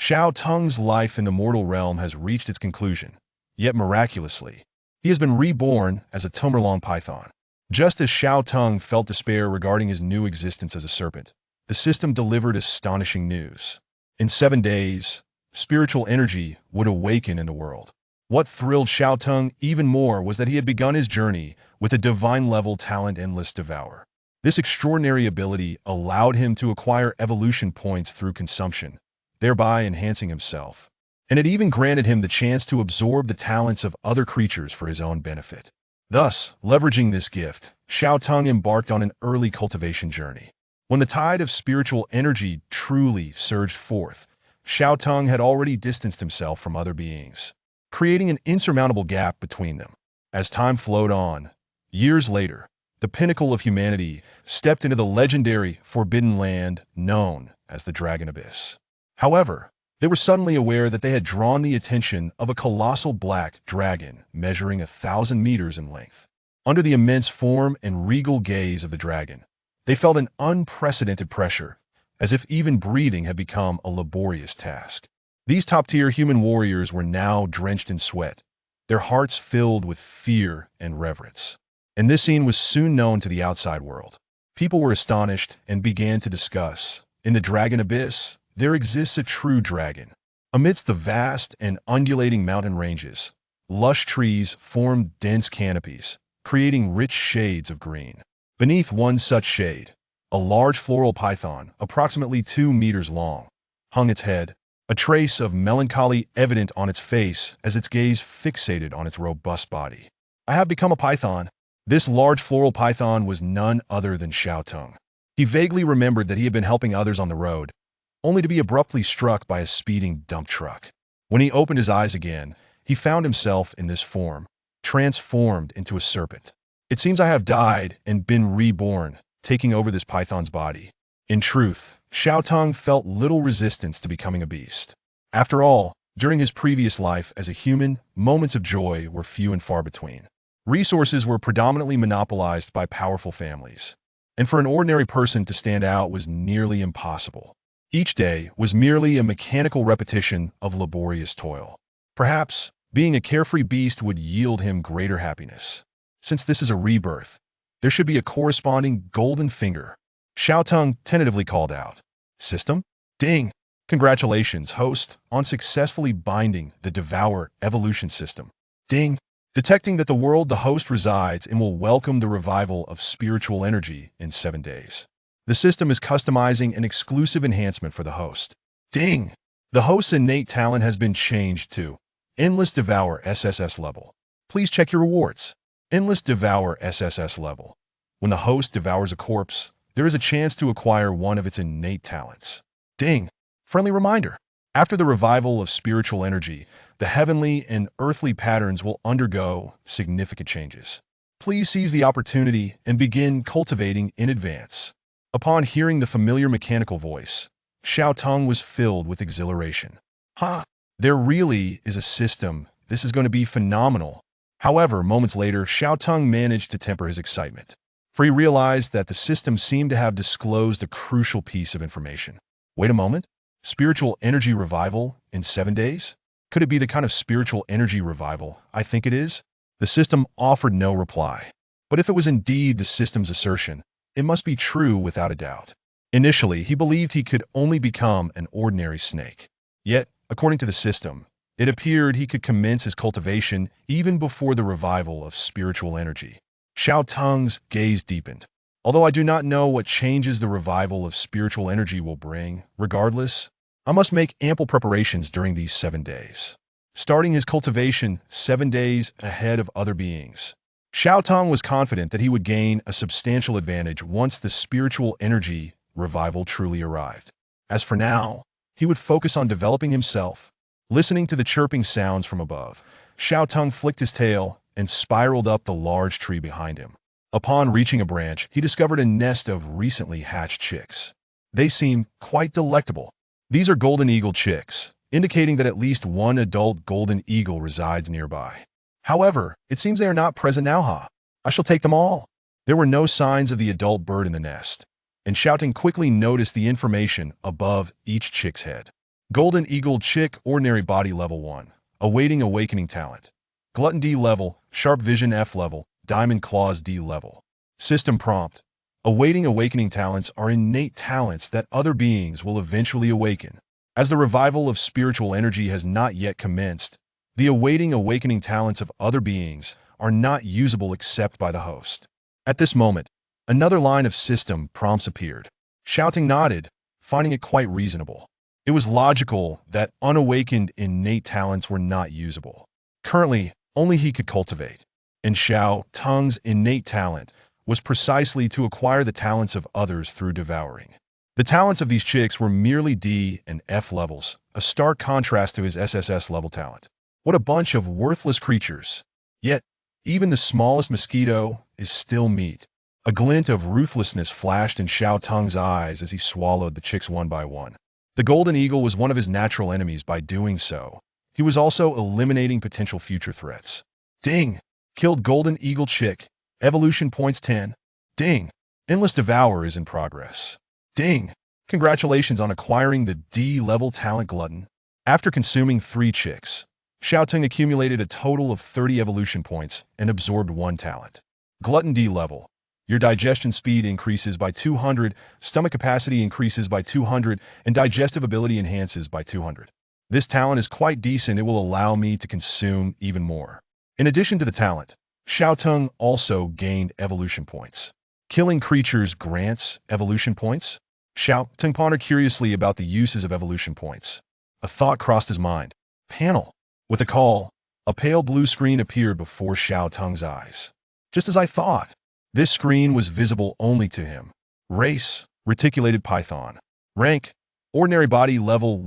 Xiao Tung's life in the mortal realm has reached its conclusion, yet miraculously, he has been reborn as a Tomerlong python. Just as Xiao Tung felt despair regarding his new existence as a serpent, the system delivered astonishing news. In 7 days, spiritual energy would awaken in the world. What thrilled Xiao Tung even more was that he had begun his journey with a divine-level talent Endless Devour. This extraordinary ability allowed him to acquire evolution points through consumption, thereby enhancing himself. And it even granted him the chance to absorb the talents of other creatures for his own benefit. Thus, leveraging this gift, Xiao Tung embarked on an early cultivation journey. When the tide of spiritual energy truly surged forth, Xiao Tung had already distanced himself from other beings, creating an insurmountable gap between them. As time flowed on, years later, the pinnacle of humanity stepped into the legendary Forbidden Land known as the Dragon Abyss. However, they were suddenly aware that they had drawn the attention of a colossal black dragon measuring 1,000 meters in length. Under the immense form and regal gaze of the dragon, they felt an unprecedented pressure, as if even breathing had become a laborious task. These top-tier human warriors were now drenched in sweat, their hearts filled with fear and reverence. And this scene was soon known to the outside world. People were astonished and began to discuss, in the Dragon Abyss, there exists a true dragon. Amidst the vast and undulating mountain ranges, lush trees formed dense canopies, creating rich shades of green. Beneath one such shade, a large floral python, approximately 2 meters long, hung its head, a trace of melancholy evident on its face as its gaze fixated on its robust body. I have become a python. This large floral python was none other than Xiao Tung. He vaguely remembered that he had been helping others on the road, only to be abruptly struck by a speeding dump truck. When he opened his eyes again, he found himself in this form, transformed into a serpent. It seems I have died and been reborn, taking over this python's body. In truth, Xiao Tung felt little resistance to becoming a beast. After all, during his previous life as a human, moments of joy were few and far between. Resources were predominantly monopolized by powerful families, and for an ordinary person to stand out was nearly impossible. Each day was merely a mechanical repetition of laborious toil. Perhaps, being a carefree beast would yield him greater happiness. Since this is a rebirth, there should be a corresponding golden finger. Xiao Tung tentatively called out. System? Ding! Congratulations, host, on successfully binding the Devour evolution system. Ding! Detecting that the world the host resides in will welcome the revival of spiritual energy in 7 days. The system is customizing an exclusive enhancement for the host. Ding! The host's innate talent has been changed to Endless Devour SSS level. Please check your rewards. Endless Devour SSS level. When the host devours a corpse, there is a chance to acquire one of its innate talents. Ding! Friendly reminder. After the revival of spiritual energy, the heavenly and earthly patterns will undergo significant changes. Please seize the opportunity and begin cultivating in advance. Upon hearing the familiar mechanical voice, Xiao Tung was filled with exhilaration. There really is a system. This is going to be phenomenal. However, moments later, Xiao Tung managed to temper his excitement, for he realized that the system seemed to have disclosed a crucial piece of information. Wait a moment. Spiritual energy revival in 7 days? Could it be the kind of spiritual energy revival I think it is? The system offered no reply. But if it was indeed the system's assertion, it must be true without a doubt. Initially, he believed he could only become an ordinary snake. Yet, according to the system, it appeared he could commence his cultivation even before the revival of spiritual energy. Xiao Tung's gaze deepened. Although I do not know what changes the revival of spiritual energy will bring, regardless, I must make ample preparations during these 7 days. Starting his cultivation 7 days ahead of other beings, Xiao Tung was confident that he would gain a substantial advantage once the spiritual energy revival truly arrived. As for now, he would focus on developing himself. Listening to the chirping sounds from above, Xiao Tung flicked his tail and spiraled up the large tree behind him. Upon reaching a branch, he discovered a nest of recently hatched chicks. They seemed quite delectable. These are golden eagle chicks, indicating that at least one adult golden eagle resides nearby. However, it seems they are not present now. I shall take them all. There were no signs of the adult bird in the nest, and Xiao Tung quickly noticed the information above each chick's head. Golden Eagle Chick, Ordinary Body Level 1. Awaiting Awakening Talent. Glutton D level, Sharp Vision F level, Diamond Claws D level. System Prompt. Awaiting awakening talents are innate talents that other beings will eventually awaken. As the revival of spiritual energy has not yet commenced, the awaiting awakening talents of other beings are not usable except by the host. At this moment, another line of system prompts appeared. Shouting nodded, finding it quite reasonable. It was logical that unawakened innate talents were not usable. Currently, only he could cultivate. And Xiao Tung's innate talent was precisely to acquire the talents of others through devouring. The talents of these chicks were merely D and F levels, a stark contrast to his SSS level talent. What a bunch of worthless creatures. Yet, even the smallest mosquito is still meat. A glint of ruthlessness flashed in Xiao Tung's eyes as he swallowed the chicks one by one. The golden eagle was one of his natural enemies. By doing so, he was also eliminating potential future threats. Ding! Killed golden eagle chick. Evolution points 10. Ding! Endless Devour is in progress. Ding! Congratulations on acquiring the D-level talent glutton. After consuming 3 chicks, Xiaotung accumulated a total of 30 evolution points and absorbed 1 talent. Glutton D level. Your digestion speed increases by 200, stomach capacity increases by 200, and digestive ability enhances by 200. This talent is quite decent. It will allow me to consume even more. In addition to the talent, Xiaotung also gained evolution points. Killing creatures grants evolution points? Xiaotung pondered curiously about the uses of evolution points. A thought crossed his mind. Panel. With a call, a pale blue screen appeared before Xiaotung's eyes. Just as I thought. This screen was visible only to him. Race, Reticulated Python. Rank, Ordinary Body Level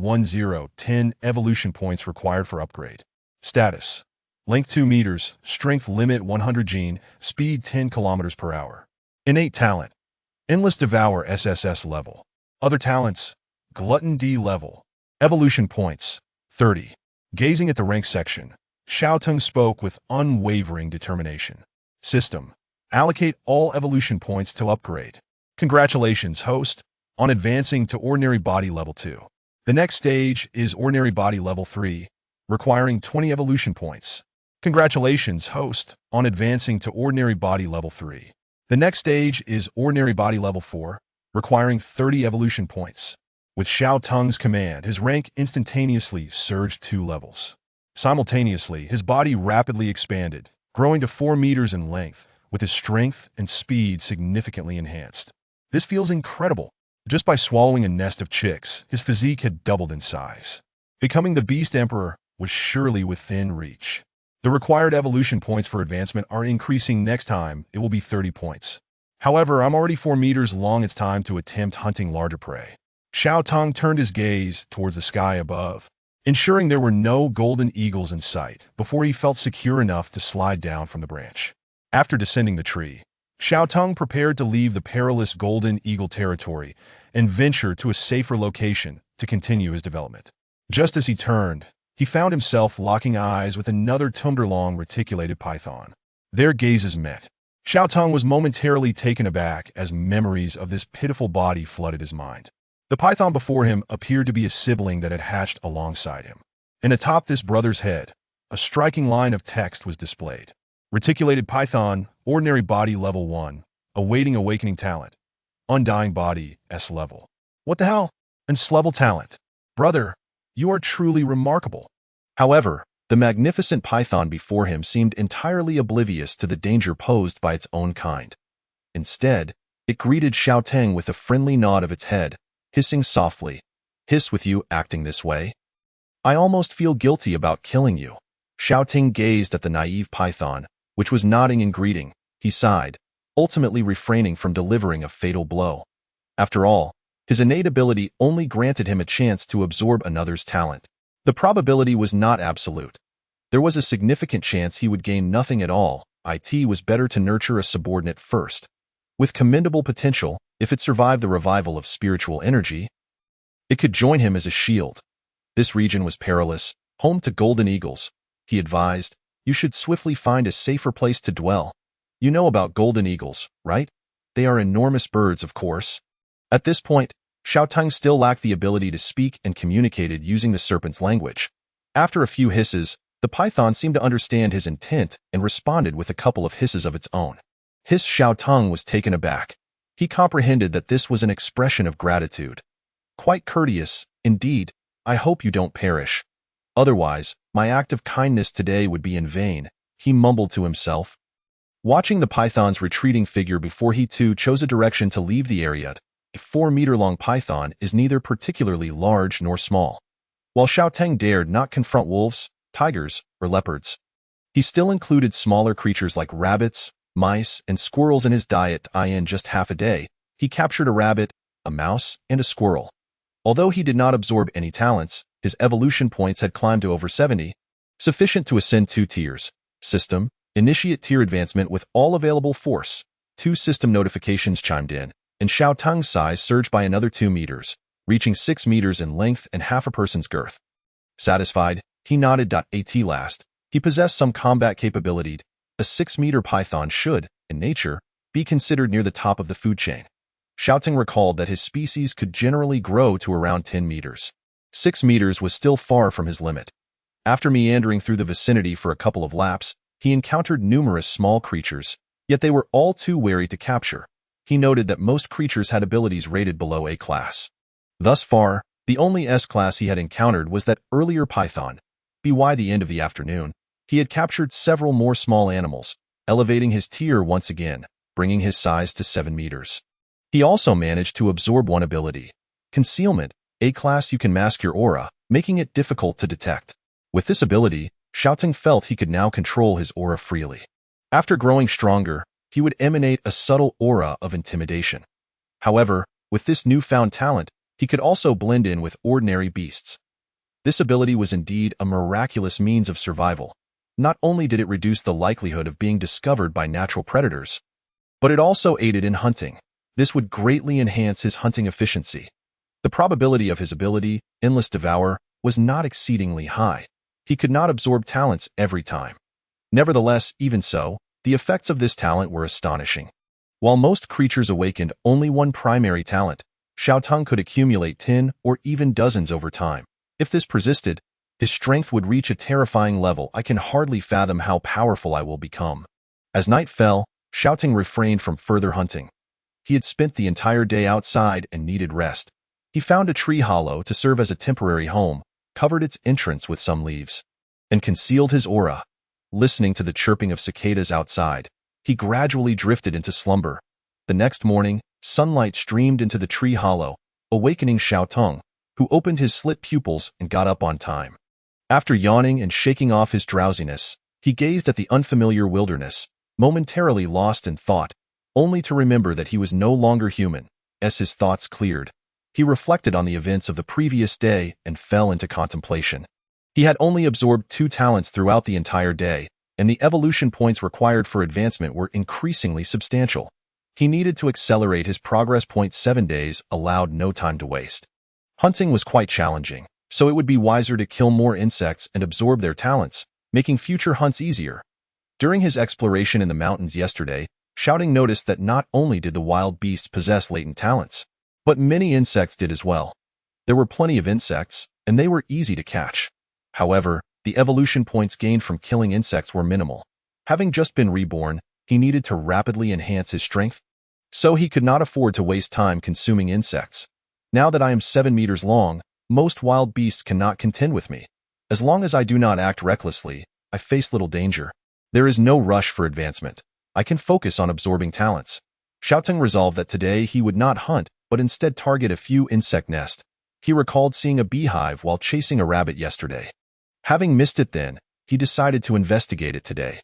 10, Evolution Points required for upgrade. Status, Length 2 meters, Strength Limit 100 Gene, Speed 10 kilometers per hour. Innate Talent, Endless Devour SSS level. Other talents, Glutton D level. Evolution Points, 30. Gazing at the rank section, Xiaotung spoke with unwavering determination. System. Allocate all evolution points to upgrade. Congratulations, host, on advancing to Ordinary Body Level 2. The next stage is Ordinary Body Level 3, requiring 20 evolution points. Congratulations, host, on advancing to Ordinary Body Level 3. The next stage is Ordinary Body Level 4, requiring 30 evolution points. With Xiaotung's command, his rank instantaneously surged 2 levels. Simultaneously, his body rapidly expanded, growing to 4 meters in length, with his strength and speed significantly enhanced. This feels incredible. Just by swallowing a nest of chicks, his physique had doubled in size. Becoming the Beast Emperor was surely within reach. The required evolution points for advancement are increasing. Next time, it will be 30 points. However, I'm already 4 meters long. It's time to attempt hunting larger prey. Xiaotung turned his gaze towards the sky above, ensuring there were no golden eagles in sight before he felt secure enough to slide down from the branch. After descending the tree, Xiaotung prepared to leave the perilous golden eagle territory and venture to a safer location to continue his development. Just as he turned, he found himself locking eyes with another Tunderlong reticulated python. Their gazes met. Xiaotung was momentarily taken aback as memories of this pitiful body flooded his mind. The python before him appeared to be a sibling that had hatched alongside him. And atop this brother's head, a striking line of text was displayed. Reticulated Python, Ordinary Body Level 1, Awaiting Awakening Talent, Undying Body, S level. What the hell? S-level talent. Brother, you are truly remarkable. However, the magnificent python before him seemed entirely oblivious to the danger posed by its own kind. Instead, it greeted Xiaotung with a friendly nod of its head, hissing softly. Hiss with you acting this way? I almost feel guilty about killing you. Xiaotung gazed at the naive python, which was nodding in greeting. He sighed, ultimately refraining from delivering a fatal blow. After all, his innate ability only granted him a chance to absorb another's talent. The probability was not absolute. There was a significant chance he would gain nothing at all. It was better to nurture a subordinate first. With commendable potential, if it survived the revival of spiritual energy, it could join him as a shield. This region was perilous, home to golden eagles. He advised, you should swiftly find a safer place to dwell. You know about golden eagles, right? They are enormous birds, of course. At this point, Xiao Teng still lacked the ability to speak and communicated using the serpent's language. After a few hisses, the python seemed to understand his intent and responded with a couple of hisses of its own. Xiao Teng was taken aback. He comprehended that this was an expression of gratitude. Quite courteous, indeed. I hope you don't perish. Otherwise, my act of kindness today would be in vain, he mumbled to himself. Watching the python's retreating figure before he too chose a direction to leave the area, a 4-meter-long python is neither particularly large nor small. While Xiao Teng dared not confront wolves, tigers, or leopards, he still included smaller creatures like rabbits, mice, and squirrels in his diet. In just half a day, he captured a rabbit, a mouse, and a squirrel. Although he did not absorb any talents, his evolution points had climbed to over 70, sufficient to ascend 2 tiers. System, initiate tier advancement with all available force. 2 system notifications chimed in, and Xiao Teng's size surged by another 2 meters, reaching 6 meters in length and half a person's girth. Satisfied, he nodded. At last, he possessed some combat capability. A 6-meter python should, in nature, be considered near the top of the food chain. Xiao Teng recalled that his species could generally grow to around 10 meters. 6 meters was still far from his limit. After meandering through the vicinity for a couple of laps, he encountered numerous small creatures, yet they were all too wary to capture. He noted that most creatures had abilities rated below A class. Thus far, the only S class he had encountered was that earlier python. By the end of the afternoon, he had captured several more small animals, elevating his tier once again, bringing his size to 7 meters. He also managed to absorb one ability. Concealment, A class. You can mask your aura, making it difficult to detect. With this ability, Xiao Teng felt he could now control his aura freely. After growing stronger, he would emanate a subtle aura of intimidation. However, with this newfound talent, he could also blend in with ordinary beasts. This ability was indeed a miraculous means of survival. Not only did it reduce the likelihood of being discovered by natural predators, but it also aided in hunting. This would greatly enhance his hunting efficiency. The probability of his ability, Endless Devour, was not exceedingly high. He could not absorb talents every time. Nevertheless, even so, the effects of this talent were astonishing. While most creatures awakened only one primary talent, Xiao Teng could accumulate 10 or even dozens over time. If this persisted, his strength would reach a terrifying level. I can hardly fathom how powerful I will become. As night fell, Xiao Teng refrained from further hunting. He had spent the entire day outside and needed rest. He found a tree hollow to serve as a temporary home, covered its entrance with some leaves, and concealed his aura. Listening to the chirping of cicadas outside, he gradually drifted into slumber. The next morning, sunlight streamed into the tree hollow, awakening Xiao Teng, who opened his slit pupils and got up on time. After yawning and shaking off his drowsiness, he gazed at the unfamiliar wilderness, momentarily lost in thought, only to remember that he was no longer human. As his thoughts cleared, he reflected on the events of the previous day and fell into contemplation. He had only absorbed 2 talents throughout the entire day, and the evolution points required for advancement were increasingly substantial. He needed to accelerate his progress. 7 days allowed no time to waste. Hunting was quite challenging, so it would be wiser to kill more insects and absorb their talents, making future hunts easier. During his exploration in the mountains yesterday, Xiao Teng noticed that not only did the wild beasts possess latent talents, but many insects did as well. There were plenty of insects, and they were easy to catch. However, the evolution points gained from killing insects were minimal. Having just been reborn, he needed to rapidly enhance his strength, so he could not afford to waste time consuming insects. Now that I am 7 meters long, most wild beasts cannot contend with me. As long as I do not act recklessly, I face little danger. There is no rush for advancement. I can focus on absorbing talents. Xiao Teng resolved that today he would not hunt, but instead target a few insect nests. He recalled seeing a beehive while chasing a rabbit yesterday. Having missed it then, he decided to investigate it today.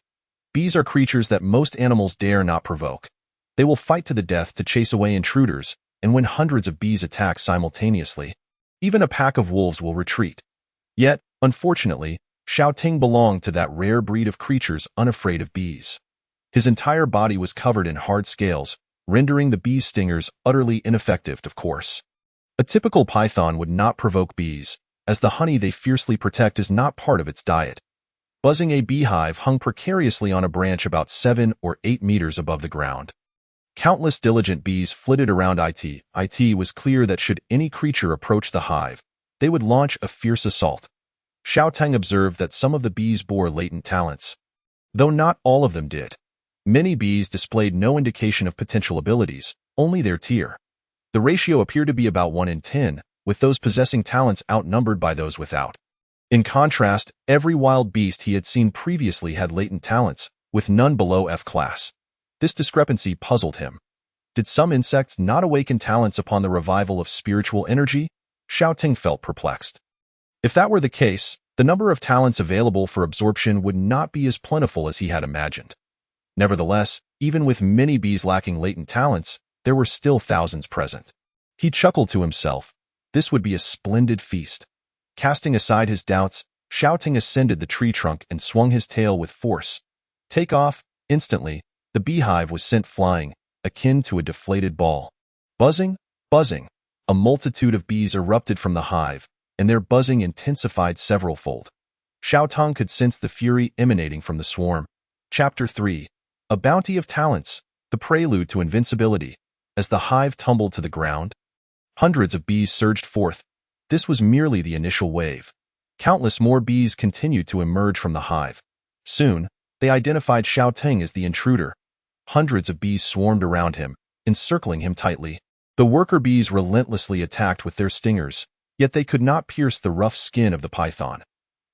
Bees are creatures that most animals dare not provoke. They will fight to the death to chase away intruders, and when hundreds of bees attack simultaneously, even a pack of wolves will retreat. Yet, unfortunately, Xiao Teng belonged to that rare breed of creatures unafraid of bees. His entire body was covered in hard scales, rendering the bees' stingers utterly ineffective, of course. A typical python would not provoke bees, as the honey they fiercely protect is not part of its diet. Buzzing, a beehive hung precariously on a branch about 7 or 8 meters above the ground. Countless diligent bees flitted around it. It was clear that should any creature approach the hive, they would launch a fierce assault. Xiao Teng observed that some of the bees bore latent talents, though not all of them did. Many bees displayed no indication of potential abilities, only their tier. The ratio appeared to be about 1 in 10, with those possessing talents outnumbered by those without. In contrast, every wild beast he had seen previously had latent talents, with none below F class. This discrepancy puzzled him. Did some insects not awaken talents upon the revival of spiritual energy? Xiao Teng felt perplexed. If that were the case, the number of talents available for absorption would not be as plentiful as he had imagined. Nevertheless, even with many bees lacking latent talents, there were still thousands present. He chuckled to himself. This would be a splendid feast. Casting aside his doubts, Xiao Teng ascended the tree trunk and swung his tail with force. Take off. Instantly, the beehive was sent flying, akin to a deflated ball. Buzzing, buzzing. A multitude of bees erupted from the hive, and their buzzing intensified several-fold. Xiao Teng could sense the fury emanating from the swarm. Chapter 3. A Bounty of Talents, the prelude to invincibility. As the hive tumbled to the ground, hundreds of bees surged forth. This was merely the initial wave. Countless more bees continued to emerge from the hive. Soon, they identified Xiao Teng as the intruder. Hundreds of bees swarmed around him, encircling him tightly. The worker bees relentlessly attacked with their stingers, yet they could not pierce the rough skin of the python.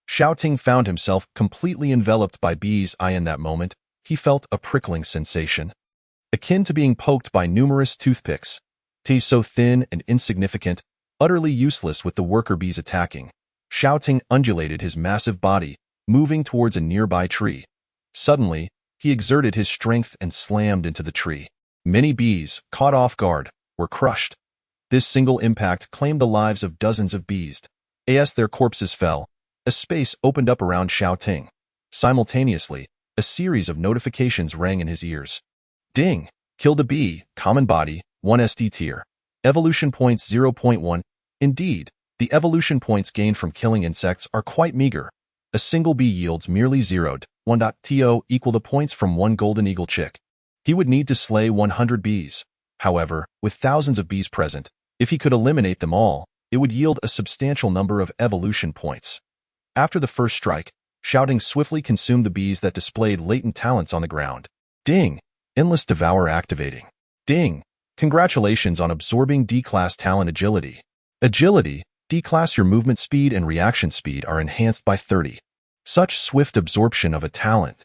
Xiao Teng found himself completely enveloped by bees. In that moment, he felt a prickling sensation, akin to being poked by numerous toothpicks. Teeth so thin and insignificant, utterly useless with the worker bees attacking. Xiao Teng undulated his massive body, moving towards a nearby tree. Suddenly, he exerted his strength and slammed into the tree. Many bees, caught off guard, were crushed. This single impact claimed the lives of dozens of bees. As their corpses fell, a space opened up around Xiao Teng. Simultaneously, a series of notifications rang in his ears. Ding! Killed a bee, common body, 1 SD tier. Evolution points 0.1. Indeed, the evolution points gained from killing insects are quite meager. A single bee yields merely 0.1.to equal the points from one golden eagle chick. He would need to slay 100 bees. However, with thousands of bees present, if he could eliminate them all, it would yield a substantial number of evolution points. After the first strike, Xiao Teng swiftly consumed the bees that displayed latent talents on the ground. Ding! Endless Devour activating. Ding! Congratulations on absorbing D-Class talent Agility. Agility, D-Class. Your movement speed and reaction speed are enhanced by 30. Such swift absorption of a talent.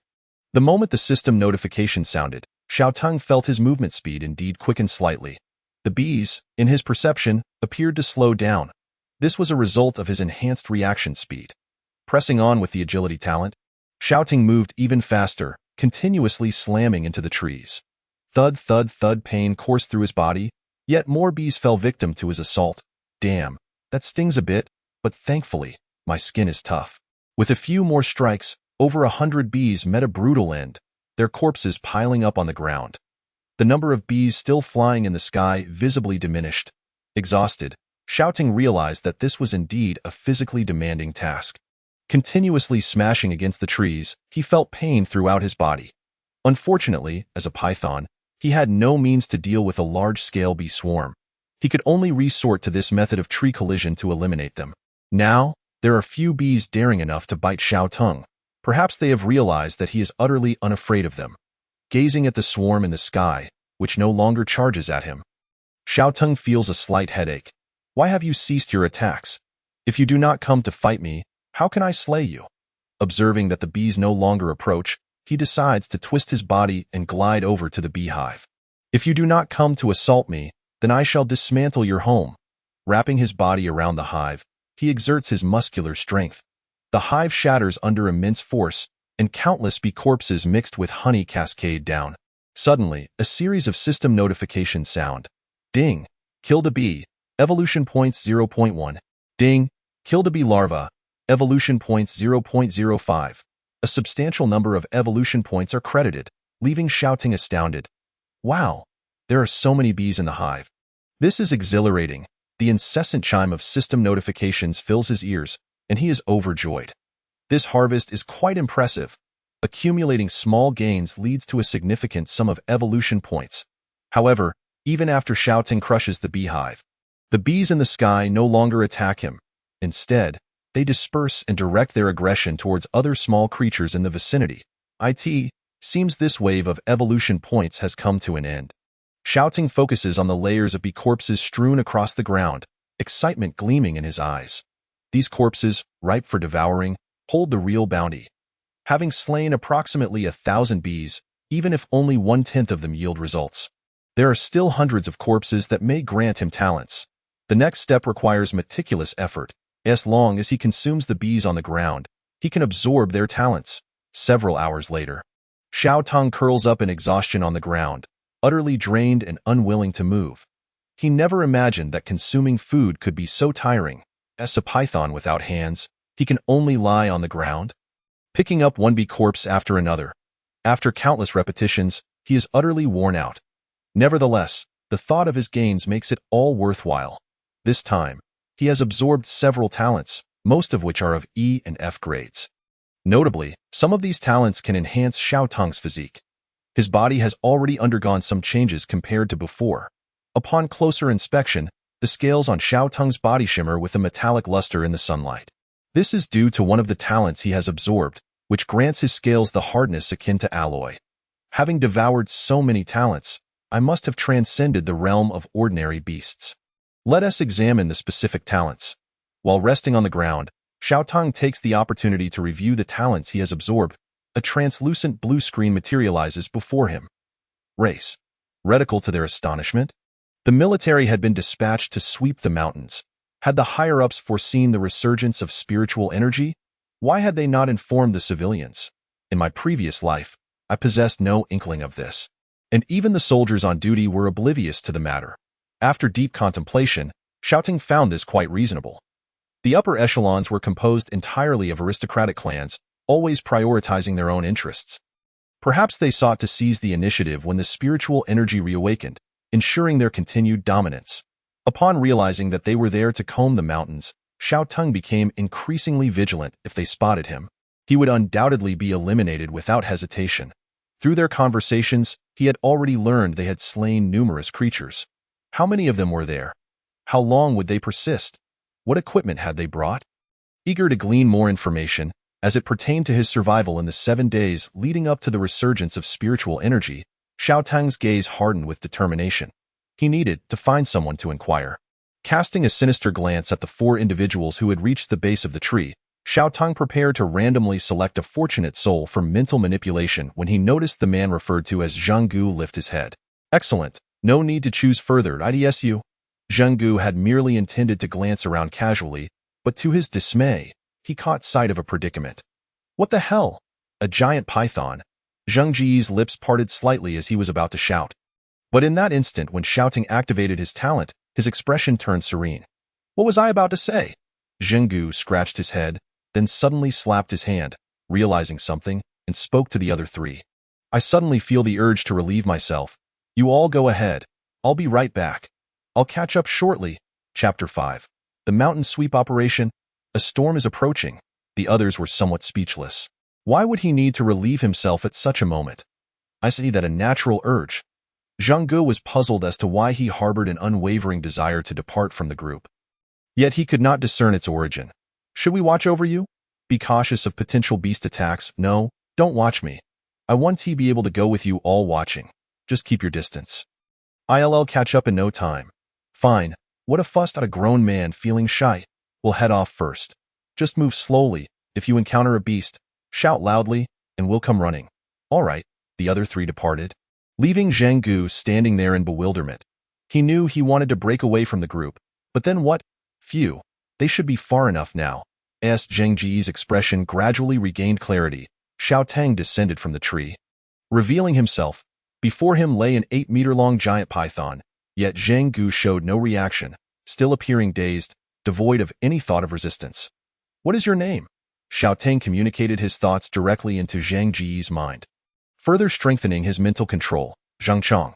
The moment the system notification sounded, Xiao Teng felt his movement speed indeed quicken slightly. The bees, in his perception, appeared to slow down. This was a result of his enhanced reaction speed. Pressing on with the agility talent, Xiao Teng moved even faster, continuously slamming into the trees. Thud, thud, thud. Pain coursed through his body, yet more bees fell victim to his assault. Damn, that stings a bit, but thankfully, my skin is tough. With a few more strikes, over 100 bees met a brutal end, their corpses piling up on the ground. The number of bees still flying in the sky visibly diminished. Exhausted, Xiao Teng realized that this was indeed a physically demanding task. Continuously smashing against the trees, he felt pain throughout his body. Unfortunately, as a python, he had no means to deal with a large-scale bee swarm. He could only resort to this method of tree collision to eliminate them. Now, there are few bees daring enough to bite Xiao Teng. Perhaps they have realized that he is utterly unafraid of them. Gazing at the swarm in the sky, which no longer charges at him, Xiao Teng feels a slight headache. Why have you ceased your attacks? If you do not come to fight me, how can I slay you? Observing that the bees no longer approach, he decides to twist his body and glide over to the beehive. If you do not come to assault me, then I shall dismantle your home. Wrapping his body around the hive, he exerts his muscular strength. The hive shatters under immense force, and countless bee corpses mixed with honey cascade down. Suddenly, a series of system notifications sound. Ding! Killed a bee. Evolution points 0.1. Ding! Killed a bee larva. Evolution points 0.05. A substantial number of evolution points are credited, leaving Xiao Teng astounded. Wow! There are so many bees in the hive. This is exhilarating. The incessant chime of system notifications fills his ears, and he is overjoyed. This harvest is quite impressive. Accumulating small gains leads to a significant sum of evolution points. However, even after Xiao Ting crushes the beehive, the bees in the sky no longer attack him. Instead, they disperse and direct their aggression towards other small creatures in the vicinity. It seems this wave of evolution points has come to an end. Xiao Ting focuses on the layers of bee corpses strewn across the ground, excitement gleaming in his eyes. These corpses, ripe for devouring, hold the real bounty. Having slain approximately 1,000 bees, even if only 1/10 of them yield results, there are still hundreds of corpses that may grant him talents. The next step requires meticulous effort. As long as he consumes the bees on the ground, he can absorb their talents. Several hours later, Xiao Tong curls up in exhaustion on the ground, utterly drained and unwilling to move. He never imagined that consuming food could be so tiring. As a python without hands, he can only lie on the ground, picking up one bee corpse after another. After countless repetitions, he is utterly worn out. Nevertheless, the thought of his gains makes it all worthwhile. This time, he has absorbed several talents, most of which are of E and F grades. Notably, some of these talents can enhance Xiao Tong's physique. His body has already undergone some changes compared to before. Upon closer inspection, the scales on Xiao Tong's body shimmer with a metallic luster in the sunlight. This is due to one of the talents he has absorbed, which grants his scales the hardness akin to alloy. Having devoured so many talents, I must have transcended the realm of ordinary beasts. Let us examine the specific talents. While resting on the ground, Xiao Tong takes the opportunity to review the talents he has absorbed. A translucent blue screen materializes before him. Race. Reticle to their astonishment, the military had been dispatched to sweep the mountains. Had the higher-ups foreseen the resurgence of spiritual energy? Why had they not informed the civilians? In my previous life, I possessed no inkling of this, and even the soldiers on duty were oblivious to the matter. After deep contemplation, Xiao Ting found this quite reasonable. The upper echelons were composed entirely of aristocratic clans, always prioritizing their own interests. Perhaps they sought to seize the initiative when the spiritual energy reawakened, ensuring their continued dominance. Upon realizing that they were there to comb the mountains, Xiao Tong became increasingly vigilant. If they spotted him, he would undoubtedly be eliminated without hesitation. Through their conversations, he had already learned they had slain numerous creatures. How many of them were there? How long would they persist? What equipment had they brought? Eager to glean more information, as it pertained to his survival in the 7 days leading up to the resurgence of spiritual energy, Xiao Tong's gaze hardened with determination. He needed to find someone to inquire. Casting a sinister glance at the 4 individuals who had reached the base of the tree, Xiao Tong prepared to randomly select a fortunate soul for mental manipulation when he noticed the man referred to as Zheng Gu lift his head. Excellent. No need to choose further, IDSU. Zheng Gu had merely intended to glance around casually, but to his dismay, he caught sight of a predicament. What the hell? A giant python. Zheng Ji's lips parted slightly as he was about to shout. But in that instant when Xiao Ting activated his talent, his expression turned serene. What was I about to say? Zheng Gu scratched his head, then suddenly slapped his hand, realizing something, and spoke to the other 3. I suddenly feel the urge to relieve myself. You all go ahead. I'll be right back. I'll catch up shortly. Chapter 5. The Mountain Sweep Operation. A storm is approaching. The others were somewhat speechless. Why would he need to relieve himself at such a moment? I see that a natural urge. Zheng Gu was puzzled as to why he harbored an unwavering desire to depart from the group. Yet he could not discern its origin. Should we watch over you? Be cautious of potential beast attacks. No, don't watch me. I want to be able to go with you all watching. Just keep your distance. I'll catch up in no time. Fine. What a fuss at a grown man feeling shy. We'll head off first. Just move slowly. If you encounter a beast, shout loudly, and we'll come running. All right. The other 3 departed, leaving Zheng Gu standing there in bewilderment. He knew he wanted to break away from the group, but then what? Phew. They should be far enough now. As Zheng Ji's expression gradually regained clarity, Xiao Tang descended from the tree. Revealing himself, before him lay an 8-meter-long giant python, yet Zheng Gu showed no reaction, still appearing dazed, devoid of any thought of resistance. What is your name? Xiao Tang communicated his thoughts directly into Zheng Ji's mind, further strengthening his mental control. Zheng Chong.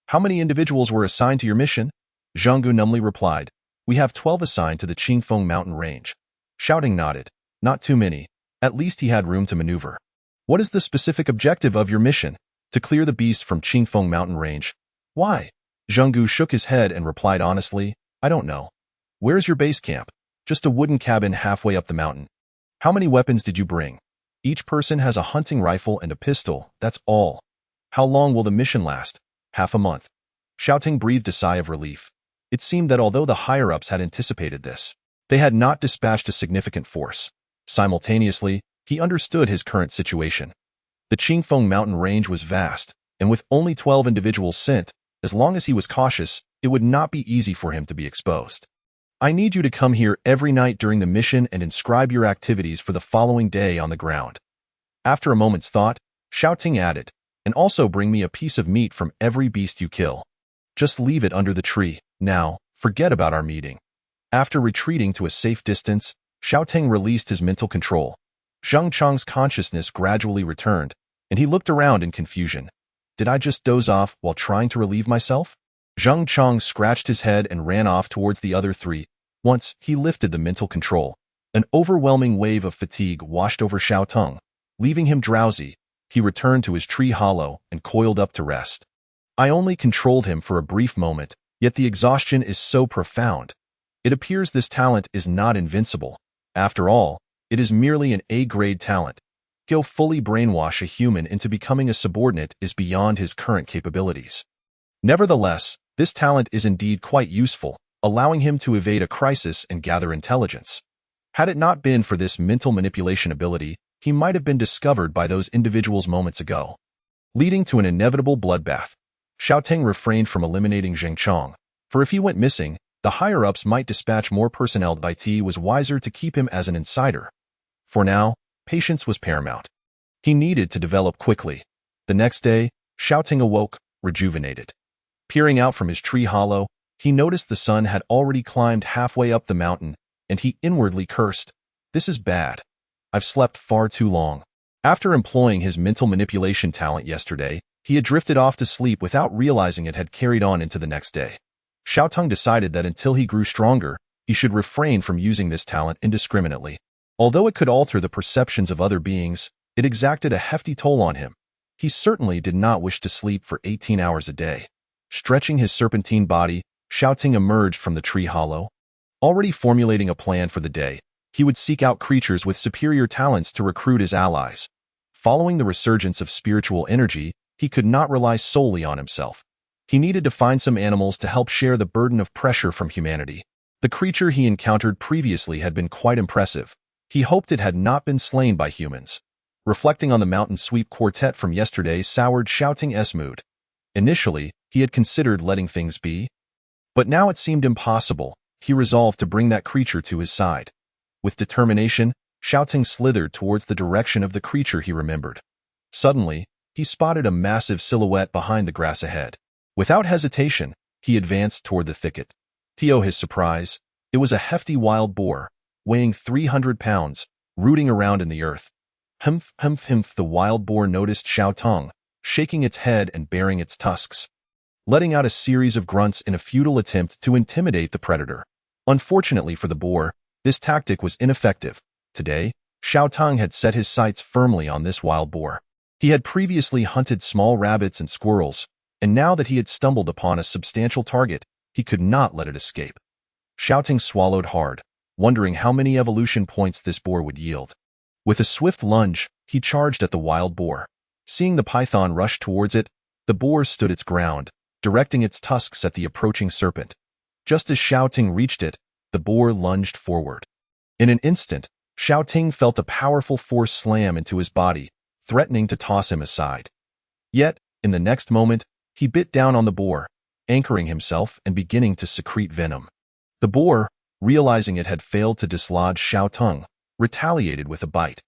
How many individuals were assigned to your mission? Zheng Gu numbly replied. We have 12 assigned to the Qingfeng mountain range. Shouting nodded. Not too many. At least he had room to maneuver. What is the specific objective of your mission? To clear the beast from Qingfeng mountain range. Why? Zhenggu shook his head and replied honestly, I don't know. Where's your base camp? Just a wooden cabin halfway up the mountain. How many weapons did you bring? Each person has a hunting rifle and a pistol, that's all. How long will the mission last? Half a month. Xiaoting breathed a sigh of relief. It seemed that although the higher-ups had anticipated this, they had not dispatched a significant force. Simultaneously, he understood his current situation. The Qingfeng mountain range was vast, and with only 12 individuals sent, as long as he was cautious, it would not be easy for him to be exposed. I need you to come here every night during the mission and inscribe your activities for the following day on the ground. After a moment's thought, Xiaoting added, and also bring me a piece of meat from every beast you kill. Just leave it under the tree. Now, forget about our meeting. After retreating to a safe distance, Xiaoting released his mental control. Zheng Chang's consciousness gradually returned, and he looked around in confusion. Did I just doze off while trying to relieve myself? Zheng Chang scratched his head and ran off towards the other three. Once he lifted the mental control, an overwhelming wave of fatigue washed over Xiaotung. Leaving him drowsy, he returned to his tree hollow and coiled up to rest. I only controlled him for a brief moment, yet the exhaustion is so profound. It appears this talent is not invincible. After all, it is merely an A-grade talent. He'll fully brainwash a human into becoming a subordinate is beyond his current capabilities. Nevertheless, this talent is indeed quite useful, allowing him to evade a crisis and gather intelligence. Had it not been for this mental manipulation ability, he might have been discovered by those individuals moments ago, leading to an inevitable bloodbath. Xiaoting refrained from eliminating Zheng Chang, for if he went missing, the higher-ups might dispatch more personnel. It was wiser to keep him as an insider. For now, patience was paramount. He needed to develop quickly. The next day, Xiaoting awoke, rejuvenated. Peering out from his tree hollow, he noticed the sun had already climbed halfway up the mountain, and he inwardly cursed, "This is bad. I've slept far too long." After employing his mental manipulation talent yesterday, he had drifted off to sleep without realizing it had carried on into the next day. Xiaotung decided that until he grew stronger, he should refrain from using this talent indiscriminately. Although it could alter the perceptions of other beings, it exacted a hefty toll on him. He certainly did not wish to sleep for 18 hours a day. Stretching his serpentine body, Xiaoting emerged from the tree hollow. Already formulating a plan for the day, he would seek out creatures with superior talents to recruit as allies. Following the resurgence of spiritual energy, he could not rely solely on himself. He needed to find some animals to help share the burden of pressure from humanity. The creature he encountered previously had been quite impressive. He hoped it had not been slain by humans. Reflecting on the mountain sweep quartet from yesterday soured Xiaoting's mood. Initially, he had considered letting things be, but now it seemed impossible. He resolved to bring that creature to his side. With determination, Xiaoting slithered towards the direction of the creature he remembered. Suddenly, he spotted a massive silhouette behind the grass ahead. Without hesitation, he advanced toward the thicket. To his surprise, it was a hefty wild boar, weighing 300 pounds, rooting around in the earth. Humph, humph, humph, the wild boar noticed Xiaotung, shaking its head and baring its tusks, letting out a series of grunts in a futile attempt to intimidate the predator. Unfortunately for the boar, this tactic was ineffective. Today, Xiaotung had set his sights firmly on this wild boar. He had previously hunted small rabbits and squirrels, and now that he had stumbled upon a substantial target, he could not let it escape. Xiaoting swallowed hard, wondering how many evolution points this boar would yield. With a swift lunge, he charged at the wild boar. Seeing the python rush towards it, the boar stood its ground, directing its tusks at the approaching serpent. Just as Xiaoting reached it, the boar lunged forward. In an instant, Xiaoting felt a powerful force slam into his body, threatening to toss him aside. Yet, in the next moment, he bit down on the boar, anchoring himself and beginning to secrete venom. The boar, realizing it had failed to dislodge Xiaotung, retaliated with a bite.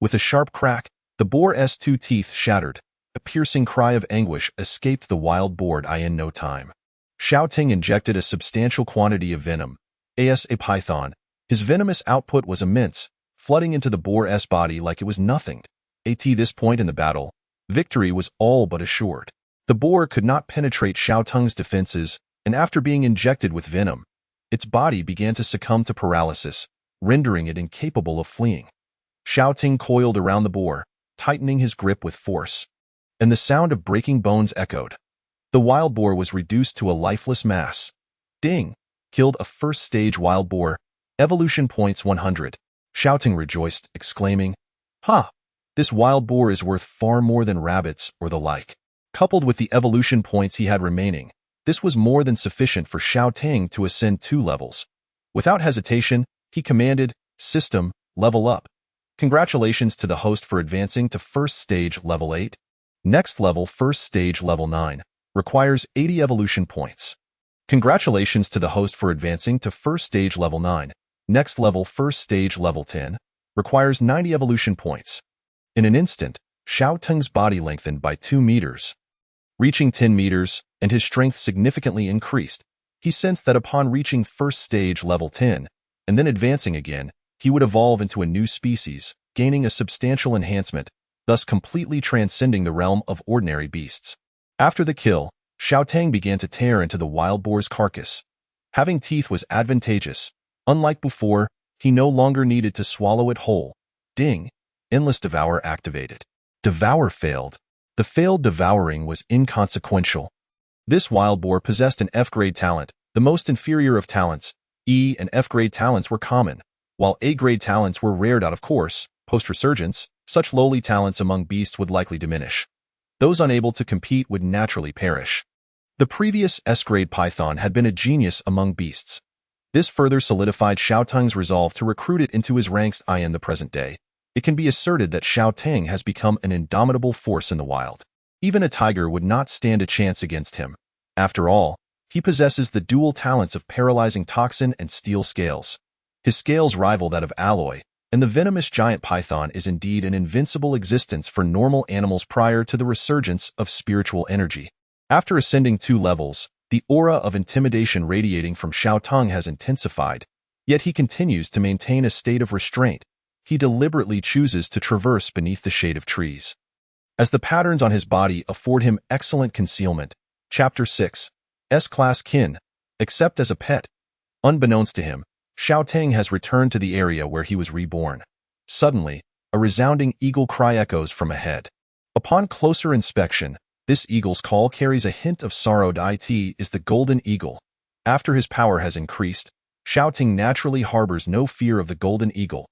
With a sharp crack, the boar's two teeth shattered. A piercing cry of anguish escaped the wild boar in no time. Xiaoting injected a substantial quantity of venom. As a python, his venomous output was immense, flooding into the boar's body like it was nothing. At this point in the battle, victory was all but assured. The boar could not penetrate Xiaotung's defenses, and after being injected with venom, its body began to succumb to paralysis, rendering it incapable of fleeing. Xiaoting coiled around the boar, tightening his grip with force, and the sound of breaking bones echoed. The wild boar was reduced to a lifeless mass. Ding! Killed a first-stage wild boar. Evolution points 100. Shouting rejoiced, exclaiming, "Ha! This wild boar is worth far more than rabbits or the like." Coupled with the evolution points he had remaining, this was more than sufficient for Xiao Ting to ascend 2 levels. Without hesitation, he commanded, "System, level up." Congratulations to the host for advancing to first stage level 8. Next level first stage level 9. Requires 80 evolution points. Congratulations to the host for advancing to first stage level 9. Next level first stage level 10. Requires 90 evolution points. In an instant, Xiao Teng's body lengthened by 2 meters. Reaching 10 meters, and his strength significantly increased. He sensed that upon reaching first stage level 10, and then advancing again, he would evolve into a new species, gaining a substantial enhancement, thus completely transcending the realm of ordinary beasts. After the kill, Xiao Teng began to tear into the wild boar's carcass. Having teeth was advantageous. Unlike before, he no longer needed to swallow it whole. Ding! Endless Devour activated. Devour failed. The failed devouring was inconsequential. This wild boar possessed an F-grade talent, the most inferior of talents. E and F-grade talents were common, while A-grade talents were rared out of course. Post-resurgence, such lowly talents among beasts would likely diminish. Those unable to compete would naturally perish. The previous S-grade python had been a genius among beasts. This further solidified Xiao Teng's resolve to recruit it into his ranks in the present day. It can be asserted that Xiao Teng has become an indomitable force in the wild. Even a tiger would not stand a chance against him. After all, he possesses the dual talents of paralyzing toxin and steel scales. His scales rival that of alloy, and the venomous giant python is indeed an invincible existence for normal animals prior to the resurgence of spiritual energy. After ascending 2 levels, the aura of intimidation radiating from Xiao Teng has intensified, yet he continues to maintain a state of restraint. He deliberately chooses to traverse beneath the shade of trees, as the patterns on his body afford him excellent concealment. Chapter 6. S-Class Kin. Except as a pet. Unbeknownst to him, Xiao Teng has returned to the area where he was reborn. Suddenly, a resounding eagle cry echoes from ahead. Upon closer inspection, this eagle's call carries a hint of sorrow. It is the golden eagle. After his power has increased, Xiao Teng naturally harbors no fear of the golden eagle.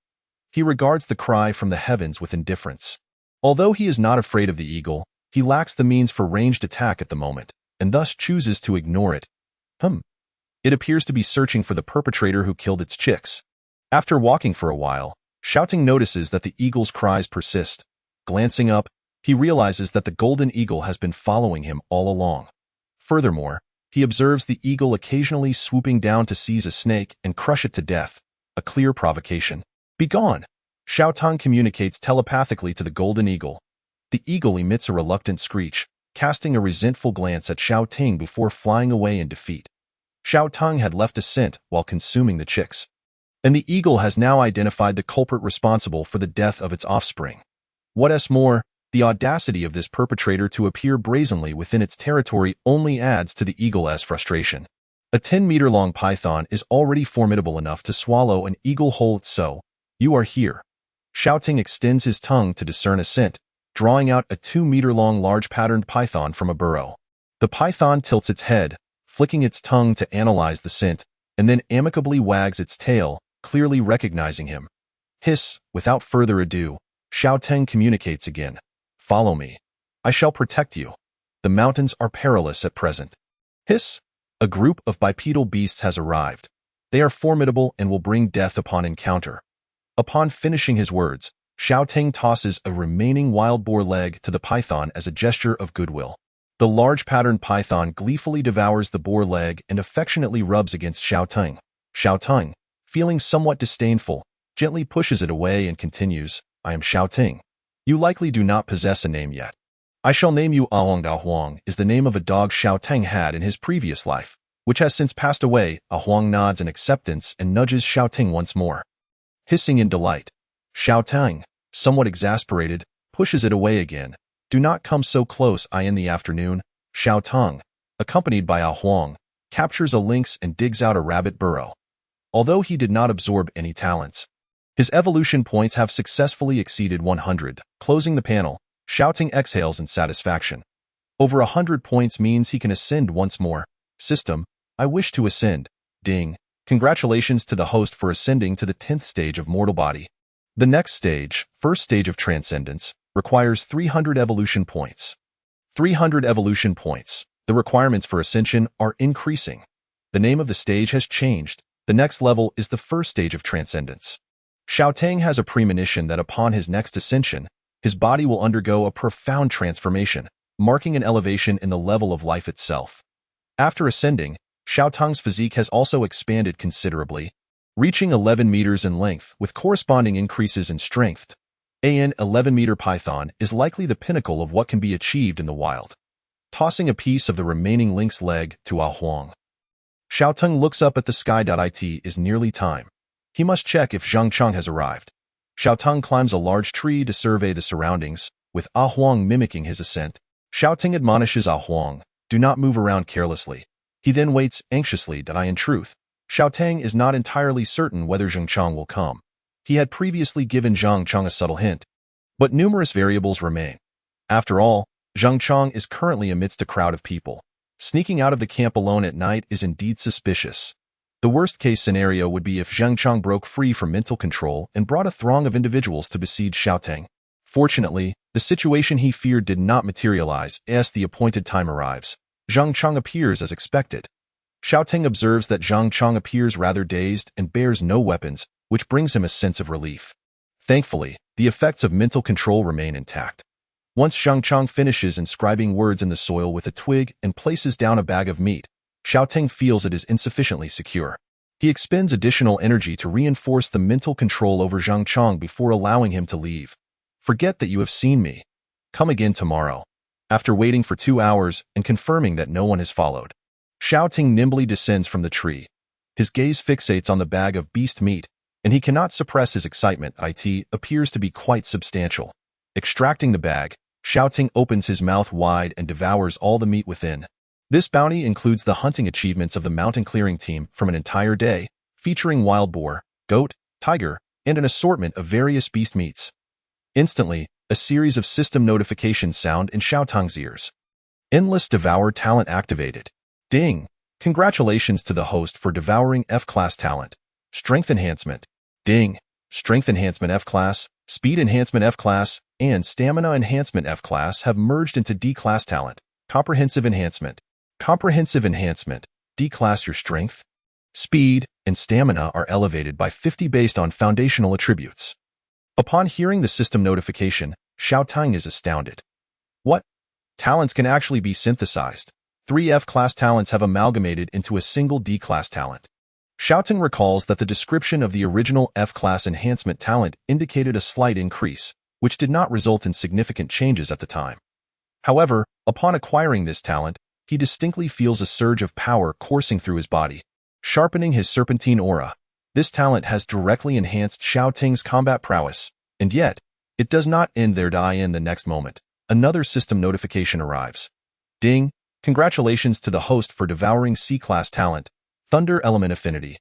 He regards the cry from the heavens with indifference. Although he is not afraid of the eagle, he lacks the means for ranged attack at the moment, and thus chooses to ignore it. It appears to be searching for the perpetrator who killed its chicks. After walking for a while, Xiao Teng notices that the eagle's cries persist. Glancing up, he realizes that the golden eagle has been following him all along. Furthermore, he observes the eagle occasionally swooping down to seize a snake and crush it to death, a clear provocation. "Begone!" Xiao Teng communicates telepathically to the golden eagle. The eagle emits a reluctant screech, casting a resentful glance at Xiao Teng before flying away in defeat. Xiao Teng had left a scent while consuming the chicks, and the eagle has now identified the culprit responsible for the death of its offspring. What's more, the audacity of this perpetrator to appear brazenly within its territory only adds to the eagle's frustration. A 10-meter-long python is already formidable enough to swallow an eagle whole. "So, you are here." Xiao Teng extends his tongue to discern a scent, drawing out a 2-meter-long large patterned python from a burrow. The python tilts its head, flicking its tongue to analyze the scent, and then amicably wags its tail, clearly recognizing him. Hiss! Without further ado, Xiao Teng communicates again. "Follow me. I shall protect you. The mountains are perilous at present." Hiss! A group of bipedal beasts has arrived. They are formidable and will bring death upon encounter. Upon finishing his words, Xiao Teng tosses a remaining wild boar leg to the python as a gesture of goodwill. The large patterned python gleefully devours the boar leg and affectionately rubs against Xiao Teng. Xiao Teng, feeling somewhat disdainful, gently pushes it away and continues, "I am Xiao Teng. You likely do not possess a name yet. I shall name you Ahuang. Ahuang is the name of a dog Xiao Teng had in his previous life, which has since passed away." Ahuang nods in acceptance and nudges Xiao Teng once more. Hissing in delight, Xiao Teng, somewhat exasperated, pushes it away again. "Do not come so close." In the afternoon, Xiao Teng, accompanied by Ahuang, captures a lynx and digs out a rabbit burrow. Although he did not absorb any talents, his evolution points have successfully exceeded 100. Closing the panel, Xiao Teng exhales in satisfaction. Over 100 points means he can ascend once more. System, I wish to ascend. Ding. Congratulations to the host for ascending to the 10th stage of mortal body. The next stage, first stage of transcendence, requires 300 evolution points. 300 evolution points. The requirements for ascension are increasing. The name of the stage has changed. The next level is the first stage of transcendence. Xiaotang has a premonition that upon his next ascension, his body will undergo a profound transformation, marking an elevation in the level of life itself. After ascending, Xiaotang's physique has also expanded considerably, reaching 11 meters in length with corresponding increases in strength. An 11-meter python is likely the pinnacle of what can be achieved in the wild. Tossing a piece of the remaining lynx leg to Ah Huang. Xiaotang looks up at the sky. It is nearly time. He must check if Zhang Chang has arrived. Xiaotang climbs a large tree to survey the surroundings, with Ah Huang mimicking his ascent. Xiaotang admonishes Ah Huang, do not move around carelessly. He then waits anxiously. In truth, Xiaotang is not entirely certain whether Zhang Chang will come. He had previously given Zhang Chang a subtle hint, but numerous variables remain. After all, Zhang Chang is currently amidst a crowd of people. Sneaking out of the camp alone at night is indeed suspicious. The worst-case scenario would be if Zhang Chang broke free from mental control and brought a throng of individuals to besiege Xiaotang. Fortunately, the situation he feared did not materialize as the appointed time arrives. Zhang Chang appears as expected. Xiaotang observes that Zhang Chang appears rather dazed and bears no weapons, which brings him a sense of relief. Thankfully, the effects of mental control remain intact. Once Zhang Chang finishes inscribing words in the soil with a twig and places down a bag of meat, Xiaotang feels it is insufficiently secure. He expends additional energy to reinforce the mental control over Zhang Chang before allowing him to leave. Forget that you have seen me. Come again tomorrow. After waiting for 2 hours and confirming that no one has followed, Xiaotang nimbly descends from the tree. His gaze fixates on the bag of beast meat, and he cannot suppress his excitement. It appears to be quite substantial. Extracting the bag, Xiaotang opens his mouth wide and devours all the meat within. This bounty includes the hunting achievements of the mountain clearing team from an entire day, featuring wild boar, goat, tiger, and an assortment of various beast meats. Instantly, a series of system notifications sound in Xiaotang's ears. Endless Devour talent activated. Ding! Congratulations to the host for devouring F-class talent. Strength enhancement. Ding! Strength enhancement F-class, speed enhancement F-class, and stamina enhancement F-class have merged into D-class talent. Comprehensive enhancement. Comprehensive enhancement. D-class your strength, speed, and stamina are elevated by 50 based on foundational attributes. Upon hearing the system notification, Xiaotang is astounded. What? Talents can actually be synthesized. 3 F-class talents have amalgamated into a single D-class talent. Xiaotang recalls that the description of the original F-class enhancement talent indicated a slight increase, which did not result in significant changes at the time. However, upon acquiring this talent, he distinctly feels a surge of power coursing through his body, sharpening his serpentine aura. This talent has directly enhanced Xiaotang's combat prowess, and yet, it does not end there. In the next moment, another system notification arrives. Ding! Congratulations to the host for devouring C-class talent, Thunder Element Affinity.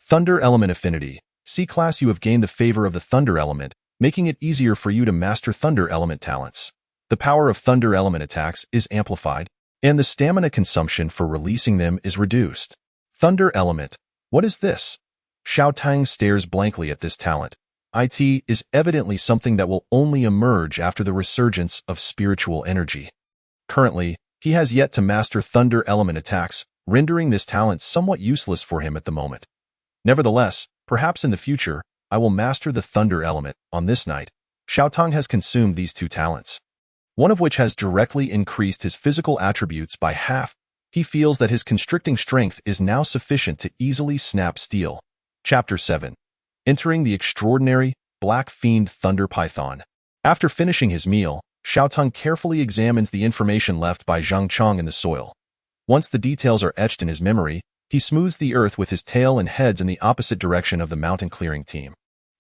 Thunder Element Affinity. C-class, you have gained the favor of the Thunder Element, making it easier for you to master Thunder Element talents. The power of Thunder Element attacks is amplified, and the stamina consumption for releasing them is reduced. Thunder Element. What is this? Xiaotang stares blankly at this talent. It is evidently something that will only emerge after the resurgence of spiritual energy. Currently, he has yet to master Thunder Element attacks, rendering this talent somewhat useless for him at the moment. Nevertheless, perhaps in the future, I will master the Thunder Element. On this night, Xiaotang has consumed these 2 talents, one of which has directly increased his physical attributes by half. He feels that his constricting strength is now sufficient to easily snap steel. Chapter 7. Entering the extraordinary Black Fiend Thunder Python. After finishing his meal, Xiaotang carefully examines the information left by Zhang Chang in the soil. Once the details are etched in his memory, he smooths the earth with his tail and heads in the opposite direction of the mountain clearing team.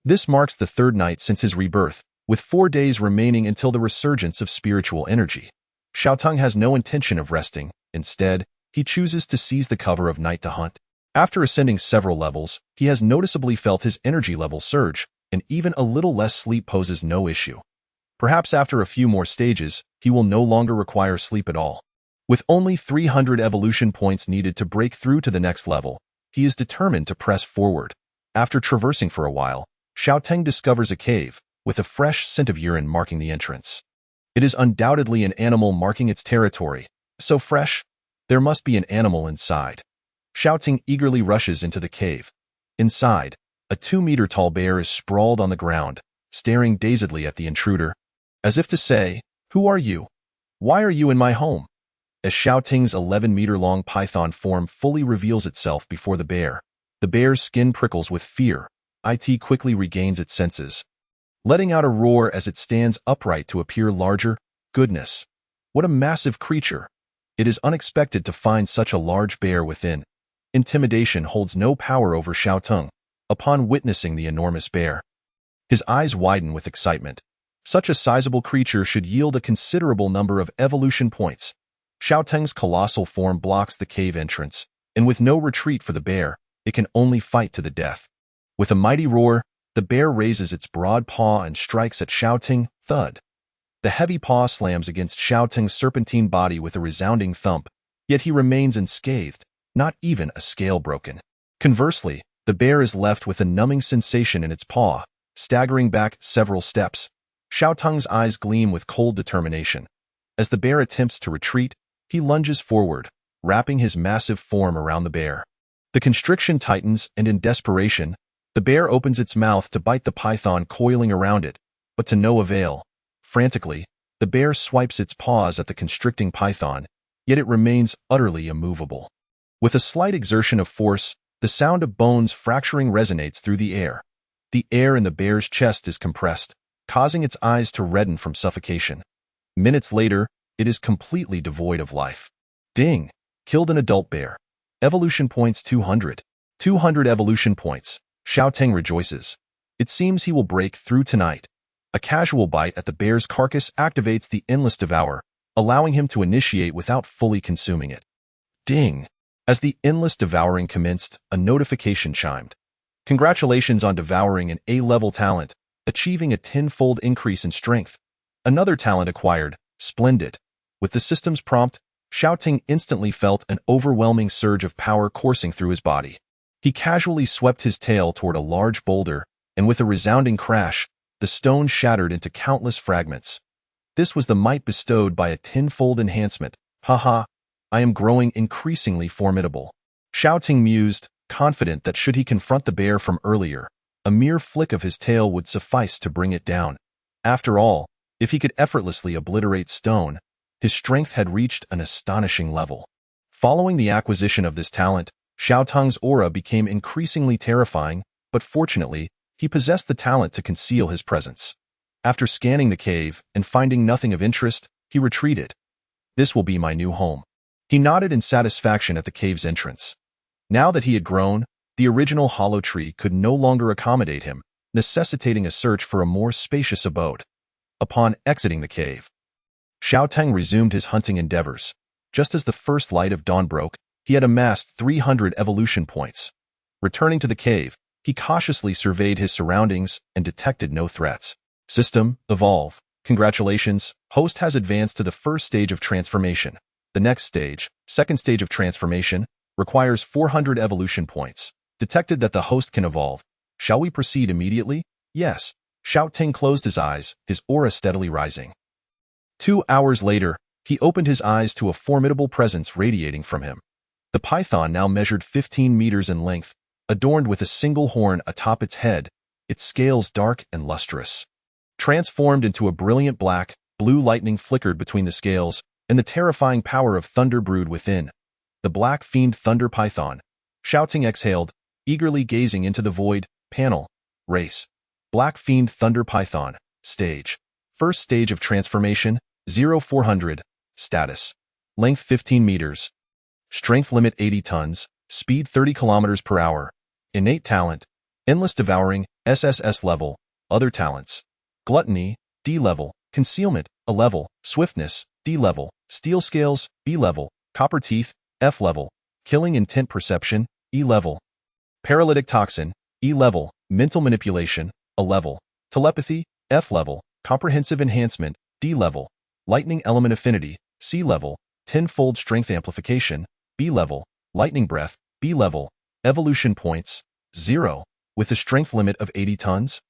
This marks the 3rd night since his rebirth, with 4 days remaining until the resurgence of spiritual energy. Xiaotang has no intention of resting. Instead, he chooses to seize the cover of night to hunt. After ascending several levels, he has noticeably felt his energy level surge, and even a little less sleep poses no issue. Perhaps after a few more stages, he will no longer require sleep at all. With only 300 evolution points needed to break through to the next level, he is determined to press forward. After traversing for a while, Xiaoteng discovers a cave, with a fresh scent of urine marking the entrance. It is undoubtedly an animal marking its territory. So fresh, there must be an animal inside. Xiaoteng eagerly rushes into the cave. Inside, a 2-meter-tall bear is sprawled on the ground, staring dazedly at the intruder, as if to say, "Who are you? Why are you in my home?" As Xiaoteng's 11-meter-long python form fully reveals itself before the bear's skin prickles with fear. It quickly regains its senses, letting out a roar as it stands upright to appear larger. Goodness, what a massive creature! It is unexpected to find such a large bear within. Intimidation holds no power over Xiaoteng upon witnessing the enormous bear. His eyes widen with excitement. Such a sizable creature should yield a considerable number of evolution points. Xiaoteng's colossal form blocks the cave entrance, and with no retreat for the bear, it can only fight to the death. With a mighty roar, the bear raises its broad paw and strikes at Xiaoteng. Thud. The heavy paw slams against Xiaoteng's serpentine body with a resounding thump, yet he remains unscathed, not even a scale broken. Conversely, the bear is left with a numbing sensation in its paw, staggering back several steps. Xiaoteng's eyes gleam with cold determination. As the bear attempts to retreat, he lunges forward, wrapping his massive form around the bear. The constriction tightens, and in desperation, the bear opens its mouth to bite the python coiling around it, but to no avail. Frantically, the bear swipes its paws at the constricting python, yet it remains utterly immovable. With a slight exertion of force, the sound of bones fracturing resonates through the air. The air in the bear's chest is compressed, causing its eyes to redden from suffocation. Minutes later, it is completely devoid of life. Ding! Killed an adult bear. Evolution points 200. 200 evolution points. Xiaoteng rejoices. It seems he will break through tonight. A casual bite at the bear's carcass activates the endless devour, allowing him to initiate without fully consuming it. Ding! As the endless devouring commenced, a notification chimed. Congratulations on devouring an A-level talent, achieving a 10-fold increase in strength. Another talent acquired. Splendid. With the system's prompt, Xiaoteng instantly felt an overwhelming surge of power coursing through his body. He casually swept his tail toward a large boulder, and with a resounding crash, the stone shattered into countless fragments. This was the might bestowed by a 10-fold enhancement. Haha, I am growing increasingly formidable. Xiaoteng mused, confident that should he confront the bear from earlier, a mere flick of his tail would suffice to bring it down. After all, if he could effortlessly obliterate stone, his strength had reached an astonishing level. Following the acquisition of this talent, Xiaoteng's aura became increasingly terrifying, but fortunately, he possessed the talent to conceal his presence. After scanning the cave and finding nothing of interest, he retreated. This will be my new home. He nodded in satisfaction at the cave's entrance. Now that he had grown, the original hollow tree could no longer accommodate him, necessitating a search for a more spacious abode. Upon exiting the cave, Xiaoteng resumed his hunting endeavors. Just as the first light of dawn broke, he had amassed 300 evolution points. Returning to the cave, he cautiously surveyed his surroundings and detected no threats. System, evolve. Congratulations, host has advanced to the first stage of transformation. The next stage, second stage of transformation, requires 400 evolution points. Detected that the host can evolve. Shall we proceed immediately? Yes. Xiaoteng closed his eyes, his aura steadily rising. 2 hours later, he opened his eyes to a formidable presence radiating from him. The python now measured 15 meters in length, adorned with a single horn atop its head, its scales dark and lustrous. Transformed into a brilliant black, blue lightning flickered between the scales, and the terrifying power of thunder brewed within. The black fiend thunder python. Xiaoteng exhaled, eagerly gazing into the void. Panel. Race. Black fiend thunder python. Stage. First stage of transformation, 0400. Status. Length 15 meters. Strength limit 80 tons. Speed 30 kilometers per hour. Innate talent. Endless devouring, SSS level. Other talents. Gluttony, D level. Concealment, A level. Swiftness, D level. Steel scales, B level. Copper teeth, F level. Killing intent perception, E level. Paralytic toxin, E level. Mental manipulation, A level. Telepathy, F level. comprehensive enhancement, D level, lightning element affinity, C level, tenfold strength amplification, B level, lightning breath, B level, evolution points, 0, with a strength limit of 80 tons.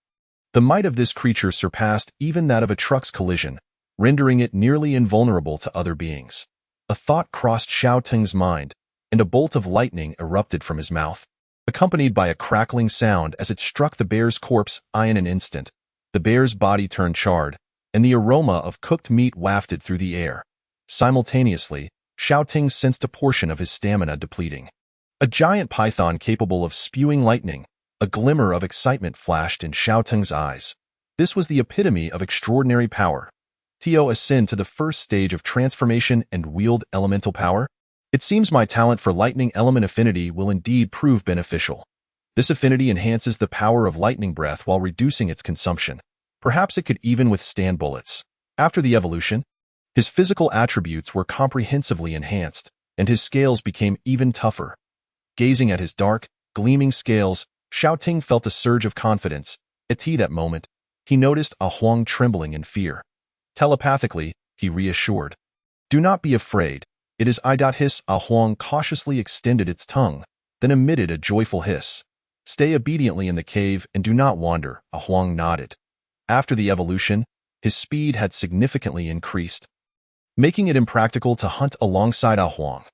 The might of this creature surpassed even that of a truck's collision, rendering it nearly invulnerable to other beings. A thought crossed Xiao Teng's mind, and a bolt of lightning erupted from his mouth, accompanied by a crackling sound as it struck the bear's corpse. In an instant, the bear's body turned charred, and the aroma of cooked meat wafted through the air. Simultaneously, Xiao Teng sensed a portion of his stamina depleting. A giant python capable of spewing lightning. A glimmer of excitement flashed in Xiao Teng's eyes. This was the epitome of extraordinary power. To ascend to the first stage of transformation and wield elemental power? It seems my talent for lightning element affinity will indeed prove beneficial. This affinity enhances the power of lightning breath while reducing its consumption. Perhaps it could even withstand bullets. After the evolution, his physical attributes were comprehensively enhanced, and his scales became even tougher. Gazing at his dark, gleaming scales, Xiao Teng felt a surge of confidence. At that moment, he noticed Ah Huang trembling in fear. Telepathically, he reassured. "Do not be afraid. It is I." Hiss. Ah Huang cautiously extended its tongue, then emitted a joyful hiss. "Stay obediently in the cave and do not wander." Ah Huang nodded. After the evolution, his speed had significantly increased, making it impractical to hunt alongside Ah Huang.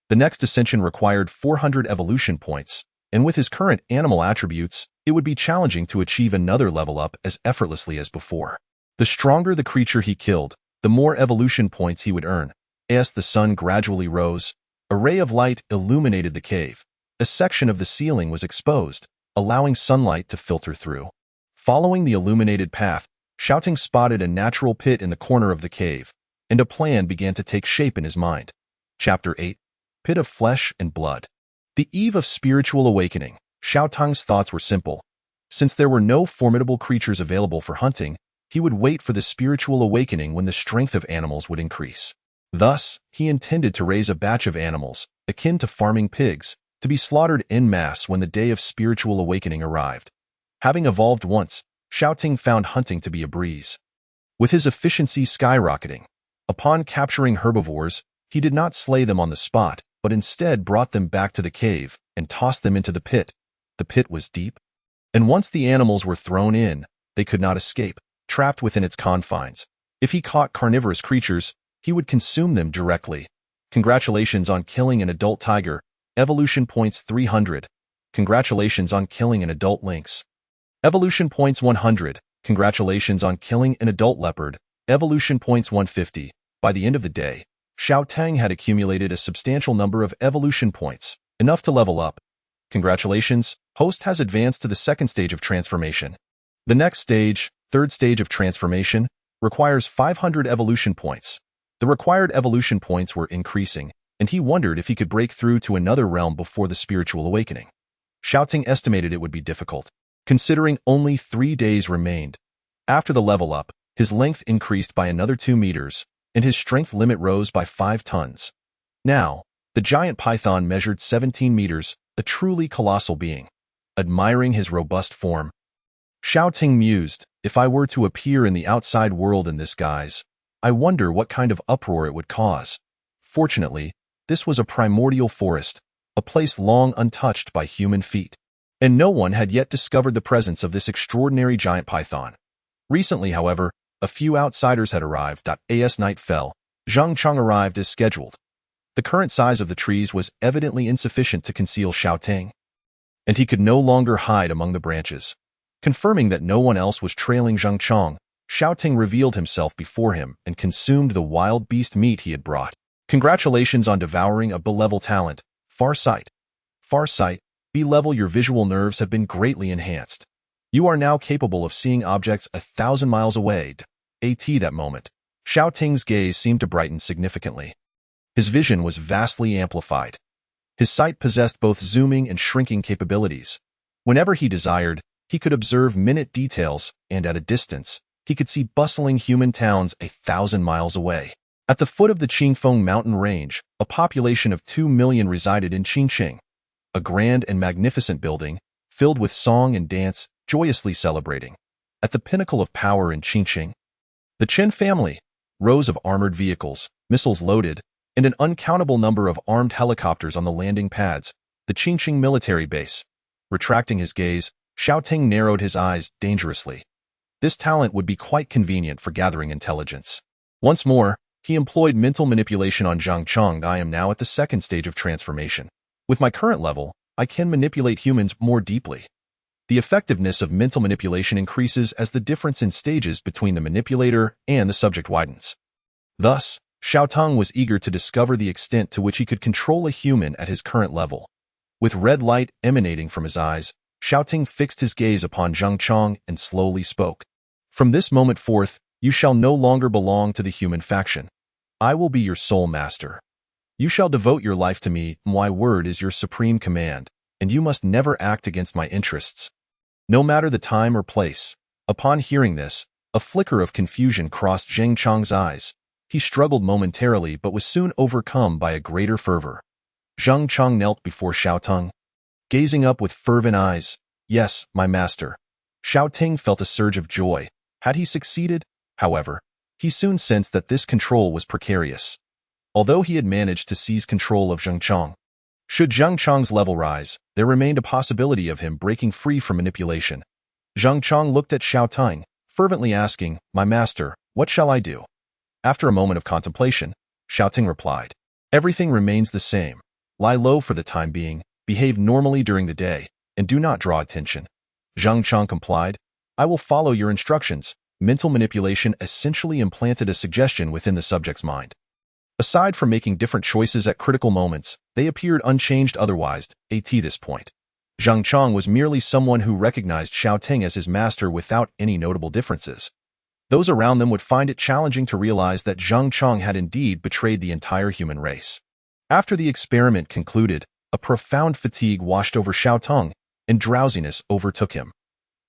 The next ascension required 400 evolution points, and with his current animal attributes, it would be challenging to achieve another level up as effortlessly as before. The stronger the creature he killed, the more evolution points he would earn. As the sun gradually rose, a ray of light illuminated the cave. A section of the ceiling was exposed, allowing sunlight to filter through. Following the illuminated path, Xiao Teng spotted a natural pit in the corner of the cave, and a plan began to take shape in his mind. Chapter 8. Pit of Flesh and Blood. The eve of spiritual awakening, Xiao Teng's thoughts were simple. Since there were no formidable creatures available for hunting, he would wait for the spiritual awakening when the strength of animals would increase. Thus, he intended to raise a batch of animals, akin to farming pigs, to be slaughtered en masse when the day of spiritual awakening arrived. Having evolved once, Xiao Teng found hunting to be a breeze. With his efficiency skyrocketing, upon capturing herbivores, he did not slay them on the spot, but instead brought them back to the cave and tossed them into the pit. The pit was deep, and once the animals were thrown in, they could not escape, trapped within its confines. If he caught carnivorous creatures, he would consume them directly. Congratulations on killing an adult tiger. Evolution points 300. Congratulations on killing an adult lynx. Evolution points 100. Congratulations on killing an adult leopard. Evolution points 150. By the end of the day, Xiao Teng had accumulated a substantial number of evolution points, enough to level up. Congratulations, host has advanced to the second stage of transformation. The next stage, third stage of transformation, requires 500 evolution points. The required evolution points were increasing, and he wondered if he could break through to another realm before the spiritual awakening. Xiao Teng estimated it would be difficult, considering only 3 days remained. After the level up, his length increased by another 2 meters, and his strength limit rose by 5 tons. Now, the giant python measured 17 meters, a truly colossal being. Admiring his robust form, Xiao Teng mused, "If I were to appear in the outside world in this guise, I wonder what kind of uproar it would cause." Fortunately, this was a primordial forest, a place long untouched by human feet, and no one had yet discovered the presence of this extraordinary giant python. Recently, however, a few outsiders had arrived. As night fell, Zhang Chang arrived as scheduled. The current size of the trees was evidently insufficient to conceal Xiao Teng, and he could no longer hide among the branches. Confirming that no one else was trailing Zhang Chang, Xiao Teng revealed himself before him and consumed the wild beast meat he had brought. Congratulations on devouring a B-level talent, Farsight. Farsight, B-level, your visual nerves have been greatly enhanced. You are now capable of seeing objects 1,000 miles away. At that moment, Xiao Teng's gaze seemed to brighten significantly. His vision was vastly amplified. His sight possessed both zooming and shrinking capabilities. Whenever he desired, he could observe minute details, and at a distance, he could see bustling human towns 1,000 miles away. At the foot of the Qingfeng mountain range, a population of 2 million resided in Qingqing, a grand and magnificent building, filled with song and dance, joyously celebrating. At the pinnacle of power in Qingqing, The Qin family, rows of armored vehicles, missiles loaded, and an uncountable number of armed helicopters on the landing pads, the Qingqing military base. Retracting his gaze, Xiaoting narrowed his eyes dangerously. This talent would be quite convenient for gathering intelligence. Once more, he employed mental manipulation on Zhang Chong. I am now at the second stage of transformation. With my current level, I can manipulate humans more deeply. The effectiveness of mental manipulation increases as the difference in stages between the manipulator and the subject widens. Thus, Xiaotong was eager to discover the extent to which he could control a human at his current level. With red light emanating from his eyes, Xiaoting fixed his gaze upon Zhang Chong and slowly spoke. From this moment forth, you shall no longer belong to the human faction. I will be your sole master. You shall devote your life to me. My word is your supreme command, and you must never act against my interests, no matter the time or place. Upon hearing this, a flicker of confusion crossed Zhang Chong's eyes. He struggled momentarily but was soon overcome by a greater fervor. Zhang Chong knelt before Xiaotung, gazing up with fervent eyes. Yes, my master. Xiaoting felt a surge of joy. Had he succeeded, however, he soon sensed that this control was precarious. Although he had managed to seize control of Zhang Chong, should Zhang Chong's level rise, there remained a possibility of him breaking free from manipulation. Zhang Chong looked at Xiaoting, fervently asking, My master, what shall I do? After a moment of contemplation, Xiaoting replied, Everything remains the same. Lie low for the time being, behave normally during the day, and do not draw attention. Zhang Chong complied. I will follow your instructions. Mental manipulation essentially implanted a suggestion within the subject's mind. Aside from making different choices at critical moments, they appeared unchanged otherwise. At this point, Zhang Chong was merely someone who recognized Xiaoting as his master without any notable differences. Those around them would find it challenging to realize that Zhang Chong had indeed betrayed the entire human race. After the experiment concluded, a profound fatigue washed over Xiaotung, and drowsiness overtook him.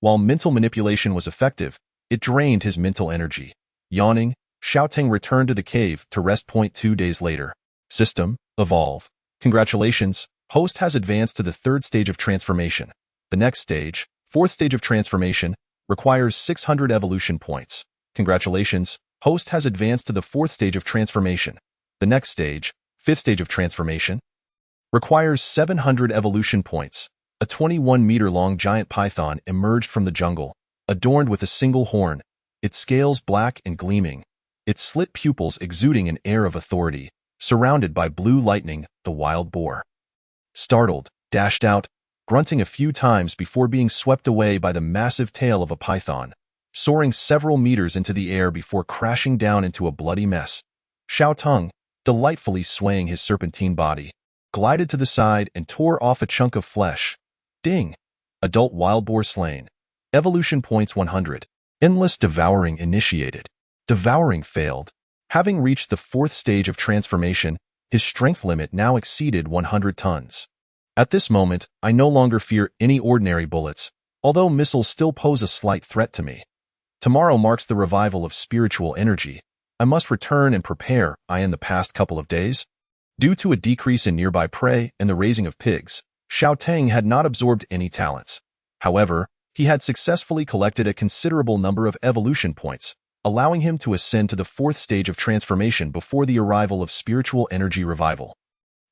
While mental manipulation was effective, it drained his mental energy. Yawning, Xiaoting returned to the cave to rest. 2 days later. System, evolve. Congratulations, host has advanced to the third stage of transformation. The next stage, fourth stage of transformation, requires 600 evolution points. Congratulations, host has advanced to the fourth stage of transformation. The next stage, fifth stage of transformation, requires 700 evolution points. A 21-meter-long giant python emerged from the jungle, adorned with a single horn, its scales black and gleaming, its slit pupils exuding an air of authority, surrounded by blue lightning. The wild boar, startled, dashed out, grunting a few times before being swept away by the massive tail of a python, soaring several meters into the air before crashing down into a bloody mess. Xiaotung, delightfully swaying his serpentine body, glided to the side and tore off a chunk of flesh. Ding! Adult wild boar slain. Evolution points 100. Endless devouring initiated. Devouring failed. Having reached the fourth stage of transformation, his strength limit now exceeded 100 tons. At this moment, I no longer fear any ordinary bullets, although missiles still pose a slight threat to me. Tomorrow marks the revival of spiritual energy. I must return and prepare. In the past couple of days, due to a decrease in nearby prey and the raising of pigs, Xiaoting had not absorbed any talents. However, he had successfully collected a considerable number of evolution points, allowing him to ascend to the fourth stage of transformation before the arrival of spiritual energy revival.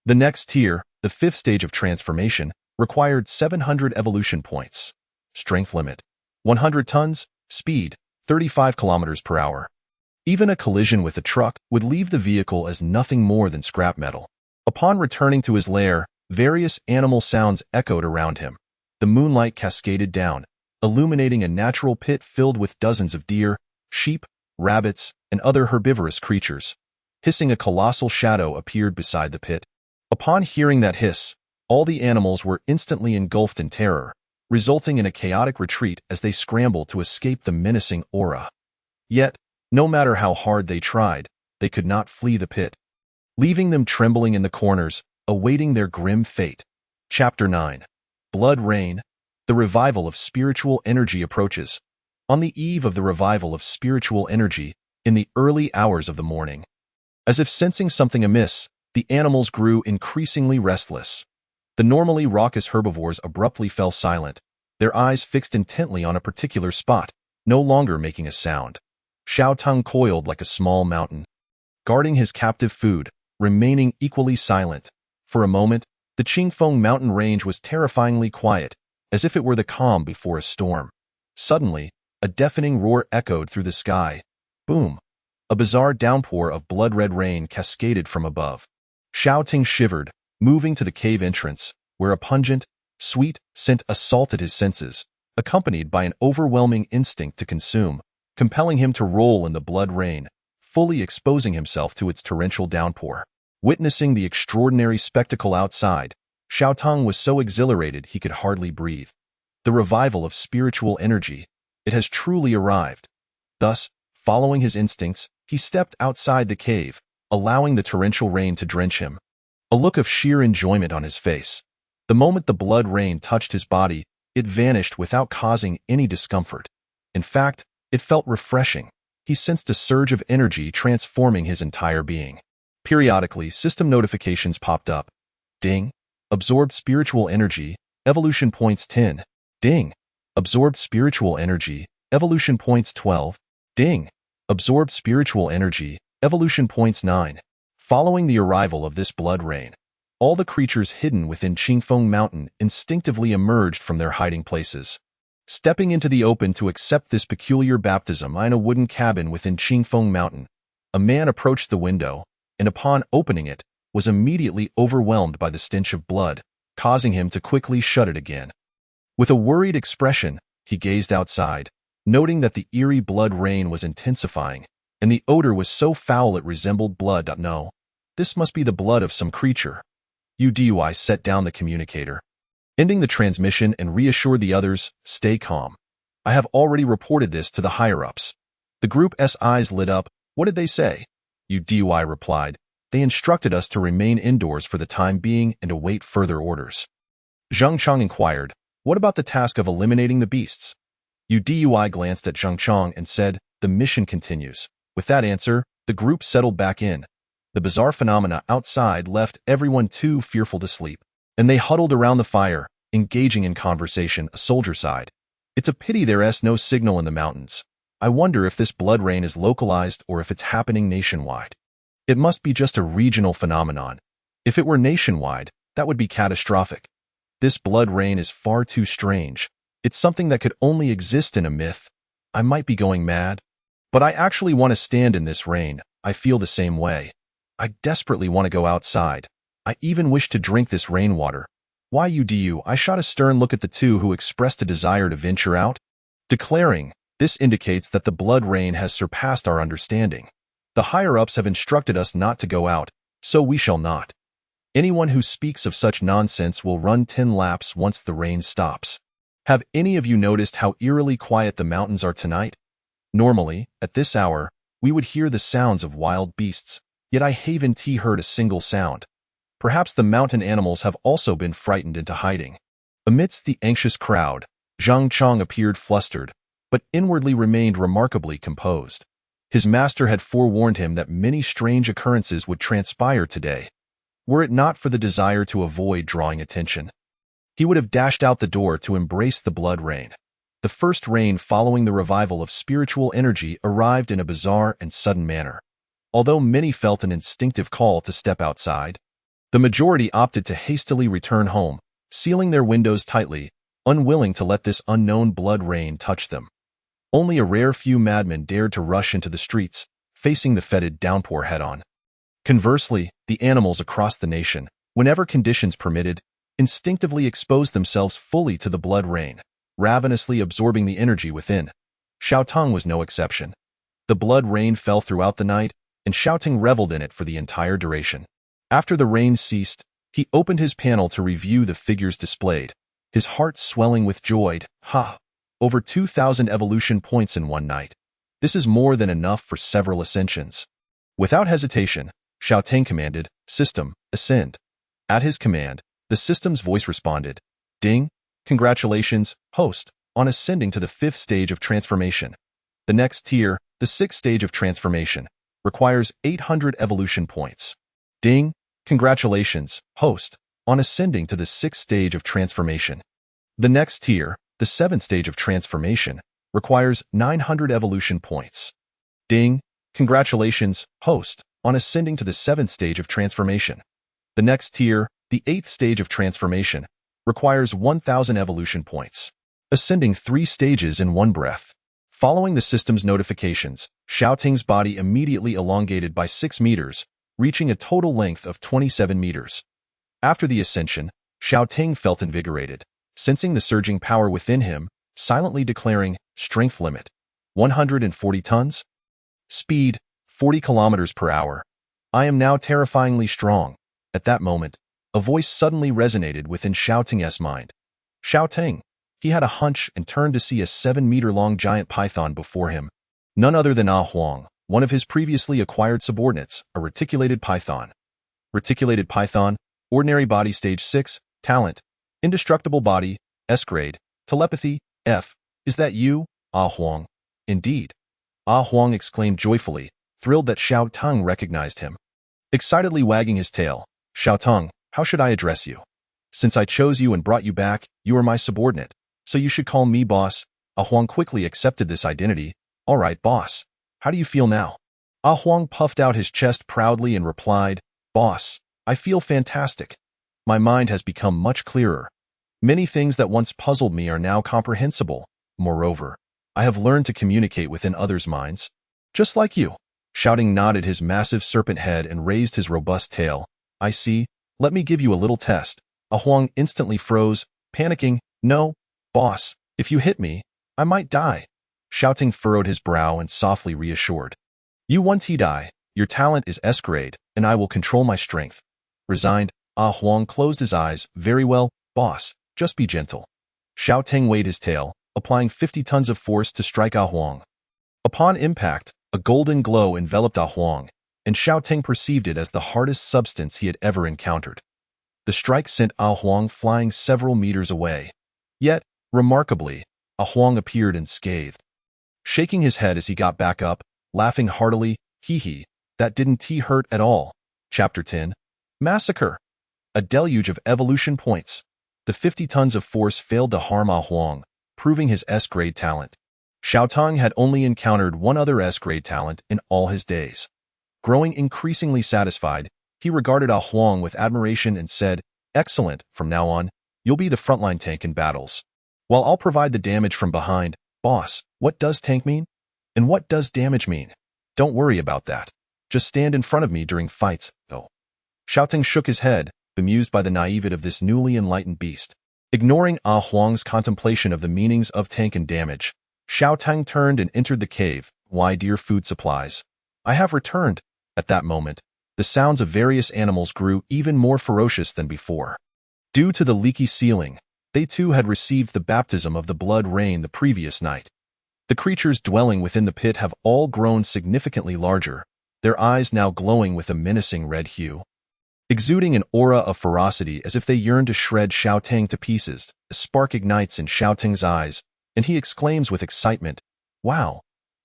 The next tier, the fifth stage of transformation, required 700 evolution points. Strength limit, 100 tons, speed, 35 kilometers per hour. Even a collision with a truck would leave the vehicle as nothing more than scrap metal. Upon returning to his lair, various animal sounds echoed around him. The moonlight cascaded down, illuminating a natural pit filled with dozens of deer, sheep, rabbits, and other herbivorous creatures. Hissing, a colossal shadow appeared beside the pit. Upon hearing that hiss, all the animals were instantly engulfed in terror, resulting in a chaotic retreat as they scrambled to escape the menacing aura. Yet, no matter how hard they tried, they could not flee the pit, leaving them trembling in the corners, awaiting their grim fate. Chapter 9. Blood Rain. The revival of spiritual energy approaches. On the eve of the revival of spiritual energy, in the early hours of the morning, as if sensing something amiss, the animals grew increasingly restless. The normally raucous herbivores abruptly fell silent, their eyes fixed intently on a particular spot, no longer making a sound. Xiao Tong coiled like a small mountain, guarding his captive food, remaining equally silent. For a moment, the Qingfeng mountain range was terrifyingly quiet, as if it were the calm before a storm. Suddenly, a deafening roar echoed through the sky. Boom! A bizarre downpour of blood-red rain cascaded from above. Xiao Ting shivered, moving to the cave entrance, where a pungent, sweet scent assaulted his senses, accompanied by an overwhelming instinct to consume, compelling him to roll in the blood rain, fully exposing himself to its torrential downpour. Witnessing the extraordinary spectacle outside, Xiao Tong was so exhilarated he could hardly breathe. The revival of spiritual energy. It has truly arrived. Thus, following his instincts, he stepped outside the cave, allowing the torrential rain to drench him. A look of sheer enjoyment on his face. The moment the blood rain touched his body, it vanished without causing any discomfort. In fact, it felt refreshing. He sensed a surge of energy transforming his entire being. Periodically, system notifications popped up. Ding. Absorbed spiritual energy, evolution points 10. Ding. Absorbed spiritual energy, evolution points 12. Ding. Absorbed spiritual energy, evolution points 9. Following the arrival of this blood rain, all the creatures hidden within Qingfeng Mountain instinctively emerged from their hiding places. Stepping into the open to accept this peculiar baptism in a wooden cabin within Qingfeng Mountain, a man approached the window, and upon opening it, was immediately overwhelmed by the stench of blood, causing him to quickly shut it again. With a worried expression, he gazed outside, noting that the eerie blood rain was intensifying, and the odor was so foul it resembled blood. No, this must be the blood of some creature. UDUI set down the communicator, ending the transmission and reassured the others, stay calm. I have already reported this to the higher-ups. The group's eyes lit up. What did they say? UDUI replied. They instructed us to remain indoors for the time being and await further orders. Zhang Chong inquired, what about the task of eliminating the beasts? UDUI glanced at Zhang Chong and said, the mission continues. With that answer, the group settled back in. The bizarre phenomena outside left everyone too fearful to sleep, and they huddled around the fire, engaging in conversation. A soldier sighed. It's a pity there's no signal in the mountains. I wonder if this blood rain is localized or if it's happening nationwide. It must be just a regional phenomenon. If it were nationwide, that would be catastrophic. This blood rain is far too strange. It's something that could only exist in a myth. I might be going mad, but I actually want to stand in this rain. I feel the same way. I desperately want to go outside. I even wish to drink this rainwater. Why UDU? I shot a stern look at the two who expressed a desire to venture out, declaring, this indicates that the blood rain has surpassed our understanding. The higher-ups have instructed us not to go out, so we shall not. Anyone who speaks of such nonsense will run 10 laps once the rain stops. Have any of you noticed how eerily quiet the mountains are tonight? Normally, at this hour, we would hear the sounds of wild beasts, yet I haven't heard a single sound. Perhaps the mountain animals have also been frightened into hiding. Amidst the anxious crowd, Zhang Chong appeared flustered, but inwardly remained remarkably composed. His master had forewarned him that many strange occurrences would transpire today. Were it not for the desire to avoid drawing attention, he would have dashed out the door to embrace the blood rain. The first rain following the revival of spiritual energy arrived in a bizarre and sudden manner. Although many felt an instinctive call to step outside, the majority opted to hastily return home, sealing their windows tightly, unwilling to let this unknown blood rain touch them. Only a rare few madmen dared to rush into the streets, facing the fetid downpour head-on. Conversely, the animals across the nation, whenever conditions permitted, instinctively exposed themselves fully to the blood rain, ravenously absorbing the energy within. Xiao Tong was no exception. The blood rain fell throughout the night, and Xiao Tong reveled in it for the entire duration. After the rain ceased, he opened his panel to review the figures displayed, his heart swelling with joy. Over 2,000 evolution points in one night. This is more than enough for several ascensions. Without hesitation, Xiao Tang commanded, System, ascend. At his command, the system's voice responded, Ding, congratulations, host, on ascending to the 5th stage of transformation. The next tier, the 6th stage of transformation, requires 800 evolution points. Ding, congratulations, host, on ascending to the 6th stage of transformation. The next tier, the 7th stage of transformation, requires 900 evolution points. Ding! Congratulations, host, on ascending to the 7th stage of transformation. The next tier, the 8th stage of transformation, requires 1,000 evolution points, ascending 3 stages in one breath. Following the system's notifications, Xiaoting's body immediately elongated by 6 meters, reaching a total length of 27 meters. After the ascension, Xiaoting felt invigorated, sensing the surging power within him, silently declaring, strength limit, 140 tons? Speed, 40 kilometers per hour. I am now terrifyingly strong. At that moment, a voice suddenly resonated within Xiaoting's mind. Xiaoting! He had a hunch and turned to see a 7-meter-long giant python before him. None other than Huang, one of his previously acquired subordinates, a reticulated python. Reticulated python, ordinary body stage 6, talent, indestructible body, S grade, telepathy, F. Is that you, Huang? Indeed. Huang exclaimed joyfully, thrilled that Xiaoting recognized him. Excitedly wagging his tail, Xiaoting, how should I address you? Since I chose you and brought you back, you are my subordinate, so you should call me boss. Huang quickly accepted this identity. All right, boss. How do you feel now? Huang puffed out his chest proudly and replied, Boss, I feel fantastic. My mind has become much clearer. Many things that once puzzled me are now comprehensible. Moreover, I have learned to communicate within others' minds. Just like you. Xiaoting nodded his massive serpent head and raised his robust tail. I see. Let me give you a little test. Huang instantly froze, panicking. No, boss, if you hit me, I might die. Xiaoting furrowed his brow and softly reassured. You won't die. Your talent is S grade, and I will control my strength. Resigned, Huang closed his eyes. Very well, boss, just be gentle. Xiaoting waved his tail, applying 50 tons of force to strike Huang. Upon impact, a golden glow enveloped Huang, and Xiaoting perceived it as the hardest substance he had ever encountered. The strike sent Huang flying several meters away. Yet, remarkably, Huang appeared unscathed. Shaking his head as he got back up, laughing heartily, hee, that didn't hurt at all. Chapter 10. Massacre. A deluge of evolution points. The 50 tons of force failed to harm Huang, proving his S-grade talent. Xiaoting had only encountered one other S-grade talent in all his days. Growing increasingly satisfied, he regarded Huang with admiration and said, Excellent, from now on, you'll be the frontline tank in battles. While I'll provide the damage from behind, boss, what does tank mean? And what does damage mean? Don't worry about that. Just stand in front of me during fights, though. Xiaoting shook his head, bemused by the naivete of this newly enlightened beast. Ignoring Huang's contemplation of the meanings of tank and damage, Xiaoting turned and entered the cave. Why, dear food supplies? I have returned. At that moment, the sounds of various animals grew even more ferocious than before. Due to the leaky ceiling, they too had received the baptism of the blood rain the previous night. The creatures dwelling within the pit have all grown significantly larger, their eyes now glowing with a menacing red hue. Exuding an aura of ferocity as if they yearn to shred Xiaoting to pieces, a spark ignites in Xiaoting's eyes, and he exclaims with excitement, Wow,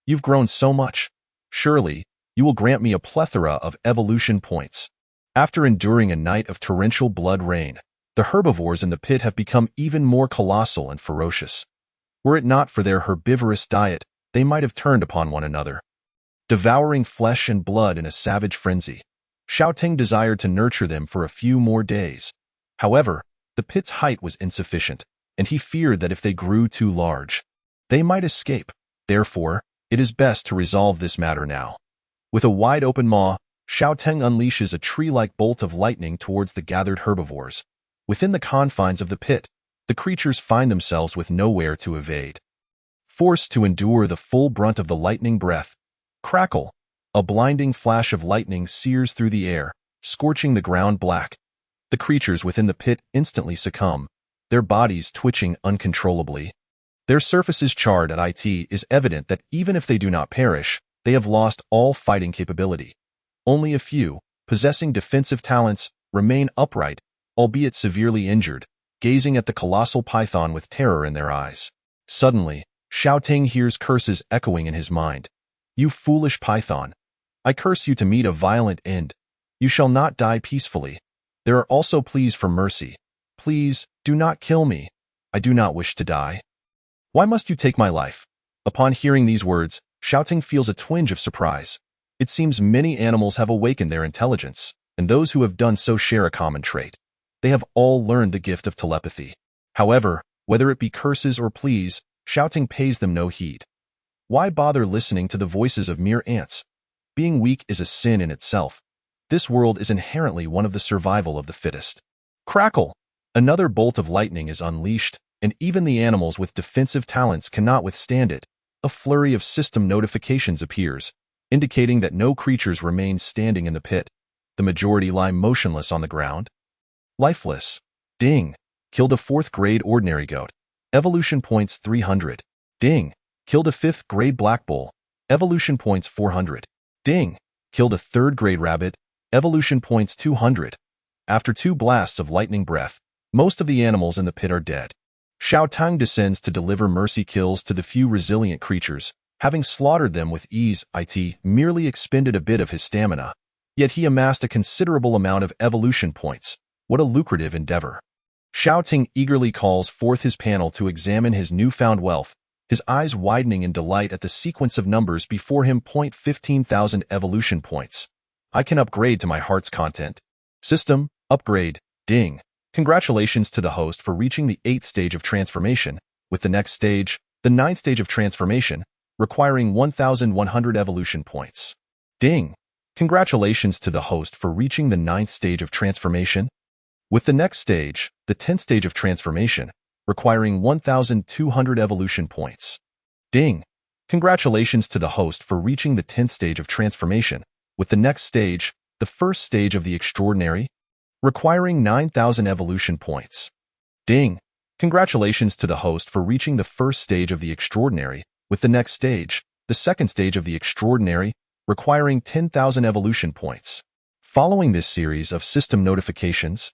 you've grown so much. Surely, you will grant me a plethora of evolution points. After enduring a night of torrential blood rain, the herbivores in the pit have become even more colossal and ferocious. Were it not for their herbivorous diet, they might have turned upon one another, devouring flesh and blood in a savage frenzy. Xiaoting desired to nurture them for a few more days. However, the pit's height was insufficient, and he feared that if they grew too large, they might escape. Therefore, it is best to resolve this matter now. With a wide-open maw, Xiaoting unleashes a tree-like bolt of lightning towards the gathered herbivores. Within the confines of the pit, the creatures find themselves with nowhere to evade. Forced to endure the full brunt of the lightning breath, crackle! A blinding flash of lightning sears through the air, scorching the ground black. The creatures within the pit instantly succumb, their bodies twitching uncontrollably. Their surfaces charred. It is evident that even if they do not perish, they have lost all fighting capability. Only a few, possessing defensive talents, remain upright, albeit severely injured, gazing at the colossal python with terror in their eyes. Suddenly, Xiaoting hears curses echoing in his mind. You foolish python! I curse you to meet a violent end. You shall not die peacefully. There are also pleas for mercy. Please, do not kill me. I do not wish to die. Why must you take my life? Upon hearing these words, Shouting feels a twinge of surprise. It seems many animals have awakened their intelligence, and those who have done so share a common trait. They have all learned the gift of telepathy. However, whether it be curses or pleas, shouting pays them no heed. Why bother listening to the voices of mere ants? Being weak is a sin in itself. This world is inherently one of the survival of the fittest. Crackle! Another bolt of lightning is unleashed, and even the animals with defensive talents cannot withstand it. A flurry of system notifications appears, indicating that no creatures remain standing in the pit. The majority lie motionless on the ground. Lifeless. Ding! Killed a 4th grade ordinary goat. Evolution points 300. Ding! Killed a 5th grade black bull. Evolution points 400. Ding! Killed a 3rd grade rabbit. Evolution points 200. After 2 blasts of lightning breath, most of the animals in the pit are dead. Xiao Tang descends to deliver mercy kills to the few resilient creatures. Having slaughtered them with ease, it merely expended a bit of his stamina. Yet he amassed a considerable amount of evolution points. What a lucrative endeavor. Xiao Ting eagerly calls forth his panel to examine his newfound wealth, his eyes widening in delight at the sequence of numbers before him. 15,000 evolution points. I can upgrade to my heart's content. System, upgrade, ding. Congratulations to the host for reaching the 8th stage of transformation, with the next stage, the 9th stage of transformation, requiring 1,100 evolution points. Ding. Congratulations to the host for reaching the 9th stage of transformation, with the next stage, the 10th stage of transformation, requiring 1,200 evolution points. Ding! Congratulations to the host for reaching the 10th stage of transformation, with the next stage, the 1st stage of the extraordinary, requiring 9,000 evolution points. Ding! Congratulations to the host for reaching the 1st stage of the extraordinary, with the next stage, the 2nd stage of the extraordinary, requiring 10,000 evolution points. Following this series of system notifications,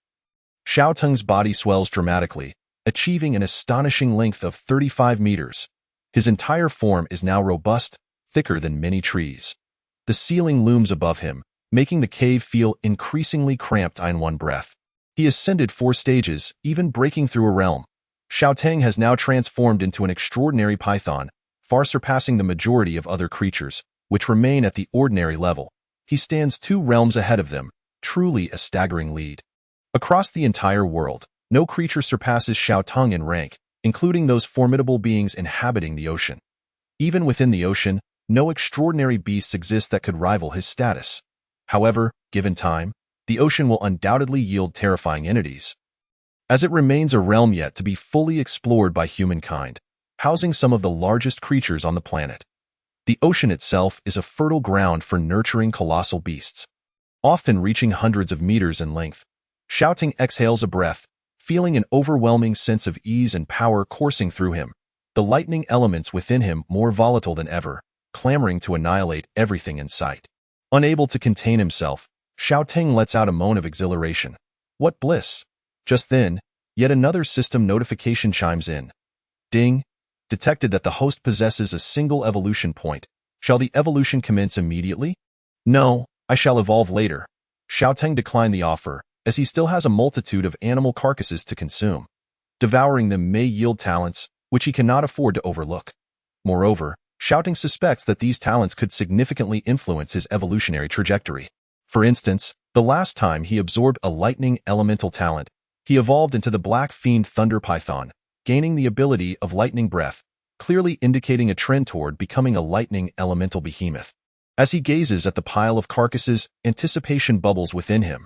Xiao Teng's body swells dramatically, achieving an astonishing length of 35 meters. His entire form is now robust, thicker than many trees. The ceiling looms above him, making the cave feel increasingly cramped in one breath. He ascended 4 stages, even breaking through a realm. Xiao Teng has now transformed into an extraordinary python, far surpassing the majority of other creatures, which remain at the ordinary level. He stands 2 realms ahead of them, truly a staggering lead. Across the entire world, no creature surpasses Xiao Teng in rank, including those formidable beings inhabiting the ocean. Even within the ocean, no extraordinary beasts exist that could rival his status. However, given time, the ocean will undoubtedly yield terrifying entities, as it remains a realm yet to be fully explored by humankind, housing some of the largest creatures on the planet. The ocean itself is a fertile ground for nurturing colossal beasts, often reaching hundreds of meters in length. Xiao Teng exhales a breath, feeling an overwhelming sense of ease and power coursing through him, the lightning elements within him more volatile than ever, clamoring to annihilate everything in sight. Unable to contain himself, Xiao Teng lets out a moan of exhilaration. What bliss! Just then, yet another system notification chimes in. Ding! Detected that the host possesses a single evolution point. Shall the evolution commence immediately? No, I shall evolve later. Xiao Teng declined the offer, as he still has a multitude of animal carcasses to consume. Devouring them may yield talents, which he cannot afford to overlook. Moreover, Xiao Teng suspects that these talents could significantly influence his evolutionary trajectory. For instance, the last time he absorbed a lightning elemental talent, he evolved into the Black Fiend Thunder Python, gaining the ability of lightning breath, clearly indicating a trend toward becoming a lightning elemental behemoth. As he gazes at the pile of carcasses, anticipation bubbles within him.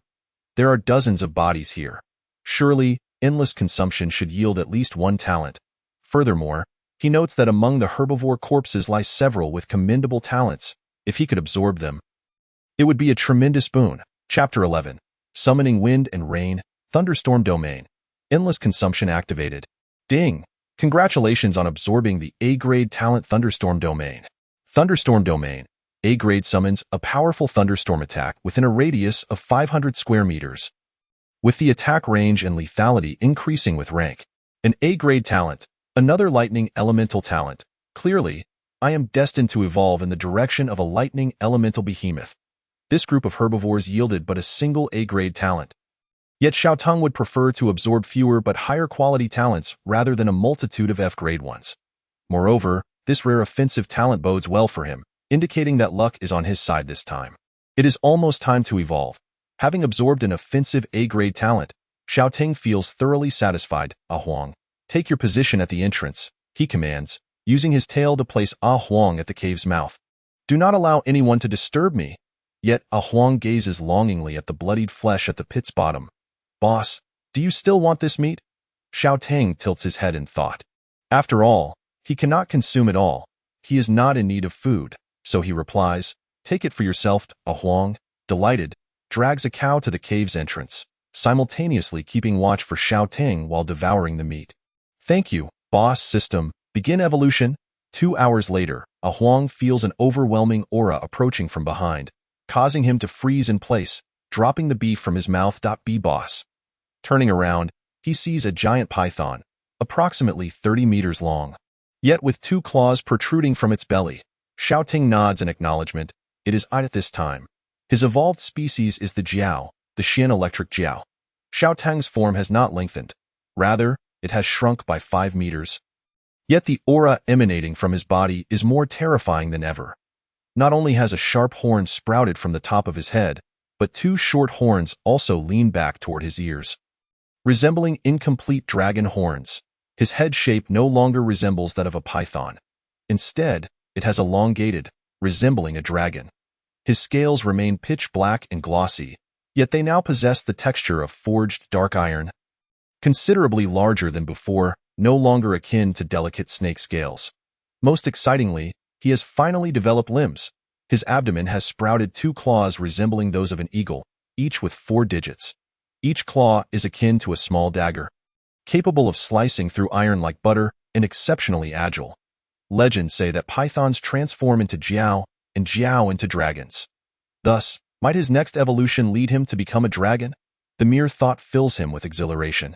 There are dozens of bodies here. Surely, endless consumption should yield at least 1 talent. Furthermore, he notes that among the herbivore corpses lie several with commendable talents. If he could absorb them, it would be a tremendous boon. Chapter 11. Summoning Wind and Rain, Thunderstorm Domain. Endless consumption activated. Ding! Congratulations on absorbing the A-grade talent Thunderstorm Domain. Thunderstorm Domain. A-grade summons a powerful thunderstorm attack within a radius of 500 square meters, with the attack range and lethality increasing with rank. An A-grade talent, another lightning elemental talent. Clearly, I am destined to evolve in the direction of a lightning elemental behemoth. This group of herbivores yielded but a single A-grade talent. Yet Xiao Teng would prefer to absorb fewer but higher quality talents rather than a multitude of F-grade ones. Moreover, This rare offensive talent bodes well for him, indicating that luck is on his side this time. It is almost time to evolve. Having absorbed an offensive A-grade talent, Xiaoting feels thoroughly satisfied. Huang, take your position at the entrance, he commands, using his tail to place Huang at the cave's mouth. Do not allow anyone to disturb me. Yet Huang gazes longingly at the bloodied flesh at the pit's bottom. Boss, do you still want this meat? Xiaoting tilts his head in thought. After all, he cannot consume it all. He is not in need of food, so he replies, take it for yourself. Huang, delighted, drags a cow to the cave's entrance, simultaneously keeping watch for Xiaoting while devouring the meat. Thank you, boss. System, begin evolution. 2 hours later, Huang feels an overwhelming aura approaching from behind, causing him to freeze in place, dropping the beef from his mouth. B boss. Turning around, he sees a giant python, approximately 30 meters long, yet with 2 claws protruding from its belly. Xiaoting nods in acknowledgement. It is at this time. His evolved species is the Jiao, the Xian electric Jiao. Xiaoting's form has not lengthened. Rather, it has shrunk by 5 meters. Yet the aura emanating from his body is more terrifying than ever. Not only has a sharp horn sprouted from the top of his head, but 2 short horns also lean back toward his ears. Resembling incomplete dragon horns, his head shape no longer resembles that of a python. Instead, it has elongated, resembling a dragon. His scales remain pitch black and glossy, yet they now possess the texture of forged dark iron. Considerably larger than before, no longer akin to delicate snake scales. Most excitingly, he has finally developed limbs. His abdomen has sprouted 2 claws resembling those of an eagle, each with 4 digits. Each claw is akin to a small dagger, capable of slicing through iron like butter and exceptionally agile. Legends say that pythons transform into Jiao and Jiao into dragons. Thus, might his next evolution lead him to become a dragon? The mere thought fills him with exhilaration.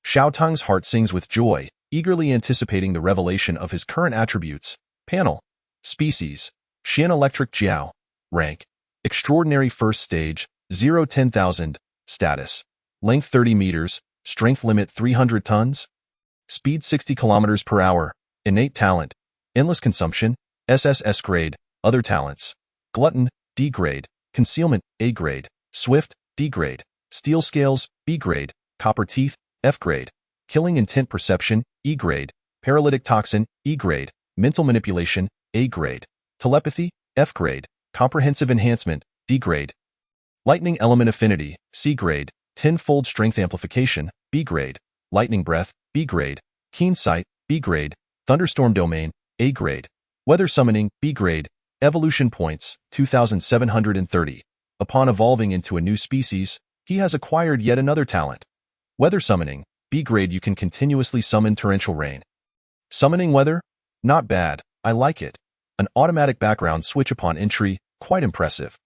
Xiaoting's heart sings with joy, eagerly anticipating the revelation of his current attributes. Panel. Species. Xian electric Jiao. Rank. Extraordinary first stage, 0-10,000. Status. Length 30 meters. Strength limit 300 tons. Speed 60 kilometers per hour. Innate talent. Endless consumption. SSS grade. Other talents. Glutton. D grade. Concealment. A grade. Swift. D grade. Steel scales. B grade. Copper teeth. F grade. Killing intent perception. E grade. Paralytic toxin. E grade. Mental manipulation. A grade. Telepathy. F grade. Comprehensive enhancement. D grade. Lightning element affinity. C grade. Tenfold strength amplification. B grade. Lightning breath. B grade. Keen sight. B grade. Thunderstorm domain. A grade. Weather summoning. B grade. Evolution points. 2,730. Upon evolving into a new species, he has acquired yet another talent. Weather summoning. B grade. You can continuously summon torrential rain. Summoning weather? Not bad. I like it. An automatic background switch upon entry. Quite impressive.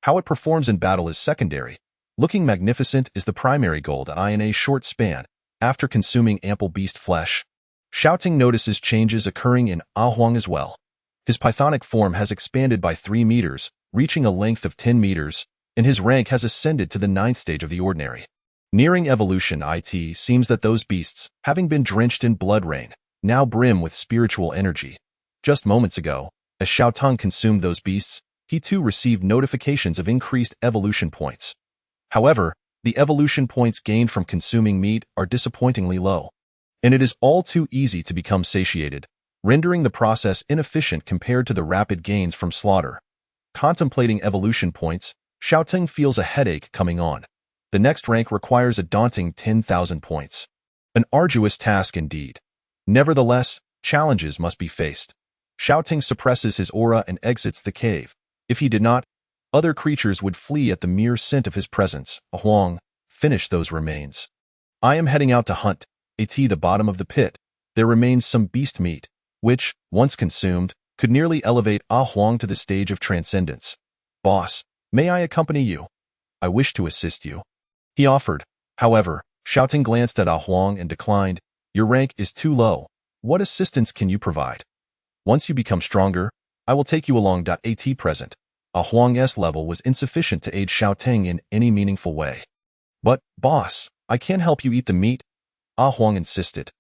How it performs in battle is secondary. Looking magnificent is the primary goal in a short span, after consuming ample beast flesh. Xiaoting notices changes occurring in Huang as well. His pythonic form has expanded by 3 meters, reaching a length of 10 meters, and his rank has ascended to the 9th stage of the ordinary. Nearing evolution, it seems that those beasts, having been drenched in blood rain, now brim with spiritual energy. Just moments ago, as Xiaoting consumed those beasts, he too received notifications of increased evolution points. However, the evolution points gained from consuming meat are disappointingly low, and it is all too easy to become satiated, rendering the process inefficient compared to the rapid gains from slaughter. Contemplating evolution points, Xiaoting feels a headache coming on. The next rank requires a daunting 10,000 points. An arduous task indeed. Nevertheless, challenges must be faced. Xiaoting suppresses his aura and exits the cave. If he did not, other creatures would flee at the mere scent of his presence. Huang, finish those remains. I am heading out to hunt. At the bottom of the pit, there remains some beast meat, which, once consumed, could nearly elevate Huang to the stage of transcendence. Boss, may I accompany you? I wish to assist you. He offered. However, Xiaoting glanced at Huang and declined. Your rank is too low. What assistance can you provide? Once you become stronger, I will take you along. At present, Huang's level was insufficient to aid Xiaoting in any meaningful way. But, boss, I can't help you eat the meat, Huang insisted.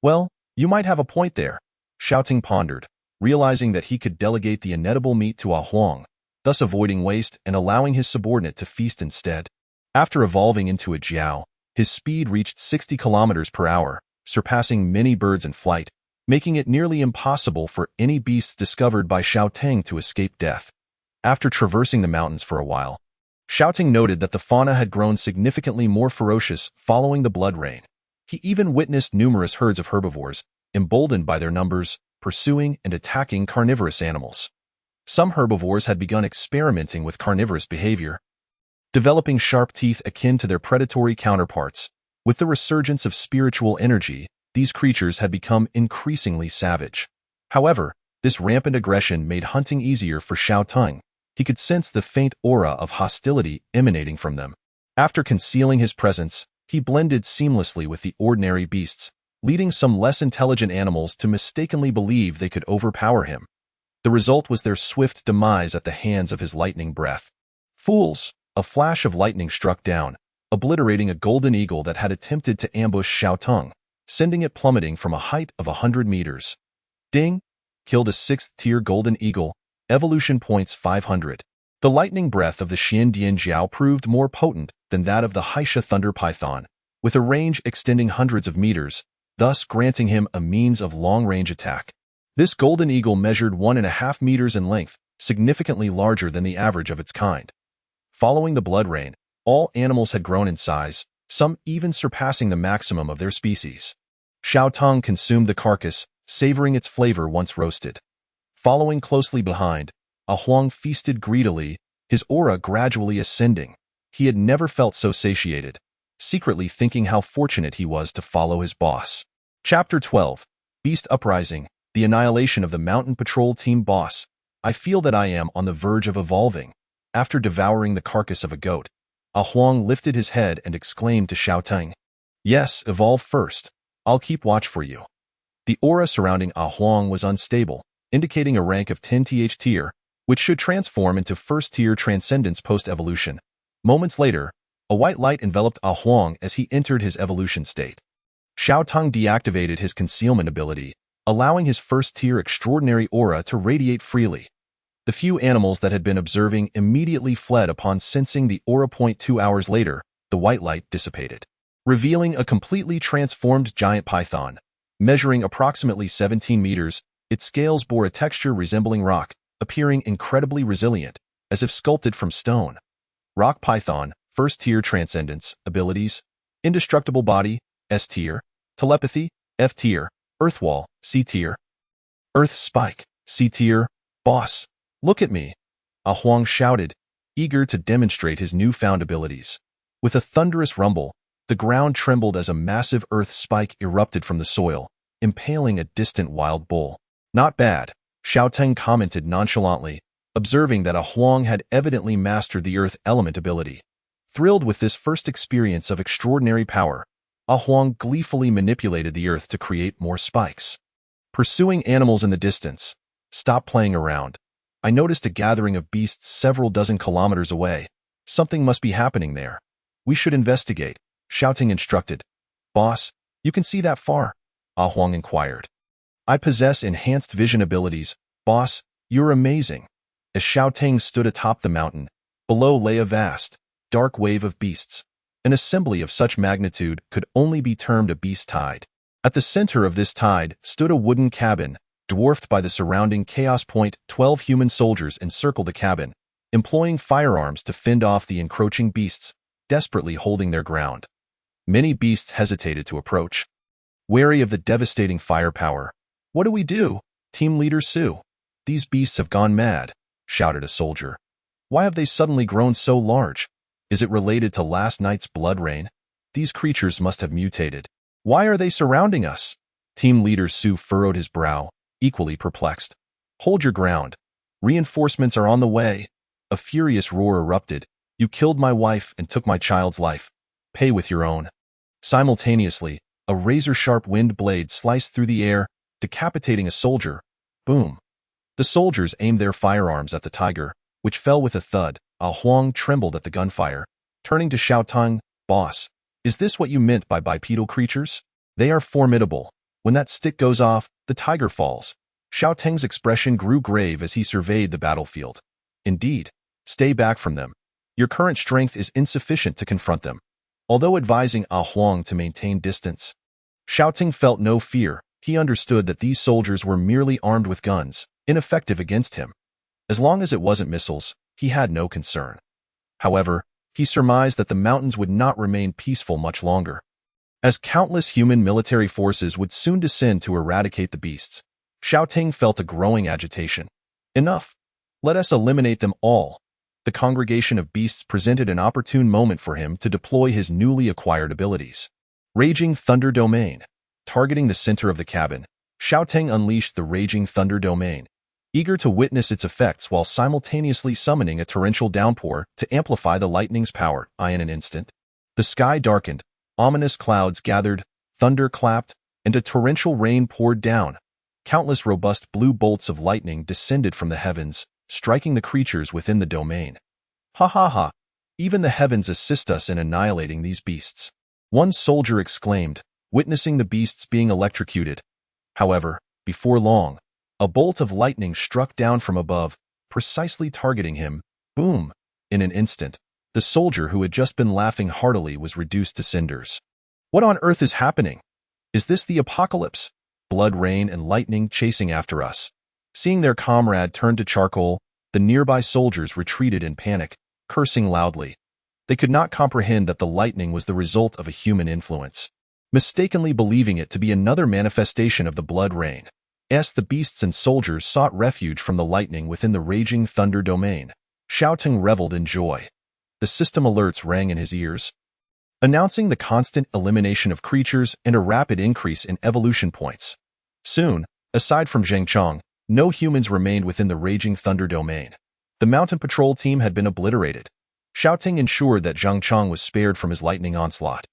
Well, you might have a point there, Xiaoting pondered, realizing that he could delegate the inedible meat to Ah Huang, thus avoiding waste and allowing his subordinate to feast instead. After evolving into a jiao, his speed reached 60 kilometers per hour, surpassing many birds in flight, making it nearly impossible for any beasts discovered by Xiaoteng to escape death. After traversing the mountains for a while, Xiaoteng noted that the fauna had grown significantly more ferocious following the blood rain. He even witnessed numerous herds of herbivores, emboldened by their numbers, pursuing and attacking carnivorous animals. Some herbivores had begun experimenting with carnivorous behavior, developing sharp teeth akin to their predatory counterparts. With the resurgence of spiritual energy, these creatures had become increasingly savage. However, this rampant aggression made hunting easier for Xiaoteng. He could sense the faint aura of hostility emanating from them. After concealing his presence, he blended seamlessly with the ordinary beasts, leading some less intelligent animals to mistakenly believe they could overpower him. The result was their swift demise at the hands of his lightning breath. Fools! A flash of lightning struck down, obliterating a golden eagle that had attempted to ambush Xiaoteng, sending it plummeting from a height of 100 meters. Ding! Killed a 6th-tier golden eagle, evolution points 500. The lightning breath of the Xian Dian Jiao proved more potent than that of the Haisha thunder python, with a range extending hundreds of meters, thus granting him a means of long-range attack. This golden eagle measured 1.5 meters in length, significantly larger than the average of its kind. Following the blood rain, all animals had grown in size, some even surpassing the maximum of their species. Xiaoteng consumed the carcass, savoring its flavor once roasted. Following closely behind, Ah Huang feasted greedily, his aura gradually ascending. He had never felt so satiated, secretly thinking how fortunate he was to follow his boss. Chapter 12. Beast Uprising, the annihilation of the Mountain Patrol Team Boss. I feel that I am on the verge of evolving. After devouring the carcass of a goat, Ah Huang lifted his head and exclaimed to Xiaoteng, "Yes, evolve first. I'll keep watch for you." The aura surrounding Ah Huang was unstable, indicating a rank of 10th tier, which should transform into 1st-tier transcendence post-evolution. Moments later, a white light enveloped Ah Huang as he entered his evolution state. Xiaoteng deactivated his concealment ability, allowing his 1st-tier extraordinary aura to radiate freely. The few animals that had been observing immediately fled upon sensing the aura point. 2 hours later, the white light dissipated, revealing a completely transformed giant python. Measuring approximately 17 meters, its scales bore a texture resembling rock, appearing incredibly resilient, as if sculpted from stone. Rock Python, 1st-tier transcendence, abilities, indestructible body, S-tier, telepathy, F-tier, Earthwall, C-tier, Earth Spike, C-tier, boss. Look at me, Ah Huang shouted, eager to demonstrate his newfound abilities. With a thunderous rumble, the ground trembled as a massive earth spike erupted from the soil, impaling a distant wild bull. Not bad, Xiaoteng commented nonchalantly, observing that Ah Huang had evidently mastered the earth element ability. Thrilled with this first experience of extraordinary power, Ah Huang gleefully manipulated the earth to create more spikes. Pursuing animals in the distance. Stop playing around. I noticed a gathering of beasts several dozen kilometers away. Something must be happening there. We should investigate, Xiaoteng instructed. Boss, you can see that far? Ah Huang inquired. I possess enhanced vision abilities. Boss, you're amazing. As Xiaoteng stood atop the mountain, below lay a vast, dark wave of beasts. An assembly of such magnitude could only be termed a beast tide. At the center of this tide stood a wooden cabin, dwarfed by the surrounding chaos. 12 human soldiers encircled the cabin, employing firearms to fend off the encroaching beasts, desperately holding their ground. Many beasts hesitated to approach, wary of the devastating firepower. What do we do? Team leader Su. These beasts have gone mad, shouted a soldier. Why have they suddenly grown so large? Is it related to last night's blood rain? These creatures must have mutated. Why are they surrounding us? Team leader Su furrowed his brow, equally perplexed. Hold your ground. Reinforcements are on the way. A furious roar erupted. You killed my wife and took my child's life. Pay with your own. Simultaneously, a razor-sharp wind blade sliced through the air, decapitating a soldier. Boom. The soldiers aimed their firearms at the tiger, which fell with a thud. Ah Huang trembled at the gunfire. Turning to Xiaoteng, boss, is this what you meant by bipedal creatures? They are formidable. When that stick goes off, the tiger falls. Xiao Teng's expression grew grave as he surveyed the battlefield. Indeed, stay back from them. Your current strength is insufficient to confront them. Although advising Ah Huang to maintain distance, Xiao Teng felt no fear. He understood that these soldiers were merely armed with guns, ineffective against him. As long as it wasn't missiles, he had no concern. However, he surmised that the mountains would not remain peaceful much longer, as countless human military forces would soon descend to eradicate the beasts. Xiao Teng felt a growing agitation. Enough! Let us eliminate them all. The congregation of beasts presented an opportune moment for him to deploy his newly acquired abilities. Raging Thunder Domain. Targeting the center of the cabin, Xiao Teng unleashed the Raging Thunder Domain, eager to witness its effects while simultaneously summoning a torrential downpour to amplify the lightning's power. In an instant, the sky darkened, ominous clouds gathered, thunder clapped, and a torrential rain poured down. Countless robust blue bolts of lightning descended from the heavens, striking the creatures within the domain. Ha ha ha! Even the heavens assist us in annihilating these beasts, one soldier exclaimed, witnessing the beasts being electrocuted. However, before long, a bolt of lightning struck down from above, precisely targeting him. Boom! In an instant, the soldier who had just been laughing heartily was reduced to cinders. What on earth is happening? Is this the apocalypse? Blood rain and lightning chasing after us. Seeing their comrade turn to charcoal, the nearby soldiers retreated in panic, cursing loudly. They could not comprehend that the lightning was the result of a human influence, mistakenly believing it to be another manifestation of the blood rain. As the beasts and soldiers sought refuge from the lightning within the Raging Thunder Domain, Xiao Teng reveled in joy. The system alerts rang in his ears, announcing the constant elimination of creatures and a rapid increase in evolution points. Soon, aside from Zheng Chong, no humans remained within the Raging Thunder Domain. The mountain patrol team had been obliterated. Xiao Teng ensured that Zheng Chong was spared from his lightning onslaught,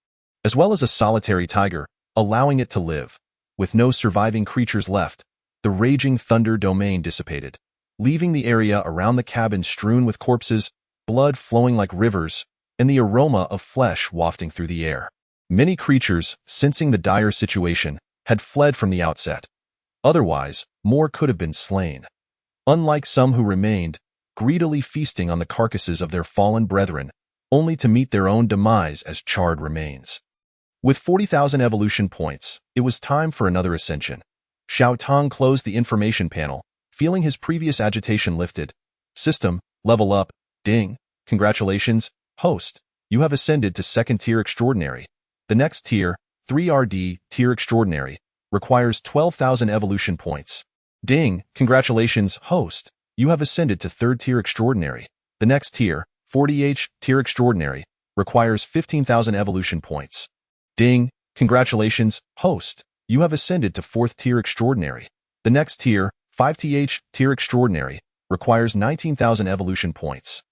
as well as a solitary tiger, allowing it to live. With no surviving creatures left, the Raging Thunder Domain dissipated, leaving the area around the cabin strewn with corpses, blood flowing like rivers, and the aroma of flesh wafting through the air. Many creatures, sensing the dire situation, had fled from the outset. Otherwise, more could have been slain. Unlike some who remained, greedily feasting on the carcasses of their fallen brethren, only to meet their own demise as charred remains. With 40,000 evolution points, it was time for another ascension. Xiao Tong closed the information panel, feeling his previous agitation lifted. System, level up, ding, congratulations, host, you have ascended to 2nd tier extraordinary. The next tier, 3RD tier extraordinary, requires 12,000 evolution points. Ding, congratulations, host, you have ascended to 3rd tier extraordinary. The next tier, 40H tier extraordinary, requires 15,000 evolution points. Ding, congratulations, host, you have ascended to 4th tier extraordinary. The next tier, 5TH tier extraordinary, requires 19,000 evolution points.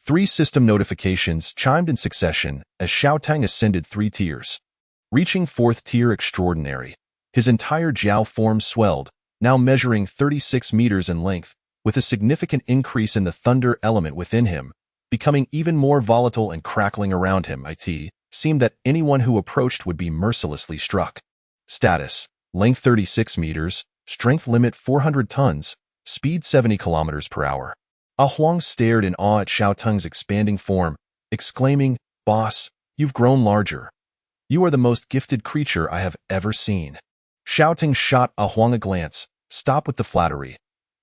3 system notifications chimed in succession as Xiao Teng ascended 3 tiers. Reaching 4th tier extraordinary, his entire Jiao form swelled, now measuring 36 meters in length, with a significant increase in the thunder element within him, becoming even more volatile and crackling around him. It seemed that anyone who approached would be mercilessly struck. Status: length 36 meters, strength limit 400 tons, speed 70 kilometers per hour. Ah Huang stared in awe at Xiao Teng's expanding form, exclaiming, "Boss, you've grown larger. You are the most gifted creature I have ever seen." Xiao Teng shot Ah Huang a glance. "Stop with the flattery.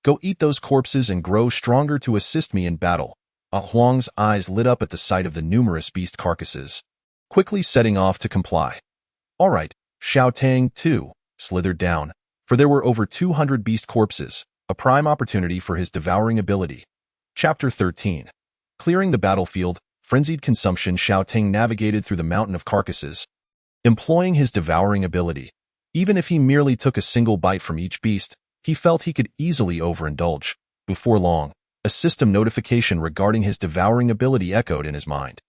Go eat those corpses and grow stronger to assist me in battle." Ah Huang's eyes lit up at the sight of the numerous beast carcasses, quickly setting off to comply. All right, Xiao Teng, too, slithered down, for there were over 200 beast corpses, a prime opportunity for his devouring ability. Chapter 13. Clearing the battlefield, frenzied consumption. Xiao Teng navigated through the mountain of carcasses, employing his devouring ability. Even if he merely took a single bite from each beast, he felt he could easily overindulge. Before long, a system notification regarding his devouring ability echoed in his mind.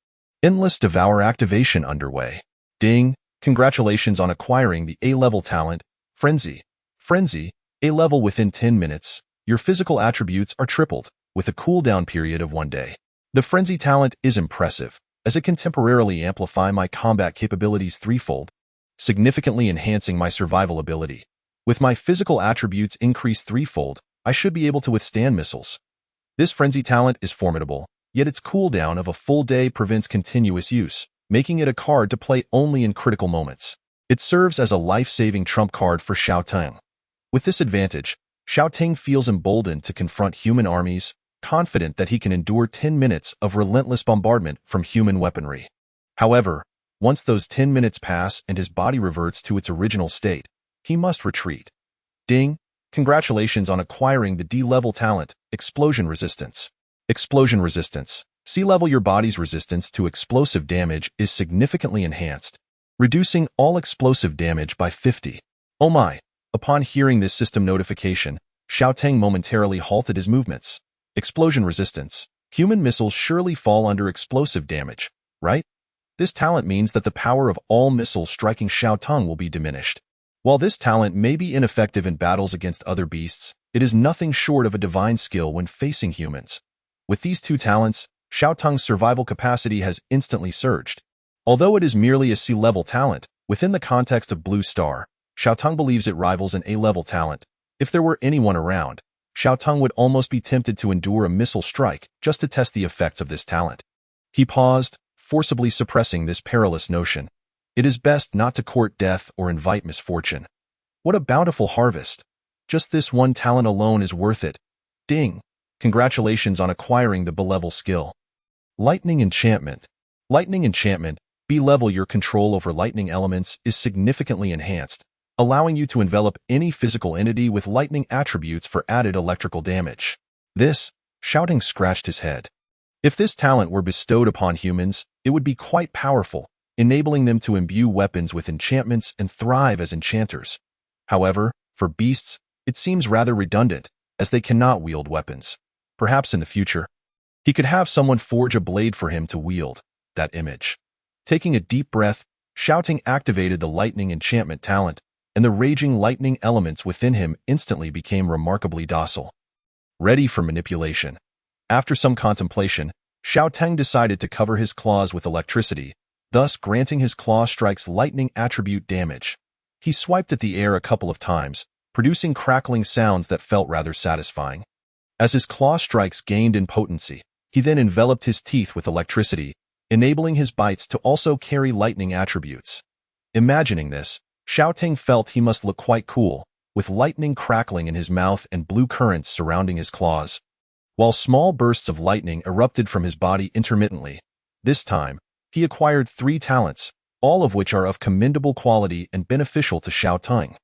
Endless Devour activation underway. Ding, congratulations on acquiring the A-level talent, Frenzy. Frenzy, A-level within 10 minutes. Your physical attributes are tripled, with a cooldown period of 1 day. The Frenzy talent is impressive, as it can temporarily amplify my combat capabilities threefold, significantly enhancing my survival ability. With my physical attributes increased threefold, I should be able to withstand missiles. This frenzy talent is formidable, yet its cooldown of a full day prevents continuous use, making it a card to play only in critical moments. It serves as a life-saving trump card for Xiaoteng. With this advantage, Xiaoteng feels emboldened to confront human armies, confident that he can endure 10 minutes of relentless bombardment from human weaponry. However, once those 10 minutes pass and his body reverts to its original state, he must retreat. Ding! Congratulations on acquiring the D-level talent, Explosion Resistance. Explosion Resistance. C-level your body's resistance to explosive damage is significantly enhanced, reducing all explosive damage by 50. Oh my! Upon hearing this system notification, Xiaoteng momentarily halted his movements. Explosion Resistance. Human missiles surely fall under explosive damage, right? This talent means that the power of all missiles striking Xiaoteng will be diminished. While this talent may be ineffective in battles against other beasts, it is nothing short of a divine skill when facing humans. With these two talents, Xiaoteng's survival capacity has instantly surged. Although it is merely a C-level talent, within the context of Blue Star, Xiaoteng believes it rivals an A-level talent. If there were anyone around, Xiaoteng would almost be tempted to endure a missile strike just to test the effects of this talent. He paused, forcibly suppressing this perilous notion. It is best not to court death or invite misfortune. What a bountiful harvest! Just this one talent alone is worth it. Ding! Congratulations on acquiring the B-level skill. Lightning Enchantment. Lightning Enchantment, B-level. Your control over lightning elements is significantly enhanced, allowing you to envelop any physical entity with lightning attributes for added electrical damage. Xiaoteng scratched his head. If this talent were bestowed upon humans, it would be quite powerful, enabling them to imbue weapons with enchantments and thrive as enchanters. However, for beasts, it seems rather redundant, as they cannot wield weapons. Perhaps in the future, he could have someone forge a blade for him to wield. That image. Taking a deep breath, Xiaoteng activated the lightning enchantment talent, and the raging lightning elements within him instantly became remarkably docile. Ready for manipulation. After some contemplation, Xiaoteng decided to cover his claws with electricity, thus granting his claw strikes lightning attribute damage. He swiped at the air a couple of times, producing crackling sounds that felt rather satisfying. As his claw strikes gained in potency, he then enveloped his teeth with electricity, enabling his bites to also carry lightning attributes. Imagining this, Xiaoteng felt he must look quite cool, with lightning crackling in his mouth and blue currents surrounding his claws. While small bursts of lightning erupted from his body intermittently, this time, he acquired 3 talents, all of which are of commendable quality and beneficial to Xiaoteng.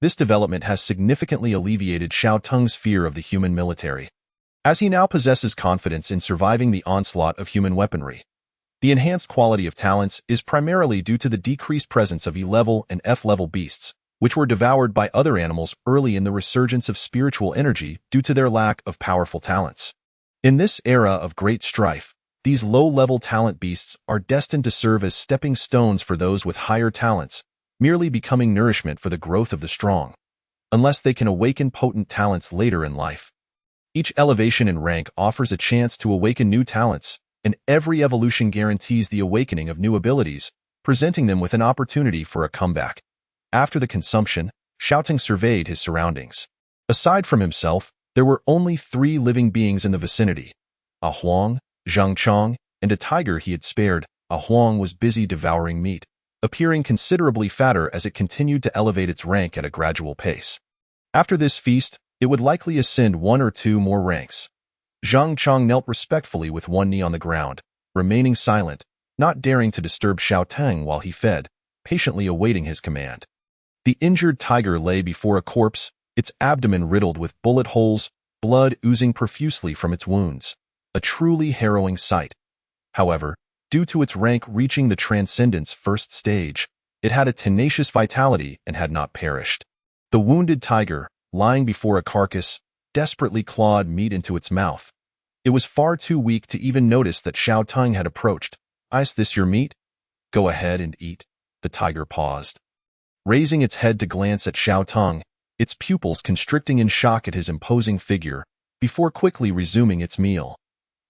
This development has significantly alleviated Xiaoteng's fear of the human military, as he now possesses confidence in surviving the onslaught of human weaponry. The enhanced quality of talents is primarily due to the decreased presence of E-level and F-level beasts, which were devoured by other animals early in the resurgence of spiritual energy due to their lack of powerful talents. In this era of great strife, these low-level talent beasts are destined to serve as stepping stones for those with higher talents, merely becoming nourishment for the growth of the strong, unless they can awaken potent talents later in life. Each elevation in rank offers a chance to awaken new talents, and every evolution guarantees the awakening of new abilities, presenting them with an opportunity for a comeback. After the consumption, Xiaoteng surveyed his surroundings. Aside from himself, there were only 3 living beings in the vicinity: a Huang, Zhang Chong, and a tiger he had spared. A Huang was busy devouring meat, appearing considerably fatter as it continued to elevate its rank at a gradual pace. After this feast, it would likely ascend 1 or 2 more ranks. Zhang Chong knelt respectfully with one knee on the ground, remaining silent, not daring to disturb Xiaoteng while he fed, patiently awaiting his command. The injured tiger lay before a corpse, its abdomen riddled with bullet holes, blood oozing profusely from its wounds. A truly harrowing sight. However, due to its rank reaching the Transcendence first stage, it had a tenacious vitality and had not perished. The wounded tiger, lying before a carcass, desperately clawed meat into its mouth. It was far too weak to even notice that Xiaoteng had approached. "Is this your meat? Go ahead and eat." The tiger paused, raising its head to glance at Xiaoteng, its pupils constricting in shock at his imposing figure, before quickly resuming its meal.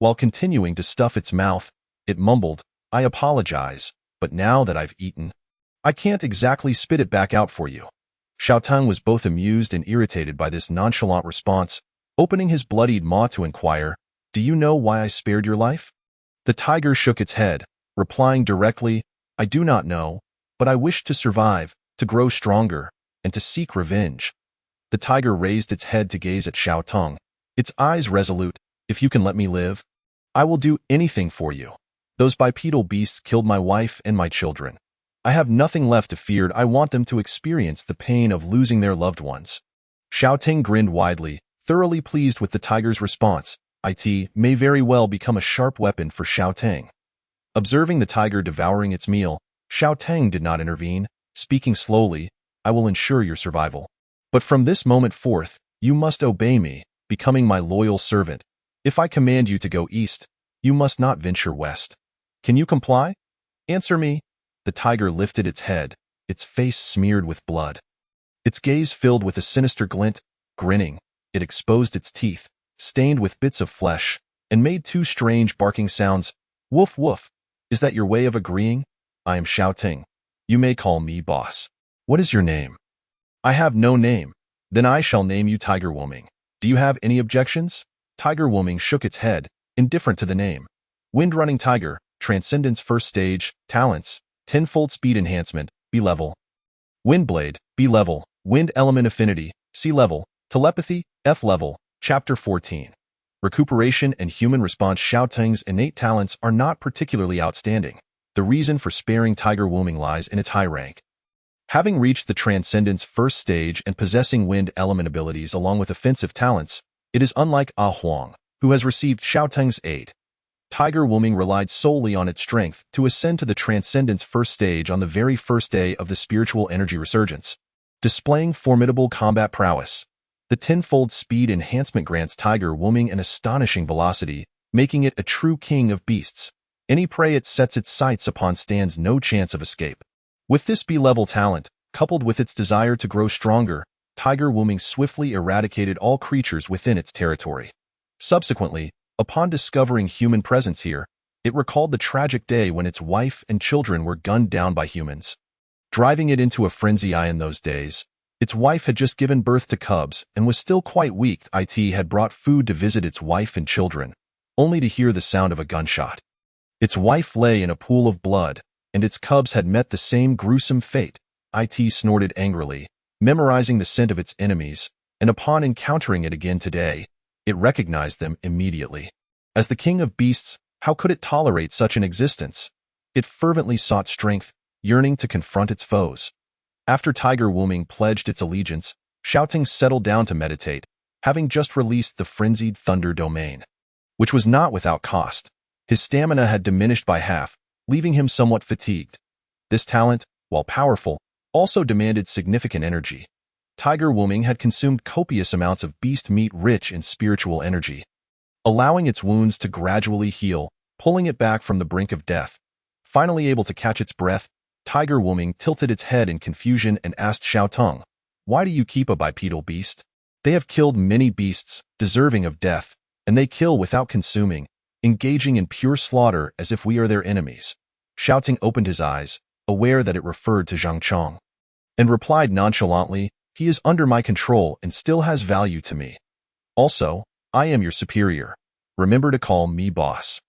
While continuing to stuff its mouth, it mumbled, "I apologize, but now that I've eaten, I can't exactly spit it back out for you." Xiaotang was both amused and irritated by this nonchalant response, opening his bloodied maw to inquire, "Do you know why I spared your life?" The tiger shook its head, replying directly, "I do not know, but I wish to survive, to grow stronger, and to seek revenge." The tiger raised its head to gaze at Xiaotang, its eyes resolute. "If you can let me live, I will do anything for you. Those bipedal beasts killed my wife and my children. I have nothing left to fear. I want them to experience the pain of losing their loved ones." Xiaotang grinned widely, thoroughly pleased with the tiger's response. It may very well become a sharp weapon for Xiaotang. Observing the tiger devouring its meal, Xiaotang did not intervene, speaking slowly, "I will ensure your survival. But from this moment forth, you must obey me, becoming my loyal servant. If I command you to go east, you must not venture west. Can you comply? Answer me." The tiger lifted its head, its face smeared with blood. Its gaze filled with a sinister glint. Grinning, it exposed its teeth, stained with bits of flesh, and made two strange barking sounds. "Woof woof. Is that your way of agreeing? I am Xiaotang. You may call me boss. What is your name?" "I have no name." "Then I shall name you Tiger Woming. Do you have any objections?" Tiger Woming shook its head, indifferent to the name. Wind-running tiger, Transcendence first stage, talents, tenfold speed enhancement, B level. Windblade, B level. Wind element affinity, C level. Telepathy, F level. Chapter 14. Recuperation and human response. Xiaotang's innate talents are not particularly outstanding. The reason for sparing Tiger Woming lies in its high rank. Having reached the Transcendence first stage and possessing wind element abilities along with offensive talents, it is unlike Ah Huang, who has received Xiaotang's aid. Tiger Woming relied solely on its strength to ascend to the Transcendence first stage on the very first day of the spiritual energy resurgence. Displaying formidable combat prowess, the tenfold speed enhancement grants Tiger Woming an astonishing velocity, making it a true king of beasts. Any prey it sets its sights upon stands no chance of escape. With this B-level talent, coupled with its desire to grow stronger, Tiger Woming swiftly eradicated all creatures within its territory. Subsequently, upon discovering human presence here, it recalled the tragic day when its wife and children were gunned down by humans. Driving it into a frenzy. In those days, its wife had just given birth to cubs and was still quite weak. It had brought food to visit its wife and children, only to hear the sound of a gunshot. Its wife lay in a pool of blood, and its cubs had met the same gruesome fate. It snorted angrily, memorizing the scent of its enemies, and upon encountering it again today, it recognized them immediately. As the king of beasts, how could it tolerate such an existence? It fervently sought strength, yearning to confront its foes. After Tiger Woming pledged its allegiance, Xiaotang settled down to meditate, having just released the frenzied Thunder Domain, which was not without cost. His stamina had diminished by half, leaving him somewhat fatigued. This talent, while powerful, also demanded significant energy. Tiger Woming had consumed copious amounts of beast meat rich in spiritual energy, allowing its wounds to gradually heal, pulling it back from the brink of death. Finally able to catch its breath, Tiger Woming tilted its head in confusion and asked Xiaotang, "Why do you keep a bipedal beast? They have killed many beasts, deserving of death, and they kill without consuming, engaging in pure slaughter as if we are their enemies." Xiaotang opened his eyes, aware that it referred to Zhang Chong, and replied nonchalantly, "He is under my control and still has value to me. Also, I am your superior. Remember to call me boss."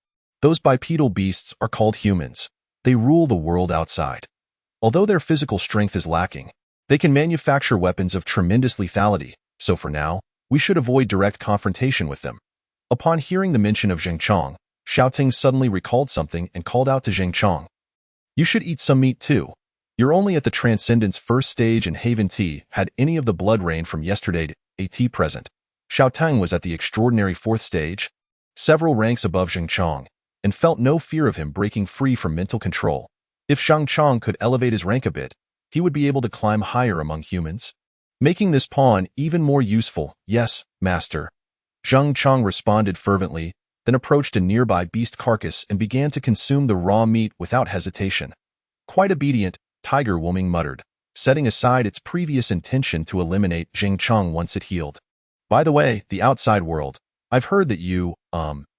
Those bipedal beasts are called humans. They rule the world outside. Although their physical strength is lacking, they can manufacture weapons of tremendous lethality, so for now, we should avoid direct confrontation with them. Upon hearing the mention of Zhang Chong, Xiaotang suddenly recalled something and called out to Zhang Chong, "You should eat some meat too. You're only at the Transcendence first stage and haven't had any of the blood rain from yesterday at present." Xiaotang was at the extraordinary fourth stage, several ranks above Zhang Chong, and felt no fear of him breaking free from mental control. If Zhang Chong could elevate his rank a bit, he would be able to climb higher among humans, making this pawn even more useful. "Yes, master." Zhang Chong responded fervently, then approached a nearby beast carcass and began to consume the raw meat without hesitation. Quite obedient, Tiger Woming muttered, setting aside its previous intention to eliminate Zhang Chong once it healed. "By the way, the outside world. I've heard that you,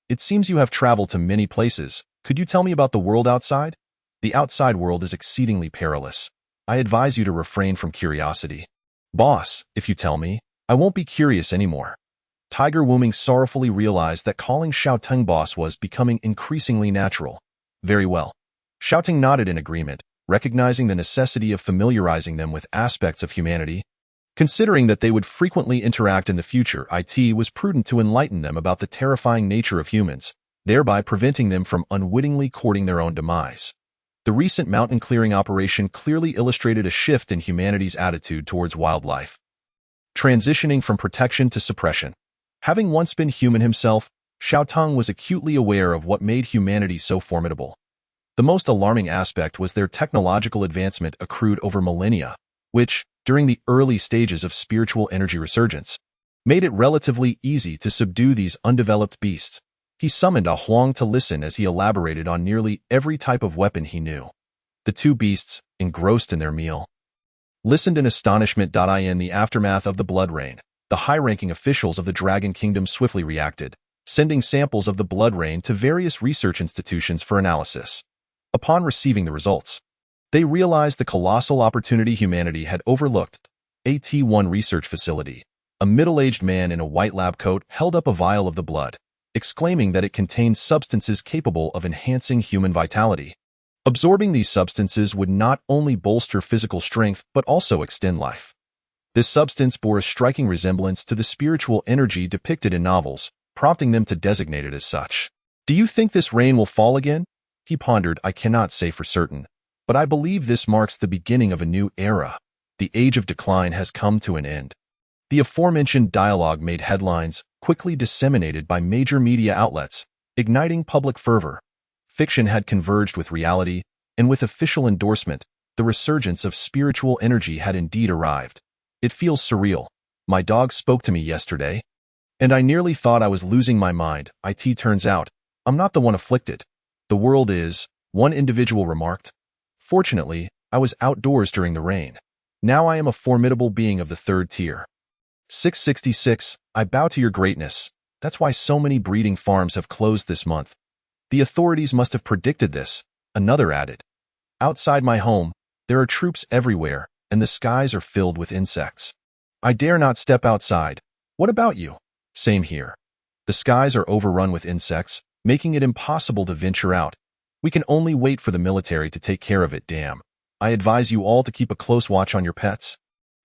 it seems you have traveled to many places. Could you tell me about the world outside? The outside world is exceedingly perilous. I advise you to refrain from curiosity." Boss, if you tell me, I won't be curious anymore. Tiger Wuming sorrowfully realized that calling Xiaoteng boss was becoming increasingly natural. Very well. Xiaoteng nodded in agreement, recognizing the necessity of familiarizing them with aspects of humanity. Considering that they would frequently interact in the future, it was prudent to enlighten them about the terrifying nature of humans, thereby preventing them from unwittingly courting their own demise. The recent mountain clearing operation clearly illustrated a shift in humanity's attitude towards wildlife, transitioning from protection to suppression. Having once been human himself, Xiaoteng was acutely aware of what made humanity so formidable. The most alarming aspect was their technological advancement accrued over millennia, which, during the early stages of spiritual energy resurgence, made it relatively easy to subdue these undeveloped beasts. He summoned A Huang to listen as he elaborated on nearly every type of weapon he knew. The two beasts, engrossed in their meal, listened in astonishment. In the aftermath of the blood rain, the high-ranking officials of the Dragon Kingdom swiftly reacted, sending samples of the blood rain to various research institutions for analysis. Upon receiving the results, they realized the colossal opportunity humanity had overlooked. At-1 research facility. A middle-aged man in a white lab coat held up a vial of the blood, exclaiming that it contained substances capable of enhancing human vitality. Absorbing these substances would not only bolster physical strength but also extend life. This substance bore a striking resemblance to the spiritual energy depicted in novels, prompting them to designate it as such. "Do you think this rain will fall again?" he pondered. "I cannot say for certain, but I believe this marks the beginning of a new era. The age of decline has come to an end." The aforementioned dialogue made headlines, quickly disseminated by major media outlets, igniting public fervor. Fiction had converged with reality, and with official endorsement, the resurgence of spiritual energy had indeed arrived. "It feels surreal. My dog spoke to me yesterday, and I nearly thought I was losing my mind. It turns out, I'm not the one afflicted. The world is," one individual remarked. "Fortunately, I was outdoors during the rain. Now I am a formidable being of the third tier." 666. I bow to your greatness. That's why so many breeding farms have closed this month. The authorities must have predicted this, another added. "Outside my home, there are troops everywhere, and the skies are filled with insects. I dare not step outside. What about you?" "Same here. The skies are overrun with insects, making it impossible to venture out. We can only wait for the military to take care of it. Damn. I advise you all to keep a close watch on your pets.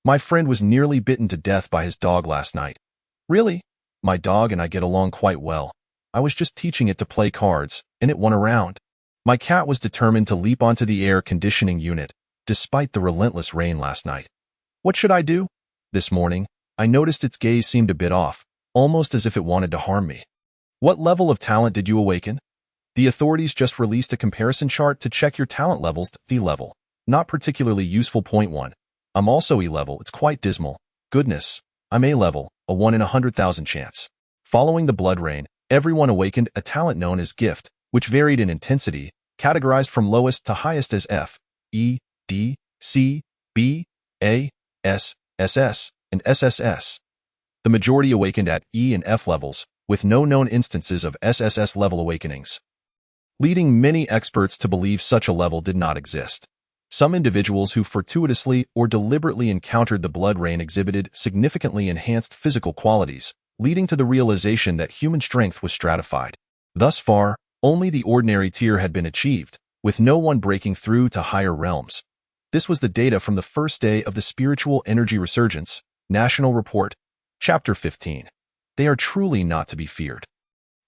My friend was nearly bitten to death by his dog last night." "Really? My dog and I get along quite well. I was just teaching it to play cards, and it won a round. My cat was determined to leap onto the air conditioning unit, despite the relentless rain last night. What should I do? This morning, I noticed its gaze seemed a bit off, almost as if it wanted to harm me." "What level of talent did you awaken?" "The authorities just released a comparison chart to check your talent levels. D level. Not particularly useful. Point 1. I'm also E level. It's quite dismal. Goodness. I'm A level, a 1 in 100,000 chance." Following the blood rain, everyone awakened a talent known as gift, which varied in intensity, categorized from lowest to highest as F, E, D, C, B, A, S, SS, and SSS. The majority awakened at E and F levels, with no known instances of SSS level awakenings, leading many experts to believe such a level did not exist. Some individuals who fortuitously or deliberately encountered the blood rain exhibited significantly enhanced physical qualities, leading to the realization that human strength was stratified. Thus far, only the ordinary tier had been achieved, with no one breaking through to higher realms. This was the data from the first day of the Spiritual Energy Resurgence, National Report, Chapter 15. They are truly not to be feared.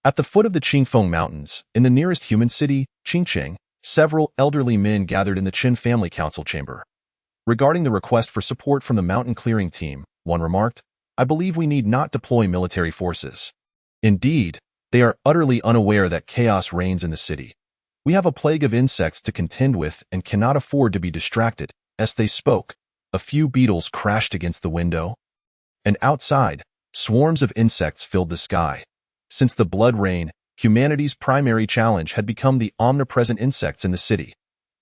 At the foot of the Qingfeng Mountains, in the nearest human city, Qingcheng, several elderly men gathered in the Qin family council chamber. Regarding the request for support from the mountain clearing team, one remarked, "I believe we need not deploy military forces. Indeed, they are utterly unaware that chaos reigns in the city. We have a plague of insects to contend with and cannot afford to be distracted." As they spoke, a few beetles crashed against the window, and outside, swarms of insects filled the sky. Since the blood rain, humanity's primary challenge had become the omnipresent insects in the city.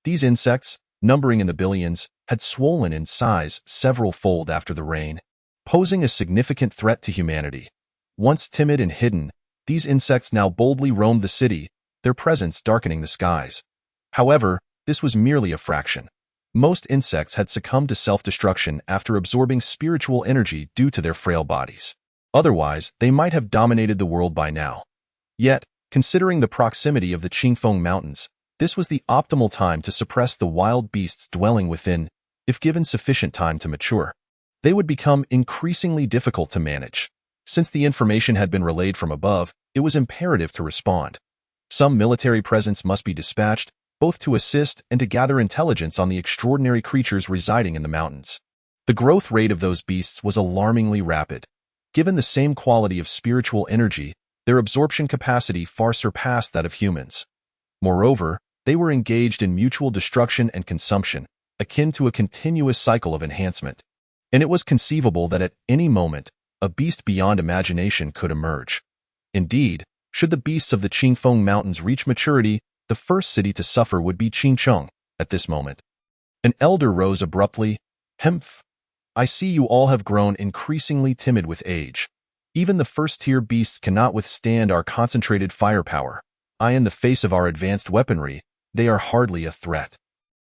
These insects, numbering in the billions, had swollen in size several-fold after the rain, posing a significant threat to humanity. Once timid and hidden, these insects now boldly roamed the city, their presence darkening the skies. However, this was merely a fraction. Most insects had succumbed to self-destruction after absorbing spiritual energy due to their frail bodies. Otherwise, they might have dominated the world by now. Yet, considering the proximity of the Qingfeng Mountains, this was the optimal time to suppress the wild beasts dwelling within, if given sufficient time to mature. They would become increasingly difficult to manage. Since the information had been relayed from above, it was imperative to respond. Some military presence must be dispatched, both to assist and to gather intelligence on the extraordinary creatures residing in the mountains. The growth rate of those beasts was alarmingly rapid. Given the same quality of spiritual energy, their absorption capacity far surpassed that of humans. Moreover, they were engaged in mutual destruction and consumption, akin to a continuous cycle of enhancement. And it was conceivable that at any moment, a beast beyond imagination could emerge. Indeed, should the beasts of the Qingfeng Mountains reach maturity, the first city to suffer would be Qingcheng at this moment. An elder rose abruptly. Hemph. I see you all have grown increasingly timid with age. Even the first-tier beasts cannot withstand our concentrated firepower. In the face of our advanced weaponry, they are hardly a threat.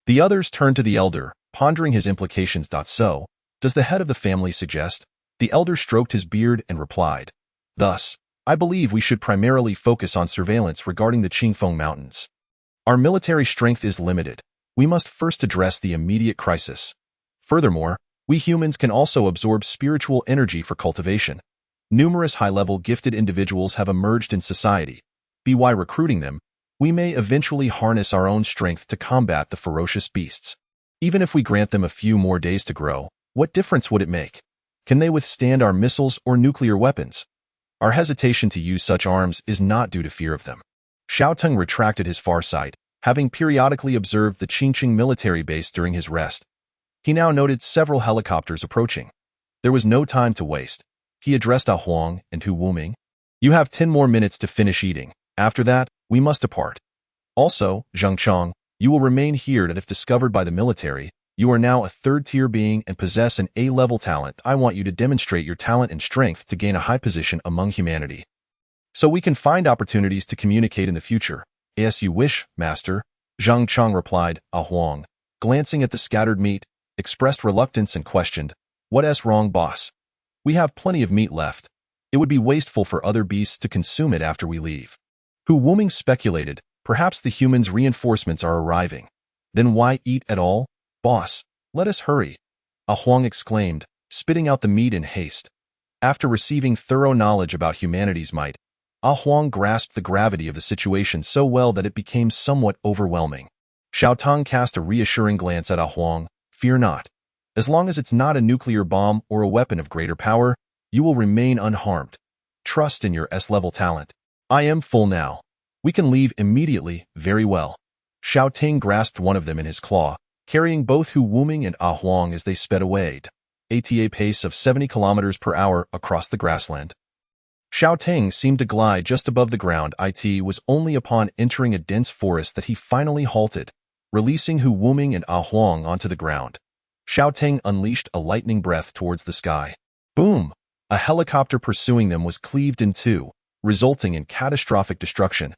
The others turned to the elder, pondering his implications. So, does the head of the family suggest? The elder stroked his beard and replied. Thus, I believe we should primarily focus on surveillance regarding the Qingfeng Mountains. Our military strength is limited. We must first address the immediate crisis. Furthermore, we humans can also absorb spiritual energy for cultivation. Numerous high-level gifted individuals have emerged in society. By recruiting them, we may eventually harness our own strength to combat the ferocious beasts. Even if we grant them a few more days to grow, what difference would it make? Can they withstand our missiles or nuclear weapons? Our hesitation to use such arms is not due to fear of them. Xiaoteng retracted his far sight, having periodically observed the Qingcheng military base during his rest. He now noted several helicopters approaching. There was no time to waste. He addressed Ah Huang and Hu Wuming. You have 10 more minutes to finish eating. After that, we must depart. Also, Zheng Chong, you will remain here that if discovered by the military, you are now a third-tier being and possess an A-level talent. I want you to demonstrate your talent and strength to gain a high position among humanity. So we can find opportunities to communicate in the future. As you wish, master, Zheng Chong replied. Ah Huang, glancing at the scattered meat, expressed reluctance and questioned, What's wrong, boss? We have plenty of meat left. It would be wasteful for other beasts to consume it after we leave. Hu Wuming speculated, perhaps the humans' reinforcements are arriving. Then why eat at all? Boss, let us hurry. Ah Huang exclaimed, spitting out the meat in haste. After receiving thorough knowledge about humanity's might, Ah Huang grasped the gravity of the situation so well that it became somewhat overwhelming. Xiaoteng cast a reassuring glance at Ah Huang. Fear not. As long as it's not a nuclear bomb or a weapon of greater power, you will remain unharmed. Trust in your S-level talent. I am full now. We can leave immediately. Very well. Xiaoteng grasped one of them in his claw, carrying both Hu Wuming and Ah Huang as they sped away at a pace of 70 kilometers per hour across the grassland. Xiaoteng seemed to glide just above the ground. It was only upon entering a dense forest that he finally halted, releasing Hu Wuming and Ah Huang onto the ground. Xiaoteng unleashed a lightning breath towards the sky. Boom! A helicopter pursuing them was cleaved in two, resulting in catastrophic destruction.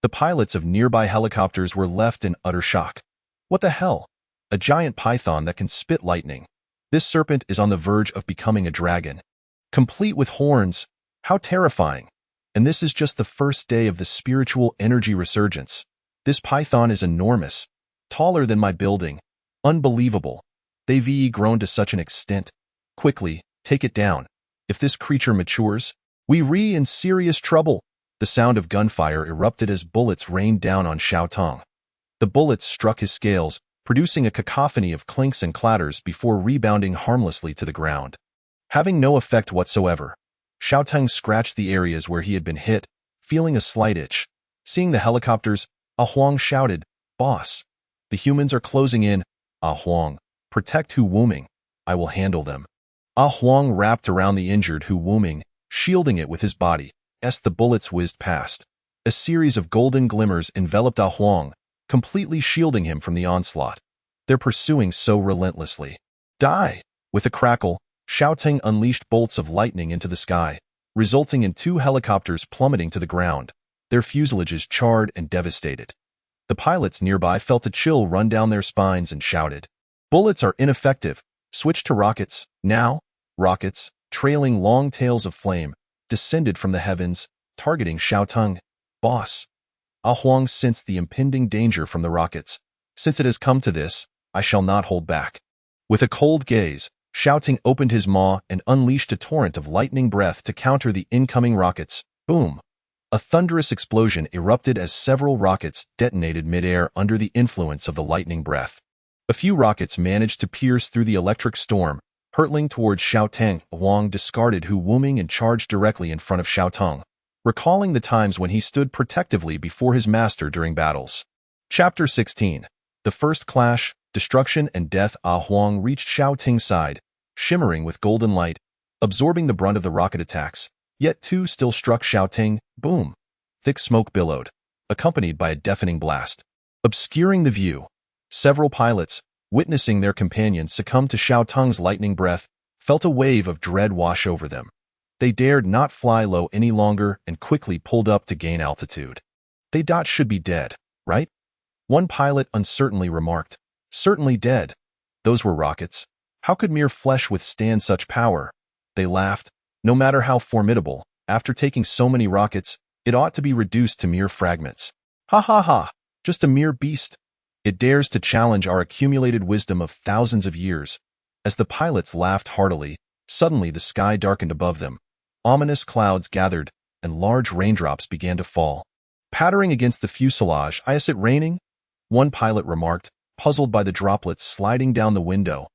The pilots of nearby helicopters were left in utter shock. What the hell? A giant python that can spit lightning. This serpent is on the verge of becoming a dragon. Complete with horns. How terrifying. And this is just the first day of the spiritual energy resurgence. This python is enormous. Taller than my building. Unbelievable. They've grown to such an extent. Quickly, take it down. If this creature matures, we're in serious trouble. The sound of gunfire erupted as bullets rained down on Xiaoteng. The bullets struck his scales, producing a cacophony of clinks and clatters before rebounding harmlessly to the ground. Having no effect whatsoever, Xiaoteng scratched the areas where he had been hit, feeling a slight itch. Seeing the helicopters, Ah Huang shouted, Boss, the humans are closing in. Ah Huang, protect Hu Wuming. I will handle them. Ah Huang wrapped around the injured Hu Wuming, shielding it with his body, as the bullets whizzed past. A series of golden glimmers enveloped Ah Huang, completely shielding him from the onslaught. They're pursuing so relentlessly. Die! With a crackle, Xiaoteng unleashed bolts of lightning into the sky, resulting in two helicopters plummeting to the ground, their fuselages charred and devastated. The pilots nearby felt a chill run down their spines and shouted, Bullets are ineffective. Switch to rockets. Now, rockets, trailing long tails of flame, descended from the heavens, targeting Xiaoteng. Boss. Ah Huang sensed the impending danger from the rockets. Since it has come to this, I shall not hold back. With a cold gaze, Xiaoteng opened his maw and unleashed a torrent of lightning breath to counter the incoming rockets. Boom! A thunderous explosion erupted as several rockets detonated midair under the influence of the lightning breath. A few rockets managed to pierce through the electric storm, hurtling towards Xiaoteng. Huang discarded Hu Wuming and charged directly in front of Xiaoteng, recalling the times when he stood protectively before his master during battles. Chapter 16. The First Clash, Destruction and Death. Ah Huang reached Xiaoteng's side, shimmering with golden light, absorbing the brunt of the rocket attacks. Yet two still struck Xiaoteng. Boom! Thick smoke billowed, accompanied by a deafening blast, obscuring the view. Several pilots, witnessing their companions succumb to Xiaoteng's lightning breath, felt a wave of dread wash over them. They dared not fly low any longer and quickly pulled up to gain altitude. They should be dead, right? One pilot uncertainly remarked. Certainly dead. Those were rockets. How could mere flesh withstand such power? They laughed. No matter how formidable, after taking so many rockets, it ought to be reduced to mere fragments. Ha ha ha! Just a mere beast. It dares to challenge our accumulated wisdom of thousands of years. As the pilots laughed heartily, suddenly the sky darkened above them. Ominous clouds gathered, and large raindrops began to fall, pattering against the fuselage. Is it raining? One pilot remarked, puzzled by the droplets sliding down the window.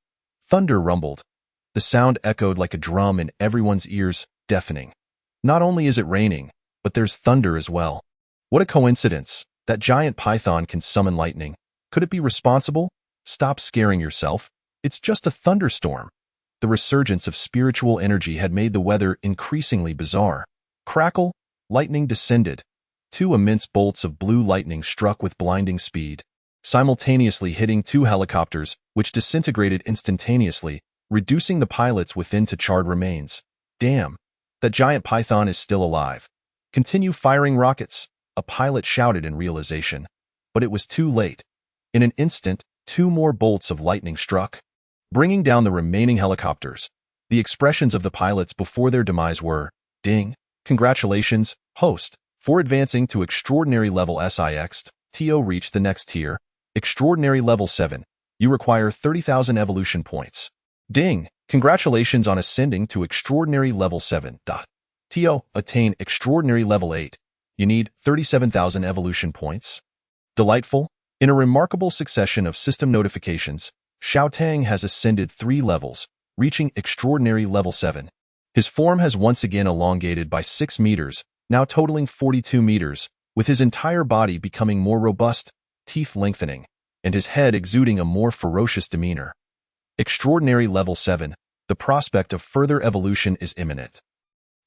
Thunder rumbled. The sound echoed like a drum in everyone's ears, deafening. Not only is it raining, but there's thunder as well. What a coincidence! That giant python can summon lightning. Could it be responsible? Stop scaring yourself. It's just a thunderstorm. The resurgence of spiritual energy had made the weather increasingly bizarre. Crackle, lightning descended. Two immense bolts of blue lightning struck with blinding speed, simultaneously hitting two helicopters, which disintegrated instantaneously, reducing the pilots within to charred remains. Damn, that giant python is still alive. Continue firing rockets, a pilot shouted in realization. But it was too late. In an instant, two more bolts of lightning struck, bringing down the remaining helicopters. The expressions of the pilots before their demise were, ding, congratulations, host, for advancing to extraordinary level SIX, TO reached the next tier, extraordinary level 7. You require 30,000 evolution points. Ding, congratulations on ascending to extraordinary level 7. TO, attain extraordinary level 8. You need 37,000 evolution points. Delightful. In a remarkable succession of system notifications, Xiaoteng has ascended 3 levels, reaching extraordinary level 7. His form has once again elongated by 6 meters, now totaling 42 meters, with his entire body becoming more robust, teeth lengthening, and his head exuding a more ferocious demeanor. Extraordinary level 7, the prospect of further evolution is imminent,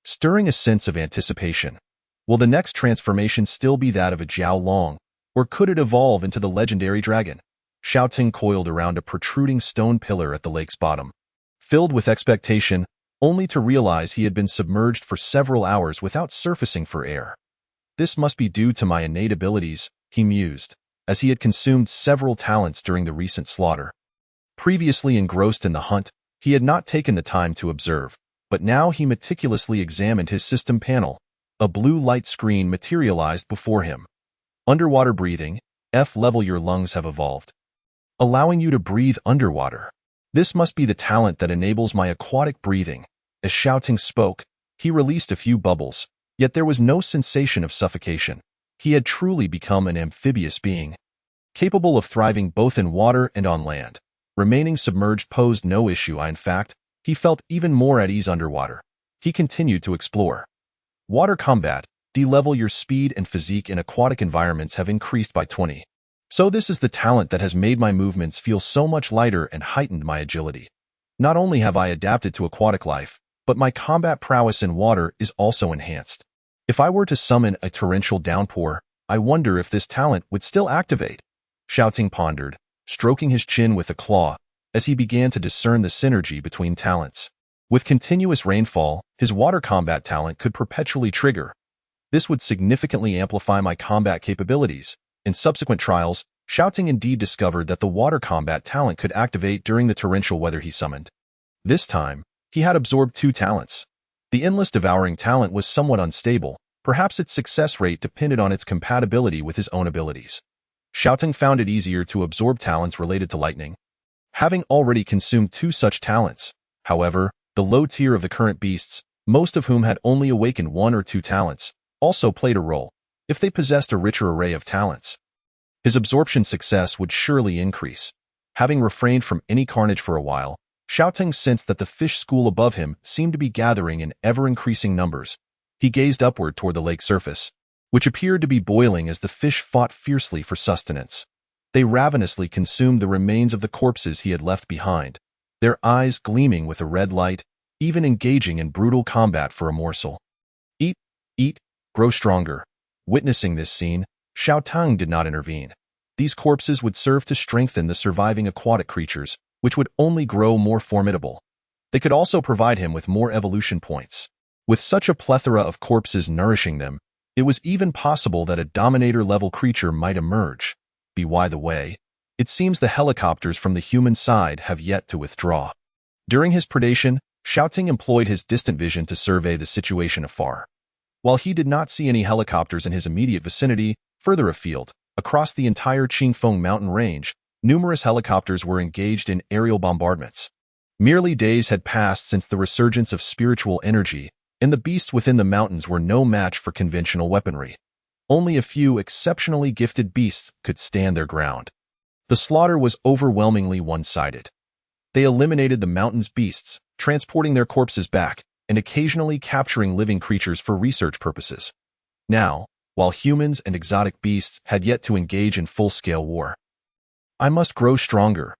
stirring a sense of anticipation. Will the next transformation still be that of a Jiao Long, or could it evolve into the legendary dragon? Xiaoteng coiled around a protruding stone pillar at the lake's bottom, filled with expectation, only to realize he had been submerged for several hours without surfacing for air. This must be due to my innate abilities, he mused, as he had consumed several talents during the recent slaughter. Previously engrossed in the hunt, he had not taken the time to observe, but now he meticulously examined his system panel. A blue light screen materialized before him. Underwater breathing, F level. Your lungs have evolved, allowing you to breathe underwater. This must be the talent that enables my aquatic breathing. As Xiaoteng spoke, he released a few bubbles, yet there was no sensation of suffocation. He had truly become an amphibious being, capable of thriving both in water and on land. Remaining submerged posed no issue. In fact, he felt even more at ease underwater. He continued to explore. Water combat, D-level. Your speed and physique in aquatic environments have increased by 20. So this is the talent that has made my movements feel so much lighter and heightened my agility. Not only have I adapted to aquatic life, but my combat prowess in water is also enhanced. If I were to summon a torrential downpour, I wonder if this talent would still activate. Xiaoteng pondered, stroking his chin with a claw, as he began to discern the synergy between talents. With continuous rainfall, his water combat talent could perpetually trigger. This would significantly amplify my combat capabilities. In subsequent trials, Xiao indeed discovered that the water combat talent could activate during the torrential weather he summoned. This time, he had absorbed 2 talents. The endless devouring talent was somewhat unstable, perhaps its success rate depended on its compatibility with his own abilities. Xiao found it easier to absorb talents related to lightning. Having already consumed 2 such talents, however, the low tier of the current beasts, most of whom had only awakened 1 or 2 talents, also played a role, if they possessed a richer array of talents. His absorption success would surely increase. Having refrained from any carnage for a while, Xiao sensed that the fish school above him seemed to be gathering in ever-increasing numbers. He gazed upward toward the lake surface, which appeared to be boiling as the fish fought fiercely for sustenance. They ravenously consumed the remains of the corpses he had left behind, their eyes gleaming with a red light, even engaging in brutal combat for a morsel. Eat, eat, grow stronger. Witnessing this scene, Xiao did not intervene. These corpses would serve to strengthen the surviving aquatic creatures, which would only grow more formidable. They could also provide him with more evolution points. With such a plethora of corpses nourishing them, it was even possible that a Dominator-level creature might emerge. By the way, it seems the helicopters from the human side have yet to withdraw. During his predation, Xiao employed his distant vision to survey the situation afar. While he did not see any helicopters in his immediate vicinity, further afield, across the entire Qingfeng mountain range, numerous helicopters were engaged in aerial bombardments. Merely days had passed since the resurgence of spiritual energy, and the beasts within the mountains were no match for conventional weaponry. Only a few exceptionally gifted beasts could stand their ground. The slaughter was overwhelmingly one-sided. They eliminated the mountain's beasts, transporting their corpses back, and occasionally capturing living creatures for research purposes. Now, while humans and exotic beasts had yet to engage in full-scale war, I must grow stronger.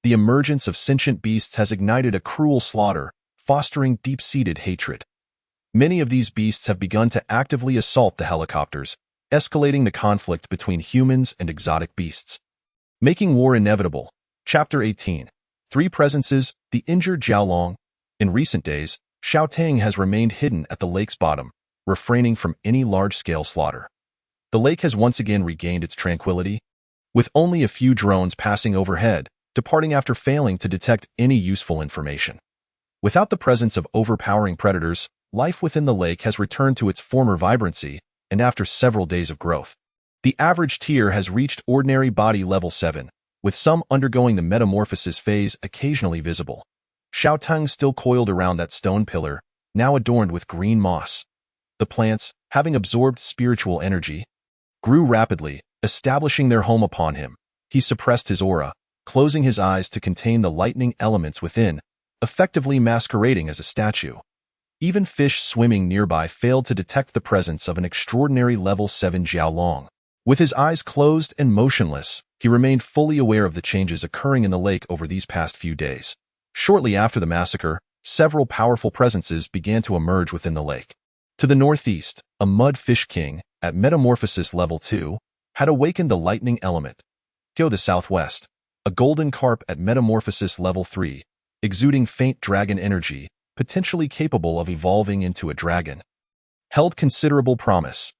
The emergence of sentient beasts has ignited a cruel slaughter, fostering deep-seated hatred. Many of these beasts have begun to actively assault the helicopters, escalating the conflict between humans and exotic beasts. Making war inevitable. Chapter 18. 3 Presences, the injured Jiaolong. In recent days, Xiao has remained hidden at the lake's bottom, refraining from any large-scale slaughter. The lake has once again regained its tranquility, with only a few drones passing overhead, departing after failing to detect any useful information. Without the presence of overpowering predators, life within the lake has returned to its former vibrancy, and after several days of growth, the average tier has reached ordinary body level 7, with some undergoing the metamorphosis phase occasionally visible. Xiao still coiled around that stone pillar, now adorned with green moss. The plants, having absorbed spiritual energy, grew rapidly, establishing their home upon him. He suppressed his aura, closing his eyes to contain the lightning elements within, effectively masquerading as a statue. Even fish swimming nearby failed to detect the presence of an extraordinary level 7 Jiaolong. With his eyes closed and motionless, he remained fully aware of the changes occurring in the lake over these past few days. Shortly after the massacre, several powerful presences began to emerge within the lake. To the northeast, a mud fish king, at metamorphosis level 2, had awakened the lightning element. To the southwest, a golden carp at metamorphosis level 3, exuding faint dragon energy, potentially capable of evolving into a dragon, held considerable promise.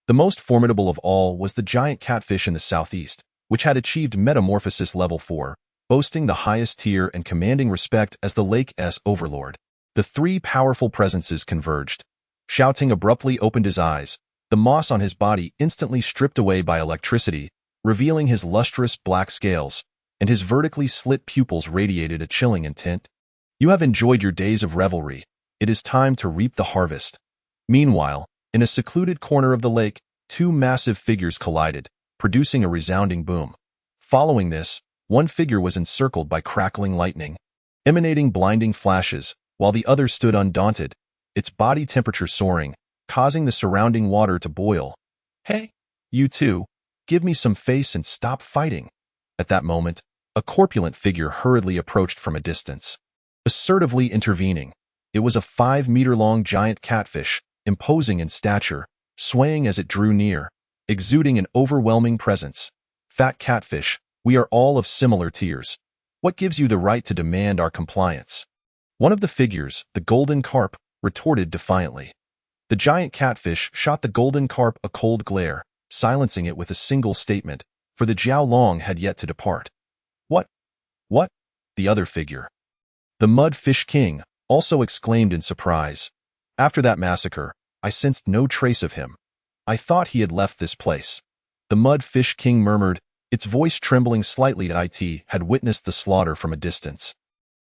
The most formidable of all was the giant catfish in the southeast, which had achieved metamorphosis level 4, boasting the highest tier and commanding respect as the lake's overlord. The 3 powerful presences converged. Xiao abruptly opened his eyes, the moss on his body instantly stripped away by electricity, revealing his lustrous black scales, and his vertically slit pupils radiated a chilling intent. You have enjoyed your days of revelry. It is time to reap the harvest. Meanwhile, in a secluded corner of the lake, 2 massive figures collided, producing a resounding boom. Following this, one figure was encircled by crackling lightning, emanating blinding flashes, while the other stood undaunted, its body temperature soaring, causing the surrounding water to boil. Hey, you two, give me some face and stop fighting. At that moment, a corpulent figure hurriedly approached from a distance, assertively intervening. It was a 5-meter-long giant catfish, imposing in stature, swaying as it drew near, exuding an overwhelming presence. Fat catfish, we are all of similar tiers. What gives you the right to demand our compliance? One of the figures, the golden carp, retorted defiantly. The giant catfish shot the golden carp a cold glare, silencing it with a single statement, for the Jiao Long had yet to depart. What? What? The other figure. The Mud Fish King also exclaimed in surprise. After that massacre, I sensed no trace of him. I thought he had left this place. The Mud Fish King murmured, its voice trembling slightly. It had witnessed the slaughter from a distance.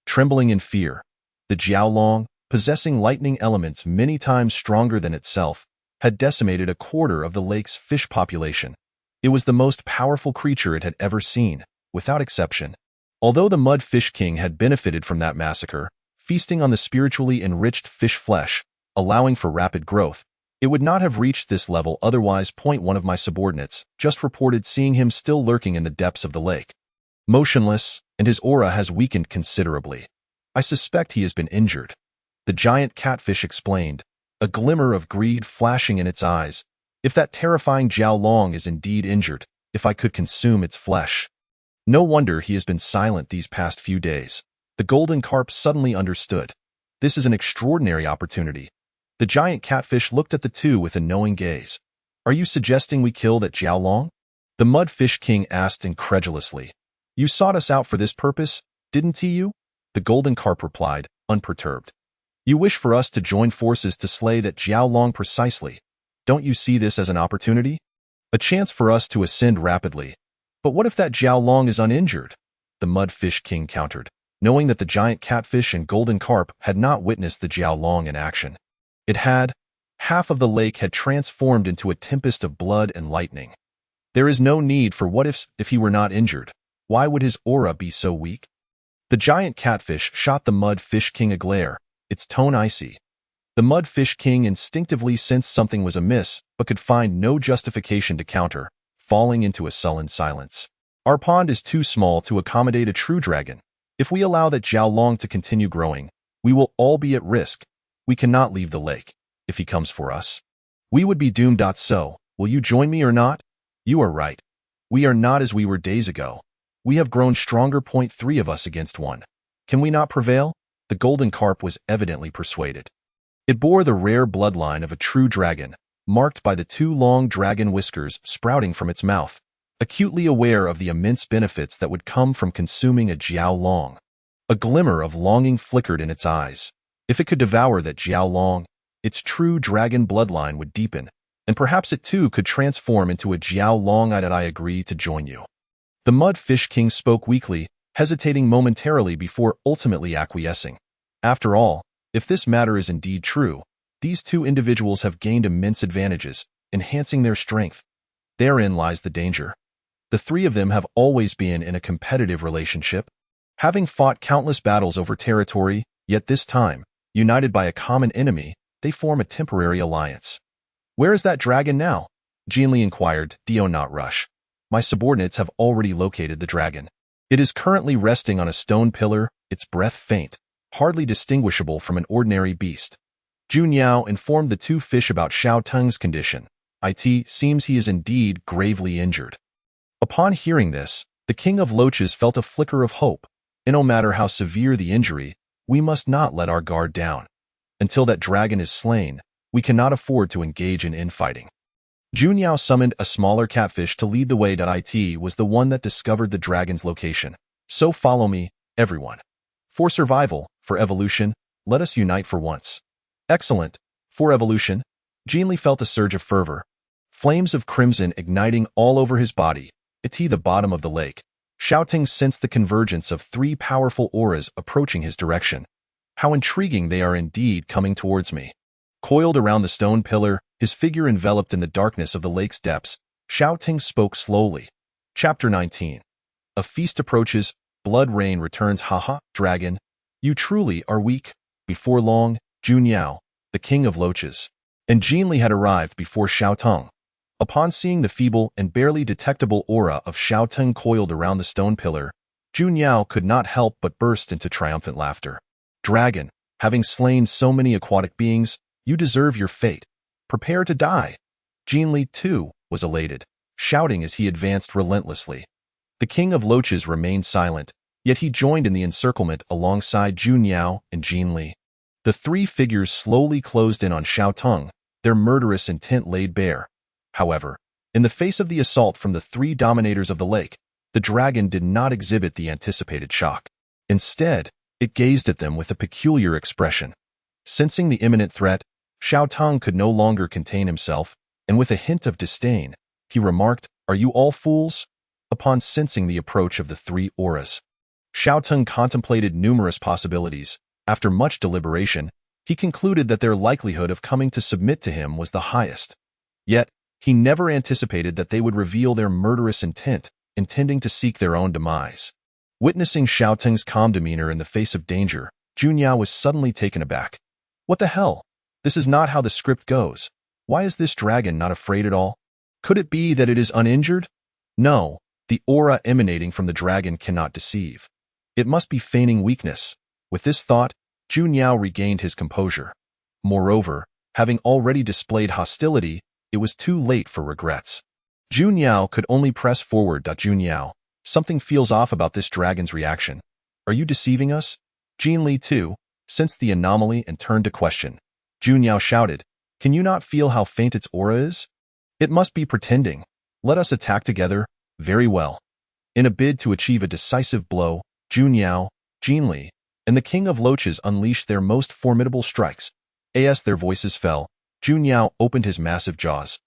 Trembling in fear, the Jiao Long, possessing lightning elements many times stronger than itself, had decimated a quarter of the lake's fish population. It was the most powerful creature it had ever seen, without exception. Although the Mud Fish King had benefited from that massacre, feasting on the spiritually enriched fish flesh, allowing for rapid growth, it would not have reached this level otherwise. One of my subordinates just reported seeing him still lurking in the depths of the lake. Motionless, and his aura has weakened considerably. I suspect he has been injured. The giant catfish explained, a glimmer of greed flashing in its eyes. If that terrifying Jiao Long is indeed injured, if I could consume its flesh. No wonder he has been silent these past few days. The golden carp suddenly understood. This is an extraordinary opportunity. The giant catfish looked at the two with a knowing gaze. Are you suggesting we kill that Jiao Long? The Mud Fish King asked incredulously. You sought us out for this purpose, didn't you? The golden carp replied, unperturbed. You wish for us to join forces to slay that Jiao Long precisely. Don't you see this as an opportunity? A chance for us to ascend rapidly. But what if that Jiao Long is uninjured? The Mud Fish King countered, knowing that the giant catfish and golden carp had not witnessed the Jiao Long in action. It had. Half of the lake had transformed into a tempest of blood and lightning. There is no need for what-ifs if he were not injured. Why would his aura be so weak? The giant catfish shot the Mud Fish King a glare, its tone icy. The Mud Fish King instinctively sensed something was amiss, but could find no justification to counter, falling into a sullen silence. Our pond is too small to accommodate a true dragon. If we allow that Jiao Long to continue growing, we will all be at risk. We cannot leave the lake. If he comes for us, we would be doomed. So, will you join me or not? You are right. We are not as we were days ago. We have grown stronger. 3 of us against 1. Can we not prevail? The golden carp was evidently persuaded. It bore the rare bloodline of a true dragon, marked by the 2 long dragon whiskers sprouting from its mouth, acutely aware of the immense benefits that would come from consuming a Jiao Long. A glimmer of longing flickered in its eyes. If it could devour that Jiao Long, its true dragon bloodline would deepen, and perhaps it too could transform into a Jiao Long. I agree to join you. The Mud Fish King spoke weakly, hesitating momentarily before ultimately acquiescing. After all, if this matter is indeed true, these 2 individuals have gained immense advantages, enhancing their strength. Therein lies the danger. The 3 of them have always been in a competitive relationship, having fought countless battles over territory, yet this time, united by a common enemy, they form a temporary alliance. Where is that dragon now? Jinli inquired. Do not rush. My subordinates have already located the dragon. It is currently resting on a stone pillar, its breath faint, hardly distinguishable from an ordinary beast. Jun Yao informed the 2 fish about Xiao Teng's condition. It seems he is indeed gravely injured. Upon hearing this, the King of Loaches felt a flicker of hope, and no matter how severe the injury, we must not let our guard down. Until that dragon is slain, we cannot afford to engage in infighting. Jun Yao summoned a smaller catfish to lead the way. It was the one that discovered the dragon's location. So follow me, everyone. For survival, for evolution, let us unite for once. Excellent. For evolution. Jinli felt a surge of fervor. Flames of crimson igniting all over his body. The bottom of the lake. Xiao Teng sensed the convergence of 3 powerful auras approaching his direction. How intriguing they are indeed coming towards me. Coiled around the stone pillar, his figure enveloped in the darkness of the lake's depths, Xiao Teng spoke slowly. Chapter 19. A feast approaches, blood rain returns. Dragon, you truly are weak. Before long, Jun Yao, the King of Loaches, and Jinli had arrived before Xiao Teng. Upon seeing the feeble and barely detectable aura of Xiao Teng coiled around the stone pillar, Jun Yao could not help but burst into triumphant laughter. Dragon, having slain so many aquatic beings, you deserve your fate. Prepare to die. Jinli, too, was elated, shouting as he advanced relentlessly. The King of Loaches remained silent, yet he joined in the encirclement alongside Jun Yao and Jinli. The 3 figures slowly closed in on Xiao Teng, their murderous intent laid bare. However, In the face of the assault from the three dominators of the lake, the dragon did not exhibit the anticipated shock. Instead, it gazed at them with a peculiar expression. Sensing the imminent threat, Xiao Tong could no longer contain himself, and with a hint of disdain, he remarked, "Are you all fools?" Upon sensing the approach of the three auras, Xiao Tong contemplated numerous possibilities. After much deliberation, he concluded that their likelihood of coming to submit to him was the highest. Yet, he never anticipated that they would reveal their murderous intent, intending to seek their own demise. Witnessing Xiao Tong's calm demeanor in the face of danger, Junyao was suddenly taken aback. What the hell? This is not how the script goes. Why is this dragon not afraid at all? Could it be that it is uninjured? No, the aura emanating from the dragon cannot deceive. It must be feigning weakness. With this thought, Junyao regained his composure. Moreover, having already displayed hostility, it was too late for regrets. Junyao could only press forward. Junyao, something feels off about this dragon's reaction. Are you deceiving us? Jinli, too, sensed the anomaly and turned to question. Junyao shouted, "Can you not feel how faint its aura is? It must be pretending. Let us attack together." Very well. In a bid to achieve a decisive blow, Junyao, Jinli, and the King of Loches unleashed their most formidable strikes. As their voices fell, Junyao opened his massive jaws,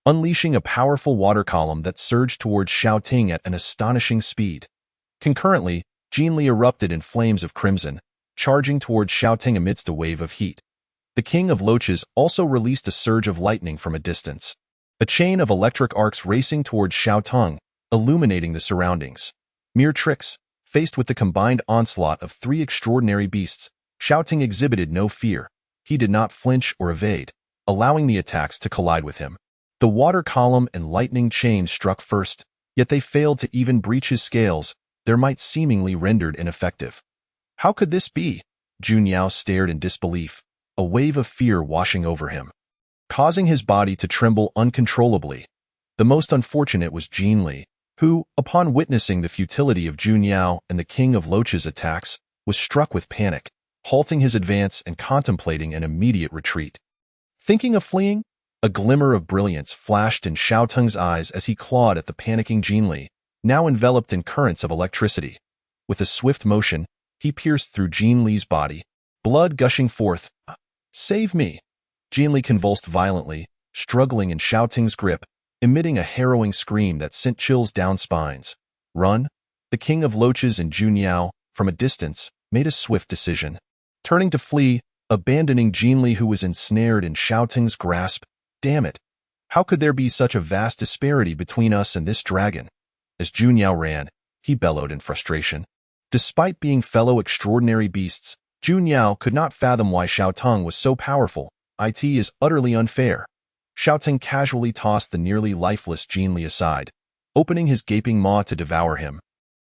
unleashing a powerful water column that surged towards Xiao Ting at an astonishing speed. Concurrently, Jinli erupted in flames of crimson, charging towards Xiao Ting amidst a wave of heat. The King of Loches also released a surge of lightning from a distance, a chain of electric arcs racing towards Xiao Tong, illuminating the surroundings. Mere tricks. Faced with the combined onslaught of three extraordinary beasts, Xiao Ting exhibited no fear. He did not flinch or evade, allowing the attacks to collide with him. The water column and lightning chain struck first, yet they failed to even breach his scales, their might seemingly rendered ineffective. How could this be? Junyao stared in disbelief, a wave of fear washing over him, causing his body to tremble uncontrollably. The most unfortunate was Jinli, who, upon witnessing the futility of Junyao and the King of Loches' attacks, was struck with panic, halting his advance and contemplating an immediate retreat. Thinking of fleeing? A glimmer of brilliance flashed in Xiao Tong's eyes as he clawed at the panicking Jinli, now enveloped in currents of electricity. With a swift motion, he pierced through Jinli's body, blood gushing forth. "Save me!" Jinli convulsed violently, struggling in Xiao Tong's grip, emitting a harrowing scream that sent chills down spines. Run? The King of Loches and Junyao, from a distance, made a swift decision. Turning to flee, abandoning Jinli who was ensnared in Xiao Tong's grasp. Damn it! How could there be such a vast disparity between us and this dragon? As Junyao ran, he bellowed in frustration. Despite being fellow extraordinary beasts, Junyao could not fathom why Xiao Tong was so powerful. It is utterly unfair. Xiao Ting casually tossed the nearly lifeless Jinli aside, opening his gaping maw to devour him,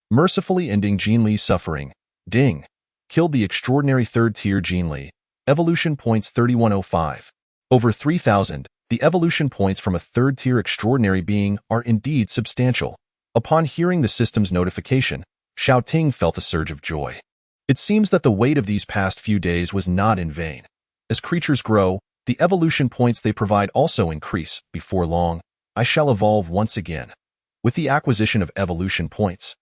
mercifully ending Jinli's suffering. Ding! Killed the extraordinary third-tier Jinli. Evolution points 3105. Over 3,000, the evolution points from a third-tier extraordinary being are indeed substantial. Upon hearing the system's notification, Xiao Ting felt a surge of joy. It seems that the wait of these past few days was not in vain. As creatures grow, the evolution points they provide also increase. Before long, I shall evolve once again. With the acquisition of evolution points,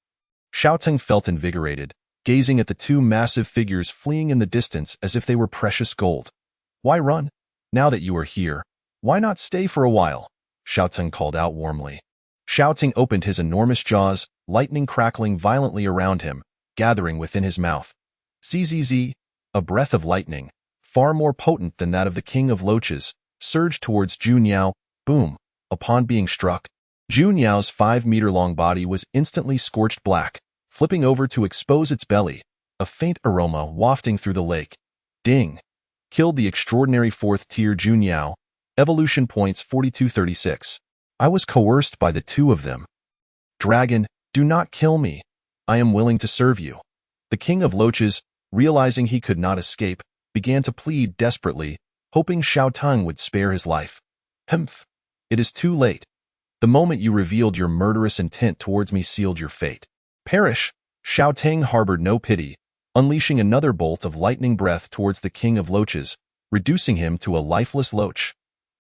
Xiao Ting felt invigorated, gazing at the two massive figures fleeing in the distance as if they were precious gold. Why run? Now that you are here, why not stay for a while? Xiao Ting called out warmly. Xiao Ting opened his enormous jaws, lightning crackling violently around him, gathering within his mouth. Zzz, a breath of lightning, far more potent than that of the King of Loches, surged towards Junyao. Boom! Upon being struck, Junyao's 5-meter-long body was instantly scorched black, flipping over to expose its belly, a faint aroma wafting through the lake. Ding! Killed the extraordinary fourth-tier Junyao. Evolution points 4236. I was coerced by the two of them. Dragon, do not kill me. I am willing to serve you. The King of Loches, realizing he could not escape, began to plead desperately, hoping Xiao Tong would spare his life. Humph! It is too late. The moment you revealed your murderous intent towards me sealed your fate. Perish! Xiao Tong harbored no pity, unleashing another bolt of lightning breath towards the King of Loches, reducing him to a lifeless loach.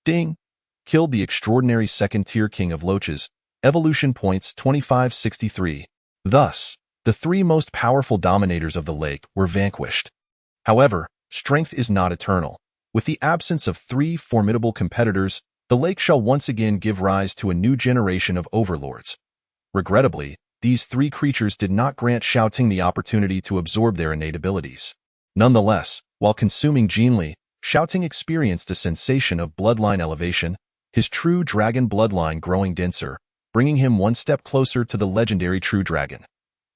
Ding! killed the extraordinary second-tier king of loaches, evolution points 2563. Thus, the three most powerful dominators of the lake were vanquished. However, strength is not eternal. With the absence of three formidable competitors, the lake shall once again give rise to a new generation of overlords. Regrettably, these three creatures did not grant Xiaoting the opportunity to absorb their innate abilities. Nonetheless, while consuming Jinli, Xiaoting experienced a sensation of bloodline elevation, his true dragon bloodline growing denser, bringing him one step closer to the legendary true dragon.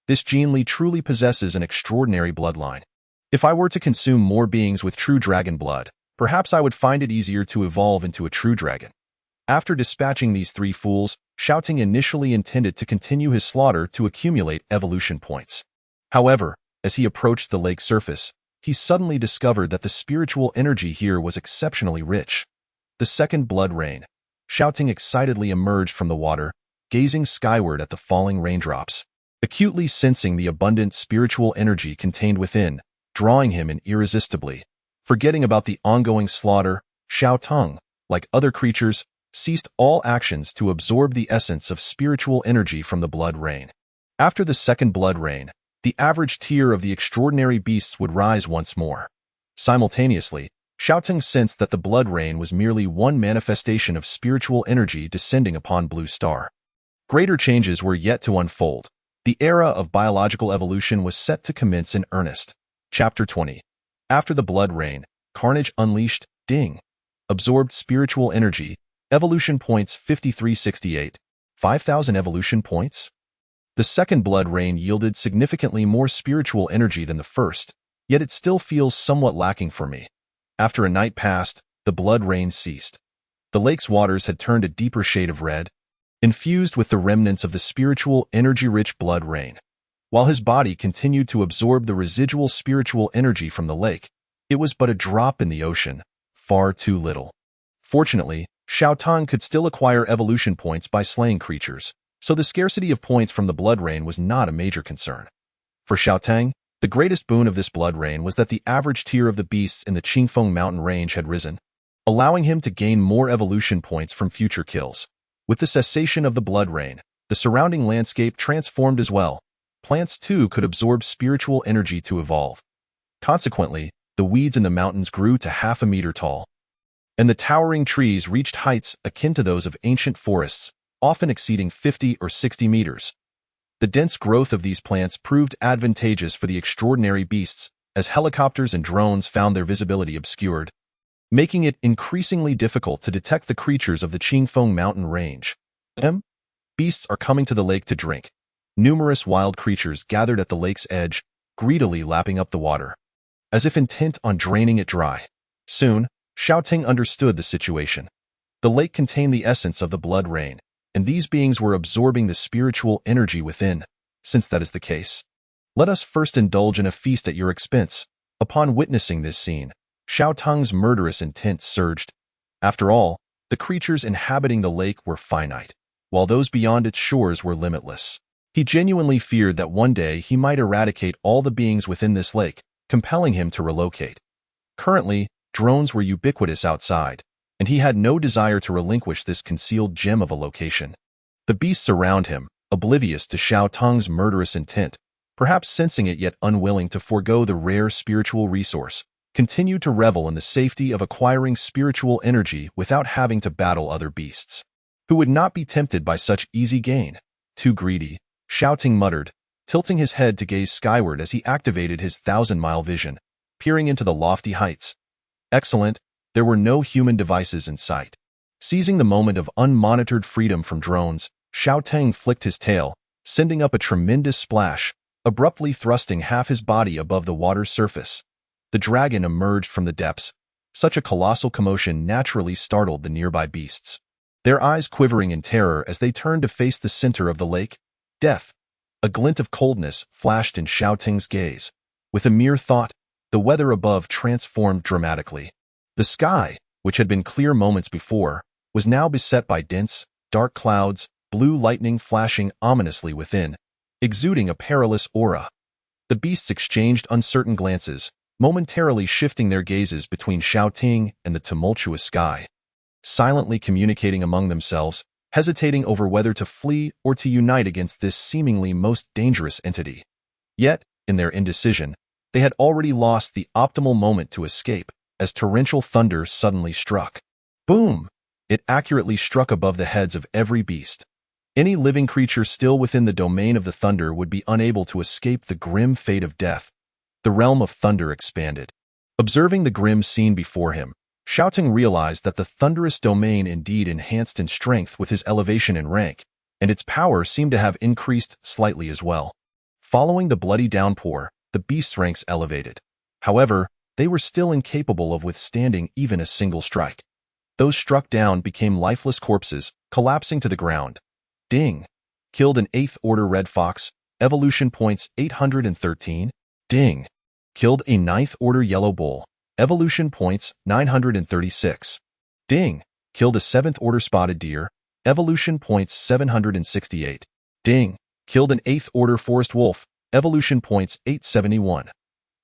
This Jinli truly possesses an extraordinary bloodline. If I were to consume more beings with true dragon blood, perhaps I would find it easier to evolve into a true dragon. After dispatching these three fools, Xiaoting initially intended to continue his slaughter to accumulate evolution points. However, as he approached the lake surface, he suddenly discovered that the spiritual energy here was exceptionally rich. The second blood rain. Xiaoting excitedly emerged from the water, gazing skyward at the falling raindrops, acutely sensing the abundant spiritual energy contained within, drawing him in irresistibly. Forgetting about the ongoing slaughter, Xiaotung, like other creatures, ceased all actions to absorb the essence of spiritual energy from the blood rain. After the second blood rain, the average tier of the extraordinary beasts would rise once more. Simultaneously, Xiaotung sensed that the blood rain was merely one manifestation of spiritual energy descending upon Blue Star. Greater changes were yet to unfold. The era of biological evolution was set to commence in earnest. Chapter 20. After the blood rain, Carnage unleashed, Ding. Absorbed spiritual energy, evolution points 5368. 5,000 evolution points? The second blood rain yielded significantly more spiritual energy than the first, yet it still feels somewhat lacking for me. After a night passed, the blood rain ceased. The lake's waters had turned a deeper shade of red, infused with the remnants of the spiritual, energy-rich blood rain. While his body continued to absorb the residual spiritual energy from the lake, it was but a drop in the ocean, far too little. Fortunately, Xiaotung could still acquire evolution points by slaying creatures, so the scarcity of points from the blood rain was not a major concern. For Xiaotung, the greatest boon of this blood rain was that the average tier of the beasts in the Qingfeng mountain range had risen, allowing him to gain more evolution points from future kills. With the cessation of the blood rain, the surrounding landscape transformed as well. Plants too could absorb spiritual energy to evolve. Consequently, the weeds in the mountains grew to half a meter tall, and the towering trees reached heights akin to those of ancient forests, often exceeding 50 or 60 meters. The dense growth of these plants proved advantageous for the extraordinary beasts, as helicopters and drones found their visibility obscured, making it increasingly difficult to detect the creatures of the Qingfeng mountain range. Beasts are coming to the lake to drink. Numerous wild creatures gathered at the lake's edge, greedily lapping up the water, as if intent on draining it dry. Soon, Xiaoting understood the situation. The lake contained the essence of the blood rain, and these beings were absorbing the spiritual energy within. Since that is the case, let us first indulge in a feast at your expense. Upon witnessing this scene, Xiaotung's murderous intent surged. After all, the creatures inhabiting the lake were finite, while those beyond its shores were limitless. He genuinely feared that one day he might eradicate all the beings within this lake, compelling him to relocate. Currently, drones were ubiquitous outside, and he had no desire to relinquish this concealed gem of a location. The beasts around him, oblivious to Xiaotung's murderous intent, perhaps sensing it yet unwilling to forego the rare spiritual resource, continued to revel in the safety of acquiring spiritual energy without having to battle other beasts. Who would not be tempted by such easy gain? Too greedy, Xiaoting muttered, tilting his head to gaze skyward as he activated his 1,000-mile vision, peering into the lofty heights. Excellent, there were no human devices in sight. Seizing the moment of unmonitored freedom from drones, Xiaoting flicked his tail, sending up a tremendous splash, abruptly thrusting half his body above the water's surface. The dragon emerged from the depths. Such a colossal commotion naturally startled the nearby beasts, their eyes quivering in terror as they turned to face the center of the lake. Death. A glint of coldness flashed in Xiaoting's gaze. With a mere thought, the weather above transformed dramatically. The sky, which had been clear moments before, was now beset by dense, dark clouds, blue lightning flashing ominously within, exuding a perilous aura. The beasts exchanged uncertain glances, momentarily shifting their gazes between Xiaoting and the tumultuous sky. silently communicating among themselves, hesitating over whether to flee or to unite against this seemingly most dangerous entity. Yet, in their indecision, they had already lost the optimal moment to escape as torrential thunder suddenly struck. Boom! It accurately struck above the heads of every beast. Any living creature still within the domain of the thunder would be unable to escape the grim fate of death. The realm of thunder expanded. Observing the grim scene before him, Xiaoting realized that the thunderous domain indeed enhanced in strength with his elevation in rank, and its power seemed to have increased slightly as well. Following the bloody downpour, the beasts' ranks elevated. However, they were still incapable of withstanding even a single strike. Those struck down became lifeless corpses, collapsing to the ground. Ding! Killed an 8th Order Red Fox, evolution points 813. Ding! Killed a 9th Order Yellow Bull, evolution points 936. Ding! Killed a 7th Order Spotted Deer, evolution points 768. Ding! Killed an 8th Order Forest Wolf, evolution points 871.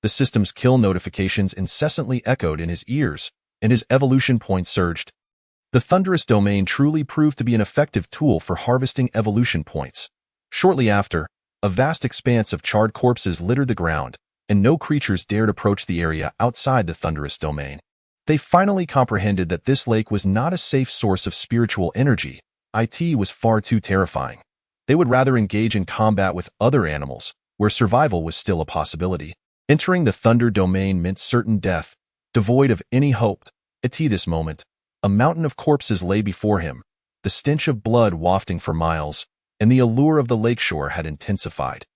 The system's kill notifications incessantly echoed in his ears, and his evolution points surged. The thunderous domain truly proved to be an effective tool for harvesting evolution points. Shortly after, a vast expanse of charred corpses littered the ground, and no creatures dared approach the area outside the thunderous domain. They finally comprehended that this lake was not a safe source of spiritual energy. It was far too terrifying. They would rather engage in combat with other animals, where survival was still a possibility. Entering the thunder domain meant certain death, devoid of any hope. At this moment, a mountain of corpses lay before him, the stench of blood wafting for miles, and the allure of the lakeshore had intensified.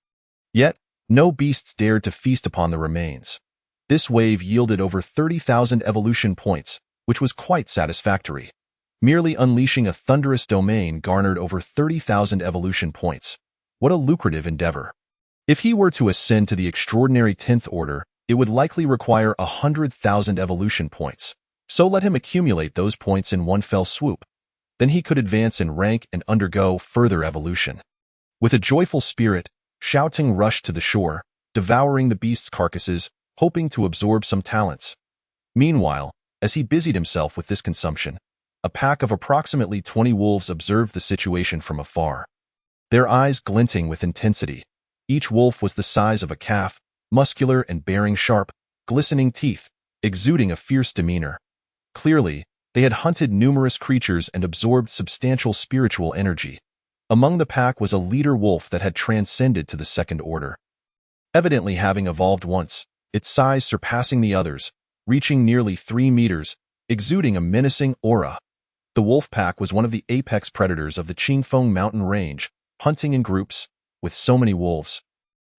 Yet, no beasts dared to feast upon the remains. This wave yielded over 30,000 evolution points, which was quite satisfactory. Merely unleashing a thunderous domain garnered over 30,000 evolution points. What a lucrative endeavor. If he were to ascend to the extraordinary 10th Order, it would likely require 100,000 evolution points. So let him accumulate those points in one fell swoop. Then he could advance in rank and undergo further evolution. With a joyful spirit, Xiaoting rushed to the shore, devouring the beasts' carcasses, hoping to absorb some talents. Meanwhile, as he busied himself with this consumption, a pack of approximately 20 wolves observed the situation from afar. Their eyes glinting with intensity. Each wolf was the size of a calf, muscular and bearing sharp, glistening teeth, exuding a fierce demeanor. Clearly, they had hunted numerous creatures and absorbed substantial spiritual energy. Among the pack was a leader wolf that had transcended to the 2nd Order. Evidently having evolved once, its size surpassing the others, reaching nearly 3 meters, exuding a menacing aura. The wolf pack was one of the apex predators of the Qingfeng mountain range, hunting in groups, with so many wolves.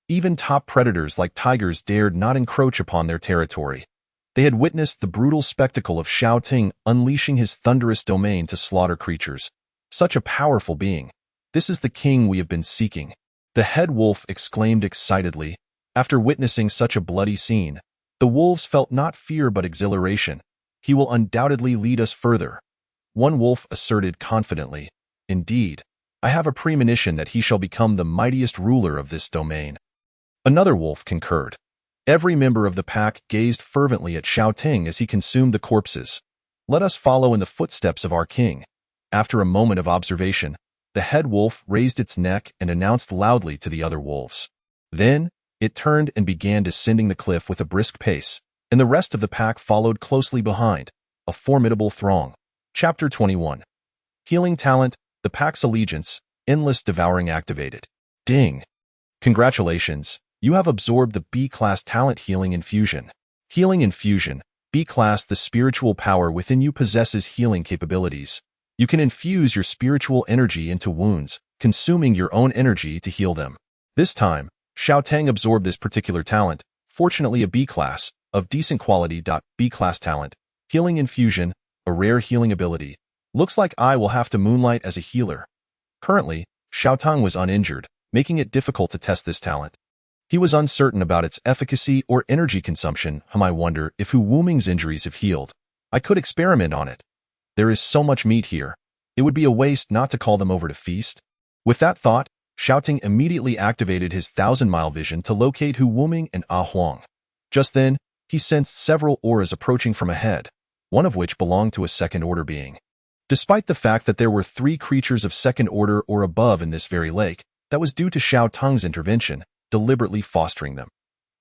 Even top predators like tigers dared not encroach upon their territory. They had witnessed the brutal spectacle of Xiaoting unleashing his thunderous domain to slaughter creatures. Such a powerful being. This is the king we have been seeking. The head wolf exclaimed excitedly. After witnessing such a bloody scene, the wolves felt not fear but exhilaration. He will undoubtedly lead us further. One wolf asserted confidently. Indeed, I have a premonition that he shall become the mightiest ruler of this domain. Another wolf concurred. Every member of the pack gazed fervently at Xiaoting as he consumed the corpses. Let us follow in the footsteps of our king. After a moment of observation, the head wolf raised its neck and announced loudly to the other wolves. Then, it turned and began descending the cliff with a brisk pace, and the rest of the pack followed closely behind, a formidable throng. Chapter 21. Healing Talent, the pack's allegiance, endless devouring activated. Ding! Congratulations, you have absorbed the B-Class Talent Healing Infusion. Healing Infusion, B-Class. The spiritual power within you possesses healing capabilities. You can infuse your spiritual energy into wounds, consuming your own energy to heal them. This time, Xiaoting absorbed this particular talent, fortunately a B-Class, of decent quality. B-Class Talent, Healing Infusion, a rare healing ability. Looks like I will have to moonlight as a healer. Currently, Xiaoting was uninjured, making it difficult to test this talent. He was uncertain about its efficacy or energy consumption. I wonder if Hu Wuming's injuries have healed. I could experiment on it. There is so much meat here. It would be a waste not to call them over to feast. With that thought, Xiaoting immediately activated his 1,000-mile vision to locate Hu Wuming and Ah Huang. Just then, he sensed several auras approaching from ahead, one of which belonged to a 2nd Order being. Despite the fact that there were 3 creatures of second order or above in this very lake, that was due to Xiao Tung's intervention, deliberately fostering them.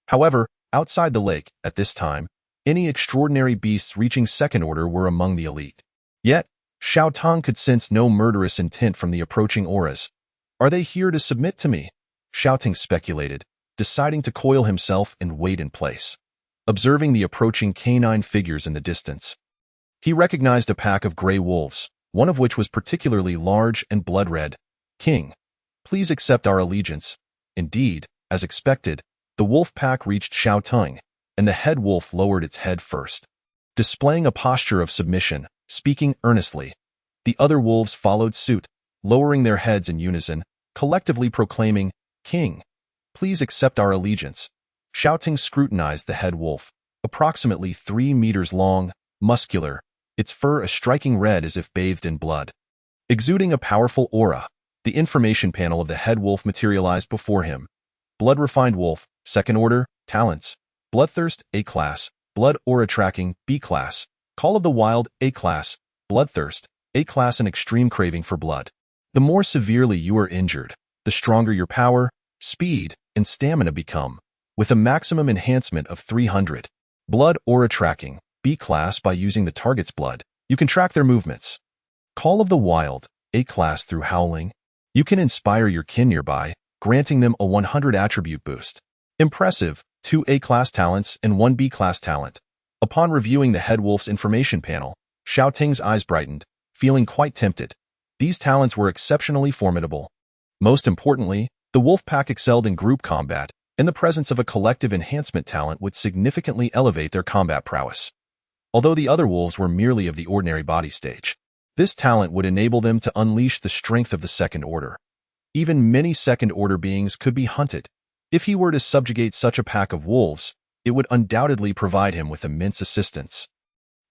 However, outside the lake, at this time, any extraordinary beasts reaching second order were among the elite. Yet, Xiao Tung could sense no murderous intent from the approaching auras. Are they here to submit to me? Xiao Tung speculated, deciding to coil himself and wait in place. Observing the approaching canine figures in the distance, he recognized a pack of gray wolves, one of which was particularly large and blood-red. King, please accept our allegiance. Indeed, as expected, the wolf pack reached Xiao Tung, and the head wolf lowered its head first. Displaying a posture of submission, speaking earnestly, the other wolves followed suit, lowering their heads in unison, collectively proclaiming, King, please accept our allegiance. Xiao Tung scrutinized the head wolf, approximately 3 meters long, muscular, its fur a striking red as if bathed in blood. Exuding a powerful aura, the information panel of the head wolf materialized before him. Blood-refined wolf, second order, talents, bloodthirst, A-class, blood aura tracking, B-class, call of the wild, A-class, bloodthirst, A-class and extreme craving for blood. The more severely you are injured, the stronger your power, speed, and stamina become, with a maximum enhancement of 300. Blood aura tracking, B-class. By using the target's blood, you can track their movements. Call of the wild, A-class. Through howling, you can inspire your kin nearby, granting them a 100 attribute boost. Impressive, 2 A-class talents and 1 B-class talent. Upon reviewing the head wolf's information panel, Xiao Tung's eyes brightened, feeling quite tempted. These talents were exceptionally formidable. Most importantly, the wolf pack excelled in group combat, and the presence of a collective enhancement talent would significantly elevate their combat prowess. Although the other wolves were merely of the ordinary body stage, this talent would enable them to unleash the strength of the second order. Even many second order beings could be hunted. If he were to subjugate such a pack of wolves, it would undoubtedly provide him with immense assistance,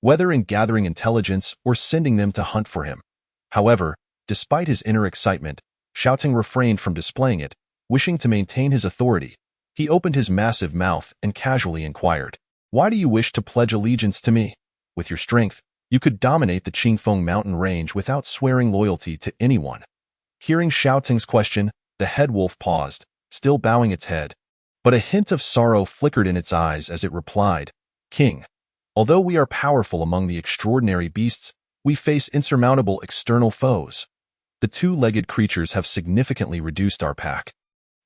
whether in gathering intelligence or sending them to hunt for him. However, despite his inner excitement, Xiao Tung refrained from displaying it, wishing to maintain his authority. He opened his massive mouth and casually inquired, Why do you wish to pledge allegiance to me? With your strength, you could dominate the Qingfeng mountain range without swearing loyalty to anyone. Hearing Xiao Tung's question, the head wolf paused, still bowing its head. But a hint of sorrow flickered in its eyes as it replied, King, although we are powerful among the extraordinary beasts, we face insurmountable external foes. The 2-legged creatures have significantly reduced our pack.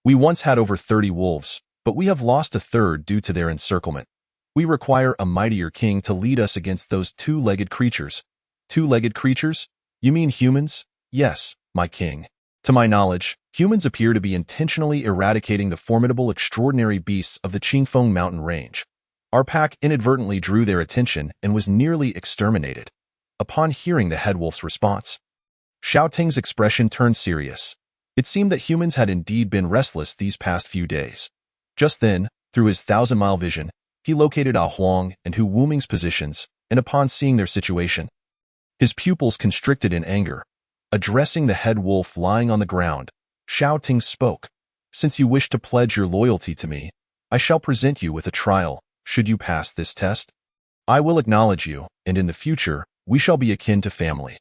We once had over 30 wolves, but we have lost a third due to their encirclement. We require a mightier king to lead us against those 2-legged creatures. 2-legged creatures? You mean humans? Yes, my king. To my knowledge, humans appear to be intentionally eradicating the formidable extraordinary beasts of the Qingfeng mountain range. Our pack inadvertently drew their attention and was nearly exterminated. Upon hearing the head wolf's response, Xiao Tung's expression turned serious. It seemed that humans had indeed been restless these past few days. Just then, through his 1,000-mile vision, he located Ah Huang and Hu Wuming's positions, and upon seeing their situation, his pupils constricted in anger. Addressing the head wolf lying on the ground, Xiao Tung spoke. Since you wish to pledge your loyalty to me, I shall present you with a trial. Should you pass this test, I will acknowledge you, and in the future, we shall be akin to family.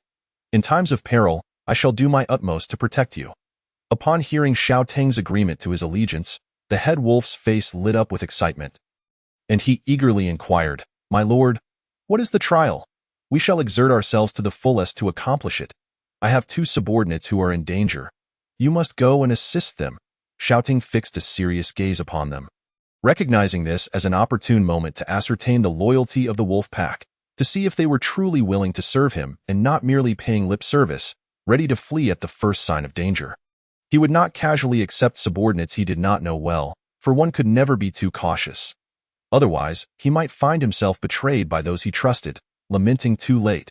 In times of peril, I shall do my utmost to protect you. Upon hearing Xiao Tung's agreement to his allegiance, the head wolf's face lit up with excitement, and he eagerly inquired, My lord, what is the trial? We shall exert ourselves to the fullest to accomplish it. I have 2 subordinates who are in danger. You must go and assist them. Xiao Tung fixed a serious gaze upon them, recognizing this as an opportune moment to ascertain the loyalty of the wolf pack, to see if they were truly willing to serve him and not merely paying lip service, ready to flee at the first sign of danger. He would not casually accept subordinates he did not know well, for one could never be too cautious. Otherwise, he might find himself betrayed by those he trusted, lamenting too late.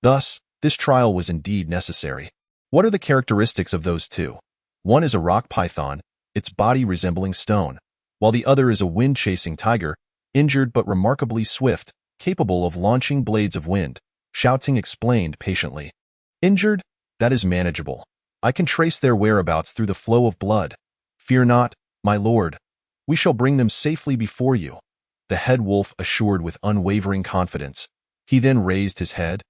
Thus, this trial was indeed necessary. What are the characteristics of those 2? One is a rock python, its body resembling stone, while the other is a wind-chasing tiger, injured but remarkably swift, capable of launching blades of wind. Xiao Tung explained patiently. Injured? That is manageable. I can trace their whereabouts through the flow of blood. Fear not, my lord. We shall bring them safely before you. The head wolf assured with unwavering confidence. He then raised his head,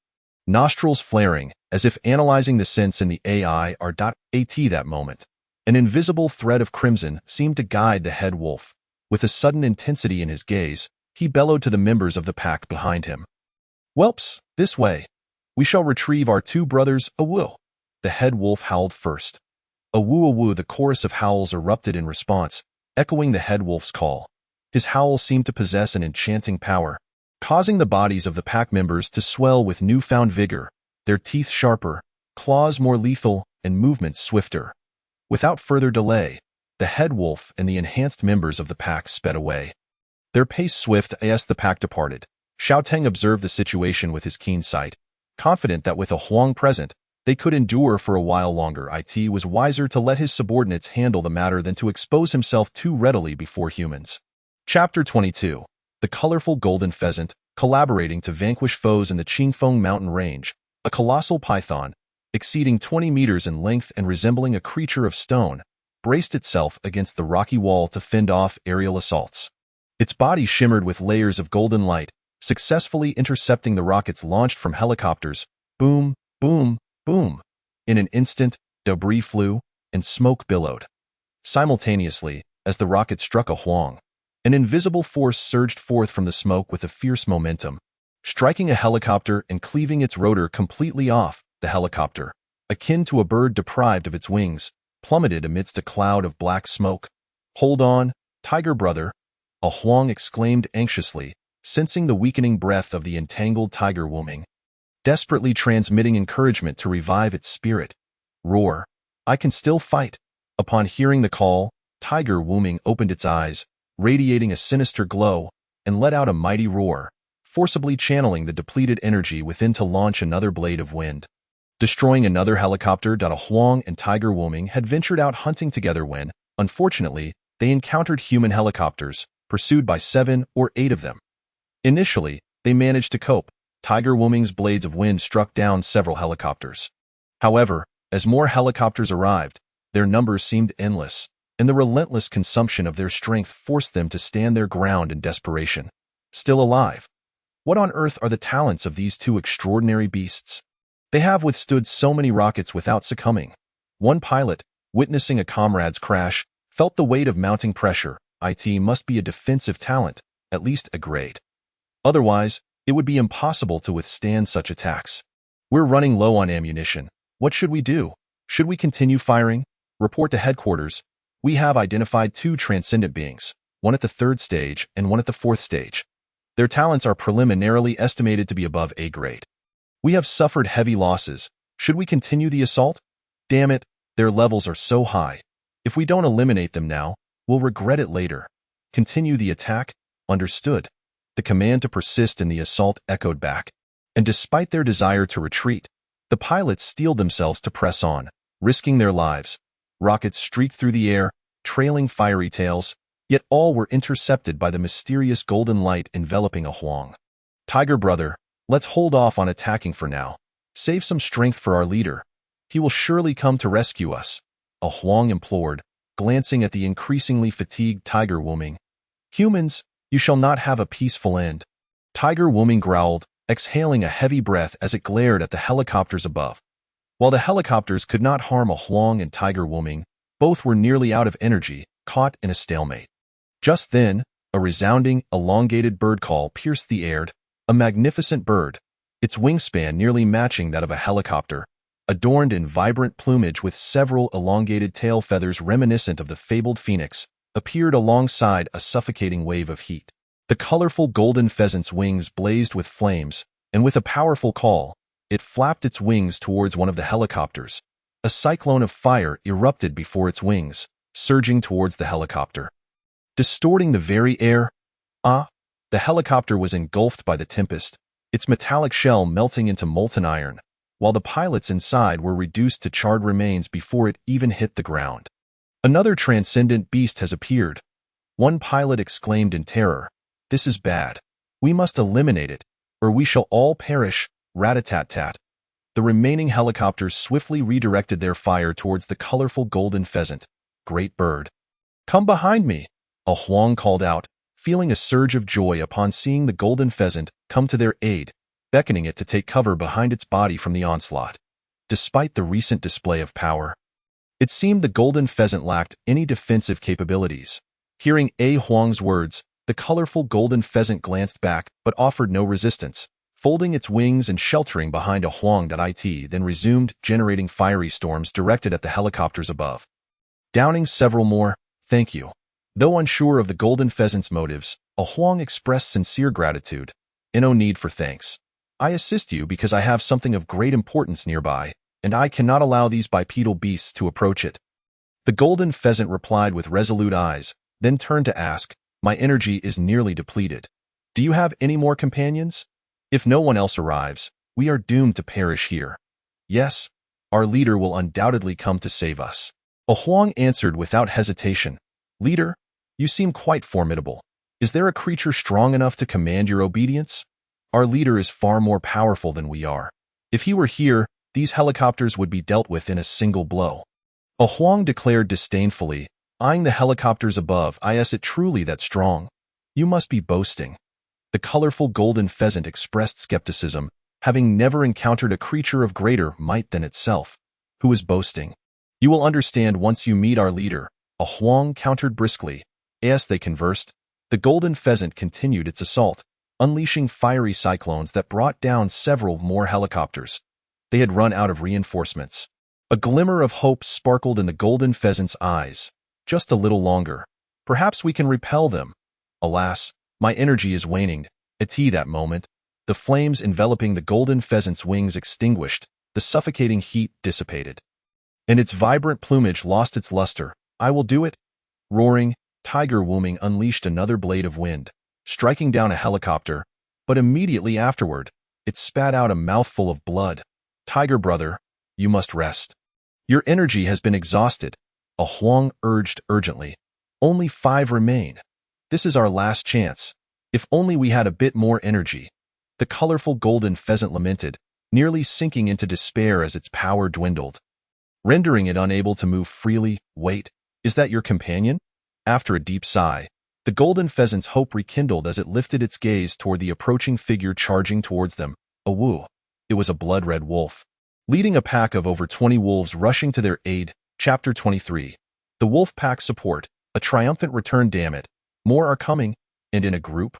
nostrils flaring, as if analyzing the sense in the AI-at that moment. An invisible thread of crimson seemed to guide the head wolf. With a sudden intensity in his gaze, he bellowed to the members of the pack behind him. "Whelps, this way. We shall retrieve our two brothers, awoo." The head wolf howled first. Awoo awoo, the chorus of howls erupted in response, echoing the head wolf's call. His howl seemed to possess an enchanting power, causing the bodies of the pack members to swell with newfound vigor, their teeth sharper, claws more lethal, and movements swifter. Without further delay, the head wolf and the enhanced members of the pack sped away. Their pace swift as the pack departed. Xiaoteng observed the situation with his keen sight, confident that with a Huang present, they could endure for a while longer. It was wiser to let his subordinates handle the matter than to expose himself too readily before humans. Chapter 22. The colorful golden pheasant, collaborating to vanquish foes in the Qingfeng mountain range, a colossal python, exceeding 20 meters in length and resembling a creature of stone, braced itself against the rocky wall to fend off aerial assaults. Its body shimmered with layers of golden light, successfully intercepting the rockets launched from helicopters. Boom, boom, boom. In an instant, debris flew, and smoke billowed. Simultaneously, as the rocket struck a Huang, an invisible force surged forth from the smoke with a fierce momentum, striking a helicopter and cleaving its rotor completely off. The helicopter, akin to a bird deprived of its wings, plummeted amidst a cloud of black smoke. "Hold on, tiger brother," a Huang exclaimed anxiously, sensing the weakening breath of the entangled tiger wooming, desperately transmitting encouragement to revive its spirit. "Roar. I can still fight." Upon hearing the call, tiger wooming opened its eyes, radiating a sinister glow, and let out a mighty roar, forcibly channeling the depleted energy within to launch another blade of wind. Destroying another helicopter. A Huang and tiger wooming had ventured out hunting together when, unfortunately, they encountered human helicopters, pursued by 7 or 8 of them. Initially, they managed to cope. Tiger wooming's blades of wind struck down several helicopters. However, as more helicopters arrived, their numbers seemed endless, and the relentless consumption of their strength forced them to stand their ground in desperation. Still alive. What on earth are the talents of these two extraordinary beasts? They have withstood so many rockets without succumbing. One pilot, witnessing a comrade's crash, felt the weight of mounting pressure. It must be a defensive talent, at least a grade. Otherwise, it would be impossible to withstand such attacks. "We're running low on ammunition. What should we do? Should we continue firing?" Report to headquarters. "We have identified 2 transcendent beings, one at the 3rd stage and one at the 4th stage. Their talents are preliminarily estimated to be above A grade. We have suffered heavy losses. Should we continue the assault? Damn it, their levels are so high. If we don't eliminate them now, we'll regret it later. Continue the attack?" "Understood." The command to persist in the assault echoed back, and despite their desire to retreat, the pilots steeled themselves to press on, risking their lives. Rockets streaked through the air, trailing fiery tails, yet all were intercepted by the mysterious golden light enveloping a Huang. "Tiger brother, let's hold off on attacking for now. Save some strength for our leader. He will surely come to rescue us," a Huang implored, glancing at the increasingly fatigued tiger wooming. "Humans, you shall not have a peaceful end." Tiger wooming growled, exhaling a heavy breath as it glared at the helicopters above. While the helicopters could not harm a Huang and tiger wooming, both were nearly out of energy, caught in a stalemate. Just then, a resounding, elongated bird call pierced the air. A magnificent bird, its wingspan nearly matching that of a helicopter, adorned in vibrant plumage with several elongated tail feathers reminiscent of the fabled phoenix, appeared alongside a suffocating wave of heat. The colorful golden pheasant's wings blazed with flames, and with a powerful call, it flapped its wings towards one of the helicopters. A cyclone of fire erupted before its wings, surging towards the helicopter, distorting the very air. The helicopter was engulfed by the tempest, its metallic shell melting into molten iron, while the pilots inside were reduced to charred remains before it even hit the ground. "Another transcendent beast has appeared," one pilot exclaimed in terror. "This is bad. We must eliminate it, or we shall all perish." Rat-a-tat-tat. The remaining helicopters swiftly redirected their fire towards the colorful golden pheasant. "Great bird. Come behind me," a Huang called out, feeling a surge of joy upon seeing the golden pheasant come to their aid. beckoning it to take cover behind its body from the onslaught. Despite the recent display of power, it seemed the golden pheasant lacked any defensive capabilities. Hearing A Huang's words, the colorful golden pheasant glanced back but offered no resistance, folding its wings and sheltering behind a Huang.it, then resumed generating fiery storms directed at the helicopters above. Downing several more, thank you. Though unsure of the golden pheasant's motives, a Huang expressed sincere gratitude. No need for thanks. I assist you because I have something of great importance nearby, and I cannot allow these bipedal beasts to approach it. The golden pheasant replied with resolute eyes, then turned to ask, my energy is nearly depleted. Do you have any more companions? If no one else arrives, we are doomed to perish here. Yes, our leader will undoubtedly come to save us. A Huang answered without hesitation. Leader, you seem quite formidable. Is there a creature strong enough to command your obedience? Our leader is far more powerful than we are. If he were here, these helicopters would be dealt with in a single blow. A Huang declared disdainfully, eyeing the helicopters above. Is it truly that strong? You must be boasting. The colorful golden pheasant expressed skepticism, having never encountered a creature of greater might than itself. Who is boasting? You will understand once you meet our leader, a Huang countered briskly. As they conversed, the golden pheasant continued its assault, unleashing fiery cyclones that brought down several more helicopters. They had run out of reinforcements. A glimmer of hope sparkled in the golden pheasant's eyes. Just a little longer. Perhaps we can repel them. Alas, my energy is waning. At that moment, the flames enveloping the golden pheasant's wings extinguished, the suffocating heat dissipated, and its vibrant plumage lost its luster. I will do it. Roaring, tiger wooming unleashed another blade of wind, striking down a helicopter, but immediately afterward, it spat out a mouthful of blood. Tiger brother, you must rest. Your energy has been exhausted, a Huang urged urgently. Only 5 remain. This is our last chance. If only we had a bit more energy. The colorful golden pheasant lamented, nearly sinking into despair as its power dwindled, rendering it unable to move freely. Wait, is that your companion? After a deep sigh, the golden pheasant's hope rekindled as it lifted its gaze toward the approaching figure charging towards them. A woo. It was a blood-red wolf, leading a pack of over 20 wolves rushing to their aid. Chapter 23. The wolf pack support, a triumphant return. Damn it. More are coming, and in a group.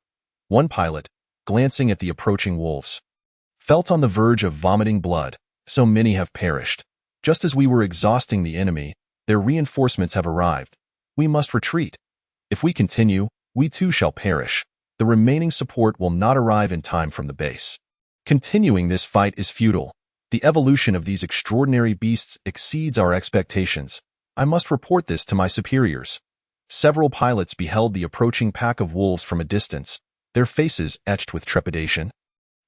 One pilot, glancing at the approaching wolves, felt on the verge of vomiting blood. So many have perished. Just as we were exhausting the enemy, their reinforcements have arrived. We must retreat. If we continue, we too shall perish. The remaining support will not arrive in time from the base. Continuing this fight is futile. The evolution of these extraordinary beasts exceeds our expectations. I must report this to my superiors. Several pilots beheld the approaching pack of wolves from a distance, their faces etched with trepidation.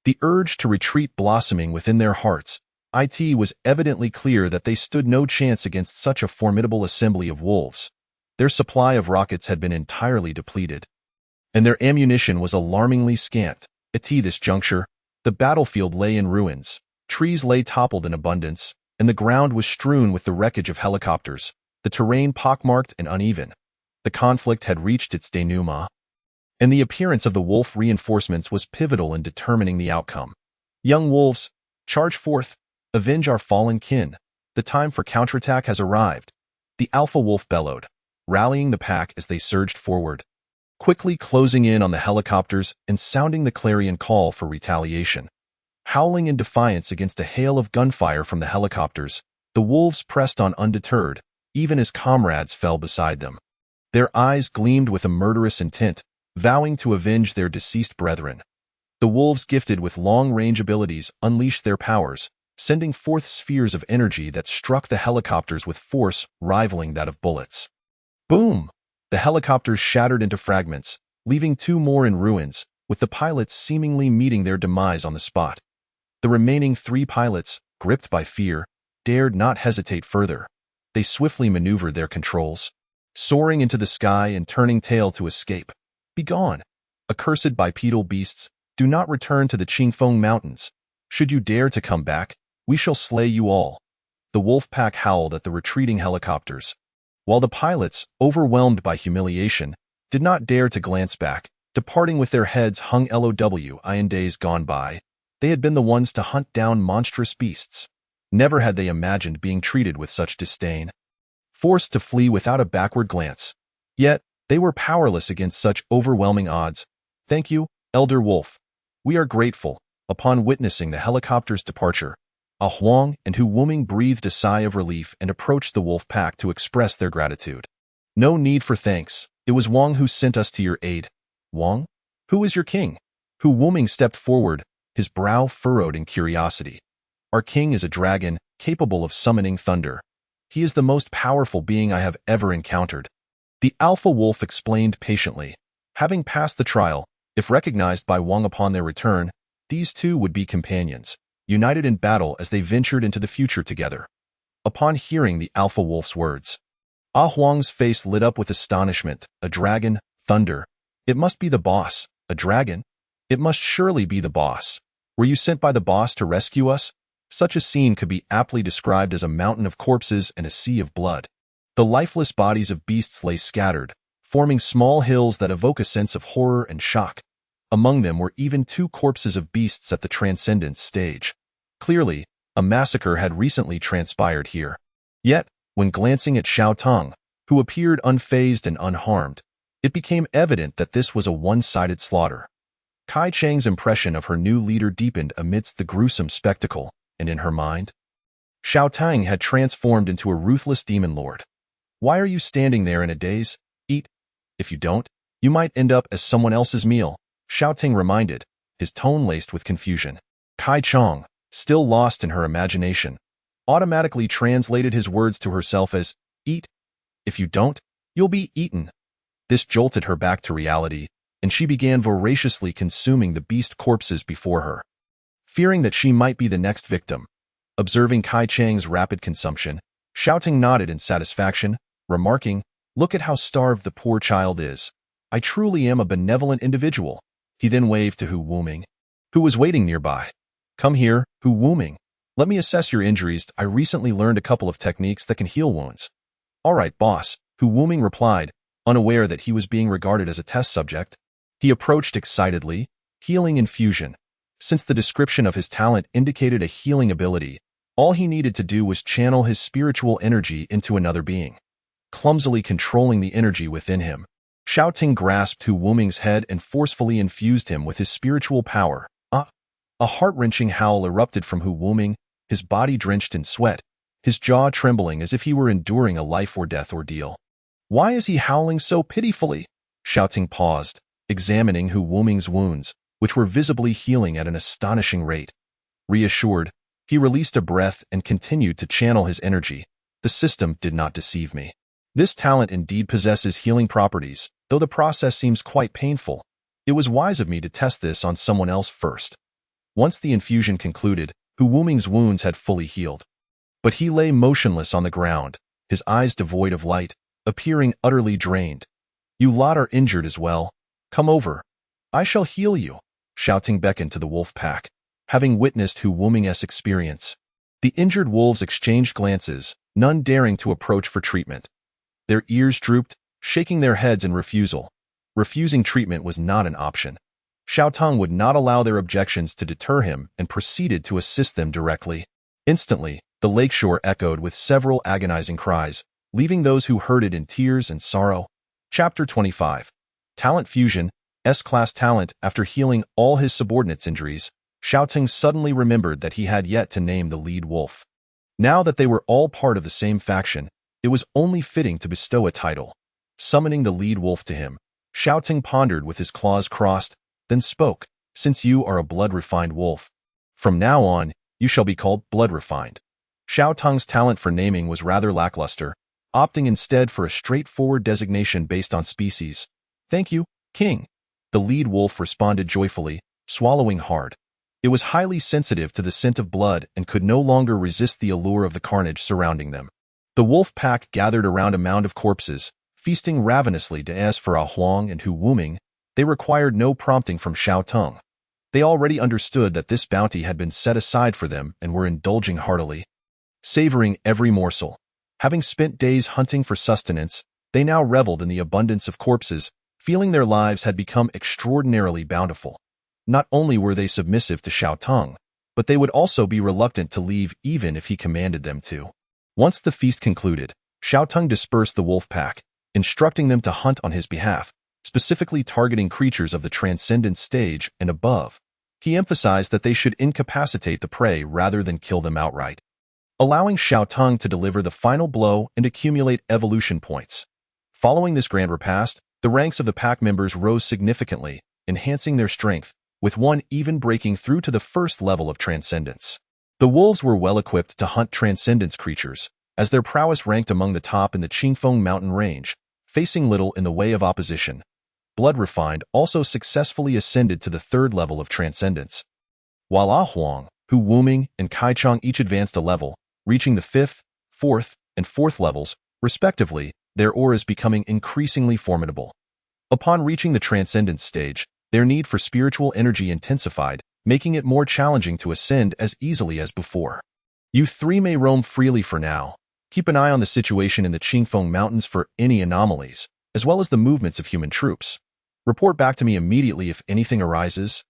The urge to retreat blossoming within their hearts. It was evidently clear that they stood no chance against such a formidable assembly of wolves. Their supply of rockets had been entirely depleted, and their ammunition was alarmingly scant. At this juncture, the battlefield lay in ruins. Trees lay toppled in abundance, and the ground was strewn with the wreckage of helicopters, the terrain pockmarked and uneven. The conflict had reached its denouement, and the appearance of the wolf reinforcements was pivotal in determining the outcome. Young wolves, charge forth, avenge our fallen kin. The time for counterattack has arrived. The alpha wolf bellowed, rallying the pack as they surged forward, quickly closing in on the helicopters and sounding the clarion call for retaliation. Howling in defiance against a hail of gunfire from the helicopters, the wolves pressed on undeterred, even as comrades fell beside them. Their eyes gleamed with a murderous intent, vowing to avenge their deceased brethren. The wolves gifted with long-range abilities unleashed their powers, sending forth spheres of energy that struck the helicopters with force rivaling that of bullets. Boom! The helicopters shattered into fragments, leaving 2 more in ruins, with the pilots seemingly meeting their demise on the spot. The remaining 3 pilots, gripped by fear, dared not hesitate further. They swiftly maneuvered their controls, soaring into the sky and turning tail to escape. Begone! Accursed bipedal beasts, do not return to the Qingfeng Mountains. Should you dare to come back, we shall slay you all. The wolf pack howled at the retreating helicopters, while the pilots, overwhelmed by humiliation, did not dare to glance back, departing with their heads hung low in days gone by. They had been the ones to hunt down monstrous beasts. Never had they imagined being treated with such disdain. Forced to flee without a backward glance. Yet, they were powerless against such overwhelming odds. Thank you, Elder Wolf. We are grateful. Upon witnessing the helicopter's departure, Ah Huang and Hu Wuming breathed a sigh of relief and approached the wolf pack to express their gratitude. No need for thanks. It was Wang who sent us to your aid. Wang? Who is your king? Hu Wuming stepped forward, his brow furrowed in curiosity. Our king is a dragon, capable of summoning thunder. He is the most powerful being I have ever encountered. The alpha wolf explained patiently. Having passed the trial, if recognized by Wang upon their return, these two would be companions, united in battle as they ventured into the future together. Upon hearing the alpha wolf's words, Ah Huang's face lit up with astonishment. A dragon, thunder. It must be the boss. A dragon? It must surely be the boss. Were you sent by the boss to rescue us? Such a scene could be aptly described as a mountain of corpses and a sea of blood. The lifeless bodies of beasts lay scattered, forming small hills that evoke a sense of horror and shock. Among them were even 2 corpses of beasts at the Transcendence stage. Clearly, a massacre had recently transpired here. Yet, when glancing at Xiao Tong, who appeared unfazed and unharmed, it became evident that this was a one-sided slaughter. Kai Chang's impression of her new leader deepened amidst the gruesome spectacle, and in her mind, Xiao Tang had transformed into a ruthless demon lord. Why are you standing there in a daze? Eat. If you don't, you might end up as someone else's meal, Xiao Tang reminded, his tone laced with confusion. Kai Chang, still lost in her imagination, automatically translated his words to herself as, eat. If you don't, you'll be eaten. This jolted her back to reality, and she began voraciously consuming the beast corpses before her. Fearing that she might be the next victim, observing Kai Chang's rapid consumption, Xiao Tang nodded in satisfaction, remarking, look at how starved the poor child is. I truly am a benevolent individual. He then waved to Hu Wuming, who was waiting nearby. Come here, Hu Wuming. Let me assess your injuries. I recently learned a couple of techniques that can heal wounds. All right, boss, Hu Wuming replied, unaware that he was being regarded as a test subject. He approached excitedly, healing infusion. Since the description of his talent indicated a healing ability, all he needed to do was channel his spiritual energy into another being, clumsily controlling the energy within him. Xiao Ting grasped Hu Wuming's head and forcefully infused him with his spiritual power. A heart-wrenching howl erupted from Hu Wuming, his body drenched in sweat, his jaw trembling as if he were enduring a life-or-death ordeal. Why is he howling so pitifully? Xiao Ting paused, examining Hu Wuming's wounds, which were visibly healing at an astonishing rate. Reassured, he released a breath and continued to channel his energy. The system did not deceive me. This talent indeed possesses healing properties, though the process seems quite painful. It was wise of me to test this on someone else first. Once the infusion concluded, Hu Wuming's wounds had fully healed. But he lay motionless on the ground, his eyes devoid of light, appearing utterly drained. You lot are injured as well. Come over. I shall heal you, Xiao Ting beckoned to the wolf pack. Having witnessed Hu Wuming's experience, the injured wolves exchanged glances, none daring to approach for treatment. Their ears drooped, shaking their heads in refusal. Refusing treatment was not an option. Xiao Tong would not allow their objections to deter him and proceeded to assist them directly. Instantly, the lakeshore echoed with several agonizing cries, leaving those who heard it in tears and sorrow. Chapter 25. Talent Fusion, S-Class Talent. After healing all his subordinates' injuries, Xiao Ting suddenly remembered that he had yet to name the lead wolf. Now that they were all part of the same faction, it was only fitting to bestow a title. Summoning the lead wolf to him, Xiao Ting pondered with his claws crossed, then spoke, since you are a blood-refined wolf. From now on, you shall be called Blood-Refined. Xiao Tong's talent for naming was rather lackluster, opting instead for a straightforward designation based on species. Thank you, King. The lead wolf responded joyfully, swallowing hard. It was highly sensitive to the scent of blood and could no longer resist the allure of the carnage surrounding them. The wolf pack gathered around a mound of corpses, feasting ravenously. As for Ah Huang and Hu Wuming, they required no prompting from Xiao Tong. They already understood that this bounty had been set aside for them and were indulging heartily, savoring every morsel. Having spent days hunting for sustenance, they now reveled in the abundance of corpses, feeling their lives had become extraordinarily bountiful. Not only were they submissive to Xiao Tong, but they would also be reluctant to leave even if he commanded them to. Once the feast concluded, Xiao Tong dispersed the wolf pack, instructing them to hunt on his behalf, specifically targeting creatures of the transcendent stage and above. He emphasized that they should incapacitate the prey rather than kill them outright, allowing Xiao Tong to deliver the final blow and accumulate evolution points. Following this grand repast, the ranks of the pack members rose significantly, enhancing their strength, with one even breaking through to the first level of transcendence. The wolves were well equipped to hunt transcendence creatures, as their prowess ranked among the top in the Qingfeng mountain range, facing little in the way of opposition. Blood Refined also successfully ascended to the third level of transcendence, while Ah Huang, Hu Wuming, and Kai Chong each advanced a level, reaching the 5th, 4th, and 4th levels, respectively, their auras becoming increasingly formidable. Upon reaching the transcendence stage, their need for spiritual energy intensified, making it more challenging to ascend as easily as before. You three may roam freely for now. Keep an eye on the situation in the Qingfeng Mountains for any anomalies, as well as the movements of human troops. Report back to me immediately if anything arises.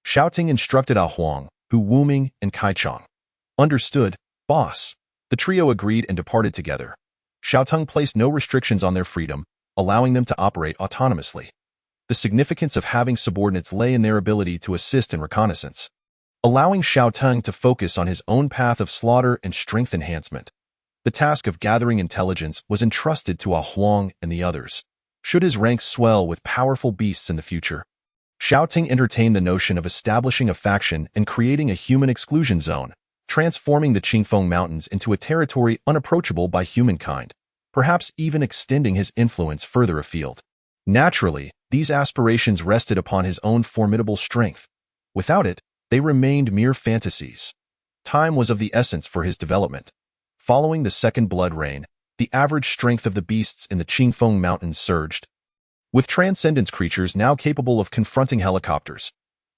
Xiao Ting instructed Ah Huang, Hu Wuming, and Kai Chong. Understood, boss. The trio agreed and departed together. Xiao Tong placed no restrictions on their freedom, allowing them to operate autonomously. The significance of having subordinates lay in their ability to assist in reconnaissance, allowing Xiao Tong to focus on his own path of slaughter and strength enhancement. The task of gathering intelligence was entrusted to Ah Huang and the others, should his ranks swell with powerful beasts in the future. Xiao Ting entertained the notion of establishing a faction and creating a human exclusion zone, transforming the Qingfeng Mountains into a territory unapproachable by humankind, perhaps even extending his influence further afield. Naturally, these aspirations rested upon his own formidable strength. Without it, they remained mere fantasies. Time was of the essence for his development. Following the second blood rain, the average strength of the beasts in the Qingfeng Mountains surged, with transcendence creatures now capable of confronting helicopters.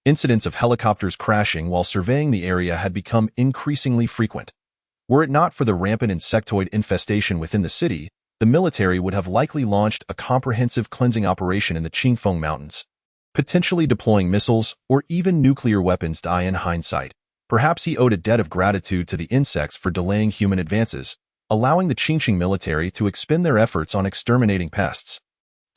Incidents of helicopters crashing while surveying the area had become increasingly frequent. Were it not for the rampant insectoid infestation within the city, the military would have likely launched a comprehensive cleansing operation in the Qingfeng Mountains, potentially deploying missiles or even nuclear weapons. In hindsight, perhaps he owed a debt of gratitude to the insects for delaying human advances, allowing the Qingqing military to expend their efforts on exterminating pests.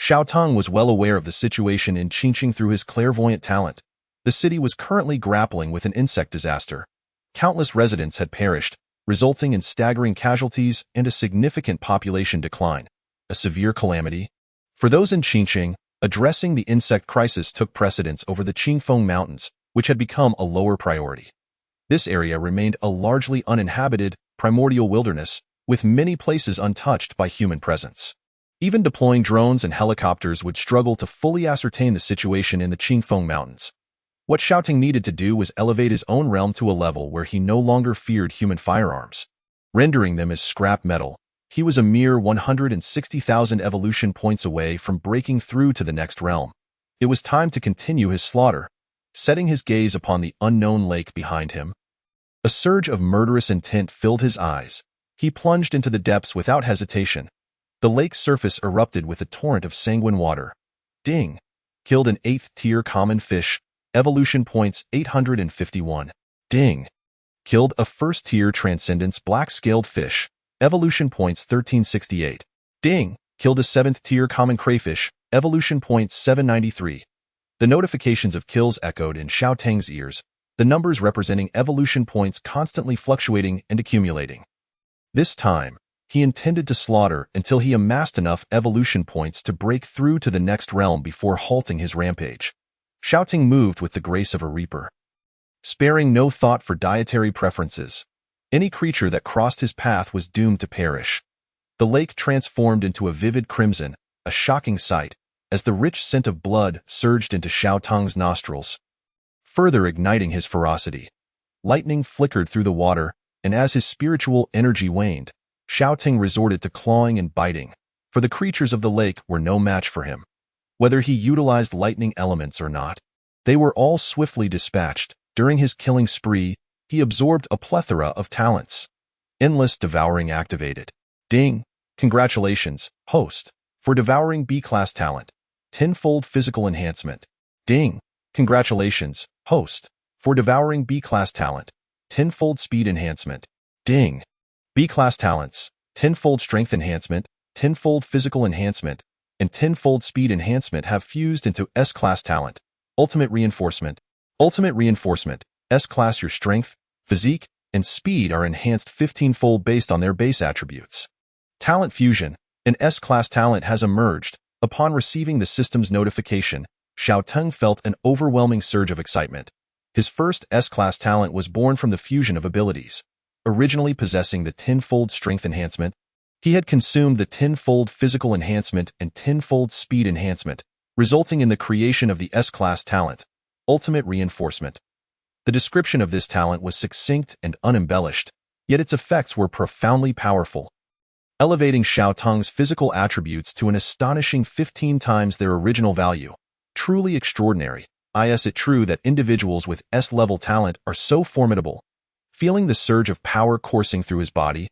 Xiao Tong was well aware of the situation in Qingqing through his clairvoyant talent. The city was currently grappling with an insect disaster. Countless residents had perished, resulting in staggering casualties and a significant population decline, a severe calamity. For those in Qingqing, addressing the insect crisis took precedence over the Qingfeng Mountains, which had become a lower priority. This area remained a largely uninhabited, primordial wilderness, with many places untouched by human presence. Even deploying drones and helicopters would struggle to fully ascertain the situation in the Qingfeng Mountains. What Xiao Ting needed to do was elevate his own realm to a level where he no longer feared human firearms, rendering them as scrap metal. He was a mere 160,000 evolution points away from breaking through to the next realm. It was time to continue his slaughter, setting his gaze upon the unknown lake behind him. A surge of murderous intent filled his eyes. He plunged into the depths without hesitation. The lake's surface erupted with a torrent of sanguine water. Ding! Killed an 8th tier common fish, evolution points 851. Ding! Killed a 1st tier transcendence black-scaled fish, evolution points 1368. Ding! Killed a 7th tier common crayfish, evolution points 793. The notifications of kills echoed in Xiao Tang's ears, the numbers representing evolution points constantly fluctuating and accumulating. This time, he intended to slaughter until he amassed enough evolution points to break through to the next realm before halting his rampage. Xiao Ting moved with the grace of a reaper, sparing no thought for dietary preferences. Any creature that crossed his path was doomed to perish. The lake transformed into a vivid crimson, a shocking sight, as the rich scent of blood surged into Xiao Tong's nostrils, further igniting his ferocity. Lightning flickered through the water, and as his spiritual energy waned, Xiao Ting resorted to clawing and biting, for the creatures of the lake were no match for him. Whether he utilized lightning elements or not, they were all swiftly dispatched. During his killing spree, he absorbed a plethora of talents. Endless devouring activated. Ding! Congratulations, host, for devouring B-class talent. Tenfold physical enhancement. Ding! Congratulations, host, for devouring B-class talent. Tenfold speed enhancement. Ding. B-class talents, tenfold strength enhancement, tenfold physical enhancement, and tenfold speed enhancement have fused into S-class talent. Ultimate reinforcement. Ultimate reinforcement. S-class, your strength, physique, and speed are enhanced 15-fold based on their base attributes. Talent fusion. An S-class talent has emerged. Upon receiving the system's notification, Xiaoteng felt an overwhelming surge of excitement. His first S-class talent was born from the fusion of abilities. Originally possessing the tenfold strength enhancement, he had consumed the tenfold physical enhancement and tenfold speed enhancement, resulting in the creation of the S-class talent, ultimate reinforcement. The description of this talent was succinct and unembellished, yet its effects were profoundly powerful, elevating Xiaoteng's physical attributes to an astonishing 15 times their original value. Truly extraordinary. Is it true that individuals with S-level talent are so formidable? Feeling the surge of power coursing through his body,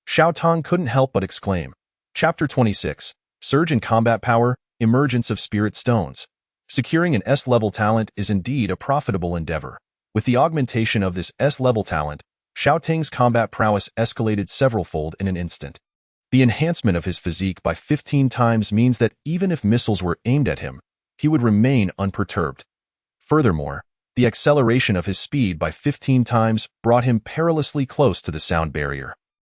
Xiaoteng couldn't help but exclaim. Chapter 26. Surge in combat power, emergence of spirit stones. Securing an S-level talent is indeed a profitable endeavor. With the augmentation of this S-level talent, Xiaoteng's combat prowess escalated several-fold in an instant. The enhancement of his physique by 15 times means that even if missiles were aimed at him, he would remain unperturbed. Furthermore, the acceleration of his speed by 15 times brought him perilously close to the sound barrier.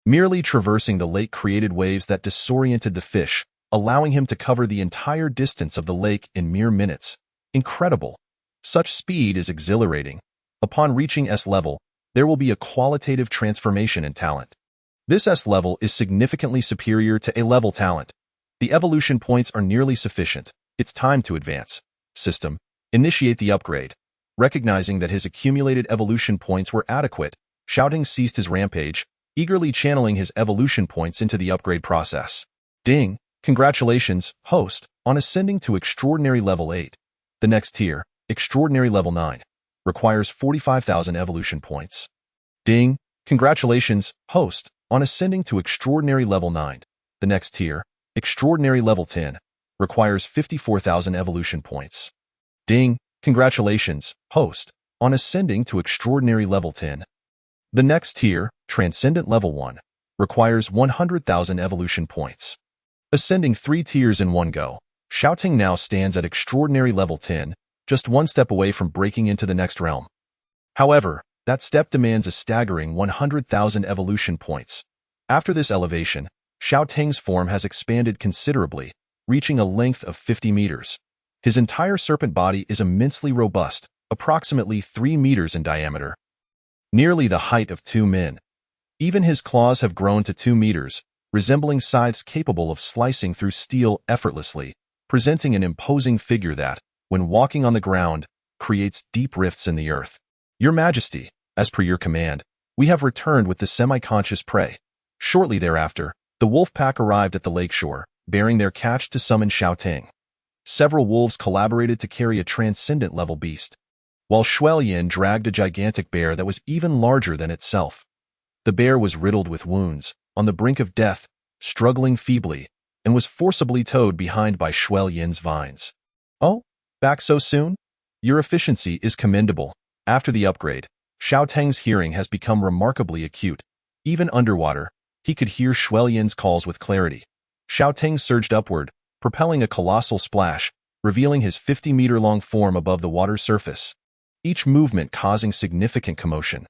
Merely traversing the lake created waves that disoriented the fish, allowing him to cover the entire distance of the lake in mere minutes. Incredible. Such speed is exhilarating. Upon reaching S-level, there will be a qualitative transformation in talent. This S-level is significantly superior to A-level talent. The evolution points are nearly sufficient. It's time to advance. System, initiate the upgrade. Recognizing that his accumulated evolution points were adequate, Xiaoteng ceased his rampage, eagerly channeling his evolution points into the upgrade process. Ding! Congratulations, host, on ascending to Extraordinary Level 8. The next tier, Extraordinary Level 9, requires 45,000 evolution points. Ding! Congratulations, host, on ascending to Extraordinary Level 9. The next tier, Extraordinary Level 10, requires 54,000 evolution points. Ding! Congratulations, host, on ascending to Extraordinary Level 10. The next tier, Transcendent Level 1, requires 100,000 evolution points. Ascending 3 tiers in one go, Xiaoteng now stands at Extraordinary Level 10, just one step away from breaking into the next realm. However, that step demands a staggering 100,000 evolution points. After this elevation, Xiaoteng's form has expanded considerably, reaching a length of 50 meters. His entire serpent body is immensely robust, approximately 3 meters in diameter, nearly the height of 2 men. Even his claws have grown to 2 meters, resembling scythes capable of slicing through steel effortlessly, presenting an imposing figure that, when walking on the ground, creates deep rifts in the earth. Your Majesty, as per your command, we have returned with the semi-conscious prey. Shortly thereafter, the wolf pack arrived at the lakeshore, bearing their catch to summon Xiaoteng. Several wolves collaborated to carry a transcendent level beast, while Shuelyan dragged a gigantic bear that was even larger than itself. The bear was riddled with wounds, on the brink of death, struggling feebly, and was forcibly towed behind by Shuelyan's vines. Oh, back so soon? Your efficiency is commendable. After the upgrade, Xiaoteng's hearing has become remarkably acute. Even underwater, he could hear Shuelyan's calls with clarity. Xiaoteng surged upward, propelling a colossal splash, revealing his 50-meter-long form above the water's surface, each movement causing significant commotion.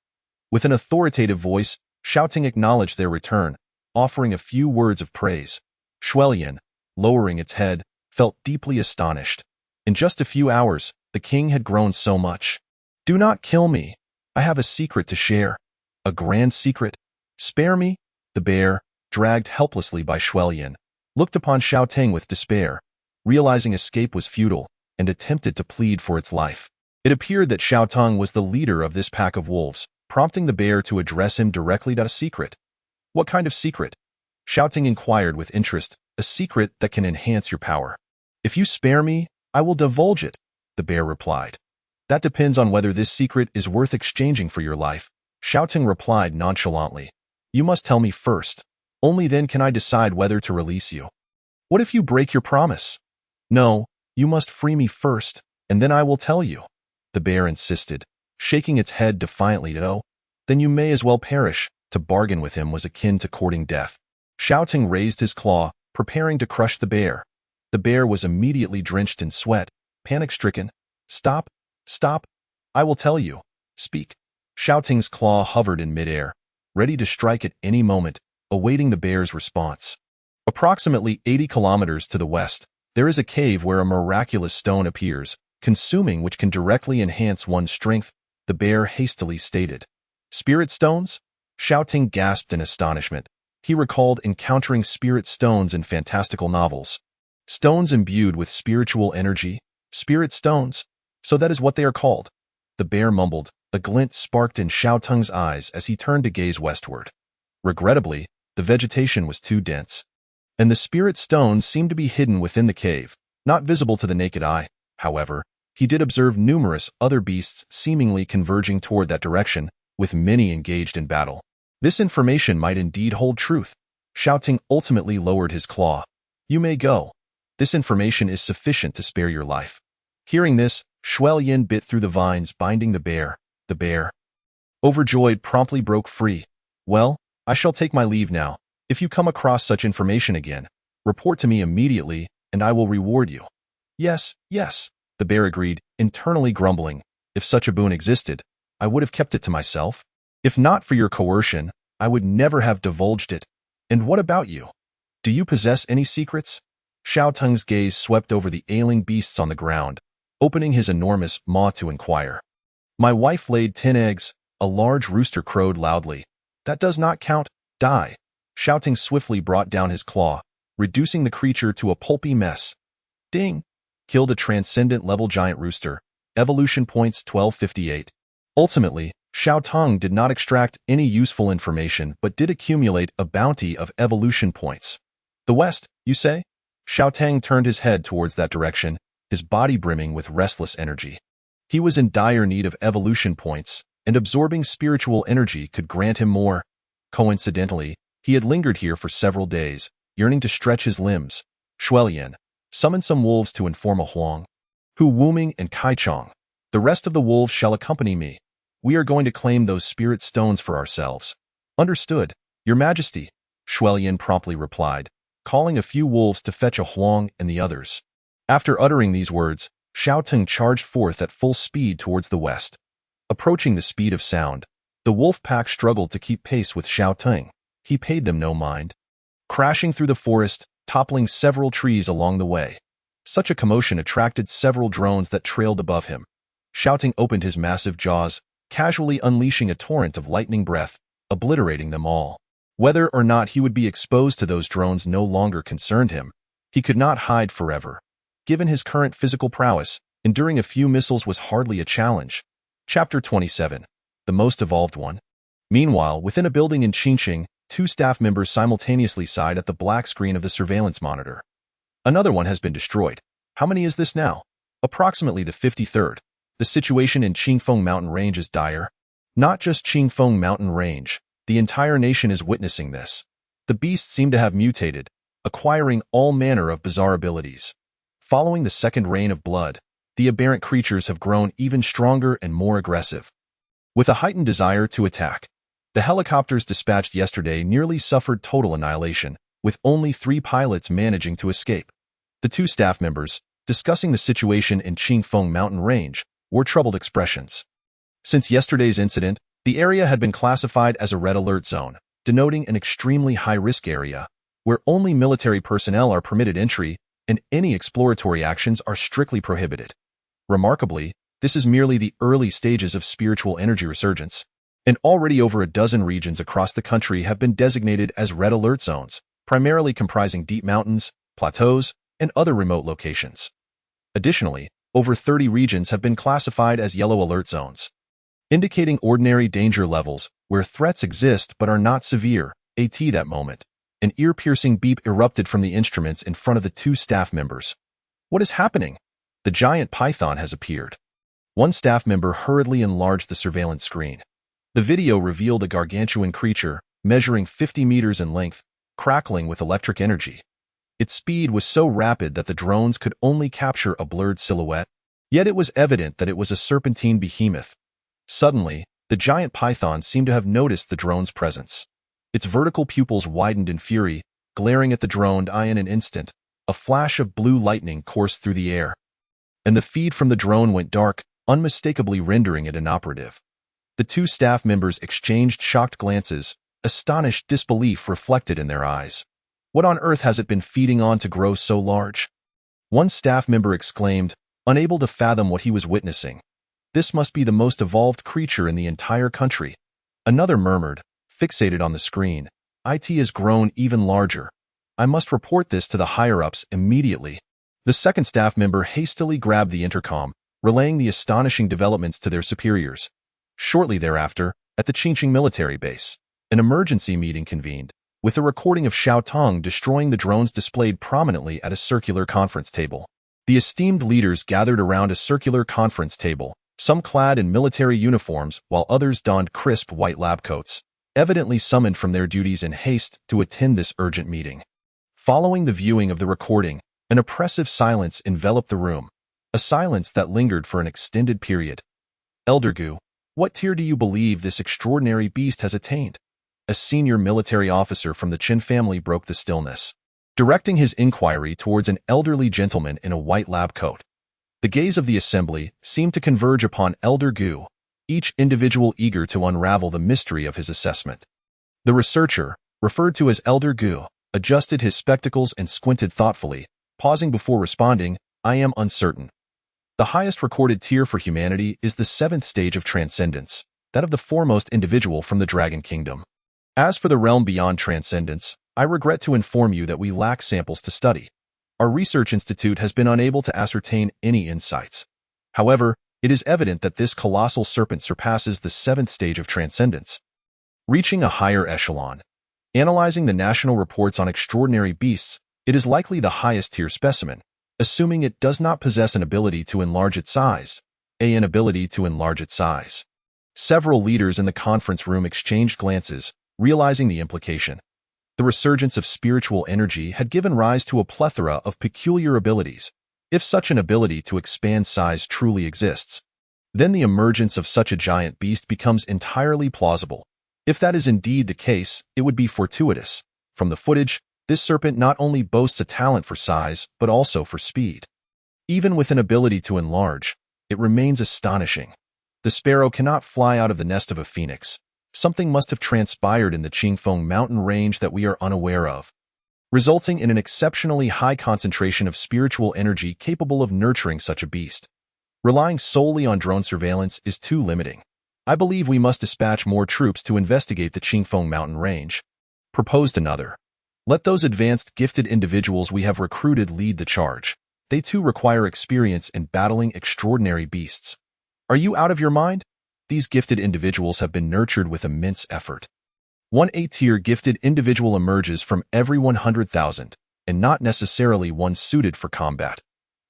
With an authoritative voice, Xiaoteng acknowledged their return, offering a few words of praise. Shuelyan, lowering its head, felt deeply astonished. In just a few hours, the king had grown so much. Do not kill me. I have a secret to share. A grand secret. Spare me. The bear, dragged helplessly by Shuelyan, looked upon Xiaoteng with despair, realizing escape was futile, and attempted to plead for its life. It appeared that Xiaoteng was the leader of this pack of wolves, prompting the bear to address him directly. A secret. What kind of secret? Xiaoteng inquired with interest. A secret that can enhance your power. If you spare me, I will divulge it, the bear replied. That depends on whether this secret is worth exchanging for your life, Xiaoteng replied nonchalantly. You must tell me first. Only then can I decide whether to release you. What if you break your promise? No, you must free me first, and then I will tell you. the bear insisted, shaking its head defiantly. "No, then you may as well perish." To bargain with him was akin to courting death. Xiao Ting raised his claw, preparing to crush the bear. The bear was immediately drenched in sweat, panic-stricken. "Stop! Stop! I will tell you. Speak." Xiao Ting's claw hovered in midair, ready to strike at any moment, awaiting the bear's response. Approximately 80 kilometers to the west, there is a cave where a miraculous stone appears, consuming which can directly enhance one's strength, the bear hastily stated. "Spirit stones?" Xiao Ting gasped in astonishment. He recalled encountering spirit stones in fantastical novels. Stones imbued with spiritual energy? Spirit stones? So that is what they are called. The bear mumbled. A glint sparked in Xiao Tung's eyes as he turned to gaze westward. Regrettably, the vegetation was too dense, and the spirit stones seemed to be hidden within the cave, not visible to the naked eye. However, he did observe numerous other beasts seemingly converging toward that direction, with many engaged in battle. This information might indeed hold truth. Xiao Ting ultimately lowered his claw. "You may go. This information is sufficient to spare your life." Hearing this, Shuai Yin bit through the vines binding the bear. The bear, overjoyed, promptly broke free. "Well, I shall take my leave now. If you come across such information again, report to me immediately, and I will reward you." "Yes, yes," the bear agreed, internally grumbling. "If such a boon existed, I would have kept it to myself. If not for your coercion, I would never have divulged it. And what about you? Do you possess any secrets?" Xiao Tung's gaze swept over the ailing beasts on the ground, opening his enormous maw to inquire. "My wife laid 10 eggs, a large rooster crowed loudly. That does not count. Die." Xiao Ting swiftly brought down his claw, reducing the creature to a pulpy mess. Ding! Killed a transcendent level giant rooster. Evolution points 1258. Ultimately, Xiao Tung did not extract any useful information but did accumulate a bounty of evolution points. "The west, you say?" Xiao Tang turned his head towards that direction, his body brimming with restless energy. He was in dire need of evolution points, and absorbing spiritual energy could grant him more. Coincidentally, he had lingered here for several days, yearning to stretch his limbs. "Shuai Yin, summon some wolves to inform a Huang, Hu Wuming, and Kai Chong. The rest of the wolves shall accompany me. We are going to claim those spirit stones for ourselves." "Understood, Your Majesty," Shuai Yin promptly replied, calling a few wolves to fetch a Huang and the others. After uttering these words, Xiao Tung charged forth at full speed towards the west. Approaching the speed of sound, the wolf pack struggled to keep pace with Xiao Tung. He paid them no mind, crashing through the forest, toppling several trees along the way. Such a commotion attracted several drones that trailed above him. Xiao Tung opened his massive jaws, casually unleashing a torrent of lightning breath, obliterating them all. Whether or not he would be exposed to those drones no longer concerned him. He could not hide forever. Given his current physical prowess, enduring a few missiles was hardly a challenge. Chapter 27. The Most Evolved One. Meanwhile, within a building in Qingqing, 2 staff members simultaneously sighed at the black screen of the surveillance monitor. "Another one has been destroyed. How many is this now?" "Approximately the 53rd. The situation in Qingfeng Mountain Range is dire." "Not just Qingfeng Mountain Range. The entire nation is witnessing this. The beasts seem to have mutated, acquiring all manner of bizarre abilities. Following the second rain of blood, the aberrant creatures have grown even stronger and more aggressive, with a heightened desire to attack. The helicopters dispatched yesterday nearly suffered total annihilation, with only 3 pilots managing to escape." The 2 staff members, discussing the situation in Qingfeng Mountain Range, wore troubled expressions. Since yesterday's incident, the area had been classified as a red alert zone, denoting an extremely high-risk area, where only military personnel are permitted entry and any exploratory actions are strictly prohibited. Remarkably, this is merely the early stages of spiritual energy resurgence, and already over a dozen regions across the country have been designated as red alert zones, primarily comprising deep mountains, plateaus, and other remote locations. Additionally, over 30 regions have been classified as yellow alert zones, indicating ordinary danger levels where threats exist but are not severe. At that moment, an ear-piercing beep erupted from the instruments in front of the 2 staff members. "What is happening? The giant python has appeared." One staff member hurriedly enlarged the surveillance screen. The video revealed a gargantuan creature, measuring 50 meters in length, crackling with electric energy. Its speed was so rapid that the drones could only capture a blurred silhouette. Yet it was evident that it was a serpentine behemoth. Suddenly, the giant python seemed to have noticed the drone's presence. Its vertical pupils widened in fury, glaring at the droned eye in an instant. A flash of blue lightning coursed through the air, and the feed from the drone went dark, unmistakably rendering it inoperative. The two staff members exchanged shocked glances, astonished disbelief reflected in their eyes. What on earth has it been feeding on to grow so large? One staff member exclaimed, unable to fathom what he was witnessing. This must be the most evolved creature in the entire country. Another murmured, fixated on the screen, "It has grown even larger. I must report this to the higher-ups immediately." The second staff member hastily grabbed the intercom, relaying the astonishing developments to their superiors. Shortly thereafter, at the Qingqing military base, an emergency meeting convened, with a recording of Xiao Tong destroying the drones displayed prominently at a circular conference table. The esteemed leaders gathered around a circular conference table, some clad in military uniforms while others donned crisp white lab coats, evidently summoned from their duties in haste to attend this urgent meeting. Following the viewing of the recording, an oppressive silence enveloped the room, a silence that lingered for an extended period. "Elder Gu, what tier do you believe this extraordinary beast has attained?" A senior military officer from the Qin family broke the stillness, directing his inquiry towards an elderly gentleman in a white lab coat. The gaze of the assembly seemed to converge upon Elder Gu, each individual eager to unravel the mystery of his assessment. The researcher, referred to as Elder Gu, adjusted his spectacles and squinted thoughtfully, pausing before responding, "I am uncertain. The highest recorded tier for humanity is the 7th stage of transcendence, that of the foremost individual from the Dragon Kingdom. As for the realm beyond transcendence, I regret to inform you that we lack samples to study. Our research institute has been unable to ascertain any insights. However, it is evident that this colossal serpent surpasses the 7th stage of transcendence, reaching a higher echelon. Analyzing the national reports on extraordinary beasts, it is likely the highest tier specimen, assuming it does not possess an ability to enlarge its size. An ability to enlarge its size." Several leaders in the conference room exchanged glances, realizing the implication. The resurgence of spiritual energy had given rise to a plethora of peculiar abilities. If such an ability to expand size truly exists, then the emergence of such a giant beast becomes entirely plausible. If that is indeed the case, it would be fortuitous. From the footage, this serpent not only boasts a talent for size, but also for speed. Even with an ability to enlarge, it remains astonishing. The sparrow cannot fly out of the nest of a phoenix. Something must have transpired in the Qingfeng mountain range that we are unaware of, resulting in an exceptionally high concentration of spiritual energy capable of nurturing such a beast. Relying solely on drone surveillance is too limiting. I believe we must dispatch more troops to investigate the Qingfeng mountain range. Proposed another. Let those advanced gifted individuals we have recruited lead the charge. They too require experience in battling extraordinary beasts. Are you out of your mind? These gifted individuals have been nurtured with immense effort. One A-tier gifted individual emerges from every 100,000, and not necessarily one suited for combat.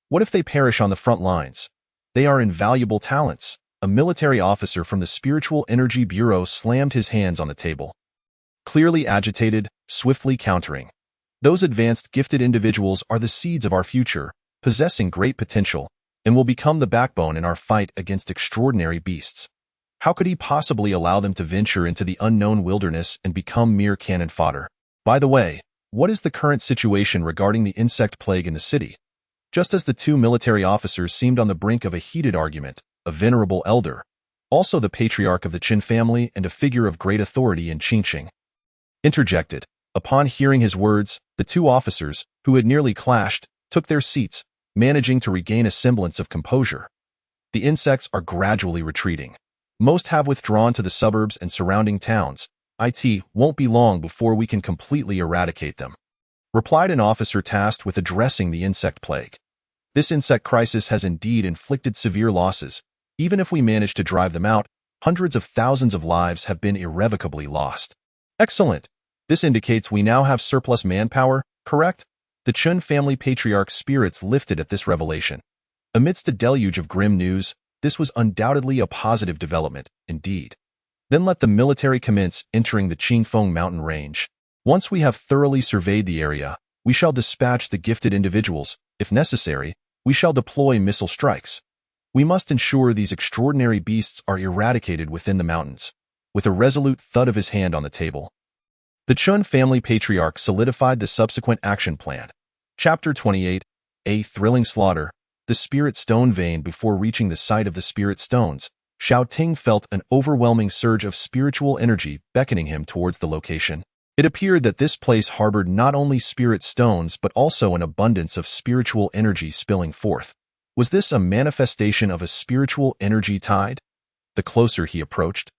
What if they perish on the front lines? They are invaluable talents. A military officer from the Spiritual Energy Bureau slammed his hands on the table, clearly agitated, swiftly countering. Those advanced gifted individuals are the seeds of our future, possessing great potential, and will become the backbone in our fight against extraordinary beasts. How could he possibly allow them to venture into the unknown wilderness and become mere cannon fodder? By the way, what is the current situation regarding the insect plague in the city? Just as the two military officers seemed on the brink of a heated argument, a venerable elder, also the patriarch of the Qin family and a figure of great authority in Qingqing, interjected. Upon hearing his words, the two officers, who had nearly clashed, took their seats, managing to regain a semblance of composure. The insects are gradually retreating. Most have withdrawn to the suburbs and surrounding towns. It won't be long before we can completely eradicate them, replied an officer tasked with addressing the insect plague. This insect crisis has indeed inflicted severe losses. Even if we manage to drive them out, hundreds of thousands of lives have been irrevocably lost. Excellent. This indicates we now have surplus manpower, correct? The Qin family patriarch's spirits lifted at this revelation. Amidst a deluge of grim news, this was undoubtedly a positive development, indeed. Then let the military commence entering the Qingfeng mountain range. Once we have thoroughly surveyed the area, we shall dispatch the gifted individuals. If necessary, we shall deploy missile strikes. We must ensure these extraordinary beasts are eradicated within the mountains. With a resolute thud of his hand on the table, the Chun family patriarch solidified the subsequent action plan. Chapter 28. A thrilling slaughter. The spirit stone vein. Before reaching the site of the spirit stones, Xiao Ting felt an overwhelming surge of spiritual energy beckoning him towards the location. It appeared that this place harbored not only spirit stones but also an abundance of spiritual energy spilling forth. Was this a manifestation of a spiritual energy tide? The closer he approached,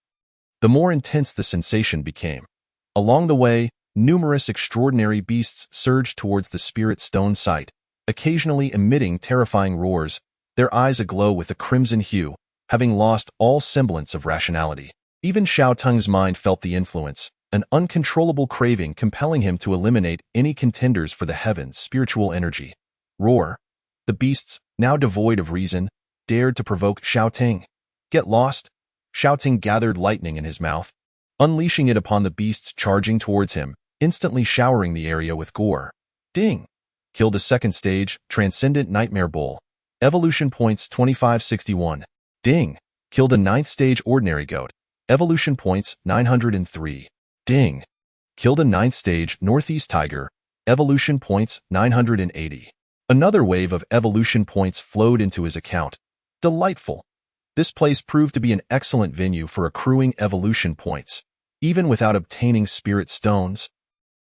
the more intense the sensation became. Along the way, numerous extraordinary beasts surged towards the spirit stone site, occasionally emitting terrifying roars, their eyes aglow with a crimson hue, having lost all semblance of rationality. Even Xiao Tung's mind felt the influence, an uncontrollable craving compelling him to eliminate any contenders for the heavens' spiritual energy. Roar. The beasts, now devoid of reason, dared to provoke Xiao Ting. Get lost? Xiao Ting gathered lightning in his mouth, unleashing it upon the beasts charging towards him, instantly showering the area with gore. Ding! Killed a second stage, Transcendent Nightmare Bull. Evolution points 2561. Ding! Killed a 9th stage Ordinary Goat. Evolution points 903. Ding! Killed a 9th stage Northeast Tiger. Evolution points 980. Another wave of evolution points flowed into his account. Delightful! This place proved to be an excellent venue for accruing evolution points, even without obtaining spirit stones.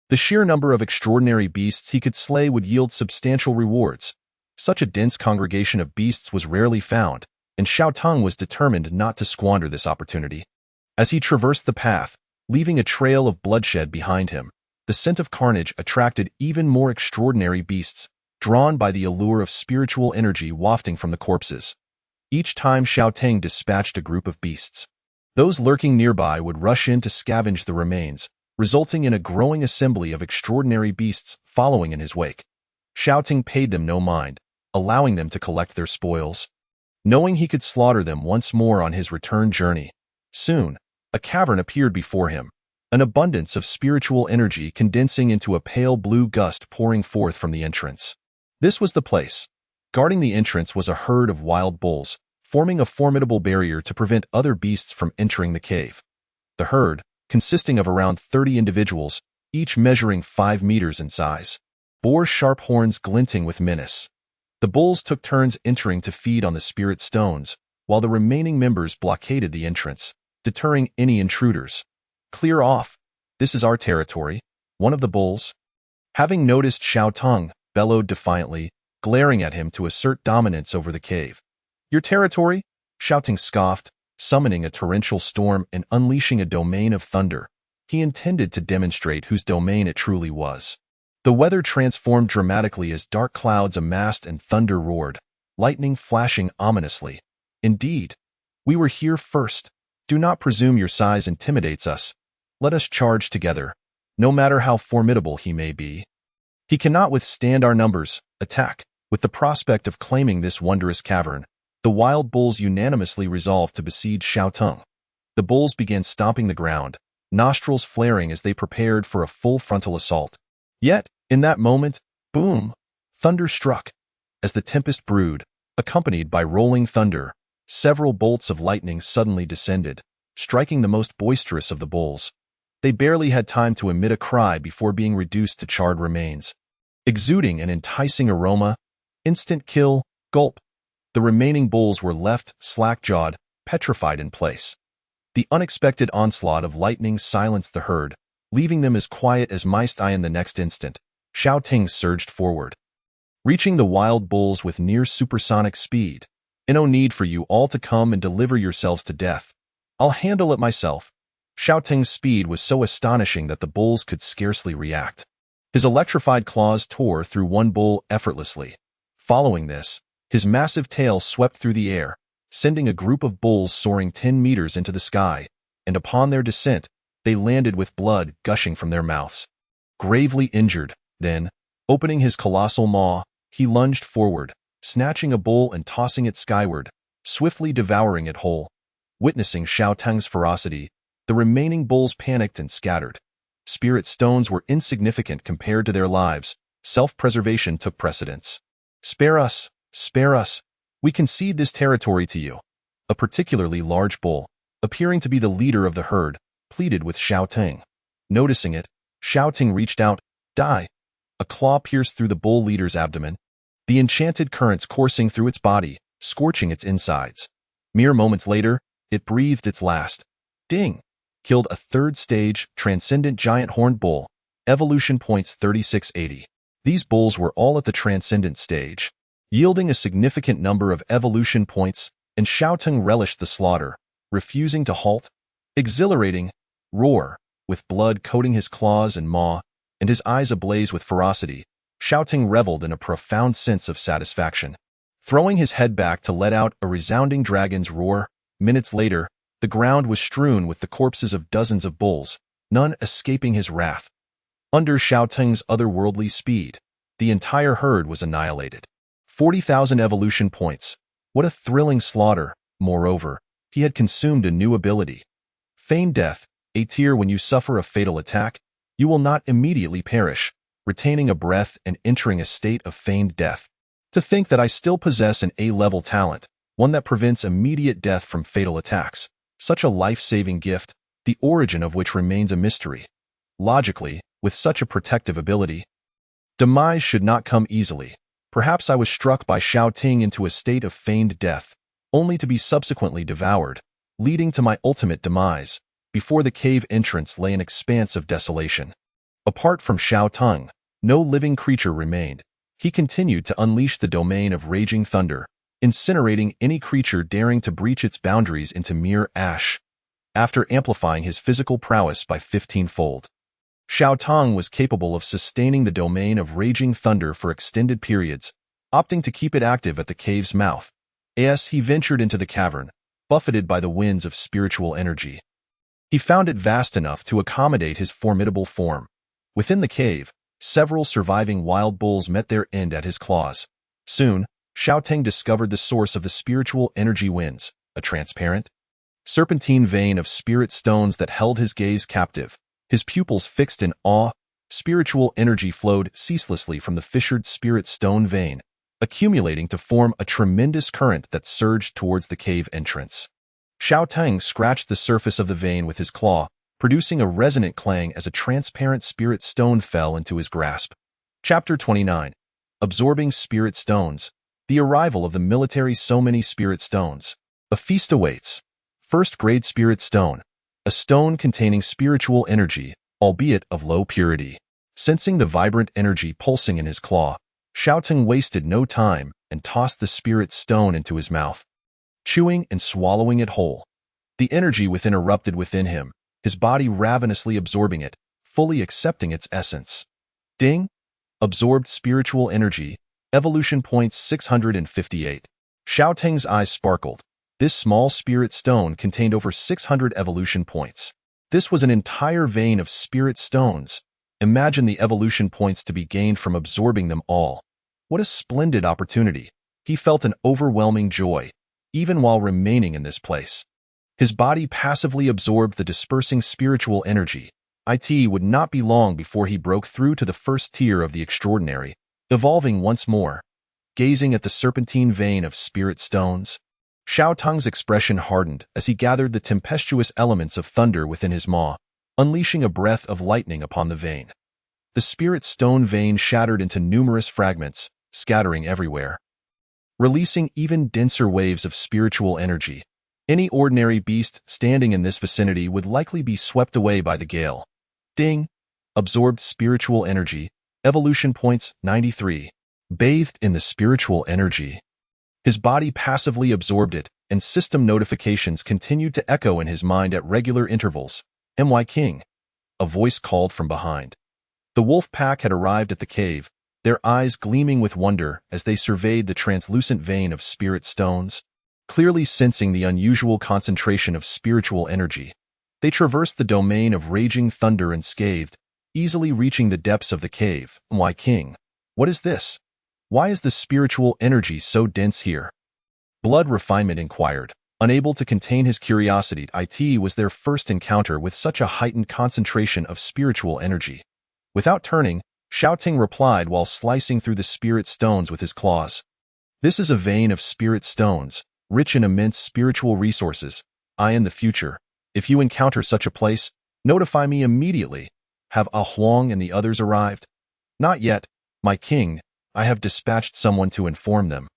The sheer number of extraordinary beasts he could slay would yield substantial rewards. Such a dense congregation of beasts was rarely found, and Xiao Tung was determined not to squander this opportunity. As he traversed the path, leaving a trail of bloodshed behind him, the scent of carnage attracted even more extraordinary beasts, drawn by the allure of spiritual energy wafting from the corpses. Each time Xiao Ting dispatched a group of beasts, those lurking nearby would rush in to scavenge the remains, resulting in a growing assembly of extraordinary beasts following in his wake. Xiao Ting paid them no mind, allowing them to collect their spoils, knowing he could slaughter them once more on his return journey. Soon, a cavern appeared before him, an abundance of spiritual energy condensing into a pale blue gust pouring forth from the entrance. This was the place. Guarding the entrance was a herd of wild bulls, forming a formidable barrier to prevent other beasts from entering the cave. The herd, consisting of around 30 individuals, each measuring 5 meters in size, bore sharp horns glinting with menace. The bulls took turns entering to feed on the spirit stones, while the remaining members blockaded the entrance, deterring any intruders. Clear off! This is our territory, one of the bulls, having noticed Xiao Tung, bellowed defiantly, glaring at him to assert dominance over the cave. Your territory? Xiao Ting scoffed, summoning a torrential storm and unleashing a domain of thunder. He intended to demonstrate whose domain it truly was. The weather transformed dramatically as dark clouds amassed and thunder roared, lightning flashing ominously. Indeed, we were here first. Do not presume your size intimidates us. Let us charge together, no matter how formidable he may be. He cannot withstand our numbers. Attack. With the prospect of claiming this wondrous cavern, the wild bulls unanimously resolved to besiege Xiao Tung. The bulls began stomping the ground, nostrils flaring as they prepared for a full frontal assault. Yet, in that moment, boom! Thunder struck. As the tempest brewed, accompanied by rolling thunder, several bolts of lightning suddenly descended, striking the most boisterous of the bulls. They barely had time to emit a cry before being reduced to charred remains. Exuding an enticing aroma, instant kill, gulp. The remaining bulls were left, slack-jawed, petrified in place. The unexpected onslaught of lightning silenced the herd, leaving them as quiet as mice. In the next instant, Xiao Ting surged forward, reaching the wild bulls with near supersonic speed. No need for you all to come and deliver yourselves to death. I'll handle it myself. Xiao Ting's speed was so astonishing that the bulls could scarcely react. His electrified claws tore through one bull effortlessly. Following this, his massive tail swept through the air, sending a group of bulls soaring 10 meters into the sky, and upon their descent, they landed with blood gushing from their mouths. Gravely injured, then, opening his colossal maw, he lunged forward, snatching a bull and tossing it skyward, swiftly devouring it whole. Witnessing Xiao Tung's ferocity, the remaining bulls panicked and scattered. Spirit stones were insignificant compared to their lives. Self-preservation took precedence. Spare us! Spare us! We concede this territory to you. A particularly large bull, appearing to be the leader of the herd, pleaded with Xiao Ting. Noticing it, Xiao Ting reached out. Die. A claw pierced through the bull leader's abdomen, the enchanted currents coursing through its body, scorching its insides. Mere moments later, it breathed its last. Ding! Killed a third-stage, transcendent giant horned bull. Evolution points 3680. These bulls were all at the transcendent stage, yielding a significant number of evolution points, and Xiao Ting relished the slaughter, refusing to halt. Exhilarating. Roar. With blood coating his claws and maw, and his eyes ablaze with ferocity, Xiao Ting reveled in a profound sense of satisfaction. Throwing his head back to let out a resounding dragon's roar, minutes later, the ground was strewn with the corpses of dozens of bulls, none escaping his wrath. Under Xiao Ting's otherworldly speed, the entire herd was annihilated. 40,000 evolution points. What a thrilling slaughter. Moreover, he had consumed a new ability. Feigned death, a tier when you suffer a fatal attack, you will not immediately perish, retaining a breath and entering a state of feigned death. To think that I still possess an A-level talent, one that prevents immediate death from fatal attacks, such a life-saving gift, the origin of which remains a mystery. Logically, with such a protective ability, demise should not come easily. Perhaps I was struck by Xiao Ting into a state of feigned death, only to be subsequently devoured, leading to my ultimate demise. Before the cave entrance lay an expanse of desolation. Apart from Xiao Ting, no living creature remained. He continued to unleash the domain of raging thunder, incinerating any creature daring to breach its boundaries into mere ash. After amplifying his physical prowess by 15-fold, Xiao Ting was capable of sustaining the domain of raging thunder for extended periods, opting to keep it active at the cave's mouth. As he ventured into the cavern, buffeted by the winds of spiritual energy, he found it vast enough to accommodate his formidable form. Within the cave, several surviving wild bulls met their end at his claws. Soon, Xiao Ting discovered the source of the spiritual energy winds, a transparent, serpentine vein of spirit stones that held his gaze captive. His pupils fixed in awe, spiritual energy flowed ceaselessly from the fissured spirit stone vein, accumulating to form a tremendous current that surged towards the cave entrance. Xiao Ting scratched the surface of the vein with his claw, producing a resonant clang as a transparent spirit stone fell into his grasp. Chapter 29. Absorbing Spirit Stones. The arrival of the military so many spirit stones. A feast awaits. First-grade spirit stone. A stone containing spiritual energy, albeit of low purity. Sensing the vibrant energy pulsing in his claw, Xiao Ting wasted no time and tossed the spirit stone into his mouth, chewing and swallowing it whole. The energy within erupted within him, his body ravenously absorbing it, fully accepting its essence. Ding! Absorbed spiritual energy, evolution points 658. Xiao Ting's eyes sparkled. This small spirit stone contained over 600 evolution points. This was an entire vein of spirit stones. Imagine the evolution points to be gained from absorbing them all. What a splendid opportunity. He felt an overwhelming joy, even while remaining in this place. His body passively absorbed the dispersing spiritual energy. It would not be long before he broke through to the first tier of the extraordinary, evolving once more. Gazing at the serpentine vein of spirit stones, Xiao Ting's expression hardened as he gathered the tempestuous elements of thunder within his maw, unleashing a breath of lightning upon the vein. The spirit stone vein shattered into numerous fragments, scattering everywhere, releasing even denser waves of spiritual energy. Any ordinary beast standing in this vicinity would likely be swept away by the gale. Ding! Absorbed spiritual energy, evolution points 93. Bathed in the spiritual energy, his body passively absorbed it, and system notifications continued to echo in his mind at regular intervals. "My king!" A voice called from behind. The wolf pack had arrived at the cave, their eyes gleaming with wonder as they surveyed the translucent vein of spirit stones. Clearly sensing the unusual concentration of spiritual energy, they traversed the domain of raging thunder unscathed, easily reaching the depths of the cave. "My king, what is this? Why is the spiritual energy so dense here?" Blood Refinement inquired, unable to contain his curiosity. It was their first encounter with such a heightened concentration of spiritual energy. Without turning, Xiao Ting replied while slicing through the spirit stones with his claws. This is a vein of spirit stones, rich in immense spiritual resources. In the future, if you encounter such a place, notify me immediately. Have Ah Huang and the others arrived? Not yet, my king. I have dispatched someone to inform them.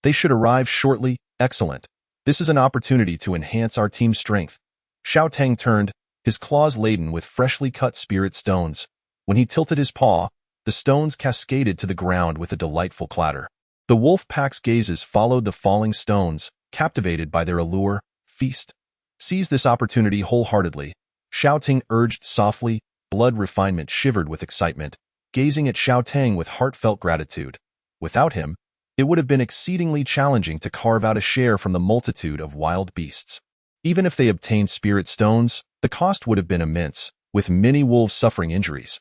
They should arrive shortly. Excellent. This is an opportunity to enhance our team's strength. Xiao Tang turned, his claws laden with freshly cut spirit stones. When he tilted his paw, the stones cascaded to the ground with a delightful clatter. The wolf pack's gazes followed the falling stones, captivated by their allure. Feast. Seize this opportunity wholeheartedly. Xiao Tang urged softly, blood refinement shivered with excitement, gazing at Xiao Tang with heartfelt gratitude. Without him, it would have been exceedingly challenging to carve out a share from the multitude of wild beasts. Even if they obtained spirit stones, the cost would have been immense, with many wolves suffering injuries.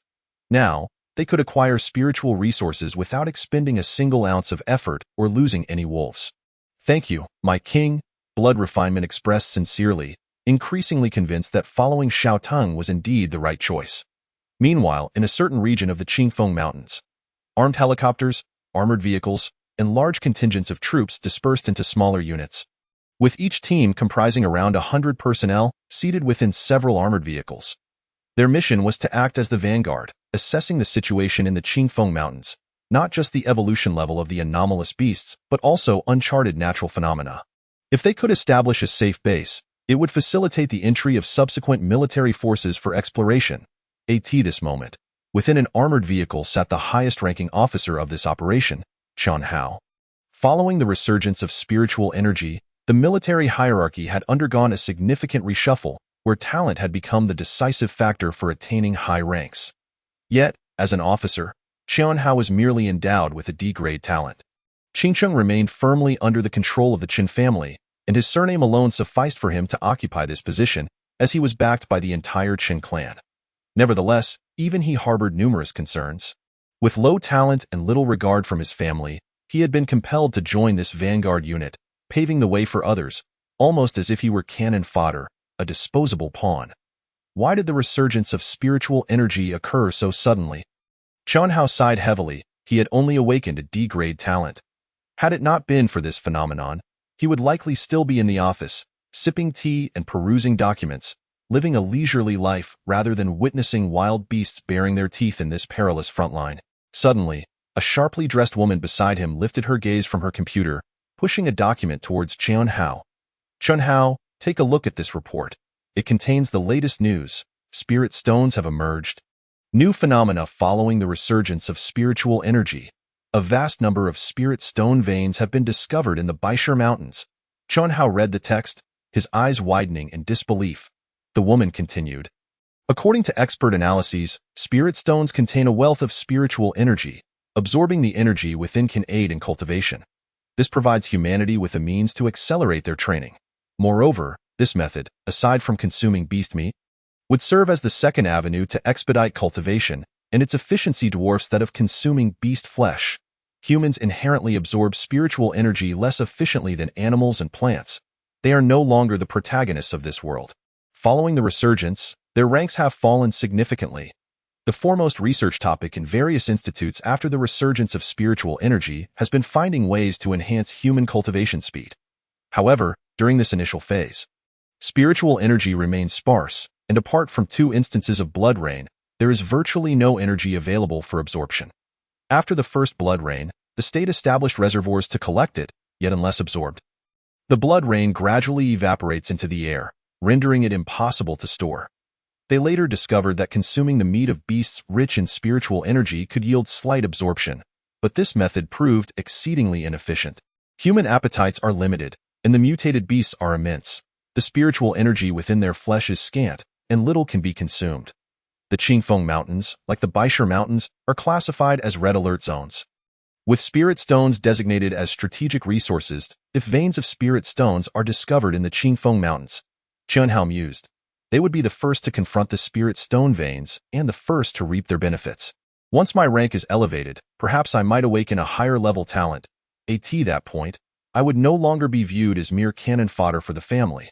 Now, they could acquire spiritual resources without expending a single ounce of effort or losing any wolves. Thank you, my king, blood refinement expressed sincerely, increasingly convinced that following Xiao Tang was indeed the right choice. Meanwhile, in a certain region of the Qingfeng Mountains, armed helicopters, armored vehicles, and large contingents of troops dispersed into smaller units, with each team comprising around 100 personnel seated within several armored vehicles. Their mission was to act as the vanguard, assessing the situation in the Qingfeng Mountains, not just the evolution level of the anomalous beasts, but also uncharted natural phenomena. If they could establish a safe base, it would facilitate the entry of subsequent military forces for exploration. At this moment, within an armored vehicle sat the highest-ranking officer of this operation, Chen Hao. Following the resurgence of spiritual energy, the military hierarchy had undergone a significant reshuffle, where talent had become the decisive factor for attaining high ranks. Yet, as an officer, Chen Hao was merely endowed with a D-grade talent. Qingcheng remained firmly under the control of the Qin family, and his surname alone sufficed for him to occupy this position, as he was backed by the entire Qin clan. Nevertheless, even he harbored numerous concerns. With low talent and little regard from his family, he had been compelled to join this vanguard unit, paving the way for others, almost as if he were cannon fodder, a disposable pawn. Why did the resurgence of spiritual energy occur so suddenly? Chen Hao sighed heavily. He had only awakened a D-grade talent. Had it not been for this phenomenon, he would likely still be in the office, sipping tea and perusing documents, living a leisurely life rather than witnessing wild beasts baring their teeth in this perilous front line. Suddenly, a sharply dressed woman beside him lifted her gaze from her computer, pushing a document towards Chen Hao. Chen Hao, take a look at this report. It contains the latest news. Spirit stones have emerged. New phenomena following the resurgence of spiritual energy. A vast number of spirit stone veins have been discovered in the Baisher Mountains. Chen Hao read the text, his eyes widening in disbelief. The woman continued. According to expert analyses, spirit stones contain a wealth of spiritual energy. Absorbing the energy within can aid in cultivation. This provides humanity with a means to accelerate their training. Moreover, this method, aside from consuming beast meat, would serve as the second avenue to expedite cultivation, and its efficiency dwarfs that of consuming beast flesh. Humans inherently absorb spiritual energy less efficiently than animals and plants. They are no longer the protagonists of this world. Following the resurgence, their ranks have fallen significantly. The foremost research topic in various institutes after the resurgence of spiritual energy has been finding ways to enhance human cultivation speed. However, during this initial phase, spiritual energy remains sparse, and apart from 2 instances of blood rain, there is virtually no energy available for absorption. After the first blood rain, the state established reservoirs to collect it, yet unless absorbed, the blood rain gradually evaporates into the air, rendering it impossible to store. They later discovered that consuming the meat of beasts rich in spiritual energy could yield slight absorption, but this method proved exceedingly inefficient. Human appetites are limited, and the mutated beasts are immense. The spiritual energy within their flesh is scant, and little can be consumed. The Qingfeng Mountains, like the Baisher Mountains, are classified as red alert zones, with spirit stones designated as strategic resources if veins of spirit stones are discovered in the Qingfeng Mountains. Chen Hao mused. They would be the first to confront the spirit stone veins and the first to reap their benefits. Once my rank is elevated, perhaps I might awaken a higher-level talent. At that point, I would no longer be viewed as mere cannon fodder for the family.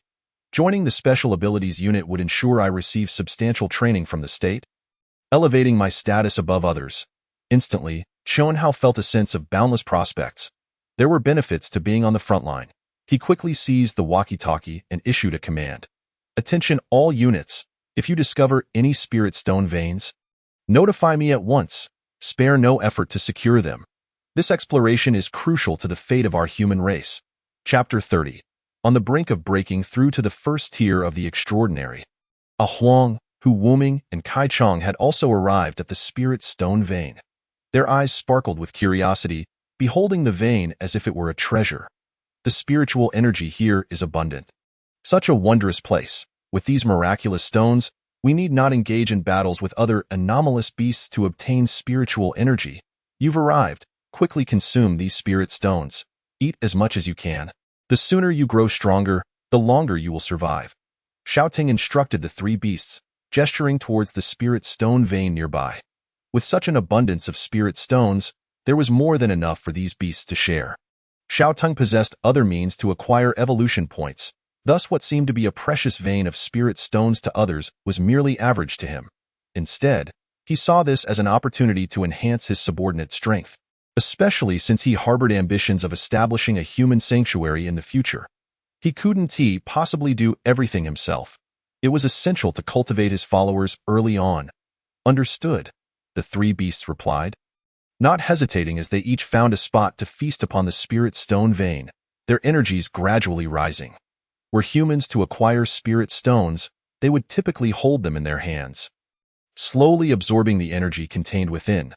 Joining the Special Abilities Unit would ensure I receive substantial training from the state, elevating my status above others. Instantly, Chen Hao felt a sense of boundless prospects. There were benefits to being on the front line. He quickly seized the walkie-talkie and issued a command. Attention all units. If you discover any spirit stone veins, notify me at once. Spare no effort to secure them. This exploration is crucial to the fate of our human race. Chapter 30. On the brink of breaking through to the first tier of the extraordinary. A Huang, Hu Wuming, and Kai Chong had also arrived at the spirit stone vein. Their eyes sparkled with curiosity, beholding the vein as if it were a treasure. The spiritual energy here is abundant. Such a wondrous place. With these miraculous stones, we need not engage in battles with other anomalous beasts to obtain spiritual energy. You've arrived. Quickly consume these spirit stones. Eat as much as you can. The sooner you grow stronger, the longer you will survive. Xiaoting instructed the three beasts, gesturing towards the spirit stone vein nearby. With such an abundance of spirit stones, there was more than enough for these beasts to share. Xiaotung possessed other means to acquire evolution points. Thus what seemed to be a precious vein of spirit stones to others was merely average to him. Instead, he saw this as an opportunity to enhance his subordinate strength, especially since he harbored ambitions of establishing a human sanctuary in the future. He couldn't possibly do everything himself. It was essential to cultivate his followers early on. Understood, the three beasts replied, not hesitating as they each found a spot to feast upon the spirit stone vein, their energies gradually rising. Were humans to acquire spirit stones, they would typically hold them in their hands, slowly absorbing the energy contained within.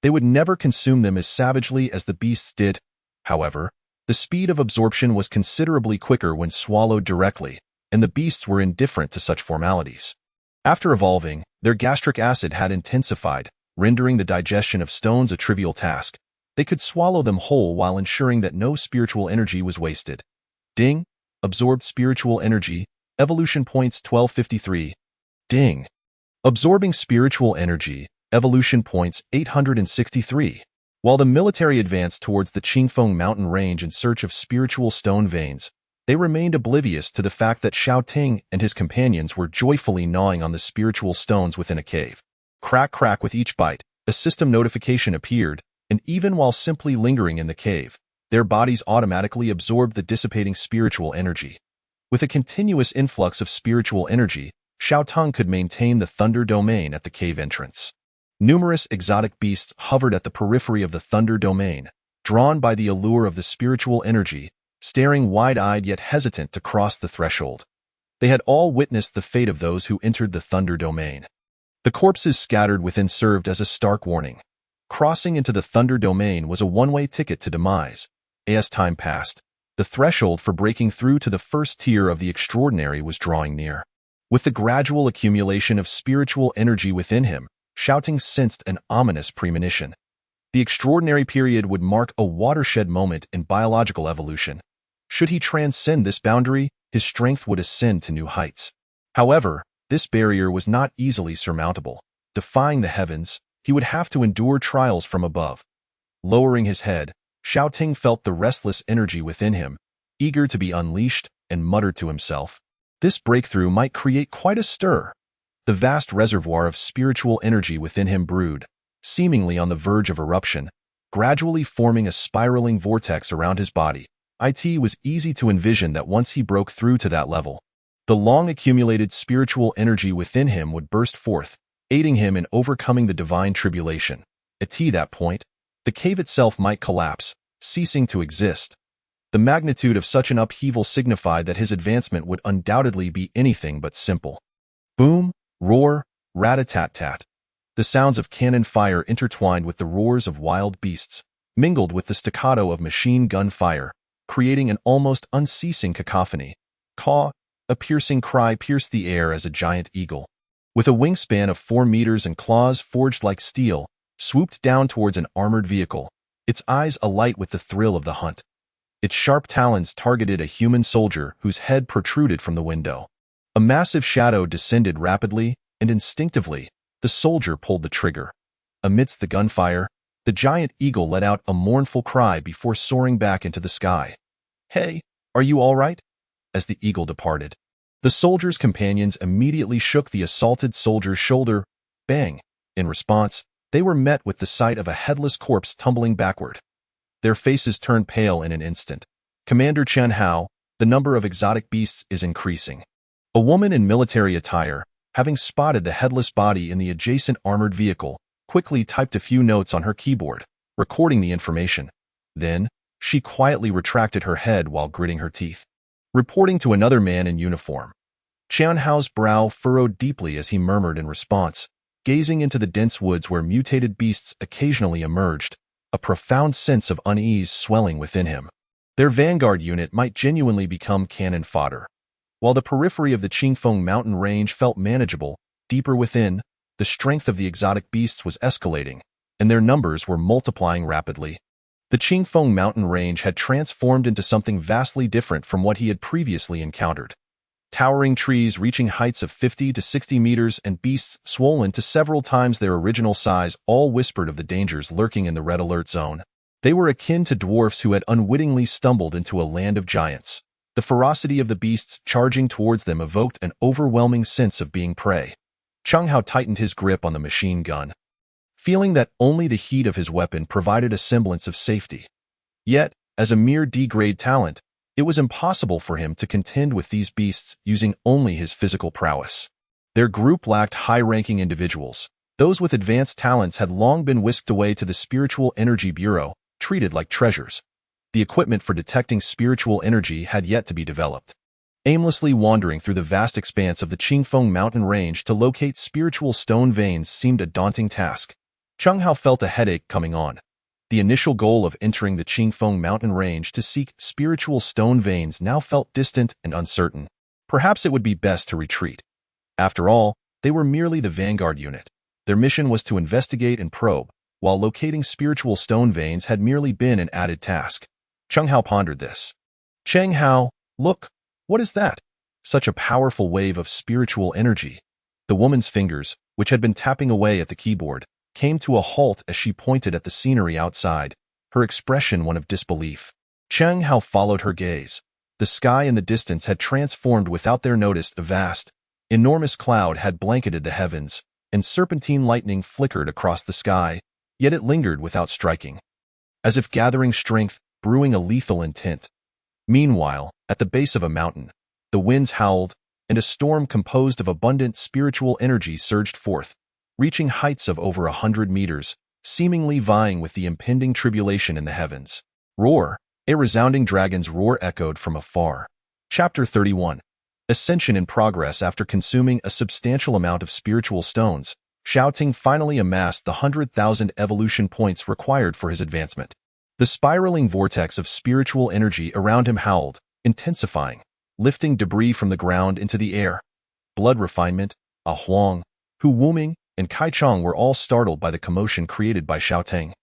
They would never consume them as savagely as the beasts did. However, the speed of absorption was considerably quicker when swallowed directly, and the beasts were indifferent to such formalities. After evolving, their gastric acid had intensified, rendering the digestion of stones a trivial task. They could swallow them whole while ensuring that no spiritual energy was wasted. Ding! Absorbed spiritual energy, evolution points 1253. Ding! Absorbing spiritual energy, evolution points 863. While the military advanced towards the Qingfeng mountain range in search of spiritual stone veins, they remained oblivious to the fact that Xiaoting and his companions were joyfully gnawing on the spiritual stones within a cave. Crack crack with each bite, a system notification appeared, and even while simply lingering in the cave, their bodies automatically absorbed the dissipating spiritual energy. With a continuous influx of spiritual energy, Xiaotung could maintain the thunder domain at the cave entrance. Numerous exotic beasts hovered at the periphery of the thunder domain, drawn by the allure of the spiritual energy, staring wide-eyed yet hesitant to cross the threshold. They had all witnessed the fate of those who entered the thunder domain. The corpses scattered within served as a stark warning. Crossing into the thunder domain was a one-way ticket to demise. As time passed, the threshold for breaking through to the first tier of the extraordinary was drawing near. With the gradual accumulation of spiritual energy within him, Xiaoting sensed an ominous premonition. The extraordinary period would mark a watershed moment in biological evolution. Should he transcend this boundary, his strength would ascend to new heights. However, this barrier was not easily surmountable. Defying the heavens, he would have to endure trials from above. Lowering his head, Xiaoting felt the restless energy within him, eager to be unleashed, and muttered to himself, this breakthrough might create quite a stir. The vast reservoir of spiritual energy within him brewed, seemingly on the verge of eruption, gradually forming a spiraling vortex around his body. It was easy to envision that once he broke through to that level, the long-accumulated spiritual energy within him would burst forth, aiding him in overcoming the divine tribulation. At that point, the cave itself might collapse, ceasing to exist. The magnitude of such an upheaval signified that his advancement would undoubtedly be anything but simple. Boom, roar, rat-a-tat-tat. The sounds of cannon fire intertwined with the roars of wild beasts, mingled with the staccato of machine gun fire, creating an almost unceasing cacophony. Caw, a piercing cry pierced the air as a giant eagle, with a wingspan of 4 meters and claws forged like steel, swooped down towards an armored vehicle, its eyes alight with the thrill of the hunt. Its sharp talons targeted a human soldier whose head protruded from the window. A massive shadow descended rapidly, and instinctively, the soldier pulled the trigger. Amidst the gunfire, the giant eagle let out a mournful cry before soaring back into the sky. Hey, are you all right? As the eagle departed, the soldier's companions immediately shook the assaulted soldier's shoulder. Bang! In response, they were met with the sight of a headless corpse tumbling backward. Their faces turned pale in an instant. Commander Chen Hao, the number of exotic beasts is increasing. A woman in military attire, having spotted the headless body in the adjacent armored vehicle, quickly typed a few notes on her keyboard, recording the information. Then, she quietly retracted her head while gritting her teeth. Reporting to another man in uniform. Chen Hao's brow furrowed deeply as he murmured in response, gazing into the dense woods where mutated beasts occasionally emerged, a profound sense of unease swelling within him. Their vanguard unit might genuinely become cannon fodder. While the periphery of the Qingfeng mountain range felt manageable, deeper within, the strength of the exotic beasts was escalating, and their numbers were multiplying rapidly. The Qingfeng mountain range had transformed into something vastly different from what he had previously encountered. Towering trees reaching heights of 50 to 60 meters and beasts swollen to several times their original size all whispered of the dangers lurking in the red alert zone. They were akin to dwarfs who had unwittingly stumbled into a land of giants. The ferocity of the beasts charging towards them evoked an overwhelming sense of being prey. Chen Hao tightened his grip on the machine gun, feeling that only the heat of his weapon provided a semblance of safety. Yet, as a mere D-grade talent, it was impossible for him to contend with these beasts using only his physical prowess. Their group lacked high-ranking individuals. Those with advanced talents had long been whisked away to the Spiritual Energy Bureau, treated like treasures. The equipment for detecting spiritual energy had yet to be developed. Aimlessly wandering through the vast expanse of the Qingfeng mountain range to locate spiritual stone veins seemed a daunting task. Chen Hao felt a headache coming on. The initial goal of entering the Qingfeng mountain range to seek spiritual stone veins now felt distant and uncertain. Perhaps it would be best to retreat. After all, they were merely the vanguard unit. Their mission was to investigate and probe, while locating spiritual stone veins had merely been an added task. Chen Hao pondered this. Chen Hao, look, what is that? Such a powerful wave of spiritual energy. The woman's fingers, which had been tapping away at the keyboard, came to a halt as she pointed at the scenery outside, her expression one of disbelief. Chen Hao followed her gaze. The sky in the distance had transformed without their notice. A vast, enormous cloud had blanketed the heavens, and serpentine lightning flickered across the sky, yet it lingered without striking. As if gathering strength, brewing a lethal intent. Meanwhile, at the base of a mountain, the winds howled, and a storm composed of abundant spiritual energy surged forth, reaching heights of over 100 meters, seemingly vying with the impending tribulation in the heavens. Roar! A resounding dragon's roar echoed from afar. Chapter 31. Ascension in progress. After consuming a substantial amount of spiritual stones, Xiao Ting finally amassed the 100,000 evolution points required for his advancement. The spiraling vortex of spiritual energy around him howled, intensifying, lifting debris from the ground into the air. Blood Refinement, A Huang, Hu Wuming, and Kai Chong were all startled by the commotion created by Xiao Ting,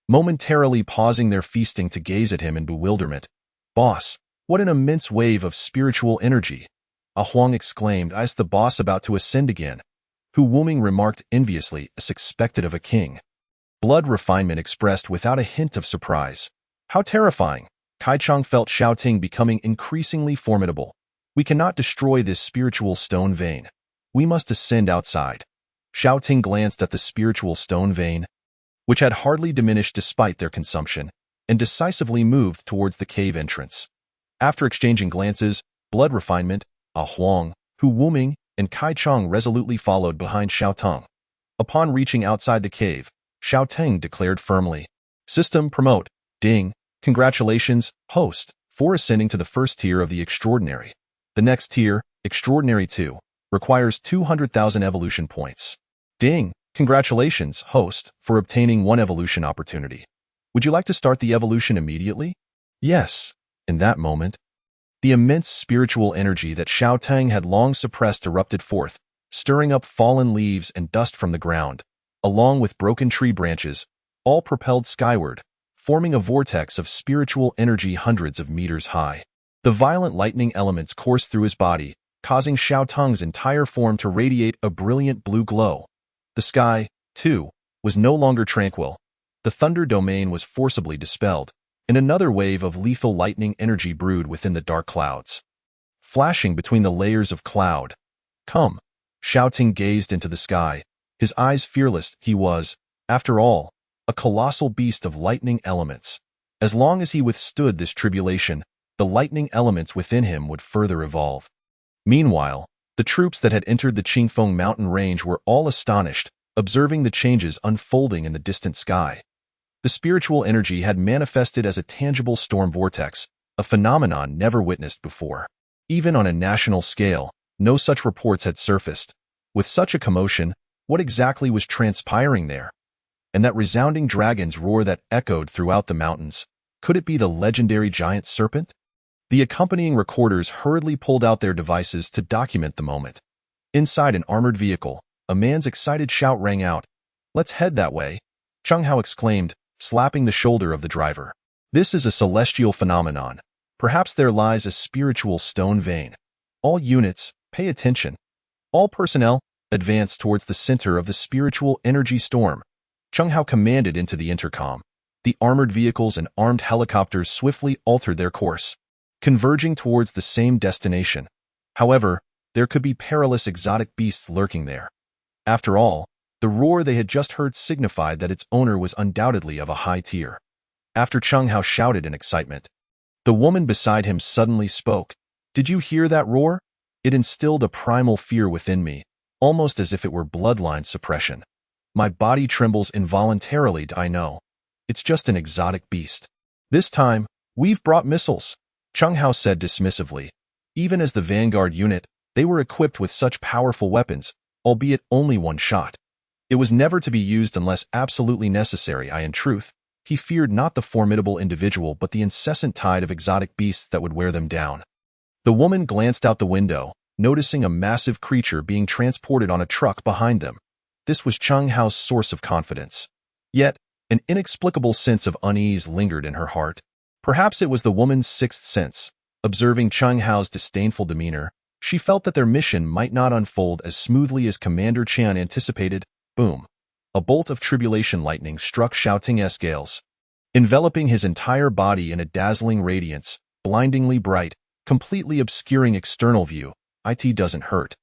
momentarily pausing their feasting to gaze at him in bewilderment. Boss, what an immense wave of spiritual energy! A Huang exclaimed as the boss about to ascend again. Hu Wuming remarked enviously, as expected of a king. Blood Refinement expressed without a hint of surprise. How terrifying! Kai Chong felt Xiao Ting becoming increasingly formidable. We cannot destroy this spiritual stone vein. We must ascend outside. Xiao Ting glanced at the spiritual stone vein, which had hardly diminished despite their consumption, and decisively moved towards the cave entrance. After exchanging glances, Blood Refinement, A Huang, Hu Wuming, and Kai Chong resolutely followed behind Xiao Ting. Upon reaching outside the cave, Xiao Ting declared firmly, System Promote, Ding, congratulations, host, for ascending to the first tier of the Extraordinary. The next tier, Extraordinary 2, requires 200,000 evolution points. Ding, congratulations, host, for obtaining 1 evolution opportunity. Would you like to start the evolution immediately? Yes. In that moment, the immense spiritual energy that Xiao Ting had long suppressed erupted forth, stirring up fallen leaves and dust from the ground, along with broken tree branches, all propelled skyward, forming a vortex of spiritual energy hundreds of meters high. The violent lightning elements coursed through his body, causing Xiao Ting's entire form to radiate a brilliant blue glow. The sky, too, was no longer tranquil. The thunder domain was forcibly dispelled, and another wave of lethal lightning energy brewed within the dark clouds. Flashing between the layers of cloud. Come. Xiao Ting gazed into the sky, his eyes fearless. He was, after all, a colossal beast of lightning elements. As long as he withstood this tribulation, the lightning elements within him would further evolve. Meanwhile, the troops that had entered the Qingfeng mountain range were all astonished, observing the changes unfolding in the distant sky. The spiritual energy had manifested as a tangible storm vortex, a phenomenon never witnessed before. Even on a national scale, no such reports had surfaced. With such a commotion, what exactly was transpiring there? And that resounding dragon's roar that echoed throughout the mountains, could it be the legendary giant serpent? The accompanying recorders hurriedly pulled out their devices to document the moment. Inside an armored vehicle, a man's excited shout rang out. "Let's head that way," Cheng Hao exclaimed, slapping the shoulder of the driver. "This is a celestial phenomenon. Perhaps there lies a spiritual stone vein. All units, pay attention. All personnel, advance towards the center of the spiritual energy storm," Cheng Hao commanded into the intercom. The armored vehicles and armed helicopters swiftly altered their course, converging towards the same destination. However, there could be perilous exotic beasts lurking there. After all, the roar they had just heard signified that its owner was undoubtedly of a high tier. After Cheng Hao shouted in excitement, the woman beside him suddenly spoke. "Did you hear that roar? It instilled a primal fear within me, almost as if it were bloodline suppression. My body trembles involuntarily. I know. It's just an exotic beast. This time, we've brought missiles," Cheng Hao said dismissively. Even as the vanguard unit, they were equipped with such powerful weapons, albeit only one shot. It was never to be used unless absolutely necessary. In truth, he feared not the formidable individual but the incessant tide of exotic beasts that would wear them down. The woman glanced out the window, noticing a massive creature being transported on a truck behind them. This was Cheng Hao's source of confidence. Yet, an inexplicable sense of unease lingered in her heart. Perhaps it was the woman's sixth sense. Observing Cheng Hao's disdainful demeanor, she felt that their mission might not unfold as smoothly as Commander Qian anticipated. Boom! A bolt of tribulation lightning struck Xiao Ting's scales, enveloping his entire body in a dazzling radiance, blindingly bright, completely obscuring external view. "It doesn't hurt."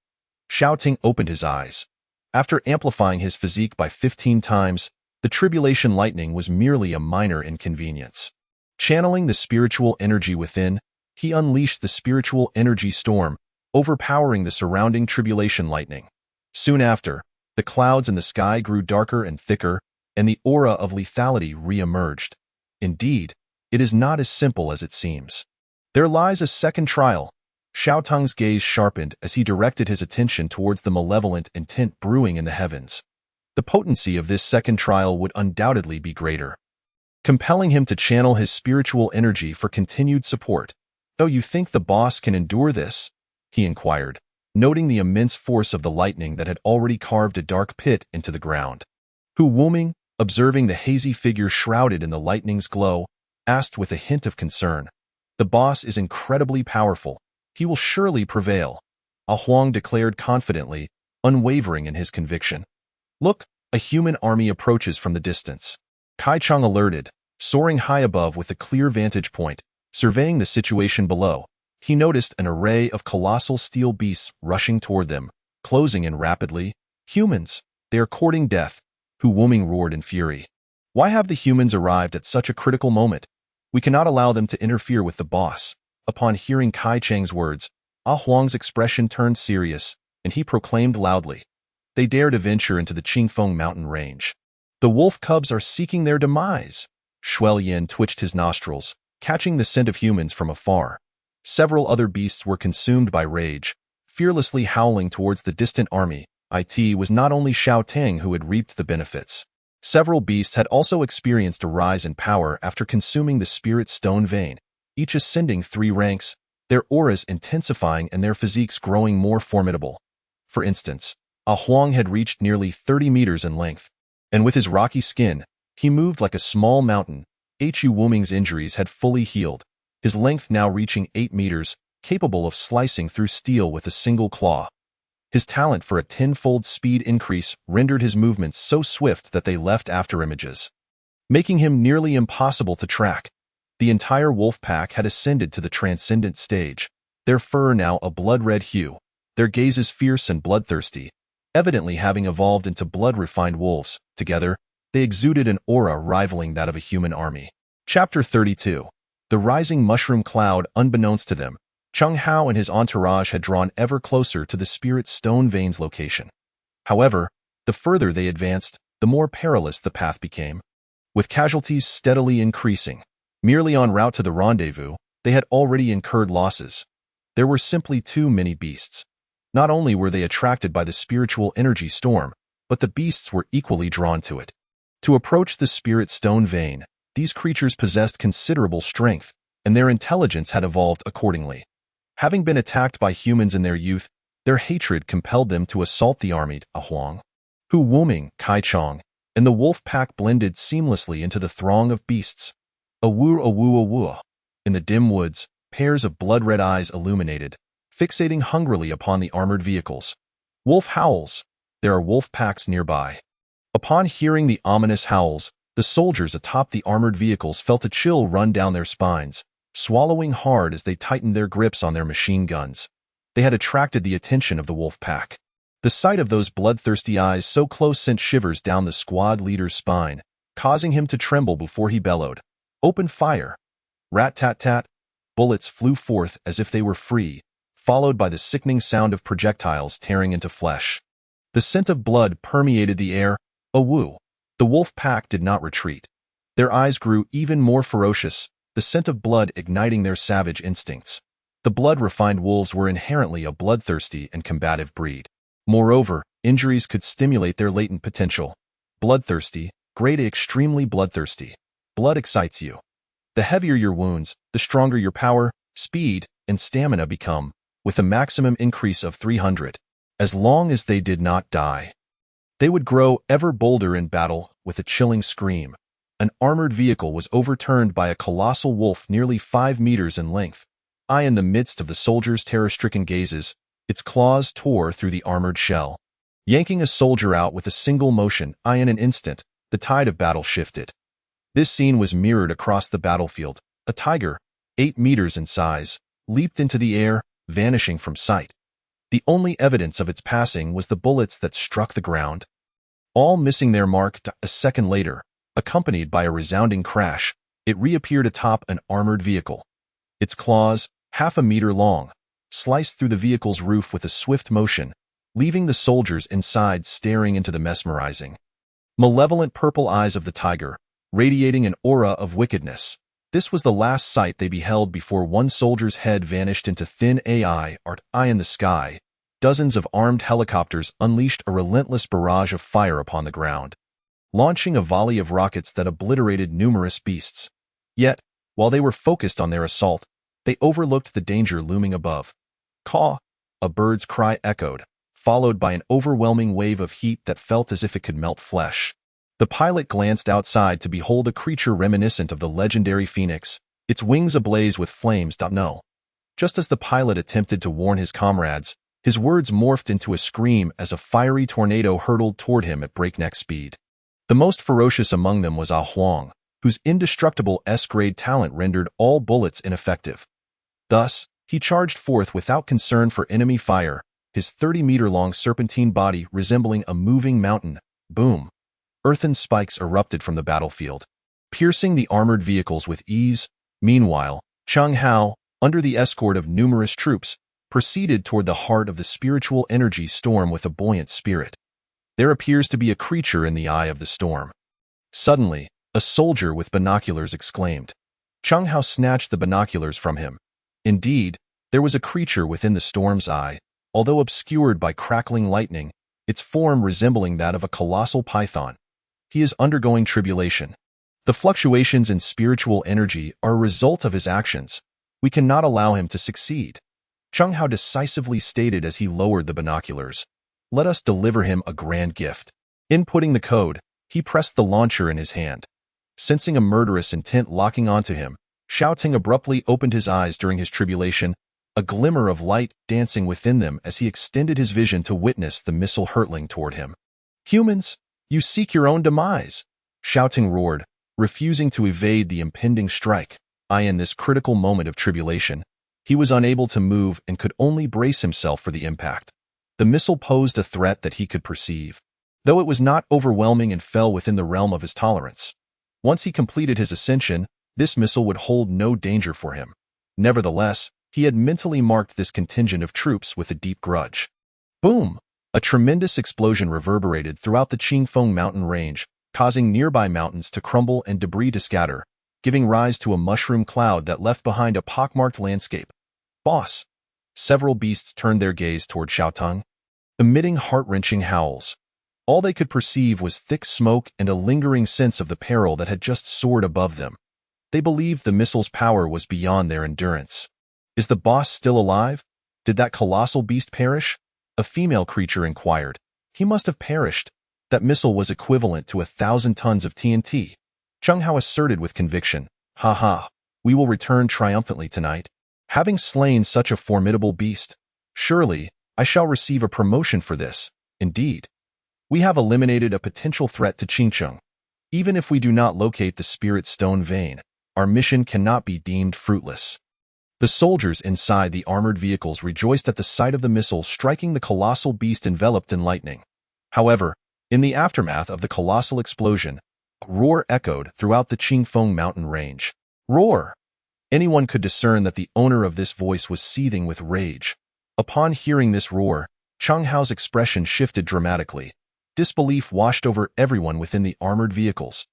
Xiao Ting opened his eyes. After amplifying his physique by 15 times, the tribulation lightning was merely a minor inconvenience. Channeling the spiritual energy within, he unleashed the spiritual energy storm, overpowering the surrounding tribulation lightning. Soon after, the clouds in the sky grew darker and thicker, and the aura of lethality re-emerged. Indeed, it is not as simple as it seems. There lies a second trial. Xiao Tung's gaze sharpened as he directed his attention towards the malevolent intent brewing in the heavens. The potency of this second trial would undoubtedly be greater, compelling him to channel his spiritual energy for continued support. "Though you think the boss can endure this?" he inquired, noting the immense force of the lightning that had already carved a dark pit into the ground. Hu Wuming, observing the hazy figure shrouded in the lightning's glow, asked with a hint of concern. "The boss is incredibly powerful. He will surely prevail," Ah Huang declared confidently, unwavering in his conviction. "Look, a human army approaches from the distance." Kai Cheng alerted, soaring high above with a clear vantage point, surveying the situation below. He noticed an array of colossal steel beasts rushing toward them, closing in rapidly. "Humans! They are courting death," Hu Wuming roared in fury. "Why have the humans arrived at such a critical moment? We cannot allow them to interfere with the boss." Upon hearing Kai Cheng's words, Ah Huang's expression turned serious, and he proclaimed loudly, "They dare to venture into the Qingfeng mountain range. The wolf cubs are seeking their demise." Shuel Yin twitched his nostrils, catching the scent of humans from afar. Several other beasts were consumed by rage, fearlessly howling towards the distant army. It was not only Xiao Ting who had reaped the benefits. Several beasts had also experienced a rise in power after consuming the spirit stone vein, each ascending 3 ranks, their auras intensifying and their physiques growing more formidable. For instance, Ah Huang had reached nearly 30 meters in length, and with his rocky skin, he moved like a small mountain. Hu Wuming's injuries had fully healed, his length now reaching 8 meters, capable of slicing through steel with a single claw. His talent for a 10-fold speed increase rendered his movements so swift that they left afterimages, making him nearly impossible to track. The entire wolf pack had ascended to the transcendent stage, their fur now a blood-red hue, their gazes fierce and bloodthirsty, evidently having evolved into blood-refined wolves. Together, they exuded an aura rivaling that of a human army. Chapter 32. The rising mushroom cloud. Unbeknownst to them, Chung Hao and his entourage had drawn ever closer to the spirit stone vein's location. However, the further they advanced, the more perilous the path became. With casualties steadily increasing, merely en route to the rendezvous, they had already incurred losses. There were simply too many beasts. Not only were they attracted by the spiritual energy storm, but the beasts were equally drawn to it. To approach the spirit stone vein, these creatures possessed considerable strength, and their intelligence had evolved accordingly. Having been attacked by humans in their youth, their hatred compelled them to assault the armied Ahuang, Hu Wuming, Kai Chong, and the wolf pack blended seamlessly into the throng of beasts. Awu awu awu. In the dim woods, pairs of blood-red eyes illuminated, fixating hungrily upon the armored vehicles. Wolf howls. There are wolf packs nearby. Upon hearing the ominous howls, the soldiers atop the armored vehicles felt a chill run down their spines, swallowing hard as they tightened their grips on their machine guns. They had attracted the attention of the wolf pack. The sight of those bloodthirsty eyes so close sent shivers down the squad leader's spine, causing him to tremble before he bellowed, "Open fire!" Rat-tat-tat. Bullets flew forth as if they were free, followed by the sickening sound of projectiles tearing into flesh. The scent of blood permeated the air. Awu. The wolf pack did not retreat. Their eyes grew even more ferocious, the scent of blood igniting their savage instincts. The blood-refined wolves were inherently a bloodthirsty and combative breed. Moreover, injuries could stimulate their latent potential. Bloodthirsty, grade A, extremely bloodthirsty. Blood excites you. The heavier your wounds, the stronger your power, speed, and stamina become, with a maximum increase of 300. As long as they did not die, they would grow ever bolder in battle. With a chilling scream, an armored vehicle was overturned by a colossal wolf nearly 5 meters in length. In the midst of the soldiers' terror-stricken gazes, its claws tore through the armored shell. Yanking a soldier out with a single motion, in an instant, the tide of battle shifted. This scene was mirrored across the battlefield. A tiger, 8 meters in size, leaped into the air, vanishing from sight. The only evidence of its passing was the bullets that struck the ground, all missing their mark. A second later, accompanied by a resounding crash, it reappeared atop an armored vehicle. Its claws, half a meter long, sliced through the vehicle's roof with a swift motion, leaving the soldiers inside staring into the mesmerizing, malevolent purple eyes of the tiger, radiating an aura of wickedness. This was the last sight they beheld before one soldier's head vanished into thin eye in the sky. Dozens of armed helicopters unleashed a relentless barrage of fire upon the ground, launching a volley of rockets that obliterated numerous beasts. Yet, while they were focused on their assault, they overlooked the danger looming above. Caw! A bird's cry echoed, followed by an overwhelming wave of heat that felt as if it could melt flesh. The pilot glanced outside to behold a creature reminiscent of the legendary phoenix, its wings ablaze with flames. No. Just as the pilot attempted to warn his comrades, his words morphed into a scream as a fiery tornado hurtled toward him at breakneck speed. The most ferocious among them was Ah Huang, whose indestructible S-grade talent rendered all bullets ineffective. Thus, he charged forth without concern for enemy fire, his 30-meter-long serpentine body resembling a moving mountain. Boom! Earthen spikes erupted from the battlefield, piercing the armored vehicles with ease. Meanwhile, Chung Hao, under the escort of numerous troops, proceeded toward the heart of the spiritual energy storm with a buoyant spirit. There appears to be a creature in the eye of the storm. Suddenly, a soldier with binoculars exclaimed. Chung Hao snatched the binoculars from him. Indeed, there was a creature within the storm's eye, although obscured by crackling lightning, its form resembling that of a colossal python. He is undergoing tribulation. The fluctuations in spiritual energy are a result of his actions. We cannot allow him to succeed. Chung Hao decisively stated as he lowered the binoculars. Let us deliver him a grand gift. Inputting the code, he pressed the launcher in his hand. Sensing a murderous intent locking onto him, Xiao Ting abruptly opened his eyes during his tribulation, a glimmer of light dancing within them as he extended his vision to witness the missile hurtling toward him. Humans, you seek your own demise, Xiao Ting roared, refusing to evade the impending strike. In this critical moment of tribulation, he was unable to move and could only brace himself for the impact. The missile posed a threat that he could perceive, though it was not overwhelming and fell within the realm of his tolerance. Once he completed his ascension, This missile would hold no danger for him. Nevertheless, he had mentally marked this contingent of troops with a deep grudge. Boom! A tremendous explosion reverberated throughout the Qingfeng mountain range, causing nearby mountains to crumble and debris to scatter, giving rise to a mushroom cloud that left behind a pockmarked landscape. Boss! Several beasts turned their gaze toward Xiaoteng, emitting heart-wrenching howls. All they could perceive was thick smoke and a lingering sense of the peril that had just soared above them. They believed the missile's power was beyond their endurance. Is the boss still alive? Did that colossal beast perish? A female creature inquired. He must have perished. That missile was equivalent to 1,000 tons of TNT. Cheng Hao asserted with conviction. Ha ha, we will return triumphantly tonight. Having slain such a formidable beast, surely I shall receive a promotion for this. Indeed. We have eliminated a potential threat to Qingcheng. Even if we do not locate the spirit stone vein, our mission cannot be deemed fruitless. The soldiers inside the armored vehicles rejoiced at the sight of the missile striking the colossal beast enveloped in lightning. However, in the aftermath of the colossal explosion, a roar echoed throughout the Qingfeng mountain range. Roar! Anyone could discern that the owner of this voice was seething with rage. Upon hearing this roar, Cheng Hao's expression shifted dramatically. Disbelief washed over everyone within the armored vehicles.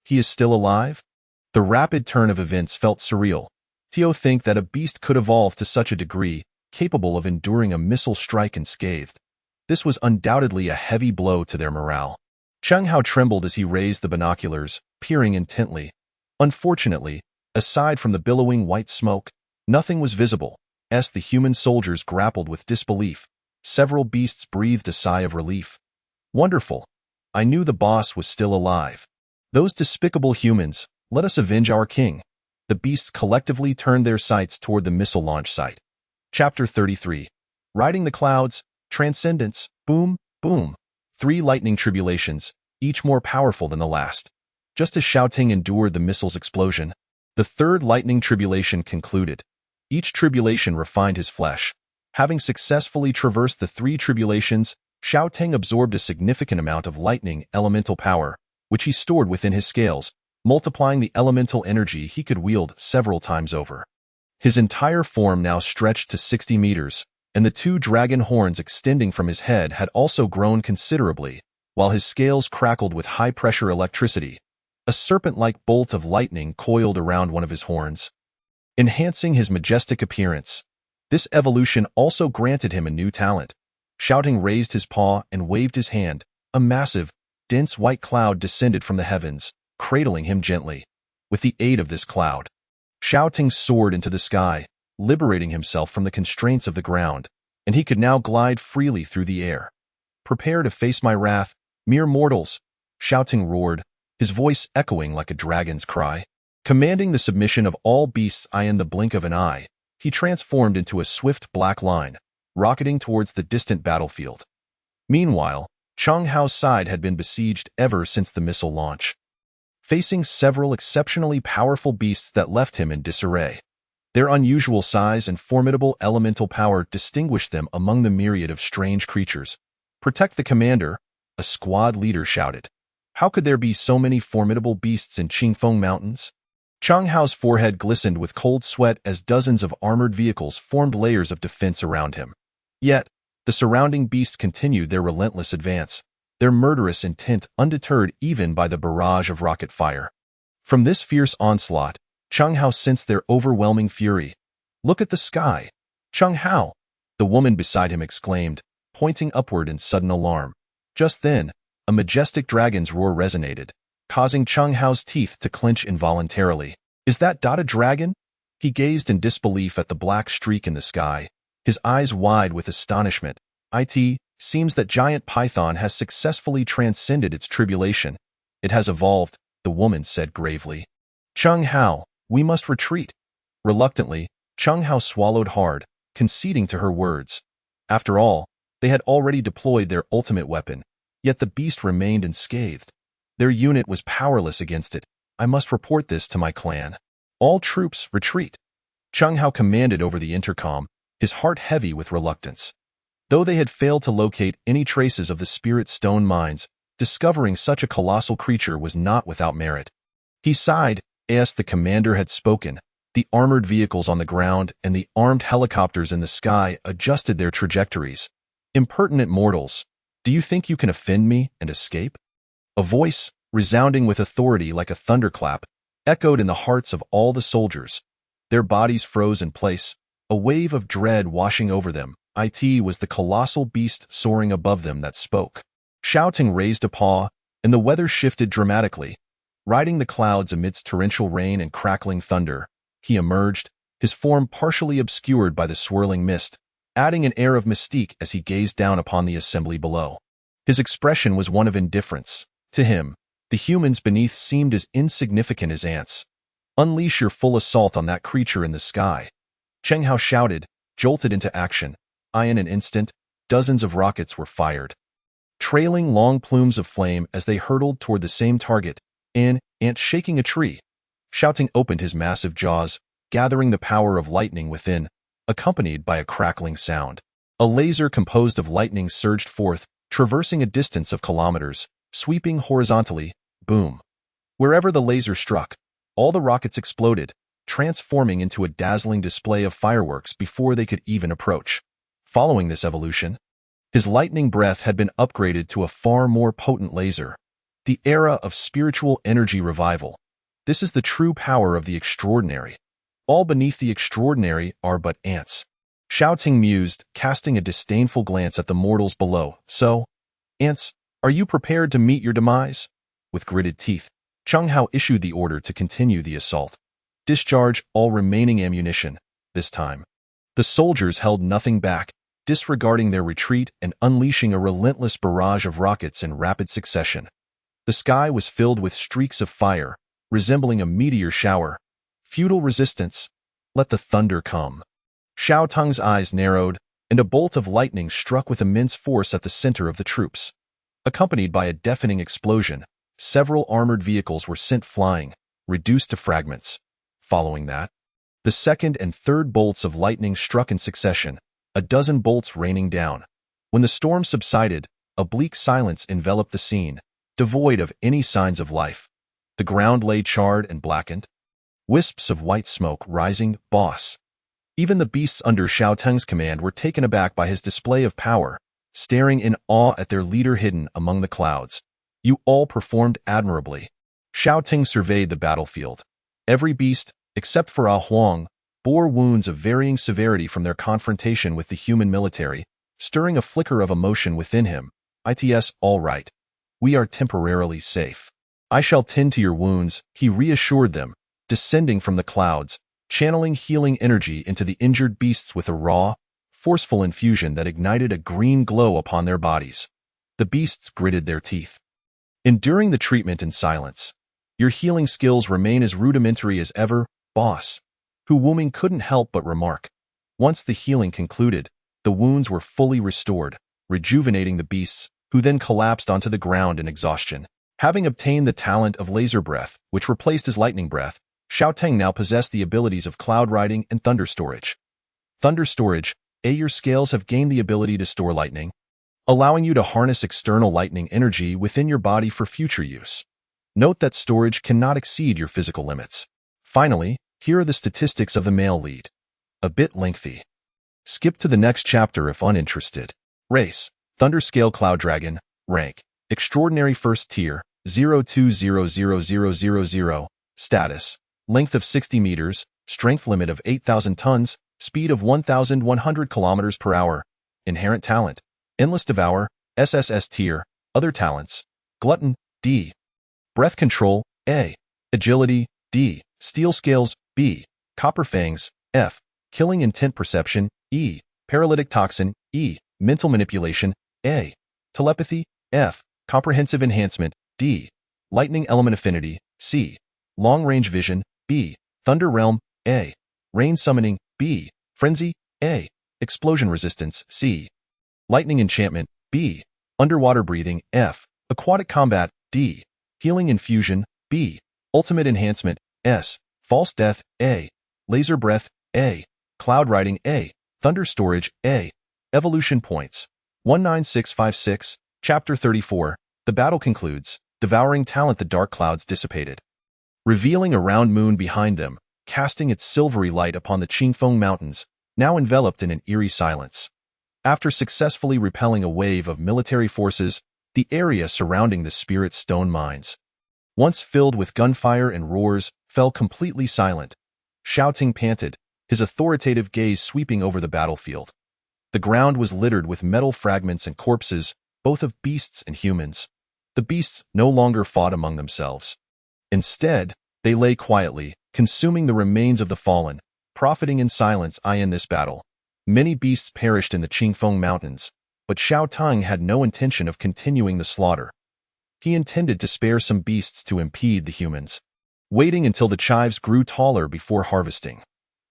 He is still alive? The rapid turn of events felt surreal. Theo think that a beast could evolve to such a degree, capable of enduring a missile strike unscathed. This was undoubtedly a heavy blow to their morale. Cheng Hao trembled as he raised the binoculars, peering intently. Unfortunately, aside from the billowing white smoke, nothing was visible. As the human soldiers grappled with disbelief, several beasts breathed a sigh of relief. Wonderful. I knew the boss was still alive. Those despicable humans, let us avenge our king. The beasts collectively turned their sights toward the missile launch site. Chapter 33. Riding the Clouds, Transcendence, Boom, Boom. 3 lightning tribulations, each more powerful than the last. Just as Xiaoting endured the missile's explosion, the 3rd lightning tribulation concluded. Each tribulation refined his flesh. Having successfully traversed the 3 tribulations, Xiaoting absorbed a significant amount of lightning elemental power, which he stored within his scales, multiplying the elemental energy he could wield several times over. His entire form now stretched to 60 meters, and the 2 dragon horns extending from his head had also grown considerably, while his scales crackled with high-pressure electricity. A serpent-like bolt of lightning coiled around one of his horns, enhancing his majestic appearance. This evolution also granted him a new talent. Xiaoting raised his paw and waved his hand. A massive, dense white cloud descended from the heavens, cradling him gently. With the aid of this cloud, Xiaoting soared into the sky, liberating himself from the constraints of the ground, and he could now glide freely through the air. Prepare to face my wrath, mere mortals, Xiaoting roared, his voice echoing like a dragon's cry. Commanding the submission of all beasts in the blink of an eye, he transformed into a swift black line, rocketing towards the distant battlefield. Meanwhile, Cheng Hao's side had been besieged ever since the missile launch, facing several exceptionally powerful beasts that left him in disarray. Their unusual size and formidable elemental power distinguished them among the myriad of strange creatures. Protect the commander, a squad leader shouted. How could there be so many formidable beasts in Qingfeng Mountains? Cheng Hao's forehead glistened with cold sweat as dozens of armored vehicles formed layers of defense around him. Yet, the surrounding beasts continued their relentless advance, their murderous intent undeterred even by the barrage of rocket fire. From this fierce onslaught, Cheng Hao sensed their overwhelming fury. Look at the sky. Cheng Hao, the woman beside him exclaimed, pointing upward in sudden alarm. Just then, a majestic dragon's roar resonated, causing Cheng Hao's teeth to clench involuntarily. Is that a dragon? He gazed in disbelief at the black streak in the sky, his eyes wide with astonishment. It seems that giant python has successfully transcended its tribulation. It has evolved, the woman said gravely. Cheng Hao, we must retreat. Reluctantly, Cheng Hao swallowed hard, conceding to her words. After all, they had already deployed their ultimate weapon, yet the beast remained unscathed. Their unit was powerless against it. I must report this to my clan. All troops, retreat. Cheng Hao commanded over the intercom, his heart heavy with reluctance. Though they had failed to locate any traces of the spirit stone mines, discovering such a colossal creature was not without merit. He sighed, As the commander had spoken, the armored vehicles on the ground and the armed helicopters in the sky adjusted their trajectories. Impertinent mortals, do you think you can offend me and escape? A voice, resounding with authority like a thunderclap, echoed in the hearts of all the soldiers. Their bodies froze in place, a wave of dread washing over them. It was the colossal beast soaring above them that spoke. Shouting raised a paw, and the weather shifted dramatically. Riding the clouds amidst torrential rain and crackling thunder, he emerged, his form partially obscured by the swirling mist, adding an air of mystique as he gazed down upon the assembly below. His expression was one of indifference. To him, the humans beneath seemed as insignificant as ants. Unleash your full assault on that creature in the sky. Cheng Hao shouted, jolted into action. In an instant, dozens of rockets were fired, trailing long plumes of flame as they hurtled toward the same target. An ant shaking a tree. Shouting opened his massive jaws, gathering the power of lightning within, accompanied by a crackling sound. A laser composed of lightning surged forth, traversing a distance of kilometers, sweeping horizontally. Boom. Wherever the laser struck, all the rockets exploded, transforming into a dazzling display of fireworks before they could even approach. Following this evolution, his lightning breath had been upgraded to a far more potent laser. The era of spiritual energy revival. This is the true power of the extraordinary. All beneath the extraordinary are but ants. Shouting mused, casting a disdainful glance at the mortals below. So, ants, are you prepared to meet your demise? With gritted teeth, Cheng Hao issued the order to continue the assault. Discharge all remaining ammunition. This time, the soldiers held nothing back, disregarding their retreat and unleashing a relentless barrage of rockets in rapid succession. The sky was filled with streaks of fire, resembling a meteor shower. Futile resistance. Let the thunder come. Xiao Tung's eyes narrowed, and a bolt of lightning struck with immense force at the center of the troops. Accompanied by a deafening explosion, several armored vehicles were sent flying, reduced to fragments. Following that, the second and third bolts of lightning struck in succession, a dozen bolts raining down. When the storm subsided, a bleak silence enveloped the scene, devoid of any signs of life. The ground lay charred and blackened. Wisps of white smoke rising. Boss. Even the beasts under Xiao Teng's command were taken aback by his display of power, staring in awe at their leader hidden among the clouds. You all performed admirably. Xiao Teng surveyed the battlefield. Every beast, except for Ah Huang, bore wounds of varying severity from their confrontation with the human military, stirring a flicker of emotion within him. It's all right. We are temporarily safe. I shall tend to your wounds, he reassured them, descending from the clouds, channeling healing energy into the injured beasts with a raw, forceful infusion that ignited a green glow upon their bodies. The beasts gritted their teeth, enduring the treatment in silence. Your healing skills remain as rudimentary as ever, boss. Hu Wuming couldn't help but remark. Once the healing concluded, the wounds were fully restored, rejuvenating the beasts, who then collapsed onto the ground in exhaustion. Having obtained the talent of laser breath, which replaced his lightning breath, Xiao Teng now possessed the abilities of cloud riding and thunder storage. Thunder storage, your scales have gained the ability to store lightning, allowing you to harness external lightning energy within your body for future use. Note that storage cannot exceed your physical limits. Finally, here are the statistics of the male lead. A bit lengthy. Skip to the next chapter if uninterested. Race: Thunder Scale Cloud Dragon. Rank: Extraordinary First Tier, 02000000. Status: Length of 60 meters, strength limit of 8,000 tons, speed of 1,100 kilometers per hour. Inherent talent: Endless Devour, SSS Tier. Other talents: Glutton, D. Breath Control, A. Agility, D. Steel Scales, B. Copper Fangs, F. Killing Intent Perception, E. Paralytic Toxin, E. Mental Manipulation, A. Telepathy, F. Comprehensive Enhancement, D. Lightning Element Affinity, C. Long Range Vision, B. Thunder Realm, A. Rain Summoning, B. Frenzy, A. Explosion Resistance, C. Lightning Enchantment, B. Underwater Breathing, F. Aquatic Combat, D. Healing Infusion, B. Ultimate Enhancement, S. False Death, A. Laser Breath, A. Cloud Riding, A. Thunder Storage, A. Evolution Points. 19656, Chapter 34. The battle concludes. Devouring talent. The dark clouds dissipated. revealing a round moon behind them, casting its silvery light upon the Qingfeng Mountains, now enveloped in an eerie silence. After successfully repelling a wave of military forces, the area surrounding the Spirit Stone mines, once filled with gunfire and roars, fell completely silent. Shouting panted, his authoritative gaze sweeping over the battlefield. The ground was littered with metal fragments and corpses, both of beasts and humans. The beasts no longer fought among themselves. Instead, they lay quietly, consuming the remains of the fallen, profiting in silence in this battle. Many beasts perished in the Qingfeng Mountains, but Xiao Teng had no intention of continuing the slaughter. He intended to spare some beasts to impede the humans, waiting until the chives grew taller before harvesting.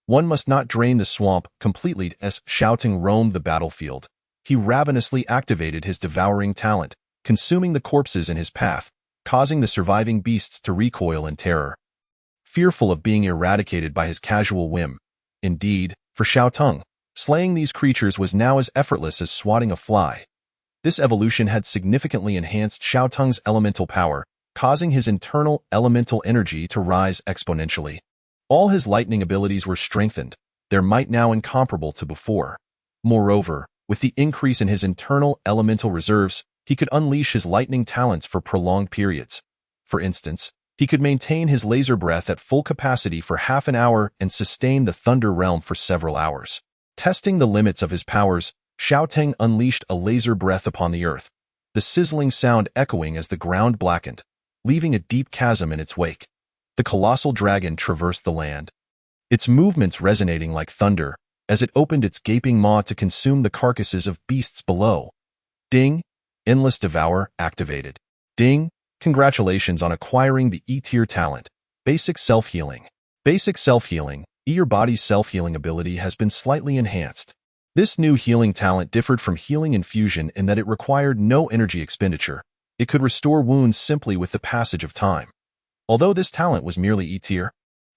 One must not drain the swamp completely. As Xiao Teng roamed the battlefield, he ravenously activated his devouring talent, consuming the corpses in his path, causing the surviving beasts to recoil in terror, fearful of being eradicated by his casual whim. Indeed, for Xiao Teng, slaying these creatures was now as effortless as swatting a fly. This evolution had significantly enhanced Xiao Teng's elemental power, causing his internal elemental energy to rise exponentially. All his lightning abilities were strengthened, their might now incomparable to before. Moreover, with the increase in his internal elemental reserves, he could unleash his lightning talents for prolonged periods. For instance, he could maintain his laser breath at full capacity for half an hour and sustain the Thunder Realm for several hours. Testing the limits of his powers, Xiao Teng unleashed a laser breath upon the earth, the sizzling sound echoing as the ground blackened, leaving a deep chasm in its wake. The colossal dragon traversed the land, its movements resonating like thunder, as it opened its gaping maw to consume the carcasses of beasts below. Ding! Endless Devour activated. Ding! Congratulations on acquiring the E-tier talent. Basic Self-Healing. Basic Self-Healing. Your body's self-healing ability has been slightly enhanced. This new healing talent differed from healing infusion in that it required no energy expenditure. It could restore wounds simply with the passage of time. Although this talent was merely E-tier,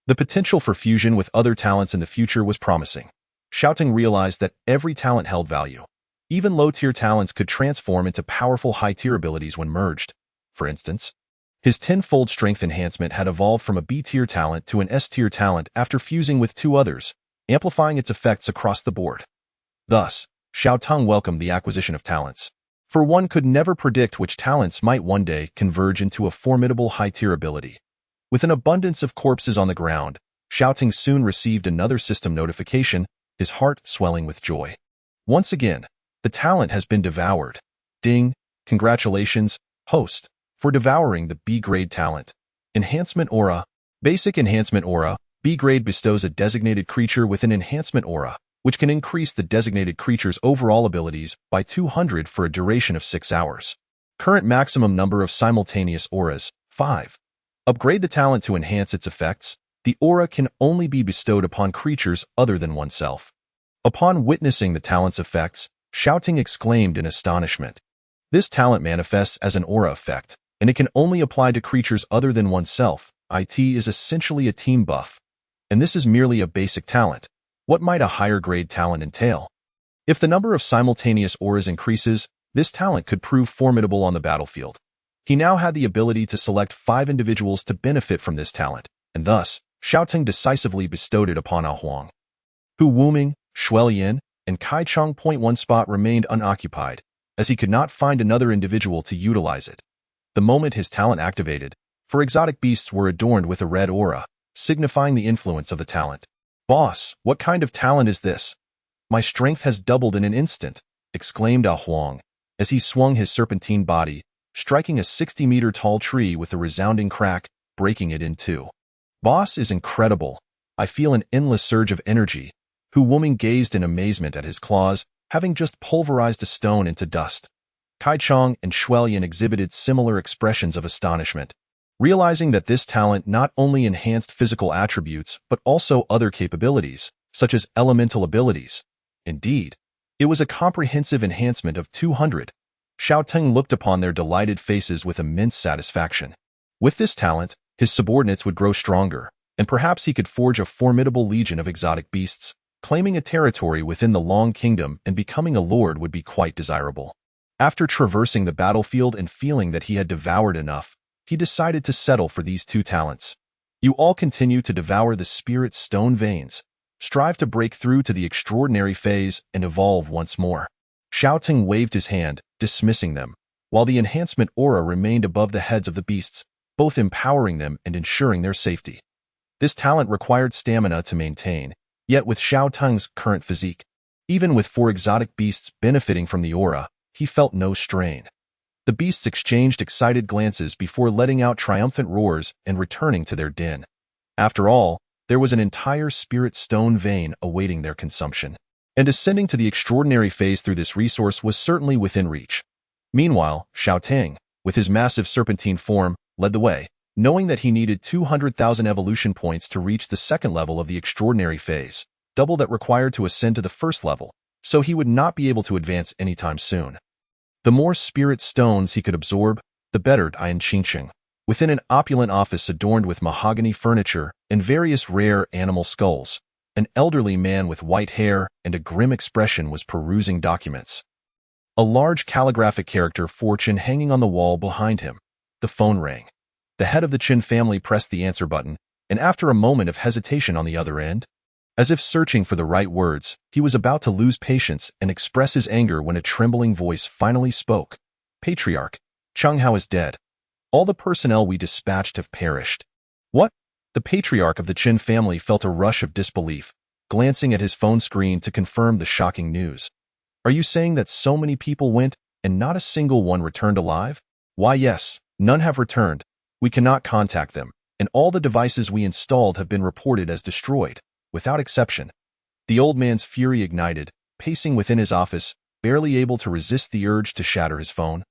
the potential for fusion with other talents in the future was promising. Xiao Teng realized that every talent held value. Even low-tier talents could transform into powerful high-tier abilities when merged. For instance, his tenfold strength enhancement had evolved from a B-tier talent to an S-tier talent after fusing with two others, amplifying its effects across the board. Thus, Xiao Teng welcomed the acquisition of talents, for one could never predict which talents might one day converge into a formidable high-tier ability. With an abundance of corpses on the ground, Xiao Teng soon received another system notification, his heart swelling with joy. Once again, the talent has been devoured. Ding! Congratulations, host, for devouring the B-grade talent. Enhancement Aura. Basic Enhancement Aura. B-grade bestows a designated creature with an enhancement aura, which can increase the designated creature's overall abilities by 200 for a duration of 6 hours. Current maximum number of simultaneous auras, 5. Upgrade the talent to enhance its effects. The aura can only be bestowed upon creatures other than oneself. Upon witnessing the talent's effects, Xiao Teng exclaimed in astonishment. This talent manifests as an aura effect, and it can only apply to creatures other than oneself. It is essentially a team buff. And this is merely a basic talent. What might a higher grade talent entail? If the number of simultaneous auras increases, this talent could prove formidable on the battlefield. He now had the ability to select 5 individuals to benefit from this talent, and thus, Xiao Teng decisively bestowed it upon A Huang. Hu Wuming, Shuelian, and Kai Chong. One spot remained unoccupied, as he could not find another individual to utilize it. The moment his talent activated, 4 exotic beasts were adorned with a red aura, signifying the influence of the talent. Boss, what kind of talent is this? My strength has doubled in an instant, exclaimed A Huang, as he swung his serpentine body, striking a 60-meter-tall tree with a resounding crack, breaking it in two. Boss is incredible. I feel an endless surge of energy. Hu Wuming gazed in amazement at his claws, having just pulverized a stone into dust. Kai Chong and Shuelian exhibited similar expressions of astonishment, realizing that this talent not only enhanced physical attributes but also other capabilities, such as elemental abilities. Indeed, it was a comprehensive enhancement of 200. Xiao Teng looked upon their delighted faces with immense satisfaction. With this talent, his subordinates would grow stronger, and perhaps he could forge a formidable legion of exotic beasts. Claiming a territory within the Long Kingdom and becoming a lord would be quite desirable. After traversing the battlefield and feeling that he had devoured enough, he decided to settle for these 2 talents. You all continue to devour the spirit's stone veins, strive to break through to the extraordinary phase and evolve once more. Xiao Ting waved his hand, dismissing them, while the enhancement aura remained above the heads of the beasts, both empowering them and ensuring their safety. This talent required stamina to maintain, yet with Xiao Tung's current physique, even with 4 exotic beasts benefiting from the aura, he felt no strain. The beasts exchanged excited glances before letting out triumphant roars and returning to their den. After all, there was an entire spirit stone vein awaiting their consumption, and ascending to the extraordinary phase through this resource was certainly within reach. Meanwhile, Xiao Ting, with his massive serpentine form, led the way, knowing that he needed 200,000 evolution points to reach the second level of the extraordinary phase, double that required to ascend to the first level, so he would not be able to advance anytime soon. The more spirit stones he could absorb, the better. Dian Qingqing, within an opulent office adorned with mahogany furniture and various rare animal skulls, an elderly man with white hair and a grim expression was perusing documents. A large calligraphic character fortune hanging on the wall behind him. The phone rang. The head of the Qin family pressed the answer button, and after a moment of hesitation on the other end, as if searching for the right words, he was about to lose patience and express his anger when a trembling voice finally spoke. Patriarch, Cheng Hao is dead. All the personnel we dispatched have perished. What? The patriarch of the Qin family felt a rush of disbelief, glancing at his phone screen to confirm the shocking news. Are you saying that so many people went and not a single one returned alive? Why, yes, none have returned. We cannot contact them, and all the devices we installed have been reported as destroyed, without exception. The old man's fury ignited, pacing within his office, barely able to resist the urge to shatter his phone.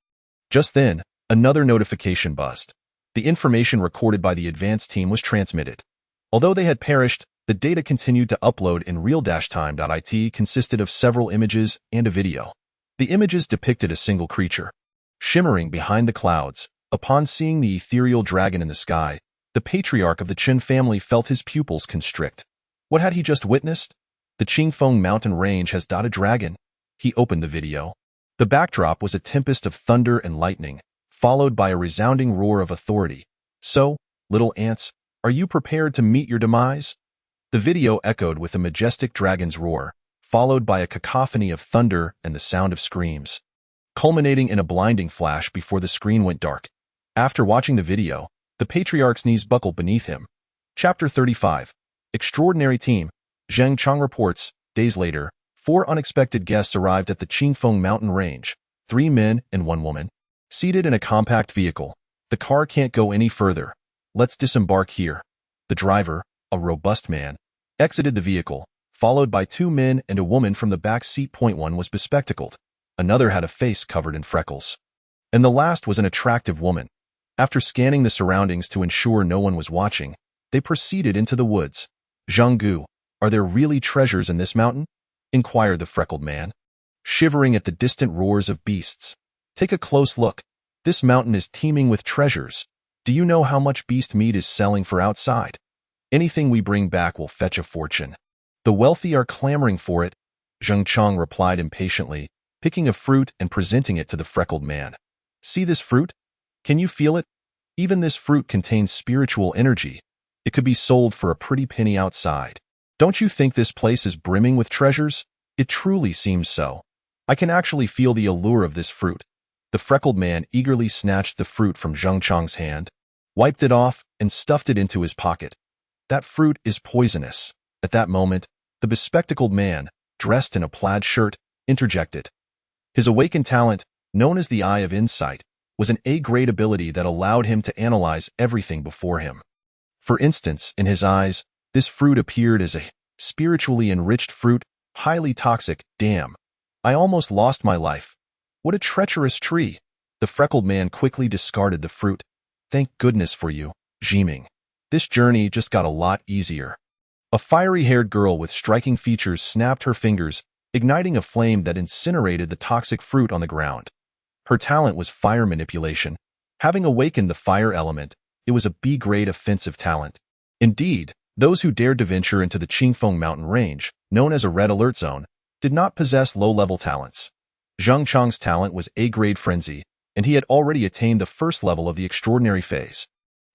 Just then, another notification buzzed. The information recorded by the advanced team was transmitted. Although they had perished, the data continued to upload in real-time.it consisted of several images and a video. The images depicted a single creature, shimmering behind the clouds. Upon seeing the ethereal dragon in the sky, the patriarch of the Qin family felt his pupils constrict. What had he just witnessed? The Qingfeng mountain range has a dragon. He opened the video. The backdrop was a tempest of thunder and lightning, followed by a resounding roar of authority. So, little ants, are you prepared to meet your demise? The video echoed with a majestic dragon's roar, followed by a cacophony of thunder and the sound of screams, culminating in a blinding flash before the screen went dark. After watching the video, the patriarch's knees buckled beneath him. Chapter 35. Extraordinary Team. Zheng Chang reports, days later, 4 unexpected guests arrived at the Qingfeng mountain range, 3 men and 1 woman. Seated in a compact vehicle. The car can't go any further. Let's disembark here. The driver, a robust man, exited the vehicle, followed by 2 men and a woman from the back seat. One was bespectacled. Another had a face covered in freckles. And the last was an attractive woman. After scanning the surroundings to ensure no one was watching, they proceeded into the woods. Zhanggu, are there really treasures in this mountain? Inquired the freckled man, shivering at the distant roars of beasts. Take a close look. This mountain is teeming with treasures. Do you know how much beast meat is selling for outside? Anything we bring back will fetch a fortune. The wealthy are clamoring for it, Zheng Chang replied impatiently, picking a fruit and presenting it to the freckled man. See this fruit? Can you feel it? Even this fruit contains spiritual energy. It could be sold for a pretty penny outside. Don't you think this place is brimming with treasures? It truly seems so. I can actually feel the allure of this fruit. The freckled man eagerly snatched the fruit from Zheng Chang's hand, wiped it off, and stuffed it into his pocket. That fruit is poisonous. At that moment, the bespectacled man, dressed in a plaid shirt, interjected. His awakened talent, known as the Eye of Insight, was an A-grade ability that allowed him to analyze everything before him. For instance, in his eyes, this fruit appeared as a spiritually enriched fruit, highly toxic. Damn. I almost lost my life. What a treacherous tree. The freckled man quickly discarded the fruit. Thank goodness for you, Jiming. This journey just got a lot easier. A fiery-haired girl with striking features snapped her fingers, igniting a flame that incinerated the toxic fruit on the ground. Her talent was fire manipulation. Having awakened the fire element, it was a B-grade offensive talent. Indeed, those who dared to venture into the Qingfeng mountain range, known as a red alert zone, did not possess low-level talents. Zheng Chang's talent was A-grade frenzy, and he had already attained the first level of the extraordinary phase.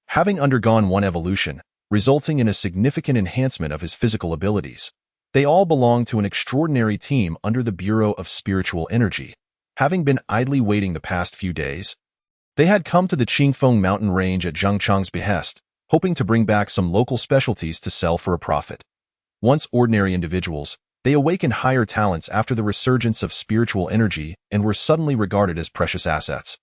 Having undergone 1 evolution, resulting in a significant enhancement of his physical abilities. They all belonged to an extraordinary team under the Bureau of Spiritual Energy. Having been idly waiting the past few days, they had come to the Qingfeng mountain range at Zhang Chang's behest, hoping to bring back some local specialties to sell for a profit. Once ordinary individuals, they awakened higher talents after the resurgence of spiritual energy and were suddenly regarded as precious assets.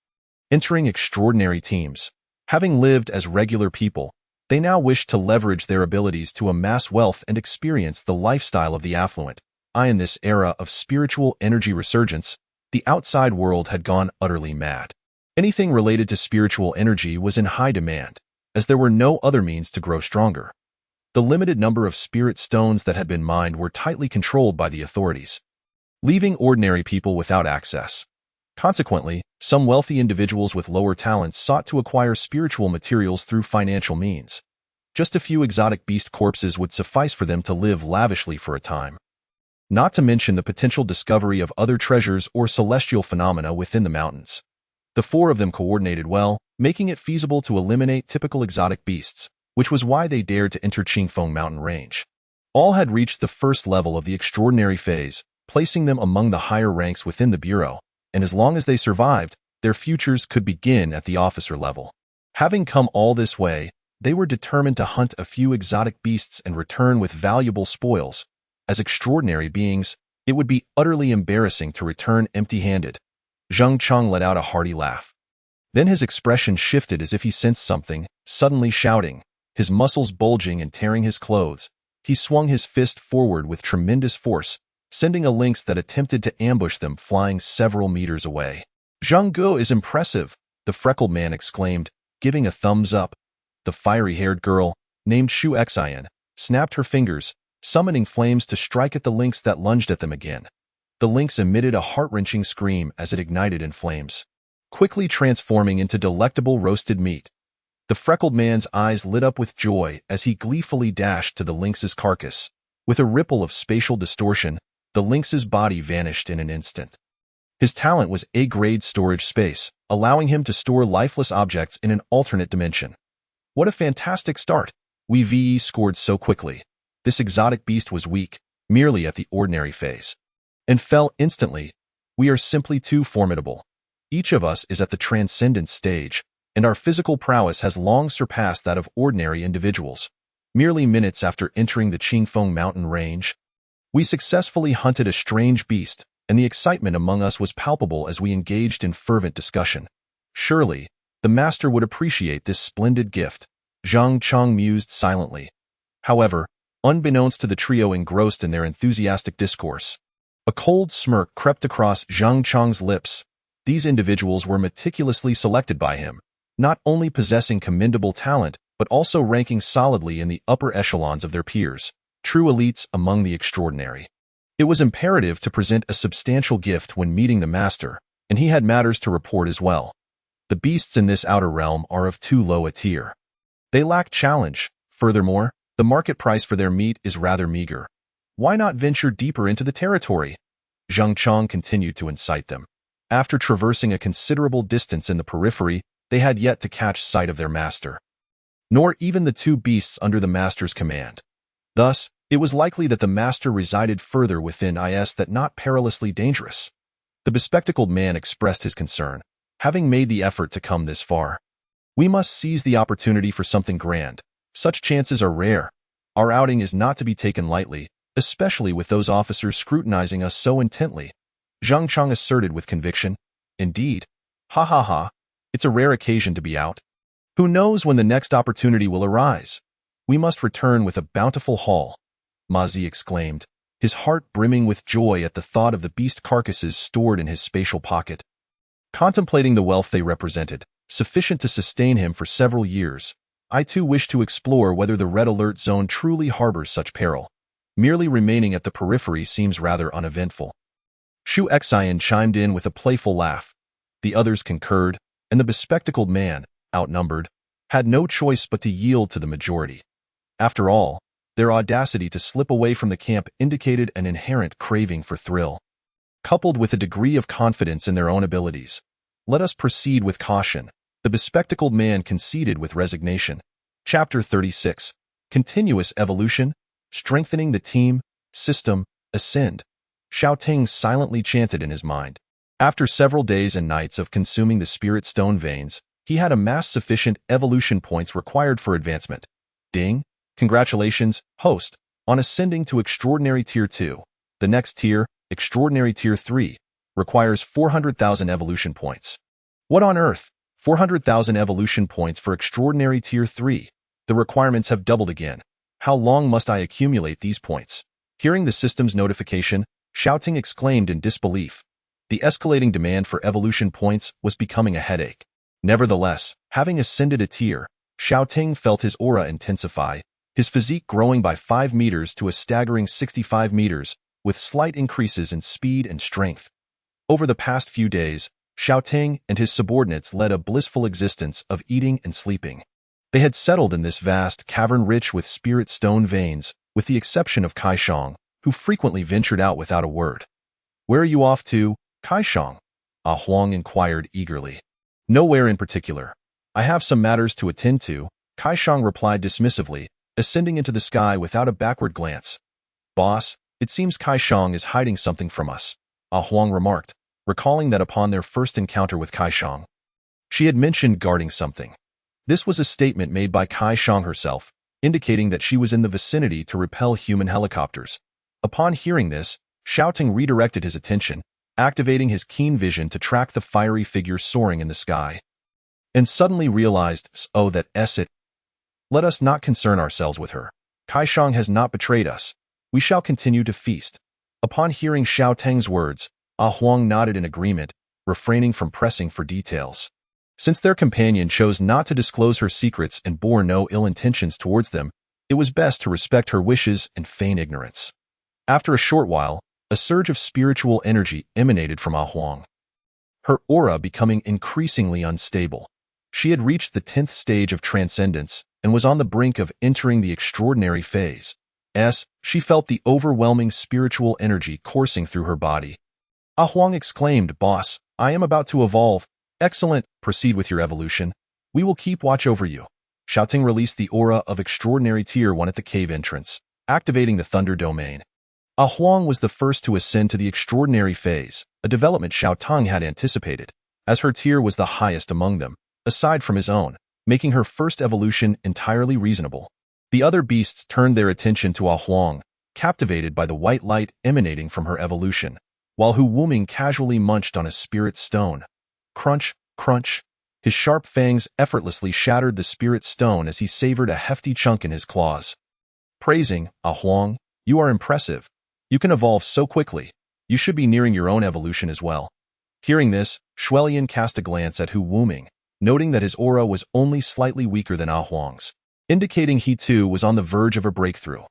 Entering extraordinary teams, having lived as regular people, they now wished to leverage their abilities to amass wealth and experience the lifestyle of the affluent. In this era of spiritual energy resurgence, the outside world had gone utterly mad. Anything related to spiritual energy was in high demand, as there were no other means to grow stronger. The limited number of spirit stones that had been mined were tightly controlled by the authorities, leaving ordinary people without access. Consequently, some wealthy individuals with lower talents sought to acquire spiritual materials through financial means. Just a few exotic beast corpses would suffice for them to live lavishly for a time. Not to mention the potential discovery of other treasures or celestial phenomena within the mountains. The four of them coordinated well, making it feasible to eliminate typical exotic beasts, which was why they dared to enter Qingfeng mountain range. All had reached the first level of the extraordinary phase, placing them among the higher ranks within the Bureau, and as long as they survived, their futures could begin at the officer level. Having come all this way, they were determined to hunt a few exotic beasts and return with valuable spoils. As extraordinary beings, it would be utterly embarrassing to return empty-handed. Zhang Chang let out a hearty laugh. Then his expression shifted as if he sensed something, suddenly shouting, his muscles bulging and tearing his clothes. He swung his fist forward with tremendous force, sending a lynx that attempted to ambush them flying several meters away. "Zhang Guo is impressive," the freckled man exclaimed, giving a thumbs up. The fiery-haired girl, named Shu Xian, snapped her fingers, summoning flames to strike at the lynx that lunged at them again. The lynx emitted a heart-wrenching scream as it ignited in flames, quickly transforming into delectable roasted meat. The freckled man's eyes lit up with joy as he gleefully dashed to the lynx's carcass. With a ripple of spatial distortion, the lynx's body vanished in an instant. His talent was A-grade storage space, allowing him to store lifeless objects in an alternate dimension. What a fantastic start! We scored so quickly. This exotic beast was weak, merely at the ordinary phase, and fell instantly. We are simply too formidable. Each of us is at the transcendent stage, and our physical prowess has long surpassed that of ordinary individuals. Merely minutes after entering the Qingfeng mountain range, we successfully hunted a strange beast, and the excitement among us was palpable as we engaged in fervent discussion. Surely, the master would appreciate this splendid gift, Zhang Chang mused silently. However, unbeknownst to the trio engrossed in their enthusiastic discourse, a cold smirk crept across Zhang Chang's lips. These individuals were meticulously selected by him, not only possessing commendable talent, but also ranking solidly in the upper echelons of their peers, true elites among the extraordinary. It was imperative to present a substantial gift when meeting the master, and he had matters to report as well. The beasts in this outer realm are of too low a tier. They lack challenge. Furthermore, the market price for their meat is rather meager. Why not venture deeper into the territory? Zhang Chang continued to incite them. After traversing a considerable distance in the periphery, they had yet to catch sight of their master, nor even the two beasts under the master's command. Thus, it was likely that the master resided further within that not perilously dangerous. The bespectacled man expressed his concern, having made the effort to come this far. We must seize the opportunity for something grand. Such chances are rare. Our outing is not to be taken lightly, especially with those officers scrutinizing us so intently. Zhang Chang asserted with conviction. Indeed. Ha ha ha. It's a rare occasion to be out. Who knows when the next opportunity will arise? We must return with a bountiful haul, Ma Zi exclaimed, his heart brimming with joy at the thought of the beast carcasses stored in his spatial pocket. Contemplating the wealth they represented, sufficient to sustain him for several years, I too wish to explore whether the red alert zone truly harbors such peril. Merely remaining at the periphery seems rather uneventful. Shu Xian chimed in with a playful laugh. The others concurred, and the bespectacled man, outnumbered, had no choice but to yield to the majority. After all, their audacity to slip away from the camp indicated an inherent craving for thrill, coupled with a degree of confidence in their own abilities. Let us proceed with caution, the bespectacled man conceded with resignation. Chapter 36. Continuous evolution, strengthening the team, system, ascend, Xiaoting silently chanted in his mind. After several days and nights of consuming the spirit stone veins, he had amassed sufficient evolution points required for advancement. Ding! Congratulations, host, on ascending to Extraordinary Tier 2. The next tier, Extraordinary Tier 3, requires 400,000 evolution points. What on earth? 400,000 evolution points for Extraordinary Tier 3. The requirements have doubled again. How long must I accumulate these points? Hearing the system's notification, Xiaoting exclaimed in disbelief. The escalating demand for evolution points was becoming a headache. Nevertheless, having ascended a tier, Xiaoting felt his aura intensify, his physique growing by 5 meters to a staggering 65 meters, with slight increases in speed and strength. Over the past few days, Xiaoting and his subordinates led a blissful existence of eating and sleeping. They had settled in this vast cavern rich with spirit stone veins, with the exception of Kaishang, who frequently ventured out without a word. "Where are you off to, Kaishang?" Huang inquired eagerly. "Nowhere in particular. I have some matters to attend to," Kaishang replied dismissively, ascending into the sky without a backward glance. "Boss, it seems Kaishang is hiding something from us," Huang remarked, recalling that upon their first encounter with Kaishang, she had mentioned guarding something. This was a statement made by Kaishang herself, indicating that she was in the vicinity to repel human helicopters. Upon hearing this, Xiaoting redirected his attention, activating his keen vision to track the fiery figure soaring in the sky, and suddenly realized, oh, that it. Let us not concern ourselves with her. Kaishang has not betrayed us. We shall continue to feast. Upon hearing Xiaoting's words, Huang nodded in agreement, refraining from pressing for details. Since their companion chose not to disclose her secrets and bore no ill intentions towards them, it was best to respect her wishes and feign ignorance. After a short while, a surge of spiritual energy emanated from Huang, her aura becoming increasingly unstable. She had reached the 10th stage of transcendence and was on the brink of entering the extraordinary phase. She felt the overwhelming spiritual energy coursing through her body. Huang exclaimed, "Boss, I am about to evolve. Excellent, proceed with your evolution. We will keep watch over you." Xiaoting released the aura of Extraordinary Tier 1 at the cave entrance, activating the Thunder Domain. Huang was the first to ascend to the extraordinary phase, a development Xiaoting had anticipated, as her tier was the highest among them, aside from his own, making her first evolution entirely reasonable. The other beasts turned their attention to Huang, captivated by the white light emanating from her evolution, while Hu Wuming casually munched on a spirit stone. Crunch, crunch. His sharp fangs effortlessly shattered the spirit stone as he savored a hefty chunk in his claws. Praising, Huang, "You are impressive. You can evolve so quickly. You should be nearing your own evolution as well." Hearing this, Shuelian cast a glance at Hu Wuming, noting that his aura was only slightly weaker than Huang's, indicating he too was on the verge of a breakthrough.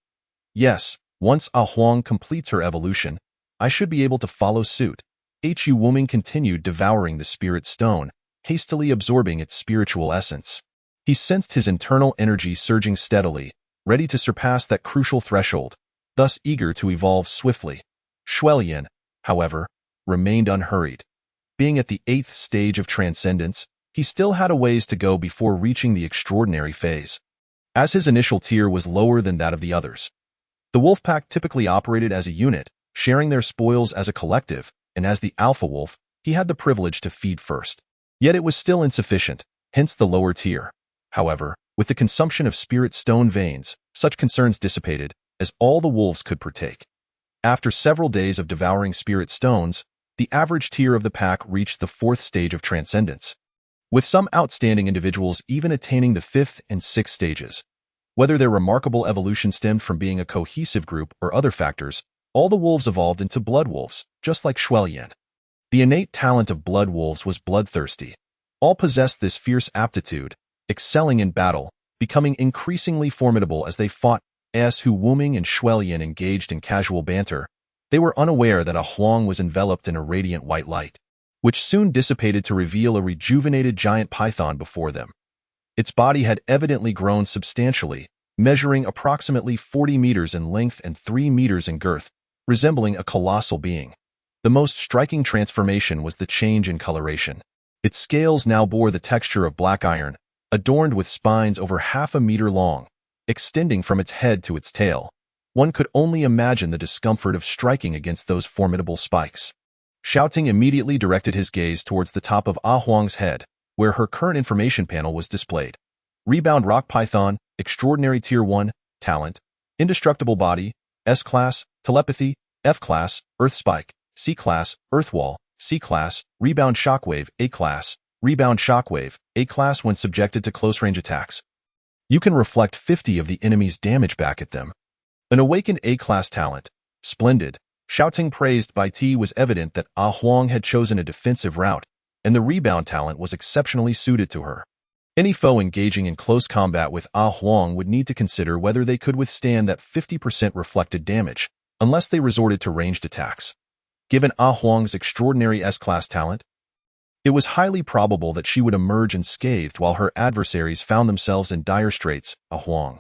"Yes, once Huang completes her evolution, I should be able to follow suit." Hu Wuming continued devouring the spirit stone, hastily absorbing its spiritual essence. He sensed his internal energy surging steadily, ready to surpass that crucial threshold, thus eager to evolve swiftly. Shuelian, however, remained unhurried. Being at the 8th stage of transcendence, he still had a ways to go before reaching the extraordinary phase, as his initial tier was lower than that of the others. The wolf pack typically operated as a unit, sharing their spoils as a collective, and as the alpha wolf, he had the privilege to feed first. Yet it was still insufficient, hence the lower tier. However, with the consumption of spirit stone veins, such concerns dissipated, as all the wolves could partake. After several days of devouring spirit stones, the average tier of the pack reached the 4th stage of transcendence, with some outstanding individuals even attaining the 5th and 6th stages. Whether their remarkable evolution stemmed from being a cohesive group or other factors, all the wolves evolved into blood wolves, just like Shuelian. The innate talent of blood wolves was bloodthirsty. All possessed this fierce aptitude, excelling in battle, becoming increasingly formidable as they fought. As Hu Wuming and Shuelian engaged in casual banter, they were unaware that Huang was enveloped in a radiant white light, which soon dissipated to reveal a rejuvenated giant python before them. Its body had evidently grown substantially, measuring approximately 40 meters in length and 3 meters in girth, resembling a colossal being. The most striking transformation was the change in coloration. Its scales now bore the texture of black iron, adorned with spines over half a meter long. extending from its head to its tail. One could only imagine the discomfort of striking against those formidable spikes. Xiaoting immediately directed his gaze towards the top of Huang's head, where her current information panel was displayed. Rebound Rock Python, Extraordinary Tier 1, Talent, Indestructible Body, S-Class, Telepathy, F-Class, Earth Spike, C-Class, Earth Wall, C-Class, Rebound Shockwave, A-Class, Rebound Shockwave, A-Class when subjected to close-range attacks. You can reflect 50 of the enemy's damage back at them. An awakened A-Class talent. Splendid. Shouting praised by T was evident that Huang had chosen a defensive route, and the rebound talent was exceptionally suited to her. Any foe engaging in close combat with Huang would need to consider whether they could withstand that 50% reflected damage, unless they resorted to ranged attacks. Given Huang's extraordinary S-Class talent, it was highly probable that she would emerge unscathed while her adversaries found themselves in dire straits. Huang,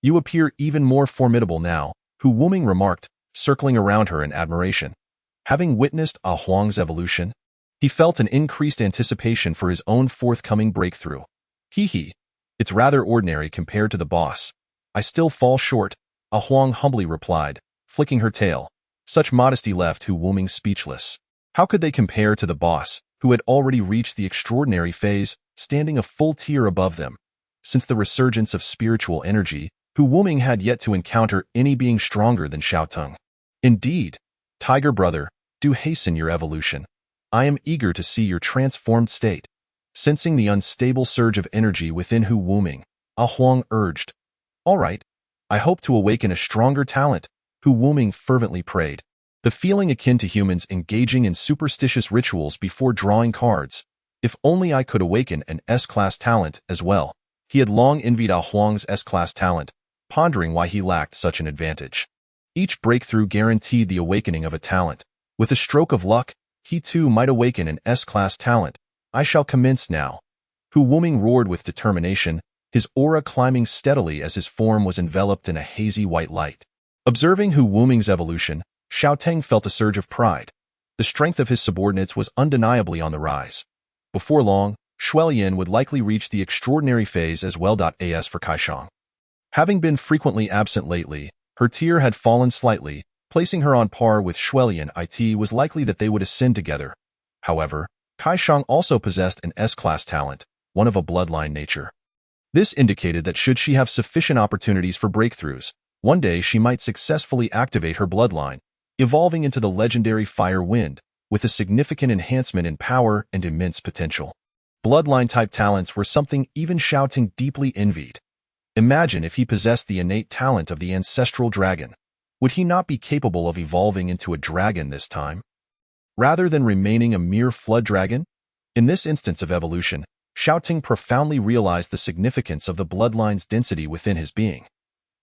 you appear even more formidable now, Hu Wuming remarked, circling around her in admiration. Having witnessed Huang's evolution, he felt an increased anticipation for his own forthcoming breakthrough. Hee, it's rather ordinary compared to the boss. I still fall short, Huang humbly replied, flicking her tail. Such modesty left Hu Wuming speechless. How could they compare to the boss, who had already reached the extraordinary phase, standing a full tier above them? Since the resurgence of spiritual energy, Hu Wuming had yet to encounter any being stronger than Xiaotung. Indeed, Tiger Brother, do hasten your evolution. I am eager to see your transformed state. Sensing the unstable surge of energy within Hu Wuming, Huang urged. All right, I hope to awaken a stronger talent, Hu Wuming fervently prayed. The feeling akin to humans engaging in superstitious rituals before drawing cards. If only I could awaken an S-Class talent as well. He had long envied Huang's S-Class talent, pondering why he lacked such an advantage. Each breakthrough guaranteed the awakening of a talent. With a stroke of luck, he too might awaken an S-Class talent. I shall commence now. Hu Wuming roared with determination, his aura climbing steadily as his form was enveloped in a hazy white light. Observing Hu Wuming's evolution, Xiaotung felt a surge of pride. The strength of his subordinates was undeniably on the rise. Before long, Shuelian would likely reach the extraordinary phase as well. As for Kaishang, having been frequently absent lately, her tier had fallen slightly, placing her on par with Shuelian. It was likely that they would ascend together. However, Kaishang also possessed an S-Class talent, one of a bloodline nature. This indicated that should she have sufficient opportunities for breakthroughs, one day she might successfully activate her bloodline, evolving into the legendary Fire Wind, with a significant enhancement in power and immense potential. Bloodline-type talents were something even Xiaotung deeply envied. Imagine if he possessed the innate talent of the ancestral dragon. Would he not be capable of evolving into a dragon this time, rather than remaining a mere flood dragon? In this instance of evolution, Xiaotung profoundly realized the significance of the bloodline's density within his being.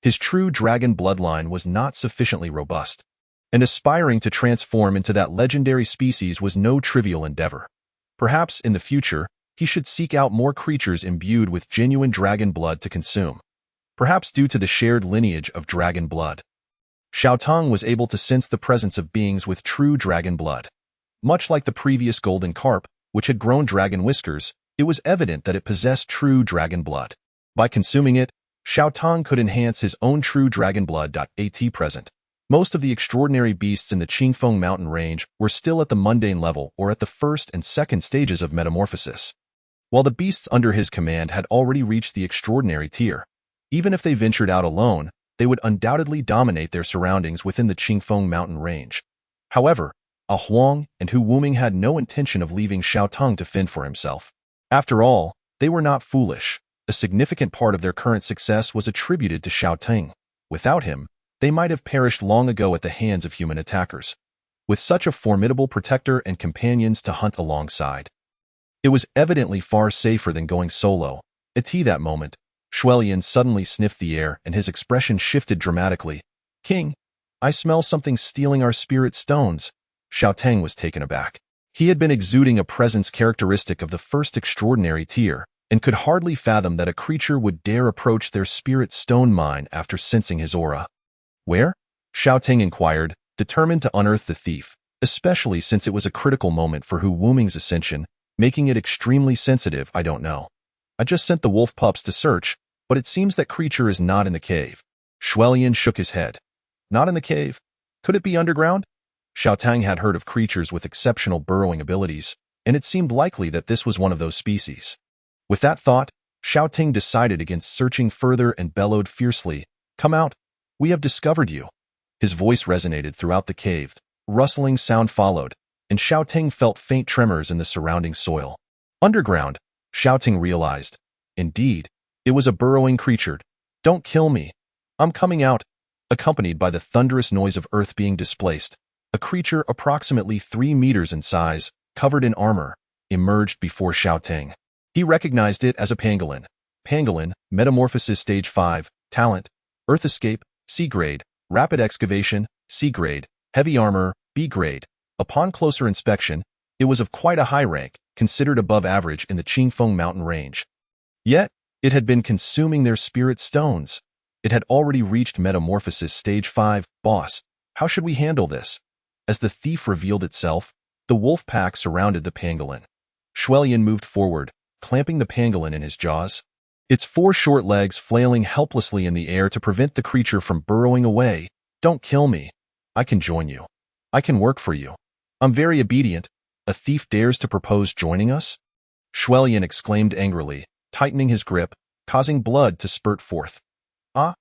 His true dragon bloodline was not sufficiently robust, and aspiring to transform into that legendary species was no trivial endeavor. Perhaps in the future, he should seek out more creatures imbued with genuine dragon blood to consume. Perhaps due to the shared lineage of dragon blood, Xiaotung was able to sense the presence of beings with true dragon blood. Much like the previous golden carp, which had grown dragon whiskers, it was evident that it possessed true dragon blood. By consuming it, Xiaotung could enhance his own true dragon blood. At present, most of the extraordinary beasts in the Qingfeng mountain range were still at the mundane level or at the first and second stages of metamorphosis, while the beasts under his command had already reached the extraordinary tier. Even if they ventured out alone, they would undoubtedly dominate their surroundings within the Qingfeng mountain range. However, Huang and Hu Wuming had no intention of leaving Xiaotung to fend for himself. After all, they were not foolish. A significant part of their current success was attributed to Xiaotung. Without him, they might have perished long ago at the hands of human attackers. With such a formidable protector and companions to hunt alongside, it was evidently far safer than going solo. At that moment, Shuelian suddenly sniffed the air and his expression shifted dramatically. King, I smell something stealing our spirit stones. Xiaotung was taken aback. He had been exuding a presence characteristic of the first extraordinary tier, and could hardly fathom that a creature would dare approach their spirit stone mine after sensing his aura. Where? Xiaotung inquired, determined to unearth the thief, especially since it was a critical moment for Hu Wuming's ascension, making it extremely sensitive. I don't know. I just sent the wolf pups to search, but it seems that creature is not in the cave. Shuelian shook his head. Not in the cave? Could it be underground? Xiao Tang had heard of creatures with exceptional burrowing abilities, and it seemed likely that this was one of those species. With that thought, Xiao Ting decided against searching further and bellowed fiercely, "Come out! We have discovered you!" His voice resonated throughout the cave, rustling sound followed, and Xiao Ting felt faint tremors in the surrounding soil. Underground, Xiao Ting realized. Indeed, it was a burrowing creature. "Don't kill me! I'm coming out!" Accompanied by the thunderous noise of earth being displaced, a creature approximately 3 meters in size, covered in armor, emerged before Xiao Ting. He recognized it as a pangolin. Pangolin, Metamorphosis Stage 5, Talent, Earth Escape, C grade, Rapid Excavation, C grade, Heavy Armor, B grade. Upon closer inspection, it was of quite a high rank, considered above average in the Qingfeng mountain range. Yet, it had been consuming their spirit stones. It had already reached Metamorphosis Stage 5, Boss. How should we handle this? As the thief revealed itself, the wolf pack surrounded the pangolin. Shuelian moved forward, clamping the pangolin in his jaws. Its 4 short legs flailing helplessly in the air to prevent the creature from burrowing away. "Don't kill me. I can join you. I can work for you. I'm very obedient. A thief dares to propose joining us?" Shuelian exclaimed angrily, tightening his grip, causing blood to spurt forth. "Ah!"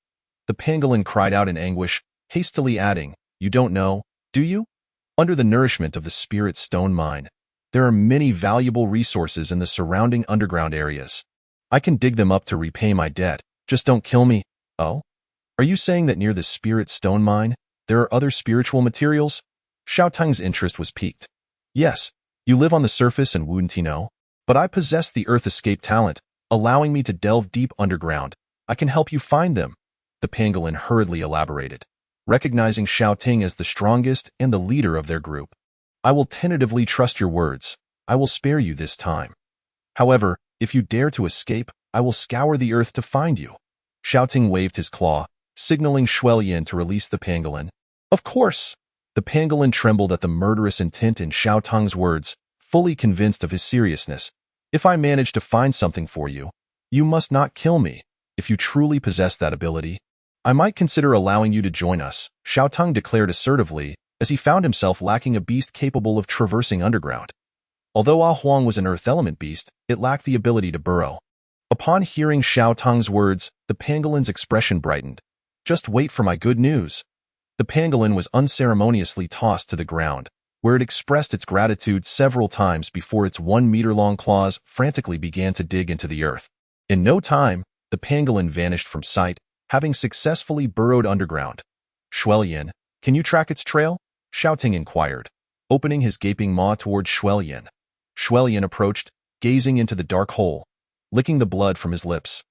The pangolin cried out in anguish, hastily adding, "You don't know, do you? Under the nourishment of the spirit stone mine, there are many valuable resources in the surrounding underground areas. I can dig them up to repay my debt. Just don't kill me." "Oh? Are you saying that near the spirit stone mine, there are other spiritual materials?" Xiao Tang's interest was piqued. "Yes, you live on the surface and wouldn't know, but I possess the Earth Escape talent, allowing me to delve deep underground. I can help you find them," the pangolin hurriedly elaborated, recognizing Xiao Ting as the strongest and the leader of their group. "I will tentatively trust your words. I will spare you this time. However, if you dare to escape, I will scour the earth to find you." Xiao Ting waved his claw, signaling Shuelian to release the pangolin. "Of course!" The pangolin trembled at the murderous intent in Xiao Tang's words, fully convinced of his seriousness. "If I manage to find something for you, you must not kill me. If you truly possess that ability, I might consider allowing you to join us," Xiao Tang declared assertively, as he found himself lacking a beast capable of traversing underground. Although Ah Huang was an earth element beast, it lacked the ability to burrow. Upon hearing Xiao Tang's words, the pangolin's expression brightened. "Just wait for my good news." The pangolin was unceremoniously tossed to the ground, where it expressed its gratitude several times before its 1-meter-long claws frantically began to dig into the earth. In no time, the pangolin vanished from sight, having successfully burrowed underground. "Shuelian, can you track its trail?" Xiao Ting inquired, opening his gaping maw towards Shuelian. Shuelian approached, gazing into the dark hole, licking the blood from his lips.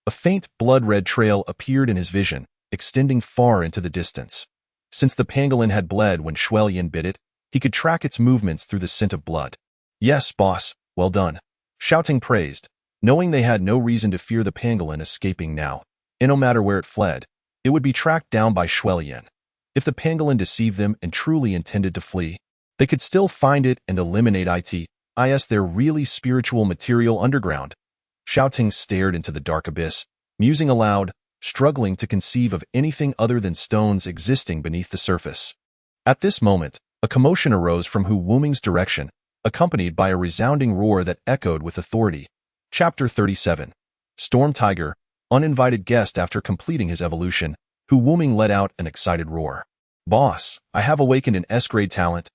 A faint blood-red trail appeared in his vision, extending far into the distance. Since the pangolin had bled when Shuelian bit it, he could track its movements through the scent of blood. "Yes, boss, well done," Xiao Ting praised, knowing they had no reason to fear the pangolin escaping now, and no matter where it fled, it would be tracked down by Shuelian. If the pangolin deceived them and truly intended to flee, they could still find it and eliminate their really spiritual material underground. Xiao Ting stared into the dark abyss, musing aloud, struggling to conceive of anything other than stones existing beneath the surface. At this moment, a commotion arose from Hu Wuming's direction, accompanied by a resounding roar that echoed with authority. Chapter 37. Storm Tiger, uninvited guest. After completing his evolution, Hu Wuming let out an excited roar. "Boss, I have awakened an S-grade talent."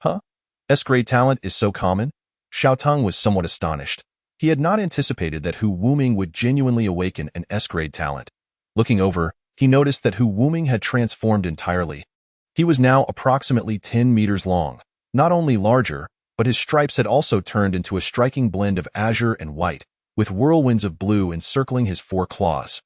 "Huh? S-grade talent is so common?" Xiao Tang was somewhat astonished. He had not anticipated that Hu Wuming would genuinely awaken an S-grade talent. Looking over, he noticed that Hu Wuming had transformed entirely. He was now approximately 10 meters long, not only larger, but his stripes had also turned into a striking blend of azure and white, with whirlwinds of blue encircling his 4 claws.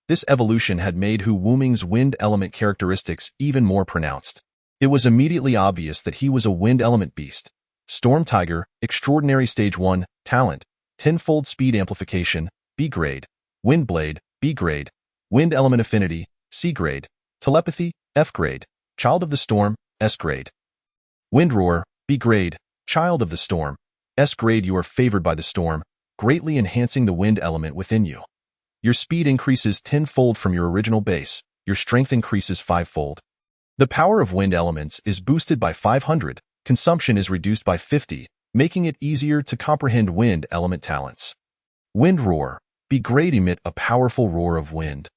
This evolution had made Hu Wuming's wind element characteristics even more pronounced. It was immediately obvious that he was a wind element beast. Storm Tiger, Extraordinary Stage 1, Talent, Tenfold Speed Amplification, B grade, Wind Blade, B grade, Wind Element Affinity, C grade, Telepathy, F grade, Child of the Storm, S grade. Wind Roar, B grade, Child of the Storm, S grade. You are favored by the storm, greatly enhancing the wind element within you. Your speed increases tenfold from your original base. Your strength increases fivefold. The power of wind elements is boosted by 500. Consumption is reduced by 50, making it easier to comprehend wind element talents. Wind roar. Be great, emit a powerful roar of wind,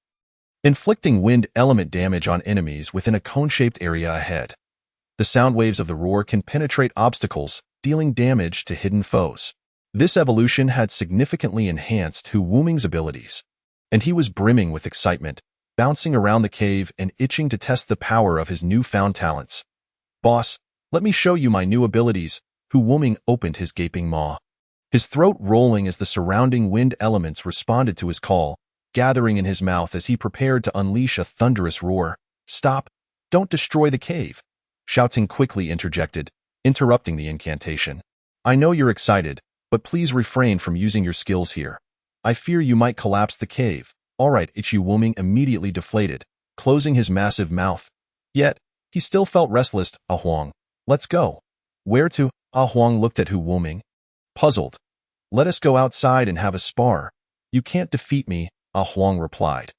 inflicting wind element damage on enemies within a cone-shaped area ahead. The sound waves of the roar can penetrate obstacles, dealing damage to hidden foes. This evolution had significantly enhanced Hu Wuming's abilities, and he was brimming with excitement, bouncing around the cave and itching to test the power of his newfound talents. Boss, let me show you my new abilities. Hu Wuming opened his gaping maw, his throat rolling as the surrounding wind elements responded to his call, gathering in his mouth as he prepared to unleash a thunderous roar. Stop! Don't destroy the cave! Xiao Ting quickly interjected, interrupting the incantation. I know you're excited, but please refrain from using your skills here. I fear you might collapse the cave. All right, Hu Wuming immediately deflated, closing his massive mouth. Yet, he still felt restless. Ah Huang, let's go. Where to? Ah Huang looked at Hu Wuming, puzzled. Let us go outside and have a spar. You can't defeat me, Ah Huang replied.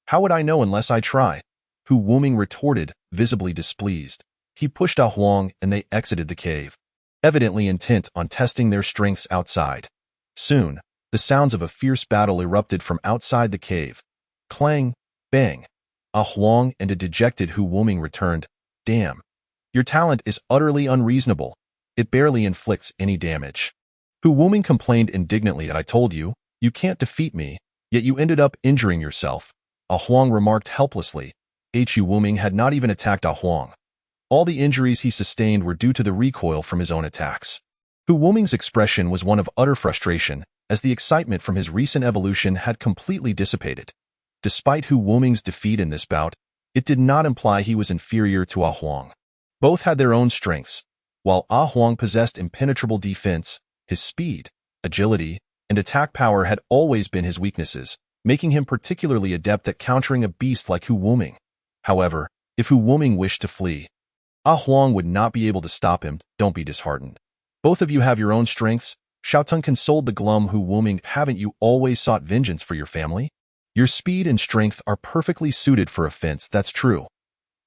How would I know unless I try? Hu Wuming retorted, visibly displeased. He pushed Ah Huang and they exited the cave, evidently intent on testing their strengths outside. Soon, the sounds of a fierce battle erupted from outside the cave. Clang, bang. Ah Huang and a dejected Hu Wuming returned. Damn. Your talent is utterly unreasonable. It barely inflicts any damage. Hu Wuming complained indignantly. I told you, you can't defeat me, yet you ended up injuring yourself. Ah Huang remarked helplessly. Hu Wuming had not even attacked Ah Huang. All the injuries he sustained were due to the recoil from his own attacks. Hu Wuming's expression was one of utter frustration, as the excitement from his recent evolution had completely dissipated. Despite Hu Wuming's defeat in this bout, it did not imply he was inferior to Ah Huang. Both had their own strengths. While Ah Huang possessed impenetrable defense, his speed, agility, and attack power had always been his weaknesses, making him particularly adept at countering a beast like Hu Wuming. However, if Hu Wuming wished to flee, Ah Huang would not be able to stop him. Don't be disheartened. Both of you have your own strengths. Xiao Teng consoled the glum Hu Wuming. Haven't you always sought vengeance for your family? Your speed and strength are perfectly suited for offense, that's true.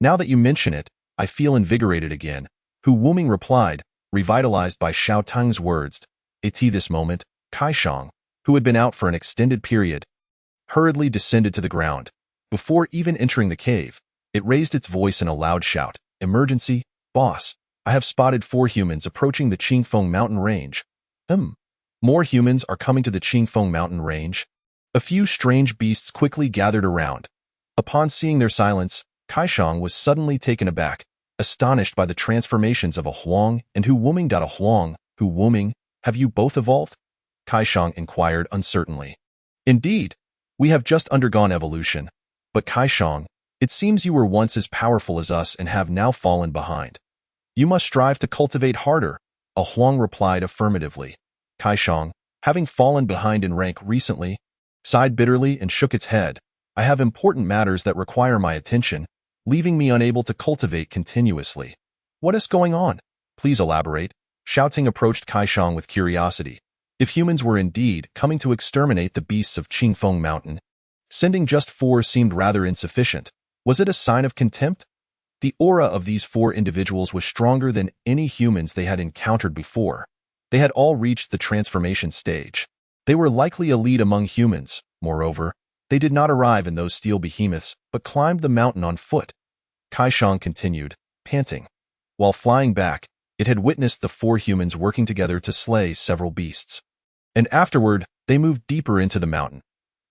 Now that you mention it, I feel invigorated again. Hu Wuming replied, revitalized by Xiao Teng's words. At this moment, Kaishang, who had been out for an extended period, hurriedly descended to the ground. Before even entering the cave, it raised its voice in a loud shout. Emergency, boss. I have spotted 4 humans approaching the Qingfeng mountain range. More humans are coming to the Qingfeng mountain range. A few strange beasts quickly gathered around. Upon seeing their silence, Kaishang was suddenly taken aback, astonished by the transformations of Ah Huang and Hu Wuming. Ah Huang, Hu Wuming, have you both evolved? Kaishang inquired uncertainly. Indeed, we have just undergone evolution. But Kaishang, it seems you were once as powerful as us and have now fallen behind. You must strive to cultivate harder, Ah Huang replied affirmatively. Kaishang, having fallen behind in rank recently, sighed bitterly and shook its head. I have important matters that require my attention, leaving me unable to cultivate continuously. What is going on? Please elaborate. Xiao Ting approached Kaishang with curiosity. If humans were indeed coming to exterminate the beasts of Qingfeng Mountain, sending just 4 seemed rather insufficient. Was it a sign of contempt? The aura of these 4 individuals was stronger than any humans they had encountered before. They had all reached the transformation stage. They were likely elite among humans. Moreover, they did not arrive in those steel behemoths, but climbed the mountain on foot. Kaishang continued, panting. While flying back, it had witnessed the 4 humans working together to slay several beasts. And afterward, they moved deeper into the mountain.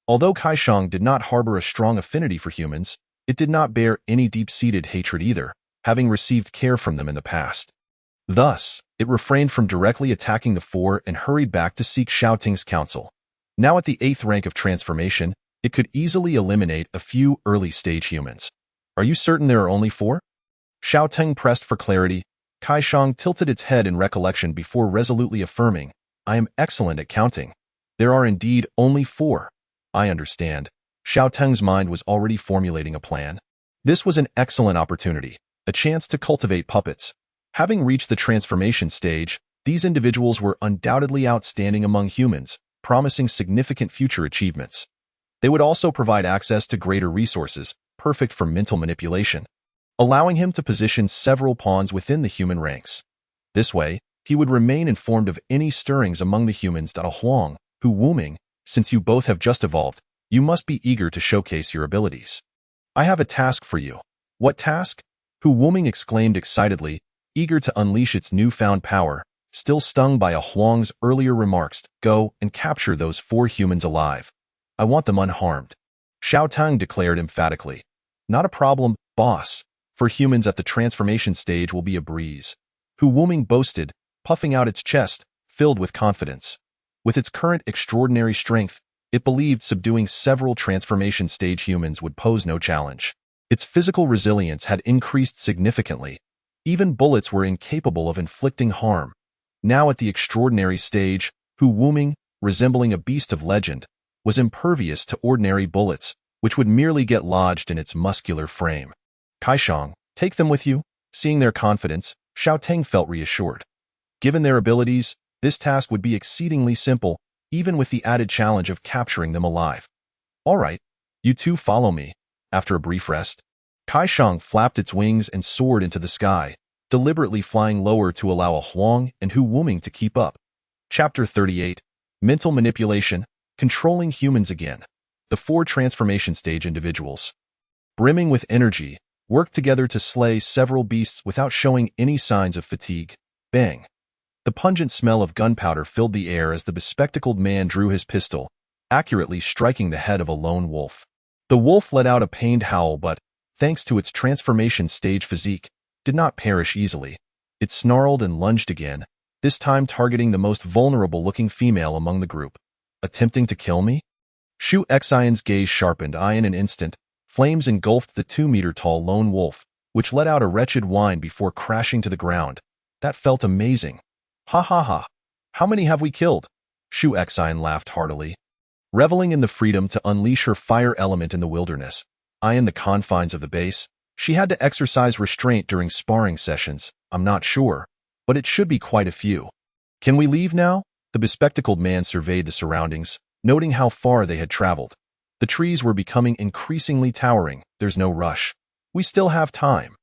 Although Kaishang did not harbor a strong affinity for humans, it did not bear any deep-seated hatred either, having received care from them in the past. Thus, it refrained from directly attacking the 4 and hurried back to seek Xiao Ting's counsel. Now at the 8th rank of transformation, it could easily eliminate a few early-stage humans. Are you certain there are only 4? Xiao Ting pressed for clarity. Kaishang tilted its head in recollection before resolutely affirming, I am excellent at counting. There are indeed only 4. I understand. Xiao Teng's mind was already formulating a plan. This was an excellent opportunity, a chance to cultivate puppets. Having reached the transformation stage, these individuals were undoubtedly outstanding among humans, promising significant future achievements. They would also provide access to greater resources, perfect for mental manipulation, allowing him to position several pawns within the human ranks. This way, he would remain informed of any stirrings among the humans. Huang, Hu Wuming, since you both have just evolved, you must be eager to showcase your abilities. I have a task for you. What task? Hu Wuming exclaimed excitedly, eager to unleash its newfound power, still stung by Huang's earlier remarks. Go and capture those 4 humans alive. I want them unharmed. Xiao Tang declared emphatically. Not a problem, boss. For humans at the transformation stage will be a breeze. Hu Wuming boasted, puffing out its chest, filled with confidence. With its current extraordinary strength, it believed subduing several transformation stage humans would pose no challenge. Its physical resilience had increased significantly. Even bullets were incapable of inflicting harm. Now at the extraordinary stage, Hu Wuming, resembling a beast of legend, was impervious to ordinary bullets, which would merely get lodged in its muscular frame. Kaishang, take them with you. Seeing their confidence, Xiao Teng felt reassured. Given their abilities, this task would be exceedingly simple, even with the added challenge of capturing them alive. All right, you two follow me. After a brief rest, Kaishang flapped its wings and soared into the sky, deliberately flying lower to allow Huang and Hu Wuming to keep up. Chapter 38. Mental Manipulation, Controlling Humans Again. The 4 transformation stage individuals, brimming with energy, worked together to slay several beasts without showing any signs of fatigue. Bang! The pungent smell of gunpowder filled the air as the bespectacled man drew his pistol, accurately striking the head of a lone wolf. The wolf let out a pained howl but, thanks to its transformation stage physique, did not perish easily. It snarled and lunged again, this time targeting the most vulnerable-looking female among the group. Attempting to kill me? Shu Xian's gaze sharpened. In an instant, flames engulfed the 2-meter-tall lone wolf, which let out a wretched whine before crashing to the ground. That felt amazing. Ha ha ha. How many have we killed? Shu Xian laughed heartily. Reveling in the freedom to unleash her fire element in the wilderness, in the confines of the base, she had to exercise restraint during sparring sessions. I'm not sure, but it should be quite a few. Can we leave now? The bespectacled man surveyed the surroundings, noting how far they had traveled. The trees were becoming increasingly towering. There's no rush. We still have time.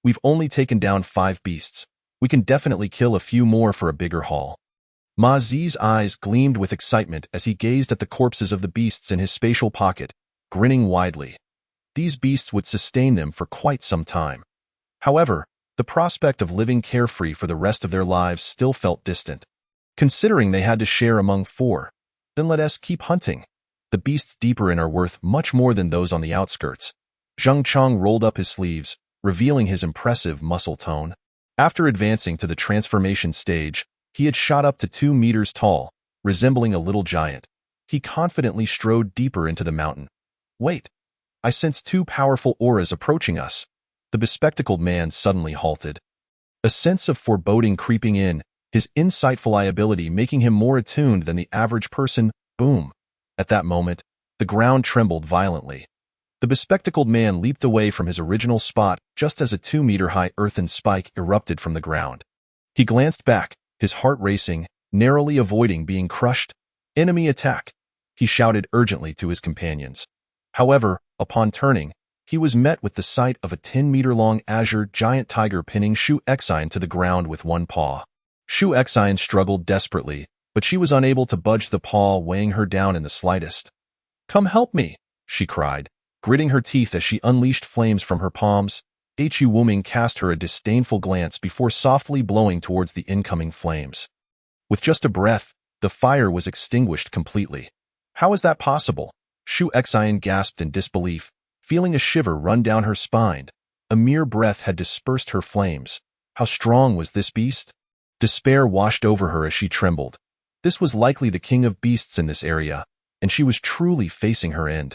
We've only taken down 5 beasts. We can definitely kill a few more for a bigger haul. Ma Zi's eyes gleamed with excitement as he gazed at the corpses of the beasts in his spatial pocket, grinning widely. These beasts would sustain them for quite some time. However, the prospect of living carefree for the rest of their lives still felt distant. Considering they had to share among 4, then let us keep hunting. The beasts deeper in are worth much more than those on the outskirts. Zheng Chang rolled up his sleeves, revealing his impressive muscle tone. After advancing to the transformation stage, he had shot up to 2 meters tall, resembling a little giant. He confidently strode deeper into the mountain. Wait! I sense 2 powerful auras approaching us. The bespectacled man suddenly halted. A sense of foreboding creeping in, his insightful eye ability making him more attuned than the average person. Boom! At that moment, the ground trembled violently. The bespectacled man leaped away from his original spot just as a 2-meter-high earthen spike erupted from the ground. He glanced back, his heart racing, narrowly avoiding being crushed. Enemy attack! He shouted urgently to his companions. However, upon turning, he was met with the sight of a 10-meter-long azure giant tiger pinning Shu Xian to the ground with one paw. Shu Xian struggled desperately, but she was unable to budge the paw weighing her down in the slightest. Come help me, she cried, gritting her teeth as she unleashed flames from her palms. Hu Wuming cast her a disdainful glance before softly blowing towards the incoming flames. With just a breath, the fire was extinguished completely. How is that possible? Shu Xian gasped in disbelief, feeling a shiver run down her spine. A mere breath had dispersed her flames. How strong was this beast? Despair washed over her as she trembled. This was likely the king of beasts in this area, and she was truly facing her end.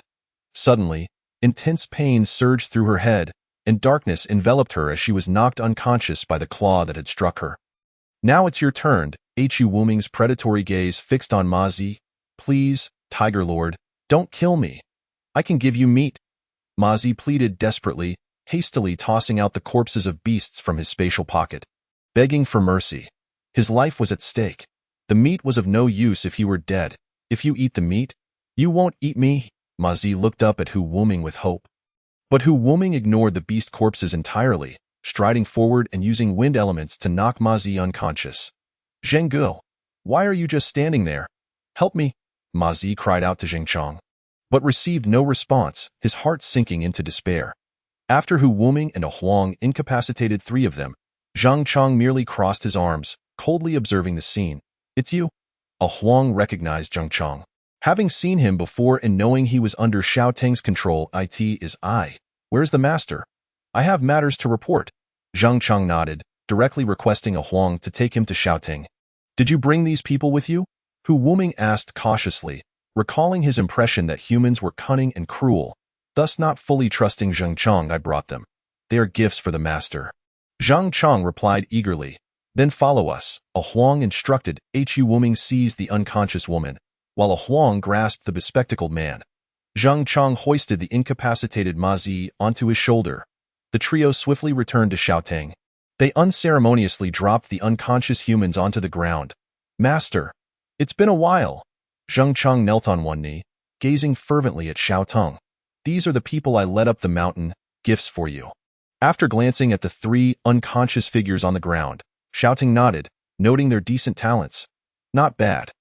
Suddenly, intense pain surged through her head, and darkness enveloped her as she was knocked unconscious by the claw that had struck her. Now it's your turn. Hu Wuming's predatory gaze fixed on Ma Zi. Please, Tiger Lord, don't kill me. I can give you meat. Ma Zi pleaded desperately, hastily tossing out the corpses of beasts from his spatial pocket, begging for mercy. His life was at stake. The meat was of no use if he were dead. If you eat the meat, you won't eat me. Ma Zi looked up at Hu Wuming with hope. But Hu Wuming ignored the beast corpses entirely, striding forward and using wind elements to knock Ma Zi unconscious. Zheng Ge, why are you just standing there? Help me, Ma Zi cried out to Zheng Chong, but received no response, his heart sinking into despair. After Hu Wuming and a Huang incapacitated three of them, Zhang Chong merely crossed his arms, coldly observing the scene. It's you. A Huang recognized Zhang Chong. Having seen him before and knowing he was under Xiao Teng's control, it is I. Where's the master? I have matters to report. Zhang Chong nodded, directly requesting a Huang to take him to Xiao Teng. Did you bring these people with you? Hu Wuming asked cautiously, recalling his impression that humans were cunning and cruel, thus not fully trusting Zhang Chong. I brought them. They are gifts for the master. Zhang Chong replied eagerly. Then follow us. A Huang instructed. Hu Wuming seized the unconscious woman, while a Huang grasped the bespectacled man. Zhang Chong hoisted the incapacitated Ma Zi onto his shoulder. The trio swiftly returned to Xiao Teng. They unceremoniously dropped the unconscious humans onto the ground. Master, it's been a while. Zhang Chong knelt on one knee, gazing fervently at Xiao Teng. These are the people I led up the mountain, gifts for you. After glancing at the three unconscious figures on the ground, Xiao Teng nodded, noting their decent talents. Not bad.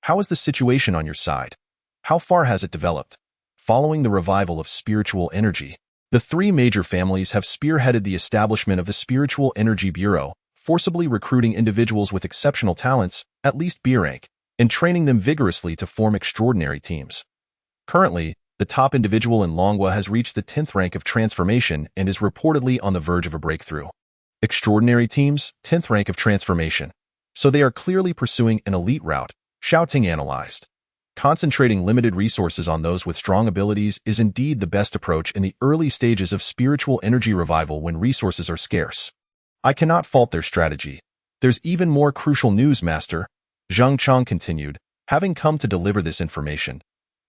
How is the situation on your side? How far has it developed? Following the revival of spiritual energy, the three major families have spearheaded the establishment of the Spiritual Energy Bureau, forcibly recruiting individuals with exceptional talents, at least B rank, and training them vigorously to form extraordinary teams. Currently, the top individual in Longhua has reached the 10th rank of transformation and is reportedly on the verge of a breakthrough. Extraordinary teams, 10th rank of transformation. So they are clearly pursuing an elite route, Xiao Teng analyzed. Concentrating limited resources on those with strong abilities is indeed the best approach in the early stages of spiritual energy revival when resources are scarce. I cannot fault their strategy. There's even more crucial news, Master, Zhang Chong continued, having come to deliver this information.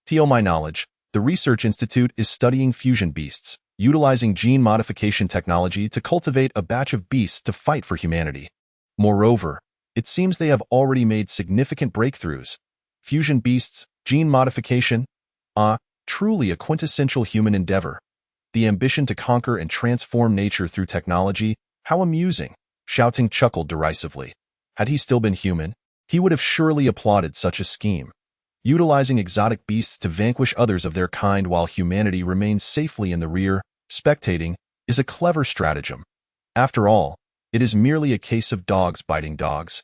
To my knowledge, the Research Institute is studying fusion beasts, utilizing gene modification technology to cultivate a batch of beasts to fight for humanity. Moreover, it seems they have already made significant breakthroughs. Fusion beasts, gene modification, truly a quintessential human endeavor. The ambition to conquer and transform nature through technology, how amusing, Xiao Teng chuckled derisively. Had he still been human, he would have surely applauded such a scheme. Utilizing exotic beasts to vanquish others of their kind while humanity remains safely in the rear, spectating, is a clever stratagem. After all, it is merely a case of dogs biting dogs.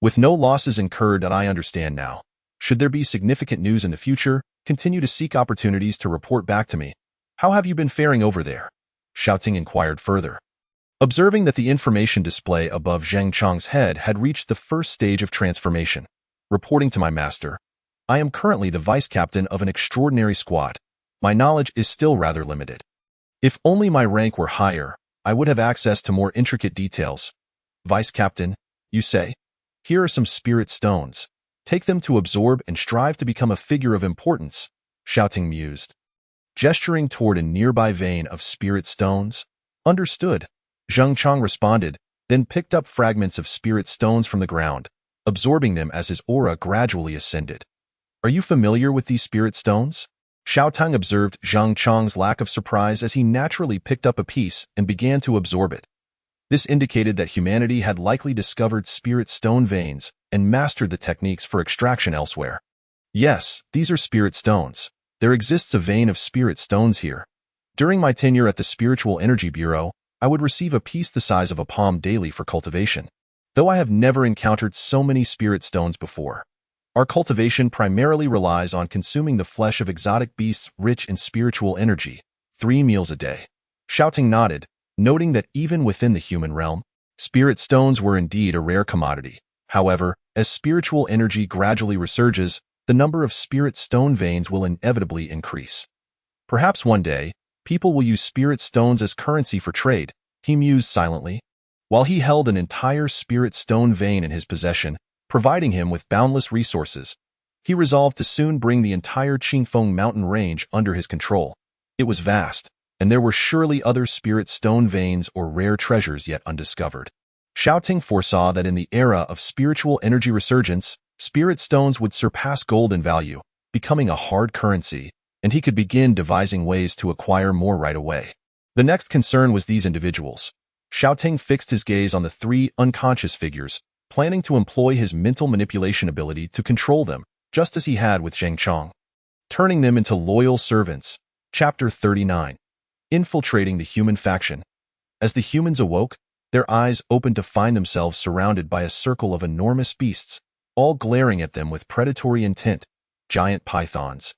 With no losses incurred that I understand now, should there be significant news in the future, continue to seek opportunities to report back to me. How have you been faring over there? Xiao Teng inquired further. Observing that the information display above Zhang Chong's head had reached the first stage of transformation. Reporting to my master, I am currently the vice captain of an extraordinary squad. My knowledge is still rather limited. If only my rank were higher, I would have access to more intricate details. Vice captain, you say? Here are some spirit stones. Take them to absorb and strive to become a figure of importance, Xiao Teng mused. Gesturing toward a nearby vein of spirit stones. Understood, Zhang Chong responded, then picked up fragments of spirit stones from the ground, absorbing them as his aura gradually ascended. Are you familiar with these spirit stones? Xiao Teng observed Zhang Chong's lack of surprise as he naturally picked up a piece and began to absorb it. This indicated that humanity had likely discovered spirit stone veins and mastered the techniques for extraction elsewhere. Yes, these are spirit stones. There exists a vein of spirit stones here. During my tenure at the Spiritual Energy Bureau, I would receive a piece the size of a palm daily for cultivation. Though I have never encountered so many spirit stones before. Our cultivation primarily relies on consuming the flesh of exotic beasts rich in spiritual energy, 3 meals a day. Xiao Teng nodded, noting that even within the human realm, spirit stones were indeed a rare commodity. However, as spiritual energy gradually resurges, the number of spirit stone veins will inevitably increase. Perhaps one day, people will use spirit stones as currency for trade, he mused silently. While he held an entire spirit stone vein in his possession, providing him with boundless resources, he resolved to soon bring the entire Qingfeng mountain range under his control. It was vast, and there were surely other spirit stone veins or rare treasures yet undiscovered. Xiao Teng foresaw that in the era of spiritual energy resurgence, spirit stones would surpass gold in value, becoming a hard currency, and he could begin devising ways to acquire more right away. The next concern was these individuals. Xiaoting fixed his gaze on the three unconscious figures, planning to employ his mental manipulation ability to control them, just as he had with Zheng Chong. Turning them into loyal servants. Chapter 39. Infiltrating the human faction. As the humans awoke, their eyes opened to find themselves surrounded by a circle of enormous beasts, all glaring at them with predatory intent. Giant pythons,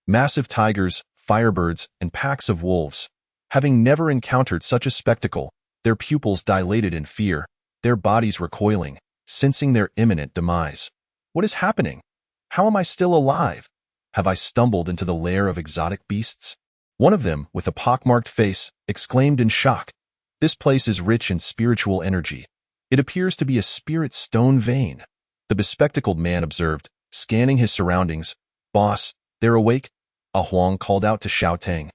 massive tigers, firebirds, and packs of wolves. Having never encountered such a spectacle, their pupils dilated in fear, their bodies recoiling, sensing their imminent demise. What is happening? How am I still alive? Have I stumbled into the lair of exotic beasts? One of them, with a pockmarked face, exclaimed in shock. This place is rich in spiritual energy. It appears to be a spirit stone vein. The bespectacled man observed, scanning his surroundings. Boss, they're awake? A Huang called out to Xiaoting.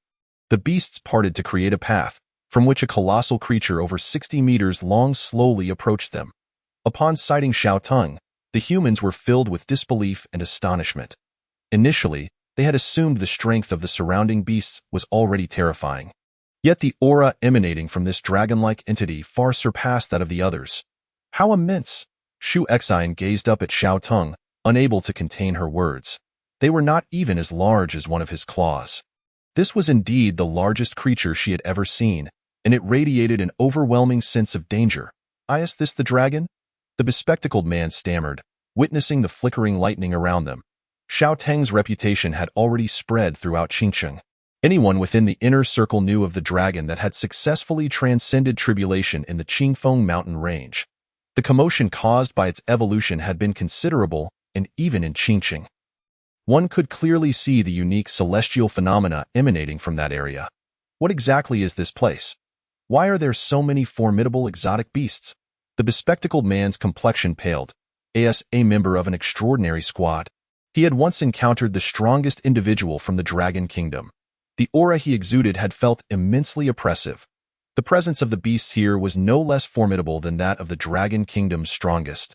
The beasts parted to create a path, from which a colossal creature over 60 meters long slowly approached them. Upon sighting Xiaotung, the humans were filled with disbelief and astonishment. Initially, they had assumed the strength of the surrounding beasts was already terrifying. Yet the aura emanating from this dragon-like entity far surpassed that of the others. How immense! Shu Exine gazed up at Xiaotung, unable to contain her words. They were not even as large as one of his claws. This was indeed the largest creature she had ever seen, and it radiated an overwhelming sense of danger. Is this the dragon? The bespectacled man stammered, witnessing the flickering lightning around them. Xiaoteng's reputation had already spread throughout Qingcheng. Anyone within the inner circle knew of the dragon that had successfully transcended tribulation in the Qingfeng mountain range. The commotion caused by its evolution had been considerable, and even in Qingcheng. One could clearly see the unique celestial phenomena emanating from that area. What exactly is this place? Why are there so many formidable exotic beasts? The bespectacled man's complexion paled. As a member of an extraordinary squad, he had once encountered the strongest individual from the Dragon Kingdom. The aura he exuded had felt immensely oppressive. The presence of the beasts here was no less formidable than that of the Dragon Kingdom's strongest.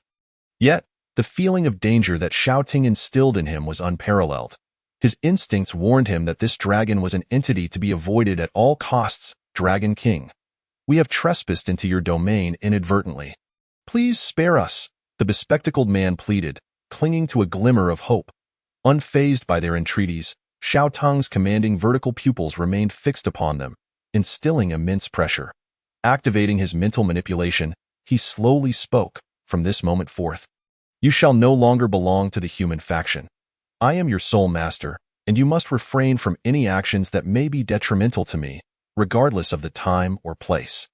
Yet, the feeling of danger that Xiaoting instilled in him was unparalleled. His instincts warned him that this dragon was an entity to be avoided at all costs. Dragon King, we have trespassed into your domain inadvertently. Please spare us, the bespectacled man pleaded, clinging to a glimmer of hope. Unfazed by their entreaties, Xiaotung's commanding vertical pupils remained fixed upon them, instilling immense pressure. Activating his mental manipulation, he slowly spoke. From this moment forth, you shall no longer belong to the human faction. I am your sole master, and you must refrain from any actions that may be detrimental to me, regardless of the time or place.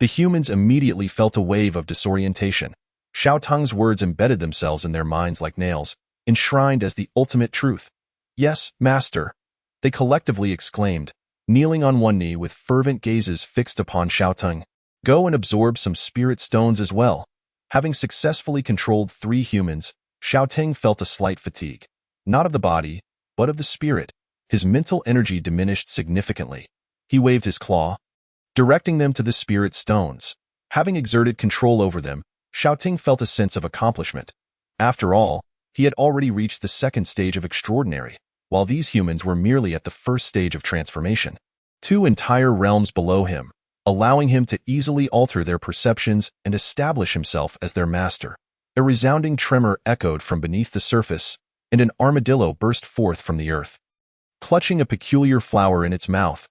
The humans immediately felt a wave of disorientation. Xiaotung's words embedded themselves in their minds like nails, enshrined as the ultimate truth. Yes, master, they collectively exclaimed, kneeling on one knee with fervent gazes fixed upon Xiaotung. Go and absorb some spirit stones as well. Having successfully controlled 3 humans, Xiaoting felt a slight fatigue, not of the body, but of the spirit. His mental energy diminished significantly. He waved his claw, directing them to the spirit stones. Having exerted control over them, Xiaoting felt a sense of accomplishment. After all, he had already reached the second stage of extraordinary, while these humans were merely at the first stage of transformation. 2 entire realms below him, allowing him to easily alter their perceptions and establish himself as their master. A resounding tremor echoed from beneath the surface, and an armadillo burst forth from the earth. Clutching a peculiar flower in its mouth,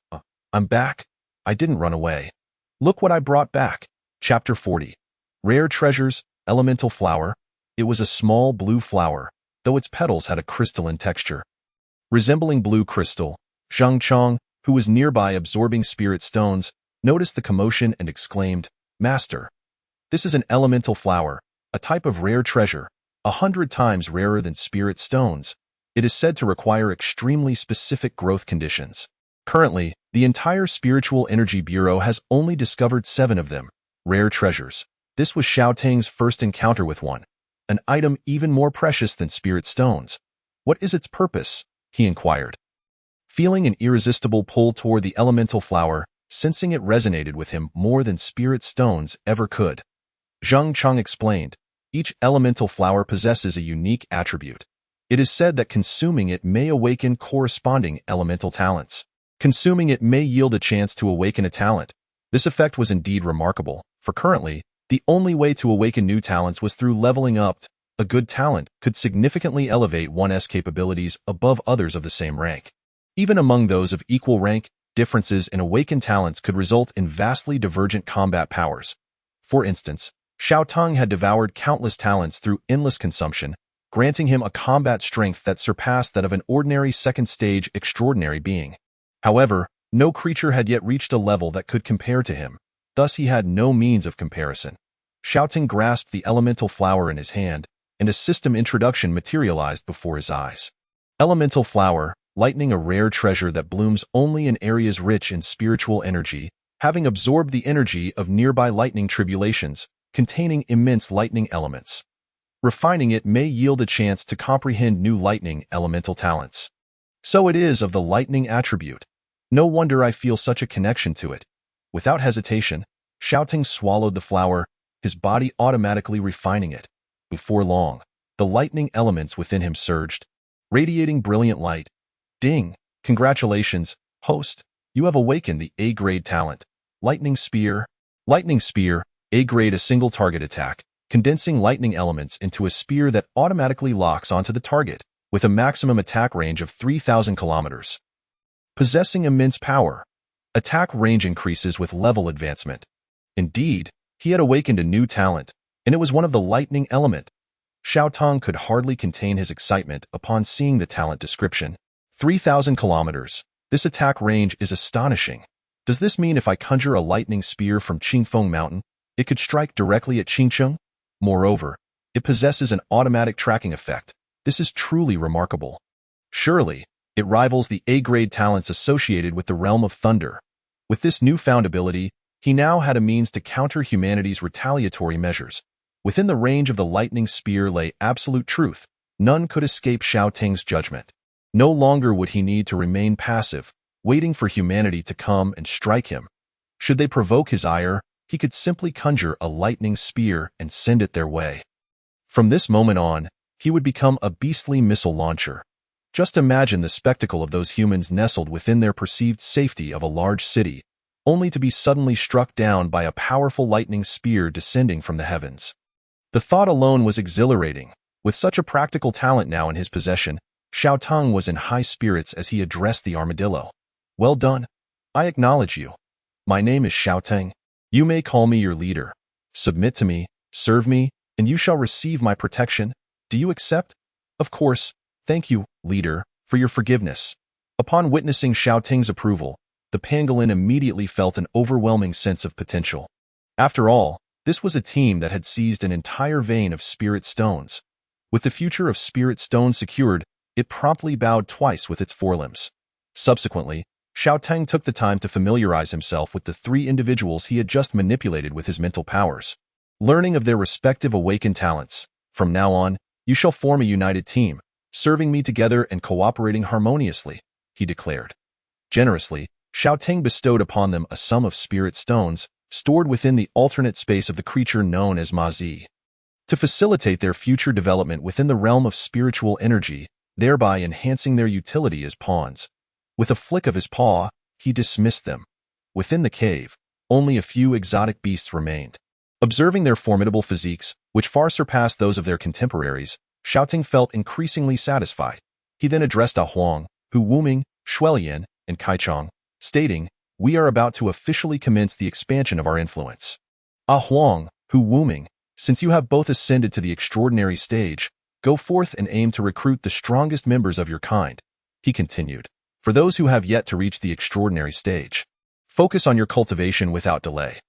I'm back. I didn't run away. Look what I brought back. Chapter 40. Rare Treasures, Elemental Flower. It was a small blue flower, though its petals had a crystalline texture. Resembling blue crystal, Zheng Chong, who was nearby absorbing spirit stones, noticed the commotion and exclaimed, Master, this is an elemental flower, a type of rare treasure, 100 times rarer than spirit stones. It is said to require extremely specific growth conditions. Currently, the entire Spiritual Energy Bureau has only discovered 7 of them, rare treasures. This was Xiaoting's first encounter with one, an item even more precious than spirit stones. What is its purpose? He inquired. Feeling an irresistible pull toward the elemental flower, sensing it resonated with him more than spirit stones ever could. Zheng Chong explained, each elemental flower possesses a unique attribute. It is said that consuming it may awaken corresponding elemental talents. Consuming it may yield a chance to awaken a talent. This effect was indeed remarkable, for currently, the only way to awaken new talents was through leveling up. A good talent could significantly elevate one's capabilities above others of the same rank. Even among those of equal rank, differences in awakened talents could result in vastly divergent combat powers. For instance, Xiao Teng had devoured countless talents through endless consumption, granting him a combat strength that surpassed that of an ordinary second-stage extraordinary being. However, no creature had yet reached a level that could compare to him, thus he had no means of comparison. Xiao Teng grasped the elemental flower in his hand, and a system introduction materialized before his eyes. Elemental flower, lightning, a rare treasure that blooms only in areas rich in spiritual energy, having absorbed the energy of nearby lightning tribulations, containing immense lightning elements. Refining it may yield a chance to comprehend new lightning elemental talents. So it is of the lightning attribute. No wonder I feel such a connection to it. Without hesitation, Xiao Teng swallowed the flower, his body automatically refining it. Before long, the lightning elements within him surged, radiating brilliant light. Ding! Congratulations, host! You have awakened the A-grade talent. Lightning Spear. Lightning Spear, A-grade, a single target attack, condensing lightning elements into a spear that automatically locks onto the target, with a maximum attack range of 3,000 kilometers. Possessing immense power. Attack range increases with level advancement. Indeed, he had awakened a new talent, and it was one of the lightning element. Xiao Teng could hardly contain his excitement upon seeing the talent description. 3,000 kilometers. This attack range is astonishing. Does this mean if I conjure a lightning spear from Qingfeng Mountain, it could strike directly at Qingcheng? Moreover, it possesses an automatic tracking effect. This is truly remarkable. Surely, it rivals the A-grade talents associated with the realm of thunder. With this newfound ability, he now had a means to counter humanity's retaliatory measures. Within the range of the lightning spear lay absolute truth. None could escape Xiao Teng's judgment. No longer would he need to remain passive, waiting for humanity to come and strike him. Should they provoke his ire, he could simply conjure a lightning spear and send it their way. From this moment on, he would become a beastly missile launcher. Just imagine the spectacle of those humans nestled within their perceived safety of a large city, only to be suddenly struck down by a powerful lightning spear descending from the heavens. The thought alone was exhilarating. With such a practical talent now in his possession, Xiao Teng was in high spirits as he addressed the armadillo. Well done. I acknowledge you. My name is Xiao Teng. You may call me your leader. Submit to me, serve me, and you shall receive my protection. Do you accept? Of course. Thank you, leader, for your forgiveness. Upon witnessing Xiao Teng's approval, the pangolin immediately felt an overwhelming sense of potential. After all, this was a team that had seized an entire vein of spirit stones. With the future of spirit stones secured, it promptly bowed twice with its forelimbs. Subsequently, Xiao Teng took the time to familiarize himself with the three individuals he had just manipulated with his mental powers. Learning of their respective awakened talents, from now on, you shall form a united team, serving me together and cooperating harmoniously, he declared. Generously, Xiao Teng bestowed upon them a sum of spirit stones, stored within the alternate space of the creature known as Mazi, to facilitate their future development within the realm of spiritual energy, thereby enhancing their utility as pawns. With a flick of his paw, he dismissed them. Within the cave, only a few exotic beasts remained. Observing their formidable physiques, which far surpassed those of their contemporaries, Xiao Teng felt increasingly satisfied. He then addressed Ah Huang, Hu Wuming, Shuelian, and Kaichong, stating, "We are about to officially commence the expansion of our influence. Ah Huang, Hu Wuming, since you have both ascended to the extraordinary stage, go forth and aim to recruit the strongest members of your kind," he continued. "For those who have yet to reach the extraordinary stage, focus on your cultivation without delay.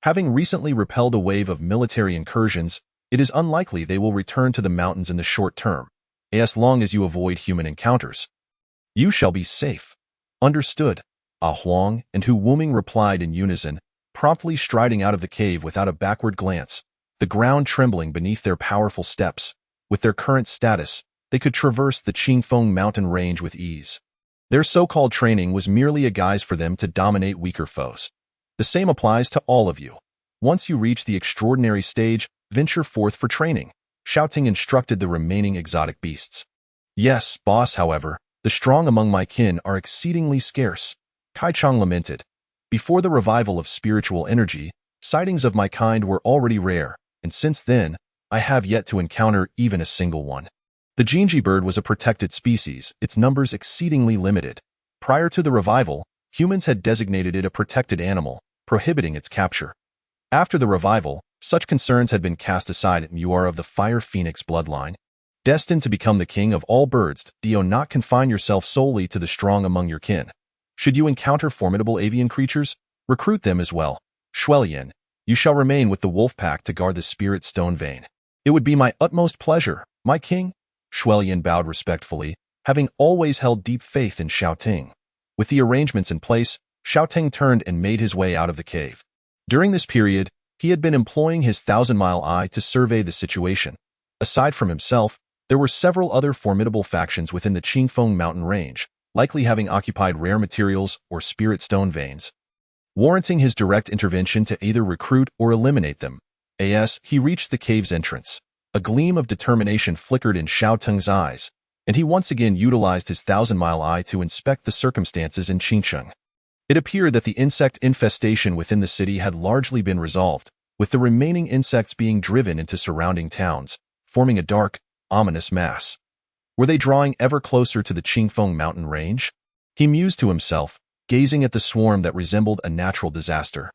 Having recently repelled a wave of military incursions, it is unlikely they will return to the mountains in the short term, as long as you avoid human encounters. You shall be safe." Understood. Ah Huang and Hu Wuming replied in unison, promptly striding out of the cave without a backward glance, the ground trembling beneath their powerful steps. With their current status, they could traverse the Qingfeng mountain range with ease. Their so-called training was merely a guise for them to dominate weaker foes. The same applies to all of you. Once you reach the extraordinary stage, venture forth for training, Xiao Teng instructed the remaining exotic beasts. Yes, boss, however, the strong among my kin are exceedingly scarce, Kai Chang lamented. Before the revival of spiritual energy, sightings of my kind were already rare, and since then, I have yet to encounter even a single one. The Jinji bird was a protected species, its numbers exceedingly limited. Prior to the revival, humans had designated it a protected animal, prohibiting its capture. After the revival, such concerns had been cast aside and you are of the fire phoenix bloodline. Destined to become the king of all birds, do not confine yourself solely to the strong among your kin. Should you encounter formidable avian creatures, recruit them as well. Shuelian, you shall remain with the wolf pack to guard the spirit stone vein. It would be my utmost pleasure, my king. Shuelian bowed respectfully, having always held deep faith in Xiaoting. With the arrangements in place, Xiaoting turned and made his way out of the cave. During this period, he had been employing his thousand-mile eye to survey the situation. Aside from himself, there were several other formidable factions within the Qingfeng mountain range, likely having occupied rare materials or spirit stone veins, warranting his direct intervention to either recruit or eliminate them. As he reached the cave's entrance, a gleam of determination flickered in Xiaoteng's eyes, and he once again utilized his thousand-mile eye to inspect the circumstances in Qingcheng. It appeared that the insect infestation within the city had largely been resolved, with the remaining insects being driven into surrounding towns, forming a dark, ominous mass. Were they drawing ever closer to the Qingfeng mountain range? He mused to himself, gazing at the swarm that resembled a natural disaster.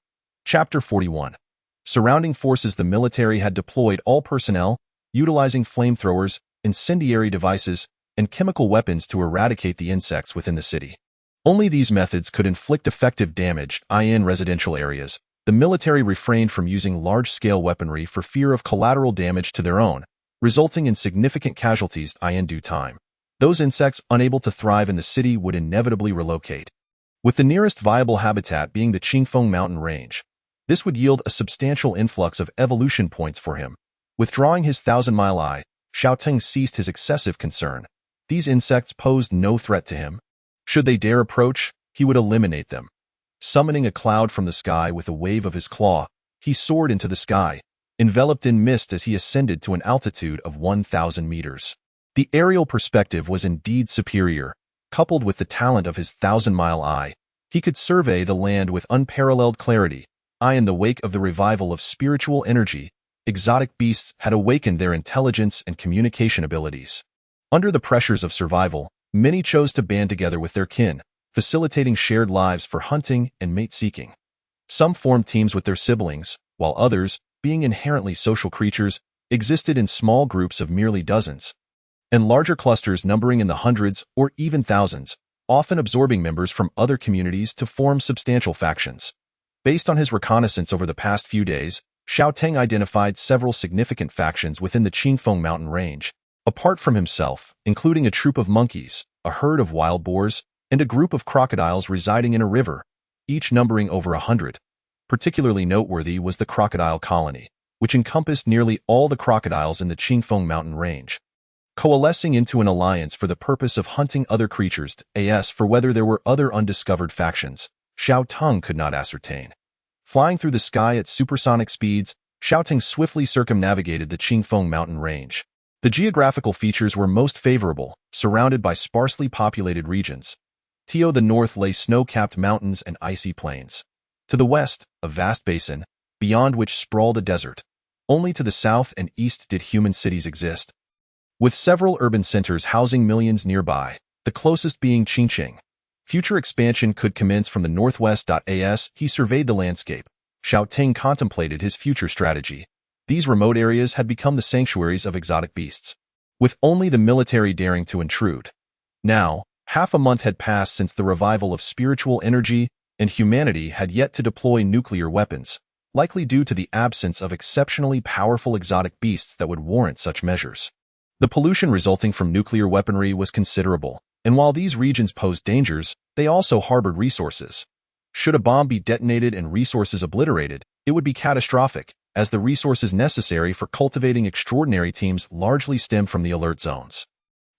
Chapter 41. Surrounding forces. The military had deployed all personnel, utilizing flamethrowers, incendiary devices, and chemical weapons to eradicate the insects within the city. Only these methods could inflict effective damage in residential areas. The military refrained from using large-scale weaponry for fear of collateral damage to their own, resulting in significant casualties in due time. Those insects unable to thrive in the city would inevitably relocate, with the nearest viable habitat being the Qingfeng mountain range. This would yield a substantial influx of evolution points for him. Withdrawing his thousand-mile eye, Xiaoteng ceased his excessive concern. These insects posed no threat to him. Should they dare approach, he would eliminate them. Summoning a cloud from the sky with a wave of his claw, he soared into the sky, enveloped in mist as he ascended to an altitude of 1,000 meters. The aerial perspective was indeed superior. Coupled with the talent of his thousand-mile eye, he could survey the land with unparalleled clarity. In the wake of the revival of spiritual energy, exotic beasts had awakened their intelligence and communication abilities. Under the pressures of survival, many chose to band together with their kin, facilitating shared lives for hunting and mate-seeking. Some formed teams with their siblings, while others, being inherently social creatures, existed in small groups of merely dozens, and larger clusters numbering in the hundreds or even thousands, often absorbing members from other communities to form substantial factions. Based on his reconnaissance over the past few days, Xiaoteng identified several significant factions within the Qingfeng mountain range, apart from himself, including a troop of monkeys, a herd of wild boars, and a group of crocodiles residing in a river, each numbering over 100. Particularly noteworthy was the crocodile colony, which encompassed nearly all the crocodiles in the Qingfeng mountain range, coalescing into an alliance for the purpose of hunting other creatures. As for whether there were other undiscovered factions, Xiaoteng could not ascertain. Flying through the sky at supersonic speeds, Xiaoteng swiftly circumnavigated the Qingfeng mountain range. The geographical features were most favorable, surrounded by sparsely populated regions. To the north lay snow-capped mountains and icy plains. To the west, a vast basin, beyond which sprawled a desert. Only to the south and east did human cities exist, with several urban centers housing millions nearby, the closest being Qingcheng. Future expansion could commence from the northwest. As he surveyed the landscape, Xiaoteng contemplated his future strategy. These remote areas had become the sanctuaries of exotic beasts, with only the military daring to intrude. Now, half a month had passed since the revival of spiritual energy, and humanity had yet to deploy nuclear weapons, likely due to the absence of exceptionally powerful exotic beasts that would warrant such measures. The pollution resulting from nuclear weaponry was considerable, and while these regions posed dangers, they also harbored resources. Should a bomb be detonated and resources obliterated, it would be catastrophic, as the resources necessary for cultivating extraordinary teams largely stem from the alert zones.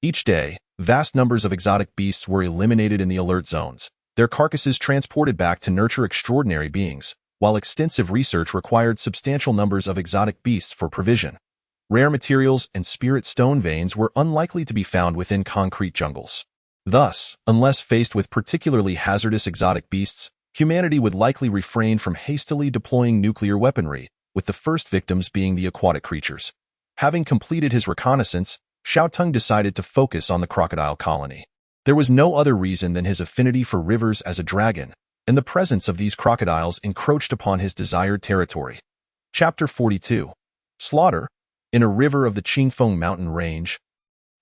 Each day, vast numbers of exotic beasts were eliminated in the alert zones, their carcasses transported back to nurture extraordinary beings, while extensive research required substantial numbers of exotic beasts for provision. Rare materials and spirit stone veins were unlikely to be found within concrete jungles. Thus, unless faced with particularly hazardous exotic beasts, humanity would likely refrain from hastily deploying nuclear weaponry, with the first victims being the aquatic creatures. Having completed his reconnaissance, Xiaoteng decided to focus on the crocodile colony. There was no other reason than his affinity for rivers as a dragon, and the presence of these crocodiles encroached upon his desired territory. Chapter 42. Slaughter. In a river of the Qingfeng mountain range,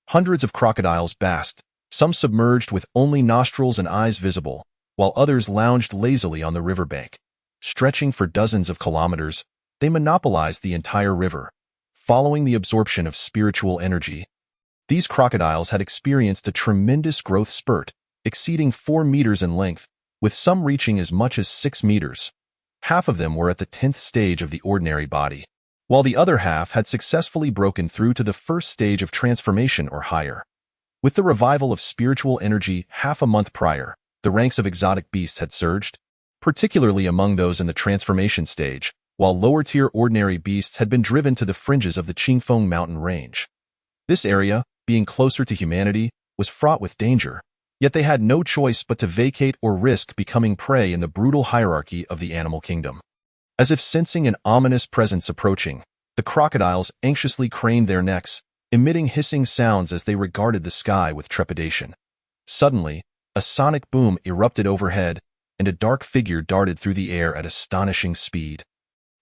hundreds of crocodiles basked, some submerged with only nostrils and eyes visible, while others lounged lazily on the riverbank. Stretching for dozens of kilometers, they monopolized the entire river, following the absorption of spiritual energy. These crocodiles had experienced a tremendous growth spurt, exceeding 4 meters in length, with some reaching as much as 6 meters. Half of them were at the 10th stage of the ordinary body, while the other half had successfully broken through to the first stage of transformation or higher. With the revival of spiritual energy half a month prior, the ranks of exotic beasts had surged, particularly among those in the transformation stage, while lower-tier ordinary beasts had been driven to the fringes of the Qingfeng mountain range. This area, being closer to humanity, was fraught with danger, yet they had no choice but to vacate or risk becoming prey in the brutal hierarchy of the animal kingdom. As if sensing an ominous presence approaching, the crocodiles anxiously craned their necks, emitting hissing sounds as they regarded the sky with trepidation. Suddenly, a sonic boom erupted overhead, and a dark figure darted through the air at astonishing speed.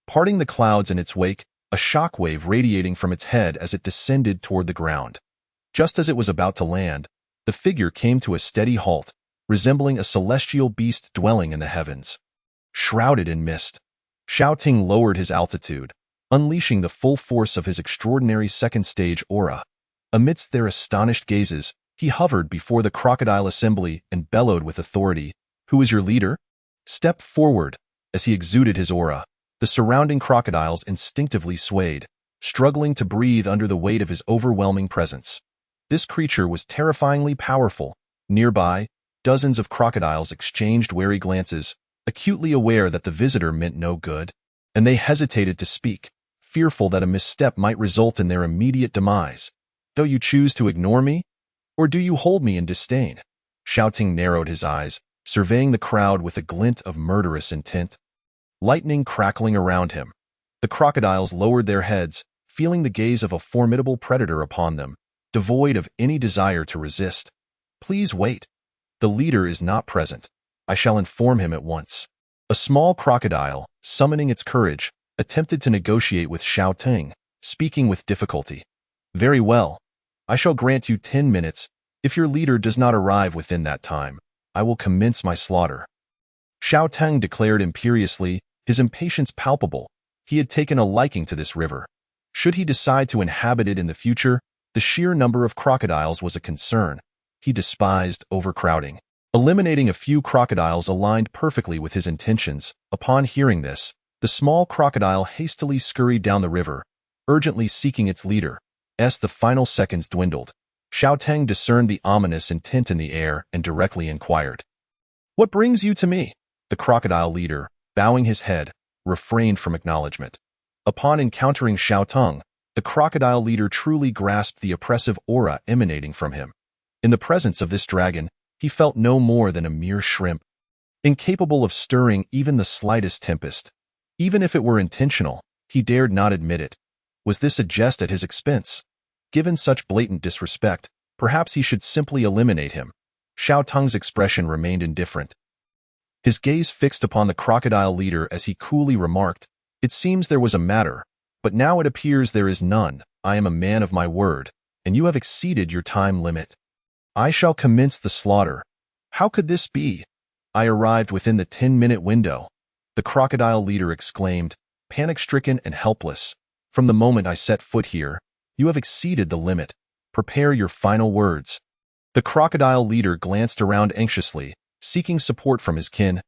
Parting the clouds in its wake, a shockwave radiating from its head as it descended toward the ground. Just as it was about to land, the figure came to a steady halt, resembling a celestial beast dwelling in the heavens. Shrouded in mist, Xiaoteng lowered his altitude, unleashing the full force of his extraordinary second-stage aura. Amidst their astonished gazes, he hovered before the crocodile assembly and bellowed with authority, "Who is your leader?" Step forward. As he exuded his aura, the surrounding crocodiles instinctively swayed, struggling to breathe under the weight of his overwhelming presence. This creature was terrifyingly powerful. Nearby, dozens of crocodiles exchanged wary glances, acutely aware that the visitor meant no good, and they hesitated to speak, fearful that a misstep might result in their immediate demise. "Do you choose to ignore me? Or do you hold me in disdain?" Xiaoteng narrowed his eyes, surveying the crowd with a glint of murderous intent. Lightning crackling around him, the crocodiles lowered their heads, feeling the gaze of a formidable predator upon them, devoid of any desire to resist. "Please wait. The leader is not present. I shall inform him at once." A small crocodile, summoning its courage, attempted to negotiate with Xiaoteng, speaking with difficulty. "Very well. I shall grant you 10 minutes. If your leader does not arrive within that time, I will commence my slaughter." Xiaoteng declared imperiously, his impatience palpable. He had taken a liking to this river. Should he decide to inhabit it in the future, the sheer number of crocodiles was a concern. He despised overcrowding. Eliminating a few crocodiles aligned perfectly with his intentions. Upon hearing this, the small crocodile hastily scurried down the river, urgently seeking its leader. As the final seconds dwindled, Xiaoteng discerned the ominous intent in the air and directly inquired, "What brings you to me?" The crocodile leader, bowing his head, refrained from acknowledgement. Upon encountering Xiaoteng, the crocodile leader truly grasped the oppressive aura emanating from him. In the presence of this dragon, he felt no more than a mere shrimp, incapable of stirring even the slightest tempest. Even if it were intentional, he dared not admit it. Was this a jest at his expense? Given such blatant disrespect, perhaps he should simply eliminate him. Xiaoteng's expression remained indifferent. His gaze fixed upon the crocodile leader as he coolly remarked, "It seems there was a matter, but now it appears there is none. I am a man of my word, and you have exceeded your time limit. I shall commence the slaughter." "How could this be? I arrived within the 10-minute window," the crocodile leader exclaimed, panic-stricken and helpless. "From the moment I set foot here, you have exceeded the limit. Prepare your final words." The crocodile leader glanced around anxiously, seeking support from his kin.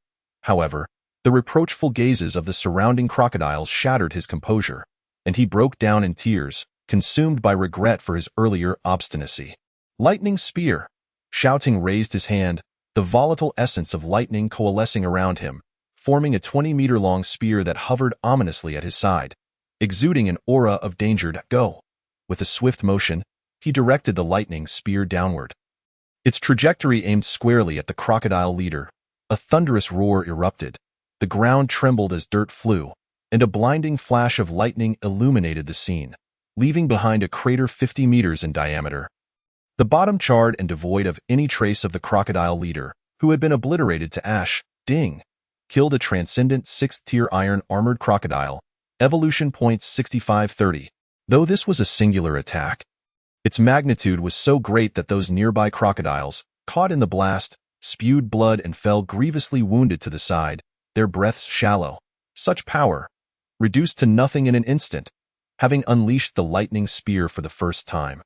However, the reproachful gazes of the surrounding crocodiles shattered his composure, and he broke down in tears, consumed by regret for his earlier obstinacy. "Lightning spear." Xiaoteng raised his hand, the volatile essence of lightning coalescing around him, forming a 20-meter-long spear that hovered ominously at his side, exuding an aura of danger. "Go." With a swift motion, he directed the lightning spear downward. Its trajectory aimed squarely at the crocodile leader. A thunderous roar erupted. The ground trembled as dirt flew, and a blinding flash of lightning illuminated the scene, leaving behind a crater 50 meters in diameter. The bottom charred and devoid of any trace of the crocodile leader, who had been obliterated to ash. Ding! Killed a transcendent 6th-tier iron-armored crocodile. Evolution points 6530. Though this was a singular attack, its magnitude was so great that those nearby crocodiles, caught in the blast, spewed blood and fell grievously wounded to the side, their breaths shallow. Such power, reduced to nothing in an instant, having unleashed the lightning spear for the first time.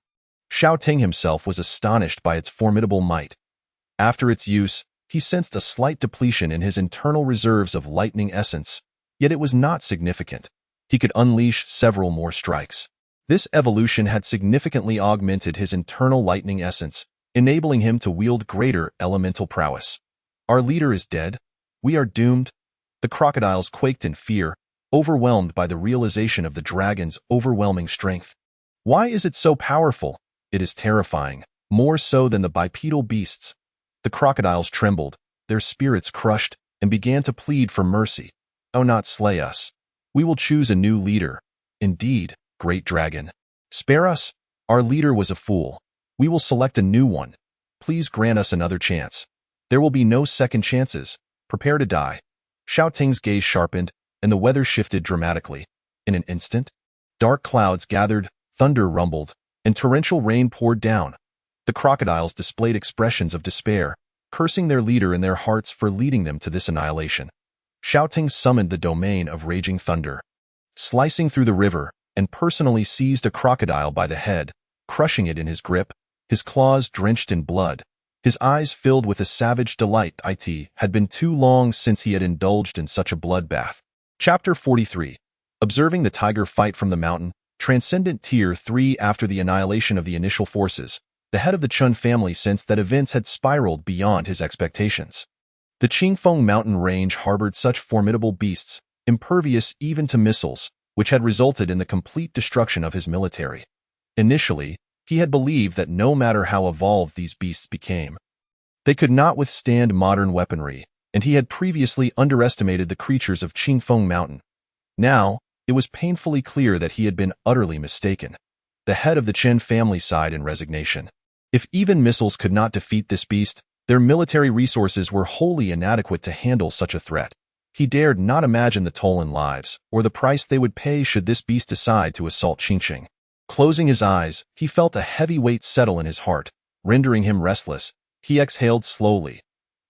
Xiao Ting himself was astonished by its formidable might. After its use, he sensed a slight depletion in his internal reserves of lightning essence, yet it was not significant. He could unleash several more strikes. This evolution had significantly augmented his internal lightning essence, enabling him to wield greater elemental prowess. Our leader is dead. We are doomed. The crocodiles quaked in fear, overwhelmed by the realization of the dragon's overwhelming strength. Why is it so powerful? It is terrifying, more so than the bipedal beasts. The crocodiles trembled, their spirits crushed, and began to plead for mercy. Oh, not slay us. We will choose a new leader. Indeed, great dragon. Spare us. Our leader was a fool. We will select a new one. Please grant us another chance. There will be no second chances. Prepare to die. Xiao Ting's gaze sharpened, and the weather shifted dramatically. In an instant, dark clouds gathered, thunder rumbled, and torrential rain poured down. The crocodiles displayed expressions of despair, cursing their leader in their hearts for leading them to this annihilation. Xiao Ting summoned the domain of raging thunder, slicing through the river, and personally seized a crocodile by the head, crushing it in his grip, his claws drenched in blood, his eyes filled with a savage delight. It had been too long since he had indulged in such a bloodbath. Chapter 43. Observing the tiger fight from the mountain, Transcendent Tier 3. After the annihilation of the initial forces, the head of the Chun family sensed that events had spiraled beyond his expectations. The Qingfeng mountain range harbored such formidable beasts, impervious even to missiles, which had resulted in the complete destruction of his military. Initially, he had believed that no matter how evolved these beasts became, they could not withstand modern weaponry, and he had previously underestimated the creatures of Qingfeng Mountain. Now, it was painfully clear that he had been utterly mistaken. The head of the Chen family sighed in resignation. If even missiles could not defeat this beast, their military resources were wholly inadequate to handle such a threat. He dared not imagine the toll in lives, or the price they would pay should this beast decide to assault Qingqing. Closing his eyes, he felt a heavy weight settle in his heart, rendering him restless. He exhaled slowly.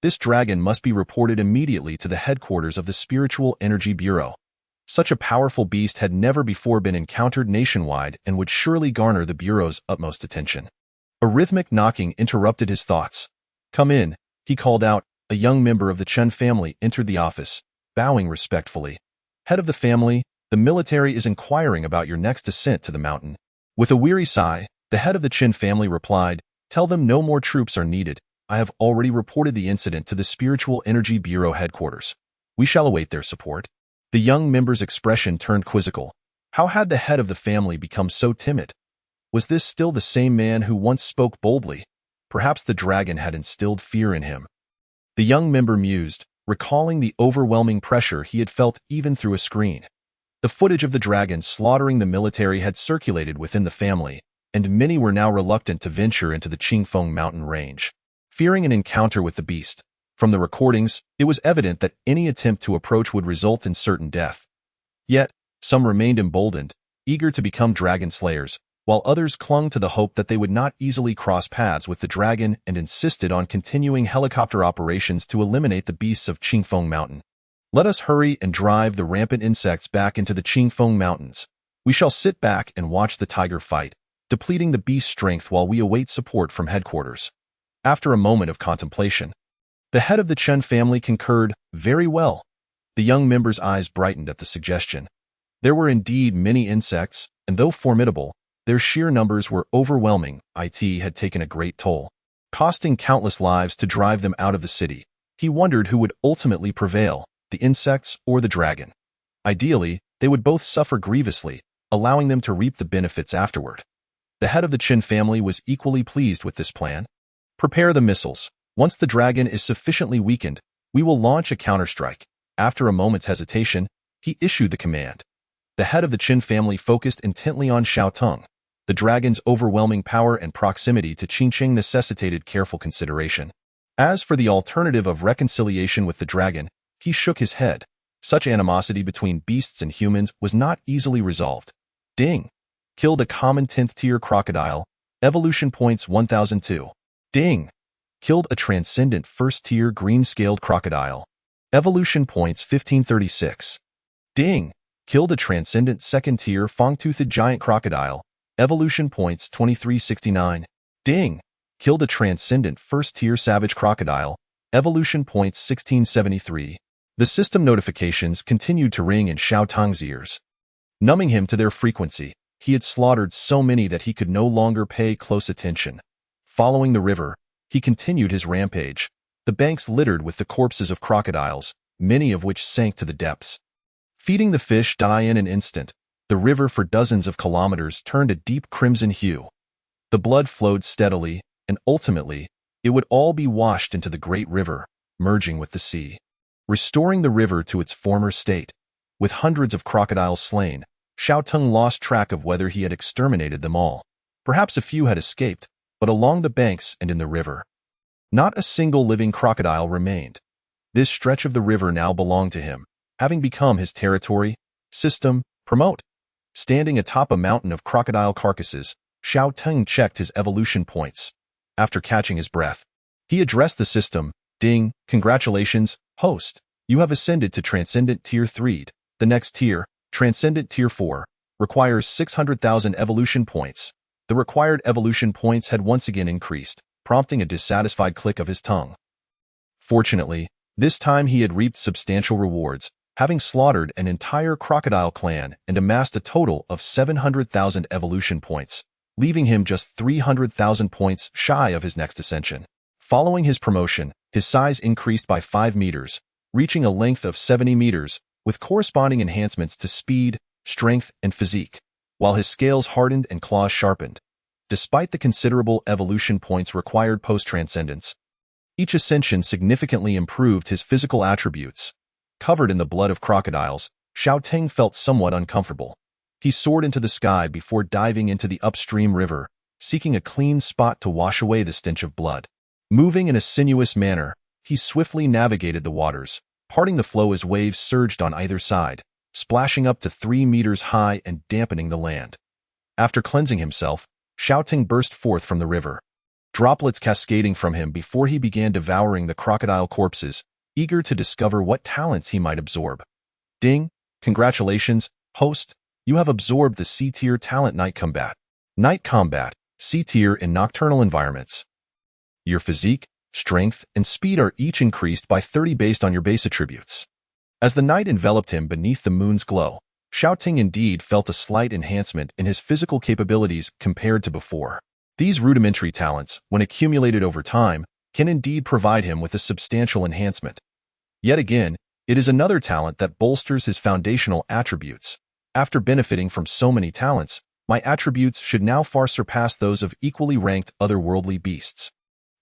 This dragon must be reported immediately to the headquarters of the Spiritual Energy Bureau. Such a powerful beast had never before been encountered nationwide and would surely garner the Bureau's utmost attention. A rhythmic knocking interrupted his thoughts. "Come in," he called out. A young member of the Chen family entered the office, bowing respectfully. "Head of the family, the military is inquiring about your next ascent to the mountain." With a weary sigh, the head of the Chen family replied, "Tell them no more troops are needed. I have already reported the incident to the Spiritual Energy Bureau headquarters. We shall await their support." The young member's expression turned quizzical. How had the head of the family become so timid? Was this still the same man who once spoke boldly? Perhaps the dragon had instilled fear in him. The young member mused, recalling the overwhelming pressure he had felt even through a screen. The footage of the dragon slaughtering the military had circulated within the family, and many were now reluctant to venture into the Qingfeng mountain range, fearing an encounter with the beast. From the recordings, it was evident that any attempt to approach would result in certain death. Yet, some remained emboldened, eager to become dragon slayers, while others clung to the hope that they would not easily cross paths with the dragon and insisted on continuing helicopter operations to eliminate the beasts of Qingfeng Mountain. "Let us hurry and drive the rampant insects back into the Qingfeng Mountains. We shall sit back and watch the tiger fight, depleting the beast's strength while we await support from headquarters." After a moment of contemplation, the head of the Chen family concurred, "Very well." The young member's eyes brightened at the suggestion. There were indeed many insects, and though formidable, their sheer numbers were overwhelming. It had taken a great toll, costing countless lives to drive them out of the city. He wondered who would ultimately prevail, the insects or the dragon. Ideally, they would both suffer grievously, allowing them to reap the benefits afterward. The head of the Qin family was equally pleased with this plan. Prepare the missiles. Once the dragon is sufficiently weakened, we will launch a counterstrike. After a moment's hesitation, he issued the command. The head of the Qin family focused intently on Xiao Teng. The dragon's overwhelming power and proximity to Qingqing necessitated careful consideration. As for the alternative of reconciliation with the dragon, he shook his head. Such animosity between beasts and humans was not easily resolved. Ding! Killed a common 10th tier crocodile. Evolution points 1002. Ding! Killed a transcendent 1st tier green-scaled crocodile. Evolution points 1536. Ding! Killed a transcendent 2nd tier fang-toothed giant crocodile. Evolution points 2369. Ding! Killed a transcendent 1st tier savage crocodile. Evolution points 1673. The system notifications continued to ring in Xiao Teng's ears, numbing him to their frequency. He had slaughtered so many that he could no longer pay close attention. Following the river, he continued his rampage. The banks littered with the corpses of crocodiles, many of which sank to the depths. Feeding the fish die in an instant, the river for dozens of kilometers turned a deep crimson hue. The blood flowed steadily, and ultimately, it would all be washed into the great river, merging with the sea, restoring the river to its former state. With hundreds of crocodiles slain, Xiao Teng lost track of whether he had exterminated them all. Perhaps a few had escaped, but along the banks and in the river, not a single living crocodile remained. This stretch of the river now belonged to him, having become his territory. System, promote. Standing atop a mountain of crocodile carcasses, Xiao Teng checked his evolution points. After catching his breath, he addressed the system. Ding, congratulations, host. You have ascended to Transcendent Tier 3. The next tier, Transcendent Tier 4, requires 600,000 evolution points. The required evolution points had once again increased, prompting a dissatisfied click of his tongue. Fortunately, this time he had reaped substantial rewards, having slaughtered an entire crocodile clan and amassed a total of 700,000 evolution points, leaving him just 300,000 points shy of his next ascension. Following his promotion, his size increased by 5 meters, reaching a length of 70 meters, with corresponding enhancements to speed, strength, and physique, while his scales hardened and claws sharpened. Despite the considerable evolution points required post-transcendence, each ascension significantly improved his physical attributes. Covered in the blood of crocodiles, Xiao Teng felt somewhat uncomfortable. He soared into the sky before diving into the upstream river, seeking a clean spot to wash away the stench of blood. Moving in a sinuous manner, he swiftly navigated the waters, parting the flow as waves surged on either side, splashing up to 3 meters high and dampening the land. After cleansing himself, Xiao Teng burst forth from the river, droplets cascading from him before he began devouring the crocodile corpses, eager to discover what talents he might absorb. Ding, congratulations, host. You have absorbed the C-tier talent Night Combat. Night Combat, C-tier in nocturnal environments. Your physique, strength, and speed are each increased by 30 based on your base attributes. As the night enveloped him beneath the moon's glow, Xiao Teng indeed felt a slight enhancement in his physical capabilities compared to before. These rudimentary talents, when accumulated over time, can indeed provide him with a substantial enhancement. Yet again, it is another talent that bolsters his foundational attributes. After benefiting from so many talents, my attributes should now far surpass those of equally ranked otherworldly beasts.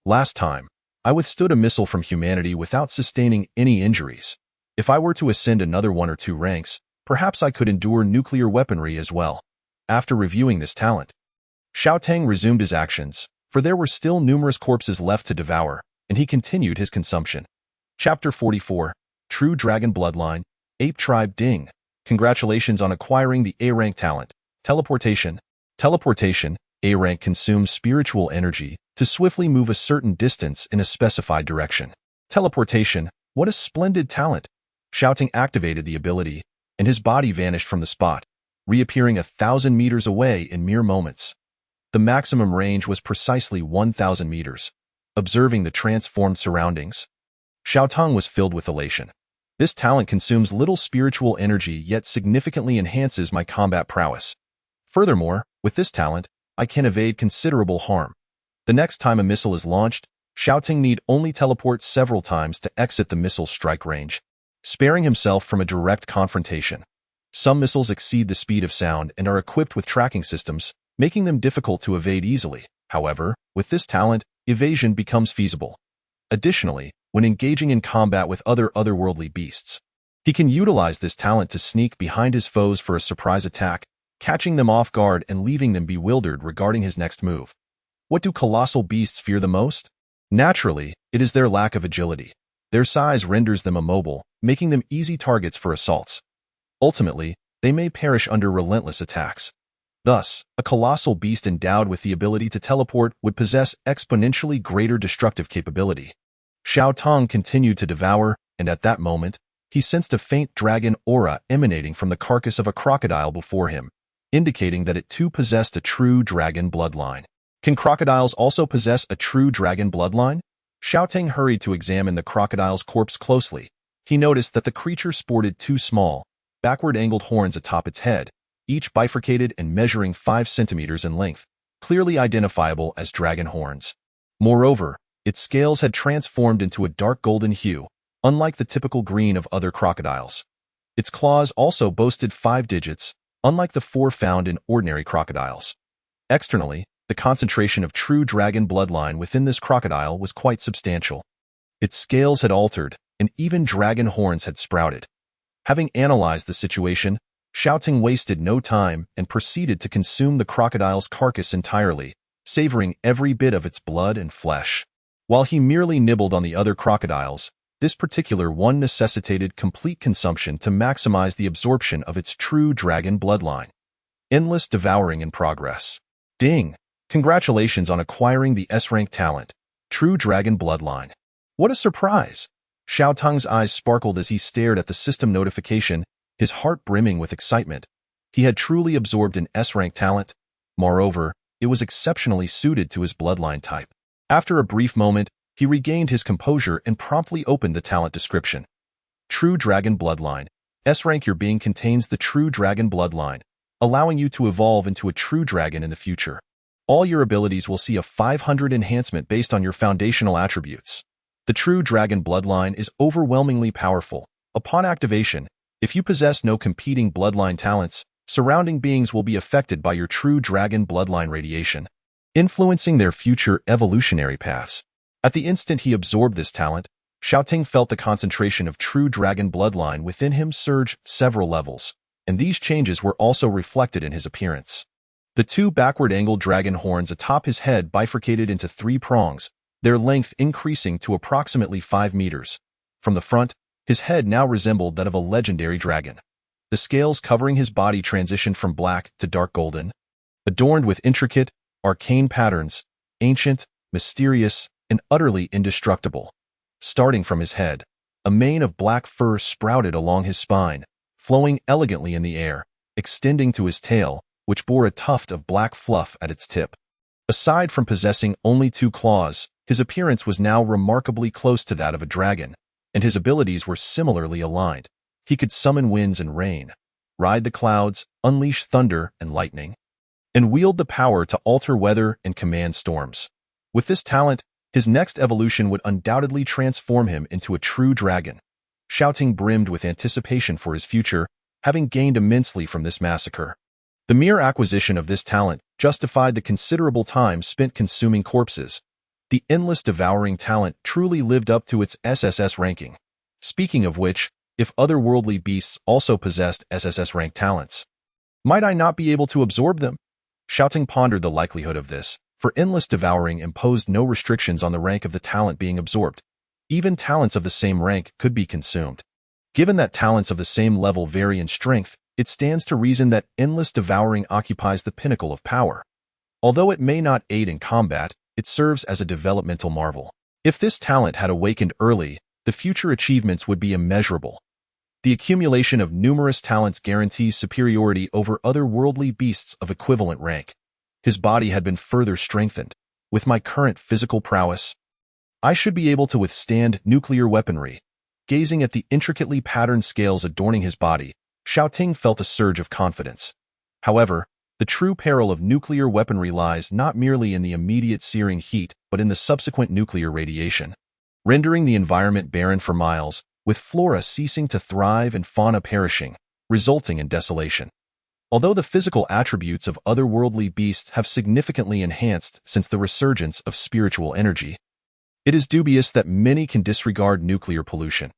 Last time, I withstood a missile from humanity without sustaining any injuries. If I were to ascend another 1 or 2 ranks, perhaps I could endure nuclear weaponry as well. After reviewing this talent, Xiao Teng resumed his actions, for there were still numerous corpses left to devour, and he continued his consumption. Chapter 44, True Dragon Bloodline, Ape Tribe Ding. Congratulations on acquiring the A-rank talent, Teleportation. Teleportation, A-rank consumes spiritual energy to swiftly move a certain distance in a specified direction. Teleportation, what a splendid talent! Xiao Teng activated the ability, and his body vanished from the spot, reappearing 1,000 meters away in mere moments. The maximum range was precisely 1,000 meters. Observing the transformed surroundings, Xiao Teng was filled with elation. This talent consumes little spiritual energy yet significantly enhances my combat prowess. Furthermore, with this talent, I can evade considerable harm. The next time a missile is launched, Xiao Teng need only teleport several times to exit the missile's strike range, sparing himself from a direct confrontation. Some missiles exceed the speed of sound and are equipped with tracking systems, making them difficult to evade easily. However, with this talent, evasion becomes feasible. Additionally, when engaging in combat with other otherworldly beasts, he can utilize this talent to sneak behind his foes for a surprise attack, catching them off guard and leaving them bewildered regarding his next move. What do colossal beasts fear the most? Naturally, it is their lack of agility. Their size renders them immobile, making them easy targets for assaults. Ultimately, they may perish under relentless attacks. Thus, a colossal beast endowed with the ability to teleport would possess exponentially greater destructive capability. Xiao Tong continued to devour, and at that moment, he sensed a faint dragon aura emanating from the carcass of a crocodile before him, indicating that it too possessed a true dragon bloodline. Can crocodiles also possess a true dragon bloodline? Xiao Tong hurried to examine the crocodile's corpse closely. He noticed that the creature sported two small, backward-angled horns atop its head, each bifurcated and measuring 5 centimeters in length, clearly identifiable as dragon horns. Moreover, its scales had transformed into a dark golden hue, unlike the typical green of other crocodiles. Its claws also boasted 5 digits, unlike the 4 found in ordinary crocodiles. Externally, the concentration of true dragon bloodline within this crocodile was quite substantial. Its scales had altered, and even dragon horns had sprouted. Having analyzed the situation, Xiao Tong wasted no time and proceeded to consume the crocodile's carcass entirely, savoring every bit of its blood and flesh. While he merely nibbled on the other crocodiles, this particular one necessitated complete consumption to maximize the absorption of its true dragon bloodline. Endless devouring in progress. Ding! Congratulations on acquiring the S-rank talent, True Dragon Bloodline. What a surprise! Xiao Tong's eyes sparkled as he stared at the system notification, his heart brimming with excitement. He had truly absorbed an S-rank talent. Moreover, it was exceptionally suited to his bloodline type. After a brief moment, he regained his composure and promptly opened the talent description. True Dragon Bloodline. S-rank your being contains the True Dragon Bloodline, allowing you to evolve into a true dragon in the future. All your abilities will see a 500 enhancement based on your foundational attributes. The True Dragon Bloodline is overwhelmingly powerful. Upon activation, if you possess no competing bloodline talents, surrounding beings will be affected by your True Dragon Bloodline radiation, influencing their future evolutionary paths. At the instant he absorbed this talent, Xiao Tong felt the concentration of True Dragon Bloodline within him surge several levels, and these changes were also reflected in his appearance. The 2 backward-angled dragon horns atop his head bifurcated into 3 prongs, their length increasing to approximately 5 meters. From the front, his head now resembled that of a legendary dragon. The scales covering his body transitioned from black to dark golden, adorned with intricate, arcane patterns, ancient, mysterious, and utterly indestructible. Starting from his head, a mane of black fur sprouted along his spine, flowing elegantly in the air, extending to his tail, which bore a tuft of black fluff at its tip. Aside from possessing only 2 claws, his appearance was now remarkably close to that of a dragon, and his abilities were similarly aligned. He could summon winds and rain, ride the clouds, unleash thunder and lightning, and wield the power to alter weather and command storms. With this talent, his next evolution would undoubtedly transform him into a true dragon. Xiao Tong brimmed with anticipation for his future, having gained immensely from this massacre. The mere acquisition of this talent justified the considerable time spent consuming corpses. The endless devouring talent truly lived up to its SSS ranking. Speaking of which, if otherworldly beasts also possessed SSS rank talents, might I not be able to absorb them? Xiao Tong pondered the likelihood of this, for endless devouring imposed no restrictions on the rank of the talent being absorbed. Even talents of the same rank could be consumed. Given that talents of the same level vary in strength, it stands to reason that endless devouring occupies the pinnacle of power. Although it may not aid in combat, it serves as a developmental marvel. If this talent had awakened early, the future achievements would be immeasurable. The accumulation of numerous talents guarantees superiority over other worldly beasts of equivalent rank. His body had been further strengthened. With my current physical prowess, I should be able to withstand nuclear weaponry. Gazing at the intricately patterned scales adorning his body, Xiao Tong felt a surge of confidence. However, the true peril of nuclear weaponry lies not merely in the immediate searing heat, but in the subsequent nuclear radiation, rendering the environment barren for miles, with flora ceasing to thrive and fauna perishing, resulting in desolation. Although the physical attributes of otherworldly beasts have significantly enhanced since the resurgence of spiritual energy, it is dubious that many can disregard nuclear pollution.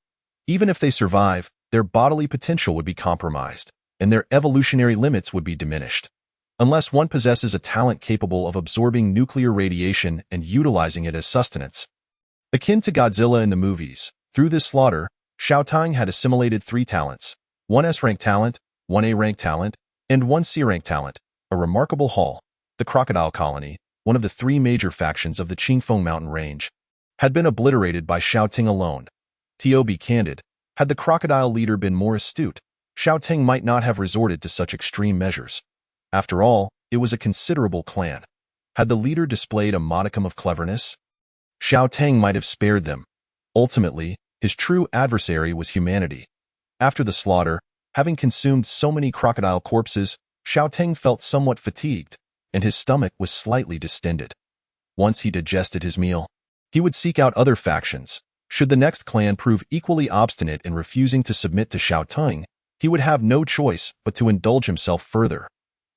Even if they survive, their bodily potential would be compromised, and their evolutionary limits would be diminished. Unless one possesses a talent capable of absorbing nuclear radiation and utilizing it as sustenance. Akin to Godzilla in the movies, through this slaughter, Xiaotang had assimilated 3 talents, 1 S-rank talent, 1 A-rank talent, and 1 C-rank talent, a remarkable haul. The crocodile colony, one of the 3 major factions of the Qingfeng mountain range, had been obliterated by Xiaoting alone. To be candid, had the crocodile leader been more astute, Xiaoting might not have resorted to such extreme measures. After all, it was a considerable clan. Had the leader displayed a modicum of cleverness, Xiaoting might have spared them. Ultimately, his true adversary was humanity. After the slaughter, having consumed so many crocodile corpses, Xiaoting felt somewhat fatigued, and his stomach was slightly distended. Once he digested his meal, he would seek out other factions. Should the next clan prove equally obstinate in refusing to submit to Xiaoting, he would have no choice but to indulge himself further.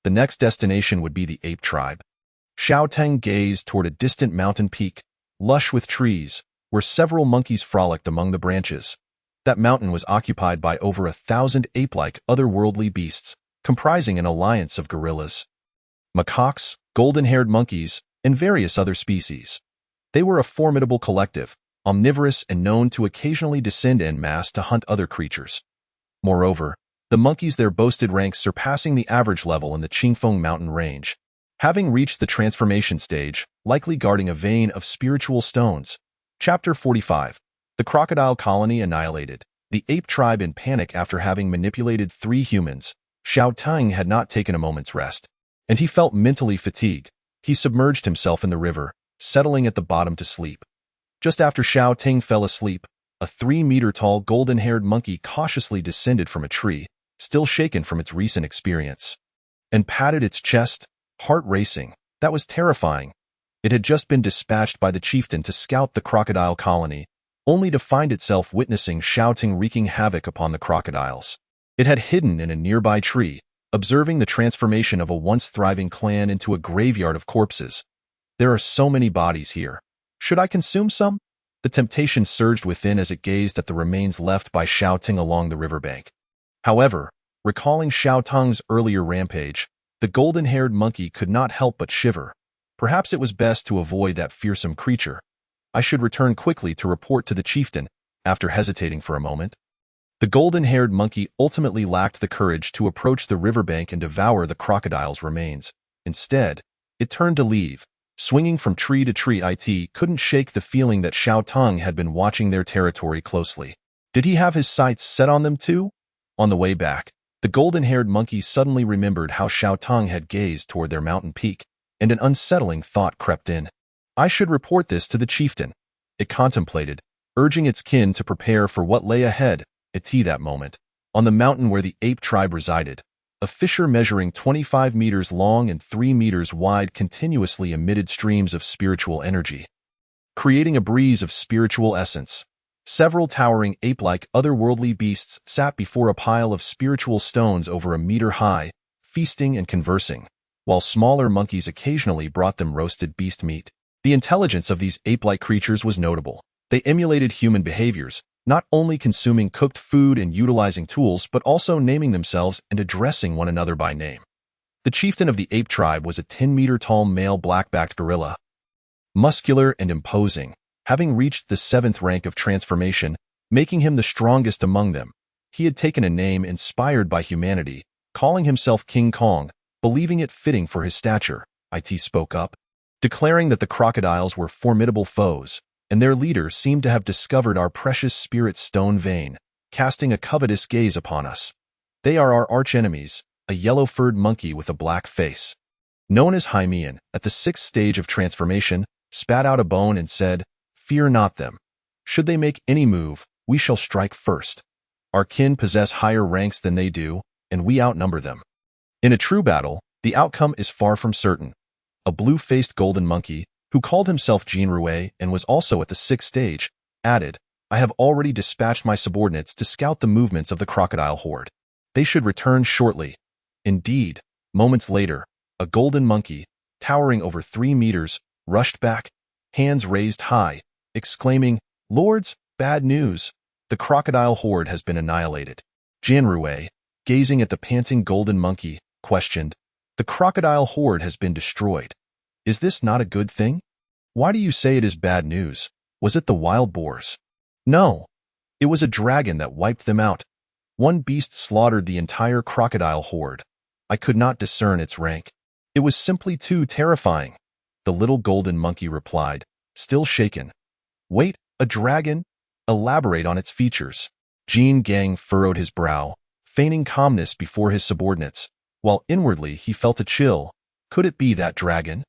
The next destination would be the ape tribe. Xiaoting gazed toward a distant mountain peak, lush with trees, where several monkeys frolicked among the branches. That mountain was occupied by over 1,000 ape-like otherworldly beasts, comprising an alliance of gorillas, macaques, golden-haired monkeys, and various other species. They were a formidable collective, omnivorous and known to occasionally descend en masse to hunt other creatures. Moreover, the monkeys there boasted ranks surpassing the average level in the Qingfeng mountain range, having reached the transformation stage, likely guarding a vein of spiritual stones. Chapter 45. The crocodile colony annihilated. The ape tribe in panic after having manipulated 3 humans. Xiaoting had not taken a moment's rest, and he felt mentally fatigued. He submerged himself in the river, settling at the bottom to sleep. Just after Xiaoting fell asleep, a 3-meter-tall golden-haired monkey cautiously descended from a tree, still shaken from its recent experience, and patted its chest, heart racing. That was terrifying. It had just been dispatched by the chieftain to scout the crocodile colony, only to find itself witnessing Xiaoting wreaking havoc upon the crocodiles. It had hidden in a nearby tree, observing the transformation of a once thriving clan into a graveyard of corpses. There are so many bodies here. Should I consume some? The temptation surged within as it gazed at the remains left by Xiaoting along the riverbank. However, recalling Xiaotang's earlier rampage, the golden-haired monkey could not help but shiver. Perhaps it was best to avoid that fearsome creature. I should return quickly to report to the chieftain. After hesitating for a moment, the golden-haired monkey ultimately lacked the courage to approach the riverbank and devour the crocodile's remains. Instead, it turned to leave. Swinging from tree to tree, it couldn't shake the feeling that Xiaoting had been watching their territory closely. Did he have his sights set on them too? On the way back, the golden-haired monkey suddenly remembered how Xiaoting had gazed toward their mountain peak, and an unsettling thought crept in. I should report this to the chieftain. It contemplated, urging its kin to prepare for what lay ahead. At that moment, on the mountain where the ape tribe resided, a fissure measuring 25 meters long and 3 meters wide continuously emitted streams of spiritual energy, creating a breeze of spiritual essence. Several towering ape-like otherworldly beasts sat before a pile of spiritual stones over a meter high, feasting and conversing, while smaller monkeys occasionally brought them roasted beast meat. The intelligence of these ape-like creatures was notable. They emulated human behaviors, not only consuming cooked food and utilizing tools, but also naming themselves and addressing one another by name. The chieftain of the ape tribe was a 10-meter-tall male black-backed gorilla, muscular and imposing, having reached the 7th rank of transformation, making him the strongest among them. He had taken a name inspired by humanity, calling himself King Kong, believing it fitting for his stature. It spoke up, declaring that the crocodiles were formidable foes, and their leader seemed to have discovered our precious spirit stone vein, casting a covetous gaze upon us. They are our arch-enemies, a yellow-furred monkey with a black face, known as Hymean, at the 6th stage of transformation, spat out a bone and said, "Fear not them. Should they make any move, we shall strike first. Our kin possess higher ranks than they do, and we outnumber them." In a true battle, the outcome is far from certain. A blue-faced golden monkey, who called himself Jinrui and was also at the 6th stage, added, "I have already dispatched my subordinates to scout the movements of the crocodile horde. They should return shortly." Indeed, moments later, a golden monkey, towering over 3 meters, rushed back, hands raised high, exclaiming, "Lords, bad news! The crocodile horde has been annihilated." Jinrui, gazing at the panting golden monkey, questioned, "The crocodile horde has been destroyed. Is this not a good thing? Why do you say it is bad news? Was it the wild boars?" "No. It was a dragon that wiped them out. One beast slaughtered the entire crocodile horde. I could not discern its rank. It was simply too terrifying," the little golden monkey replied, still shaken. "Wait, a dragon? Elaborate on its features." Jin Gang furrowed his brow, feigning calmness before his subordinates, while inwardly he felt a chill. Could it be that dragon?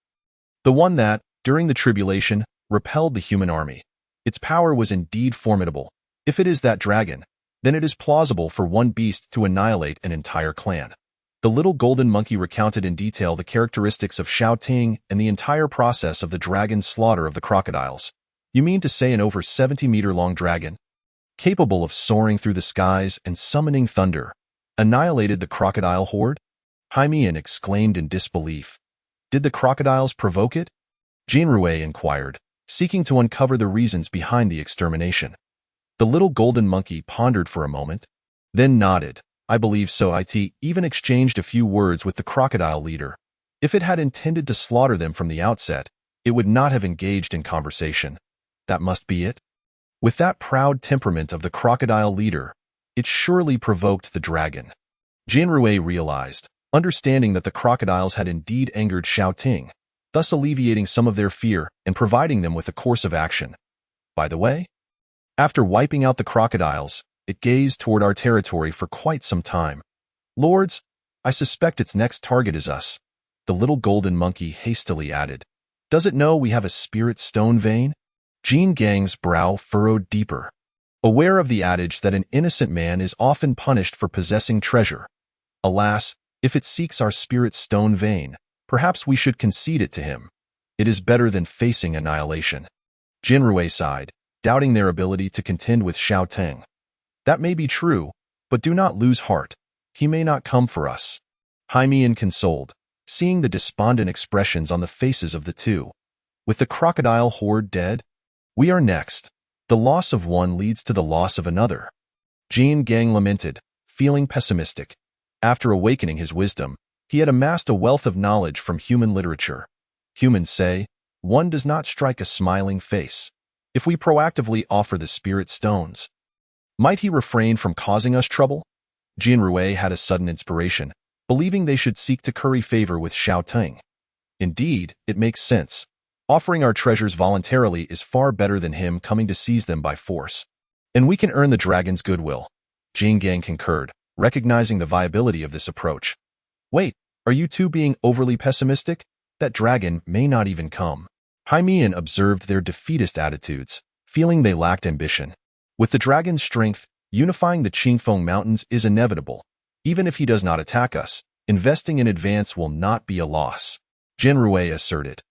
The one that, during the tribulation, repelled the human army. Its power was indeed formidable. If it is that dragon, then it is plausible for one beast to annihilate an entire clan. The little golden monkey recounted in detail the characteristics of Xiao Ting and the entire process of the dragon's slaughter of the crocodiles. "You mean to say an over 70-meter-long dragon, capable of soaring through the skies and summoning thunder, annihilated the crocodile horde?" Hymian exclaimed in disbelief. "Did the crocodiles provoke it?" Jinrui inquired, seeking to uncover the reasons behind the extermination. The little golden monkey pondered for a moment, then nodded. "I believe so. It even exchanged a few words with the crocodile leader. If it had intended to slaughter them from the outset, it would not have engaged in conversation. That must be it. With that proud temperament of the crocodile leader, it surely provoked the dragon." Jinrui realized, understanding that the crocodiles had indeed angered Xiao Ting, thus alleviating some of their fear and providing them with a course of action. "By the way, after wiping out the crocodiles, it gazed toward our territory for quite some time. Lords, I suspect its next target is us," the little golden monkey hastily added. "Does it know we have a spirit stone vein?" Jin Gang's brow furrowed deeper. Aware of the adage that an innocent man is often punished for possessing treasure. Alas, if it seeks our spirit stone vein, perhaps we should concede it to him. It is better than facing annihilation. Jinrui sighed, doubting their ability to contend with Xiao Ting. "That may be true, but do not lose heart. He may not come for us." Hymian consoled, seeing the despondent expressions on the faces of the two. "With the crocodile horde dead, we are next. The loss of one leads to the loss of another." Jin Gang lamented, feeling pessimistic. After awakening his wisdom, he had amassed a wealth of knowledge from human literature. Humans say, "One does not strike a smiling face." If we proactively offer the spirit stones, might he refrain from causing us trouble? Jinrui had a sudden inspiration, believing they should seek to curry favor with Xiao Ting. Indeed, it makes sense. Offering our treasures voluntarily is far better than him coming to seize them by force. And we can earn the dragon's goodwill. Jin Gang concurred, recognizing the viability of this approach. "Wait, are you two being overly pessimistic? That dragon may not even come." Hymian observed their defeatist attitudes, feeling they lacked ambition. With the dragon's strength, unifying the Qingfeng Mountains is inevitable. Even if he does not attack us, investing in advance will not be a loss. Jinrui asserted.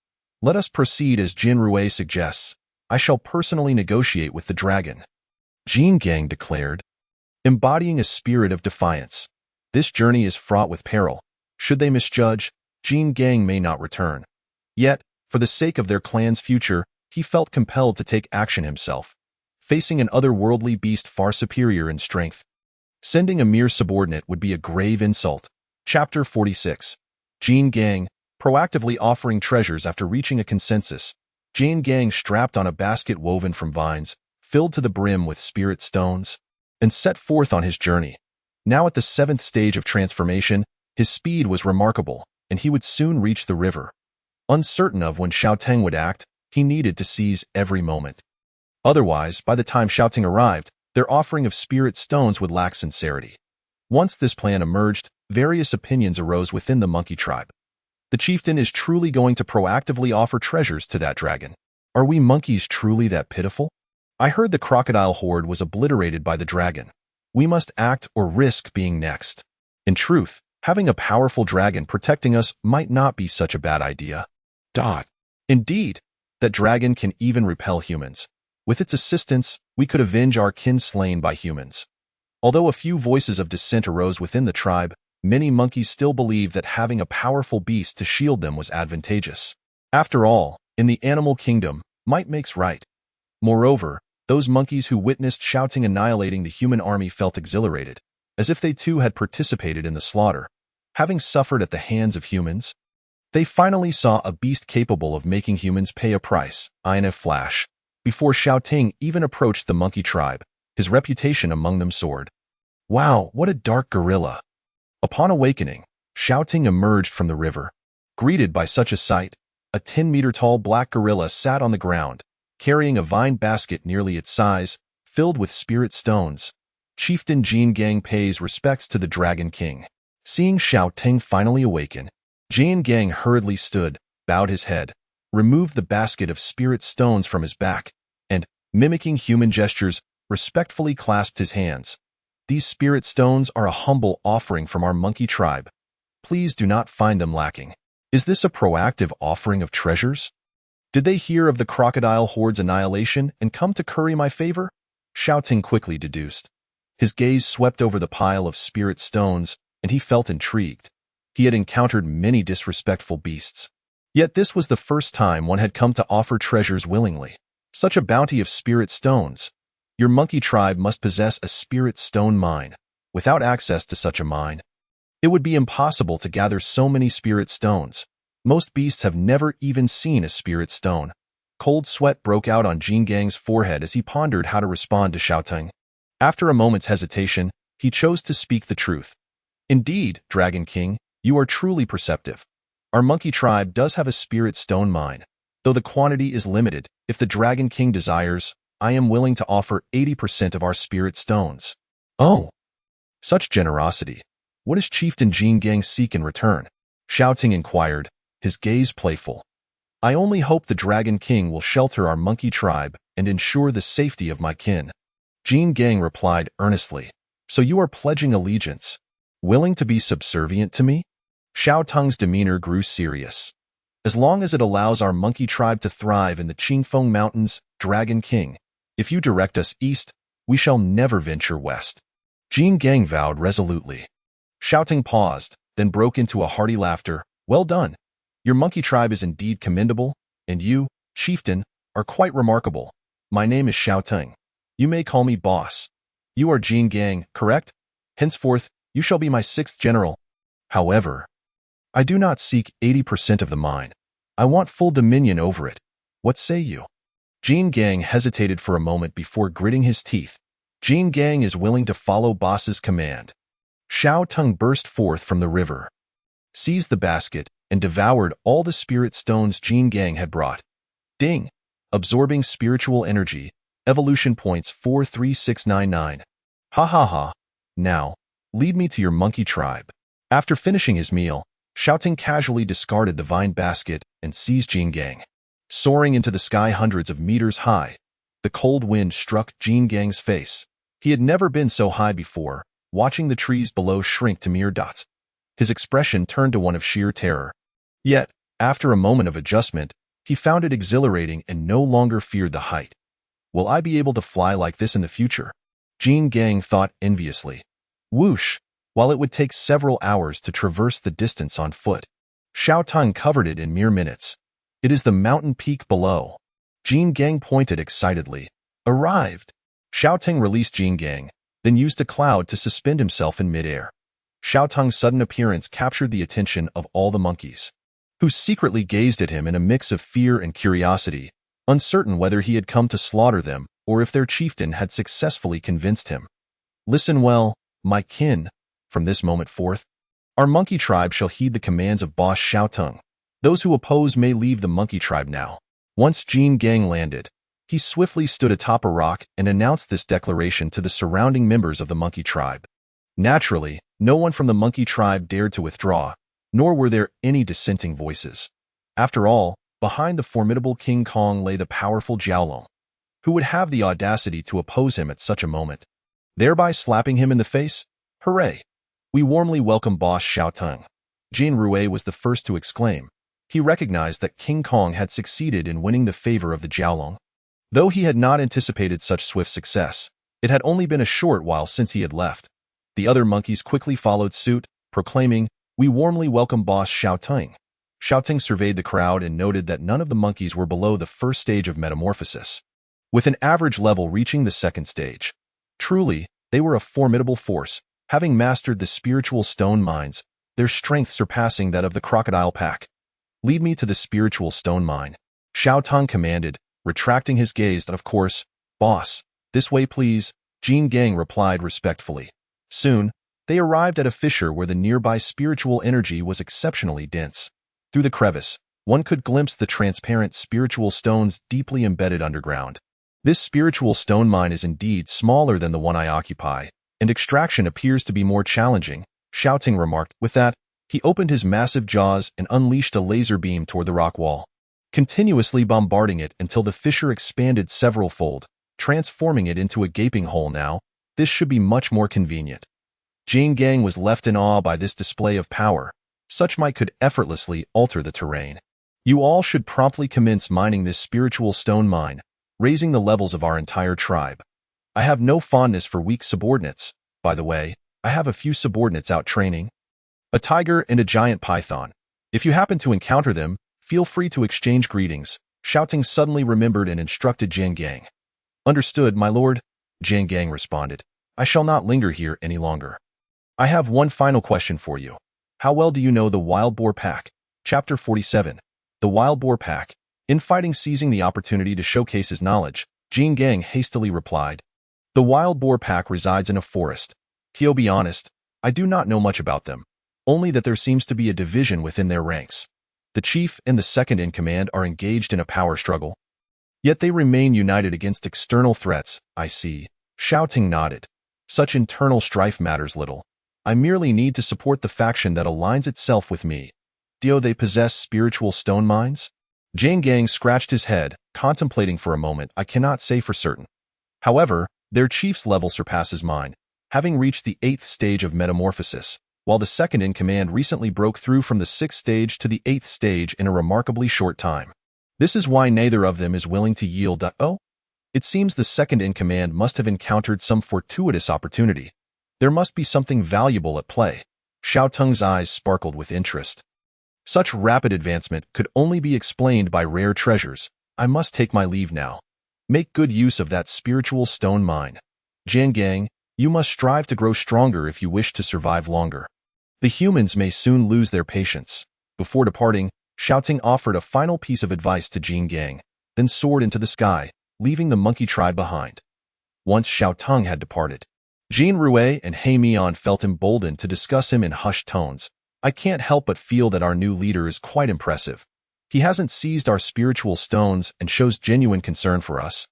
"Let us proceed as Jinrui suggests. I shall personally negotiate with the dragon." Jin Gang declared, embodying a spirit of defiance. "This journey is fraught with peril. Should they misjudge, Jin Gang may not return. Yet, for the sake of their clan's future, he felt compelled to take action himself, facing an otherworldly beast far superior in strength. Sending a mere subordinate would be a grave insult. Chapter 46. Jin Gang, proactively offering treasures after reaching a consensus. Jin Gang strapped on a basket woven from vines, filled to the brim with spirit stones, and set forth on his journey. Now at the 7th stage of transformation, his speed was remarkable, and he would soon reach the river. Uncertain of when Xiao Ting would act, he needed to seize every moment. Otherwise, by the time Xiao Ting arrived, their offering of spirit stones would lack sincerity. Once this plan emerged, various opinions arose within the monkey tribe. The chieftain is truly going to proactively offer treasures to that dragon. Are we monkeys truly that pitiful? I heard the crocodile horde was obliterated by the dragon. We must act or risk being next. In truth, having a powerful dragon protecting us might not be such a bad idea. Indeed, that dragon can even repel humans. With its assistance, we could avenge our kin slain by humans. Although a few voices of dissent arose within the tribe, many monkeys still believed that having a powerful beast to shield them was advantageous. After all, in the animal kingdom, might makes right. Moreover, those monkeys who witnessed shouting annihilating the human army felt exhilarated, as if they too had participated in the slaughter. Having suffered at the hands of humans, they finally saw a beast capable of making humans pay a price, in a flash. Before Xiaoting even approached the monkey tribe, his reputation among them soared. Wow, what a dark gorilla! Upon awakening, Xiaoting emerged from the river. Greeted by such a sight, a 10-meter-tall black gorilla sat on the ground, carrying a vine basket nearly its size, filled with spirit stones. Chieftain Jin Gang pays respects to the Dragon King. Seeing Xiaoting finally awaken, Jin Gang hurriedly stood, bowed his head, removed the basket of spirit stones from his back, and, mimicking human gestures, respectfully clasped his hands. These spirit stones are a humble offering from our monkey tribe. Please do not find them lacking. Is this a proactive offering of treasures? Did they hear of the crocodile horde's annihilation and come to curry my favor? Xiaoting quickly deduced. His gaze swept over the pile of spirit stones, and he felt intrigued. He had encountered many disrespectful beasts. Yet this was the first time one had come to offer treasures willingly. Such a bounty of spirit stones. Your monkey tribe must possess a spirit stone mine. Without access to such a mine, it would be impossible to gather so many spirit stones. Most beasts have never even seen a spirit stone. Cold sweat broke out on Jin Gang's forehead as he pondered how to respond to Xiaoting. After a moment's hesitation, he chose to speak the truth. Indeed, Dragon King, you are truly perceptive. Our monkey tribe does have a spirit stone mine. Though the quantity is limited, if the Dragon King desires, I am willing to offer 80% of our spirit stones. Oh, such generosity. What does Chieftain Jin Gang seek in return? Xiaoting inquired, his gaze playful. I only hope the Dragon King will shelter our monkey tribe and ensure the safety of my kin. Jin Gang replied earnestly. So you are pledging allegiance, willing to be subservient to me? Xiaotong's demeanor grew serious. As long as it allows our monkey tribe to thrive in the Qingfeng Mountains, Dragon King, if you direct us east, we shall never venture west. Jin Gang vowed resolutely. Xiaoting paused, then broke into a hearty laughter. Well done. Your monkey tribe is indeed commendable, and you, chieftain, are quite remarkable. My name is Xiaoting. You may call me boss. You are Jin Gang, correct? Henceforth, you shall be my sixth general. However, I do not seek 80% of the mine. I want full dominion over it. What say you? Jin Gang hesitated for a moment before gritting his teeth. Jin Gang is willing to follow boss's command. Xiaoting burst forth from the river, seized the basket, and devoured all the spirit stones Jin Gang had brought. Ding! Absorbing spiritual energy, evolution points 43699. Ha ha ha. Now, lead me to your monkey tribe. After finishing his meal, Xiaoting casually discarded the vine basket and seized Jin Gang. Soaring into the sky hundreds of meters high, the cold wind struck Jin Gang's face. He had never been so high before, watching the trees below shrink to mere dots. His expression turned to one of sheer terror. Yet, after a moment of adjustment, he found it exhilarating and no longer feared the height. Will I be able to fly like this in the future? Jin Gang thought enviously. Whoosh! While it would take several hours to traverse the distance on foot, Xiaoting covered it in mere minutes. It is the mountain peak below. Jin Gang pointed excitedly. Arrived! Xiaoting released Jin Gang, then used a cloud to suspend himself in midair. Xiaotong's sudden appearance captured the attention of all the monkeys, who secretly gazed at him in a mix of fear and curiosity, uncertain whether he had come to slaughter them or if their chieftain had successfully convinced him. Listen well, my kin. From this moment forth, our monkey tribe shall heed the commands of boss Xiaoting. Those who oppose may leave the monkey tribe now. Once Jin Gang landed, he swiftly stood atop a rock and announced this declaration to the surrounding members of the monkey tribe. Naturally, no one from the monkey tribe dared to withdraw, nor were there any dissenting voices. After all, behind the formidable King Kong lay the powerful Jiaolong. Who would have the audacity to oppose him at such a moment, thereby slapping him in the face? Hooray! We warmly welcome boss Xiaoting. Jin Rui was the first to exclaim. He recognized that King Kong had succeeded in winning the favor of the Jiaolong. Though he had not anticipated such swift success, it had only been a short while since he had left. The other monkeys quickly followed suit, proclaiming, "We warmly welcome Boss Xiaoting." Xiaoting surveyed the crowd and noted that none of the monkeys were below the first stage of metamorphosis, with an average level reaching the second stage. Truly, they were a formidable force, having mastered the spiritual stone mines, their strength surpassing that of the crocodile pack. "Lead me to the spiritual stone mine," Xiaotung commanded, retracting his gaze. "Of course, boss. This way, please," Jin Gang replied respectfully. Soon, they arrived at a fissure where the nearby spiritual energy was exceptionally dense. Through the crevice, one could glimpse the transparent spiritual stones deeply embedded underground. "This spiritual stone mine is indeed smaller than the one I occupy, and extraction appears to be more challenging," Xiaoting remarked. With that, he opened his massive jaws and unleashed a laser beam toward the rock wall, continuously bombarding it until the fissure expanded several-fold, transforming it into a gaping hole. "Now, this should be much more convenient." Jin Gang was left in awe by this display of power. Such might could effortlessly alter the terrain. "You all should promptly commence mining this spiritual stone mine, raising the levels of our entire tribe. I have no fondness for weak subordinates. By the way, I have a few subordinates out training. A tiger and a giant python. If you happen to encounter them, feel free to exchange greetings." Xiaoting suddenly remembered and instructed Jin Gang. "Understood, my lord," Jin Gang responded. "I shall not linger here any longer. I have one final question for you. How well do you know the Wild Boar Pack?" Chapter 47. The Wild Boar Pack. Infighting seizing the opportunity to showcase his knowledge, Jin Gang hastily replied, "The Wild Boar Pack resides in a forest. To be honest, I do not know much about them, only that there seems to be a division within their ranks. The chief and the second in command are engaged in a power struggle. Yet they remain united against external threats." "I see." Xiaoting nodded. "Such internal strife matters little. I merely need to support the faction that aligns itself with me." "Do they possess spiritual stone mines?" Jin Gang scratched his head, contemplating for a moment. "I cannot say for certain. However, their chief's level surpasses mine, having reached the 8th stage of metamorphosis, while the second in command recently broke through from the 6th stage to the 8th stage in a remarkably short time. This is why neither of them is willing to yield." "Oh? It seems the second in command must have encountered some fortuitous opportunity. There must be something valuable at play." Xiaotung's eyes sparkled with interest. "Such rapid advancement could only be explained by rare treasures. I must take my leave now. Make good use of that spiritual stone mine. Jin Gang, you must strive to grow stronger if you wish to survive longer. The humans may soon lose their patience." Before departing, Xiaoting offered a final piece of advice to Jin Gang, then soared into the sky, leaving the monkey tribe behind. Once Xiaotung had departed, Jin Rui and He Mian felt emboldened to discuss him in hushed tones. "I can't help but feel that our new leader is quite impressive. He hasn't seized our spiritual stones and shows genuine concern for us,"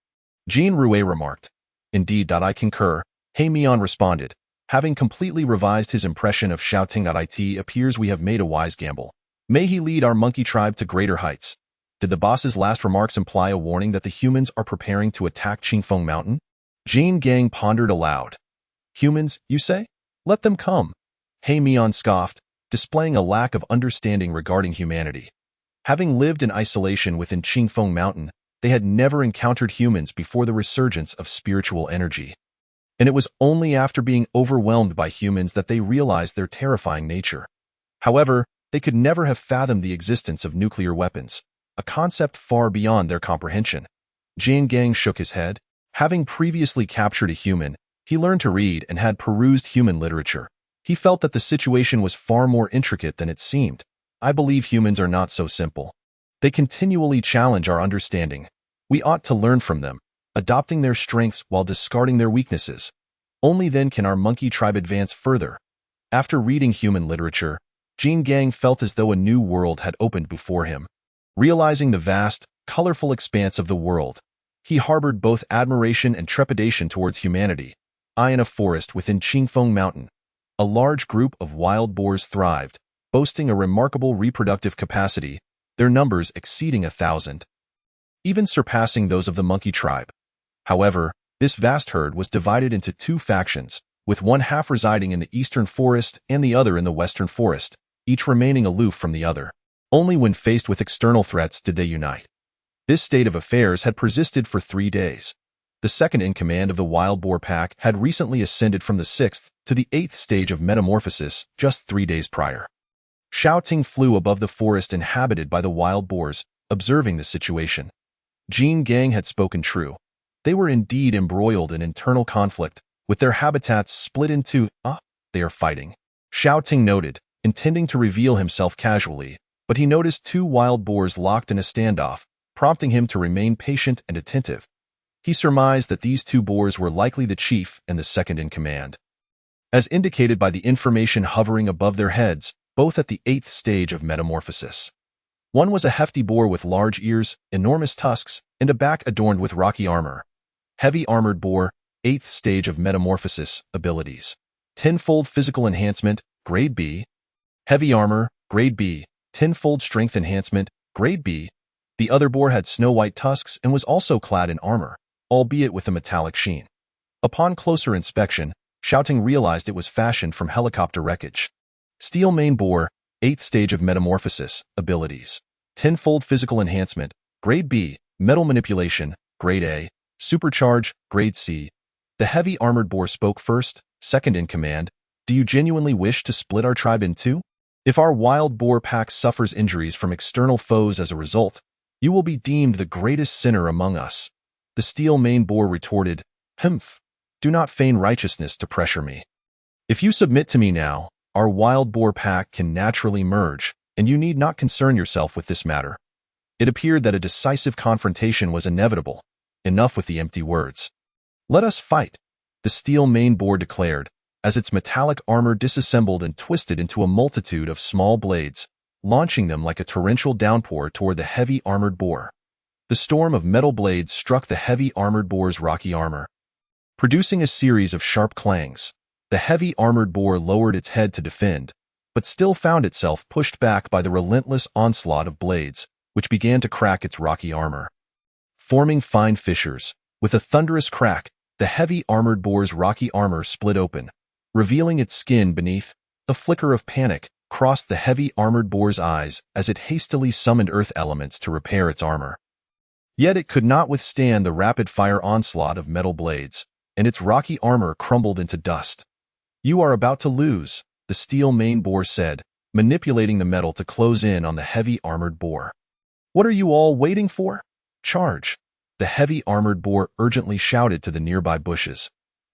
Jin Rui remarked. "Indeed, I concur," He Mian responded. "Having completely revised his impression of Xiaoting, it appears we have made a wise gamble. May he lead our monkey tribe to greater heights." Did the boss's last remarks imply a warning that the humans are preparing to attack Qingfeng Mountain? Jin Gang pondered aloud. "Humans, you say? Let them come." He Mian scoffed, displaying a lack of understanding regarding humanity. Having lived in isolation within Qingfeng Mountain, they had never encountered humans before the resurgence of spiritual energy. And it was only after being overwhelmed by humans that they realized their terrifying nature. However, they could never have fathomed the existence of nuclear weapons, a concept far beyond their comprehension. Jin Gang shook his head. Having previously captured a human, he learned to read and had perused human literature. He felt that the situation was far more intricate than it seemed. "I believe humans are not so simple. They continually challenge our understanding. We ought to learn from them, adopting their strengths while discarding their weaknesses. Only then can our monkey tribe advance further." After reading human literature, Jin Gang felt as though a new world had opened before him. Realizing the vast, colorful expanse of the world, he harbored both admiration and trepidation towards humanity. In a forest within Qingfeng Mountain, a large group of wild boars thrived, boasting a remarkable reproductive capacity, their numbers exceeding 1,000, even surpassing those of the monkey tribe. However, this vast herd was divided into two factions, with one half residing in the eastern forest and the other in the western forest, each remaining aloof from the other. Only when faced with external threats did they unite. This state of affairs had persisted for 3 days. The second-in-command of the wild boar pack had recently ascended from the 6th to the 8th stage of metamorphosis just 3 days prior. Xiao Ting flew above the forest inhabited by the wild boars, observing the situation. Jin Gang had spoken true. They were indeed embroiled in internal conflict, with their habitats split into, they are fighting. Xiao Ting noted, intending to reveal himself casually, but he noticed 2 wild boars locked in a standoff, prompting him to remain patient and attentive. He surmised that these 2 boars were likely the chief and the second-in-command. As indicated by the information hovering above their heads, both at the 8th stage of metamorphosis. One was a hefty boar with large ears, enormous tusks, and a back adorned with rocky armor. Heavy armored boar, 8th stage of metamorphosis, abilities. Tenfold physical enhancement, grade B. Heavy armor, grade B. Tenfold strength enhancement, grade B. The other boar had snow-white tusks and was also clad in armor, albeit with a metallic sheen. Upon closer inspection, Xiao Ting realized it was fashioned from helicopter wreckage. Steel mane boar, 8th stage of metamorphosis, abilities. Tenfold physical enhancement, grade B. Metal manipulation, grade A. Supercharge, grade C. The heavy armored boar spoke first, second in command. Do you genuinely wish to split our tribe in 2? If our wild boar pack suffers injuries from external foes as a result, you will be deemed the greatest sinner among us. The steel mane boar retorted, Humph. Do not feign righteousness to pressure me. If you submit to me now, our wild boar pack can naturally merge, and you need not concern yourself with this matter. It appeared that a decisive confrontation was inevitable. Enough with the empty words. Let us fight, the steel mane boar declared, as its metallic armor disassembled and twisted into a multitude of small blades, launching them like a torrential downpour toward the heavy armored boar. The storm of metal blades struck the heavy armored boar's rocky armor, producing a series of sharp clangs. The heavy armored boar lowered its head to defend, but still found itself pushed back by the relentless onslaught of blades, which began to crack its rocky armor. Forming fine fissures, with a thunderous crack, the heavy armored boar's rocky armor split open, revealing its skin beneath. A flicker of panic crossed the heavy armored boar's eyes as it hastily summoned earth elements to repair its armor. Yet it could not withstand the rapid-fire onslaught of metal blades, and its rocky armor crumbled into dust. You are about to lose, the steel mane boar said, manipulating the metal to close in on the heavy armored boar. What are you all waiting for? Charge! The heavy armored boar urgently shouted to the nearby bushes.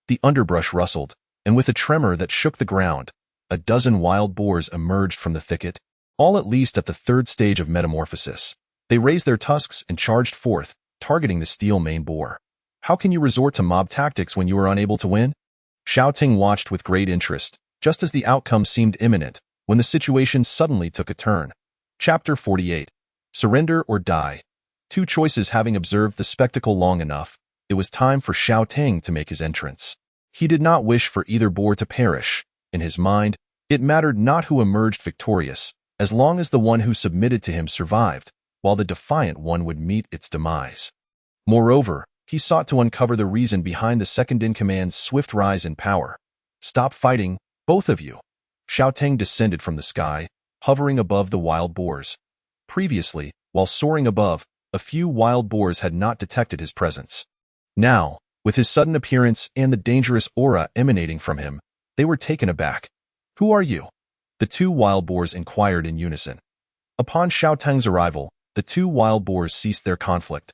The underbrush rustled, and with a tremor that shook the ground, a dozen wild boars emerged from the thicket, all at least at the 3rd stage of metamorphosis. They raised their tusks and charged forth, targeting the steel mane boar. How can you resort to mob tactics when you are unable to win? Xiao Ting watched with great interest, just as the outcome seemed imminent, when the situation suddenly took a turn. Chapter 48. Surrender or Die. 2 choices. Having observed the spectacle long enough, it was time for Xiao Ting to make his entrance. He did not wish for either boar to perish. In his mind, it mattered not who emerged victorious, as long as the one who submitted to him survived, while the defiant one would meet its demise. Moreover, he sought to uncover the reason behind the second-in-command's swift rise in power. Stop fighting, both of you. Xiao Ting descended from the sky, hovering above the wild boars. Previously, while soaring above, a few wild boars had not detected his presence. Now, with his sudden appearance and the dangerous aura emanating from him, they were taken aback. Who are you? The 2 wild boars inquired in unison. Upon Xiao Ting's arrival, the 2 wild boars ceased their conflict,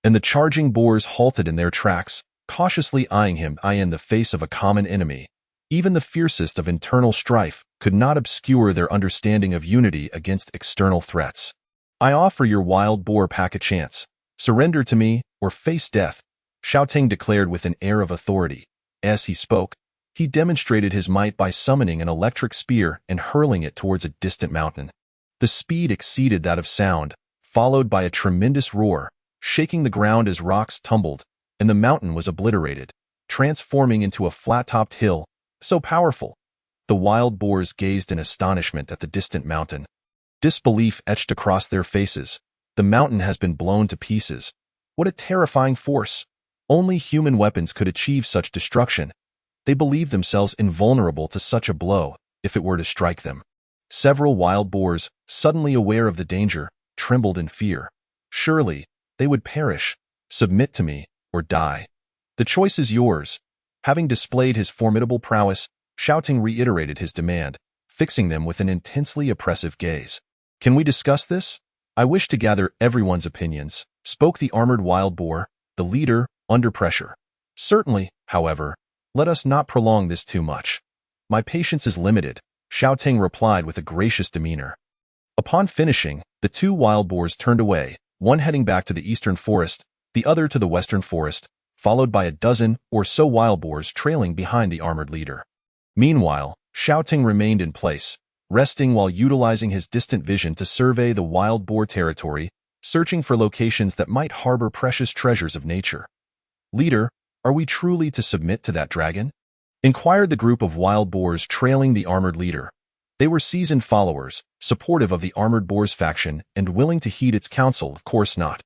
and the charging boars halted in their tracks, cautiously eyeing him in the face of a common enemy. Even the fiercest of internal strife could not obscure their understanding of unity against external threats. I offer your wild boar pack a chance. Surrender to me, or face death, Xiao Ting declared with an air of authority. As he spoke, he demonstrated his might by summoning an electric spear and hurling it towards a distant mountain. The speed exceeded that of sound, followed by a tremendous roar, shaking the ground as rocks tumbled, and the mountain was obliterated, transforming into a flat-topped hill, so powerful. The wild boars gazed in astonishment at the distant mountain. Disbelief etched across their faces. The mountain has been blown to pieces. What a terrifying force! Only human weapons could achieve such destruction. They believed themselves invulnerable to such a blow, if it were to strike them. Several wild boars, suddenly aware of the danger, trembled in fear. Surely, they would perish. Submit to me, or die. The choice is yours. Having displayed his formidable prowess, Xiaoting reiterated his demand, fixing them with an intensely oppressive gaze. Can we discuss this? I wish to gather everyone's opinions, spoke the armored wild boar, the leader, under pressure. Certainly, however, let us not prolong this too much. My patience is limited, Xiaoting replied with a gracious demeanor. Upon finishing, the two wild boars turned away, one heading back to the eastern forest, the other to the western forest, followed by a dozen or so wild boars trailing behind the armored leader. Meanwhile, Xiaoting remained in place, resting while utilizing his distant vision to survey the wild boar territory, searching for locations that might harbor precious treasures of nature. Leader, are we truly to submit to that dragon? Inquired the group of wild boars trailing the armored leader. They were seasoned followers, supportive of the armored boars faction and willing to heed its counsel. Of course not.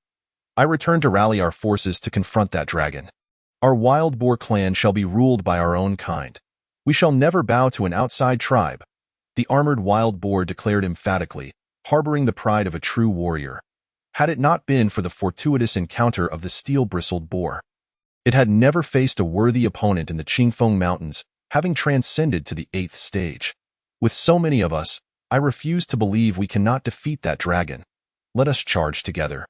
I return to rally our forces to confront that dragon. Our wild boar clan shall be ruled by our own kind. We shall never bow to an outside tribe, the armored wild boar declared emphatically, harboring the pride of a true warrior. Had it not been for the fortuitous encounter of the steel-bristled boar, it had never faced a worthy opponent in the Qingfeng Mountains, having transcended to the 8th stage. With so many of us, I refuse to believe we cannot defeat that dragon. Let us charge together.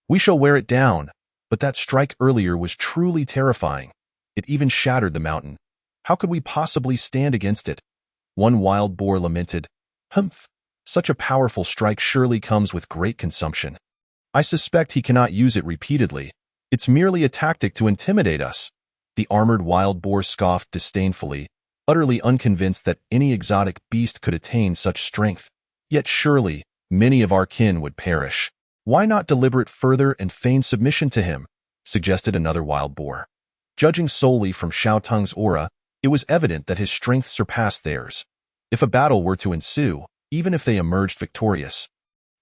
We shall wear it down, but that strike earlier was truly terrifying. It even shattered the mountain. How could we possibly stand against it? One wild boar lamented. Humph, such a powerful strike surely comes with great consumption. I suspect he cannot use it repeatedly. It's merely a tactic to intimidate us. The armored wild boar scoffed disdainfully, utterly unconvinced that any exotic beast could attain such strength. Yet surely, many of our kin would perish. Why not deliberate further and feign submission to him? Suggested another wild boar. Judging solely from Xiaoteng's aura, it was evident that his strength surpassed theirs. If a battle were to ensue, even if they emerged victorious,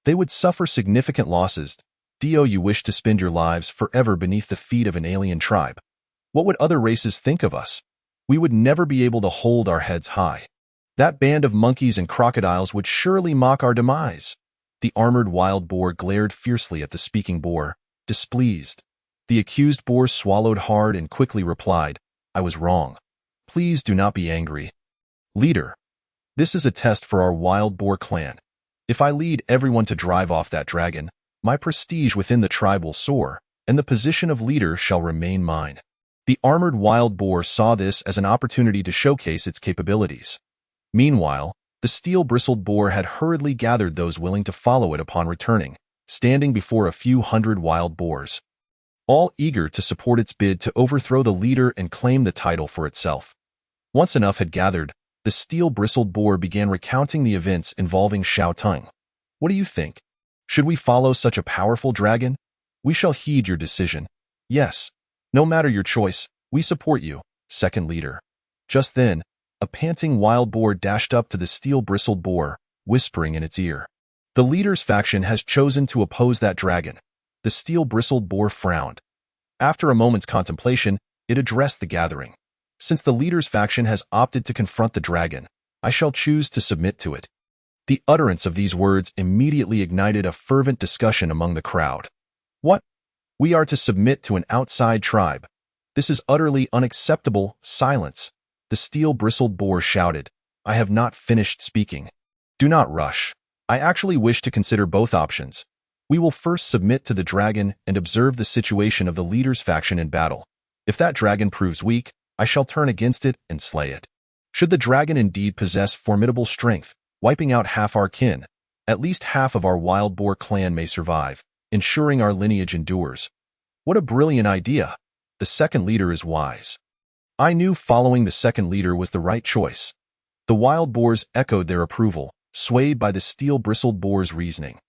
they would suffer significant losses. You wish to spend your lives forever beneath the feet of an alien tribe. What would other races think of us? We would never be able to hold our heads high. That band of monkeys and crocodiles would surely mock our demise. The armored wild boar glared fiercely at the speaking boar, displeased. The accused boar swallowed hard and quickly replied, I was wrong. Please do not be angry. Leader, this is a test for our wild boar clan. If I lead everyone to drive off that dragon, my prestige within the tribe will soar, and the position of leader shall remain mine. The armored wild boar saw this as an opportunity to showcase its capabilities. Meanwhile, the steel-bristled boar had hurriedly gathered those willing to follow it upon returning, standing before a few hundred wild boars, all eager to support its bid to overthrow the leader and claim the title for itself. Once enough had gathered, the steel-bristled boar began recounting the events involving Xiaoteng. What do you think? Should we follow such a powerful dragon? We shall heed your decision. Yes. No matter your choice, we support you, second leader. Just then, a panting wild boar dashed up to the steel-bristled boar, whispering in its ear. The leader's faction has chosen to oppose that dragon. The steel-bristled boar frowned. After a moment's contemplation, it addressed the gathering. Since the leader's faction has opted to confront the dragon, I shall choose to submit to it. The utterance of these words immediately ignited a fervent discussion among the crowd. What? We are to submit to an outside tribe. This is utterly unacceptable. Silence. The steel-bristled boar shouted. I have not finished speaking. Do not rush. I actually wish to consider both options. We will first submit to the dragon and observe the situation of the leader's faction in battle. If that dragon proves weak, I shall turn against it and slay it. Should the dragon indeed possess formidable strength, wiping out half our kin, at least half of our wild boar clan may survive, ensuring our lineage endures. What a brilliant idea! The second leader is wise. I knew following the second leader was the right choice. The wild boars echoed their approval, swayed by the steel-bristled boar's reasoning.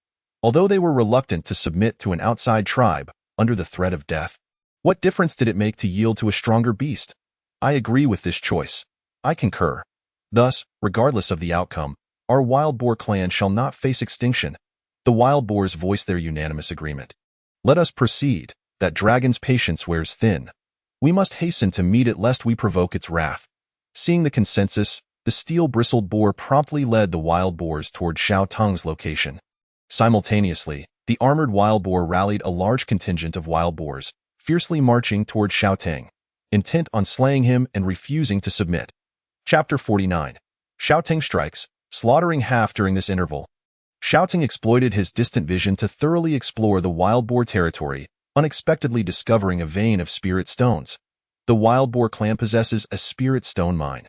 Although they were reluctant to submit to an outside tribe, under the threat of death, what difference did it make to yield to a stronger beast? I agree with this choice. I concur. Thus, regardless of the outcome, our wild boar clan shall not face extinction. The wild boars voiced their unanimous agreement. Let us proceed. That dragon's patience wears thin. We must hasten to meet it lest we provoke its wrath. Seeing the consensus, the steel-bristled boar promptly led the wild boars toward Xiaoteng's location. Simultaneously, the armored wild boar rallied a large contingent of wild boars, fiercely marching toward Xiaoteng. intent on slaying him and refusing to submit. Chapter 49. Xiao Ting strikes, slaughtering half during this interval. Xiao Ting exploited his distant vision to thoroughly explore the wild boar territory, unexpectedly discovering a vein of spirit stones. The wild boar clan possesses a spirit stone mine.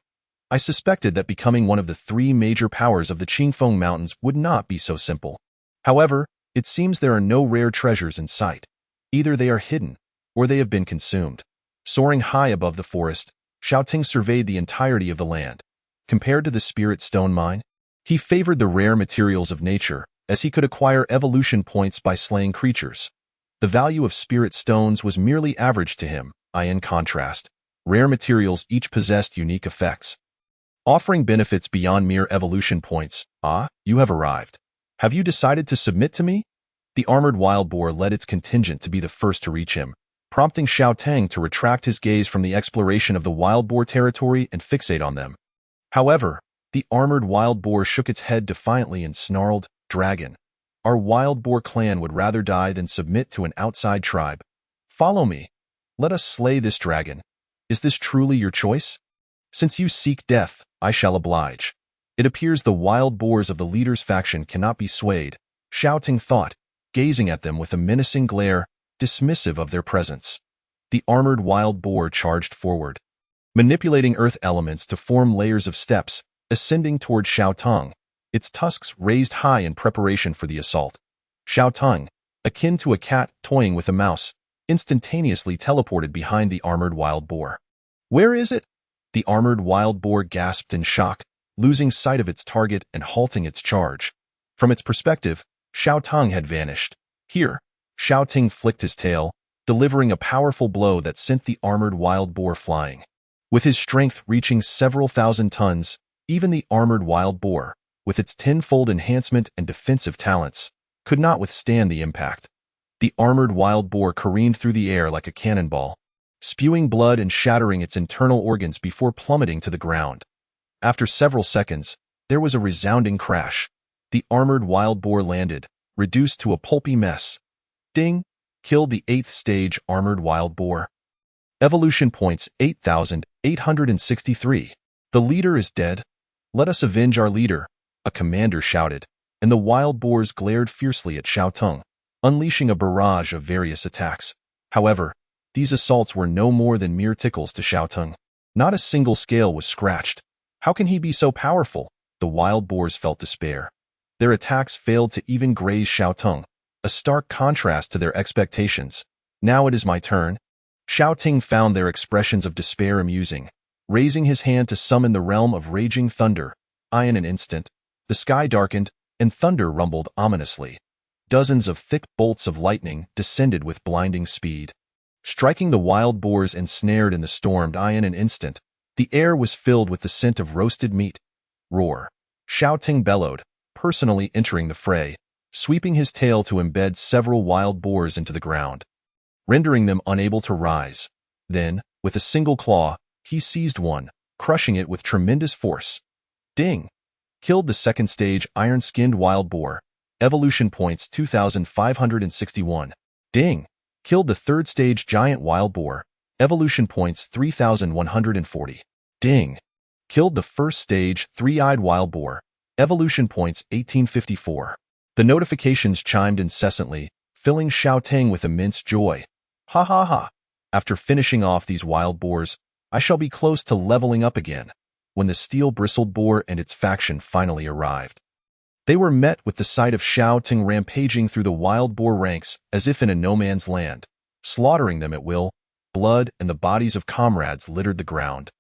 I suspected that becoming one of the 3 major powers of the Qingfeng Mountains would not be so simple. However, it seems there are no rare treasures in sight. Either they are hidden, or they have been consumed. Soaring high above the forest, Xiao Ting surveyed the entirety of the land. Compared to the spirit stone mine, he favored the rare materials of nature, as he could acquire evolution points by slaying creatures. The value of spirit stones was merely average to him. In contrast, rare materials each possessed unique effects, offering benefits beyond mere evolution points. You have arrived. Have you decided to submit to me? The armored wild boar led its contingent to be the first to reach him, prompting Xiao Ting to retract his gaze from the exploration of the wild boar territory and fixate on them. However, the armored wild boar shook its head defiantly and snarled, "Dragon, our wild boar clan would rather die than submit to an outside tribe. Follow me. Let us slay this dragon. Is this truly your choice? Since you seek death, I shall oblige." It appears the wild boars of the leader's faction cannot be swayed, Xiao Ting thought, gazing at them with a menacing glare, dismissive of their presence. The armored wild boar charged forward, manipulating earth elements to form layers of steps, ascending toward Xiao Ting, its tusks raised high in preparation for the assault. Xiao Ting, akin to a cat toying with a mouse, instantaneously teleported behind the armored wild boar. "Where is it?" The armored wild boar gasped in shock, losing sight of its target and halting its charge. From its perspective, Xiao Ting had vanished. "Here." Xiao Ting flicked his tail, delivering a powerful blow that sent the armored wild boar flying. With his strength reaching several thousand tons, even the armored wild boar, with its tenfold enhancement and defensive talents, could not withstand the impact. The armored wild boar careened through the air like a cannonball, spewing blood and shattering its internal organs before plummeting to the ground. After several seconds, there was a resounding crash. The armored wild boar landed, reduced to a pulpy mess. Ding! Killed the 8th stage armored wild boar. Evolution points 8,863. The leader is dead. Let us avenge our leader, a commander shouted, and the wild boars glared fiercely at Xiao Ting, unleashing a barrage of various attacks. However, these assaults were no more than mere tickles to Xiao Ting. Not a single scale was scratched. How can he be so powerful? The wild boars felt despair. Their attacks failed to even graze Xiao Ting, a stark contrast to their expectations. "Now it is my turn." Xiao Ting found their expressions of despair amusing, raising his hand to summon the realm of raging thunder. In an instant, the sky darkened, and thunder rumbled ominously. Dozens of thick bolts of lightning descended with blinding speed, striking the wild boars ensnared in the storm. In an instant, the air was filled with the scent of roasted meat. "Roar!" Xiao Ting bellowed, personally entering the fray, sweeping his tail to embed several wild boars into the ground, rendering them unable to rise. Then, with a single claw, he seized one, crushing it with tremendous force. Ding! Killed the 2nd stage iron-skinned wild boar. Evolution points 2,561. Ding! Killed the 3rd stage giant wild boar. Evolution points 3,140. Ding! Killed the 1st stage three-eyed wild boar. Evolution points 1854. The notifications chimed incessantly, filling Xiao Ting with immense joy. Ha ha ha! After finishing off these wild boars, I shall be close to leveling up again. When the steel-bristled boar and its faction finally arrived, they were met with the sight of Xiao Ting rampaging through the wild boar ranks as if in a no-man's land, slaughtering them at will. Blood and the bodies of comrades littered the ground,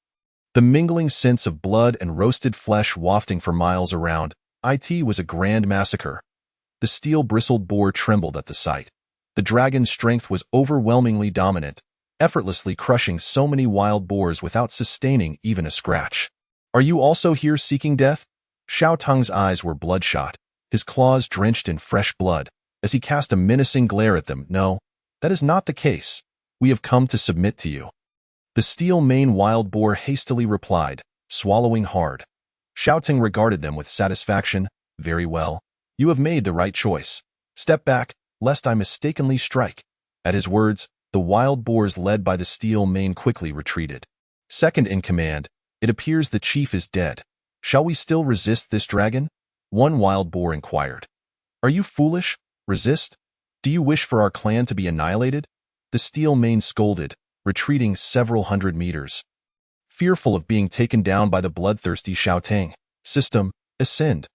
the mingling scents of blood and roasted flesh wafting for miles around. It was a grand massacre. The steel-bristled boar trembled at the sight. The dragon's strength was overwhelmingly dominant, effortlessly crushing so many wild boars without sustaining even a scratch. "Are you also here seeking death?" Xiao Ting's eyes were bloodshot, his claws drenched in fresh blood, as he cast a menacing glare at them. "No, that is not the case. We have come to submit to you." The steel-maned wild boar hastily replied, swallowing hard. Xiao Ting regarded them with satisfaction. "Very well. You have made the right choice. Step back, lest I mistakenly strike." At his words, the the wild boars led by the steel mane quickly retreated. Second in command, it appears the chief is dead. Shall we still resist this dragon? One wild boar inquired. Are you foolish? Resist? Do you wish for our clan to be annihilated? The steel mane scolded, retreating several hundred meters. Fearful of being taken down by the bloodthirsty Xiaotang, system, ascend.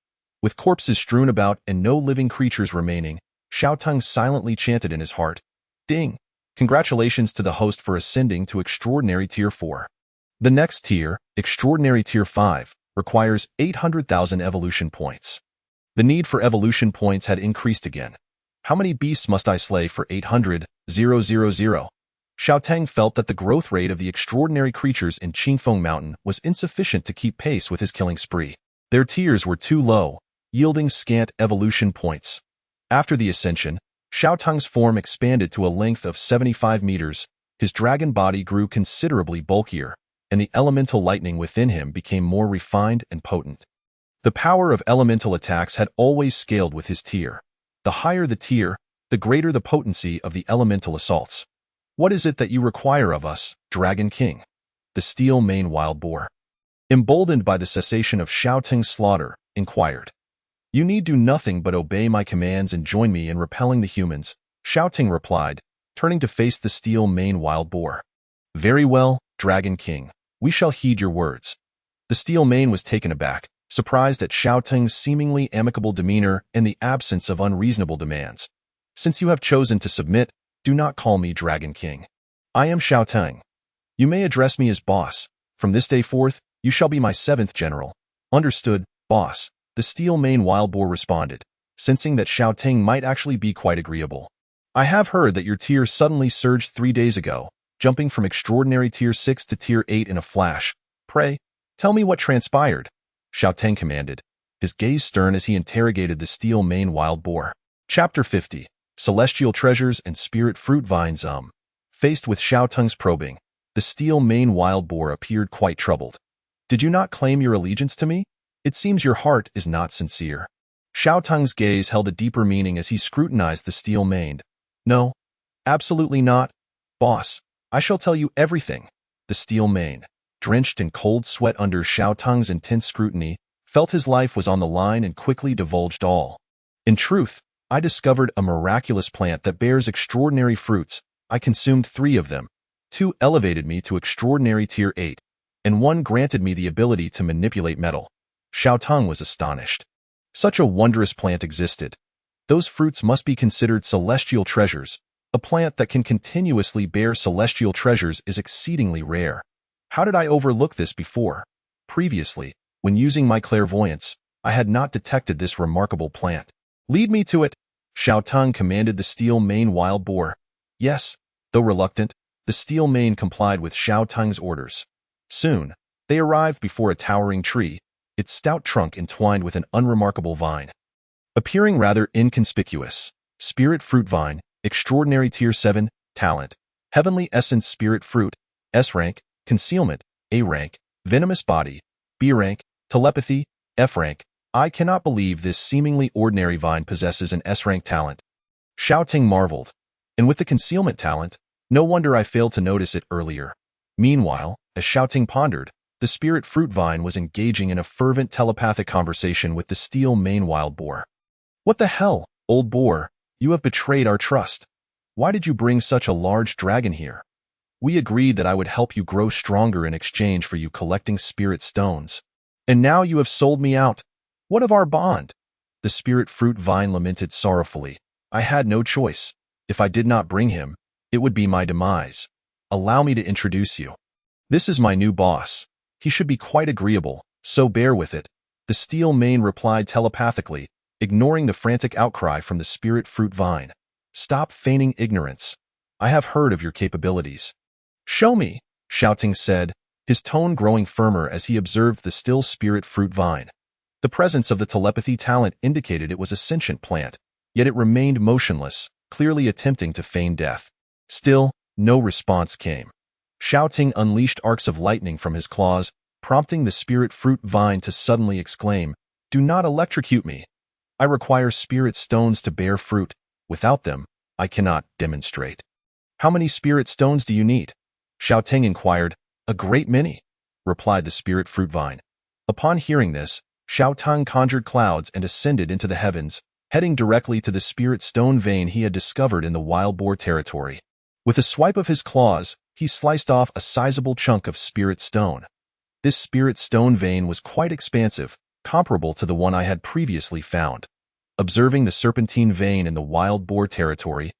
With corpses strewn about and no living creatures remaining, Xiaotang silently chanted in his heart, Ding! Congratulations to the host for ascending to Extraordinary Tier 4. The next tier, Extraordinary Tier 5, requires 800,000 evolution points. The need for evolution points had increased again. How many beasts must I slay for 800,000? Xiaotang felt that the growth rate of the extraordinary creatures in Qingfeng Mountain was insufficient to keep pace with his killing spree. Their tiers were too low, yielding scant evolution points. After the ascension, Xiaotang's form expanded to a length of 75 meters, his dragon body grew considerably bulkier, and the elemental lightning within him became more refined and potent. The power of elemental attacks had always scaled with his tier. The higher the tier, the greater the potency of the elemental assaults. What is it that you require of us, Dragon King? The steel mane wild boar, emboldened by the cessation of Xiaotang's slaughter, inquired. You need do nothing but obey my commands and join me in repelling the humans, Xiaotang replied, turning to face the steel mane wild boar. Very well, Dragon King, we shall heed your words. The steel mane was taken aback, surprised at Xiaotang's seemingly amicable demeanor and the absence of unreasonable demands. Since you have chosen to submit, do not call me Dragon King. I am Xiaotang. You may address me as boss. From this day forth, you shall be my 7th general. Understood, boss, the steel mane wild boar responded, sensing that Xiaotang might actually be quite agreeable. I have heard that your tier suddenly surged 3 days ago, jumping from extraordinary tier 6 to tier 8 in a flash. Pray, tell me what transpired, Xiaotang commanded, his gaze stern as he interrogated the steel mane wild boar. Chapter 50. Celestial Treasures and Spirit Fruit Vines. Faced with Xiaotang's probing, the steel mane wild boar appeared quite troubled. Did you not claim your allegiance to me? It seems your heart is not sincere. Xiaotang's gaze held a deeper meaning as he scrutinized the steel maned. No, absolutely not. Boss, I shall tell you everything. The steel mane, drenched in cold sweat under Xiaotang's intense scrutiny, felt his life was on the line and quickly divulged all. In truth, I discovered a miraculous plant that bears extraordinary fruits. I consumed 3 of them. 2 elevated me to extraordinary tier 8, and 1 granted me the ability to manipulate metal. Xiaotang was astonished. Such a wondrous plant existed. Those fruits must be considered celestial treasures. A plant that can continuously bear celestial treasures is exceedingly rare. How did I overlook this before? Previously, when using my clairvoyance, I had not detected this remarkable plant. Lead me to it, Xiaotang commanded the steel mane wild boar. Yes, though reluctant, the steel mane complied with Xiaotang's orders. Soon, they arrived before a towering tree, its stout trunk entwined with an unremarkable vine. Appearing rather inconspicuous, Spirit Fruit Vine, Extraordinary Tier 7, Talent, Heavenly Essence Spirit Fruit, S rank, Concealment, A rank, Venomous Body, B rank, Telepathy, F rank. I cannot believe this seemingly ordinary vine possesses an S-rank talent. Xiaotang marveled. And with the concealment talent, no wonder I failed to notice it earlier. Meanwhile, as Xiaotang pondered, the spirit fruit vine was engaging in a fervent telepathic conversation with the steel mane wild boar. What the hell, old boar? You have betrayed our trust. Why did you bring such a large dragon here? We agreed that I would help you grow stronger in exchange for you collecting spirit stones. And now you have sold me out. What of our bond? The spirit fruit vine lamented sorrowfully. I had no choice. If I did not bring him, it would be my demise. Allow me to introduce you. This is my new boss. He should be quite agreeable, so bear with it. The steel mane replied telepathically, ignoring the frantic outcry from the spirit fruit vine. Stop feigning ignorance. I have heard of your capabilities. Show me, Xiaotang said, his tone growing firmer as he observed the still spirit fruit vine. The presence of the telepathy talent indicated it was a sentient plant, yet it remained motionless, clearly attempting to feign death. Still, no response came. Xiaotang unleashed arcs of lightning from his claws, prompting the spirit fruit vine to suddenly exclaim, Do not electrocute me. I require spirit stones to bear fruit. Without them, I cannot demonstrate. How many spirit stones do you need? Xiao Ting inquired. A great many, replied the spirit fruit vine. Upon hearing this, Xiao Tang conjured clouds and ascended into the heavens, heading directly to the spirit stone vein he had discovered in the wild boar territory. With a swipe of his claws, he sliced off a sizable chunk of spirit stone. This spirit stone vein was quite expansive, comparable to the one I had previously found. Observing the serpentine vein in the wild boar territory,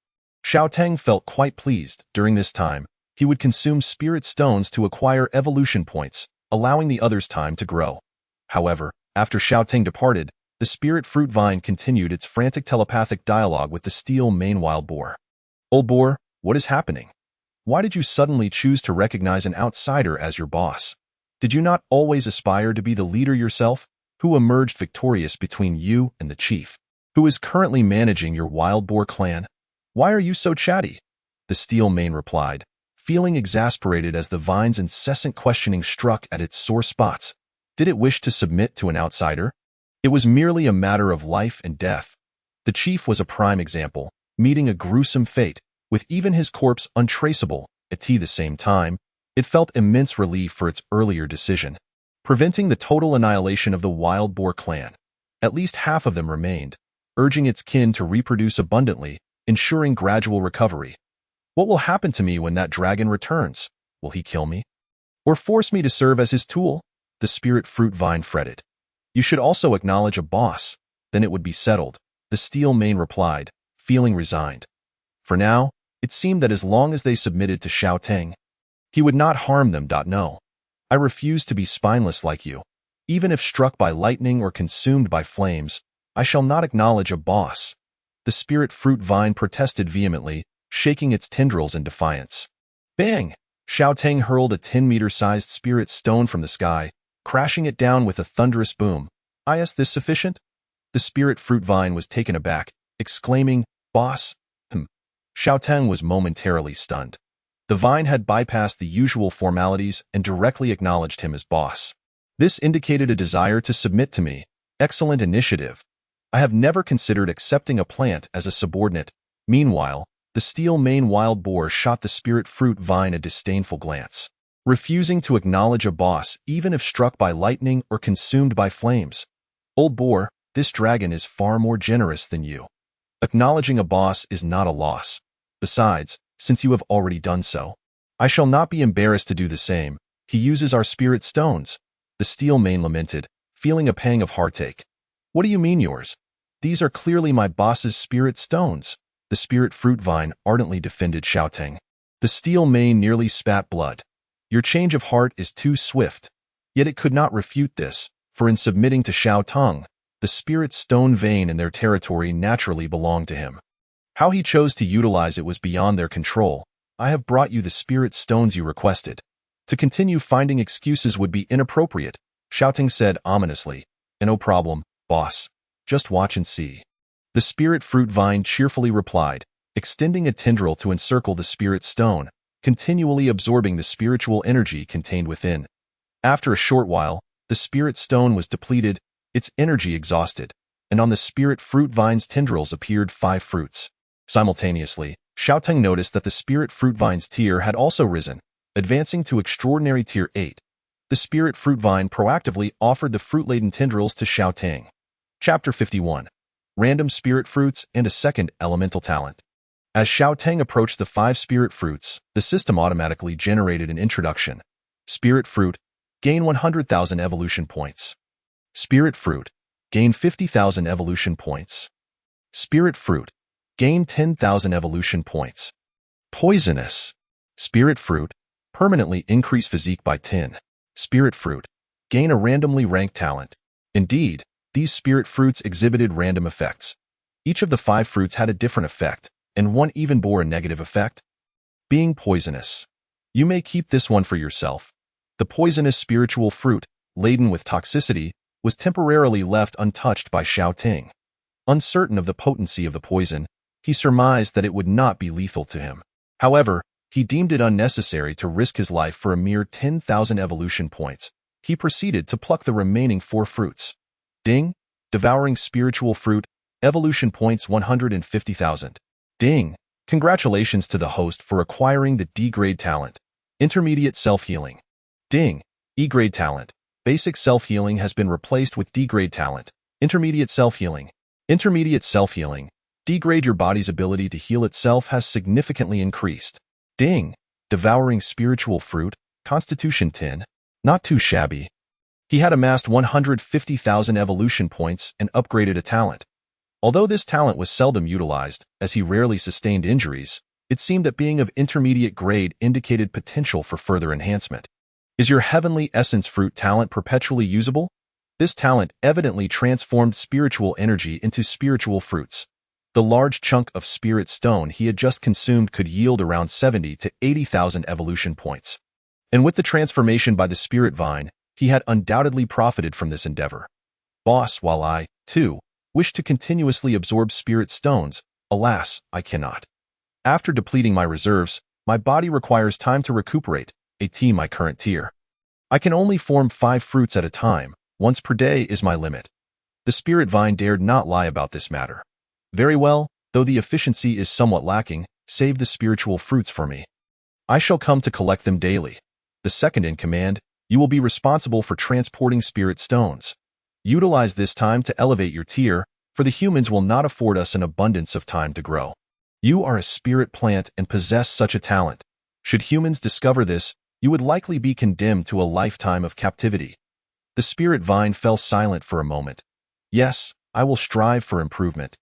Xiao Tang felt quite pleased. During this time, he would consume spirit stones to acquire evolution points, allowing the others time to grow. However, after Xiao Tang departed, the spirit fruit vine continued its frantic telepathic dialogue with the steel mane wild boar. Old boar, what is happening? Why did you suddenly choose to recognize an outsider as your boss? Did you not always aspire to be the leader yourself? Who emerged victorious between you and the chief? Who is currently managing your wild boar clan? Why are you so chatty? The steel mane replied, feeling exasperated as the vine's incessant questioning struck at its sore spots. Did it wish to submit to an outsider? It was merely a matter of life and death. The chief was a prime example, meeting a gruesome fate, with even his corpse untraceable. At the same time, it felt immense relief for its earlier decision, preventing the total annihilation of the wild boar clan. At least half of them remained, urging its kin to reproduce abundantly, ensuring gradual recovery. What will happen to me when that dragon returns? Will he kill me? Or force me to serve as his tool? The spirit fruit vine fretted. You should also acknowledge a boss, then it would be settled, the steel mane replied, feeling resigned. For now, it seemed that as long as they submitted to Xiao Tang, he would not harm them. No. I refuse to be spineless like you. Even if struck by lightning or consumed by flames, I shall not acknowledge a boss. The spirit fruit vine protested vehemently, shaking its tendrils in defiance. Bang! Xiao Tang hurled a 10-meter-sized spirit stone from the sky, crashing it down with a thunderous boom. Is this sufficient? The spirit fruit vine was taken aback, exclaiming, Boss? Xiao Tang was momentarily stunned. The vine had bypassed the usual formalities and directly acknowledged him as boss. This indicated a desire to submit to me. Excellent initiative. I have never considered accepting a plant as a subordinate. Meanwhile, the steel mane wild boar shot the spirit fruit vine a disdainful glance, refusing to acknowledge a boss even if struck by lightning or consumed by flames. Old boar, this dragon is far more generous than you. Acknowledging a boss is not a loss. Besides, since you have already done so, I shall not be embarrassed to do the same. He uses our spirit stones. The steel mane lamented, feeling a pang of heartache. What do you mean yours? These are clearly my boss's spirit stones. The spirit fruit vine ardently defended Xiao Tang. The steel mane nearly spat blood. Your change of heart is too swift. Yet it could not refute this, for in submitting to Xiao Tang, the spirit stone vein in their territory naturally belonged to him. How he chose to utilize it was beyond their control. I have brought you the spirit stones you requested. To continue finding excuses would be inappropriate, Xiao Tang said ominously. No problem, boss. Just watch and see. The spirit fruit vine cheerfully replied, extending a tendril to encircle the spirit stone, continually absorbing the spiritual energy contained within. After a short while, the spirit stone was depleted, its energy exhausted, and on the spirit fruit vine's tendrils appeared 5 fruits. Simultaneously, Xiao Tang noticed that the spirit fruit vine's tier had also risen, advancing to extraordinary tier 8. The spirit fruit vine proactively offered the fruit-laden tendrils to Xiao Tang. Chapter 51. Random spirit fruits and a second elemental talent. As Xiao Tang approached the 5 spirit fruits, the system automatically generated an introduction. Spirit fruit, gain 100,000 evolution points. Spirit fruit, gain 50,000 evolution points. Spirit fruit, gain 10,000 evolution points. Poisonous. Spirit fruit, permanently increase physique by 10. Spirit fruit, gain a randomly ranked talent. Indeed, these spirit fruits exhibited random effects. Each of the 5 fruits had a different effect, and one even bore a negative effect. Being poisonous. You may keep this one for yourself. The poisonous spiritual fruit, laden with toxicity, was temporarily left untouched by Xiao Tang. Uncertain of the potency of the poison, he surmised that it would not be lethal to him. However, he deemed it unnecessary to risk his life for a mere 10,000 evolution points. He proceeded to pluck the remaining 4 fruits. Ding! Devouring spiritual fruit, evolution points 150,000. Ding! Congratulations to the host for acquiring the D-grade talent. Intermediate self-healing. Ding! E-grade talent. Basic self-healing has been replaced with D-grade talent. Intermediate self-healing. Intermediate self-healing. D-grade. Your body's ability to heal itself has significantly increased. Ding! Devouring spiritual fruit. Constitution 10. Not too shabby. He had amassed 150,000 evolution points and upgraded a talent. Although this talent was seldom utilized, as he rarely sustained injuries, it seemed that being of intermediate grade indicated potential for further enhancement. Is your heavenly essence fruit talent perpetually usable? This talent evidently transformed spiritual energy into spiritual fruits. The large chunk of spirit stone he had just consumed could yield around 70 to 80,000 evolution points. And with the transformation by the spirit vine, he had undoubtedly profited from this endeavor. Boss, while I, too, wish to continuously absorb spirit stones, alas, I cannot. After depleting my reserves, my body requires time to recuperate, my current tier. I can only form 5 fruits at a time, once per day is my limit. The spirit vine dared not lie about this matter. Very well, though the efficiency is somewhat lacking, save the spiritual fruits for me. I shall come to collect them daily. The second in command, you will be responsible for transporting spirit stones. Utilize this time to elevate your tier, for the humans will not afford us an abundance of time to grow. You are a spirit plant and possess such a talent. Should humans discover this, you would likely be condemned to a lifetime of captivity. The spirit vine fell silent for a moment. Yes, I will strive for improvement.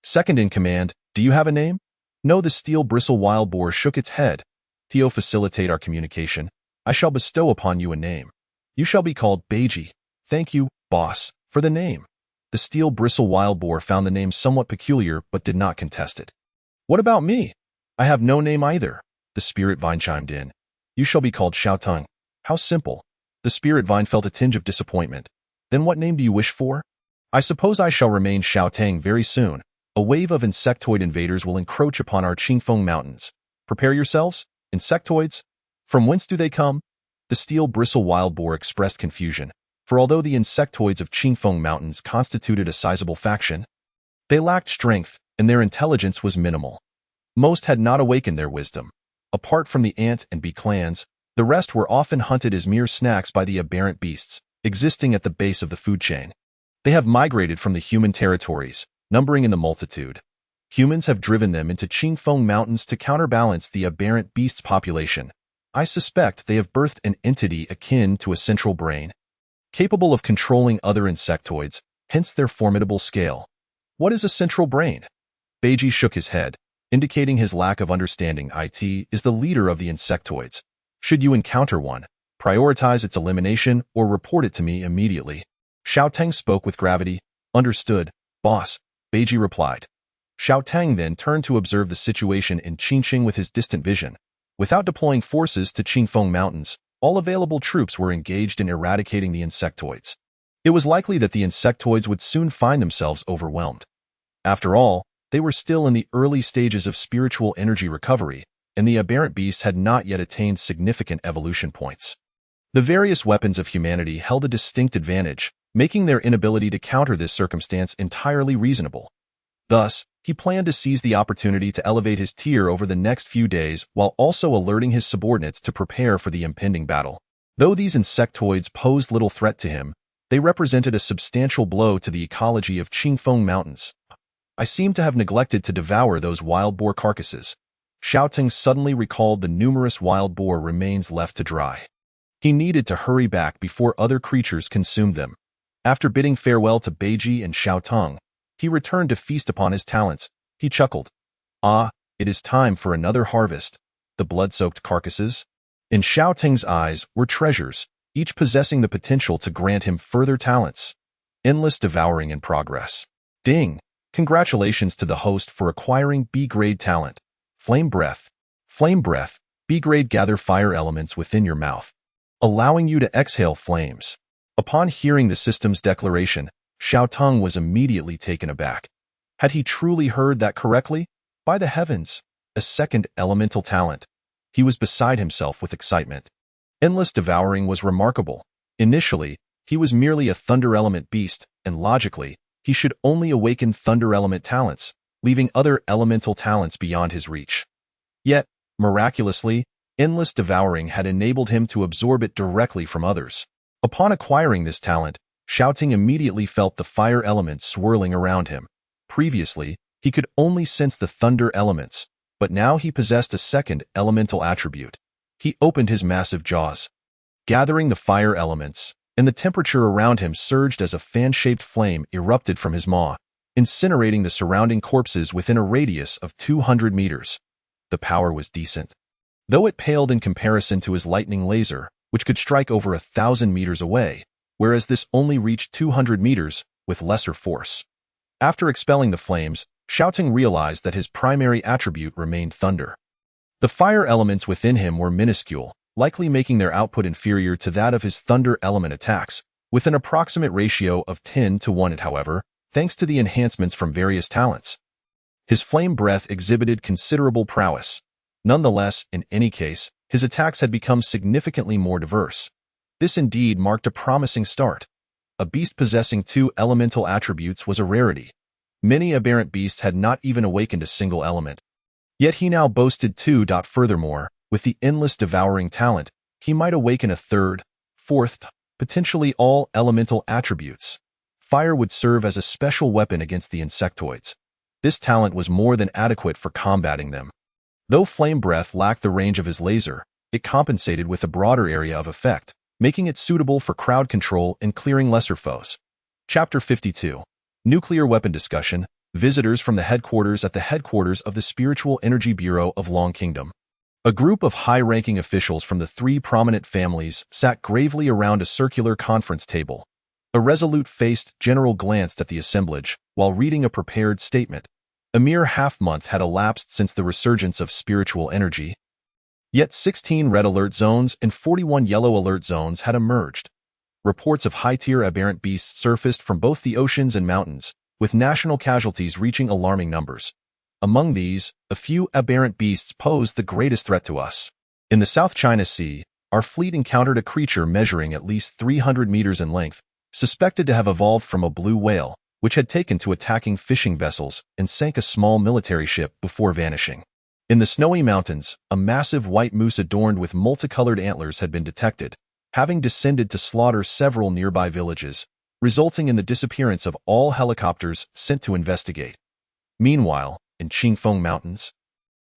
Second in command, do you have a name? No, the steel bristle wild boar shook its head. To facilitate our communication, I shall bestow upon you a name. You shall be called Beiji. Thank you, boss, for the name. The steel bristle wild boar found the name somewhat peculiar but did not contest it. What about me? I have no name either. The spirit vine chimed in. You shall be called Xiaotung. How simple. The spirit vine felt a tinge of disappointment. Then what name do you wish for? I suppose I shall remain Xiaotang very soon. A wave of insectoid invaders will encroach upon our Qingfeng Mountains. Prepare yourselves. Insectoids? From whence do they come? The steel bristle wild boar expressed confusion, for although the insectoids of Qingfeng Mountains constituted a sizable faction, they lacked strength and their intelligence was minimal. Most had not awakened their wisdom. Apart from the ant and bee clans, the rest were often hunted as mere snacks by the aberrant beasts, existing at the base of the food chain. They have migrated from the human territories, numbering in the multitude. Humans have driven them into Qingfeng Mountains to counterbalance the aberrant beasts' population. I suspect they have birthed an entity akin to a central brain, capable of controlling other insectoids, hence their formidable scale. What is a central brain? Beiji shook his head, indicating his lack of understanding. It is the leader of the insectoids. Should you encounter one, prioritize its elimination or report it to me immediately. Xiaotang spoke with gravity. Understood, boss, Beiji replied. Xiaotang then turned to observe the situation in Qingqing with his distant vision. Without deploying forces to Qingfeng Mountains, all available troops were engaged in eradicating the insectoids. It was likely that the insectoids would soon find themselves overwhelmed. After all, they were still in the early stages of spiritual energy recovery, and the aberrant beasts had not yet attained significant evolution points. The various weapons of humanity held a distinct advantage, making their inability to counter this circumstance entirely reasonable. Thus, he planned to seize the opportunity to elevate his tier over the next few days while also alerting his subordinates to prepare for the impending battle. Though these insectoids posed little threat to him, they represented a substantial blow to the ecology of Qingfeng Mountains. I seem to have neglected to devour those wild boar carcasses. Xiaoting suddenly recalled the numerous wild boar remains left to dry. He needed to hurry back before other creatures consumed them. After bidding farewell to Beiji and Xiaotong, he returned to feast upon his talents. He chuckled. Ah, it is time for another harvest. The blood-soaked carcasses? In Xiaoteng's eyes were treasures, each possessing the potential to grant him further talents. Endless devouring in progress. Ding! Congratulations to the host for acquiring B-grade talent. Flame breath. Flame breath. B-grade gather fire elements within your mouth, allowing you to exhale flames. Upon hearing the system's declaration, Xiaotong was immediately taken aback. Had he truly heard that correctly? By the heavens, a second elemental talent. He was beside himself with excitement. Endless devouring was remarkable. Initially, he was merely a thunder element beast, and logically, he should only awaken thunder element talents, leaving other elemental talents beyond his reach. Yet, miraculously, endless devouring had enabled him to absorb it directly from others. Upon acquiring this talent, Xiaoting immediately felt the fire elements swirling around him. Previously, he could only sense the thunder elements, but now he possessed a second elemental attribute. He opened his massive jaws, gathering the fire elements, and the temperature around him surged as a fan-shaped flame erupted from his maw, incinerating the surrounding corpses within a radius of 200 meters. The power was decent, though it paled in comparison to his lightning laser, which could strike over 1,000 meters away, whereas this only reached 200 meters with lesser force. After expelling the flames, Xiaoting realized that his primary attribute remained thunder. The fire elements within him were minuscule, likely making their output inferior to that of his thunder element attacks, with an approximate ratio of 10:1, however, thanks to the enhancements from various talents. His flame breath exhibited considerable prowess. Nonetheless, in any case, his attacks had become significantly more diverse. This indeed marked a promising start. A beast possessing two elemental attributes was a rarity. Many aberrant beasts had not even awakened a single element. Yet he now boasted two. Furthermore, with the endless devouring talent, he might awaken a third, fourth, potentially all elemental attributes. Fire would serve as a special weapon against the insectoids. This talent was more than adequate for combating them. Though flame breath lacked the range of his laser, it compensated with a broader area of effect, making it suitable for crowd control and clearing lesser foes. Chapter 52. Nuclear Weapon Discussion. Visitors from the headquarters of the Spiritual Energy Bureau of Long Kingdom. A group of high-ranking officials from the three prominent families sat gravely around a circular conference table. A resolute-faced general glanced at the assemblage while reading a prepared statement. A mere half-month had elapsed since the resurgence of spiritual energy. Yet 16 red alert zones and 41 yellow alert zones had emerged. Reports of high-tier aberrant beasts surfaced from both the oceans and mountains, with national casualties reaching alarming numbers. Among these, a few aberrant beasts posed the greatest threat to us. In the South China Sea, our fleet encountered a creature measuring at least 300 meters in length, suspected to have evolved from a blue whale, which had taken to attacking fishing vessels and sank a small military ship before vanishing. In the snowy mountains, a massive white moose adorned with multicolored antlers had been detected, having descended to slaughter several nearby villages, resulting in the disappearance of all helicopters sent to investigate. Meanwhile, in Qingfeng Mountains,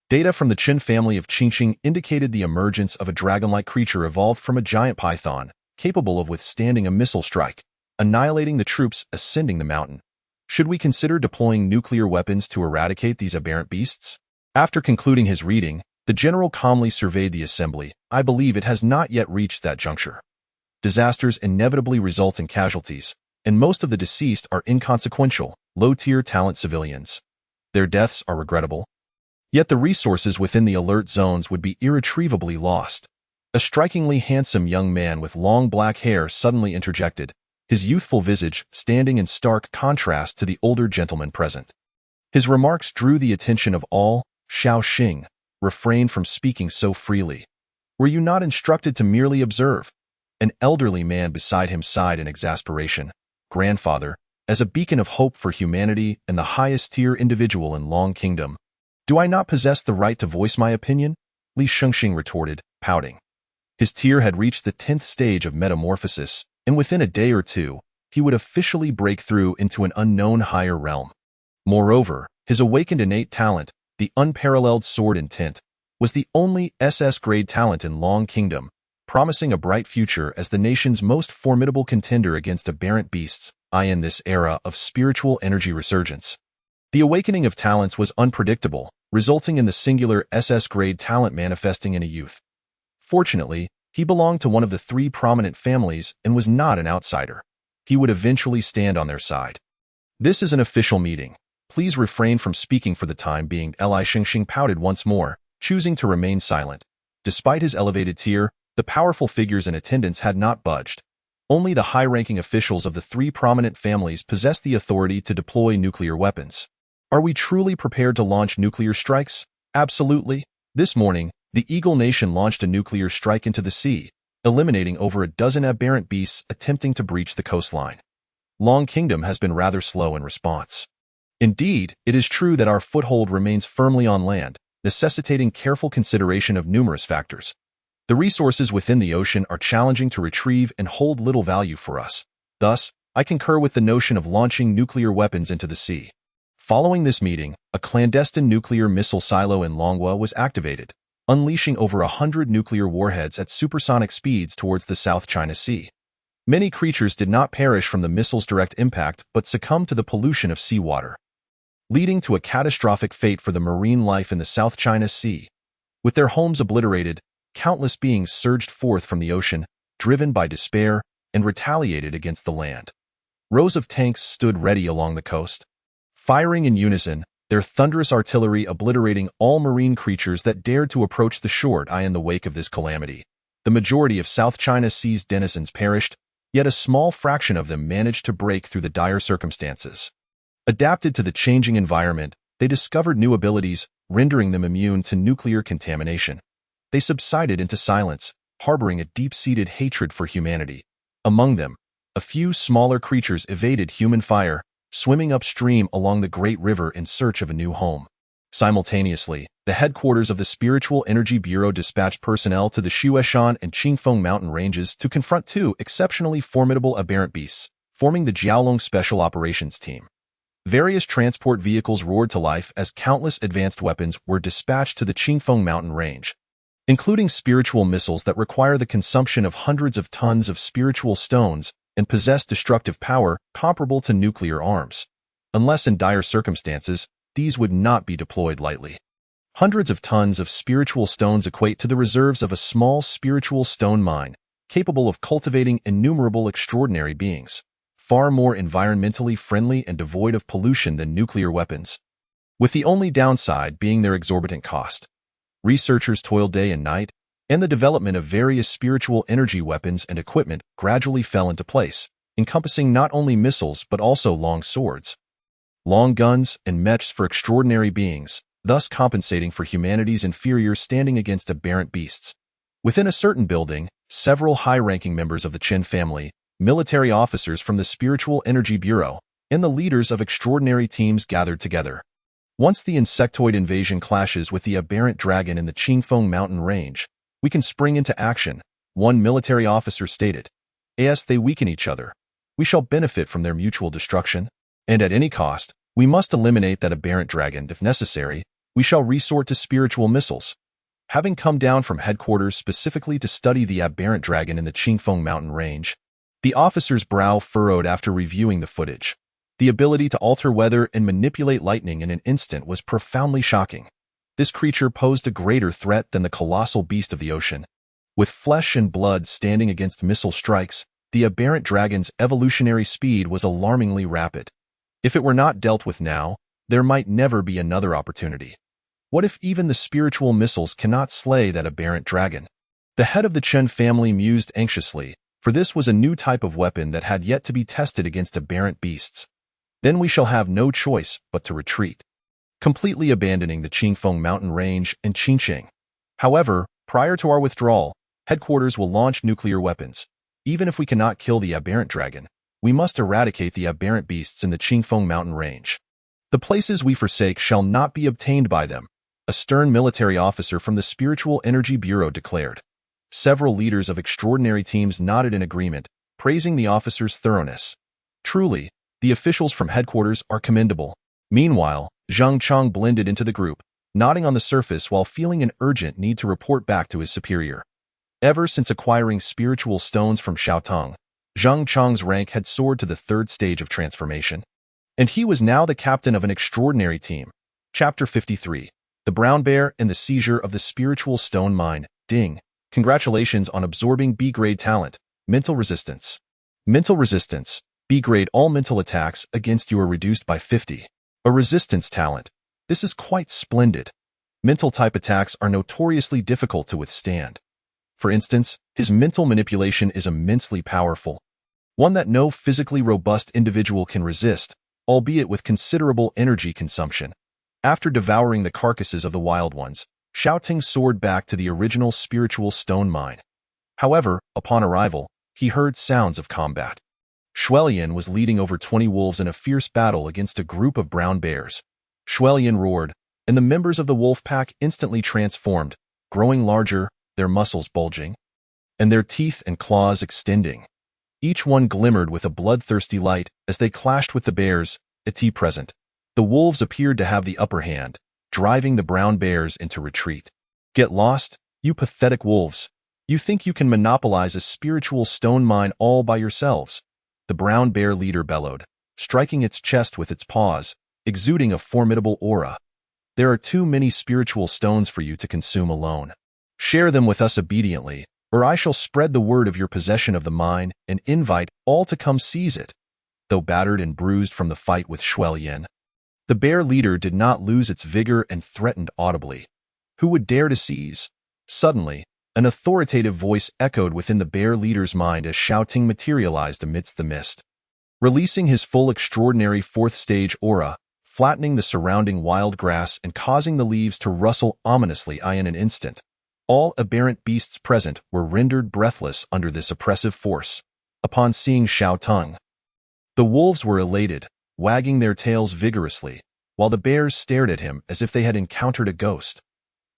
data from the Qin family of Qingqing indicated the emergence of a dragon-like creature evolved from a giant python, capable of withstanding a missile strike, annihilating the troops ascending the mountain. Should we consider deploying nuclear weapons to eradicate these aberrant beasts? After concluding his reading, the general calmly surveyed the assembly. I believe it has not yet reached that juncture. Disasters inevitably result in casualties, and most of the deceased are inconsequential, low-tier talent civilians. Their deaths are regrettable. Yet the resources within the alert zones would be irretrievably lost. A strikingly handsome young man with long black hair suddenly interjected, his youthful visage standing in stark contrast to the older gentleman present. His remarks drew the attention of all. Xiao Xing refrained from speaking so freely. Were you not instructed to merely observe? An elderly man beside him sighed in exasperation. Grandfather, as a beacon of hope for humanity and the highest-tier individual in Long Kingdom, do I not possess the right to voice my opinion? Li Shengxing retorted, pouting. His tier had reached the 10th stage of metamorphosis, and within a day or two, he would officially break through into an unknown higher realm. Moreover, his awakened innate talent, the unparalleled sword intent, was the only SS-grade talent in Long Kingdom, promising a bright future as the nation's most formidable contender against aberrant beasts in this era of spiritual energy resurgence. The awakening of talents was unpredictable, resulting in the singular SS-grade talent manifesting in a youth. Fortunately, he belonged to one of the three prominent families and was not an outsider. He would eventually stand on their side. This is an official meeting. Please refrain from speaking for the time being. Li Shengxing pouted once more, choosing to remain silent. Despite his elevated tier, the powerful figures in attendance had not budged. Only the high-ranking officials of the three prominent families possessed the authority to deploy nuclear weapons. Are we truly prepared to launch nuclear strikes? Absolutely. This morning, the Eagle Nation launched a nuclear strike into the sea, eliminating over a dozen aberrant beasts attempting to breach the coastline. Long Kingdom has been rather slow in response. Indeed, it is true that our foothold remains firmly on land, necessitating careful consideration of numerous factors. The resources within the ocean are challenging to retrieve and hold little value for us. Thus, I concur with the notion of launching nuclear weapons into the sea. Following this meeting, a clandestine nuclear missile silo in Longwa was activated, unleashing over 100 nuclear warheads at supersonic speeds towards the South China Sea. Many creatures did not perish from the missile's direct impact but succumbed to the pollution of seawater, leading to a catastrophic fate for the marine life in the South China Sea. With their homes obliterated, countless beings surged forth from the ocean, driven by despair, and retaliated against the land. Rows of tanks stood ready along the coast, firing in unison, their thunderous artillery obliterating all marine creatures that dared to approach the shore. In the wake of this calamity, the majority of South China Sea's denizens perished, yet a small fraction of them managed to break through the dire circumstances. Adapted to the changing environment, they discovered new abilities, rendering them immune to nuclear contamination. They subsided into silence, harboring a deep-seated hatred for humanity. Among them, a few smaller creatures evaded human fire, swimming upstream along the great river in search of a new home. Simultaneously, the headquarters of the Spiritual Energy Bureau dispatched personnel to the Shueshan and Qingfeng mountain ranges to confront two exceptionally formidable aberrant beasts, forming the Jiaolong Special Operations Team. Various transport vehicles roared to life as countless advanced weapons were dispatched to the Qingfeng mountain range, including spiritual missiles that require the consumption of hundreds of tons of spiritual stones and possess destructive power comparable to nuclear arms. Unless in dire circumstances, these would not be deployed lightly. Hundreds of tons of spiritual stones equate to the reserves of a small spiritual stone mine, capable of cultivating innumerable extraordinary beings, far more environmentally friendly and devoid of pollution than nuclear weapons, with the only downside being their exorbitant cost. Researchers toiled day and night, and the development of various spiritual energy weapons and equipment gradually fell into place, encompassing not only missiles but also long swords, long guns, and mechs for extraordinary beings, thus compensating for humanity's inferior standing against aberrant beasts. Within a certain building, several high-ranking members of the Chen family, military officers from the Spiritual Energy Bureau, and the leaders of extraordinary teams gathered together. Once the insectoid invasion clashes with the aberrant dragon in the Qingfeng mountain range, we can spring into action, one military officer stated. As they weaken each other, we shall benefit from their mutual destruction, and at any cost, we must eliminate that aberrant dragon. If necessary, we shall resort to spiritual missiles. Having come down from headquarters specifically to study the aberrant dragon in the Qingfeng mountain range, the officer's brow furrowed after reviewing the footage. The ability to alter weather and manipulate lightning in an instant was profoundly shocking. This creature posed a greater threat than the colossal beast of the ocean. With flesh and blood standing against missile strikes, the aberrant dragon's evolutionary speed was alarmingly rapid. If it were not dealt with now, there might never be another opportunity. What if even the spiritual missiles cannot slay that aberrant dragon? The head of the Chen family mused anxiously, for this was a new type of weapon that had yet to be tested against aberrant beasts. Then we shall have no choice but to retreat, completely abandoning the Qingfeng mountain range and Qinsheng. However, prior to our withdrawal, headquarters will launch nuclear weapons. Even if we cannot kill the aberrant dragon, we must eradicate the aberrant beasts in the Qingfeng mountain range. The places we forsake shall not be obtained by them, a stern military officer from the Spiritual Energy Bureau declared. Several leaders of extraordinary teams nodded in agreement, praising the officer's thoroughness. Truly, the officials from headquarters are commendable. Meanwhile, Zhang Chang blended into the group, nodding on the surface while feeling an urgent need to report back to his superior. Ever since acquiring spiritual stones from Xiaotong, Zhang Chang's rank had soared to the third stage of transformation, and he was now the captain of an extraordinary team. Chapter 53. The Brown Bear and the Seizure of the Spiritual Stone Mine. Ding. Congratulations on absorbing B-grade talent. Mental resistance. Mental resistance. B-grade. All mental attacks against you are reduced by 50. A resistance talent. This is quite splendid. Mental type attacks are notoriously difficult to withstand. For instance, his mental manipulation is immensely powerful, one that no physically robust individual can resist, albeit with considerable energy consumption. After devouring the carcasses of the wild ones, Xiaoting soared back to the original spiritual stone mine. However, upon arrival, he heard sounds of combat. Shuelian was leading over 20 wolves in a fierce battle against a group of brown bears. Shuelian roared, and the members of the wolf pack instantly transformed, growing larger, their muscles bulging, and their teeth and claws extending. Each one glimmered with a bloodthirsty light as they clashed with the bears, present. The wolves appeared to have the upper hand, driving the brown bears into retreat. Get lost, you pathetic wolves. You think you can monopolize a spiritual stone mine all by yourselves? The brown bear leader bellowed, striking its chest with its paws, exuding a formidable aura. There are too many spiritual stones for you to consume alone. Share them with us obediently, or I shall spread the word of your possession of the mine and invite all to come seize it. Though battered and bruised from the fight with Shuelian, the bear leader did not lose its vigor and threatened audibly. Who would dare to seize? Suddenly, an authoritative voice echoed within the bear leader's mind as shouting materialized amidst the mist. Releasing his full extraordinary fourth-stage aura, flattening the surrounding wild grass and causing the leaves to rustle ominously in an instant, all aberrant beasts present were rendered breathless under this oppressive force. Upon seeing Xiao Teng, the wolves were elated, wagging their tails vigorously, while the bears stared at him as if they had encountered a ghost.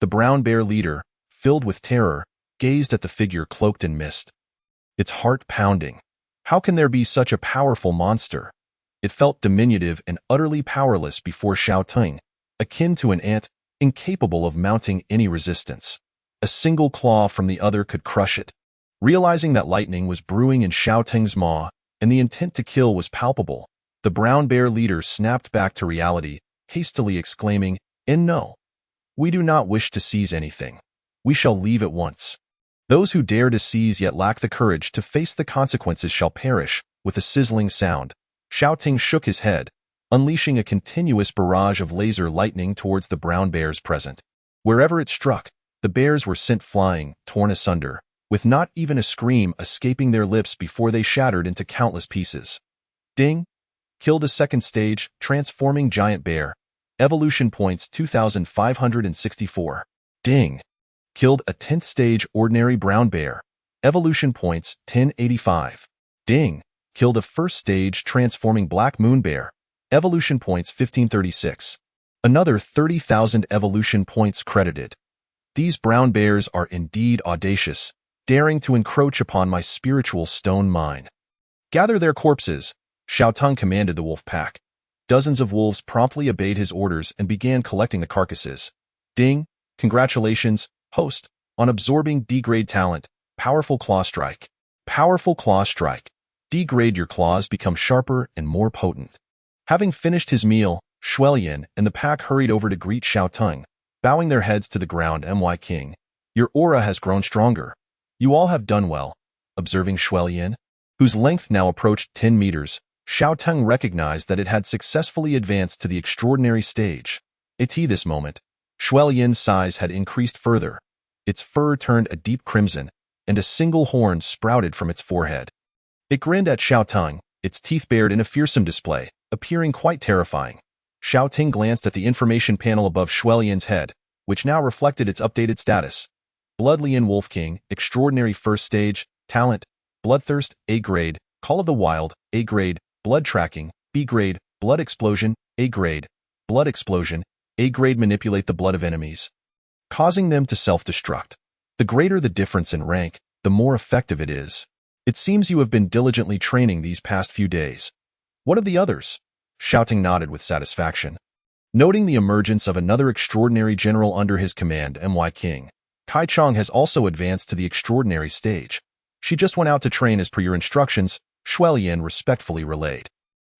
The brown bear leader, filled with terror, gazed at the figure cloaked in mist. Its heart pounding. How can there be such a powerful monster? It felt diminutive and utterly powerless before Xiao Teng, akin to an ant, incapable of mounting any resistance. A single claw from the other could crush it. Realizing that lightning was brewing in Xiao Teng's maw, and the intent to kill was palpable, the brown bear leader snapped back to reality, hastily exclaiming, No. We do not wish to seize anything. We shall leave at once. Those who dare to seize yet lack the courage to face the consequences shall perish. With a sizzling sound, Xiao Teng shook his head, unleashing a continuous barrage of laser lightning towards the brown bears present. Wherever it struck, the bears were sent flying, torn asunder, with not even a scream escaping their lips before they shattered into countless pieces. Ding! Killed a second stage, transforming giant bear. Evolution points 2,564. Ding! Killed a 10th stage ordinary brown bear. Evolution points 1085. Ding! Killed a first stage transforming black moon bear. Evolution points 1536. Another 30,000 evolution points credited. These brown bears are indeed audacious, daring to encroach upon my spiritual stone mine. Gather their corpses, Xiao Teng commanded the wolf pack. Dozens of wolves promptly obeyed his orders and began collecting the carcasses. Ding! Congratulations, host, on absorbing D-grade talent, Powerful Claw Strike. Powerful Claw Strike. D-grade your claws become sharper and more potent. Having finished his meal, Shuelian and the pack hurried over to greet Xiao Teng, bowing their heads to the ground. My king, your aura has grown stronger. You all have done well. Observing Shuelian, whose length now approached 10 meters, Xiao Teng recognized that it had successfully advanced to the extraordinary stage. This moment, Shuelian's size had increased further. Its fur turned a deep crimson, and a single horn sprouted from its forehead. It grinned at Xiao Teng, its teeth bared in a fearsome display, appearing quite terrifying. Xiao Teng glanced at the information panel above Shuelian's head, which now reflected its updated status. Bloodlion Wolf King, Extraordinary First Stage, Talent, Bloodthirst, A grade, Call of the Wild, A grade, Blood Tracking, B grade, Blood Explosion, A grade, Blood Explosion, A grade Manipulate the blood of enemies, causing them to self-destruct. The greater the difference in rank, the more effective it is. It seems you have been diligently training these past few days. What of the others? Xiao Teng nodded with satisfaction. Noting the emergence of another extraordinary general under his command, My King, Kai Chong has also advanced to the extraordinary stage. She just went out to train as per your instructions, Shuelian respectfully relayed.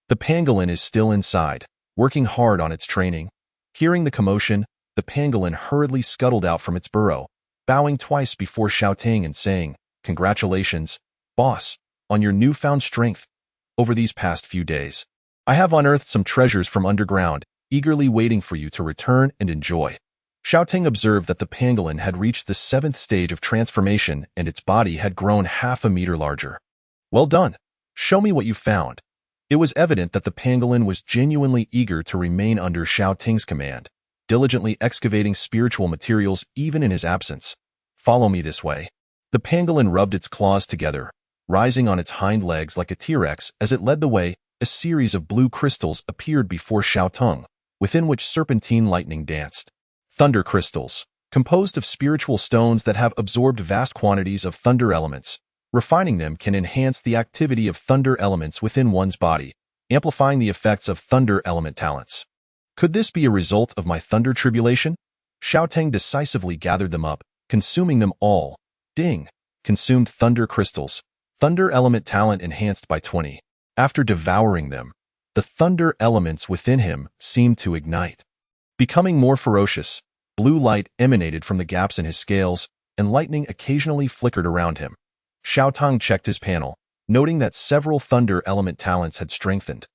The pangolin is still inside, working hard on its training. Hearing the commotion, the pangolin hurriedly scuttled out from its burrow, bowing twice before Xiao Teng and saying, Congratulations, boss, on your newfound strength. Over these past few days, I have unearthed some treasures from underground, eagerly waiting for you to return and enjoy. Xiao Teng observed that the pangolin had reached the 7th stage of transformation and its body had grown half a meter larger. Well done. Show me what you found. It was evident that the pangolin was genuinely eager to remain under Xiao Teng's command, diligently excavating spiritual materials even in his absence. Follow me this way. The pangolin rubbed its claws together, rising on its hind legs like a T-Rex as it led the way. A series of blue crystals appeared before Xiaotong, within which serpentine lightning danced. Thunder crystals, composed of spiritual stones that have absorbed vast quantities of thunder elements. Refining them can enhance the activity of thunder elements within one's body, amplifying the effects of thunder element talents. Could this be a result of my thunder tribulation? Xiaotong decisively gathered them up, consuming them all. Ding! Consumed thunder crystals. Thunder element talent enhanced by 20. After devouring them, the thunder elements within him seemed to ignite. Becoming more ferocious, blue light emanated from the gaps in his scales, and lightning occasionally flickered around him. Xiaotong checked his panel, noting that several thunder element talents had strengthened.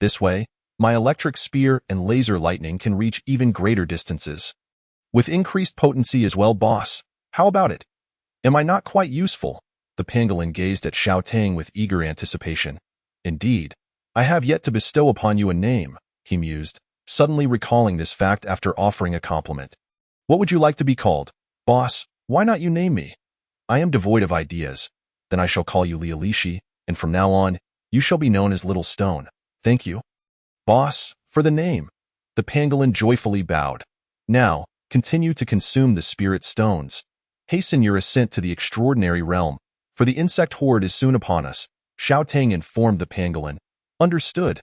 This way, my electric spear and laser lightning can reach even greater distances. With increased potency as well, boss. How about it? Am I not quite useful? The pangolin gazed at Xiaotong with eager anticipation. Indeed, I have yet to bestow upon you a name, he mused, suddenly recalling this fact after offering a compliment. What would you like to be called? Boss, why not you name me? I am devoid of ideas. Then I shall call you Lialishi, and from now on, you shall be known as Little Stone. Thank you. Boss, for the name. The pangolin joyfully bowed. Now, continue to consume the spirit stones. Hasten your ascent to the extraordinary realm, for the insect horde is soon upon us. Xiaotong informed the pangolin. Understood.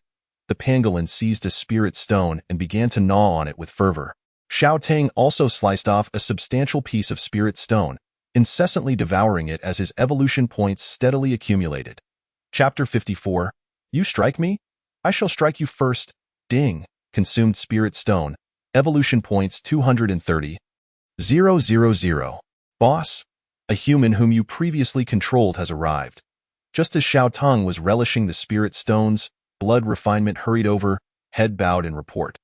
The pangolin seized a spirit stone and began to gnaw on it with fervor. Xiaotong also sliced off a substantial piece of spirit stone, incessantly devouring it as his evolution points steadily accumulated. Chapter 54. You strike me? I shall strike you first. Ding. Consumed spirit stone. Evolution points 230. 000. Boss, a human whom you previously controlled has arrived. Just as Xiaotong was relishing the spirit stones, blood refinement hurried over, head bowed in report.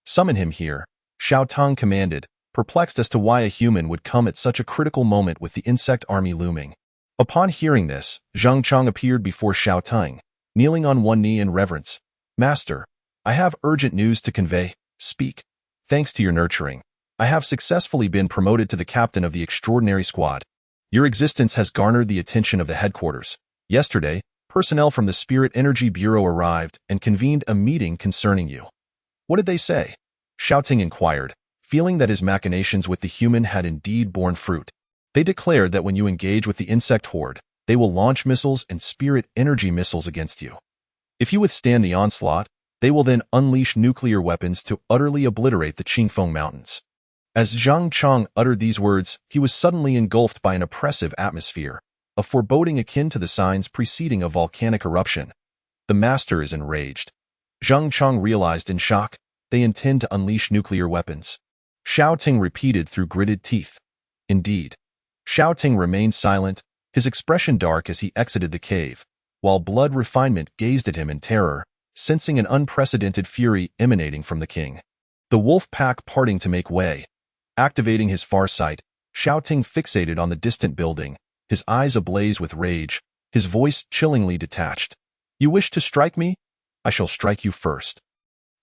Summon him here, Xiaotong commanded, perplexed as to why a human would come at such a critical moment with the insect army looming. Upon hearing this, Zhang Chang appeared before Xiaotong, kneeling on one knee in reverence. Master, I have urgent news to convey. Speak. Thanks to your nurturing, I have successfully been promoted to the captain of the extraordinary squad. Your existence has garnered the attention of the headquarters. Yesterday, personnel from the Spirit Energy Bureau arrived and convened a meeting concerning you. What did they say? Xiaotong inquired, feeling that his machinations with the human had indeed borne fruit. They declared that when you engage with the insect horde, they will launch missiles and spirit energy missiles against you. If you withstand the onslaught, they will then unleash nuclear weapons to utterly obliterate the Qingfeng Mountains. As Zhang Chang uttered these words, he was suddenly engulfed by an oppressive atmosphere, a foreboding akin to the signs preceding a volcanic eruption. The master is enraged. Zhang Chang realized in shock, they intend to unleash nuclear weapons. Xiaotong repeated through gritted teeth. Indeed. Xiaotong remained silent, his expression dark as he exited the cave, while blood refinement gazed at him in terror, sensing an unprecedented fury emanating from the king. The wolf pack parting to make way. Activating his far sight, Xiaotong fixated on the distant building, his eyes ablaze with rage, his voice chillingly detached. You wish to strike me? I shall strike you first.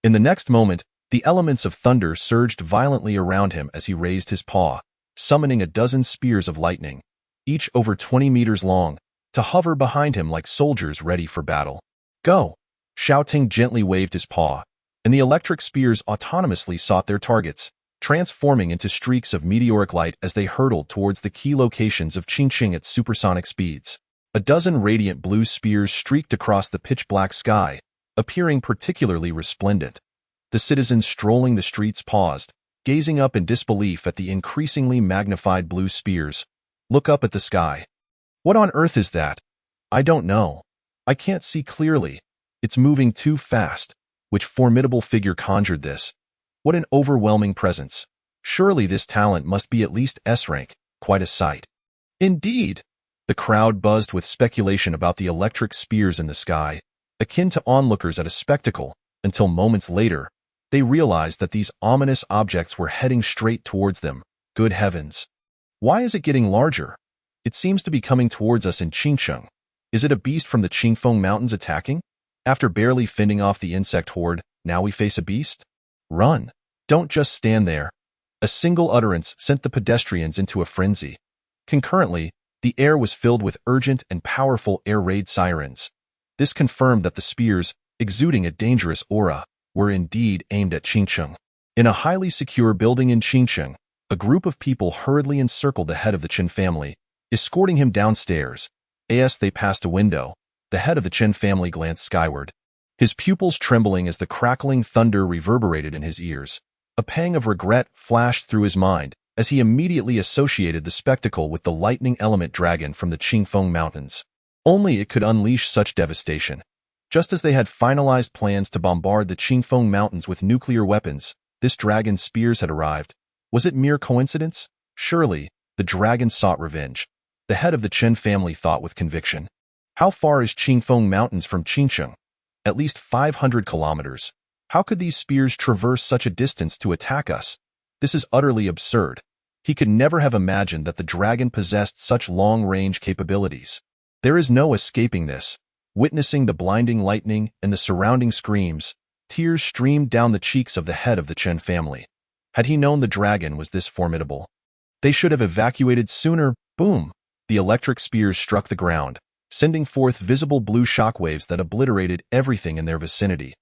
In the next moment, the elements of thunder surged violently around him as he raised his paw, summoning a dozen spears of lightning, each over 20 meters long, to hover behind him like soldiers ready for battle. Go! Xiaotong gently waved his paw, and the electric spears autonomously sought their targets, transforming into streaks of meteoric light as they hurtled towards the key locations of Qingqing at supersonic speeds. A dozen radiant blue spears streaked across the pitch-black sky, appearing particularly resplendent. The citizens strolling the streets paused, gazing up in disbelief at the increasingly magnified blue spears. Look up at the sky. What on earth is that? I don't know. I can't see clearly. It's moving too fast. Which formidable figure conjured this? What an overwhelming presence. Surely this talent must be at least S-rank, quite a sight. Indeed! The crowd buzzed with speculation about the electric spears in the sky, akin to onlookers at a spectacle, until moments later, they realized that these ominous objects were heading straight towards them. Good heavens! Why is it getting larger? It seems to be coming towards us in Qingcheng. Is it a beast from the Qingfeng Mountains attacking? After barely fending off the insect horde, now we face a beast? Run! Don't just stand there. A single utterance sent the pedestrians into a frenzy. Concurrently, The air was filled with urgent and powerful air raid sirens. This confirmed that the spears, exuding a dangerous aura, were indeed aimed at Qingcheng. In a highly secure building in Qingcheng, a group of people hurriedly encircled the head of the Qin family, escorting him downstairs. As they passed a window, the head of the Qin family glanced skyward, his pupils trembling as the crackling thunder reverberated in his ears. A pang of regret flashed through his mind as he immediately associated the spectacle with the lightning element dragon from the Qingfeng Mountains. Only it could unleash such devastation. Just as they had finalized plans to bombard the Qingfeng Mountains with nuclear weapons, this dragon's spears had arrived. Was it mere coincidence? Surely, the dragon sought revenge. The head of the Qin family thought with conviction. How far is Qingfeng Mountains from Qingcheng? At least 500 kilometers. How could these spears traverse such a distance to attack us? This is utterly absurd. He could never have imagined that the dragon possessed such long-range capabilities. There is no escaping this. Witnessing the blinding lightning and the surrounding screams, tears streamed down the cheeks of the head of the Qin family. Had he known the dragon was this formidable, they should have evacuated sooner. Boom! The electric spears struck the ground, sending forth visible blue shockwaves that obliterated everything in their vicinity.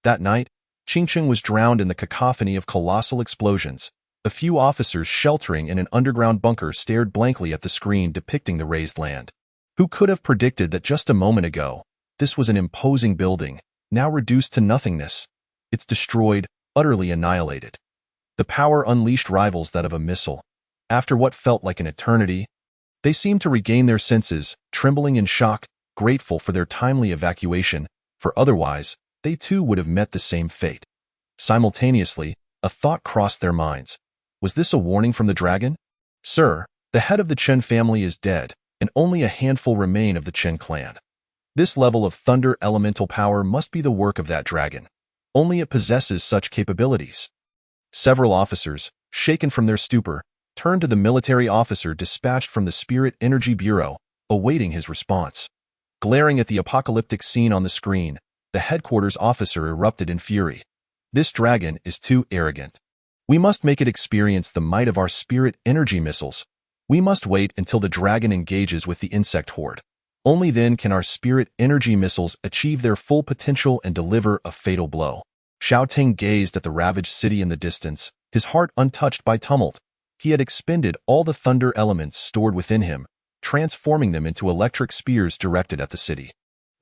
That night, Qingcheng was drowned in the cacophony of colossal explosions. A few officers sheltering in an underground bunker stared blankly at the screen depicting the razed land. Who could have predicted that just a moment ago, this was an imposing building, now reduced to nothingness? It's destroyed, utterly annihilated. The power unleashed rivals that of a missile. After what felt like an eternity, they seemed to regain their senses, trembling in shock, grateful for their timely evacuation, for otherwise, they too would have met the same fate. Simultaneously, a thought crossed their minds. Was this a warning from the dragon? Sir, the head of the Qin family is dead, and only a handful remain of the Qin clan. This level of thunder elemental power must be the work of that dragon. Only it possesses such capabilities. Several officers, shaken from their stupor, turned to the military officer dispatched from the Spirit Energy Bureau, awaiting his response. Glaring at the apocalyptic scene on the screen, the headquarters officer erupted in fury. This dragon is too arrogant. We must make it experience the might of our Spirit Energy missiles. We must wait until the dragon engages with the insect horde. Only then can our Spirit Energy missiles achieve their full potential and deliver a fatal blow. Xiao Ting gazed at the ravaged city in the distance, his heart untouched by tumult. He had expended all the thunder elements stored within him, transforming them into electric spears directed at the city.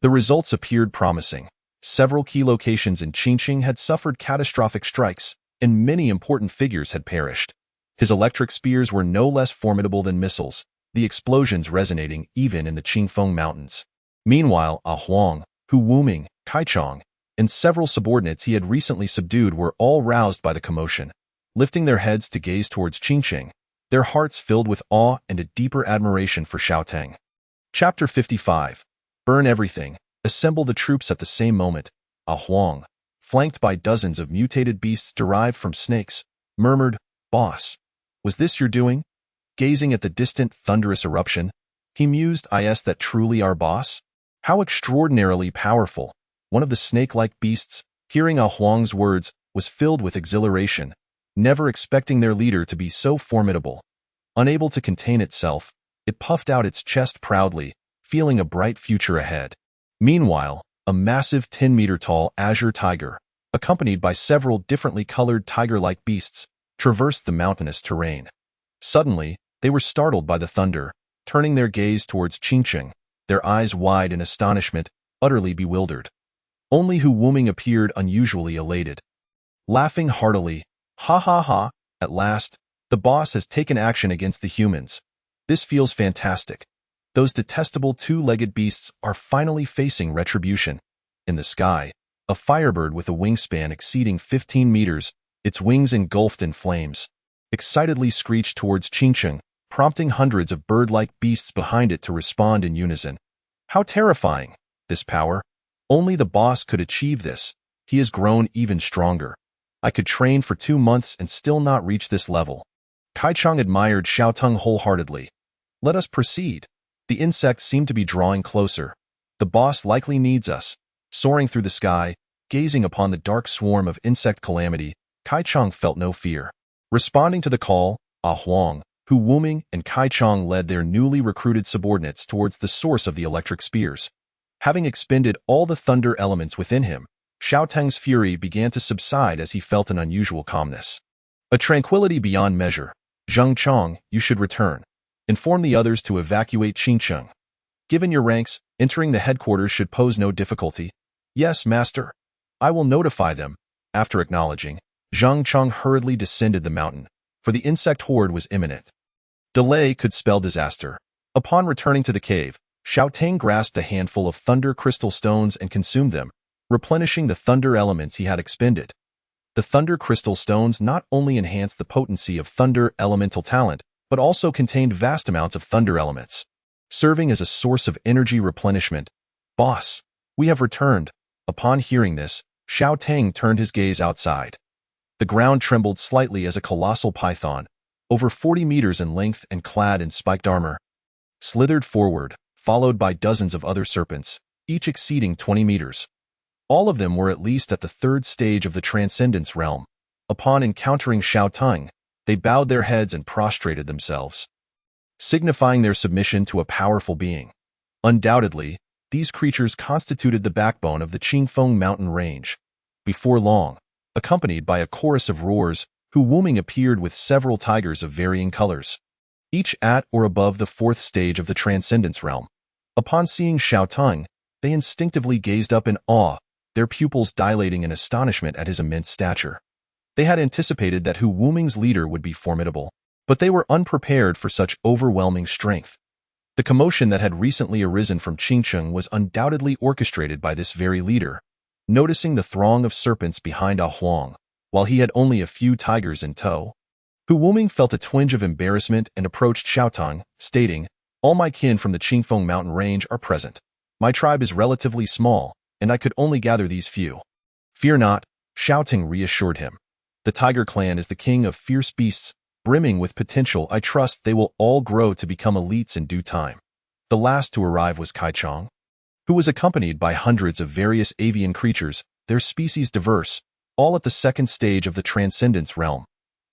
The results appeared promising. Several key locations in Qingcheng had suffered catastrophic strikes, and many important figures had perished. His electric spears were no less formidable than missiles, the explosions resonating even in the Qingfeng Mountains. Meanwhile, Huang, Hu Wuming, Kaichong, and several subordinates he had recently subdued were all roused by the commotion. Lifting their heads to gaze towards Qingcheng, their hearts filled with awe and a deeper admiration for Xiaoteng. Chapter 55. Burn everything. Assemble the troops at the same moment. Huang, flanked by dozens of mutated beasts derived from snakes, murmured, "Boss, was this your doing?" Gazing at the distant, thunderous eruption, he mused, "Is that truly our boss? How extraordinarily powerful!" One of the snake-like beasts, hearing Huang's words, was filled with exhilaration, never expecting their leader to be so formidable. Unable to contain itself, it puffed out its chest proudly, feeling a bright future ahead. Meanwhile, a massive 10-meter-tall azure tiger, accompanied by several differently colored tiger-like beasts, traversed the mountainous terrain. Suddenly, they were startled by the thunder, turning their gaze towards Qingcheng, their eyes wide in astonishment, utterly bewildered. Only Hu Wuming appeared unusually elated. Laughing heartily, "Ha ha ha, at last, the boss has taken action against the humans. This feels fantastic. Those detestable two-legged beasts are finally facing retribution." In the sky, a firebird with a wingspan exceeding 15 meters, its wings engulfed in flames, excitedly screeched towards Qingcheng, prompting hundreds of bird-like beasts behind it to respond in unison. How terrifying! This power! Only the boss could achieve this. He has grown even stronger. I could train for 2 months and still not reach this level. Kaichong admired Xiaoteng wholeheartedly. Let us proceed. The insects seem to be drawing closer. The boss likely needs us. Soaring through the sky, gazing upon the dark swarm of insect calamity, Kaichong felt no fear. Responding to the call, Huang, Hu Wuming and Kai Chong led their newly recruited subordinates towards the source of the electric spears. Having expended all the thunder elements within him, Xiao Tang's fury began to subside as he felt an unusual calmness. A tranquility beyond measure. Zheng Chong, you should return. Inform the others to evacuate Qingcheng. Given your ranks, entering the headquarters should pose no difficulty. Yes, master. I will notify them. After acknowledging, Zheng Chong hurriedly descended the mountain, for the insect horde was imminent. Delay could spell disaster. Upon returning to the cave, Xiao Tang grasped a handful of thunder crystal stones and consumed them, replenishing the thunder elements he had expended. The thunder crystal stones not only enhanced the potency of thunder elemental talent, but also contained vast amounts of thunder elements, serving as a source of energy replenishment. Boss, we have returned. Upon hearing this, Xiao Tang turned his gaze outside. The ground trembled slightly as a colossal python, over 40 meters in length and clad in spiked armor, slithered forward, followed by dozens of other serpents, each exceeding 20 meters. All of them were at least at the third stage of the Transcendence realm. Upon encountering Xiao Tang, they bowed their heads and prostrated themselves, signifying their submission to a powerful being. Undoubtedly, these creatures constituted the backbone of the Qingfeng mountain range. Before long, accompanied by a chorus of roars, Hu Wuming appeared with several tigers of varying colors, each at or above the fourth stage of the Transcendence realm. Upon seeing Xiao Tang, they instinctively gazed up in awe, their pupils dilating in astonishment at his immense stature. They had anticipated that Hu Wuming's leader would be formidable, but they were unprepared for such overwhelming strength. The commotion that had recently arisen from Qingcheng was undoubtedly orchestrated by this very leader. Noticing the throng of serpents behind Ah Huang, while he had only a few tigers in tow, Hu Wuming felt a twinge of embarrassment and approached Xiao Tang, stating, "All my kin from the Qingfeng mountain range are present. My tribe is relatively small, and I could only gather these few." "Fear not," Xiao Tang reassured him. "The tiger clan is the king of fierce beasts, brimming with potential. I trust they will all grow to become elites in due time." The last to arrive was Kai Chong, who was accompanied by hundreds of various avian creatures, their species diverse, all at the second stage of the Transcendence realm.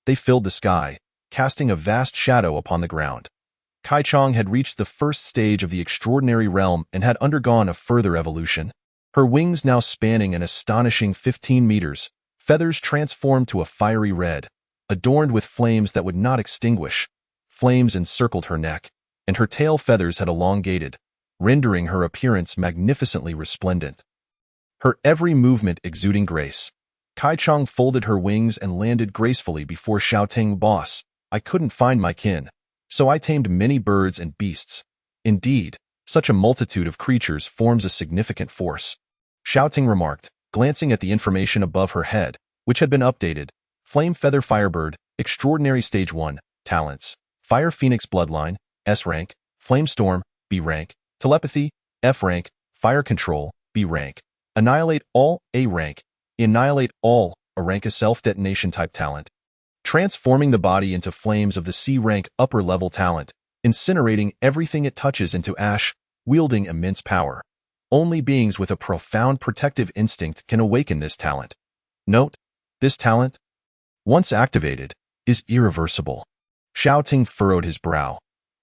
They filled the sky, casting a vast shadow upon the ground. Kai Chong had reached the first stage of the extraordinary realm and had undergone a further evolution. Her wings now spanning an astonishing 15 meters, feathers transformed to a fiery red, adorned with flames that would not extinguish. Flames encircled her neck, and her tail feathers had elongated, rendering her appearance magnificently resplendent. Her every movement exuding grace. Kai Chong folded her wings and landed gracefully before Xiao Tang. "Boss, I couldn't find my kin, so I tamed many birds and beasts. Indeed, such a multitude of creatures forms a significant force," Xiao Tang remarked, glancing at the information above her head, which had been updated. Flame Feather Firebird, Extraordinary Stage 1, Talents, Fire Phoenix Bloodline, S rank, Flame Storm, B rank, Telepathy, F rank, Fire Control, B rank, Annihilate All, A rank, Annihilate All, A rank, a self-detonation type talent. Transforming the body into flames of the C rank upper level talent, incinerating everything it touches into ash, wielding immense power. Only beings with a profound protective instinct can awaken this talent. Note, this talent, once activated, is irreversible. Xiao Tang furrowed his brow.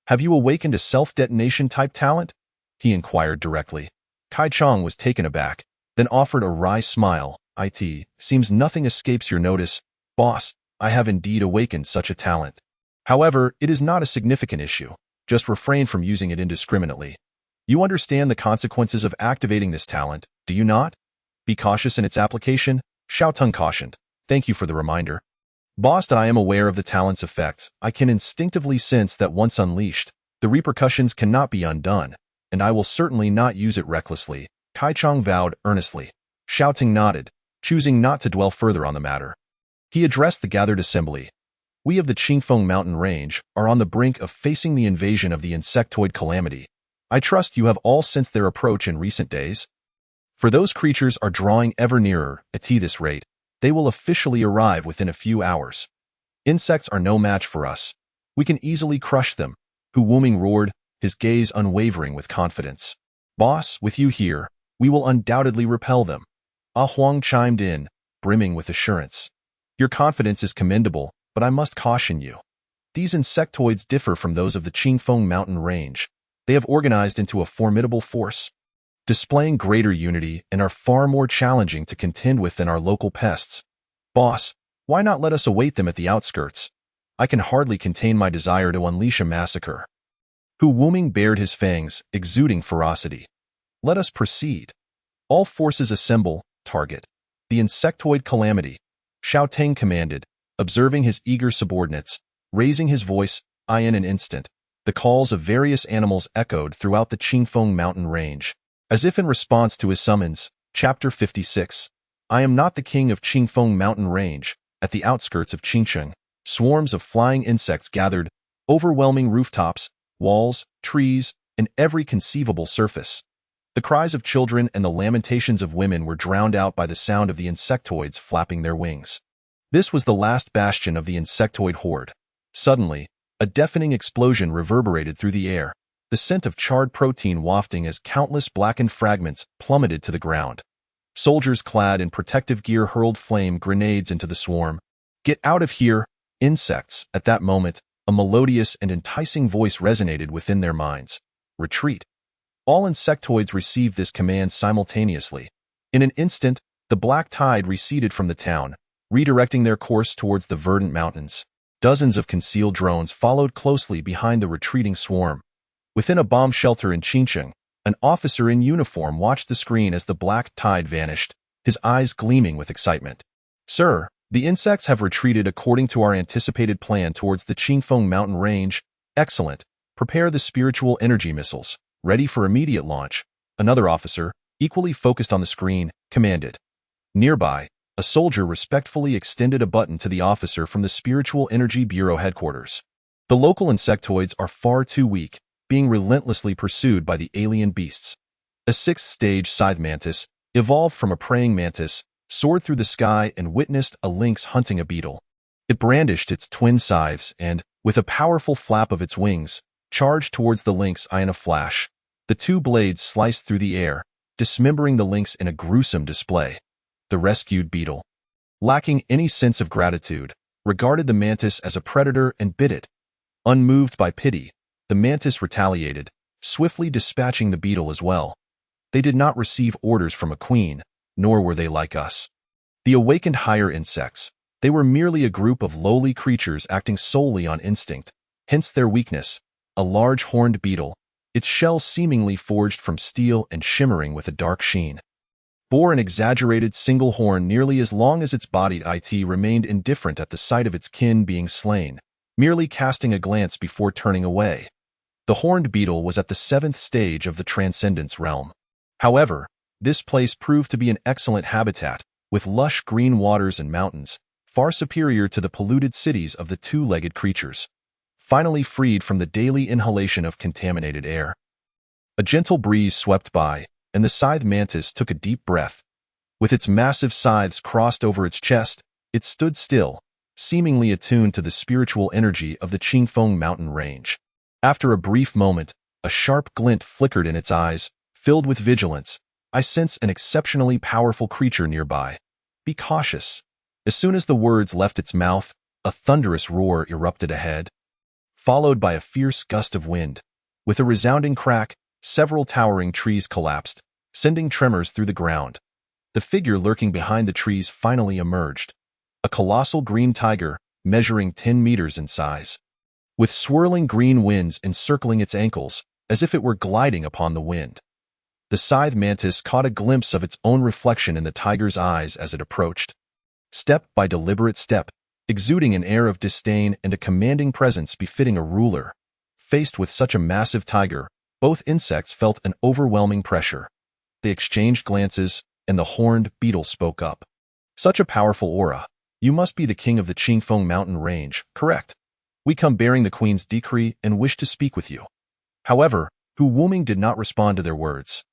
"Have you awakened a self-detonation type talent?" he inquired directly. Kai Chong was taken aback, then offered a wry smile. "It seems nothing escapes your notice. Boss, I have indeed awakened such a talent. However, it is not a significant issue. Just refrain from using it indiscriminately. You understand the consequences of activating this talent, do you not? Be cautious in its application," Xiao Tang cautioned. "Thank you for the reminder. Boss, I am aware of the talent's effects. I can instinctively sense that once unleashed, the repercussions cannot be undone, and I will certainly not use it recklessly," Kai Chong vowed earnestly. Xiao Tang nodded, choosing not to dwell further on the matter. He addressed the gathered assembly. "We of the Qingfeng mountain range are on the brink of facing the invasion of the insectoid calamity. I trust you have all sensed their approach in recent days. For those creatures are drawing ever nearer. At this rate, they will officially arrive within a few hours. Insects are no match for us. We can easily crush them," Hu Wuming roared, his gaze unwavering with confidence. "Boss, with you here, we will undoubtedly repel them." Ah Huang chimed in, brimming with assurance. "Your confidence is commendable, but I must caution you. These insectoids differ from those of the Qingfeng mountain range. They have organized into a formidable force, displaying greater unity and are far more challenging to contend with than our local pests. Boss, why not let us await them at the outskirts? I can hardly contain my desire to unleash a massacre. Hu Wuming bared his fangs, exuding ferocity. Let us proceed. All forces assemble, target. The insectoid calamity. Xiao Teng commanded, observing his eager subordinates, raising his voice. In an instant, the calls of various animals echoed throughout the Qingfeng mountain range. As if in response to his summons, Chapter 56. I am not the king of Qingfeng mountain range. At the outskirts of Qingcheng, swarms of flying insects gathered, overwhelming rooftops, walls, trees, and every conceivable surface. The cries of children and the lamentations of women were drowned out by the sound of the insectoids flapping their wings. This was the last bastion of the insectoid horde. Suddenly, a deafening explosion reverberated through the air, the scent of charred protein wafting as countless blackened fragments plummeted to the ground. Soldiers clad in protective gear hurled flame grenades into the swarm. Get out of here, insects! At that moment, a melodious and enticing voice resonated within their minds. Retreat. All insectoids received this command simultaneously. In an instant, the black tide receded from the town, redirecting their course towards the verdant mountains. Dozens of concealed drones followed closely behind the retreating swarm. Within a bomb shelter in Qingcheng, an officer in uniform watched the screen as the black tide vanished, his eyes gleaming with excitement. Sir, the insects have retreated according to our anticipated plan towards the Qingfeng mountain range. Excellent. Prepare the spiritual energy missiles, ready for immediate launch. Another officer, equally focused on the screen, commanded. Nearby, a soldier respectfully extended a button to the officer from the Spiritual Energy Bureau headquarters. The local insectoids are far too weak, being relentlessly pursued by the alien beasts. A sixth-stage scythe mantis, evolved from a praying mantis, soared through the sky and witnessed a lynx hunting a beetle. It brandished its twin scythes and, with a powerful flap of its wings, charged towards the lynx in a flash. The two blades sliced through the air, dismembering the lynx in a gruesome display. The rescued beetle, lacking any sense of gratitude, regarded the mantis as a predator and bit it. Unmoved by pity, the mantis retaliated, swiftly dispatching the beetle as well. They did not receive orders from a queen, nor were they like us. The awakened higher insects, they were merely a group of lowly creatures acting solely on instinct, hence their weakness. A large horned beetle, its shell seemingly forged from steel and shimmering with a dark sheen, bore an exaggerated single horn nearly as long as its body. It remained indifferent at the sight of its kin being slain, merely casting a glance before turning away. The horned beetle was at the 7th stage of the Transcendence realm. However, this place proved to be an excellent habitat, with lush green waters and mountains, far superior to the polluted cities of the two-legged creatures. Finally freed from the daily inhalation of contaminated air. A gentle breeze swept by, and the scythe mantis took a deep breath. With its massive scythes crossed over its chest, it stood still, seemingly attuned to the spiritual energy of the Qingfeng mountain range. After a brief moment, a sharp glint flickered in its eyes, filled with vigilance. I sense an exceptionally powerful creature nearby. Be cautious. As soon as the words left its mouth, a thunderous roar erupted ahead, followed by a fierce gust of wind. With a resounding crack, several towering trees collapsed, sending tremors through the ground. The figure lurking behind the trees finally emerged. A colossal green tiger, measuring 10 meters in size, with swirling green winds encircling its ankles, as if it were gliding upon the wind. The scythe mantis caught a glimpse of its own reflection in the tiger's eyes as it approached. Step by deliberate step, exuding an air of disdain and a commanding presence befitting a ruler. Faced with such a massive tiger, both insects felt an overwhelming pressure. They exchanged glances, and the horned beetle spoke up. Such a powerful aura. You must be the king of the Qingfeng mountain range, correct? We come bearing the queen's decree and wish to speak with you. However, Hu Wuming did not respond to their words.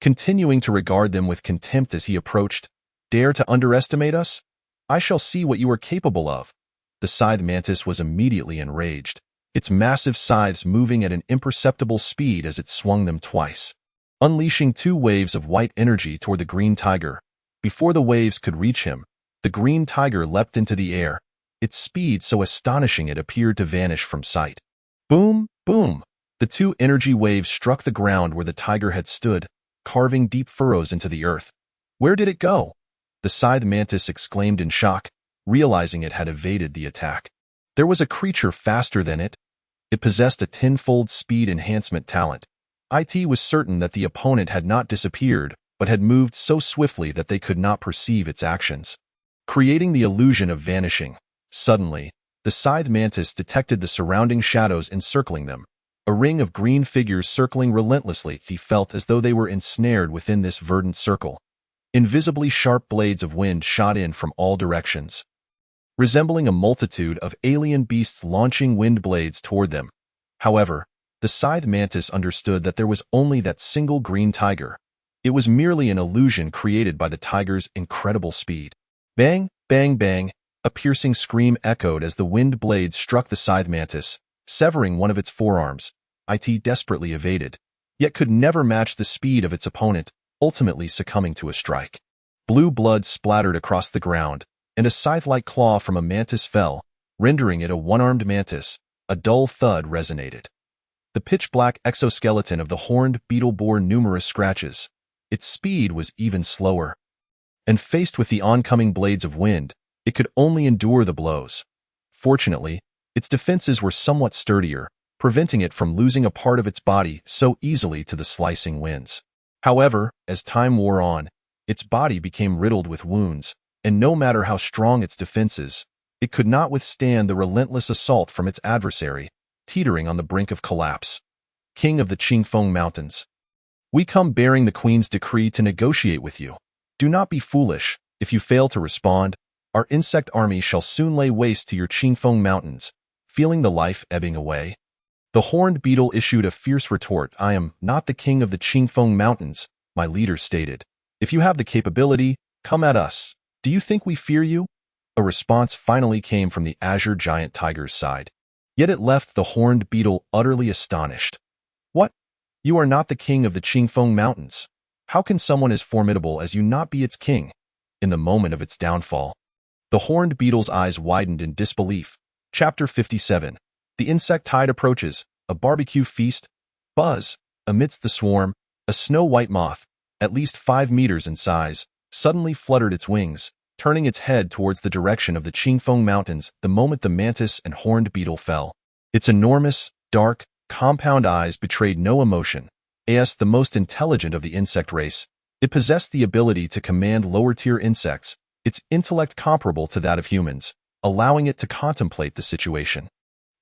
Continuing to regard them with contempt as he approached, dare to underestimate us? I shall see what you are capable of. The scythe mantis was immediately enraged, its massive scythes moving at an imperceptible speed as it swung them twice, unleashing 2 waves of white energy toward the green tiger. Before the waves could reach him, the green tiger leapt into the air, its speed so astonishing it appeared to vanish from sight. Boom, boom! The two energy waves struck the ground where the tiger had stood, carving deep furrows into the earth. Where did it go? The scythe mantis exclaimed in shock, realizing it had evaded the attack. There was a creature faster than it. It possessed a tenfold speed enhancement talent. IT was certain that the opponent had not disappeared, but had moved so swiftly that they could not perceive its actions, creating the illusion of vanishing. Suddenly, the scythe mantis detected the surrounding shadows encircling them. A ring of green figures circling relentlessly. He felt as though they were ensnared within this verdant circle. Invisibly sharp blades of wind shot in from all directions, resembling a multitude of alien beasts launching wind blades toward them. However, the scythe mantis understood that there was only that single green tiger. It was merely an illusion created by the tiger's incredible speed. Bang, bang, bang! A piercing scream echoed as the wind blades struck the scythe mantis, severing one of its forearms. It desperately evaded, yet could never match the speed of its opponent, ultimately succumbing to a strike. Blue blood splattered across the ground, and a scythe-like claw from a mantis fell, rendering it a one-armed mantis. A dull thud resonated. The pitch-black exoskeleton of the horned beetle bore numerous scratches. Its speed was even slower, and faced with the oncoming blades of wind, it could only endure the blows. Fortunately, its defenses were somewhat sturdier, preventing it from losing a part of its body so easily to the slicing winds. However, as time wore on, its body became riddled with wounds, and no matter how strong its defenses, it could not withstand the relentless assault from its adversary, teetering on the brink of collapse. King of the Qingfeng Mountains, we come bearing the Queen's decree to negotiate with you. Do not be foolish. If you fail to respond, our insect army shall soon lay waste to your Qingfeng Mountains. Feeling the life ebbing away, the horned beetle issued a fierce retort. I am not the king of the Qingfeng Mountains, my leader stated. If you have the capability, come at us. Do you think we fear you? A response finally came from the azure giant tiger's side. Yet it left the horned beetle utterly astonished. What? You are not the king of the Qingfeng Mountains. How can someone as formidable as you not be its king? In the moment of its downfall, the horned beetle's eyes widened in disbelief. Chapter 57. The insect tide approaches, a barbecue feast. Buzz! Amidst the swarm, a snow-white moth, at least 5 meters in size, suddenly fluttered its wings, turning its head towards the direction of the Qingfeng Mountains the moment the mantis and horned beetle fell. Its enormous, dark, compound eyes betrayed no emotion. As the most intelligent of the insect race, it possessed the ability to command lower-tier insects, its intellect comparable to that of humans, allowing it to contemplate the situation.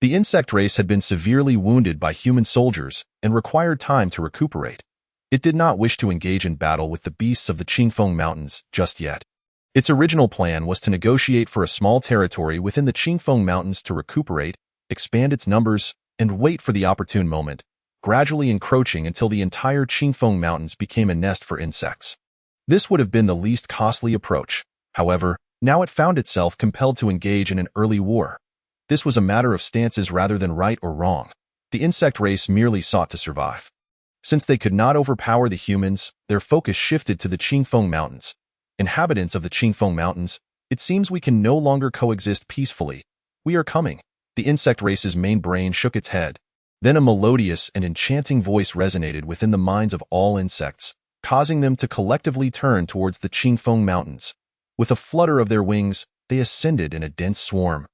The insect race had been severely wounded by human soldiers and required time to recuperate. It did not wish to engage in battle with the beasts of the Qingfeng Mountains just yet. Its original plan was to negotiate for a small territory within the Qingfeng Mountains to recuperate, expand its numbers, and wait for the opportune moment, gradually encroaching until the entire Qingfeng Mountains became a nest for insects. This would have been the least costly approach. However, now it found itself compelled to engage in an early war. This was a matter of stances rather than right or wrong. The insect race merely sought to survive. Since they could not overpower the humans, their focus shifted to the Qingfeng Mountains. Inhabitants of the Qingfeng Mountains, it seems we can no longer coexist peacefully. We are coming. The insect race's main brain shook its head. Then a melodious and enchanting voice resonated within the minds of all insects, causing them to collectively turn towards the Qingfeng Mountains. With a flutter of their wings, they ascended in a dense swarm,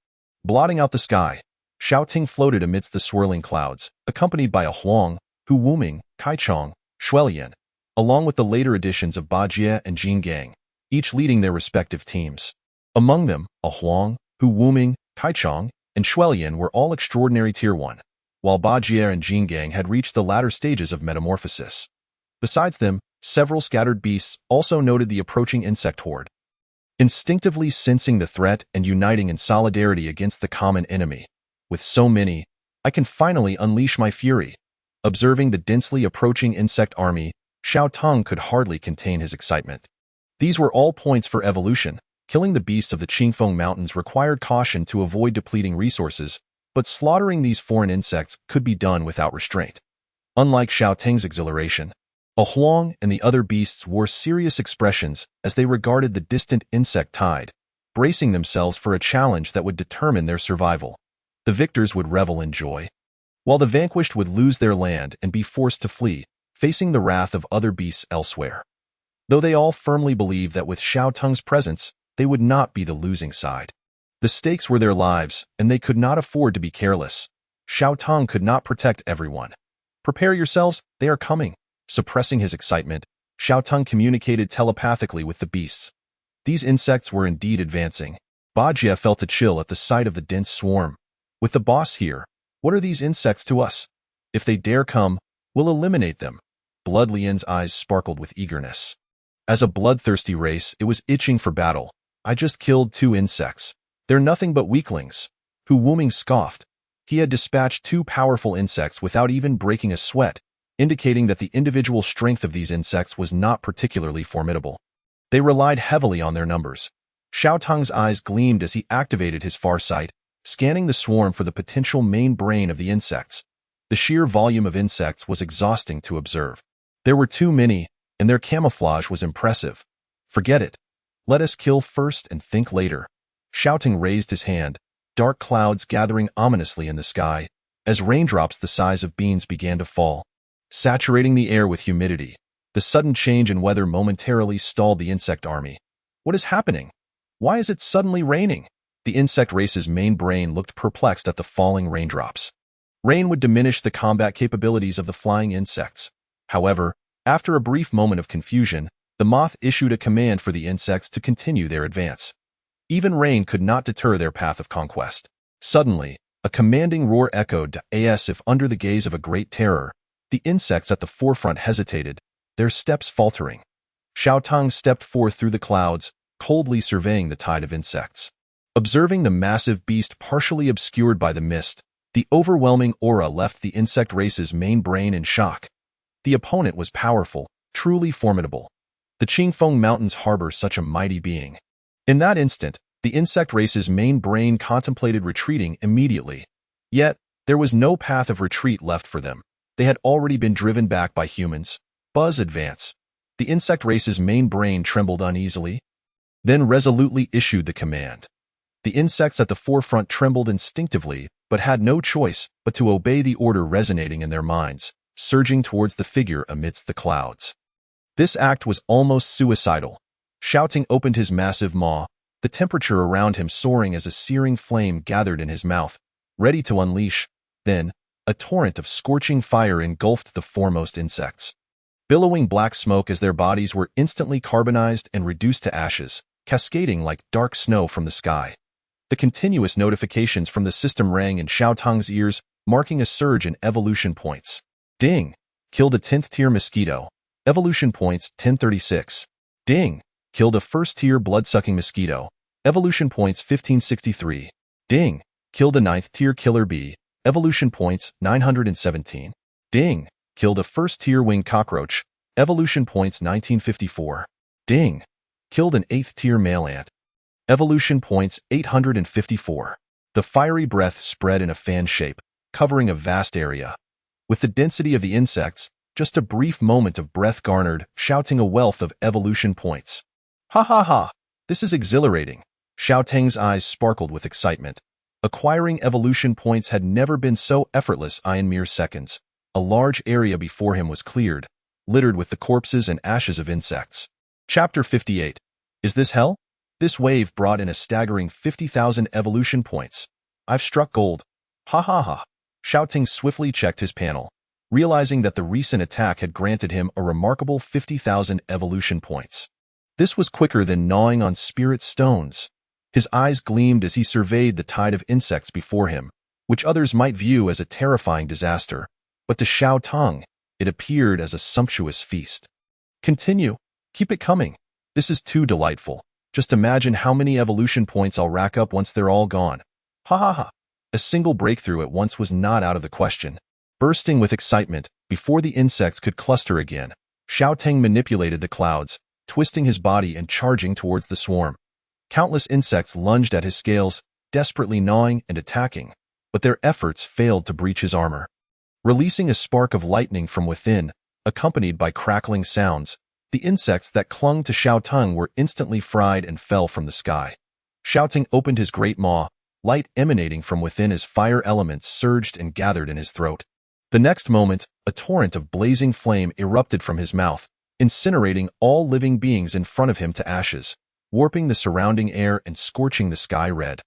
blotting out the sky. Shouting floated amidst the swirling clouds, accompanied by a Huang, Hu Wuming, Kaichong, Shuelian, along with the later additions of Bajie and Jingang, each leading their respective teams. Among them, a Huang, Hu Wuming, Kaichong, and Shuelian were all extraordinary Tier 1, while Bajie and Jingang had reached the latter stages of metamorphosis. Besides them, several scattered beasts also noted the approaching insect horde, instinctively sensing the threat and uniting in solidarity against the common enemy. With so many, I can finally unleash my fury. Observing the densely approaching insect army, Xiao Tong could hardly contain his excitement. These were all points for evolution. Killing the beasts of the Qingfeng Mountains required caution to avoid depleting resources, but slaughtering these foreign insects could be done without restraint. Unlike Xiao Teng's exhilaration, a Huang and the other beasts wore serious expressions as they regarded the distant insect tide. bracing themselves for a challenge that would determine their survival. The victors would revel in joy, while the vanquished would lose their land and be forced to flee, facing the wrath of other beasts elsewhere. Though they all firmly believed that with Xiao Tung's presence, they would not be the losing side. The stakes were their lives, and they could not afford to be careless. Xiao Tung could not protect everyone. "Prepare yourselves, they are coming." Suppressing his excitement, Xiao Tung communicated telepathically with the beasts. These insects were indeed advancing. Bajie felt a chill at the sight of the dense swarm. "With the boss here, what are these insects to us? If they dare come, we'll eliminate them." Blood Lian's eyes sparkled with eagerness. As a bloodthirsty race, it was itching for battle. "I just killed 2 insects. They're nothing but weaklings." Hu Wuming scoffed. He had dispatched 2 powerful insects without even breaking a sweat, indicating that the individual strength of these insects was not particularly formidable. They relied heavily on their numbers. Xiao Tung's eyes gleamed as he activated his far sight, scanning the swarm for the potential main brain of the insects. The sheer volume of insects was exhausting to observe. There were too many, and their camouflage was impressive. "Forget it. Let us kill first and think later." Xiao Tung raised his hand, dark clouds gathering ominously in the sky, as raindrops the size of beans began to fall, saturating the air with humidity. The sudden change in weather momentarily stalled the insect army. "What is happening? Why is it suddenly raining?" The insect race's main brain looked perplexed at the falling raindrops. Rain would diminish the combat capabilities of the flying insects. However, after a brief moment of confusion, the moth issued a command for the insects to continue their advance. Even rain could not deter their path of conquest. Suddenly, a commanding roar echoed as if under the gaze of a great terror. The insects at the forefront hesitated, their steps faltering. Xiao Tung stepped forth through the clouds, coldly surveying the tide of insects. Observing the massive beast partially obscured by the mist, the overwhelming aura left the insect race's main brain in shock. The opponent was powerful, truly formidable. The Qingfeng Mountains harbor such a mighty being. In that instant, the insect race's main brain contemplated retreating immediately. Yet, there was no path of retreat left for them. They had already been driven back by humans. "Buzz, advance." The insect race's main brain trembled uneasily, then resolutely issued the command. The insects at the forefront trembled instinctively, but had no choice but to obey the order resonating in their minds, surging towards the figure amidst the clouds. This act was almost suicidal. Xiao Tung opened his massive maw, the temperature around him soaring as a searing flame gathered in his mouth, ready to unleash. Then, a torrent of scorching fire engulfed the foremost insects, billowing black smoke as their bodies were instantly carbonized and reduced to ashes, cascading like dark snow from the sky. The continuous notifications from the system rang in Xiao Tung's ears, marking a surge in evolution points. Ding! Killed a 10th tier mosquito. Evolution points 1036. Ding! Killed a 1st tier blood-sucking mosquito. Evolution points 1563. Ding! Killed a 9th tier killer bee. Evolution points 917. Ding! Killed a 1st tier winged cockroach. Evolution points 1954. Ding! Killed an 8th tier male ant. Evolution points 854. The fiery breath spread in a fan shape, covering a vast area. With the density of the insects, just a brief moment of breath garnered, shouting a wealth of evolution points. "Ha ha ha! This is exhilarating." Xiao Tung's eyes sparkled with excitement. Acquiring evolution points had never been so effortless in mere seconds. A large area before him was cleared, littered with the corpses and ashes of insects. Chapter 58. Is this hell? This wave brought in a staggering 50,000 evolution points. "I've struck gold." Ha ha ha. Xiao Tung swiftly checked his panel, realizing that the recent attack had granted him a remarkable 50,000 evolution points. This was quicker than gnawing on spirit stones. His eyes gleamed as he surveyed the tide of insects before him, which others might view as a terrifying disaster, but to Xiao Tung, it appeared as a sumptuous feast. "Continue. Keep it coming. This is too delightful. Just imagine how many evolution points I'll rack up once they're all gone." Ha ha ha. A single breakthrough at once was not out of the question. Bursting with excitement, before the insects could cluster again, Xiao Tung manipulated the clouds, twisting his body and charging towards the swarm. Countless insects lunged at his scales, desperately gnawing and attacking, but their efforts failed to breach his armor. Releasing a spark of lightning from within, accompanied by crackling sounds, the insects that clung to Xiao Tung were instantly fried and fell from the sky. Shouting opened his great maw, light emanating from within as fire elements surged and gathered in his throat. The next moment, a torrent of blazing flame erupted from his mouth, incinerating all living beings in front of him to ashes, warping the surrounding air and scorching the sky red.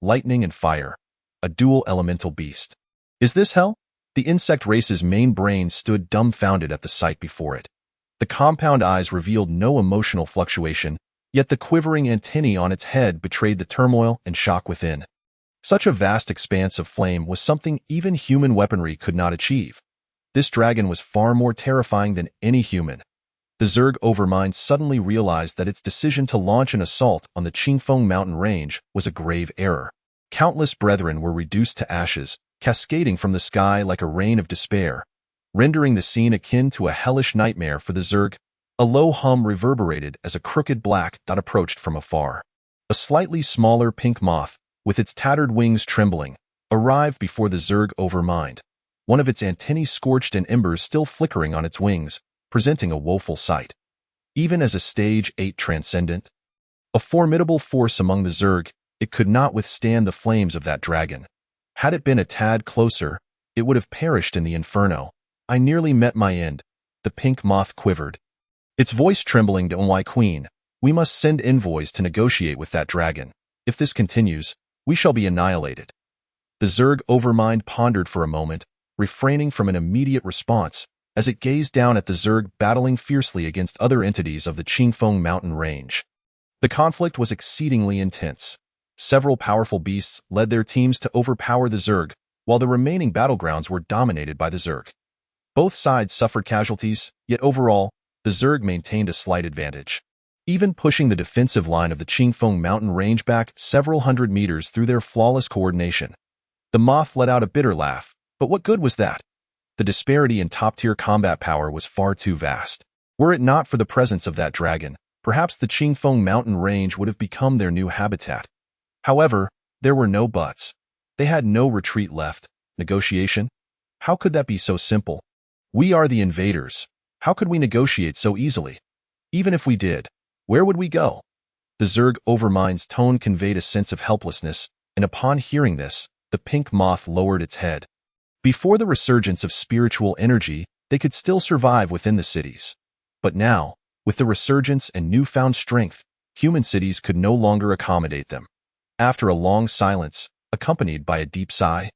Lightning and fire. A dual elemental beast. Is this hell? The insect race's main brain stood dumbfounded at the sight before it. The compound eyes revealed no emotional fluctuation, yet the quivering antennae on its head betrayed the turmoil and shock within. Such a vast expanse of flame was something even human weaponry could not achieve. This dragon was far more terrifying than any human. The Zerg Overmind suddenly realized that its decision to launch an assault on the Qingfeng mountain range was a grave error. Countless brethren were reduced to ashes, cascading from the sky like a rain of despair, rendering the scene akin to a hellish nightmare for the Zerg. A low hum reverberated as a crooked black dot approached from afar. A slightly smaller pink moth, with its tattered wings trembling, arrived before the Zerg Overmind, one of its antennae scorched and embers still flickering on its wings, presenting a woeful sight. Even as a stage 8 transcendent, a formidable force among the Zerg, it could not withstand the flames of that dragon. Had it been a tad closer, it would have perished in the inferno. I nearly met my end. The pink moth quivered, its voice trembling to my queen. We must send envoys to negotiate with that dragon. If this continues, we shall be annihilated. The Zerg Overmind pondered for a moment, refraining from an immediate response, as it gazed down at the Zerg battling fiercely against other entities of the Qingfeng mountain range. The conflict was exceedingly intense. Several powerful beasts led their teams to overpower the Zerg, while the remaining battlegrounds were dominated by the Zerg. Both sides suffered casualties, yet overall, the Zerg maintained a slight advantage, even pushing the defensive line of the Qingfeng mountain range back several hundred meters through their flawless coordination. The moth let out a bitter laugh, but what good was that? The disparity in top-tier combat power was far too vast. Were it not for the presence of that dragon, perhaps the Qingfeng mountain range would have become their new habitat. However, there were no buts. They had no retreat left. Negotiation? How could that be so simple? We are the invaders. How could we negotiate so easily? Even if we did, where would we go? The Zerg Overmind's tone conveyed a sense of helplessness, and upon hearing this, the pink moth lowered its head. Before the resurgence of spiritual energy, they could still survive within the cities. But now, with the resurgence and newfound strength, human cities could no longer accommodate them. After a long silence, accompanied by a deep sigh,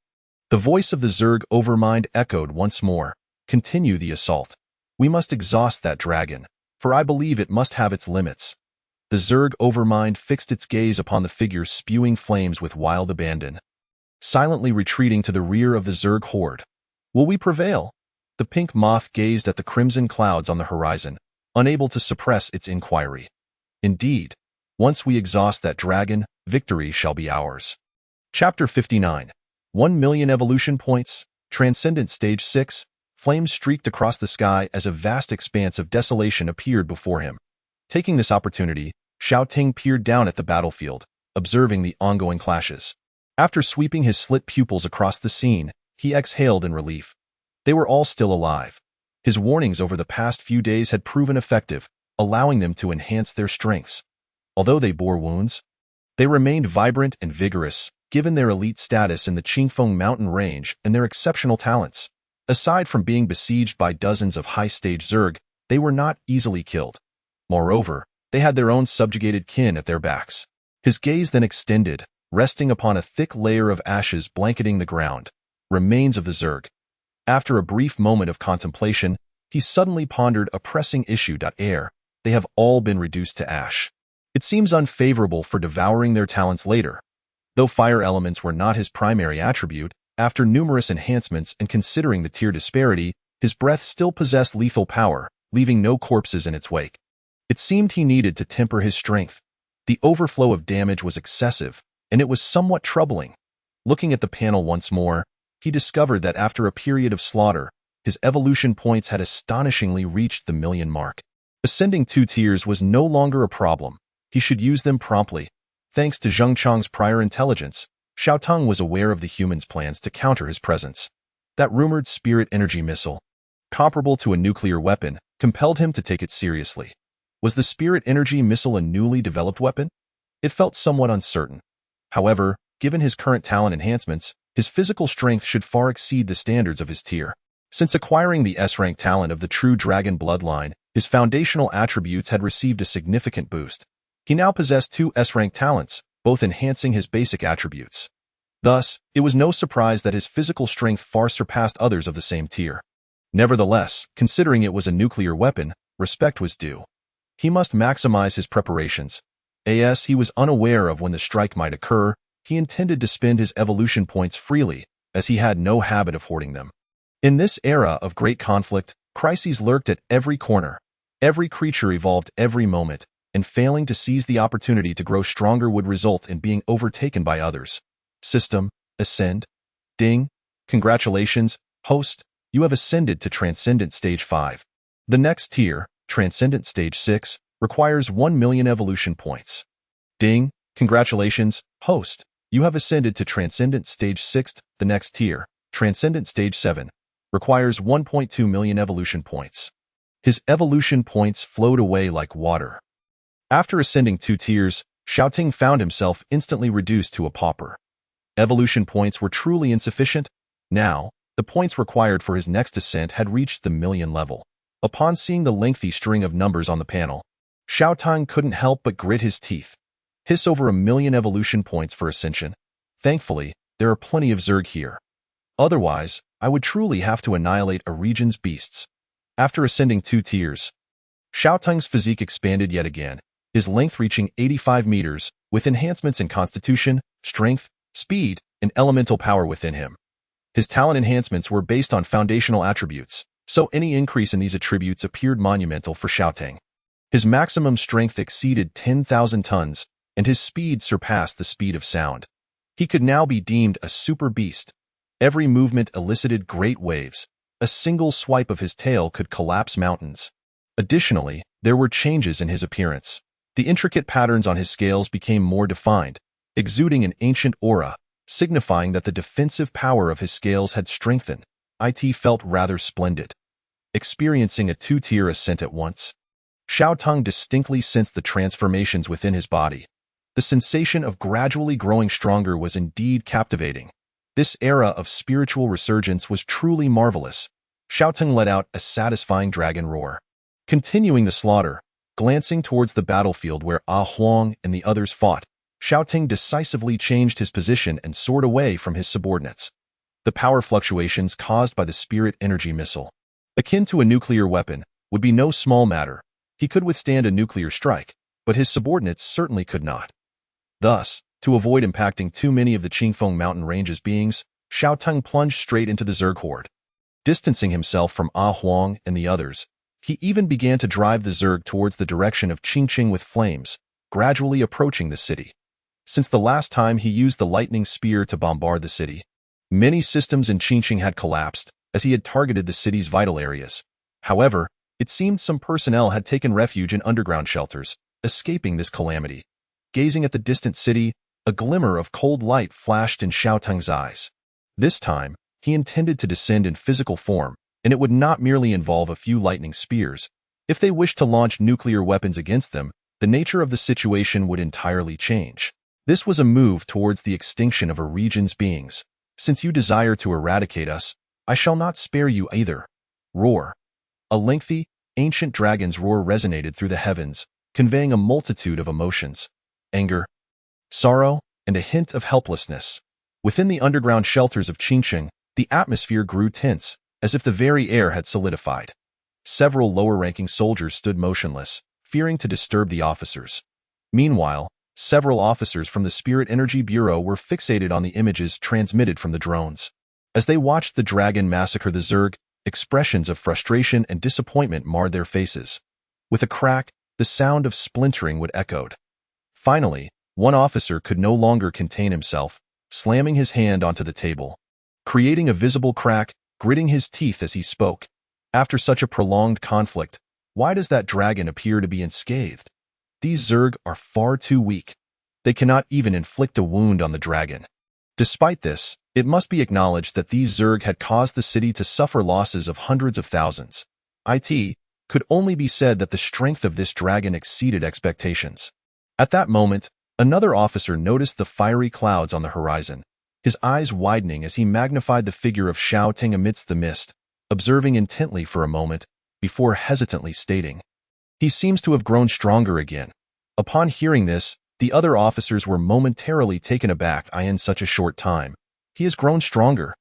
the voice of the Zerg Overmind echoed once more. Continue the assault. We must exhaust that dragon, for I believe it must have its limits. The Zerg Overmind fixed its gaze upon the figure spewing flames with wild abandon, silently retreating to the rear of the Zerg horde. Will we prevail? The pink moth gazed at the crimson clouds on the horizon, unable to suppress its inquiry. Indeed, once we exhaust that dragon, victory shall be ours. Chapter 59. 1,000,000 Evolution Points. Transcendent Stage 6. Flames streaked across the sky as a vast expanse of desolation appeared before him. Taking this opportunity, Xiao Ting peered down at the battlefield, observing the ongoing clashes. After sweeping his slit pupils across the scene, he exhaled in relief. They were all still alive. His warnings over the past few days had proven effective, allowing them to enhance their strengths. Although they bore wounds, they remained vibrant and vigorous, given their elite status in the Qingfeng mountain range and their exceptional talents. Aside from being besieged by dozens of high-stage Zerg, they were not easily killed. Moreover, they had their own subjugated kin at their backs. His gaze then extended, resting upon a thick layer of ashes blanketing the ground, remains of the Zerg. After a brief moment of contemplation, he suddenly pondered a pressing issue. They have all been reduced to ash. It seems unfavorable for devouring their talents later. Though fire elements were not his primary attribute, after numerous enhancements and considering the tier disparity, his breath still possessed lethal power, leaving no corpses in its wake. It seemed he needed to temper his strength. The overflow of damage was excessive, and it was somewhat troubling. Looking at the panel once more, he discovered that after a period of slaughter, his evolution points had astonishingly reached the 1,000,000 mark. Ascending 2 tiers was no longer a problem. He should use them promptly. Thanks to Zheng Chang's prior intelligence, Xiao Tong was aware of the humans' plans to counter his presence. That rumored spirit energy missile, comparable to a nuclear weapon, compelled him to take it seriously. Was the spirit energy missile a newly developed weapon? It felt somewhat uncertain. However, given his current talent enhancements, his physical strength should far exceed the standards of his tier. Since acquiring the S-rank talent of the true dragon bloodline, his foundational attributes had received a significant boost. He now possessed 2 S-rank talents, both enhancing his basic attributes. Thus, it was no surprise that his physical strength far surpassed others of the same tier. Nevertheless, considering it was a nuclear weapon, respect was due. He must maximize his preparations. As he was unaware of when the strike might occur, he intended to spend his evolution points freely, as he had no habit of hoarding them. In this era of great conflict, crises lurked at every corner. Every creature evolved every moment, and failing to seize the opportunity to grow stronger would result in being overtaken by others. System, ascend. Ding. Congratulations, host, you have ascended to Transcendent Stage 5. The next tier, Transcendent Stage 6, requires 1 million evolution points. Ding. Congratulations, host, you have ascended to Transcendent Stage 6. The next tier, Transcendent Stage 7, requires 1.2 million evolution points. His evolution points flowed away like water. After ascending 2 tiers, Xiaoting found himself instantly reduced to a pauper. Evolution points were truly insufficient. Now, the points required for his next ascent had reached the million level. Upon seeing the lengthy string of numbers on the panel, Xiaoting couldn't help but grit his teeth. Hiss over 1 million evolution points for ascension. Thankfully, there are plenty of Zerg here. Otherwise, I would truly have to annihilate a region's beasts. After ascending 2 tiers, Xiaoting's physique expanded yet again, his length reaching 85 meters, with enhancements in constitution, strength, speed, and elemental power within him. His talent enhancements were based on foundational attributes, so any increase in these attributes appeared monumental for Xiaoting. His maximum strength exceeded 10,000 tons, and his speed surpassed the speed of sound. He could now be deemed a super beast. Every movement elicited great waves. A single swipe of his tail could collapse mountains. Additionally, there were changes in his appearance. The intricate patterns on his scales became more defined, exuding an ancient aura, signifying that the defensive power of his scales had strengthened. It felt rather splendid. Experiencing a 2-tier ascent at once, Xiaoting distinctly sensed the transformations within his body. The sensation of gradually growing stronger was indeed captivating. This era of spiritual resurgence was truly marvelous. Xiaoting let out a satisfying dragon roar. Continuing the slaughter, glancing towards the battlefield where Huang and the others fought, Xiaoting decisively changed his position and soared away from his subordinates. The power fluctuations caused by the spirit energy missile, akin to a nuclear weapon, would be no small matter. He could withstand a nuclear strike, but his subordinates certainly could not. Thus, to avoid impacting too many of the Qingfeng mountain range's beings, Xiaoting plunged straight into the Zerg horde. Distancing himself from Huang and the others, he even began to drive the Zerg towards the direction of Qingqing with flames, gradually approaching the city. Since the last time he used the lightning spear to bombard the city, many systems in Qingqing had collapsed, as he had targeted the city's vital areas. However, it seemed some personnel had taken refuge in underground shelters, escaping this calamity. Gazing at the distant city, a glimmer of cold light flashed in Xiaoting's eyes. This time, he intended to descend in physical form, and it would not merely involve a few lightning spears. If they wished to launch nuclear weapons against them, the nature of the situation would entirely change. This was a move towards the extinction of a region's beings. Since you desire to eradicate us, I shall not spare you either. Roar. A lengthy, ancient dragon's roar resonated through the heavens, conveying a multitude of emotions. Anger, sorrow, and a hint of helplessness. Within the underground shelters of Qingqing, the atmosphere grew tense, as if the very air had solidified. Several lower-ranking soldiers stood motionless, fearing to disturb the officers. Meanwhile, several officers from the Spirit Energy Bureau were fixated on the images transmitted from the drones. As they watched the dragon massacre the Zerg, expressions of frustration and disappointment marred their faces. With a crack, the sound of splintering would echoed. Finally, one officer could no longer contain himself, slamming his hand onto the table, creating a visible crack, gritting his teeth as he spoke. After such a prolonged conflict, why does that dragon appear to be unscathed? These Zerg are far too weak. They cannot even inflict a wound on the dragon. Despite this, it must be acknowledged that these Zerg had caused the city to suffer losses of hundreds of thousands. It could only be said that the strength of this dragon exceeded expectations. At that moment, Another officer noticed the fiery clouds on the horizon, his eyes widening as he magnified the figure of Xiao Ting amidst the mist, observing intently for a moment, before hesitantly stating, "He seems to have grown stronger again." Upon hearing this, the other officers were momentarily taken aback. In such a short time, he has grown stronger.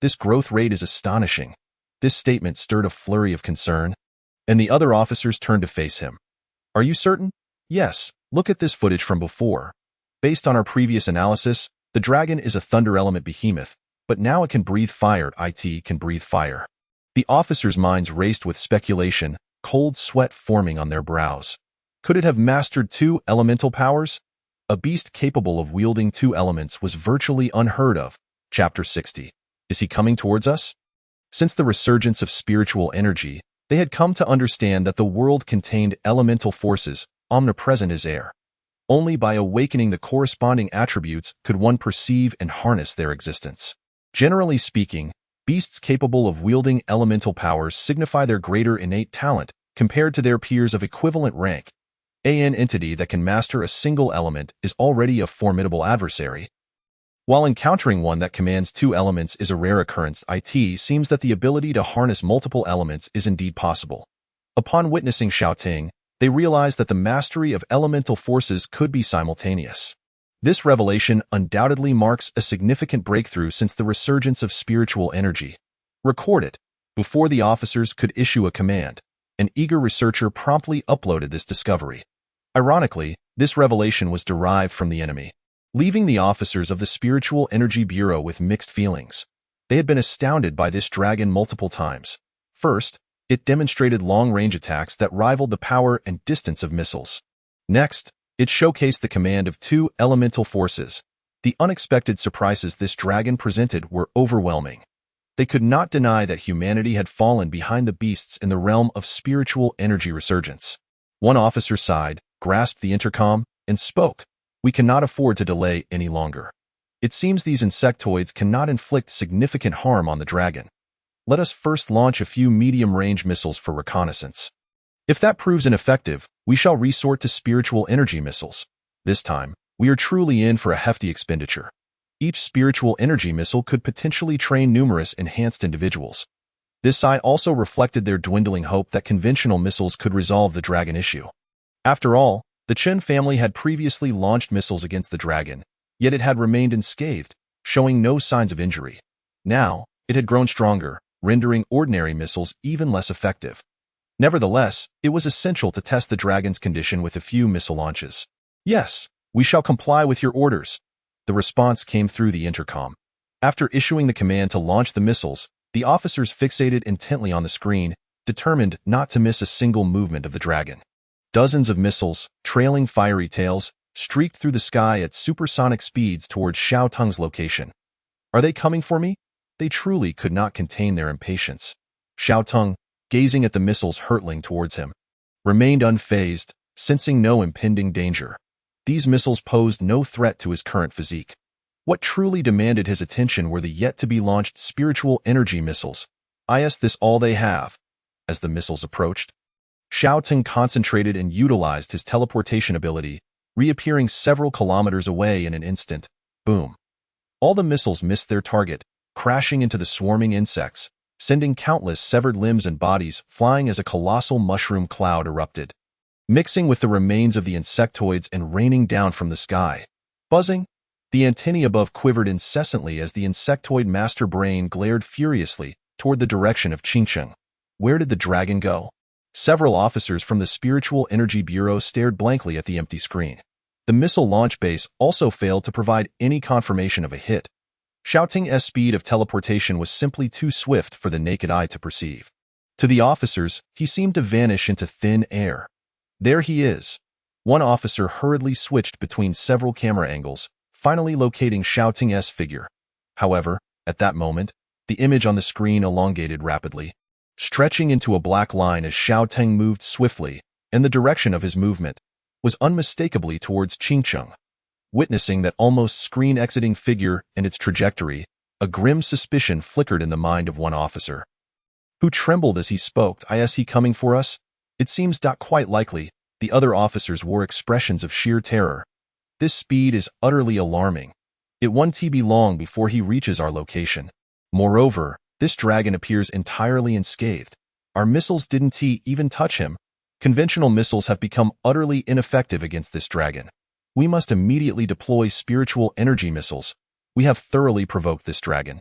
This growth rate is astonishing. This statement stirred a flurry of concern, and the other officers turned to face him. "Are you certain?" "Yes, look at this footage from before. Based on our previous analysis, the dragon is a thunder element behemoth, but now it can breathe fire. It can breathe fire." The officers' minds raced with speculation, cold sweat forming on their brows. Could it have mastered 2 elemental powers? A beast capable of wielding 2 elements was virtually unheard of. Chapter 60. Is he coming towards us? Since the resurgence of spiritual energy, they had come to understand that the world contained elemental forces, omnipresent as air. Only by awakening the corresponding attributes could one perceive and harness their existence. Generally speaking, beasts capable of wielding elemental powers signify their greater innate talent compared to their peers of equivalent rank. An entity that can master a single element is already a formidable adversary, while encountering one that commands 2 elements is a rare occurrence. It seems that the ability to harness multiple elements is indeed possible. Upon witnessing Xiao Ting, they realized that the mastery of elemental forces could be simultaneous. This revelation undoubtedly marks a significant breakthrough since the resurgence of spiritual energy. Record it. Before the officers could issue a command, an eager researcher promptly uploaded this discovery. Ironically, this revelation was derived from the enemy, leaving the officers of the Spiritual Energy Bureau with mixed feelings. They had been astounded by this dragon multiple times. First, it demonstrated long-range attacks that rivaled the power and distance of missiles. Next, it showcased the command of 2 elemental forces. The unexpected surprises this dragon presented were overwhelming. They could not deny that humanity had fallen behind the beasts in the realm of spiritual energy resurgence. One officer sighed, grasped the intercom, and spoke. "We cannot afford to delay any longer. It seems these insectoids cannot inflict significant harm on the dragon. Let us first launch a few medium-range missiles for reconnaissance. If that proves ineffective, we shall resort to spiritual energy missiles. This time, we are truly in for a hefty expenditure. Each spiritual energy missile could potentially train numerous enhanced individuals." This also reflected their dwindling hope that conventional missiles could resolve the dragon issue. After all, the Chen family had previously launched missiles against the dragon, yet it had remained unscathed, showing no signs of injury. Now, it had grown stronger, rendering ordinary missiles even less effective. Nevertheless, it was essential to test the dragon's condition with a few missile launches. "Yes, we shall comply with your orders." The response came through the intercom. After issuing the command to launch the missiles, the officers fixated intently on the screen, determined not to miss a single movement of the dragon. Dozens of missiles, trailing fiery tails, streaked through the sky at supersonic speeds towards Xiao Tung's location. "Are they coming for me?" They truly could not contain their impatience. Xiao Tung, gazing at the missiles hurtling towards him, remained unfazed, sensing no impending danger. These missiles posed no threat to his current physique. What truly demanded his attention were the yet-to-be-launched spiritual energy missiles. "Is this all they have?" As the missiles approached, Xiao Ting concentrated and utilized his teleportation ability, reappearing several kilometers away in an instant. Boom. All the missiles missed their target, crashing into the swarming insects, sending countless severed limbs and bodies flying as a colossal mushroom cloud erupted, mixing with the remains of the insectoids and raining down from the sky. Buzzing, the antennae above quivered incessantly as the insectoid master brain glared furiously toward the direction of Qingcheng. Where did the dragon go? Several officers from the Spiritual Energy Bureau stared blankly at the empty screen. The missile launch base also failed to provide any confirmation of a hit. Xiao Ting's speed of teleportation was simply too swift for the naked eye to perceive. To the officers, he seemed to vanish into thin air. "There he is." One officer hurriedly switched between several camera angles, finally locating Xiao Ting's figure. However, at that moment, the image on the screen elongated rapidly, stretching into a black line as Xiao Ting moved swiftly, and the direction of his movement was unmistakably towards Qingcheng. Witnessing that almost screen-exiting figure and its trajectory, a grim suspicion flickered in the mind of one officer, who trembled as he spoke. "Is he coming for us?" "It seems not quite likely." The other officers wore expressions of sheer terror. This speed is utterly alarming. It won't be long before he reaches our location. Moreover, this dragon appears entirely unscathed. Our missiles didn't even touch him. Conventional missiles have become utterly ineffective against this dragon. We must immediately deploy spiritual energy missiles. We have thoroughly provoked this dragon.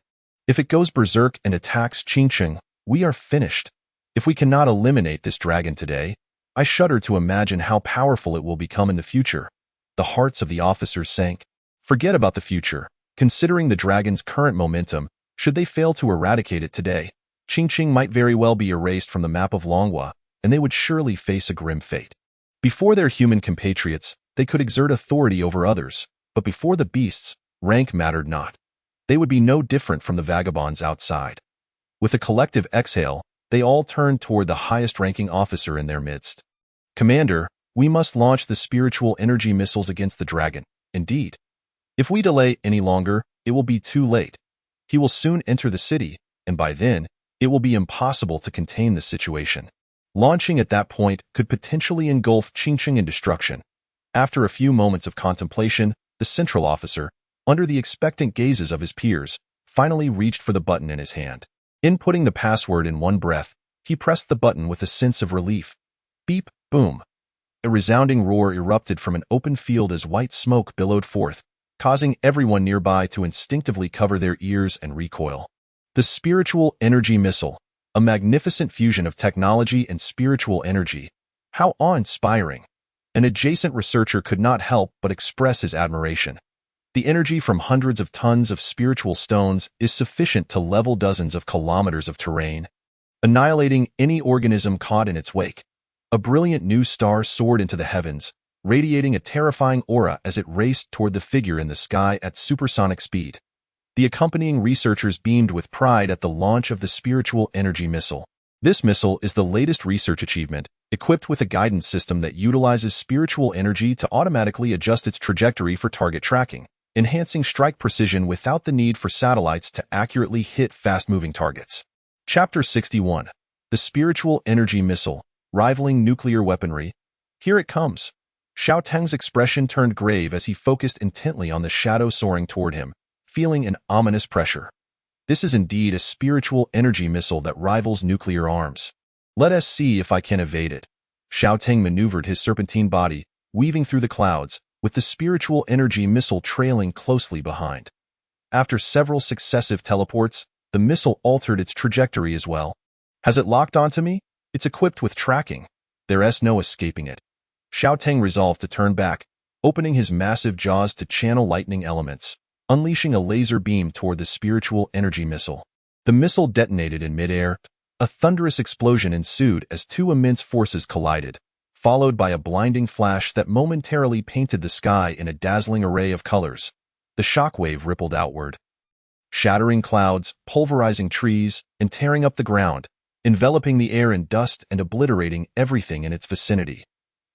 If it goes berserk and attacks Qingcheng, we are finished. If we cannot eliminate this dragon today, I shudder to imagine how powerful it will become in the future. The hearts of the officers sank. Forget about the future. Considering the dragon's current momentum, should they fail to eradicate it today, Qingcheng might very well be erased from the map of Longhua, and they would surely face a grim fate. Before their human compatriots, they could exert authority over others, but before the beasts, rank mattered not. They would be no different from the vagabonds outside. With a collective exhale, they all turned toward the highest-ranking officer in their midst. Commander, we must launch the spiritual energy missiles against the dragon. Indeed. If we delay any longer, it will be too late. He will soon enter the city, and by then, it will be impossible to contain the situation. Launching at that point could potentially engulf Qingcheng in destruction. After a few moments of contemplation, the central officer, under the expectant gazes of his peers, finally reached for the button in his hand. Inputting the password in one breath, he pressed the button with a sense of relief. Beep, boom. A resounding roar erupted from an open field as white smoke billowed forth, causing everyone nearby to instinctively cover their ears and recoil. The spiritual energy missile, a magnificent fusion of technology and spiritual energy. How awe-inspiring! An adjacent researcher could not help but express his admiration. The energy from hundreds of tons of spiritual stones is sufficient to level dozens of kilometers of terrain, annihilating any organism caught in its wake. A brilliant new star soared into the heavens, radiating a terrifying aura as it raced toward the figure in the sky at supersonic speed. The accompanying researchers beamed with pride at the launch of the spiritual energy missile. This missile is the latest research achievement, equipped with a guidance system that utilizes spiritual energy to automatically adjust its trajectory for target tracking, enhancing strike precision without the need for satellites to accurately hit fast-moving targets. Chapter 61. The Spiritual Energy Missile, Rivaling Nuclear Weaponry. Here it comes. Xiao Teng's expression turned grave as he focused intently on the shadow soaring toward him, feeling an ominous pressure. This is indeed a spiritual energy missile that rivals nuclear arms. Let us see if I can evade it. Xiao Teng maneuvered his serpentine body, weaving through the clouds, with the spiritual energy missile trailing closely behind. After several successive teleports, the missile altered its trajectory as well. Has it locked onto me? It's equipped with tracking. There's no escaping it. Xiao Teng resolved to turn back, opening his massive jaws to channel lightning elements, unleashing a laser beam toward the spiritual energy missile. The missile detonated in midair. A thunderous explosion ensued as two immense forces collided, followed by a blinding flash that momentarily painted the sky in a dazzling array of colors. The shockwave rippled outward, shattering clouds, pulverizing trees, and tearing up the ground, enveloping the air in dust and obliterating everything in its vicinity.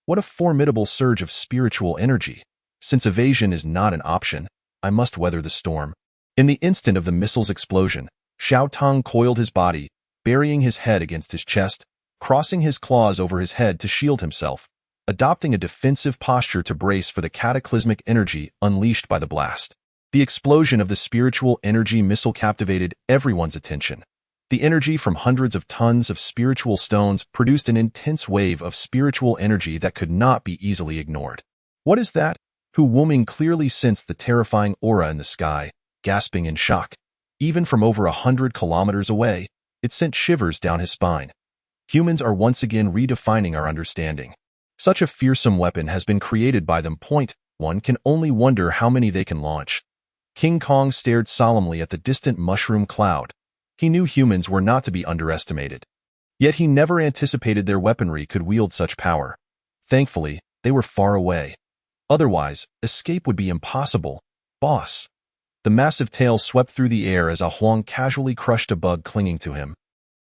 What a formidable surge of spiritual energy! Since evasion is not an option, I must weather the storm. In the instant of the missile's explosion, Xiao Teng coiled his body, burying his head against his chest, crossing his claws over his head to shield himself, adopting a defensive posture to brace for the cataclysmic energy unleashed by the blast. The explosion of the spiritual energy missile captivated everyone's attention. The energy from hundreds of tons of spiritual stones produced an intense wave of spiritual energy that could not be easily ignored. What is that? Hu Wuming clearly sensed the terrifying aura in the sky, gasping in shock. Even from over 100 kilometers away, it sent shivers down his spine. Humans are once again redefining our understanding. Such a fearsome weapon has been created by them. One can only wonder how many they can launch. King Kong stared solemnly at the distant mushroom cloud. He knew humans were not to be underestimated. Yet he never anticipated their weaponry could wield such power. Thankfully, they were far away. Otherwise, escape would be impossible. Boss. The massive tail swept through the air as Ah Huang casually crushed a bug clinging to him,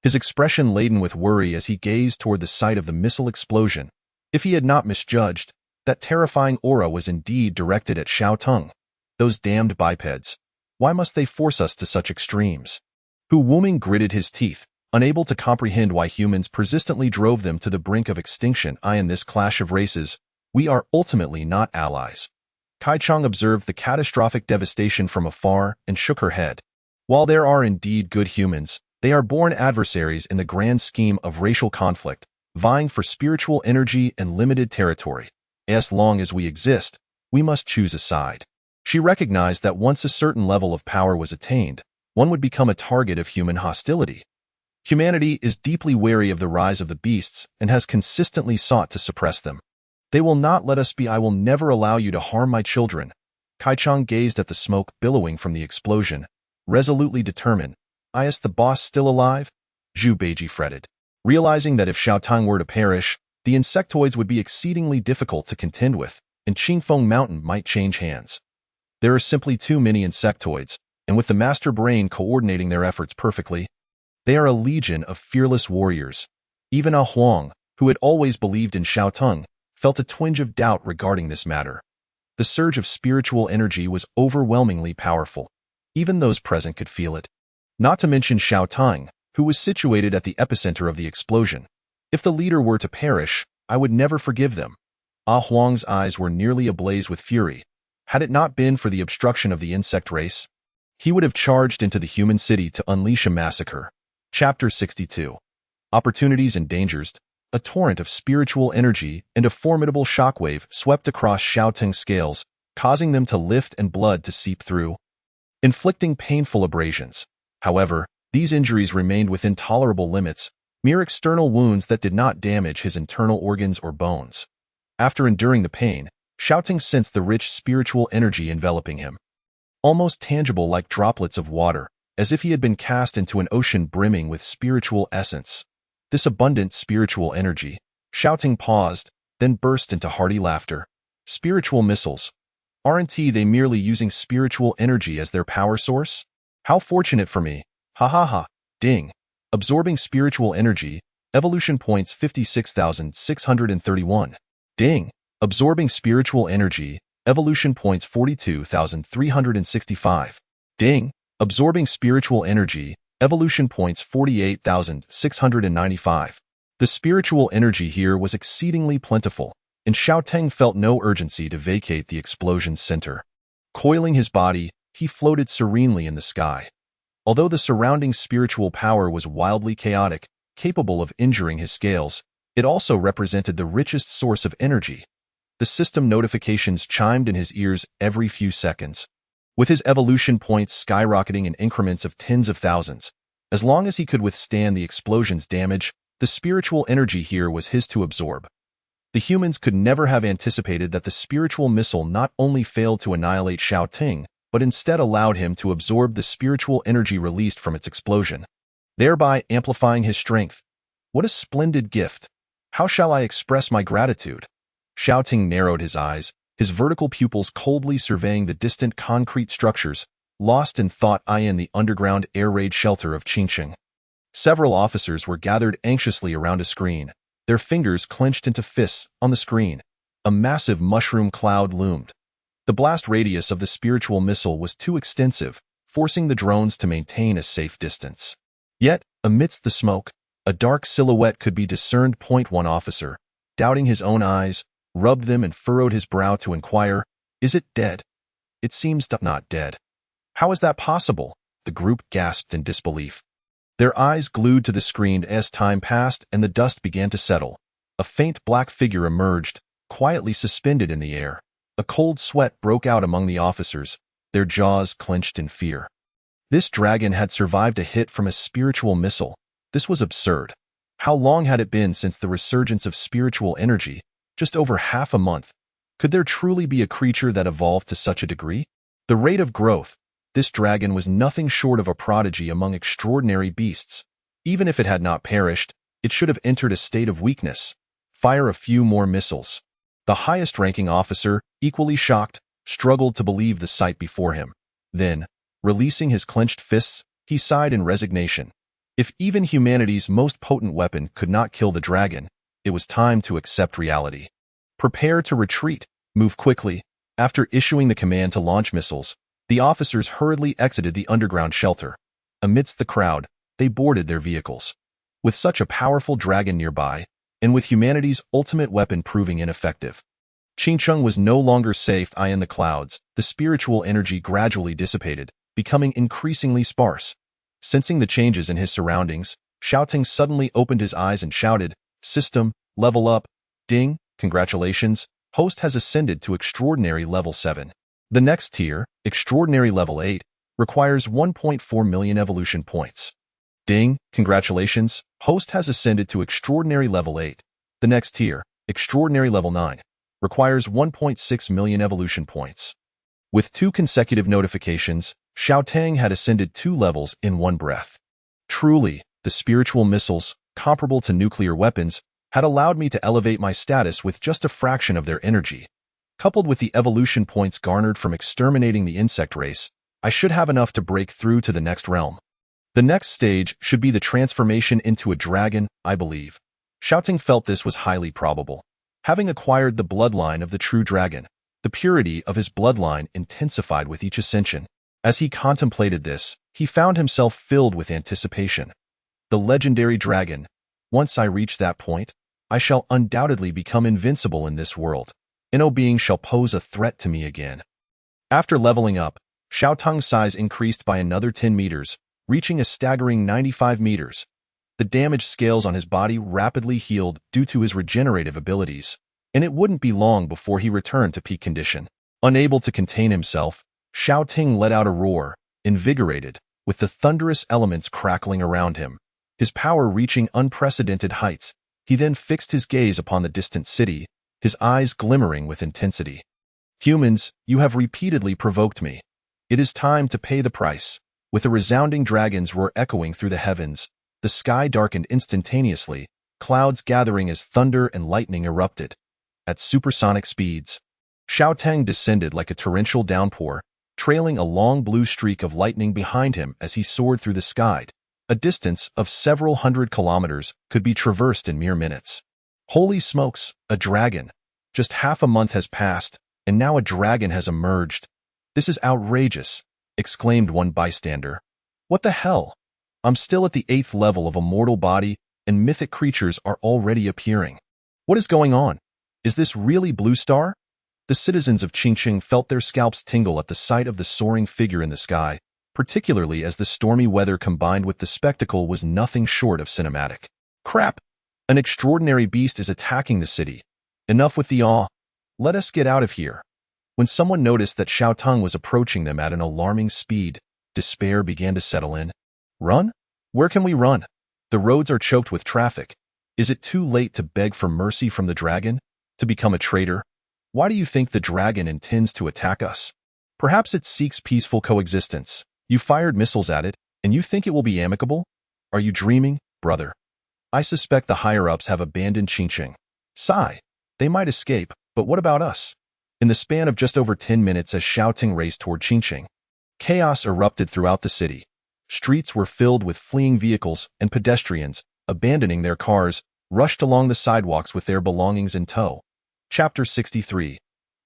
his expression laden with worry as he gazed toward the site of the missile explosion. If he had not misjudged, that terrifying aura was indeed directed at Xiao Teng. Those damned bipeds. Why must they force us to such extremes? Hu Wuming gritted his teeth, unable to comprehend why humans persistently drove them to the brink of extinction. In this clash of races, we are ultimately not allies. Kai Chang observed the catastrophic devastation from afar and shook her head. While there are indeed good humans, they are born adversaries in the grand scheme of racial conflict, vying for spiritual energy and limited territory. As long as we exist, we must choose a side. She recognized that once a certain level of power was attained, one would become a target of human hostility. Humanity is deeply wary of the rise of the beasts and has consistently sought to suppress them. They will not let us be. I will never allow you to harm my children. Kai Chang gazed at the smoke billowing from the explosion, resolutely determined. Is the boss still alive? Zhu Beiji fretted, realizing that if Xiaotang were to perish, the insectoids would be exceedingly difficult to contend with, and Qingfeng Mountain might change hands. There are simply too many insectoids, and with the master brain coordinating their efforts perfectly, they are a legion of fearless warriors. Even A Huang, who had always believed in Xiaotang, felt a twinge of doubt regarding this matter. The surge of spiritual energy was overwhelmingly powerful. Even those present could feel it. Not to mention Xiaotang, who was situated at the epicenter of the explosion. If the leader were to perish, I would never forgive them. Ah Huang's eyes were nearly ablaze with fury. Had it not been for the obstruction of the insect race, he would have charged into the human city to unleash a massacre. Chapter 62. Opportunities and Dangers. A torrent of spiritual energy and a formidable shockwave swept across Xiaotang's scales, causing them to lift and blood to seep through, inflicting painful abrasions. However, these injuries remained within tolerable limits, mere external wounds that did not damage his internal organs or bones. After enduring the pain, Xiaotang sensed the rich spiritual energy enveloping him, almost tangible like droplets of water, as if he had been cast into an ocean brimming with spiritual essence. This abundant spiritual energy. Xiaotang paused, then burst into hearty laughter. Spiritual missiles. Aren't they merely using spiritual energy as their power source? How fortunate for me. Ha ha ha. Ding. Absorbing spiritual energy. Evolution points 56,631. Ding. Absorbing spiritual energy. Evolution points 42,365. Ding. Absorbing spiritual energy. Evolution points 48,695. The spiritual energy here was exceedingly plentiful, and Xiaotang felt no urgency to vacate the explosion's center. Coiling his body, he floated serenely in the sky. Although the surrounding spiritual power was wildly chaotic, capable of injuring his scales, it also represented the richest source of energy. The system notifications chimed in his ears every few seconds, with his evolution points skyrocketing in increments of tens of thousands. As long as he could withstand the explosion's damage, the spiritual energy here was his to absorb. The humans could never have anticipated that the spiritual missile not only failed to annihilate Xiaotang, but instead allowed him to absorb the spiritual energy released from its explosion, thereby amplifying his strength. What a splendid gift! How shall I express my gratitude? Xiaotang narrowed his eyes, his vertical pupils coldly surveying the distant concrete structures, lost in thought in the underground air raid shelter of Qingsheng. Several officers were gathered anxiously around a screen, their fingers clenched into fists on the screen. A massive mushroom cloud loomed. The blast radius of the spiritual missile was too extensive, forcing the drones to maintain a safe distance. Yet, amidst the smoke, a dark silhouette could be discerned. One officer, doubting his own eyes, rubbed them and furrowed his brow to inquire, "Is it dead?" "It seems not dead." "How is that possible?" The group gasped in disbelief. Their eyes glued to the screen as time passed and the dust began to settle. A faint black figure emerged, quietly suspended in the air. A cold sweat broke out among the officers, their jaws clenched in fear. This dragon had survived a hit from a spiritual missile. This was absurd. How long had it been since the resurgence of spiritual energy? Just over half a month. Could there truly be a creature that evolved to such a degree? The rate of growth. This dragon was nothing short of a prodigy among extraordinary beasts. Even if it had not perished, it should have entered a state of weakness. Fire a few more missiles. The highest-ranking officer, equally shocked, struggled to believe the sight before him. Then, releasing his clenched fists, he sighed in resignation. If even humanity's most potent weapon could not kill the dragon, it was time to accept reality. Prepare to retreat. Move quickly. After issuing the command to launch missiles, the officers hurriedly exited the underground shelter. Amidst the crowd, they boarded their vehicles. With such a powerful dragon nearby, and with humanity's ultimate weapon proving ineffective, Qingcheng was no longer safe in the clouds. The spiritual energy gradually dissipated, becoming increasingly sparse. Sensing the changes in his surroundings, Xiaoting suddenly opened his eyes and shouted, "System, level up. Ding, congratulations, host has ascended to Extraordinary Level 7. The next tier, Extraordinary Level 8, requires 1.4 million evolution points. Ding, congratulations, host has ascended to Extraordinary Level 8. The next tier, Extraordinary Level 9, requires 1.6 million evolution points." With 2 consecutive notifications, Xiaotang had ascended 2 levels in one breath. Truly, the spiritual missiles, comparable to nuclear weapons, had allowed me to elevate my status with just a fraction of their energy. Coupled with the evolution points garnered from exterminating the insect race, I should have enough to break through to the next realm. The next stage should be the transformation into a dragon, I believe. Xiaoting felt this was highly probable. Having acquired the bloodline of the true dragon, the purity of his bloodline intensified with each ascension. As he contemplated this, he found himself filled with anticipation. The legendary dragon. Once I reach that point, I shall undoubtedly become invincible in this world. No being shall pose a threat to me again. After leveling up, Xiaotang's size increased by another 10 meters, reaching a staggering 95 meters. The damaged scales on his body rapidly healed due to his regenerative abilities, and it wouldn't be long before he returned to peak condition. Unable to contain himself, Xiaoting let out a roar, invigorated, with the thunderous elements crackling around him. His power reaching unprecedented heights, he then fixed his gaze upon the distant city, his eyes glimmering with intensity. "Humans, you have repeatedly provoked me. It is time to pay the price." With a resounding dragon's roar echoing through the heavens, the sky darkened instantaneously, clouds gathering as thunder and lightning erupted. At supersonic speeds, Xiaotang descended like a torrential downpour, trailing a long blue streak of lightning behind him as he soared through the sky. A distance of several hundred kilometers could be traversed in mere minutes. Holy smokes, a dragon! Just half a month has passed, and now a dragon has emerged. "This is outrageous," exclaimed one bystander. "What the hell? I'm still at the 8th level of a mortal body, and mythic creatures are already appearing. What is going on? Is this really Blue Star?" The citizens of Qingqing felt their scalps tingle at the sight of the soaring figure in the sky, particularly as the stormy weather combined with the spectacle was nothing short of cinematic. "Crap! An extraordinary beast is attacking the city. Enough with the awe. Let us get out of here." When someone noticed that Xiaotang was approaching them at an alarming speed, despair began to settle in. "Run? Where can we run? The roads are choked with traffic. Is it too late to beg for mercy from the dragon? To become a traitor? Why do you think the dragon intends to attack us? Perhaps it seeks peaceful coexistence. You fired missiles at it, and you think it will be amicable? Are you dreaming, brother? I suspect the higher-ups have abandoned Qingqing. Sigh. They might escape, but what about us?" In the span of just over 10 minutes as Xiaoting raced toward Qingqing, chaos erupted throughout the city. Streets were filled with fleeing vehicles, and pedestrians, abandoning their cars, rushed along the sidewalks with their belongings in tow. Chapter 63.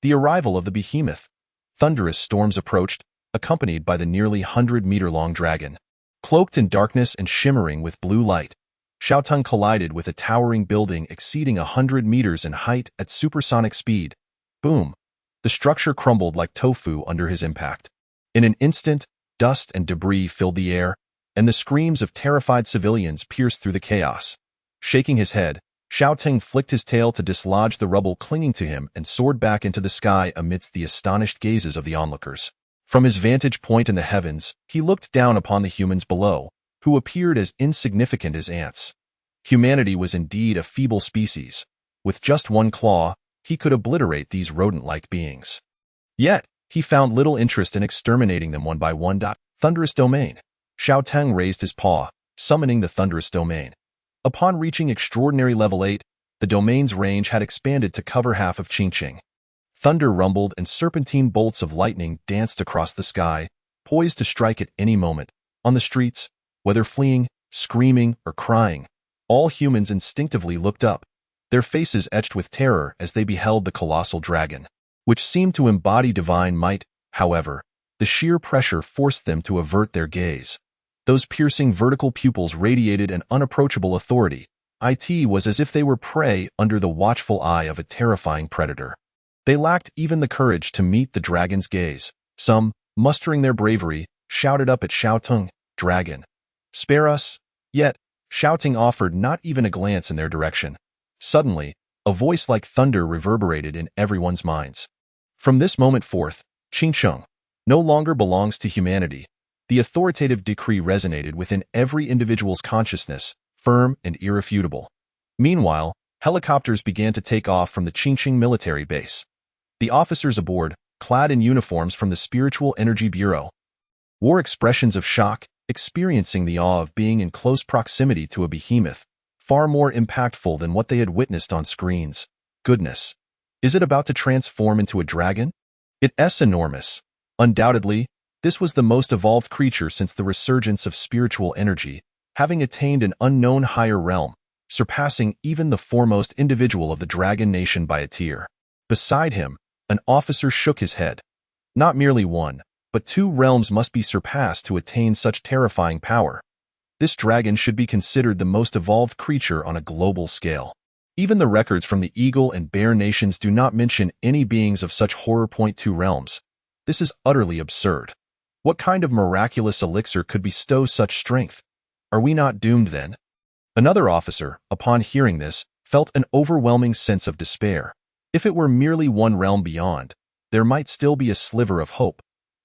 The Arrival of the Behemoth. Thunderous storms approached, accompanied by the nearly 100-meter-long dragon. Cloaked in darkness and shimmering with blue light, Xiaotang collided with a towering building exceeding 100 meters in height at supersonic speed. Boom! The structure crumbled like tofu under his impact. In an instant, dust and debris filled the air, and the screams of terrified civilians pierced through the chaos. Shaking his head, Xiaoting flicked his tail to dislodge the rubble clinging to him and soared back into the sky amidst the astonished gazes of the onlookers. From his vantage point in the heavens, he looked down upon the humans below, who appeared as insignificant as ants. Humanity was indeed a feeble species. With just one claw, he could obliterate these rodent-like beings. Yet, he found little interest in exterminating them one by one. Thunderous Domain. Xiaotang raised his paw, summoning the Thunderous Domain. Upon reaching Extraordinary Level 8, the domain's range had expanded to cover half of Qingqing. Thunder rumbled and serpentine bolts of lightning danced across the sky, poised to strike at any moment. On the streets, whether fleeing, screaming, or crying, all humans instinctively looked up, their faces etched with terror as they beheld the colossal dragon, which seemed to embody divine might. However, the sheer pressure forced them to avert their gaze. Those piercing vertical pupils radiated an unapproachable authority. It was as if they were prey under the watchful eye of a terrifying predator. They lacked even the courage to meet the dragon's gaze. Some, mustering their bravery, shouted up at Xiao Tung, "Dragon, spare us!" Yet, Xiao Tung offered not even a glance in their direction. Suddenly, a voice like thunder reverberated in everyone's minds. From this moment forth, Qingsheng no longer belongs to humanity. The authoritative decree resonated within every individual's consciousness, firm and irrefutable. Meanwhile, helicopters began to take off from the Qingqing military base. The officers aboard, clad in uniforms from the Spiritual Energy Bureau, wore expressions of shock, experiencing the awe of being in close proximity to a behemoth, far more impactful than what they had witnessed on screens. Goodness! Is it about to transform into a dragon? It's enormous. Undoubtedly, this was the most evolved creature since the resurgence of spiritual energy, having attained an unknown higher realm, surpassing even the foremost individual of the Dragon Nation by a tier. Beside him, an officer shook his head. Not merely one, but 2 realms must be surpassed to attain such terrifying power. This dragon should be considered the most evolved creature on a global scale. Even the records from the Eagle and Bear nations do not mention any beings of such horror. 2 realms. This is utterly absurd. What kind of miraculous elixir could bestow such strength? Are we not doomed then? Another officer, upon hearing this, felt an overwhelming sense of despair. If it were merely 1 realm beyond, there might still be a sliver of hope.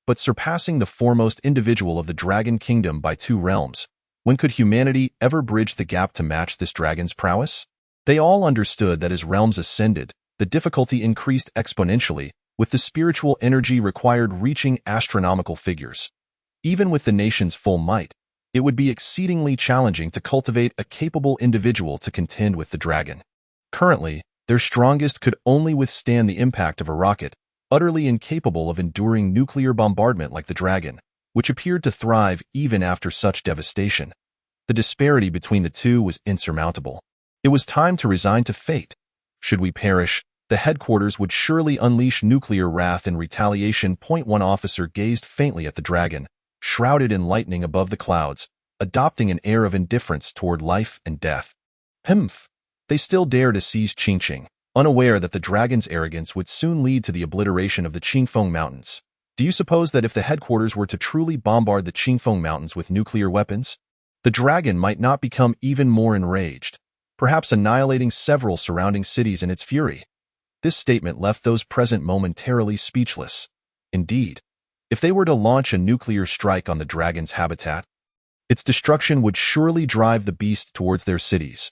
But surpassing the foremost individual of the Dragon Kingdom by 2 realms, when could humanity ever bridge the gap to match this dragon's prowess? They all understood that as realms ascended, the difficulty increased exponentially, with the spiritual energy required reaching astronomical figures. Even with the nation's full might, it would be exceedingly challenging to cultivate a capable individual to contend with the dragon. Currently, their strongest could only withstand the impact of a rocket, utterly incapable of enduring nuclear bombardment like the dragon, which appeared to thrive even after such devastation. The disparity between the 2 was insurmountable. It was time to resign to fate. Should we perish, the headquarters would surely unleash nuclear wrath in retaliation. 1 officer gazed faintly at the dragon, shrouded in lightning above the clouds, adopting an air of indifference toward life and death. Humph! They still dare to seize Qingqing, unaware that the dragon's arrogance would soon lead to the obliteration of the Qingfeng Mountains. Do you suppose that if the headquarters were to truly bombard the Qingfeng Mountains with nuclear weapons, the dragon might not become even more enraged, perhaps annihilating several surrounding cities in its fury? This statement left those present momentarily speechless. Indeed, if they were to launch a nuclear strike on the dragon's habitat, its destruction would surely drive the beast towards their cities.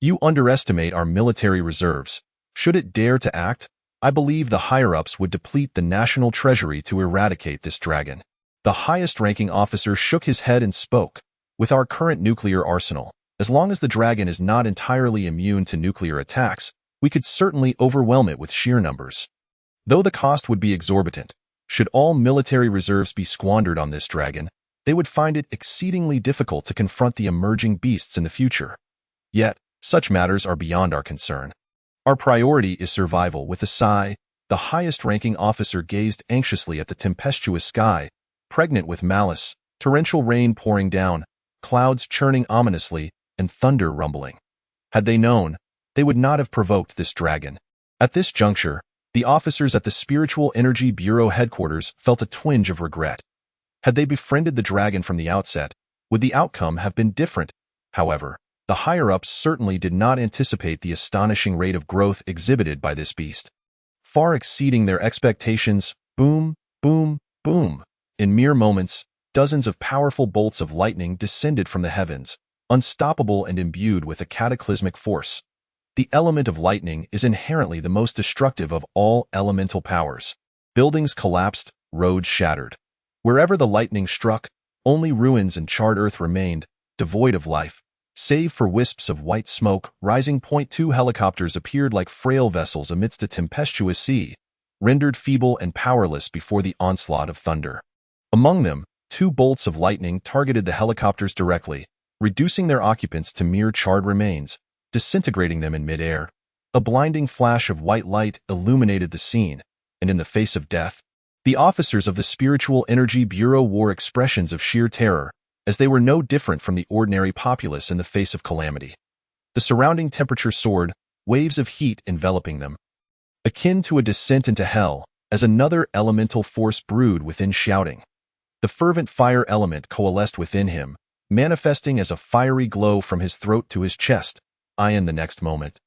You underestimate our military reserves. Should it dare to act, I believe the higher-ups would deplete the national treasury to eradicate this dragon. The highest-ranking officer shook his head and spoke. With our current nuclear arsenal, as long as the dragon is not entirely immune to nuclear attacks, we could certainly overwhelm it with sheer numbers. Though the cost would be exorbitant, should all military reserves be squandered on this dragon, they would find it exceedingly difficult to confront the emerging beasts in the future. Yet, such matters are beyond our concern. Our priority is survival. With a sigh, the highest-ranking officer gazed anxiously at the tempestuous sky, pregnant with malice, torrential rain pouring down, clouds churning ominously, and thunder rumbling. Had they known, they would not have provoked this dragon. At this juncture, the officers at the Spiritual Energy Bureau headquarters felt a twinge of regret. Had they befriended the dragon from the outset, would the outcome have been different? However, the higher-ups certainly did not anticipate the astonishing rate of growth exhibited by this beast. Far exceeding their expectations, boom, boom, boom. In mere moments, dozens of powerful bolts of lightning descended from the heavens, unstoppable and imbued with a cataclysmic force. The element of lightning is inherently the most destructive of all elemental powers. Buildings collapsed, roads shattered. Wherever the lightning struck, only ruins and charred earth remained, devoid of life. Save for wisps of white smoke, rising. 2 helicopters appeared like frail vessels amidst a tempestuous sea, rendered feeble and powerless before the onslaught of thunder. Among them, 2 bolts of lightning targeted the helicopters directly, reducing their occupants to mere charred remains, disintegrating them in midair. A blinding flash of white light illuminated the scene, and in the face of death, the officers of the Spiritual Energy Bureau wore expressions of sheer terror, as they were no different from the ordinary populace in the face of calamity. The surrounding temperature soared, waves of heat enveloping them. akin to a descent into hell, as another elemental force brewed within Shouting. The fervent fire element coalesced within him, manifesting as a fiery glow from his throat to his chest. In the next moment,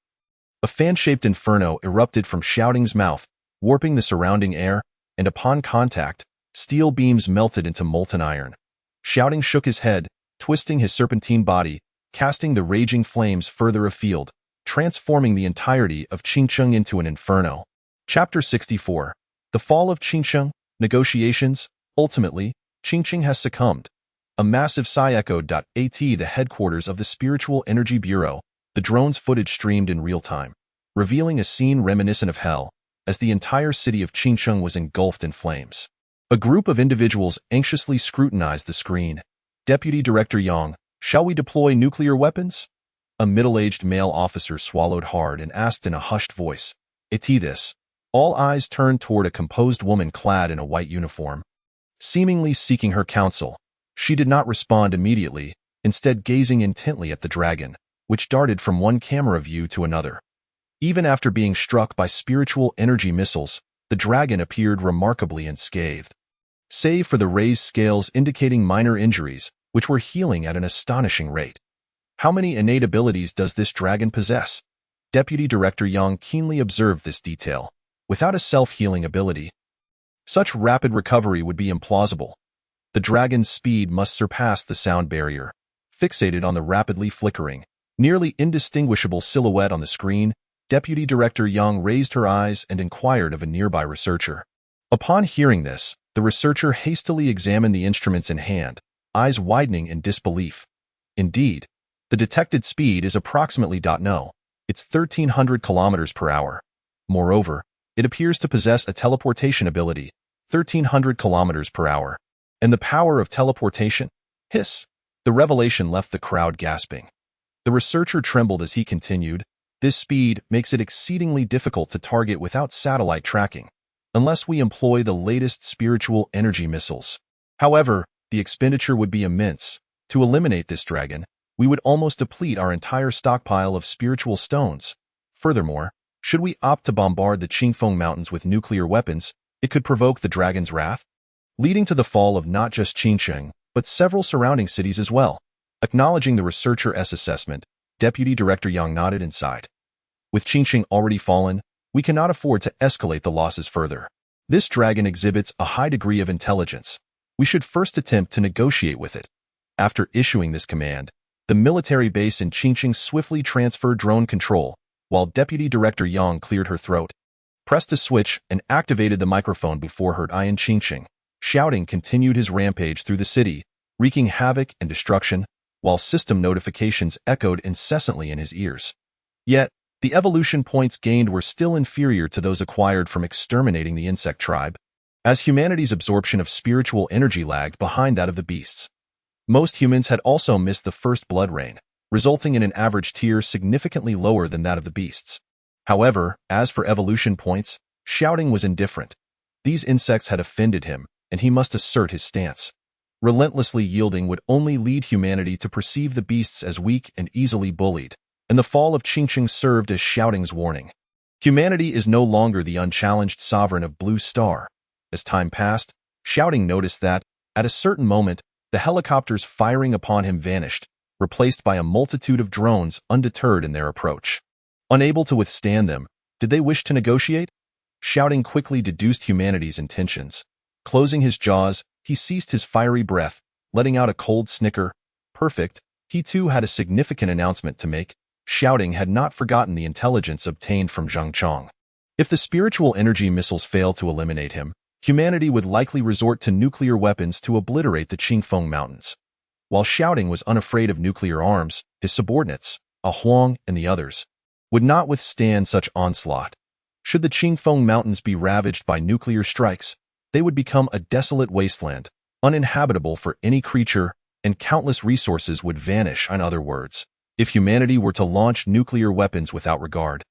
a fan-shaped inferno erupted from Shouting's mouth, warping the surrounding air, and upon contact, steel beams melted into molten iron. Shouting shook his head, twisting his serpentine body, casting the raging flames further afield, transforming the entirety of Qingcheng into an inferno. Chapter 64. The Fall of Qingcheng, Negotiations. Ultimately, Qingcheng has succumbed. A massive sigh echoed. At the headquarters of the Spiritual Energy Bureau, the drone's footage streamed in real time, revealing a scene reminiscent of hell, as the entire city of Qingcheng was engulfed in flames. A group of individuals anxiously scrutinized the screen. Deputy Director Yang, shall we deploy nuclear weapons? A middle-aged male officer swallowed hard and asked in a hushed voice. This. All eyes turned toward a composed woman clad in a white uniform, seemingly seeking her counsel. She did not respond immediately, instead gazing intently at the dragon, which darted from one camera view to another. Even after being struck by spiritual energy missiles, the dragon appeared remarkably unscathed, save for the raised scales indicating minor injuries, which were healing at an astonishing rate. How many innate abilities does this dragon possess? Deputy Director Yang keenly observed this detail. Without a self-healing ability, such rapid recovery would be implausible. The dragon's speed must surpass the sound barrier. Fixated on the rapidly flickering, nearly indistinguishable silhouette on the screen, Deputy Director Yang raised her eyes and inquired of a nearby researcher. Upon hearing this, the researcher hastily examined the instruments in hand, eyes widening in disbelief. Indeed, the detected speed is approximately .no. It's 1,300 kilometers per hour. Moreover, it appears to possess a teleportation ability, 1,300 kilometers per hour. And the power of teleportation? Hiss! The revelation left the crowd gasping. The researcher trembled as he continued. This speed makes it exceedingly difficult to target without satellite tracking, unless we employ the latest spiritual energy missiles. However, the expenditure would be immense. To eliminate this dragon, we would almost deplete our entire stockpile of spiritual stones. Furthermore, should we opt to bombard the Qingfeng Mountains with nuclear weapons, it could provoke the dragon's wrath, leading to the fall of not just Qingcheng, but several surrounding cities as well. Acknowledging the researcher's assessment, Deputy Director Yang nodded and sighed. With Qingcheng already fallen, we cannot afford to escalate the losses further. This dragon exhibits a high degree of intelligence. We should first attempt to negotiate with it. After issuing this command, the military base in Qingcheng swiftly transferred drone control, while Deputy Director Yang cleared her throat, pressed a switch, and activated the microphone before her. In Qingcheng, Shouting continued his rampage through the city, wreaking havoc and destruction, while system notifications echoed incessantly in his ears. Yet, the evolution points gained were still inferior to those acquired from exterminating the insect tribe, as humanity's absorption of spiritual energy lagged behind that of the beasts. Most humans had also missed the first blood rain, resulting in an average tier significantly lower than that of the beasts. However, as for evolution points, Shouting was indifferent. These insects had offended him, and he must assert his stance. Relentlessly yielding would only lead humanity to perceive the beasts as weak and easily bullied, and the fall of Qingcheng served as Shouting's warning. Humanity is no longer the unchallenged sovereign of Blue Star. As time passed, Shouting noticed that, at a certain moment, the helicopters firing upon him vanished, replaced by a multitude of drones undeterred in their approach. Unable to withstand them, did they wish to negotiate? Shouting quickly deduced humanity's intentions. Closing his jaws, he ceased his fiery breath, letting out a cold snicker. Perfect, he too had a significant announcement to make. Shouting had not forgotten the intelligence obtained from Zhang Chong. If the spiritual energy missiles fail to eliminate him, humanity would likely resort to nuclear weapons to obliterate the Qingfeng Mountains. While Shouting was unafraid of nuclear arms, his subordinates, Huang and the others, would not withstand such onslaught. Should the Qingfeng Mountains be ravaged by nuclear strikes, they would become a desolate wasteland, uninhabitable for any creature, and countless resources would vanish. In other words, if humanity were to launch nuclear weapons without regard,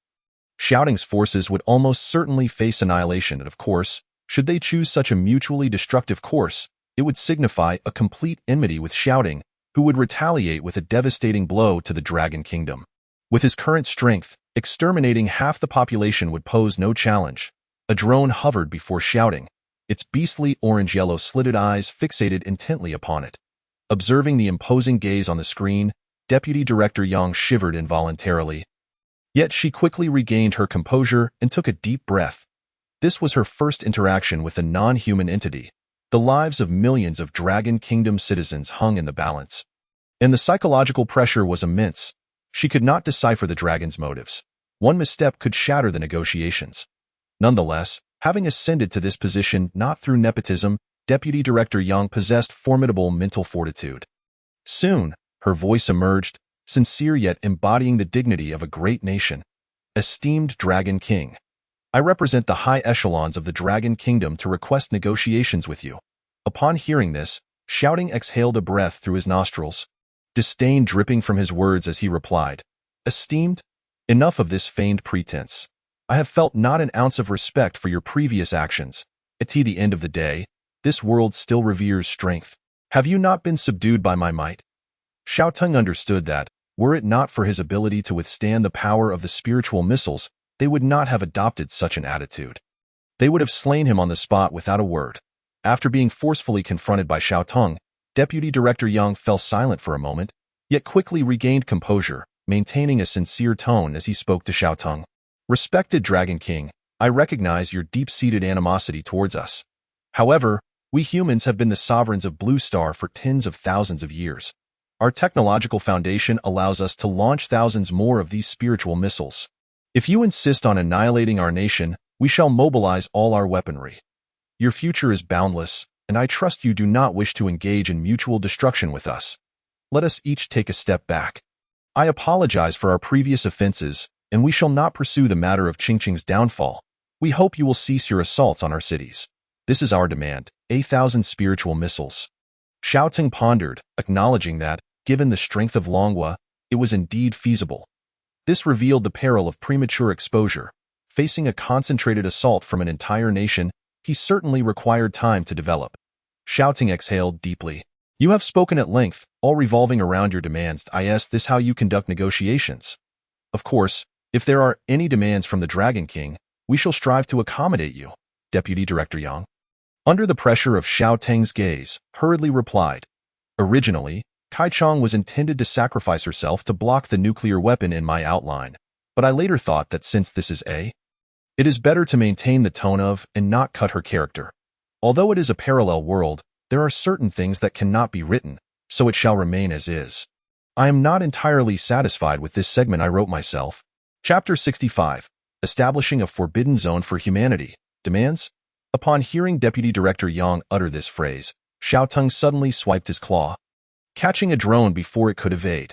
Shouting's forces would almost certainly face annihilation, and of course, should they choose such a mutually destructive course, it would signify a complete enmity with Shouting, who would retaliate with a devastating blow to the Dragon Kingdom. With his current strength, Exterminating half the population would pose no challenge. A drone hovered before shouting, its beastly orange-yellow slitted eyes fixated intently upon it. Observing the imposing gaze on the screen, Deputy Director Yang shivered involuntarily. Yet she quickly regained her composure and took a deep breath. This was her first interaction with a non-human entity. The lives of millions of Dragon Kingdom citizens hung in the balance. And the psychological pressure was immense. She could not decipher the dragon's motives. One misstep could shatter the negotiations. Nonetheless, having ascended to this position not through nepotism, Deputy Director Yang possessed formidable mental fortitude. Soon, her voice emerged, sincere yet embodying the dignity of a great nation. Esteemed Dragon King, I represent the high echelons of the Dragon Kingdom to request negotiations with you. Upon hearing this, Shouting exhaled a breath through his nostrils, disdain dripping from his words as he replied, Esteemed, enough of this feigned pretense. I have felt not an ounce of respect for your previous actions. At the end of the day, this world still reveres strength. Have you not been subdued by my might? Xiaoteng understood that, were it not for his ability to withstand the power of the spiritual missiles, they would not have adopted such an attitude. They would have slain him on the spot without a word. After being forcefully confronted by Xiaoteng, Deputy Director Yang fell silent for a moment, yet quickly regained composure, maintaining a sincere tone as he spoke to Xiaoteng. Respected Dragon King, I recognize your deep-seated animosity towards us. However, we humans have been the sovereigns of Blue Star for tens of thousands of years. Our technological foundation allows us to launch thousands more of these spiritual missiles. If you insist on annihilating our nation, we shall mobilize all our weaponry. Your future is boundless, and I trust you do not wish to engage in mutual destruction with us. Let us each take a step back. I apologize for our previous offenses, and we shall not pursue the matter of Qingqing's downfall. We hope you will cease your assaults on our cities. This is our demand, 1,000 spiritual missiles. Xiaoteng pondered, acknowledging that, given the strength of Longhua, it was indeed feasible. This revealed the peril of premature exposure. Facing a concentrated assault from an entire nation, he certainly required time to develop. Xiaoteng exhaled deeply. You have spoken at length, all revolving around your demands. Is this how you conduct negotiations? Of course, if there are any demands from the Dragon King, we shall strive to accommodate you, Deputy Director Yang. Under the pressure of Xiaoteng's gaze, hurriedly replied. Originally, Kaichong was intended to sacrifice herself to block the nuclear weapon in my outline, but I later thought that since this is it is better to maintain the tone of and not cut her character. Although it is a parallel world, there are certain things that cannot be written, so it shall remain as is. I am not entirely satisfied with this segment I wrote myself. Chapter 65. Establishing a Forbidden Zone for Humanity. Demands? Upon hearing Deputy Director Yang utter this phrase, Xiaoteng suddenly swiped his claw, catching a drone before it could evade.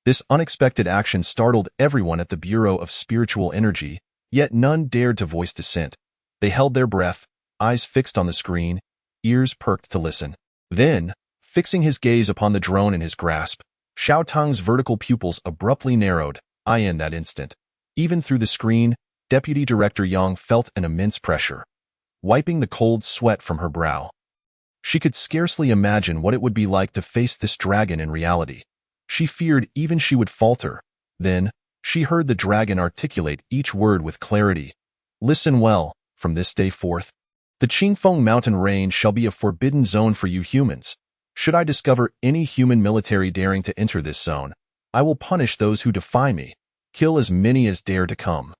This unexpected action startled everyone at the Bureau of Spiritual Energy, yet none dared to voice dissent. They held their breath, eyes fixed on the screen, ears perked to listen. Then, fixing his gaze upon the drone in his grasp, Xiaoteng's vertical pupils abruptly narrowed. In that instant, even through the screen, Deputy Director Yang felt an immense pressure, wiping the cold sweat from her brow. She could scarcely imagine what it would be like to face this dragon in reality. She feared even she would falter. Then, she heard the dragon articulate each word with clarity. Listen well, from this day forth, the Qingfeng mountain range shall be a forbidden zone for you humans. Should I discover any human military daring to enter this zone, I will punish those who defy me, kill as many as dare to come.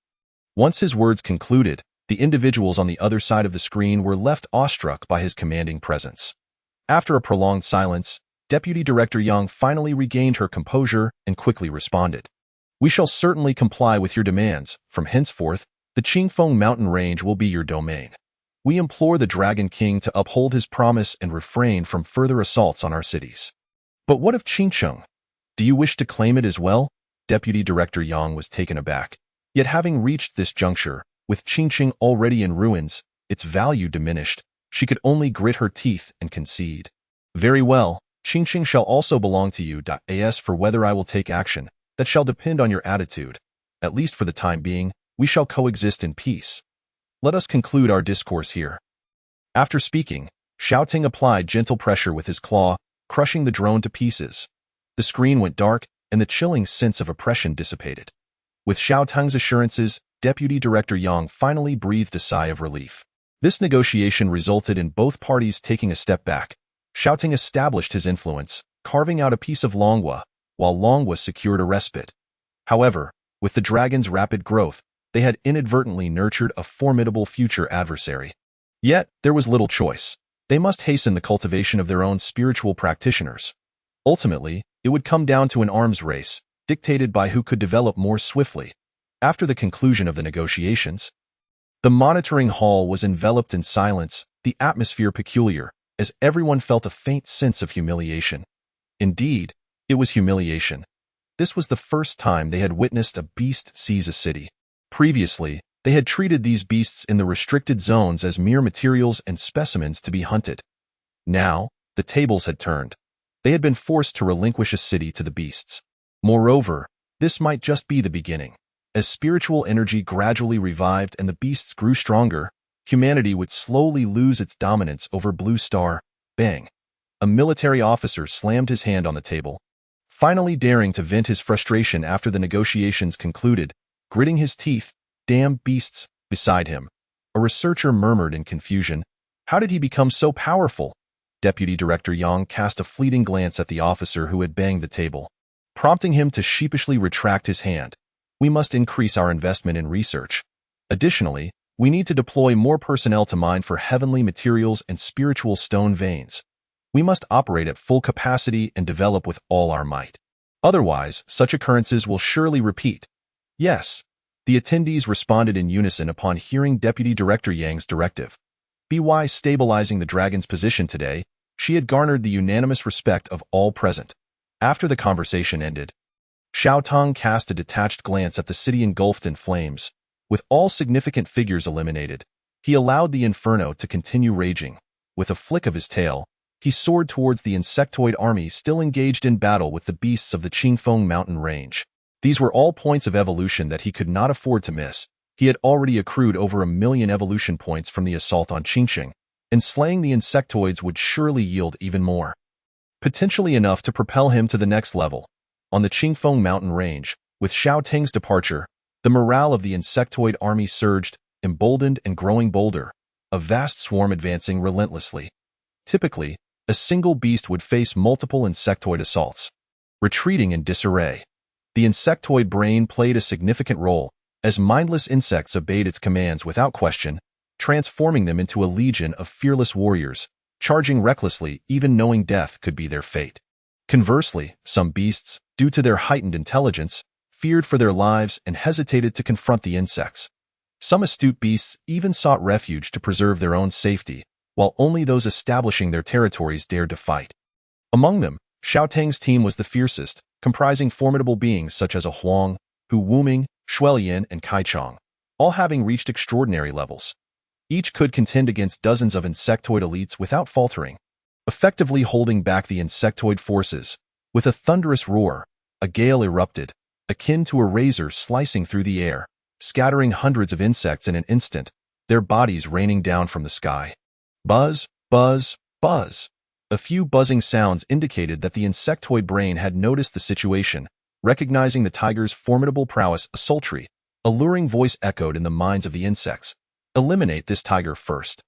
Once his words concluded, the individuals on the other side of the screen were left awestruck by his commanding presence. After a prolonged silence, Deputy Director Yang finally regained her composure and quickly responded. We shall certainly comply with your demands. From henceforth, the Qingfeng mountain range will be your domain. We implore the Dragon King to uphold his promise and refrain from further assaults on our cities. But what of Qingcheng? Do you wish to claim it as well? Deputy Director Yang was taken aback. Yet having reached this juncture, with Qingcheng already in ruins, its value diminished, she could only grit her teeth and concede. Very well, Qingcheng shall also belong to you. As for whether I will take action, that shall depend on your attitude. At least for the time being, we shall coexist in peace. Let us conclude our discourse here. After speaking, Xiaoteng applied gentle pressure with his claw, crushing the drone to pieces. The screen went dark, and the chilling sense of oppression dissipated. With Xiao Teng's assurances, Deputy Director Yang finally breathed a sigh of relief. This negotiation resulted in both parties taking a step back. Xiao Teng established his influence, carving out a piece of Longhua, while Longhua secured a respite. However, with the dragon's rapid growth, they had inadvertently nurtured a formidable future adversary. Yet, there was little choice. They must hasten the cultivation of their own spiritual practitioners. Ultimately, it would come down to an arms race, dictated by who could develop more swiftly. After the conclusion of the negotiations, the monitoring hall was enveloped in silence, the atmosphere peculiar, as everyone felt a faint sense of humiliation. Indeed, it was humiliation. This was the first time they had witnessed a beast seize a city. Previously, they had treated these beasts in the restricted zones as mere materials and specimens to be hunted. Now, the tables had turned. They had been forced to relinquish a city to the beasts. Moreover, this might just be the beginning. As spiritual energy gradually revived and the beasts grew stronger, humanity would slowly lose its dominance over Blue Star. Bang! A military officer slammed his hand on the table, finally daring to vent his frustration after the negotiations concluded. Gritting his teeth, "Damn beasts," beside him. A researcher murmured in confusion, "How did he become so powerful?" Deputy Director Yang cast a fleeting glance at the officer who had banged the table, prompting him to sheepishly retract his hand. "We must increase our investment in research. Additionally, we need to deploy more personnel to mine for heavenly materials and spiritual stone veins. We must operate at full capacity and develop with all our might. Otherwise, such occurrences will surely repeat." "Yes." The attendees responded in unison upon hearing Deputy Director Yang's directive. By stabilizing the dragon's position today, she had garnered the unanimous respect of all present. After the conversation ended, Xiao Teng cast a detached glance at the city engulfed in flames. With all significant figures eliminated, he allowed the inferno to continue raging. With a flick of his tail, he soared towards the insectoid army still engaged in battle with the beasts of the Qingfeng mountain range. These were all points of evolution that he could not afford to miss. He had already accrued over 1,000,000 evolution points from the assault on Qingxing, and slaying the insectoids would surely yield even more. Potentially enough to propel him to the next level. On the Qingfeng mountain range, with Xiao Teng's departure, the morale of the insectoid army surged, emboldened and growing bolder, a vast swarm advancing relentlessly. Typically, a single beast would face multiple insectoid assaults, retreating in disarray. The insectoid brain played a significant role, as mindless insects obeyed its commands without question, transforming them into a legion of fearless warriors, charging recklessly even knowing death could be their fate. Conversely, some beasts, due to their heightened intelligence, feared for their lives and hesitated to confront the insects. Some astute beasts even sought refuge to preserve their own safety, while only those establishing their territories dared to fight. Among them, Xiao Teng's team was the fiercest, comprising formidable beings such as a Huang, Hu Wuming, Shuelian, and Kaichong, all having reached extraordinary levels. Each could contend against dozens of insectoid elites without faltering, effectively holding back the insectoid forces. With a thunderous roar, a gale erupted, akin to a razor slicing through the air, scattering hundreds of insects in an instant, their bodies raining down from the sky. Buzz, buzz, buzz. A few buzzing sounds indicated that the insectoid brain had noticed the situation, recognizing the tiger's formidable prowess. A sultry, alluring voice echoed in the minds of the insects. Eliminate this tiger first.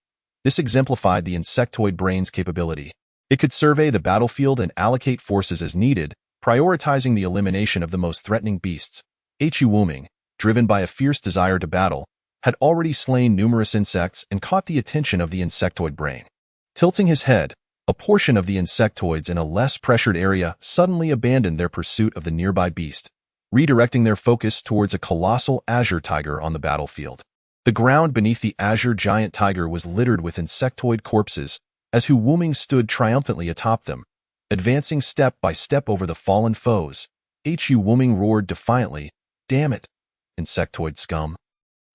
This exemplified the insectoid brain's capability. It could survey the battlefield and allocate forces as needed, prioritizing the elimination of the most threatening beasts. Hu Wuming, driven by a fierce desire to battle, had already slain numerous insects and caught the attention of the insectoid brain. Tilting his head, a portion of the insectoids in a less pressured area suddenly abandoned their pursuit of the nearby beast, redirecting their focus towards a colossal azure tiger on the battlefield. The ground beneath the azure giant tiger was littered with insectoid corpses, as Hu Wuming stood triumphantly atop them, advancing step by step over the fallen foes. Hu Wuming roared defiantly, "Damn it, insectoid scum.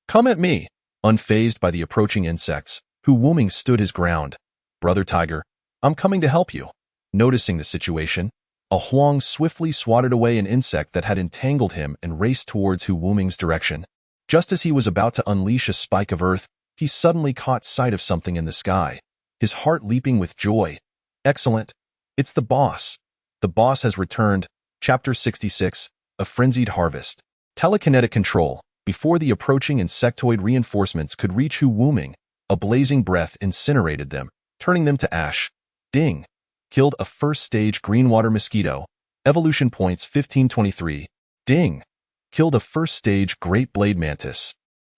Come at me!" Unfazed by the approaching insects, Hu Wuming stood his ground. "Brother Tiger, I'm coming to help you." Noticing the situation, a Huang swiftly swatted away an insect that had entangled him and raced towards Hu Wuming's direction. Just as he was about to unleash a spike of earth, he suddenly caught sight of something in the sky, his heart leaping with joy. "Excellent! It's the boss. The boss has returned." Chapter 66, A Frenzied Harvest. Telekinetic control. Before the approaching insectoid reinforcements could reach Hu Wuming, a blazing breath incinerated them, turning them to ash. Ding. Killed a first-stage greenwater mosquito. Evolution points 1523. Ding. Killed a first-stage great blade mantis.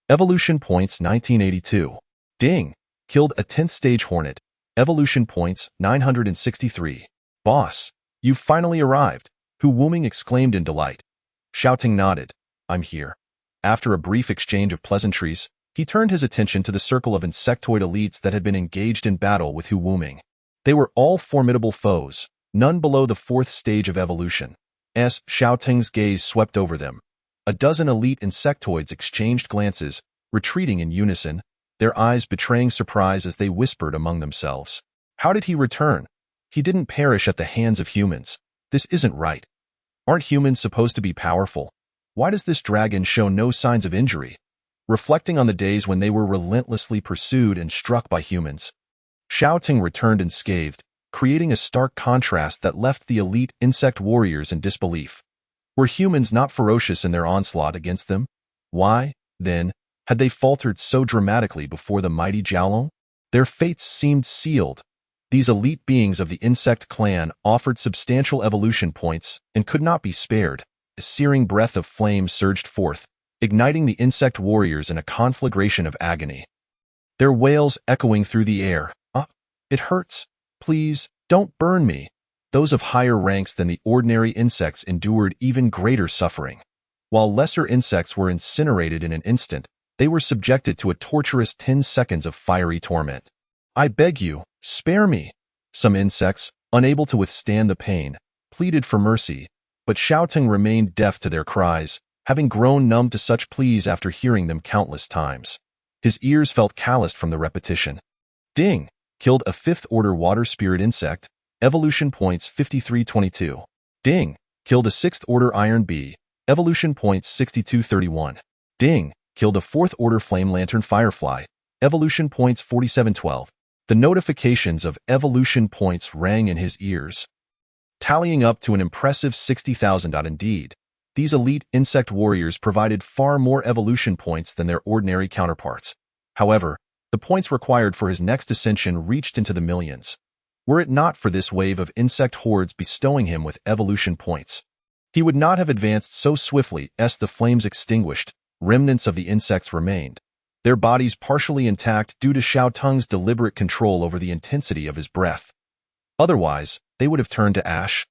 Evolution points 1982. Ding. Killed a 10th-stage hornet. Evolution points 963. Boss, you've finally arrived, Hu Wuming exclaimed in delight. Xiao Ting nodded. I'm here. After a brief exchange of pleasantries, he turned his attention to the circle of insectoid elites that had been engaged in battle with Hu Wuming. They were all formidable foes, none below the 4th stage of evolution. As Xiao Ting's gaze swept over them, a dozen elite insectoids exchanged glances, retreating in unison, their eyes betraying surprise as they whispered among themselves. How did he return? He didn't perish at the hands of humans. This isn't right. Aren't humans supposed to be powerful? Why does this dragon show no signs of injury? Reflecting on the days when they were relentlessly pursued and struck by humans, Xiao Ting returned unscathed, creating a stark contrast that left the elite insect warriors in disbelief. Were humans not ferocious in their onslaught against them? Why, then, had they faltered so dramatically before the mighty Jiaolong? Their fates seemed sealed. These elite beings of the insect clan offered substantial evolution points and could not be spared. A searing breath of flame surged forth, igniting the insect warriors in a conflagration of agony. Their wails echoing through the air. It hurts. Please, don't burn me. Those of higher ranks than the ordinary insects endured even greater suffering. While lesser insects were incinerated in an instant, they were subjected to a torturous 10 seconds of fiery torment. I beg you, spare me. Some insects, unable to withstand the pain, pleaded for mercy, but Xiao Ting remained deaf to their cries, having grown numb to such pleas after hearing them countless times. His ears felt calloused from the repetition. Ding. Killed a 5th-order water spirit insect. Evolution points 5322. Ding. Killed a 6th-order iron bee. Evolution points 6231. Ding. Killed a 4th-order flame lantern firefly. Evolution points 4712. The notifications of evolution points rang in his ears, tallying up to an impressive 60,000. Indeed, these elite insect warriors provided far more evolution points than their ordinary counterparts. However, the points required for his next ascension reached into the millions. Were it not for this wave of insect hordes bestowing him with evolution points, he would not have advanced so swiftly as the flames extinguished. Remnants of the insects remained, their bodies partially intact due to Xiao Tung's deliberate control over the intensity of his breath. Otherwise, they would have turned to ash,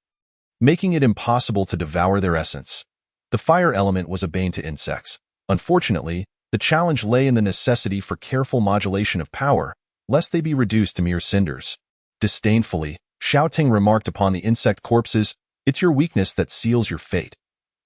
making it impossible to devour their essence. The fire element was a bane to insects. Unfortunately, the challenge lay in the necessity for careful modulation of power, lest they be reduced to mere cinders. Disdainfully, Xiao Ting remarked upon the insect corpses, "It's your weakness that seals your fate."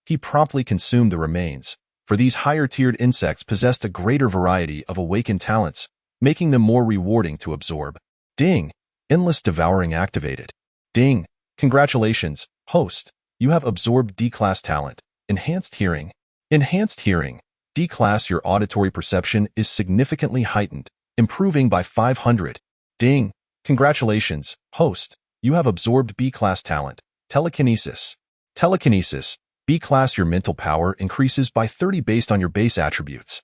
He promptly consumed the remains, for these higher-tiered insects possessed a greater variety of awakened talents, making them more rewarding to absorb. Ding! Endless devouring activated. Ding! Congratulations, host. You have absorbed D-class talent. Enhanced hearing. Enhanced hearing. D-class, your auditory perception is significantly heightened, improving by 500. Ding! Congratulations, host. You have absorbed B-class talent. Telekinesis. Telekinesis. B-class, your mental power increases by 30 based on your base attributes,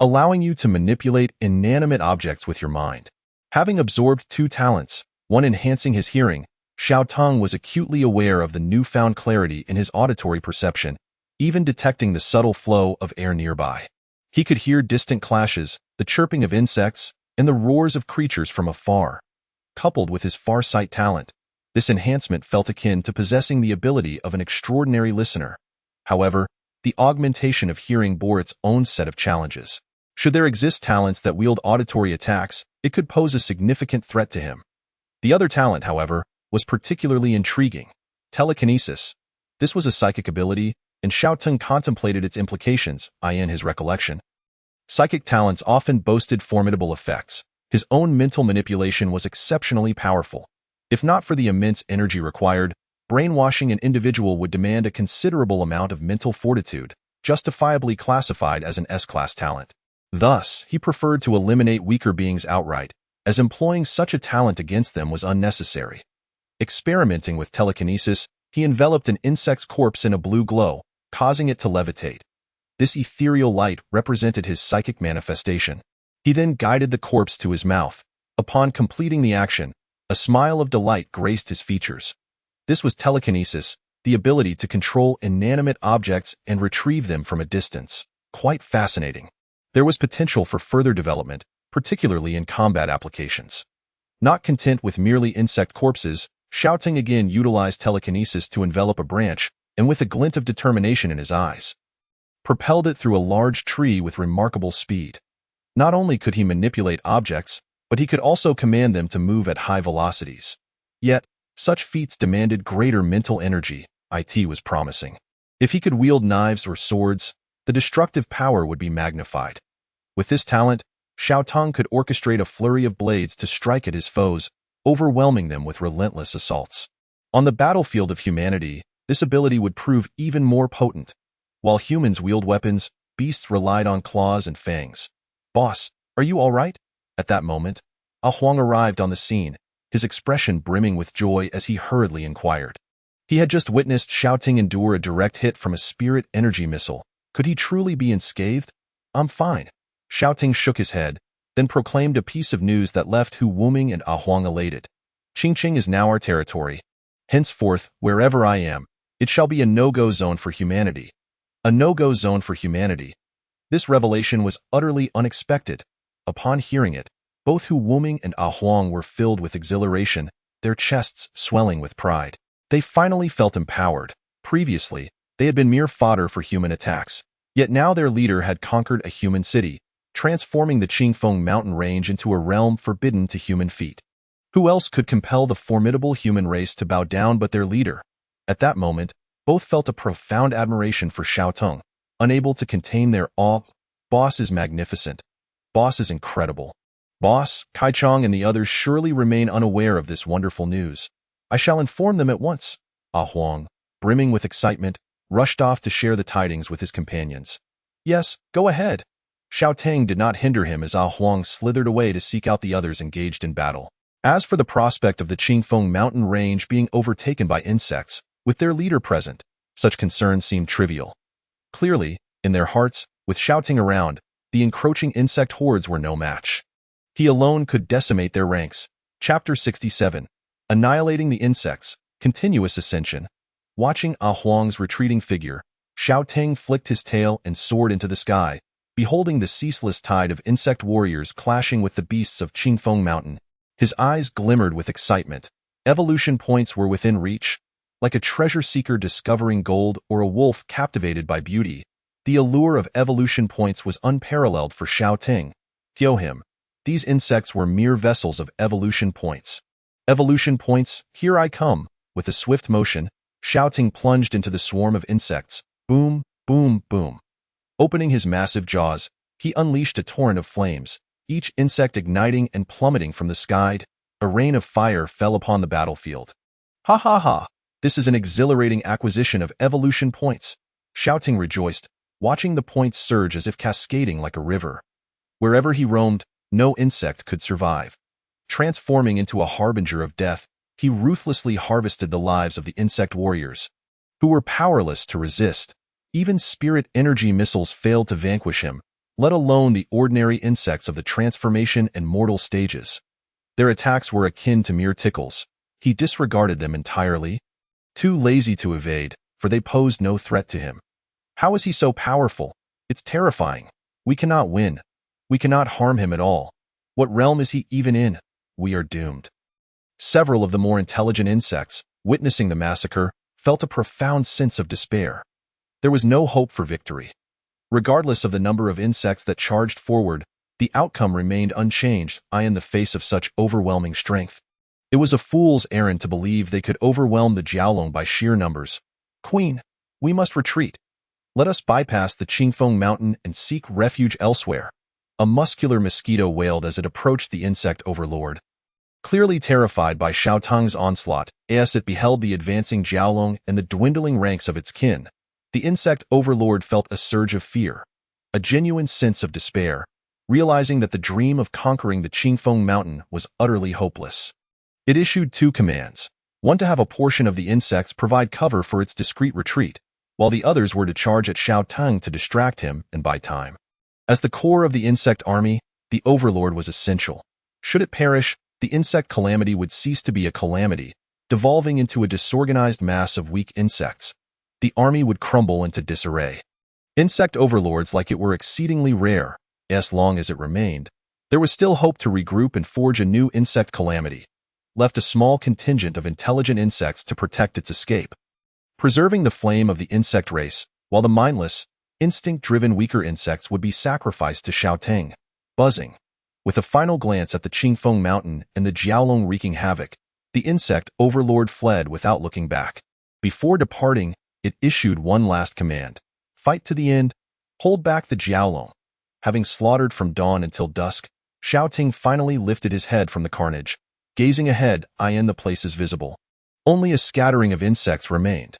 allowing you to manipulate inanimate objects with your mind. Having absorbed 2 talents, one enhancing his hearing, Xiao Tung was acutely aware of the newfound clarity in his auditory perception, even detecting the subtle flow of air nearby. He could hear distant clashes, the chirping of insects, and the roars of creatures from afar. Coupled with his far-sight talent, this enhancement felt akin to possessing the ability of an extraordinary listener. However, the augmentation of hearing bore its own set of challenges. Should there exist talents that wield auditory attacks, it could pose a significant threat to him. The other talent, however, was particularly intriguing. Telekinesis. This was a psychic ability, and Xiao Tung contemplated its implications, in his recollection. Psychic talents often boasted formidable effects. His own mental manipulation was exceptionally powerful. If not for the immense energy required, brainwashing an individual would demand a considerable amount of mental fortitude, justifiably classified as an S-class talent. Thus, he preferred to eliminate weaker beings outright, as employing such a talent against them was unnecessary. Experimenting with telekinesis, he enveloped an insect's corpse in a blue glow, causing it to levitate. This ethereal light represented his psychic manifestation. He then guided the corpse to his mouth. Upon completing the action, a smile of delight graced his features. This was telekinesis, the ability to control inanimate objects and retrieve them from a distance. Quite fascinating. There was potential for further development, particularly in combat applications. Not content with merely insect corpses, Xiaoting again utilized telekinesis to envelop a branch, and with a glint of determination in his eyes, propelled it through a large tree with remarkable speed. Not only could he manipulate objects, but he could also command them to move at high velocities. Yet, such feats demanded greater mental energy. It was promising. If he could wield knives or swords, the destructive power would be magnified. With this talent, Xiaotong could orchestrate a flurry of blades to strike at his foes, overwhelming them with relentless assaults. On the battlefield of humanity, this ability would prove even more potent. While humans wield weapons, beasts relied on claws and fangs. "Boss, are you all right?" At that moment, Huang arrived on the scene, his expression brimming with joy as he hurriedly inquired. He had just witnessed Xiaoting endure a direct hit from a spirit energy missile. Could he truly be unscathed? "I'm fine." Xiaoting shook his head, then proclaimed a piece of news that left Hu Wuming and Huang elated. "Qingqing is now our territory. Henceforth, wherever I am, it shall be a no-go zone for humanity." A no-go zone for humanity. This revelation was utterly unexpected. Upon hearing it, both Hu Wuming and Huang were filled with exhilaration, their chests swelling with pride. They finally felt empowered. Previously, they had been mere fodder for human attacks, yet now their leader had conquered a human city, transforming the Qingfeng mountain range into a realm forbidden to human feet. Who else could compel the formidable human race to bow down but their leader? At that moment, both felt a profound admiration for Xiaotung, unable to contain their awe. "Boss is magnificent. Boss is incredible. Boss, Kaichong and the others surely remain unaware of this wonderful news. I shall inform them at once." Huang, brimming with excitement, rushed off to share the tidings with his companions. "Yes, go ahead." Xiaoting did not hinder him as Huang slithered away to seek out the others engaged in battle. As for the prospect of the Qingfeng mountain range being overtaken by insects, with their leader present, such concerns seemed trivial. Clearly, in their hearts, with Xiaoting around, the encroaching insect hordes were no match. He alone could decimate their ranks. Chapter 67. Annihilating the Insects, Continuous Ascension. Watching Huang's retreating figure, Xiaoting flicked his tail and soared into the sky, beholding the ceaseless tide of insect warriors clashing with the beasts of Qingfeng Mountain. His eyes glimmered with excitement. Evolution points were within reach. Like a treasure seeker discovering gold or a wolf captivated by beauty, the allure of evolution points was unparalleled for Xiaoting. Him. These insects were mere vessels of evolution points. "Evolution points, here I come." With a swift motion, Xiaoting plunged into the swarm of insects. Boom, boom, boom. Opening his massive jaws, he unleashed a torrent of flames, each insect igniting and plummeting from the sky. A rain of fire fell upon the battlefield. "Ha ha ha! This is an exhilarating acquisition of evolution points." Xiaoting rejoiced, watching the points surge as if cascading like a river. Wherever he roamed, no insect could survive. Transforming into a harbinger of death, he ruthlessly harvested the lives of the insect warriors, who were powerless to resist. Even spirit energy missiles failed to vanquish him, let alone the ordinary insects of the transformation and mortal stages. Their attacks were akin to mere tickles. He disregarded them entirely, too lazy to evade, for they posed no threat to him. How is he so powerful? It's terrifying. We cannot win. We cannot harm him at all. What realm is he even in? We are doomed. Several of the more intelligent insects, witnessing the massacre, felt a profound sense of despair. There was no hope for victory. Regardless of the number of insects that charged forward, the outcome remained unchanged in the face of such overwhelming strength. It was a fool's errand to believe they could overwhelm the Jiaolong by sheer numbers. "Queen, we must retreat. Let us bypass the Qingfeng mountain and seek refuge elsewhere." A muscular mosquito wailed as it approached the insect overlord. Clearly terrified by Xiaotong's onslaught, as it beheld the advancing Jiaolong and the dwindling ranks of its kin, the insect overlord felt a surge of fear, a genuine sense of despair, realizing that the dream of conquering the Qingfeng mountain was utterly hopeless. It issued two commands, one to have a portion of the insects provide cover for its discreet retreat, while the others were to charge at Xiao Teng to distract him and buy time. As the core of the insect army, the Overlord was essential. Should it perish, the insect calamity would cease to be a calamity, devolving into a disorganized mass of weak insects. The army would crumble into disarray. Insect overlords like it were exceedingly rare. As long as it remained, there was still hope to regroup and forge a new insect calamity, left a small contingent of intelligent insects to protect its escape, preserving the flame of the insect race, while the mindless, instinct-driven weaker insects would be sacrificed to Xiao Teng. Buzzing. With a final glance at the Qingfeng Mountain and the Jiaolong wreaking havoc, the insect overlord fled without looking back. Before departing, it issued one last command. Fight to the end. Hold back the Jiaolong. Having slaughtered from dawn until dusk, Xiao Teng finally lifted his head from the carnage. Gazing ahead, the places visible. Only a scattering of insects remained.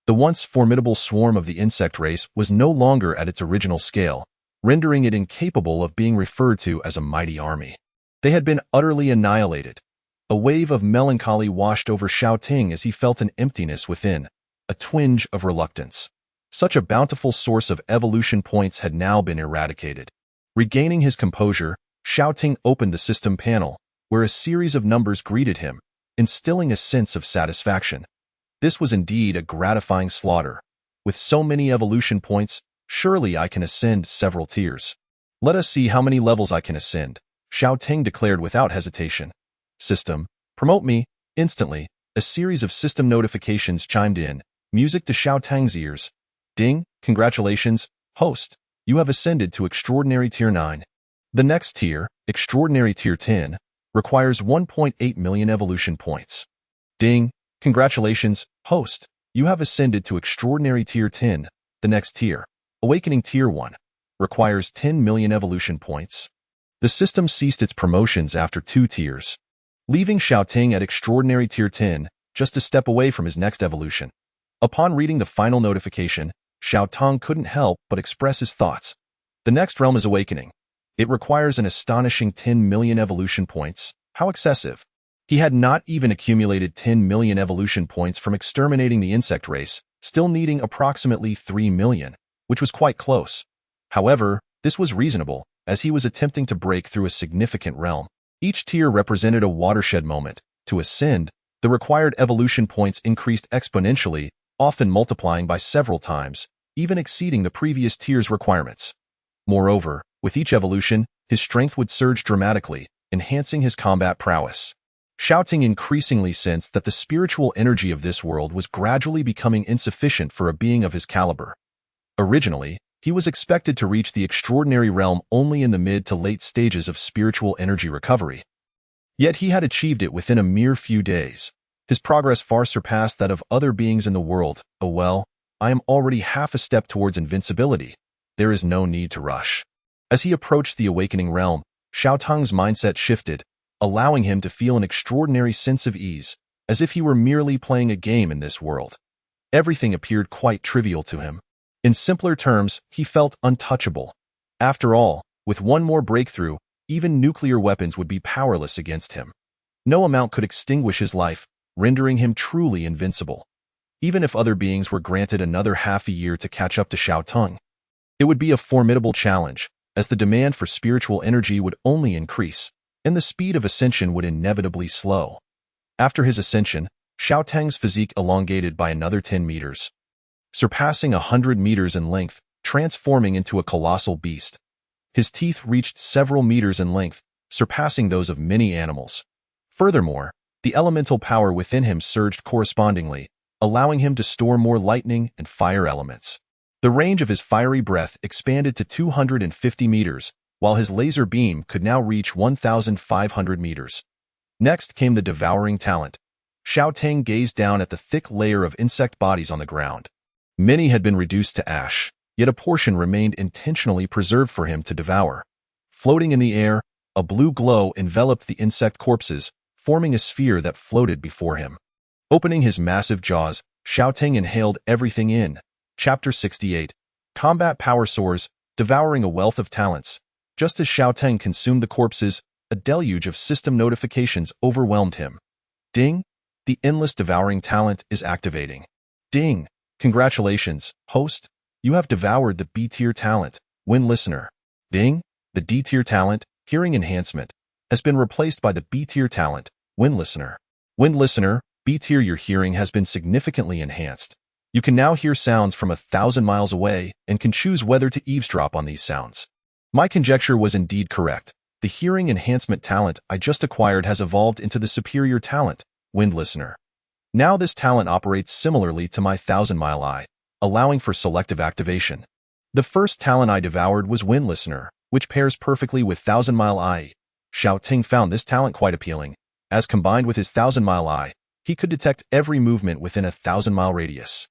The once formidable swarm of the insect race was no longer at its original scale, rendering it incapable of being referred to as a mighty army. They had been utterly annihilated. A wave of melancholy washed over Xiao Teng as he felt an emptiness within, a twinge of reluctance. Such a bountiful source of evolution points had now been eradicated. Regaining his composure, Xiao Teng opened the system panel, where a series of numbers greeted him, instilling a sense of satisfaction. This was indeed a gratifying slaughter. With so many evolution points, surely I can ascend several tiers. Let us see how many levels I can ascend, Xiao Teng declared without hesitation. System, promote me. Instantly, a series of system notifications chimed in, music to Xiao Teng's ears. Ding, congratulations, host. You have ascended to Extraordinary Tier 9. The next tier, Extraordinary Tier 10, requires 1.8 million evolution points. Ding, congratulations, host. You have ascended to Extraordinary Tier 10. The next tier, Awakening Tier 1, requires 10 million evolution points. The system ceased its promotions after 2 tiers, leaving Xiao Teng at Extraordinary Tier 10, just a step away from his next evolution. Upon reading the final notification, Xiao Teng couldn't help but express his thoughts. The next realm is Awakening. It requires an astonishing 10 million evolution points. How excessive! He had not even accumulated 10 million evolution points from exterminating the insect race, still needing approximately 3 million, which was quite close. However, this was reasonable, as he was attempting to break through a significant realm. Each tier represented a watershed moment. To ascend, the required evolution points increased exponentially, often multiplying by several times, even exceeding the previous tier's requirements. Moreover, with each evolution, his strength would surge dramatically, enhancing his combat prowess. Xiao Teng increasingly sensed that the spiritual energy of this world was gradually becoming insufficient for a being of his caliber. Originally, he was expected to reach the extraordinary realm only in the mid to late stages of spiritual energy recovery. Yet he had achieved it within a mere few days. His progress far surpassed that of other beings in the world. Oh well, I am already half a step towards invincibility. There is no need to rush. As he approached the awakening realm, Xiao Teng's mindset shifted, allowing him to feel an extraordinary sense of ease, as if he were merely playing a game in this world. Everything appeared quite trivial to him. In simpler terms, he felt untouchable. After all, with one more breakthrough, even nuclear weapons would be powerless against him. No amount could extinguish his life, rendering him truly invincible. Even if other beings were granted another half a year to catch up to Xiao Teng, it would be a formidable challenge, as the demand for spiritual energy would only increase, and the speed of ascension would inevitably slow. After his ascension, Xiao Teng's physique elongated by another 10 meters, surpassing 100 meters in length, transforming into a colossal beast. His teeth reached several meters in length, surpassing those of many animals. Furthermore, the elemental power within him surged correspondingly, allowing him to store more lightning and fire elements. The range of his fiery breath expanded to 250 meters, while his laser beam could now reach 1,500 meters. Next came the devouring talent. Xiao Teng gazed down at the thick layer of insect bodies on the ground. Many had been reduced to ash, yet a portion remained intentionally preserved for him to devour. Floating in the air, a blue glow enveloped the insect corpses, forming a sphere that floated before him. Opening his massive jaws, Xiao Teng inhaled everything in. Chapter 68. Combat power soars, devouring a wealth of talents. Just as Xiao Teng consumed the corpses, a deluge of system notifications overwhelmed him. Ding! The endless devouring talent is activating. Ding! Congratulations, host. You have devoured the B-tier talent. Win listener. Ding! The D-tier talent, hearing enhancement, has been replaced by the B-tier talent, win listener. Win listener, B-tier your hearing has been significantly enhanced. You can now hear sounds from 1,000 miles away and can choose whether to eavesdrop on these sounds. My conjecture was indeed correct. The hearing enhancement talent I just acquired has evolved into the superior talent, wind listener. Now this talent operates similarly to my 1,000-mile eye, allowing for selective activation. The first talent I devoured was wind listener, which pairs perfectly with 1,000-mile eye. Xiao Ting found this talent quite appealing, as combined with his 1,000-mile eye, he could detect every movement within a 1,000-mile radius.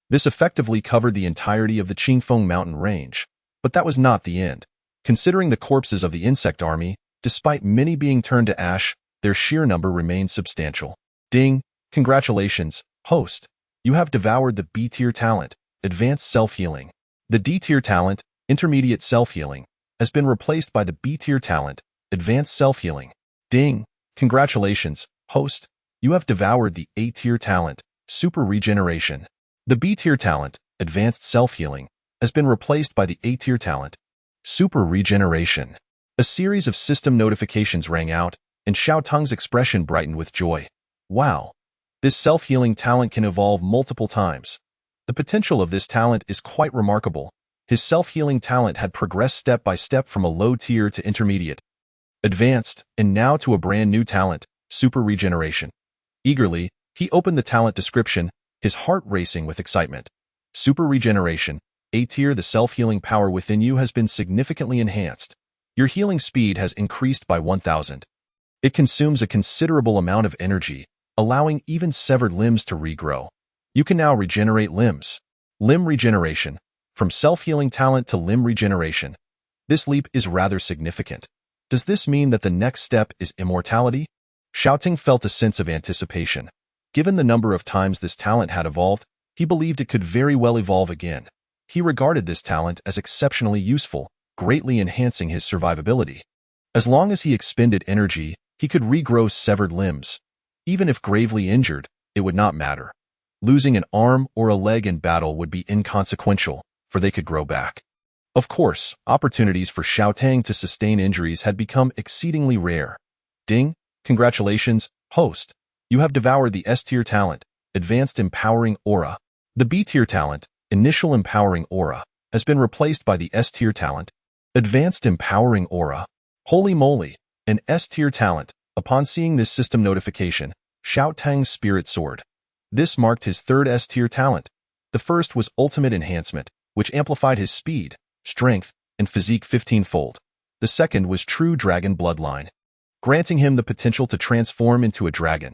This effectively covered the entirety of the Qingfeng mountain range, but that was not the end. Considering the corpses of the insect army, despite many being turned to ash, their sheer number remained substantial. Ding! Congratulations, host. You have devoured the B-tier talent, advanced self-healing. The D-tier talent, intermediate self-healing, has been replaced by the B-tier talent, advanced self-healing. Ding! Congratulations, host. You have devoured the A-tier talent, super regeneration. The B-tier talent, advanced self-healing, has been replaced by the A-tier talent, super regeneration. A series of system notifications rang out, and Xiao Tung's expression brightened with joy. Wow! This self-healing talent can evolve multiple times. The potential of this talent is quite remarkable. His self-healing talent had progressed step by step from a low tier to intermediate, advanced, and now to a brand new talent, super regeneration. Eagerly, he opened the talent description, his heart racing with excitement. Super regeneration, A tier. The self-healing power within you has been significantly enhanced. Your healing speed has increased by 1,000. It consumes a considerable amount of energy, allowing even severed limbs to regrow. You can now regenerate limbs. Limb regeneration. From self-healing talent to limb regeneration. This leap is rather significant. Does this mean that the next step is immortality? Xiao Ting felt a sense of anticipation. Given the number of times this talent had evolved, he believed it could very well evolve again. He regarded this talent as exceptionally useful, greatly enhancing his survivability. As long as he expended energy, he could regrow severed limbs. Even if gravely injured, it would not matter. Losing an arm or a leg in battle would be inconsequential, for they could grow back. Of course, opportunities for Xiao Tang to sustain injuries had become exceedingly rare. Ding! Congratulations, host. You have devoured the S-tier talent, advanced empowering aura. The B-tier talent, initial empowering aura, has been replaced by the S-tier talent, advanced empowering aura. Holy moly, an S-tier talent. Upon seeing this system notification, Xiao Tang's spirit soared. This marked his third S-tier talent. The first was ultimate enhancement, which amplified his speed, strength, and physique 15-fold. The second was true dragon bloodline, granting him the potential to transform into a dragon.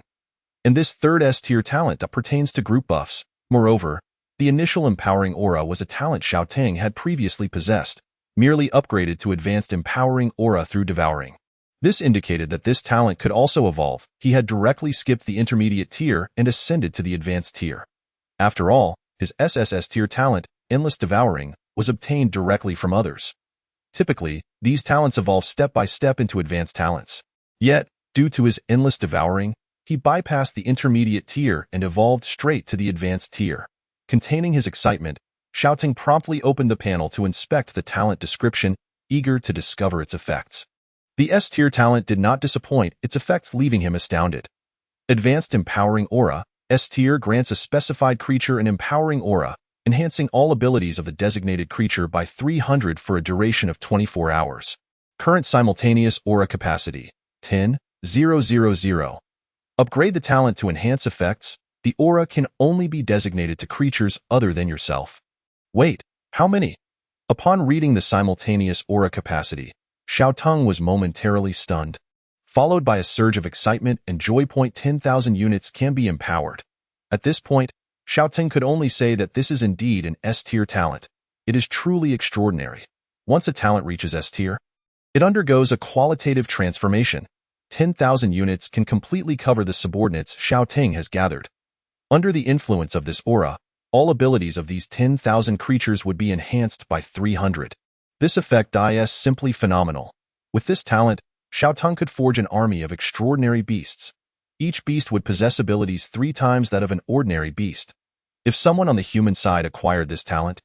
And this third S-tier talent pertains to group buffs. Moreover, the initial empowering aura was a talent Xiao Tang had previously possessed, merely upgraded to advanced empowering aura through devouring. This indicated that this talent could also evolve. He had directly skipped the intermediate tier and ascended to the advanced tier. After all, his SSS tier talent, endless devouring, was obtained directly from others. Typically, these talents evolve step by step into advanced talents. Yet, due to his endless devouring, he bypassed the intermediate tier and evolved straight to the advanced tier. Containing his excitement, Xiao Ting promptly opened the panel to inspect the talent description, eager to discover its effects. The S-tier talent did not disappoint, its effects leaving him astounded. Advanced Empowering Aura, S-tier grants a specified creature an empowering aura, enhancing all abilities of the designated creature by 300 for a duration of 24 hours. Current simultaneous aura capacity, 10,000. Upgrade the talent to enhance effects. The aura can only be designated to creatures other than yourself. Wait, how many? Upon reading the simultaneous aura capacity, Xiao Tang was momentarily stunned, followed by a surge of excitement and joy. 10,000 units can be empowered. At this point, Xiao Tang could only say that this is indeed an S-tier talent. It is truly extraordinary. Once a talent reaches S-tier, it undergoes a qualitative transformation. 10,000 units can completely cover the subordinates Xiao Tang has gathered. Under the influence of this aura, all abilities of these 10,000 creatures would be enhanced by 300. This effect is simply phenomenal. With this talent, Xiao Tang could forge an army of extraordinary beasts. Each beast would possess abilities 3 times that of an ordinary beast. If someone on the human side acquired this talent,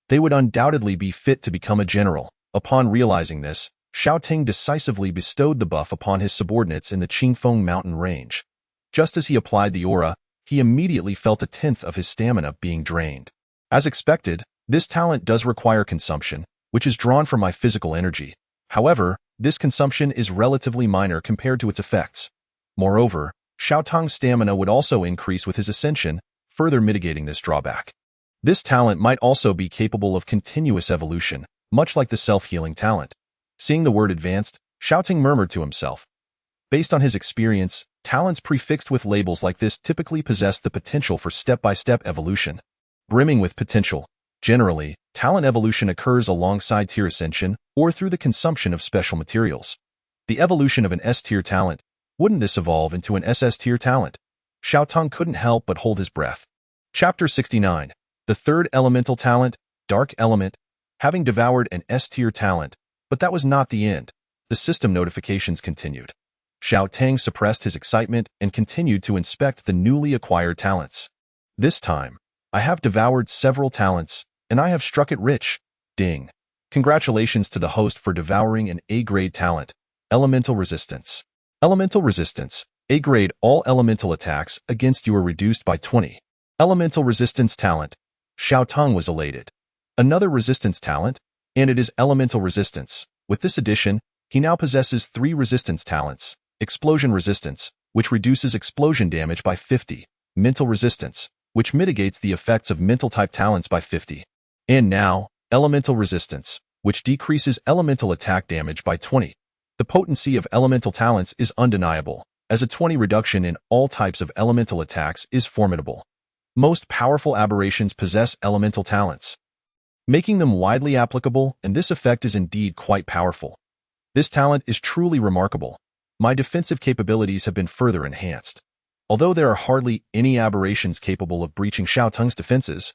they would undoubtedly be fit to become a general. Upon realizing this, Xiaoting decisively bestowed the buff upon his subordinates in the Qingfeng mountain range. Just as he applied the aura, he immediately felt a tenth of his stamina being drained. As expected, this talent does require consumption, which is drawn from my physical energy. However, this consumption is relatively minor compared to its effects. Moreover, Xiaotang's stamina would also increase with his ascension, further mitigating this drawback. This talent might also be capable of continuous evolution, much like the self-healing talent. Seeing the word advanced, Xiaoting murmured to himself. Based on his experience, talents prefixed with labels like this typically possess the potential for step-by-step evolution. Brimming with potential. Generally, talent evolution occurs alongside tier ascension or through the consumption of special materials. The evolution of an S-tier talent, wouldn't this evolve into an SS-tier talent? Xiaotang couldn't help but hold his breath. Chapter 69. The third elemental talent, Dark Element. Having devoured an S-tier talent, but that was not the end. The system notifications continued. Xiaotang suppressed his excitement and continued to inspect the newly acquired talents. This time, I have devoured several talents, and I have struck it rich. Ding. Congratulations to the host for devouring an A-grade talent, Elemental Resistance. Elemental Resistance, A-grade. All elemental attacks against you are reduced by 20. Elemental Resistance talent. Xiaotang was elated. Another resistance talent, and it is Elemental Resistance. With this addition, he now possesses 3 resistance talents. Explosion Resistance, which reduces explosion damage by 50. Mental Resistance, which mitigates the effects of mental-type talents by 50. And now, Elemental Resistance, which decreases elemental attack damage by 20. The potency of elemental talents is undeniable, as a 20 reduction in all types of elemental attacks is formidable. Most powerful aberrations possess elemental talents, making them widely applicable, and this effect is indeed quite powerful. This talent is truly remarkable. My defensive capabilities have been further enhanced. Although there are hardly any aberrations capable of breaching Xiaotang's defenses,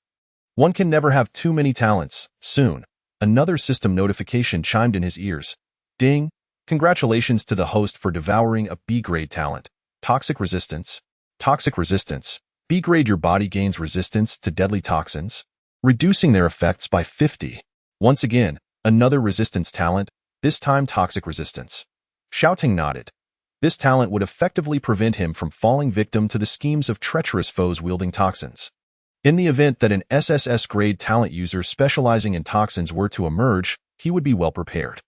one can never have too many talents. Soon, another system notification chimed in his ears. Ding! Congratulations to the host for devouring a B-grade talent. Toxic Resistance. Toxic Resistance. B-grade. Your body gains resistance to deadly toxins, reducing their effects by 50. Once again, another resistance talent, this time Toxic Resistance. Xiaoting nodded. This talent would effectively prevent him from falling victim to the schemes of treacherous foes wielding toxins. In the event that an SSS-grade talent user specializing in toxins were to emerge, he would be well prepared.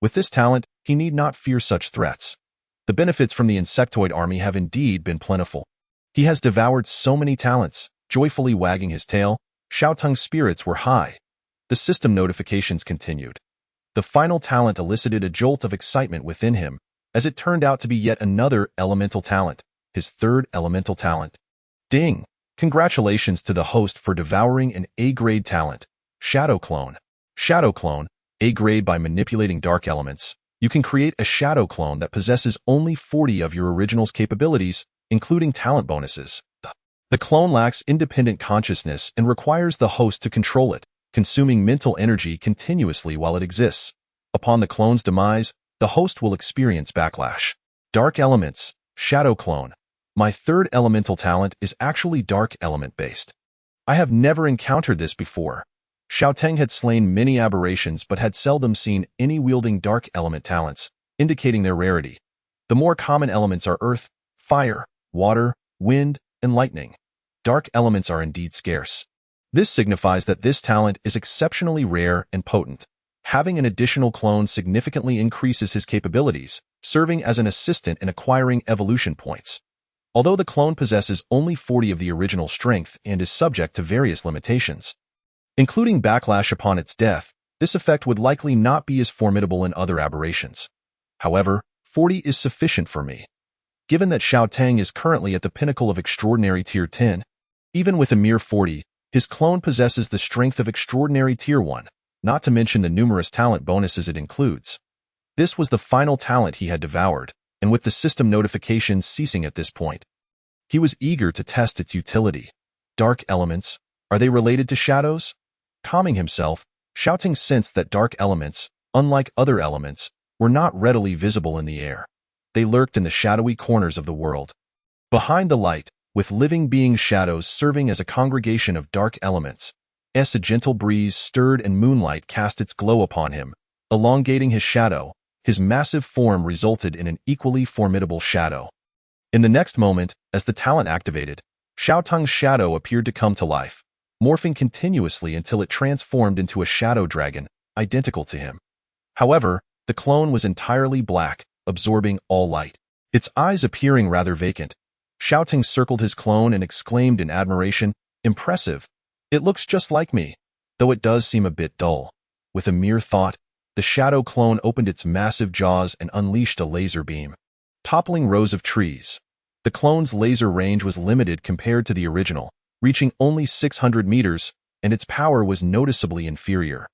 With this talent, he need not fear such threats. The benefits from the insectoid army have indeed been plentiful. He has devoured so many talents. Joyfully wagging his tail, Xiaotang's spirits were high. The system notifications continued. The final talent elicited a jolt of excitement within him, as it turned out to be yet another elemental talent, his third elemental talent. Ding! Congratulations to the host for devouring an A-grade talent, Shadow Clone. Shadow Clone, A-grade. By manipulating dark elements, you can create a shadow clone that possesses only 40 of your original's capabilities, including talent bonuses. The clone lacks independent consciousness and requires the host to control it, consuming mental energy continuously while it exists. Upon the clone's demise, the host will experience backlash. Dark Elements, Shadow Clone. My third elemental talent is actually dark element-based. I have never encountered this before. Xiaotang had slain many aberrations but had seldom seen any wielding dark element talents, indicating their rarity. The more common elements are earth, fire, water, wind, and lightning. Dark elements are indeed scarce. This signifies that this talent is exceptionally rare and potent. Having an additional clone significantly increases his capabilities, serving as an assistant in acquiring evolution points. Although the clone possesses only 40 of the original strength and is subject to various limitations, including backlash upon its death, this effect would likely not be as formidable in other aberrations. However, 40 is sufficient for me. Given that Xiaotang is currently at the pinnacle of Extraordinary Tier 10, even with a mere 40, his clone possesses the strength of Extraordinary Tier 1, not to mention the numerous talent bonuses it includes. This was the final talent he had devoured, and with the system notifications ceasing at this point, he was eager to test its utility. Dark elements, are they related to shadows? Calming himself, Xiaoting sensed that dark elements, unlike other elements, were not readily visible in the air. They lurked in the shadowy corners of the world. Behind the light, with living being shadows serving as a congregation of dark elements. As a gentle breeze stirred and moonlight cast its glow upon him, elongating his shadow, his massive form resulted in an equally formidable shadow. In the next moment, as the talent activated, Xiaotang's shadow appeared to come to life, morphing continuously until it transformed into a shadow dragon, identical to him. However, the clone was entirely black, absorbing all light. Its eyes appearing rather vacant. Xiaotang circled his clone and exclaimed in admiration, "Impressive. It looks just like me, though it does seem a bit dull." With a mere thought, the shadow clone opened its massive jaws and unleashed a laser beam, toppling rows of trees. The clone's laser range was limited compared to the original, reaching only 600 meters, and its power was noticeably inferior.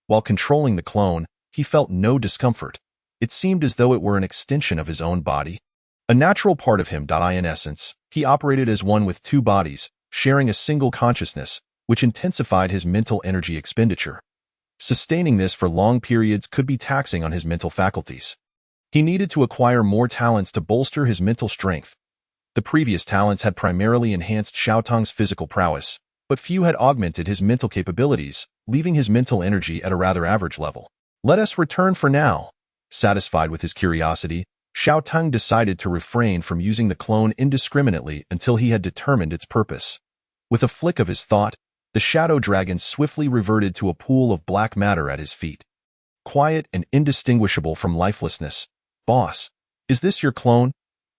While controlling the clone, he felt no discomfort. It seemed as though it were an extension of his own body, a natural part of him. In essence, he operated as one with two bodies, sharing a single consciousness, which intensified his mental energy expenditure. Sustaining this for long periods could be taxing on his mental faculties. He needed to acquire more talents to bolster his mental strength. The previous talents had primarily enhanced Xiaotang's physical prowess, but few had augmented his mental capabilities, leaving his mental energy at a rather average level. Let us return for now. Satisfied with his curiosity, Xiaotang decided to refrain from using the clone indiscriminately until he had determined its purpose. With a flick of his thought, the shadow dragon swiftly reverted to a pool of black matter at his feet. Quiet and indistinguishable from lifelessness. "Boss, is this your clone?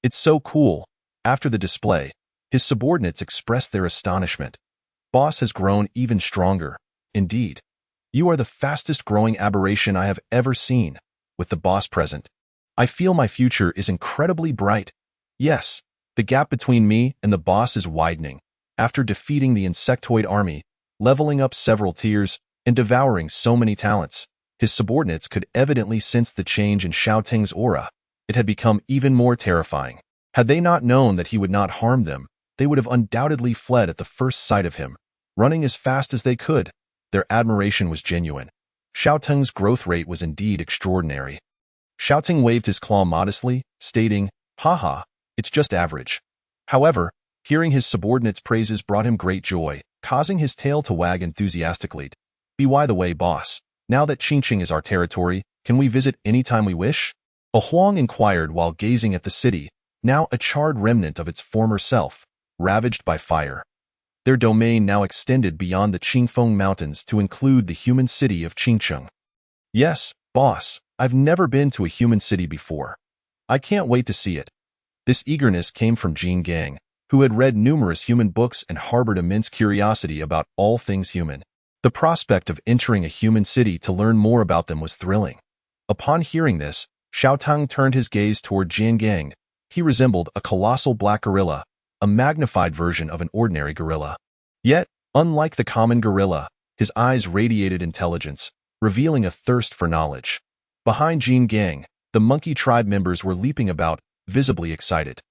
It's so cool." After the display, his subordinates expressed their astonishment. "Boss has grown even stronger. Indeed, you are the fastest growing aberration I have ever seen." With the boss present, "I feel my future is incredibly bright. Yes, the gap between me and the boss is widening." After defeating the insectoid army, leveling up several tiers, and devouring so many talents, his subordinates could evidently sense the change in Xiaotang's aura. It had become even more terrifying. Had they not known that he would not harm them, they would have undoubtedly fled at the first sight of him, running as fast as they could. Their admiration was genuine. Xiaotang's growth rate was indeed extraordinary. Xiaotang waved his claw modestly, stating, "Haha, it's just average." However, hearing his subordinates' praises brought him great joy, causing his tail to wag enthusiastically. "By the way, boss, now that Qingqing is our territory, can we visit anytime we wish?" A Huang inquired while gazing at the city, now a charred remnant of its former self, ravaged by fire. Their domain now extended beyond the Qingfeng Mountains to include the human city of Qingcheng. "Yes, boss, I've never been to a human city before. I can't wait to see it." This eagerness came from Jin Gang, who had read numerous human books and harbored immense curiosity about all things human. The prospect of entering a human city to learn more about them was thrilling. Upon hearing this, Xiaotang turned his gaze toward Jin Gang. He resembled a colossal black gorilla, a magnified version of an ordinary gorilla. Yet, unlike the common gorilla, his eyes radiated intelligence, revealing a thirst for knowledge. Behind Jin Gang, the monkey tribe members were leaping about, visibly excited.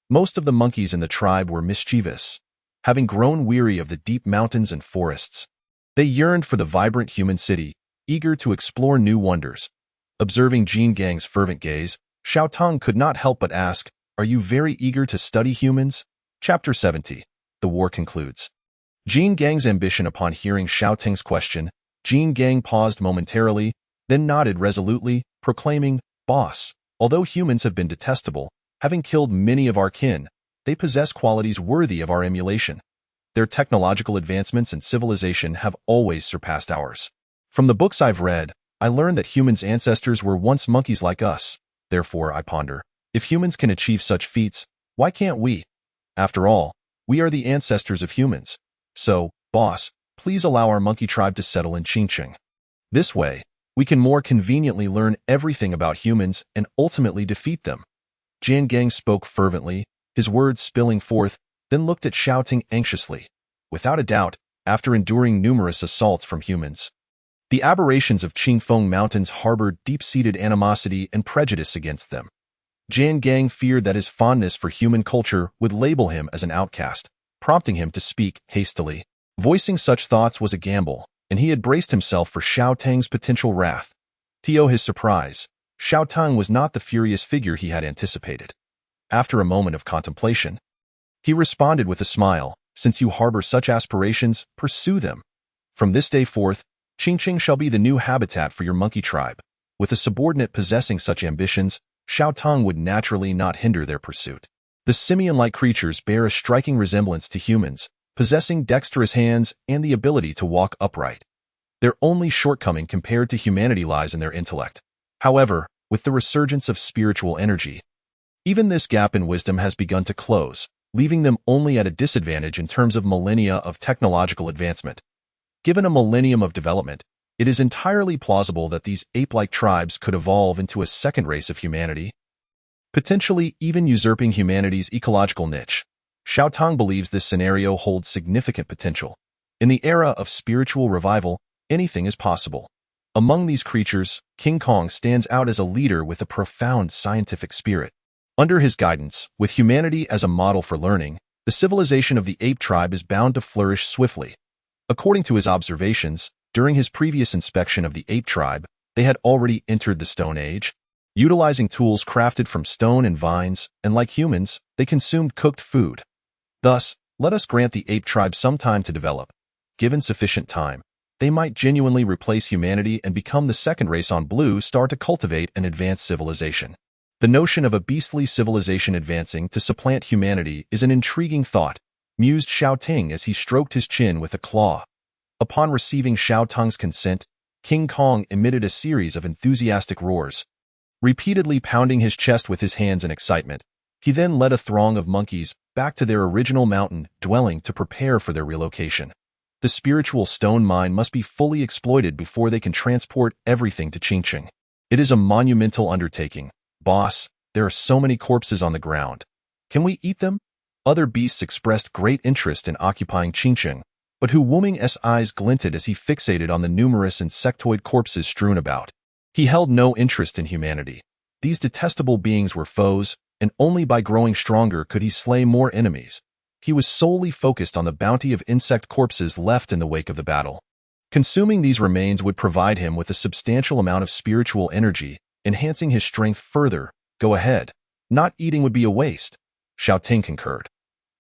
Most of the monkeys in the tribe were mischievous, having grown weary of the deep mountains and forests. They yearned for the vibrant human city, eager to explore new wonders. Observing Jin Gang's fervent gaze, Xiaotang could not help but ask, "Are you very eager to study humans?" Chapter 70. The war concludes. Jin Gang's ambition. Upon hearing Xiaotang's question, Jin Gang paused momentarily, then nodded resolutely, proclaiming, "Boss, although humans have been detestable, having killed many of our kin, they possess qualities worthy of our emulation. Their technological advancements and civilization have always surpassed ours. From the books I've read, I learned that humans' ancestors were once monkeys like us. Therefore, I ponder, if humans can achieve such feats, why can't we? After all, we are the ancestors of humans. So, boss, please allow our monkey tribe to settle in Qingqing. This way, we can more conveniently learn everything about humans and ultimately defeat them." Jian Gang spoke fervently, his words spilling forth, then looked at Xiaotang anxiously. Without a doubt, after enduring numerous assaults from humans, the aberrations of Qingfeng Mountains harbored deep-seated animosity and prejudice against them. Jian Gang feared that his fondness for human culture would label him as an outcast, prompting him to speak hastily. Voicing such thoughts was a gamble, and he had braced himself for Xiaotang's potential wrath. To his surprise, Xiaotang was not the furious figure he had anticipated. After a moment of contemplation, He responded with a smile, "Since you harbor such aspirations, pursue them. From this day forth, Qingqing shall be the new habitat for your monkey tribe." With a subordinate possessing such ambitions, Xiao Tong would naturally not hinder their pursuit. The simian-like creatures bear a striking resemblance to humans, possessing dexterous hands and the ability to walk upright. Their only shortcoming compared to humanity lies in their intellect. However, with the resurgence of spiritual energy, even this gap in wisdom has begun to close, leaving them only at a disadvantage in terms of millennia of technological advancement. Given a millennium of development, it is entirely plausible that these ape-like tribes could evolve into a second race of humanity, potentially even usurping humanity's ecological niche. Xiao Tong believes this scenario holds significant potential. In the era of spiritual revival, anything is possible. Among these creatures, King Kong stands out as a leader with a profound scientific spirit. Under his guidance, with humanity as a model for learning, the civilization of the ape tribe is bound to flourish swiftly. According to his observations, during his previous inspection of the ape tribe, they had already entered the Stone Age. Utilizing tools crafted from stone and vines, and like humans, they consumed cooked food. Thus, let us grant the ape tribe some time to develop. Given sufficient time, they might genuinely replace humanity and become the second race on Blue Star to cultivate an advanced civilization. The notion of a beastly civilization advancing to supplant humanity is an intriguing thought, mused Xiao Ting as he stroked his chin with a claw. Upon receiving Xiao Tong's consent, King Kong emitted a series of enthusiastic roars, repeatedly pounding his chest with his hands in excitement. He then led a throng of monkeys back to their original mountain dwelling to prepare for their relocation. The spiritual stone mine must be fully exploited before they can transport everything to Qingqing. It is a monumental undertaking. "Boss, there are so many corpses on the ground. Can we eat them?" Other beasts expressed great interest in occupying Qingqing, but Hu Wuming's eyes glinted as he fixated on the numerous insectoid corpses strewn about. He held no interest in humanity. These detestable beings were foes, and only by growing stronger could he slay more enemies. He was solely focused on the bounty of insect corpses left in the wake of the battle. Consuming these remains would provide him with a substantial amount of spiritual energy, enhancing his strength further. "Go ahead. Not eating would be a waste," Xiao Ting concurred.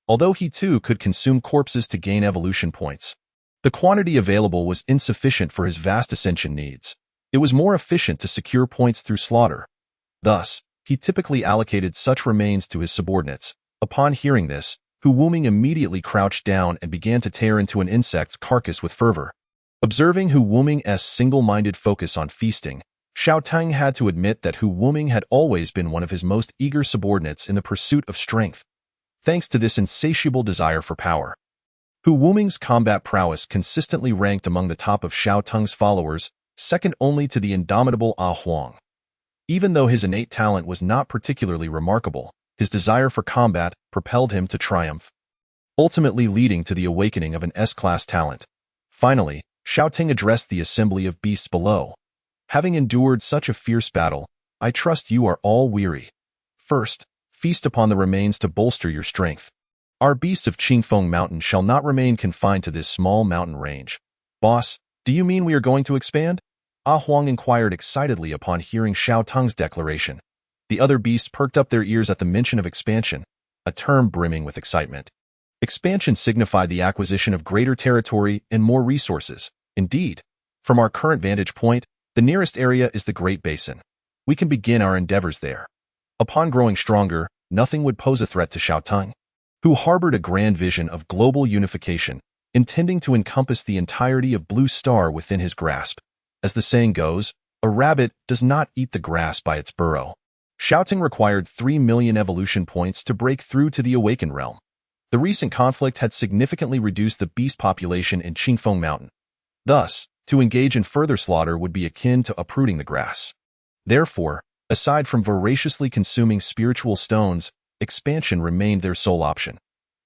Although he too could consume corpses to gain evolution points, the quantity available was insufficient for his vast ascension needs. It was more efficient to secure points through slaughter. Thus, he typically allocated such remains to his subordinates. Upon hearing this, Hu Wuming immediately crouched down and began to tear into an insect's carcass with fervor. Observing Hu Wuming's single-minded focus on feasting, Xiao Tang had to admit that Hu Wuming had always been one of his most eager subordinates in the pursuit of strength. Thanks to this insatiable desire for power, Hu Wuming's combat prowess consistently ranked among the top of Xiao Tang's followers, second only to the indomitable Ah Huang. Even though his innate talent was not particularly remarkable, his desire for combat propelled him to triumph, ultimately leading to the awakening of an S-class talent. Finally, Xiao Ting addressed the assembly of beasts below. "Having endured such a fierce battle, I trust you are all weary. First, feast upon the remains to bolster your strength. Our beasts of Qingfeng Mountain shall not remain confined to this small mountain range." "Boss, do you mean we are going to expand?" Ah Huang inquired excitedly upon hearing Xiao Tang's declaration. The other beasts perked up their ears at the mention of expansion, a term brimming with excitement. Expansion signified the acquisition of greater territory and more resources. Indeed, from our current vantage point, the nearest area is the Great Basin. We can begin our endeavors there. Upon growing stronger, nothing would pose a threat to Xiao Tang, who harbored a grand vision of global unification, intending to encompass the entirety of Blue Star within his grasp. As the saying goes, a rabbit does not eat the grass by its burrow. Xiao Ting required 3 million evolution points to break through to the Awakened Realm. The recent conflict had significantly reduced the beast population in Qingfeng Mountain. Thus, to engage in further slaughter would be akin to uprooting the grass. Therefore, aside from voraciously consuming spiritual stones, expansion remained their sole option.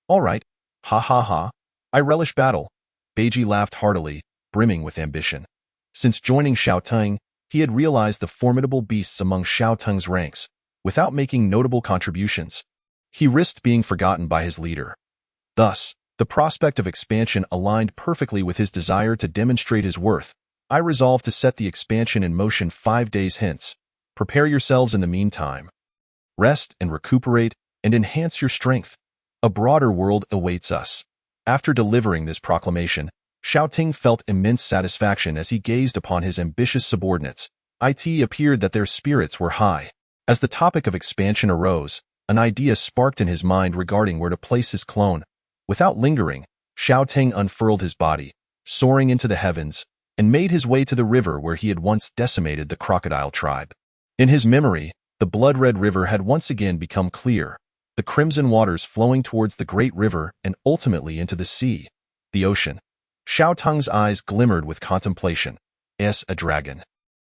"All right. Ha ha ha. I relish battle." Beiji laughed heartily, brimming with ambition. Since joining Xiao Tang, he had realized the formidable beasts among Xiao Tang's ranks. Without making notable contributions, he risked being forgotten by his leader. Thus, the prospect of expansion aligned perfectly with his desire to demonstrate his worth. "I resolve to set the expansion in motion 5 days hence. Prepare yourselves in the meantime. Rest and recuperate and enhance your strength." A broader world awaits us. After delivering this proclamation, Xiaoting felt immense satisfaction as he gazed upon his ambitious subordinates. It appeared that their spirits were high. As the topic of expansion arose, an idea sparked in his mind regarding where to place his clone. Without lingering, Xiaoting unfurled his body, soaring into the heavens, and made his way to the river where he had once decimated the crocodile tribe. In his memory, the blood-red river had once again become clear, the crimson waters flowing towards the great river and ultimately into the sea, the ocean. Xiaotang's eyes glimmered with contemplation. A dragon.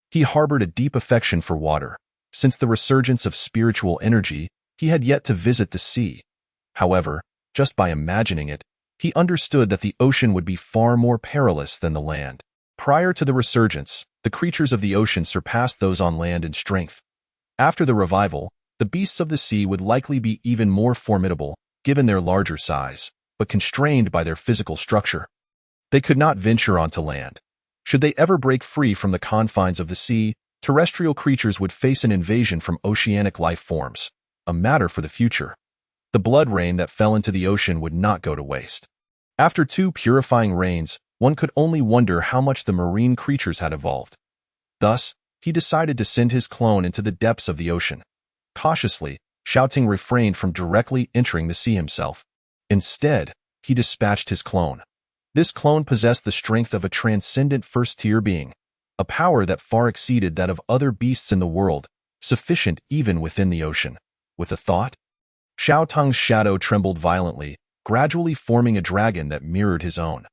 He harbored a deep affection for water. Since the resurgence of spiritual energy, he had yet to visit the sea. However, just by imagining it, he understood that the ocean would be far more perilous than the land. Prior to the resurgence, the creatures of the ocean surpassed those on land in strength. After the revival, the beasts of the sea would likely be even more formidable, given their larger size, but constrained by their physical structure. They could not venture onto land. Should they ever break free from the confines of the sea, terrestrial creatures would face an invasion from oceanic life forms, a matter for the future. The blood rain that fell into the ocean would not go to waste. After 2 purifying rains, one could only wonder how much the marine creatures had evolved. Thus, he decided to send his clone into the depths of the ocean. Cautiously, Xiaoting refrained from directly entering the sea himself. Instead, he dispatched his clone. This clone possessed the strength of a transcendent first-tier being, a power that far exceeded that of other beasts in the world, sufficient even within the ocean. With a thought, Xiaotang's shadow trembled violently, gradually forming a dragon that mirrored his own.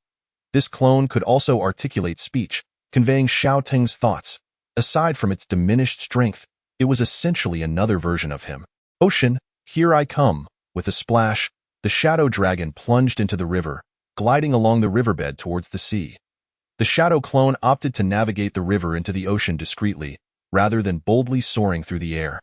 This clone could also articulate speech, conveying Xiaoting's thoughts. Aside from its diminished strength, it was essentially another version of him. Ocean, here I come. With a splash, the shadow dragon plunged into the river, gliding along the riverbed towards the sea. The shadow clone opted to navigate the river into the ocean discreetly, rather than boldly soaring through the air.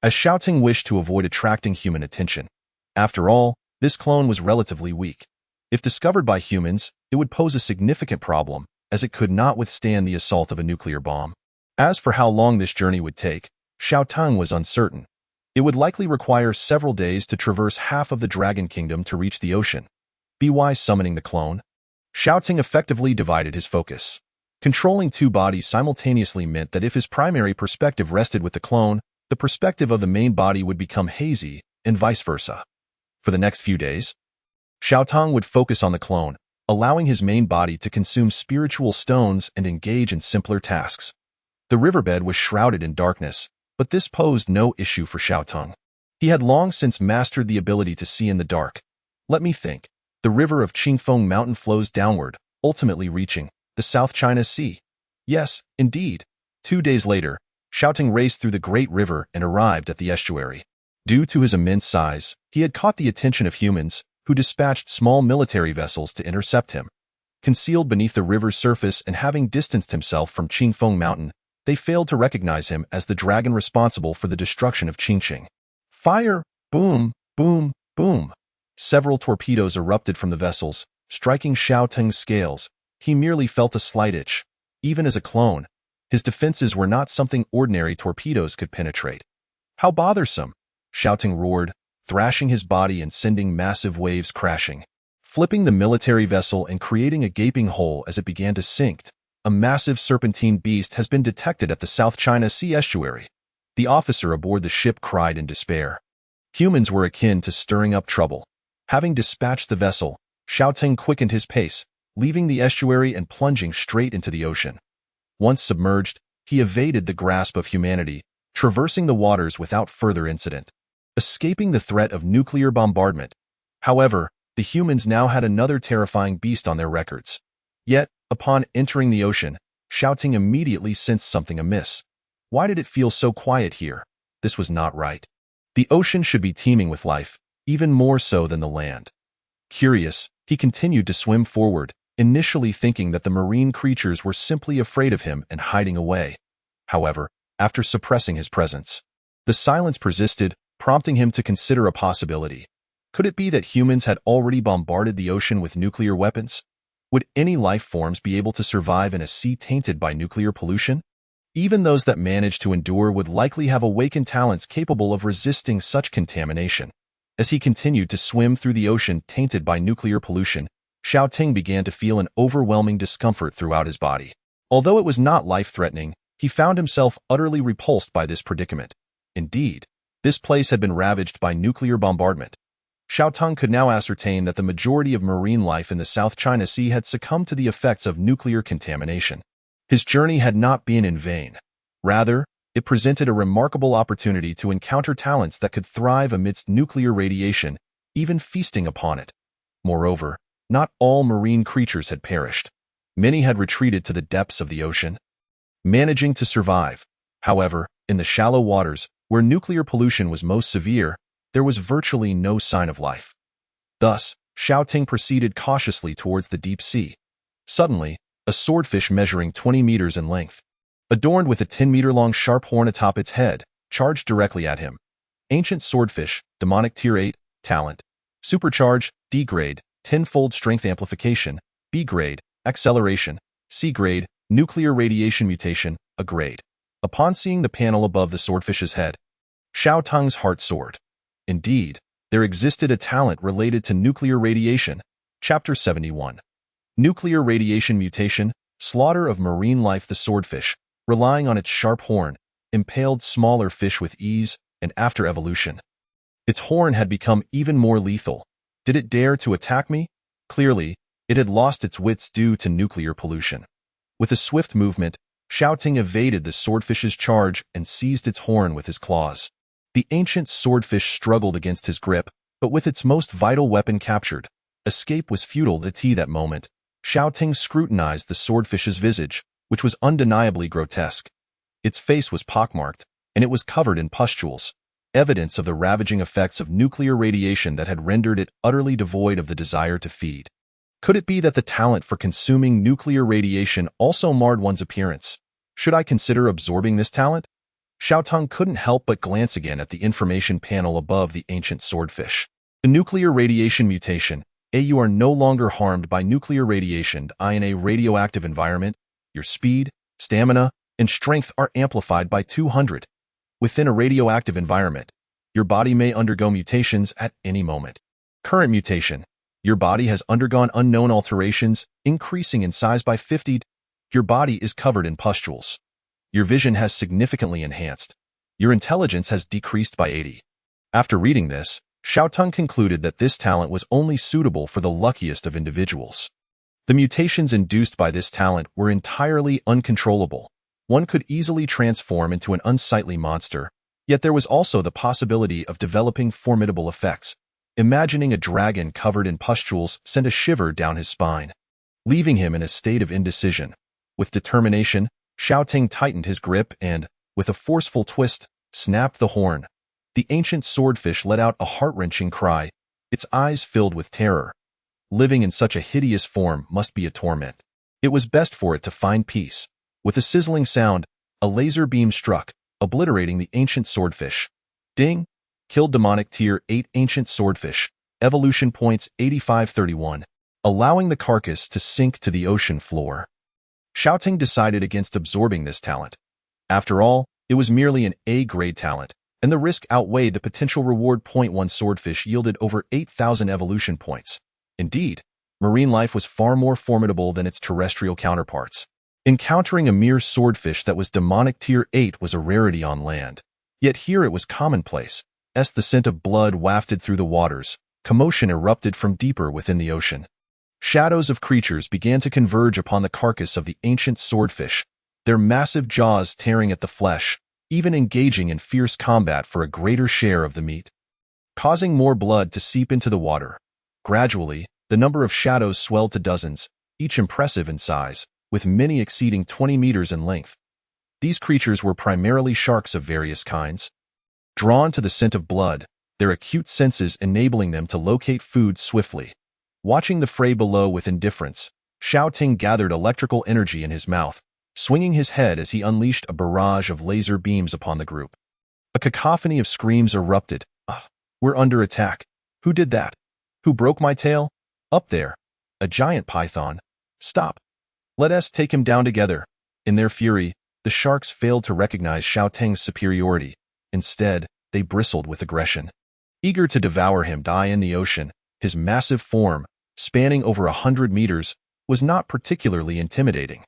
As Xiaoting wished to avoid attracting human attention. After all, this clone was relatively weak. If discovered by humans, it would pose a significant problem, as it could not withstand the assault of a nuclear bomb. As for how long this journey would take, Xiaoting was uncertain. It would likely require several days to traverse half of the Dragon Kingdom to reach the ocean. By summoning the clone, Xiaoting effectively divided his focus. Controlling 2 bodies simultaneously meant that if his primary perspective rested with the clone, the perspective of the main body would become hazy, and vice versa. For the next few days, Xiaoting would focus on the clone, allowing his main body to consume spiritual stones and engage in simpler tasks. The riverbed was shrouded in darkness, but this posed no issue for Xiaoting. He had long since mastered the ability to see in the dark. Let me think. The river of Qingfeng Mountain flows downward, ultimately reaching the South China Sea. Yes, indeed. 2 days later, Xiaoting raced through the great river and arrived at the estuary. Due to his immense size, he had caught the attention of humans, who dispatched small military vessels to intercept him. Concealed beneath the river's surface and having distanced himself from Qingfeng Mountain, they failed to recognize him as the dragon responsible for the destruction of Qingqing. Fire! Boom! Boom! Boom! Several torpedoes erupted from the vessels, striking Xiaoting's scales. He merely felt a slight itch. Even as a clone, his defenses were not something ordinary torpedoes could penetrate. How bothersome! Xiaoting roared, thrashing his body and sending massive waves crashing, flipping the military vessel and creating a gaping hole as it began to sink. A massive serpentine beast has been detected at the South China Sea estuary. The officer aboard the ship cried in despair. Humans were akin to stirring up trouble. Having dispatched the vessel, Xiaoting quickened his pace, leaving the estuary and plunging straight into the ocean. Once submerged, he evaded the grasp of humanity, traversing the waters without further incident, escaping the threat of nuclear bombardment. However, the humans now had another terrifying beast on their records. Yet, upon entering the ocean, Xiaoting immediately sensed something amiss. Why did it feel so quiet here? This was not right. The ocean should be teeming with life, even more so than the land. Curious, he continued to swim forward, initially thinking that the marine creatures were simply afraid of him and hiding away. However, after suppressing his presence, the silence persisted, prompting him to consider a possibility. Could it be that humans had already bombarded the ocean with nuclear weapons? Would any life forms be able to survive in a sea tainted by nuclear pollution? Even those that managed to endure would likely have awakened talents capable of resisting such contamination. As he continued to swim through the ocean tainted by nuclear pollution, Xiaoting began to feel an overwhelming discomfort throughout his body. Although it was not life-threatening, he found himself utterly repulsed by this predicament. Indeed, this place had been ravaged by nuclear bombardment. Xiaotung could now ascertain that the majority of marine life in the South China Sea had succumbed to the effects of nuclear contamination. His journey had not been in vain. Rather, it presented a remarkable opportunity to encounter talents that could thrive amidst nuclear radiation, even feasting upon it. Moreover, not all marine creatures had perished. Many had retreated to the depths of the ocean, managing to survive. However, in the shallow waters, where nuclear pollution was most severe, there was virtually no sign of life. Thus, Xiaoting proceeded cautiously towards the deep sea. Suddenly, a swordfish measuring 20 meters in length, adorned with a 10-meter-long sharp horn atop its head, charged directly at him. Ancient swordfish, demonic tier 8, talent. Supercharge, D grade, 10-fold strength amplification, B grade, acceleration, C grade, nuclear radiation mutation, A grade. Upon seeing the panel above the swordfish's head, Xiaotung's heart soared. Indeed, there existed a talent related to nuclear radiation. Chapter 71. Nuclear radiation mutation, slaughter of marine life. The swordfish, relying on its sharp horn, impaled smaller fish with ease, and after evolution, its horn had become even more lethal. Did it dare to attack me? Clearly, it had lost its wits due to nuclear pollution. With a swift movement, Xiaoting evaded the swordfish's charge and seized its horn with his claws. The ancient swordfish struggled against his grip, but with its most vital weapon captured, escape was futile. At that moment, Xiaoting scrutinized the swordfish's visage, which was undeniably grotesque. Its face was pockmarked, and it was covered in pustules, evidence of the ravaging effects of nuclear radiation that had rendered it utterly devoid of the desire to feed. Could it be that the talent for consuming nuclear radiation also marred one's appearance? Should I consider absorbing this talent? Xiaotung couldn't help but glance again at the information panel above the ancient swordfish. The nuclear radiation mutation. You are no longer harmed by nuclear radiation. In a radioactive environment, your speed, stamina, and strength are amplified by 200. Within a radioactive environment, your body may undergo mutations at any moment. Current mutation. Your body has undergone unknown alterations, increasing in size by 50. Your body is covered in pustules. Your vision has significantly enhanced. Your intelligence has decreased by 80. After reading this, Xiaotung concluded that this talent was only suitable for the luckiest of individuals. The mutations induced by this talent were entirely uncontrollable. One could easily transform into an unsightly monster, yet there was also the possibility of developing formidable effects. Imagining a dragon covered in pustules sent a shiver down his spine, leaving him in a state of indecision. With determination, Xiaoting tightened his grip and, with a forceful twist, snapped the horn. The ancient swordfish let out a heart-wrenching cry, its eyes filled with terror. Living in such a hideous form must be a torment. It was best for it to find peace. With a sizzling sound, a laser beam struck, obliterating the ancient swordfish. Ding! Killed demonic tier 8 ancient swordfish, evolution points 8531, allowing the carcass to sink to the ocean floor. Xiaoting decided against absorbing this talent. After all, it was merely an A-grade talent, and the risk outweighed the potential reward. One swordfish yielded over 8,000 evolution points. Indeed, marine life was far more formidable than its terrestrial counterparts. Encountering a mere swordfish that was demonic tier 8 was a rarity on land. Yet here it was commonplace. As the scent of blood wafted through the waters, commotion erupted from deeper within the ocean. Shadows of creatures began to converge upon the carcass of the ancient swordfish, their massive jaws tearing at the flesh, even engaging in fierce combat for a greater share of the meat, causing more blood to seep into the water. Gradually, the number of shadows swelled to dozens, each impressive in size, with many exceeding 20 meters in length. These creatures were primarily sharks of various kinds, drawn to the scent of blood, their acute senses enabling them to locate food swiftly. Watching the fray below with indifference, Xiaoting gathered electrical energy in his mouth, swinging his head as he unleashed a barrage of laser beams upon the group. A cacophony of screams erupted. We're under attack. Who did that? Who broke my tail? Up there. A giant python. Stop. Let us take him down together. In their fury, the sharks failed to recognize Xiaoting's superiority. Instead, they bristled with aggression. eager to devour him. Die in the ocean, his massive form, spanning over 100 meters, was not particularly intimidating.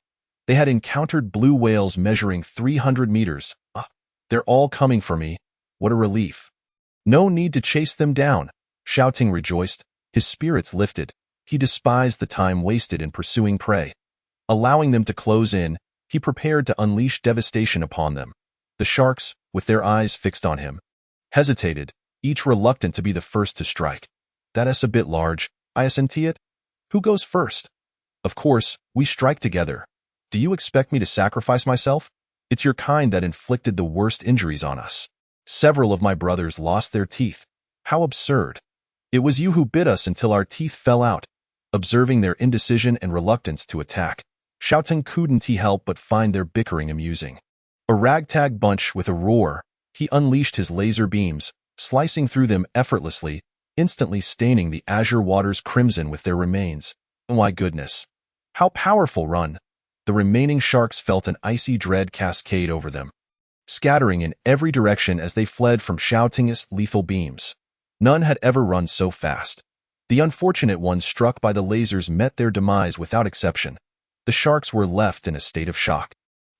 They had encountered blue whales measuring 300 meters. They're all coming for me. What a relief. No need to chase them down. Shouting rejoiced, his spirits lifted. He despised the time wasted in pursuing prey. Allowing them to close in, he prepared to unleash devastation upon them. The sharks, with their eyes fixed on him, hesitated, each reluctant to be the first to strike. That's a bit large, isn't it? Who goes first? Of course, we strike together. Do you expect me to sacrifice myself? It's your kind that inflicted the worst injuries on us. Several of my brothers lost their teeth. How absurd. It was you who bit us until our teeth fell out. Observing their indecision and reluctance to attack, Shouting couldn't he help but find their bickering amusing. A ragtag bunch with a roar, he unleashed his laser beams, slicing through them effortlessly, instantly staining the azure waters crimson with their remains. My goodness. How powerful! Run! The remaining sharks felt an icy dread cascade over them, scattering in every direction as they fled from Shouting's lethal beams. None had ever run so fast. The unfortunate ones struck by the lasers met their demise without exception. The sharks were left in a state of shock.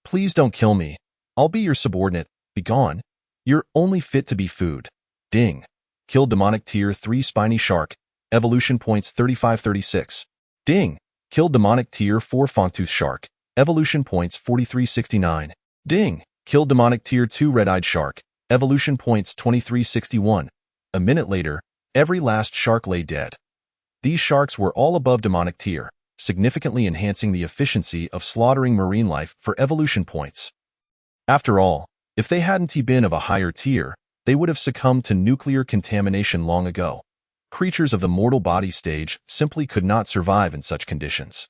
Please don't kill me. I'll be your subordinate. Be gone. You're only fit to be food. Ding. Killed demonic tier 3 spiny shark. Evolution points 3536. Ding. Killed demonic tier 4 fangtooth shark. Evolution points 4369. Ding. Killed demonic tier 2 red-eyed shark. Evolution points 2361. A minute later, every last shark lay dead. These sharks were all above demonic tier, significantly enhancing the efficiency of slaughtering marine life for evolution points. After all, if they hadn't been of a higher tier, they would have succumbed to nuclear contamination long ago. Creatures of the mortal body stage simply could not survive in such conditions.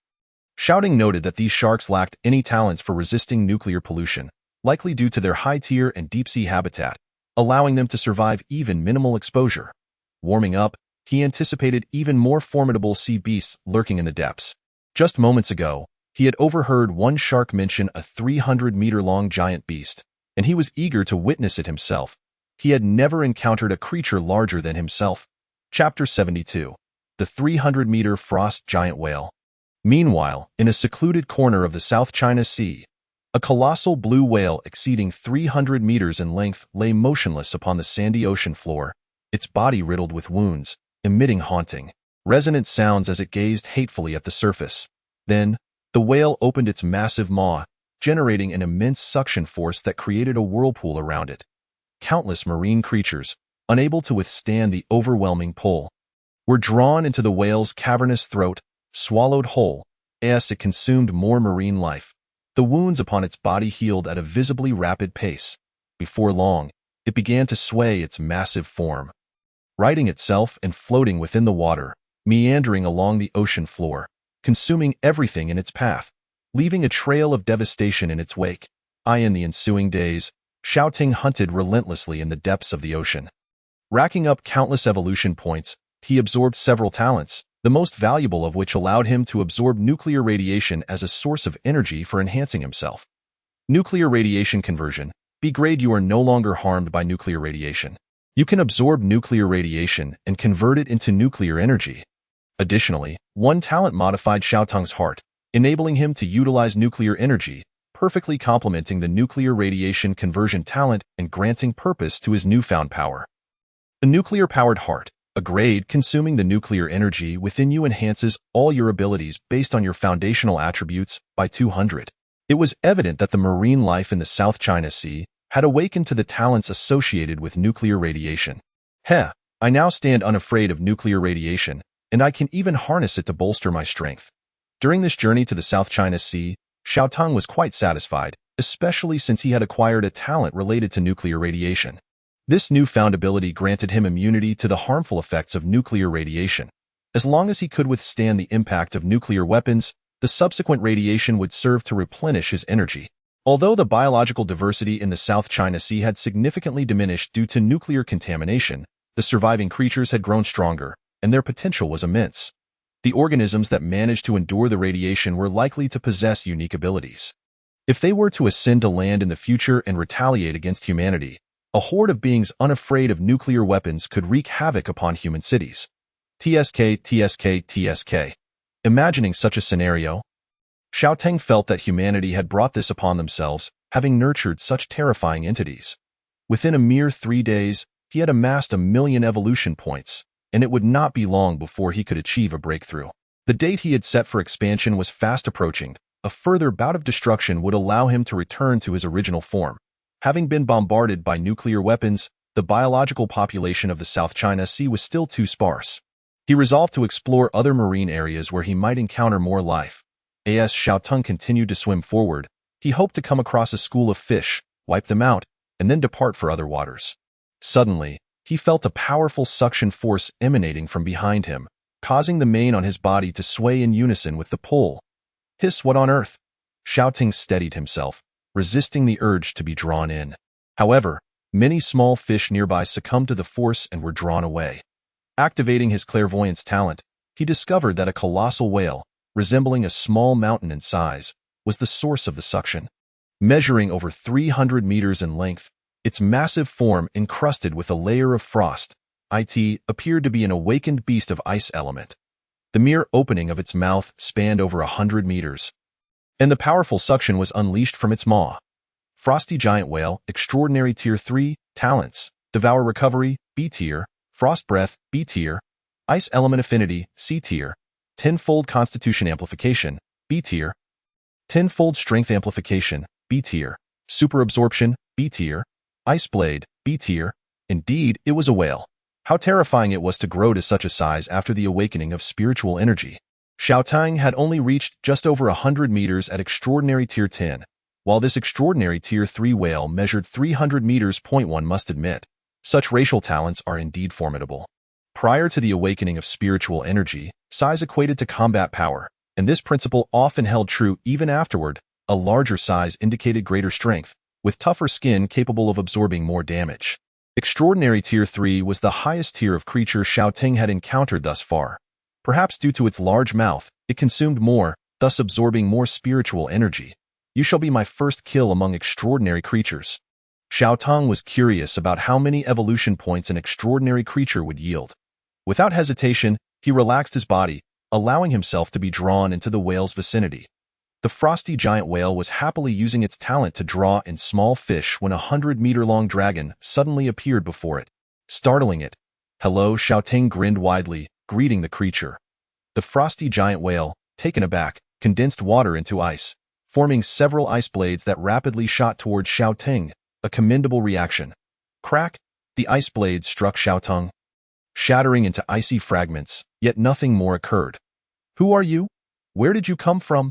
Shouting noted that these sharks lacked any talents for resisting nuclear pollution, likely due to their high tier and deep-sea habitat, allowing them to survive even minimal exposure. Warming up, he anticipated even more formidable sea beasts lurking in the depths. Just moments ago, he had overheard one shark mention a 300-meter-long giant beast, and he was eager to witness it himself. He had never encountered a creature larger than himself. Chapter 72. The 300-meter frost giant whale. Meanwhile, in a secluded corner of the South China Sea, a colossal blue whale exceeding 300 meters in length lay motionless upon the sandy ocean floor, its body riddled with wounds, emitting haunting, resonant sounds as it gazed hatefully at the surface. Then, the whale opened its massive maw, generating an immense suction force that created a whirlpool around it. Countless marine creatures, unable to withstand the overwhelming pull, were drawn into the whale's cavernous throat, swallowed whole, as it consumed more marine life. The wounds upon its body healed at a visibly rapid pace. Before long, it began to sway its massive form, righting itself and floating within the water, meandering along the ocean floor, consuming everything in its path, leaving a trail of devastation in its wake. In the ensuing days, Shouting hunted relentlessly in the depths of the ocean. Racking up countless evolution points, he absorbed several talents, the most valuable of which allowed him to absorb nuclear radiation as a source of energy for enhancing himself. Nuclear radiation conversion. B-grade. You are no longer harmed by nuclear radiation. You can absorb nuclear radiation and convert it into nuclear energy. Additionally, one talent modified Shouting's heart, enabling him to utilize nuclear energy, perfectly complementing the nuclear radiation conversion talent and granting purpose to his newfound power. The nuclear-powered heart, a grade consuming the nuclear energy within you, enhances all your abilities based on your foundational attributes by 200. It was evident that the marine life in the South China Sea had awakened to the talents associated with nuclear radiation. I now stand unafraid of nuclear radiation, and I can even harness it to bolster my strength. During this journey to the South China Sea, Shouting was quite satisfied, especially since he had acquired a talent related to nuclear radiation. This newfound ability granted him immunity to the harmful effects of nuclear radiation. As long as he could withstand the impact of nuclear weapons, the subsequent radiation would serve to replenish his energy. Although the biological diversity in the South China Sea had significantly diminished due to nuclear contamination, the surviving creatures had grown stronger, and their potential was immense. The organisms that managed to endure the radiation were likely to possess unique abilities. If they were to ascend to land in the future and retaliate against humanity, A horde of beings unafraid of nuclear weapons could wreak havoc upon human cities. TSK, TSK, TSK. Imagining such a scenario, Xiaoteng felt that humanity had brought this upon themselves, having nurtured such terrifying entities. Within a mere 3 days, he had amassed 1,000,000 evolution points, and it would not be long before he could achieve a breakthrough. The date he had set for expansion was fast approaching. A further bout of destruction would allow him to return to his original form. Having been bombarded by nuclear weapons, the biological population of the South China Sea was still too sparse. He resolved to explore other marine areas where he might encounter more life. As Xiaoteng continued to swim forward, he hoped to come across a school of fish, wipe them out, and then depart for other waters. Suddenly, he felt a powerful suction force emanating from behind him, causing the mane on his body to sway in unison with the pull. Hiss, what on earth? Xiaoteng steadied himself, resisting the urge to be drawn in. However, many small fish nearby succumbed to the force and were drawn away. Activating his clairvoyance talent, he discovered that a colossal whale, resembling a small mountain in size, was the source of the suction. Measuring over 300 meters in length, its massive form encrusted with a layer of frost, appeared to be an awakened beast of ice element. The mere opening of its mouth spanned over 100 meters, and the powerful suction was unleashed from its maw. Frosty Giant Whale, Extraordinary Tier 3, Talents, Devour Recovery, B Tier, Frost Breath, B Tier, Ice Element Affinity, C Tier, Tenfold Constitution Amplification, B Tier, Tenfold Strength Amplification, B Tier, Super Absorption, B Tier, Ice Blade, B Tier. Indeed, it was a whale. How terrifying it was to grow to such a size after the awakening of spiritual energy. Xiaoteng had only reached just over 100 meters at Extraordinary Tier 10, while this Extraordinary Tier 3 whale measured 300 meters. One must admit, such racial talents are indeed formidable. Prior to the awakening of spiritual energy, size equated to combat power, and this principle often held true even afterward. A larger size indicated greater strength, with tougher skin capable of absorbing more damage. Extraordinary Tier 3 was the highest tier of creature Xiaoteng had encountered thus far. Perhaps due to its large mouth, it consumed more, thus absorbing more spiritual energy. You shall be my first kill among extraordinary creatures. Xiaoteng was curious about how many evolution points an extraordinary creature would yield. Without hesitation, he relaxed his body, allowing himself to be drawn into the whale's vicinity. The frosty giant whale was happily using its talent to draw in small fish when a 100-meter-long dragon suddenly appeared before it, startling it. Hello, Xiaoteng grinned widely, greeting the creature. The frosty giant whale, taken aback, condensed water into ice, forming several ice blades that rapidly shot towards Xiaoteng, a commendable reaction. Crack! The ice blades struck Xiaoteng, shattering into icy fragments, yet nothing more occurred. Who are you? Where did you come from?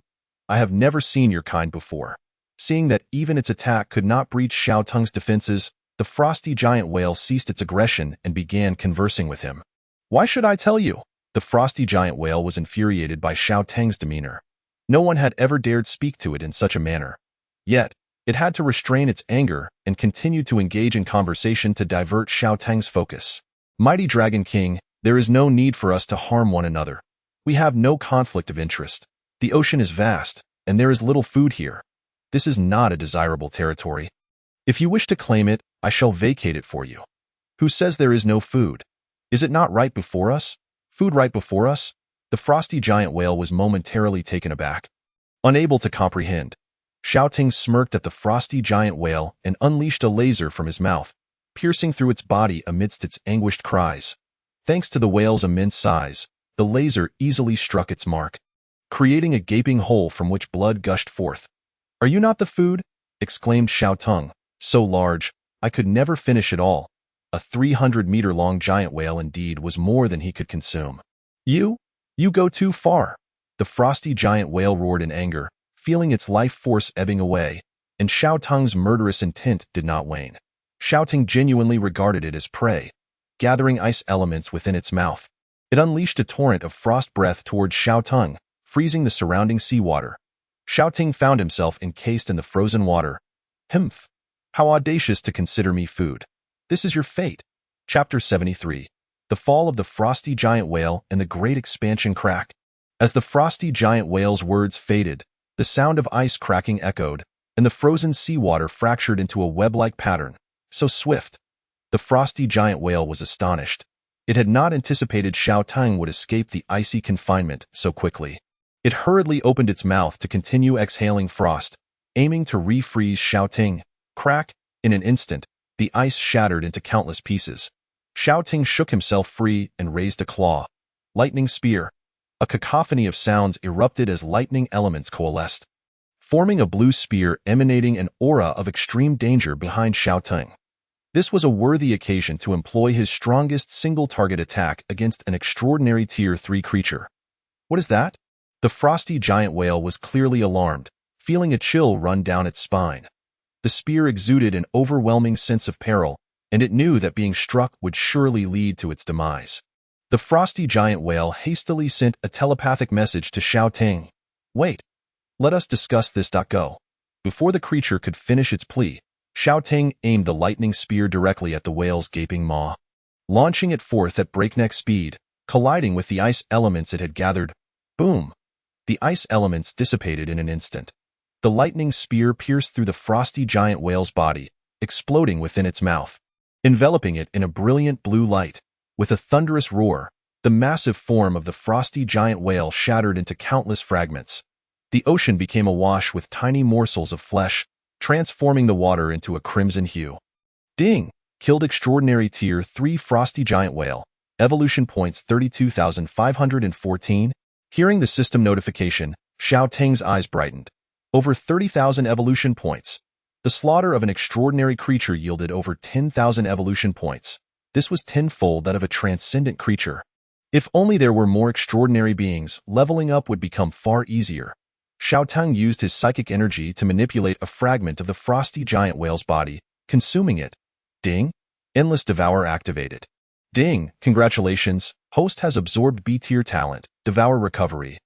I have never seen your kind before. Seeing that even its attack could not breach Xiaoteng's defenses, the frosty giant whale ceased its aggression and began conversing with him. Why should I tell you? The frosty giant whale was infuriated by Xiaoteng's demeanor. No one had ever dared speak to it in such a manner. Yet, it had to restrain its anger and continued to engage in conversation to divert Xiaoteng's focus. Mighty Dragon King, there is no need for us to harm one another. We have no conflict of interest. The ocean is vast, and there is little food here. This is not a desirable territory. If you wish to claim it, I shall vacate it for you. Who says there is no food? Is it not right before us? Food right before us? The frosty giant whale was momentarily taken aback. Unable to comprehend, Xiaoteng smirked at the frosty giant whale and unleashed a laser from his mouth, piercing through its body amidst its anguished cries. Thanks to the whale's immense size, the laser easily struck its mark, creating a gaping hole from which blood gushed forth. Are you not the food? Exclaimed Xiaoteng, so large, I could never finish it all. A 300-meter-long giant whale indeed was more than he could consume. You go too far. The frosty giant whale roared in anger, feeling its life force ebbing away, and Xiaoteng's murderous intent did not wane. Xiaoteng genuinely regarded it as prey. Gathering ice elements within its mouth, it unleashed a torrent of frost breath towards Xiaoteng, freezing the surrounding seawater. Xiaoteng found himself encased in the frozen water. Humph! How audacious to consider me food. This is your fate. Chapter 73. The Fall of the Frosty Giant Whale and the Great Expansion Crack. As the frosty giant whale's words faded, the sound of ice cracking echoed, and the frozen seawater fractured into a web-like pattern, so swift. The frosty giant whale was astonished. It had not anticipated Xiao Tang would escape the icy confinement so quickly. It hurriedly opened its mouth to continue exhaling frost, aiming to refreeze Xiao Ting. Crack! In an instant, the ice shattered into countless pieces. Xiao Ting shook himself free and raised a claw. Lightning spear. A cacophony of sounds erupted as lightning elements coalesced, forming a blue spear emanating an aura of extreme danger behind Xiao Ting. This was a worthy occasion to employ his strongest single-target attack against an extraordinary Tier 3 creature. What is that? The frosty giant whale was clearly alarmed, feeling a chill run down its spine. The spear exuded an overwhelming sense of peril, and it knew that being struck would surely lead to its demise. The frosty giant whale hastily sent a telepathic message to Xiao Ting. Wait, let us discuss this. Go. Before the creature could finish its plea, Xiao Ting aimed the lightning spear directly at the whale's gaping maw, launching it forth at breakneck speed, colliding with the ice elements it had gathered. Boom! The ice elements dissipated in an instant. The lightning spear pierced through the frosty giant whale's body, exploding within its mouth, enveloping it in a brilliant blue light. With a thunderous roar, the massive form of the frosty giant whale shattered into countless fragments. The ocean became awash with tiny morsels of flesh, transforming the water into a crimson hue. Ding! Killed extraordinary Tier 3 frosty giant whale. Evolution points 32,514. Hearing the system notification, Xiao Ting's eyes brightened. Over 30,000 evolution points. The slaughter of an extraordinary creature yielded over 10,000 evolution points. This was tenfold that of a transcendent creature. If only there were more extraordinary beings, leveling up would become far easier. Xiao Tang used his psychic energy to manipulate a fragment of the frosty giant whale's body, consuming it. Ding! Endless Devour activated. Ding! Congratulations, host has absorbed B-tier talent, Devour Recovery.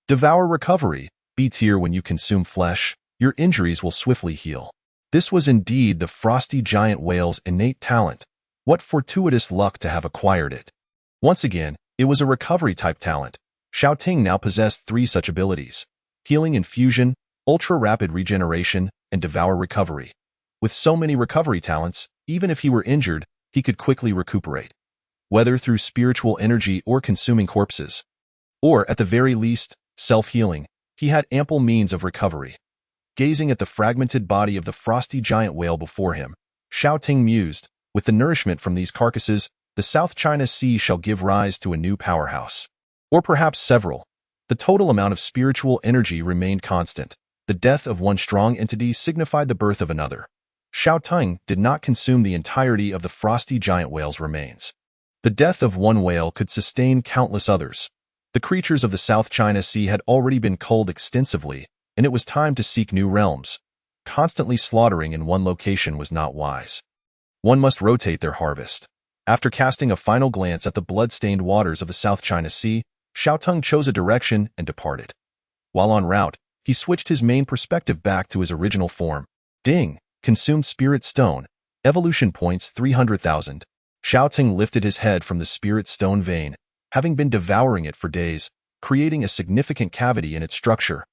Devour Recovery, B-tier. When you consume flesh, your injuries will swiftly heal. This was indeed the frosty giant whale's innate talent. What fortuitous luck to have acquired it. Once again, it was a recovery-type talent. Xiao Ting now possessed 3 such abilities: Healing Infusion, Ultra-Rapid Regeneration, and Devour Recovery. With so many recovery talents, even if he were injured, he could quickly recuperate. Whether through spiritual energy or consuming corpses, or, at the very least, self-healing, he had ample means of recovery. Gazing at the fragmented body of the frosty giant whale before him, Xiao Ting mused, with the nourishment from these carcasses, the South China Sea shall give rise to a new powerhouse. Or perhaps several. The total amount of spiritual energy remained constant. The death of one strong entity signified the birth of another. Xiao Ting did not consume the entirety of the frosty giant whale's remains. The death of one whale could sustain countless others. The creatures of the South China Sea had already been culled extensively, and it was time to seek new realms. Constantly slaughtering in one location was not wise. One must rotate their harvest. After casting a final glance at the blood-stained waters of the South China Sea, Xiao Tang chose a direction and departed. While en route, he switched his main perspective back to his original form. Ding! Consumed Spirit Stone. Evolution points 300,000. Xiao Tang lifted his head from the Spirit Stone vein, having been devouring it for days, creating a significant cavity in its structure.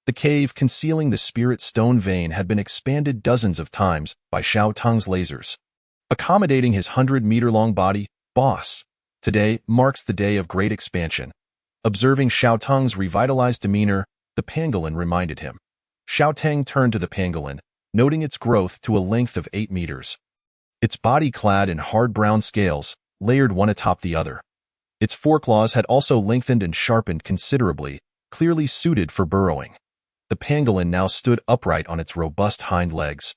The cave concealing the Spirit Stone vein had been expanded dozens of times by Xiao Tang's lasers, accommodating his 100-meter-long body. Boss, today marks the day of great expansion. Observing Xiao Tang's revitalized demeanor, the pangolin reminded him. Xiao Tang turned to the pangolin, noting its growth to a length of 8 meters. Its body clad in hard brown scales, layered one atop the other. Its foreclaws had also lengthened and sharpened considerably, clearly suited for burrowing. The pangolin now stood upright on its robust hind legs.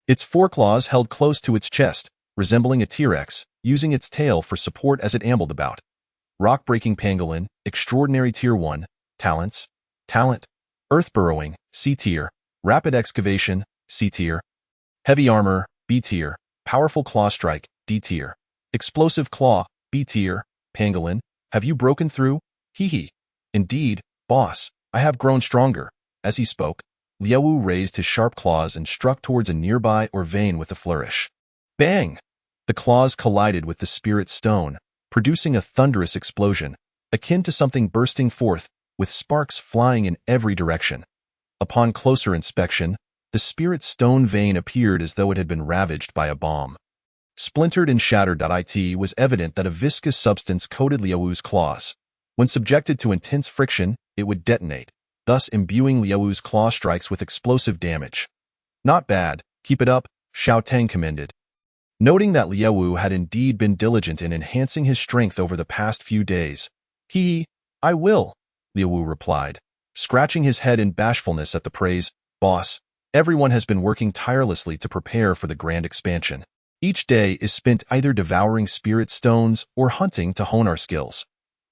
Its foreclaws held close to its chest, resembling a T-Rex, using its tail for support as it ambled about. Rock-breaking pangolin, extraordinary Tier 1, talents, talent, earth burrowing, C tier, rapid excavation, C tier, heavy armor, B tier, powerful claw strike, D tier, explosive claw, B tier. Pangolin, have you broken through? Hee. Indeed, boss, I have grown stronger. As he spoke, Liu raised his sharp claws and struck towards a nearby or vein with a flourish. Bang! The claws collided with the spirit stone, producing a thunderous explosion, akin to something bursting forth, with sparks flying in every direction. Upon closer inspection, The spirit stone vein appeared as though it had been ravaged by a bomb. Splintered and shattered. It was evident that a viscous substance coated Liao's claws. When subjected to intense friction, it would detonate, thus imbuing Liao's claw strikes with explosive damage. Not bad, keep it up, Xiao Tang commended. Noting that Liao had indeed been diligent in enhancing his strength over the past few days. I will, Liao replied, scratching his head in bashfulness at the praise. Boss, everyone has been working tirelessly to prepare for the grand expansion. Each day is spent either devouring spirit stones or hunting to hone our skills.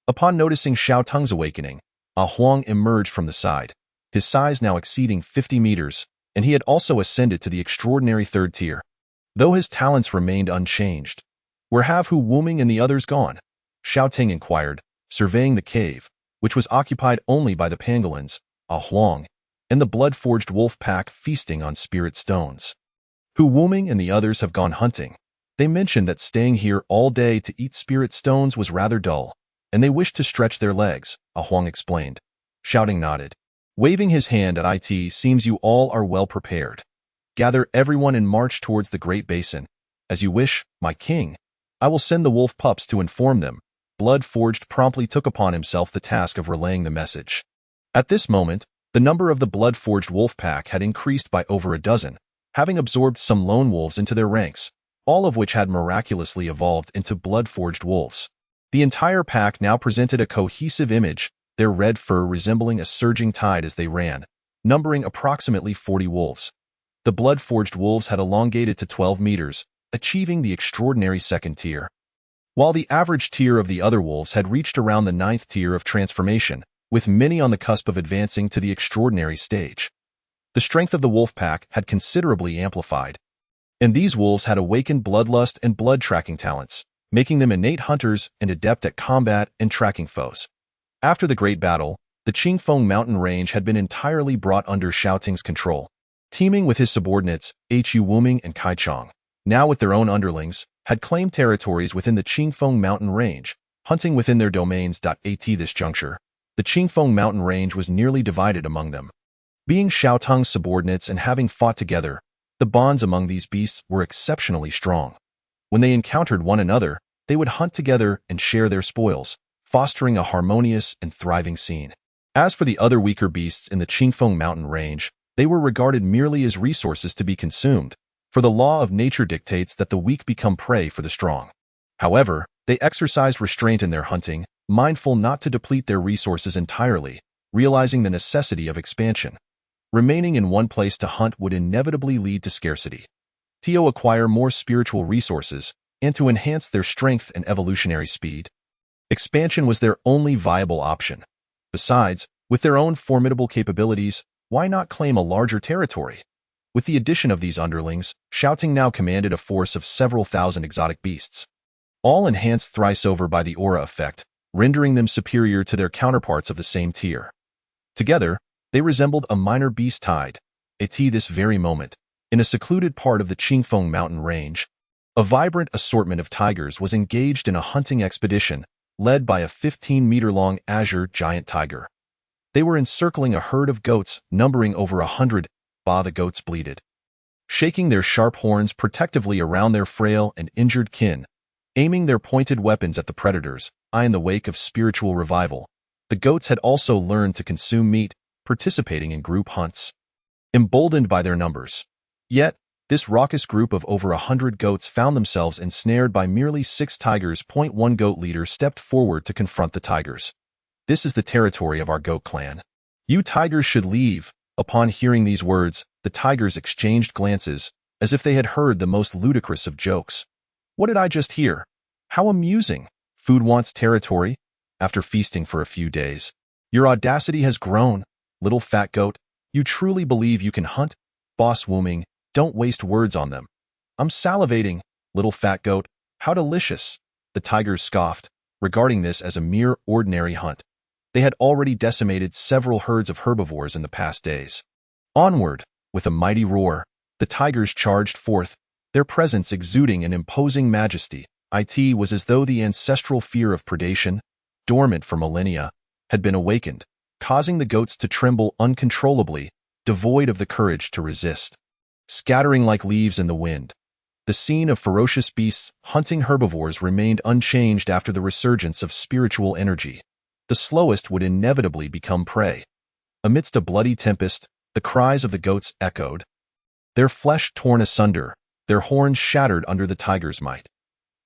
Upon noticing Xiao Tang's awakening, A Huang emerged from the side, his size now exceeding 50 meters, and he had also ascended to the extraordinary third tier. Though his talents remained unchanged. Where have Hu Wuming and the others gone? Xiao Ting inquired, surveying the cave, which was occupied only by the pangolins, A Huang, and the blood-forged wolf pack feasting on spirit stones. Hu Wuming and the others have gone hunting. They mentioned that staying here all day to eat spirit stones was rather dull, and they wished to stretch their legs, A Huang explained. Xiao Ting nodded, waving his hand at it. Seems you all are well prepared. Gather everyone and march towards the Great Basin. As you wish, my king. I will send the wolf pups to inform them. Blood Forged promptly took upon himself the task of relaying the message. At this moment, the number of the Blood Forged wolf pack had increased by over a dozen, having absorbed some lone wolves into their ranks, all of which had miraculously evolved into Blood Forged wolves. The entire pack now presented a cohesive image, their red fur resembling a surging tide as they ran, numbering approximately 40 wolves. The blood-forged wolves had elongated to 12 meters, achieving the extraordinary second tier. While the average tier of the other wolves had reached around the 9th tier of transformation, with many on the cusp of advancing to the extraordinary stage. The strength of the wolf pack had considerably amplified, and these wolves had awakened bloodlust and blood-tracking talents, making them innate hunters and adept at combat and tracking foes. After the great battle, the Qingfeng mountain range had been entirely brought under Xiao Ting's control. Teaming with his subordinates, Hu Wuming and Kai Chong, now with their own underlings, had claimed territories within the Qingfeng mountain range, hunting within their domains. At this juncture, the Qingfeng mountain range was nearly divided among them. Being Xiao Tang's subordinates and having fought together, the bonds among these beasts were exceptionally strong. When they encountered one another, they would hunt together and share their spoils, fostering a harmonious and thriving scene. As for the other weaker beasts in the Qingfeng mountain range, they were regarded merely as resources to be consumed, for the law of nature dictates that the weak become prey for the strong. However, they exercised restraint in their hunting, mindful not to deplete their resources entirely, realizing the necessity of expansion. Remaining in one place to hunt would inevitably lead to scarcity. To acquire more spiritual resources, and to enhance their strength and evolutionary speed. Expansion was their only viable option. Besides, with their own formidable capabilities, why not claim a larger territory? With the addition of these underlings, Xiao Ting now commanded a force of several thousand exotic beasts, all enhanced thrice over by the aura effect, rendering them superior to their counterparts of the same tier. Together, they resembled a minor beast tide. At this very moment, in a secluded part of the Qingfeng mountain range, a vibrant assortment of tigers was engaged in a hunting expedition, led by a 15-meter-long azure giant tiger. They were encircling a herd of goats numbering over 100. The goats bleated, shaking their sharp horns protectively around their frail and injured kin, aiming their pointed weapons at the predators. In the wake of spiritual revival, the goats had also learned to consume meat, participating in group hunts. Emboldened by their numbers. Yet, this raucous group of over 100 goats found themselves ensnared by merely 6 tigers. One goat leader stepped forward to confront the tigers. This is the territory of our goat clan. You tigers should leave. Upon hearing these words, the tigers exchanged glances, as if they had heard the most ludicrous of jokes. What did I just hear? How amusing! Food wants territory? After feasting for a few days. Your audacity has grown, little fat goat. You truly believe you can hunt? Boss Wuming, don't waste words on them. I'm salivating, little fat goat. How delicious! The tigers scoffed, regarding this as a mere ordinary hunt. They had already decimated several herds of herbivores in the past days. Onward, with a mighty roar, the tigers charged forth, their presence exuding an imposing majesty. It was as though the ancestral fear of predation, dormant for millennia, had been awakened, causing the goats to tremble uncontrollably. devoid of the courage to resist. Scattering like leaves in the wind, the scene of ferocious beasts hunting herbivores remained unchanged after the resurgence of spiritual energy. The slowest would inevitably become prey. Amidst a bloody tempest, the cries of the goats echoed, their flesh torn asunder, their horns shattered under the tiger's might.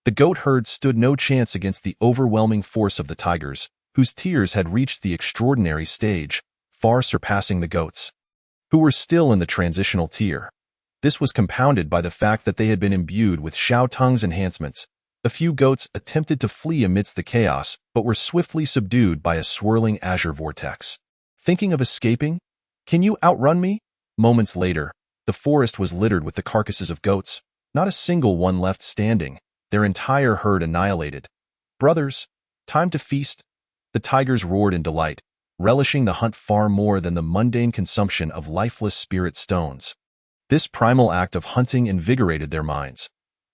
The goat herd stood no chance against the overwhelming force of the tigers, whose tears had reached the extraordinary stage, far surpassing the goats, who were still in the transitional tier. This was compounded by the fact that they had been imbued with Xiao Tung's enhancements. A few goats attempted to flee amidst the chaos, but were swiftly subdued by a swirling azure vortex. Thinking of escaping? Can you outrun me? Moments later, the forest was littered with the carcasses of goats, not a single one left standing, their entire herd annihilated. Brothers, time to feast. The tigers roared in delight, relishing the hunt far more than the mundane consumption of lifeless spirit stones. This primal act of hunting invigorated their minds.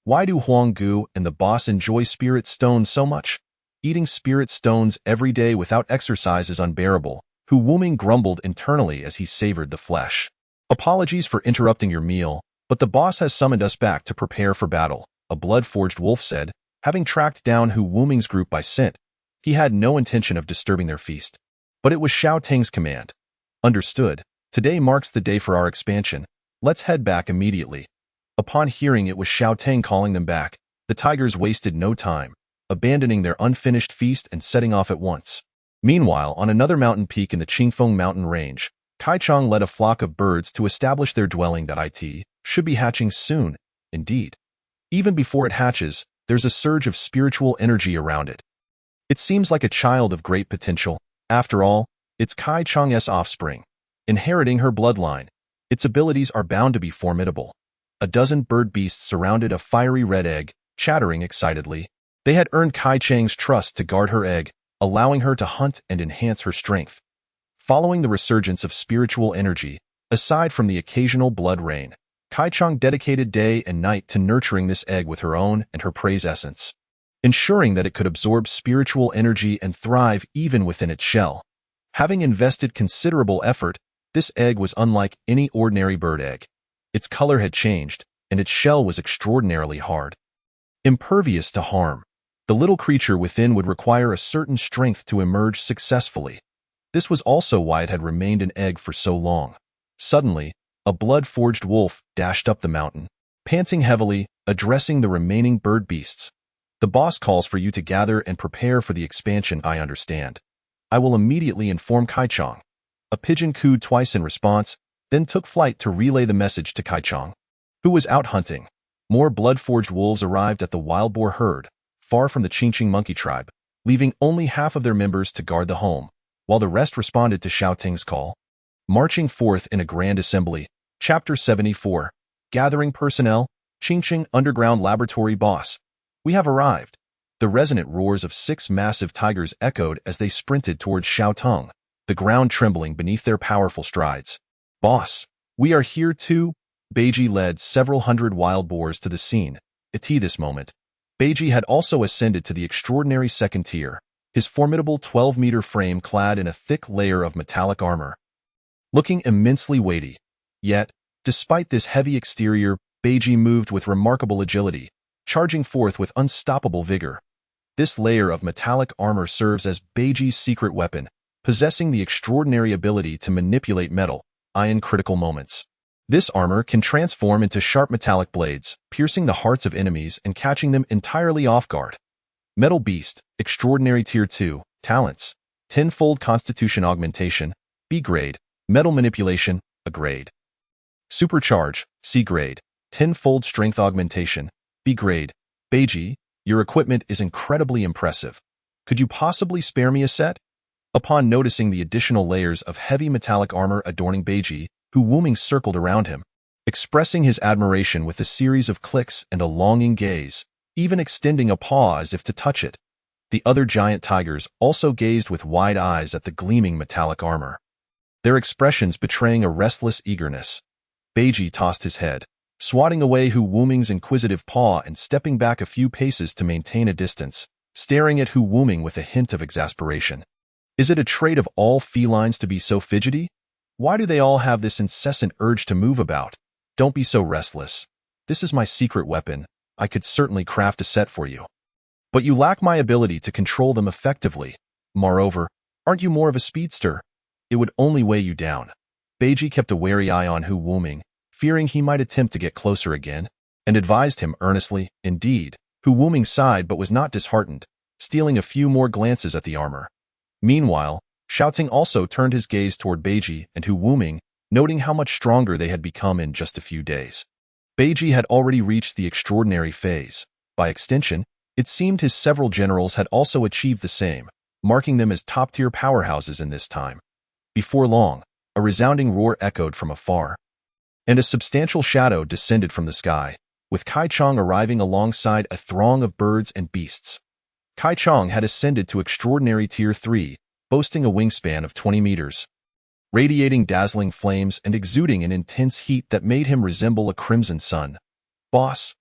Why do Huang Gu and the boss enjoy spirit stones so much? Eating spirit stones every day without exercise is unbearable, Hu Wuming grumbled internally as he savored the flesh. Apologies for interrupting your meal, but the boss has summoned us back to prepare for battle, a blood-forged wolf said, having tracked down Hu Wuming's group by scent. He had no intention of disturbing their feast. But it was Xiao Teng's command. Understood. Today marks the day for our expansion. Let's head back immediately. Upon hearing it was Xiao Teng calling them back, the tigers wasted no time, abandoning their unfinished feast and setting off at once. Meanwhile, on another mountain peak in the Qingfeng mountain range, Kaichong led a flock of birds to establish their dwelling. It should be hatching soon, indeed. Even before it hatches, there's a surge of spiritual energy around it. It seems like a child of great potential. After all, it's Kai Chang's offspring. Inheriting her bloodline, its abilities are bound to be formidable. A dozen bird beasts surrounded a fiery red egg, chattering excitedly. They had earned Kai Chang's trust to guard her egg, allowing her to hunt and enhance her strength. Following the resurgence of spiritual energy, aside from the occasional blood rain, Kai Chang dedicated day and night to nurturing this egg with her own and her prey's essence, ensuring that it could absorb spiritual energy and thrive even within its shell. Having invested considerable effort, this egg was unlike any ordinary bird egg. Its color had changed, and its shell was extraordinarily hard. Impervious to harm, the little creature within would require a certain strength to emerge successfully. This was also why it had remained an egg for so long. Suddenly, a blood-forged wolf dashed up the mountain, panting heavily, addressing the remaining bird beasts. The boss calls for you to gather and prepare for the expansion. I understand. I will immediately inform Kaichong. A pigeon cooed twice in response, then took flight to relay the message to Kaichong, who was out hunting. More blood-forged wolves arrived at the wild boar herd, far from the Qingqing monkey tribe, leaving only half of their members to guard the home, while the rest responded to Xiao Teng's call. Marching forth in a grand assembly, Chapter 74, Gathering Personnel, Qingqing Underground Laboratory Boss. We have arrived. The resonant roars of 6 massive tigers echoed as they sprinted towards Xiao Teng, the ground trembling beneath their powerful strides. Boss, we are here too. Beiji led several hundred wild boars to the scene. At this moment, Beiji had also ascended to the extraordinary second tier, his formidable 12-meter frame clad in a thick layer of metallic armor, looking immensely weighty. Yet, despite this heavy exterior, Beiji moved with remarkable agility, charging forth with unstoppable vigor. This layer of metallic armor serves as Beiji's secret weapon, possessing the extraordinary ability to manipulate metal in critical moments. This armor can transform into sharp metallic blades, piercing the hearts of enemies and catching them entirely off guard. Metal Beast, Extraordinary Tier 2, Talents, Tenfold Constitution Augmentation, B grade, Metal Manipulation, A grade. Supercharge, C grade, Tenfold Strength Augmentation, B grade. Beiji, your equipment is incredibly impressive. Could you possibly spare me a set? Upon noticing the additional layers of heavy metallic armor adorning Beiji, Hu Wuming circled around him, expressing his admiration with a series of clicks and a longing gaze, even extending a paw as if to touch it. The other giant tigers also gazed with wide eyes at the gleaming metallic armor, their expressions betraying a restless eagerness. Beiji tossed his head, swatting away Hu Wuming's inquisitive paw and stepping back a few paces to maintain a distance, staring at Hu Wuming with a hint of exasperation. Is it a trait of all felines to be so fidgety? Why do they all have this incessant urge to move about? Don't be so restless. This is my secret weapon. I could certainly craft a set for you. But you lack my ability to control them effectively. Moreover, aren't you more of a speedster? It would only weigh you down. Beiji kept a wary eye on Hu Wuming, fearing he might attempt to get closer again, and advised him earnestly. Indeed, Hu Wuming sighed but was not disheartened, stealing a few more glances at the armor. Meanwhile, Xiaoting also turned his gaze toward Beiji and Hu Wuming, noting how much stronger they had become in just a few days. Beiji had already reached the extraordinary phase. By extension, it seemed his several generals had also achieved the same, marking them as top-tier powerhouses in this time. Before long, a resounding roar echoed from afar, and a substantial shadow descended from the sky, with Kai Chong arriving alongside a throng of birds and beasts. Kai Chong had ascended to extraordinary Tier 3, boasting a wingspan of 20 meters, radiating dazzling flames and exuding an intense heat that made him resemble a crimson sun. Boss!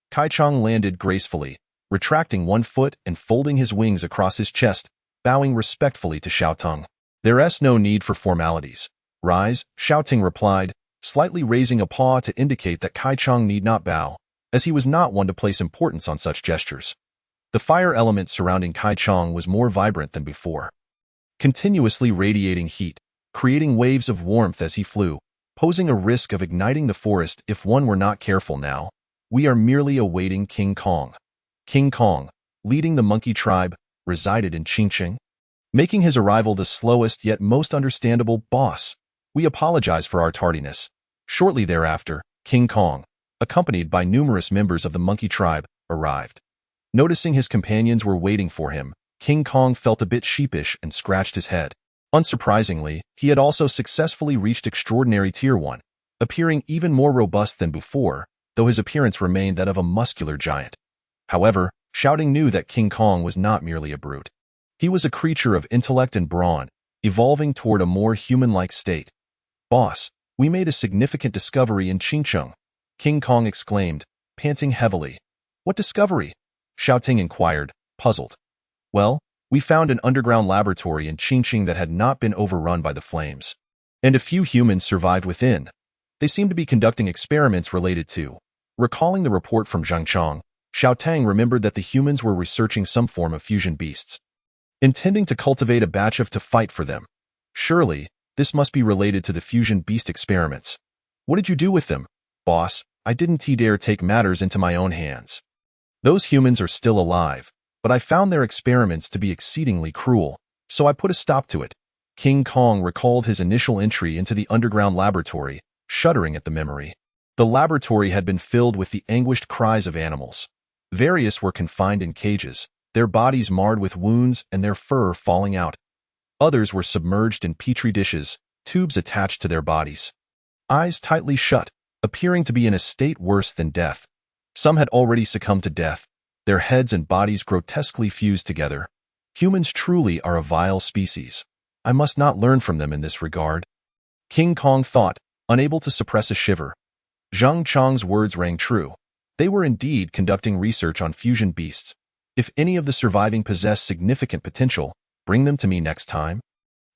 Kai Chong landed gracefully, retracting one foot and folding his wings across his chest, bowing respectfully to Xiaotung. There's no need for formalities. Rise, Xiaoting replied, slightly raising a paw to indicate that Kai Chong need not bow, as he was not one to place importance on such gestures. The fire element surrounding Kai Chong was more vibrant than before, continuously radiating heat, creating waves of warmth as he flew, posing a risk of igniting the forest if one were not careful now. We are merely awaiting King Kong. King Kong, leading the monkey tribe, resided in Qingqing, making his arrival the slowest yet most understandable. Boss, we apologize for our tardiness. Shortly thereafter, King Kong, accompanied by numerous members of the monkey tribe, arrived. Noticing his companions were waiting for him, King Kong felt a bit sheepish and scratched his head. Unsurprisingly, he had also successfully reached extraordinary Tier 1, appearing even more robust than before, though his appearance remained that of a muscular giant. However, Xiaoting knew that King Kong was not merely a brute. He was a creature of intellect and brawn, evolving toward a more human-like state. Boss, we made a significant discovery in Qingcheng, King Kong exclaimed, panting heavily. What discovery? Xiaoting inquired, puzzled. Well, we found an underground laboratory in Qingqing that had not been overrun by the flames, and a few humans survived within. They seemed to be conducting experiments related to. Recalling the report from Zhangchang, Xiaotang remembered that the humans were researching some form of fusion beasts, intending to cultivate a batch of to fight for them. Surely, this must be related to the fusion beast experiments. What did you do with them? Boss, I didn't dare take matters into my own hands. Those humans are still alive, but I found their experiments to be exceedingly cruel, so I put a stop to it. King Kong recalled his initial entry into the underground laboratory, shuddering at the memory. The laboratory had been filled with the anguished cries of animals. Various were confined in cages, their bodies marred with wounds and their fur falling out. Others were submerged in petri dishes, tubes attached to their bodies, eyes tightly shut, appearing to be in a state worse than death. Some had already succumbed to death, their heads and bodies grotesquely fused together. Humans truly are a vile species. I must not learn from them in this regard. King Kong thought, unable to suppress a shiver. Zhang Chang's words rang true. They were indeed conducting research on fusion beasts. If any of the surviving possess significant potential, bring them to me next time.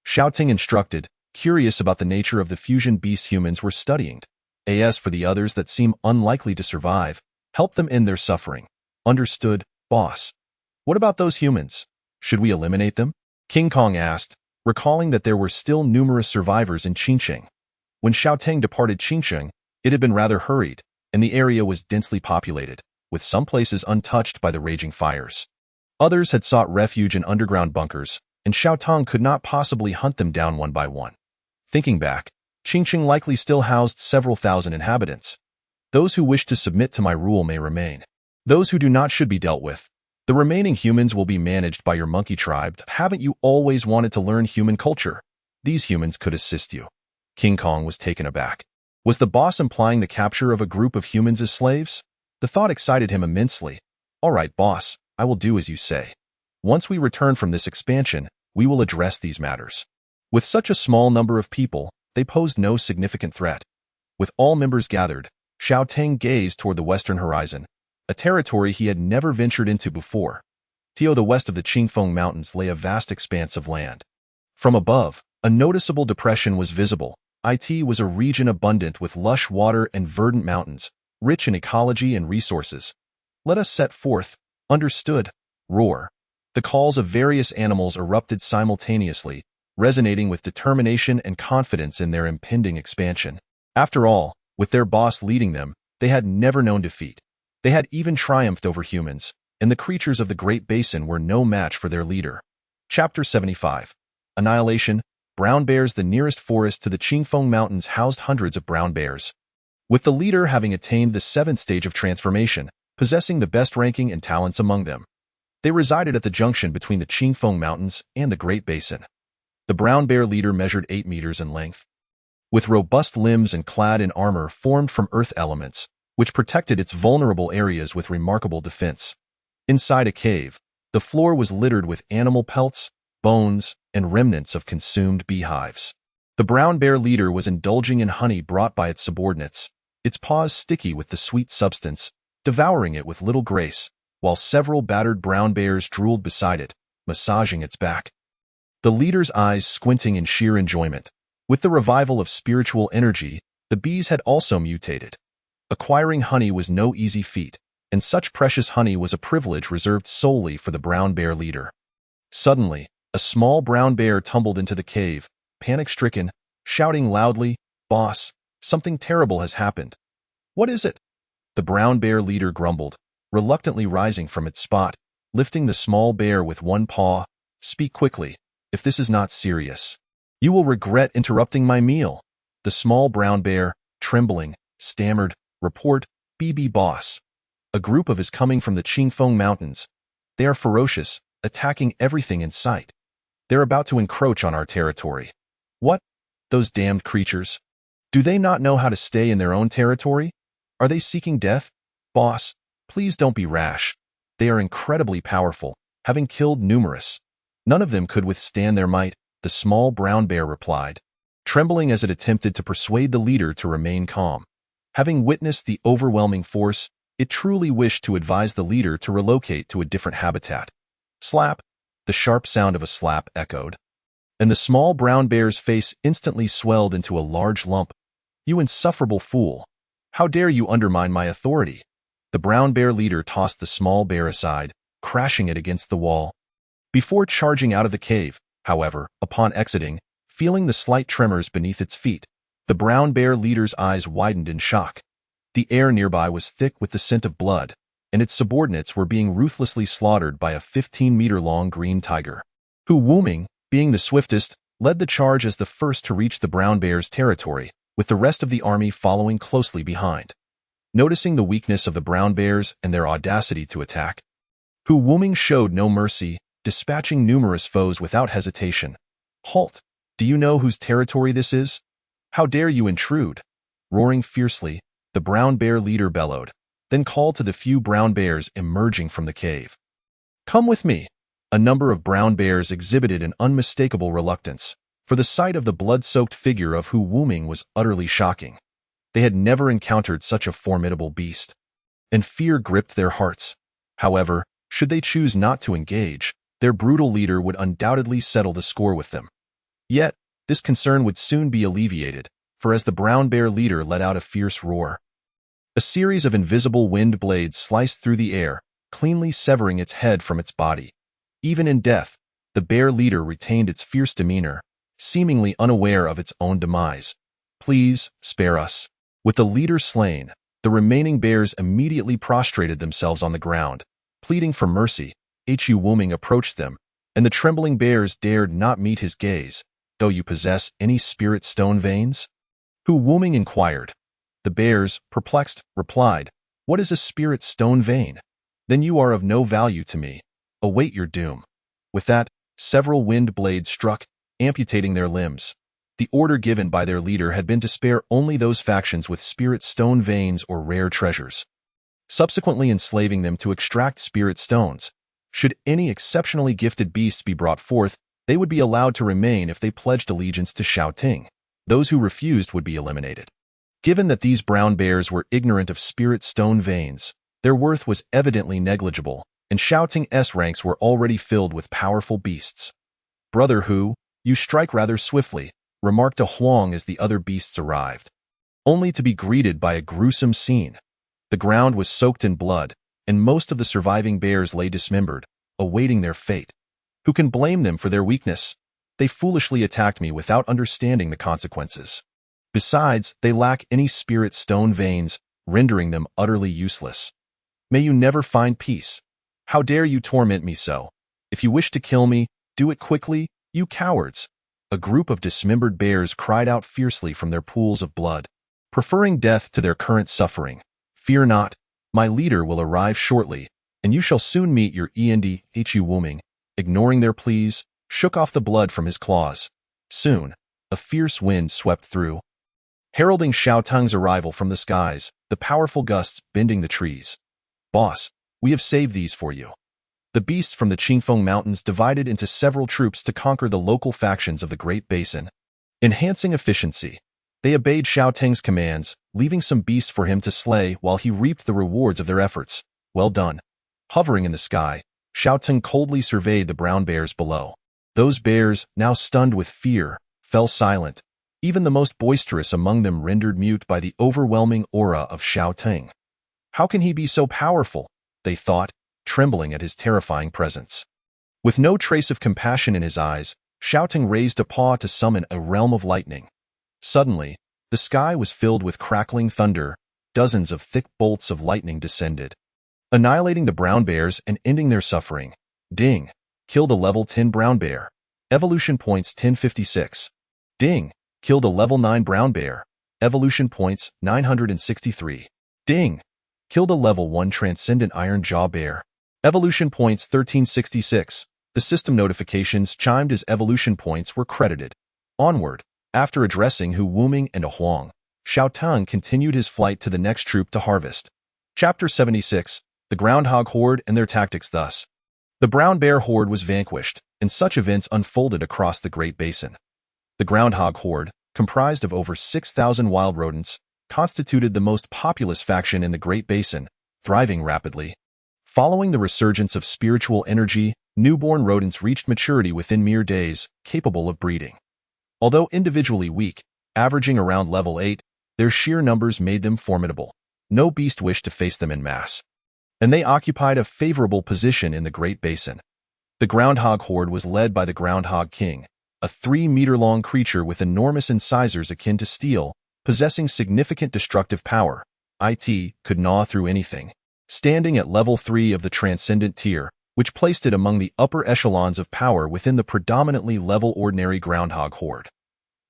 Xiaoting instructed, curious about the nature of the fusion beasts humans were studying. As for the others that seem unlikely to survive, help them end their suffering. Understood, boss. What about those humans? Should we eliminate them? King Kong asked, recalling that there were still numerous survivors in Qingqing. When Xiaotang departed Qingqing, it had been rather hurried, and the area was densely populated, with some places untouched by the raging fires. Others had sought refuge in underground bunkers, and Xiaotang could not possibly hunt them down one by one. Thinking back, Qingqing likely still housed several thousand inhabitants. Those who wish to submit to my rule may remain. Those who do not should be dealt with. The remaining humans will be managed by your monkey tribe. Haven't you always wanted to learn human culture? These humans could assist you. King Kong was taken aback. Was the boss implying the capture of a group of humans as slaves? The thought excited him immensely. All right, boss, I will do as you say. Once we return from this expansion, we will address these matters. With such a small number of people, they posed no significant threat. With all members gathered, Xiaotang gazed toward the western horizon, a territory he had never ventured into before. To the west of the Qingfeng Mountains lay a vast expanse of land. From above, a noticeable depression was visible, It was a region abundant with lush water and verdant mountains, rich in ecology and resources. Let us set forth. Understood. Roar. The calls of various animals erupted simultaneously, resonating with determination and confidence in their impending expansion. After all, with their boss leading them, they had never known defeat. They had even triumphed over humans, and the creatures of the Great Basin were no match for their leader. Chapter 75. Annihilation. Brown bears. The nearest forest to the Qingfeng Mountains housed hundreds of brown bears. With the leader having attained the 7th stage of transformation, possessing the best ranking and talents among them. They resided at the junction between the Qingfeng Mountains and the Great Basin. The brown bear leader measured 8 meters in length. With robust limbs and clad in armor formed from earth elements, which protected its vulnerable areas with remarkable defense. Inside a cave, the floor was littered with animal pelts, bones, and remnants of consumed beehives. The brown bear leader was indulging in honey brought by its subordinates, its paws sticky with the sweet substance, devouring it with little grace, while several battered brown bears drooled beside it, massaging its back. The leader's eyes squinting in sheer enjoyment. With the revival of spiritual energy, the bees had also mutated. Acquiring honey was no easy feat, and such precious honey was a privilege reserved solely for the brown bear leader. Suddenly, a small brown bear tumbled into the cave, panic-stricken, shouting loudly, "Boss, something terrible has happened." "What is it?" The brown bear leader grumbled, reluctantly rising from its spot, lifting the small bear with one paw. "Speak quickly. If this is not serious, you will regret interrupting my meal." The small brown bear, trembling, stammered, "Report, BB boss. A group of is coming from the Qingfeng Mountains. They are ferocious, attacking everything in sight. They're about to encroach on our territory." "What? Those damned creatures. Do they not know how to stay in their own territory? Are they seeking death?" "Boss, please don't be rash. They are incredibly powerful, having killed numerous. None of them could withstand their might," the small brown bear replied, trembling as it attempted to persuade the leader to remain calm. Having witnessed the overwhelming force, it truly wished to advise the leader to relocate to a different habitat. Slap! The sharp sound of a slap echoed, and the small brown bear's face instantly swelled into a large lump. "You insufferable fool! How dare you undermine my authority?" The brown bear leader tossed the small bear aside, crashing it against the wall. Before charging out of the cave, however, upon exiting, feeling the slight tremors beneath its feet, the brown bear leader's eyes widened in shock. The air nearby was thick with the scent of blood, and its subordinates were being ruthlessly slaughtered by a 15-meter-long green tiger. Hu Wuming, being the swiftest, led the charge as the first to reach the brown bear's territory, with the rest of the army following closely behind. Noticing the weakness of the brown bears and their audacity to attack, Hu Wuming showed no mercy, dispatching numerous foes without hesitation. "Halt! Do you know whose territory this is? How dare you intrude?" Roaring fiercely, the brown bear leader bellowed, then called to the few brown bears emerging from the cave. "Come with me." A number of brown bears exhibited an unmistakable reluctance, for the sight of the blood-soaked figure of Hu Wuming was utterly shocking. They had never encountered such a formidable beast, and fear gripped their hearts. However, should they choose not to engage, their brutal leader would undoubtedly settle the score with them. Yet, this concern would soon be alleviated, for as the brown bear leader let out a fierce roar, a series of invisible wind blades sliced through the air, cleanly severing its head from its body. Even in death, the bear leader retained its fierce demeanor, seemingly unaware of its own demise. "Please, spare us." With the leader slain, the remaining bears immediately prostrated themselves on the ground, pleading for mercy. Hu Wuming approached them, and the trembling bears dared not meet his gaze. "Do you possess any spirit stone veins?" Hu Wuming inquired. The bears, perplexed, replied, "What is a spirit stone vein? Then you are of no value to me. Await your doom." With that, several wind blades struck, amputating their limbs. The order given by their leader had been to spare only those factions with spirit stone veins or rare treasures, subsequently enslaving them to extract spirit stones. Should any exceptionally gifted beasts be brought forth, they would be allowed to remain if they pledged allegiance to Shao Ting. Those who refused would be eliminated. Given that these brown bears were ignorant of spirit stone veins, their worth was evidently negligible, and Shao Ting's ranks were already filled with powerful beasts. "Brother Hu, you strike rather swiftly. remarked a Huang as the other beasts arrived, only to be greeted by a gruesome scene. The ground was soaked in blood, and most of the surviving bears lay dismembered, awaiting their fate. Who can blame them for their weakness? They foolishly attacked me without understanding the consequences. Besides, they lack any spirit stone veins, rendering them utterly useless. May you never find peace. How dare you torment me so? If you wish to kill me, do it quickly, you cowards. A group of dismembered bears cried out fiercely from their pools of blood, preferring death to their current suffering. Fear not, my leader will arrive shortly, and you shall soon meet your end. Hu Wuming, ignoring their pleas, shook off the blood from his claws. Soon, a fierce wind swept through, heralding Xiao Tung's arrival from the skies, the powerful gusts bending the trees. Boss, we have saved these for you. The beasts from the Qingfeng Mountains divided into several troops to conquer the local factions of the Great Basin. Enhancing efficiency, they obeyed Xiao Tung's commands, leaving some beasts for him to slay while he reaped the rewards of their efforts. Well done. Hovering in the sky, Xiao Tung coldly surveyed the brown bears below. Those bears, now stunned with fear, fell silent. Even the most boisterous among them rendered mute by the overwhelming aura of Xiao Tung. How can he be so powerful? They thought, trembling at his terrifying presence. With no trace of compassion in his eyes, Xiao Tung raised a paw to summon a realm of lightning. Suddenly, the sky was filled with crackling thunder. Dozens of thick bolts of lightning descended, annihilating the brown bears and ending their suffering. Ding! Killed a level 10 brown bear. Evolution points 1056. Ding! Killed a level 9 brown bear. Evolution points 963. Ding! Killed a level 1 transcendent iron jaw bear. Evolution points 1366. The system notifications chimed as evolution points were credited. Onward. After addressing Hu Wuming and a Huang, Xiao Tung continued his flight to the next troop to harvest. Chapter 76. The Groundhog Horde and Their Tactics. Thus, the brown bear horde was vanquished, and such events unfolded across the Great Basin. The Groundhog Horde, comprised of over 6,000 wild rodents, constituted the most populous faction in the Great Basin, thriving rapidly. Following the resurgence of spiritual energy, newborn rodents reached maturity within mere days, capable of breeding. Although individually weak, averaging around level 8, their sheer numbers made them formidable. No beast wished to face them in mass, and they occupied a favorable position in the Great Basin. The Groundhog Horde was led by the Groundhog King, a 3-meter-long creature with enormous incisors akin to steel, possessing significant destructive power. It could gnaw through anything. Standing at level 3 of the Transcendent tier, which placed it among the upper echelons of power within the predominantly level ordinary Groundhog Horde.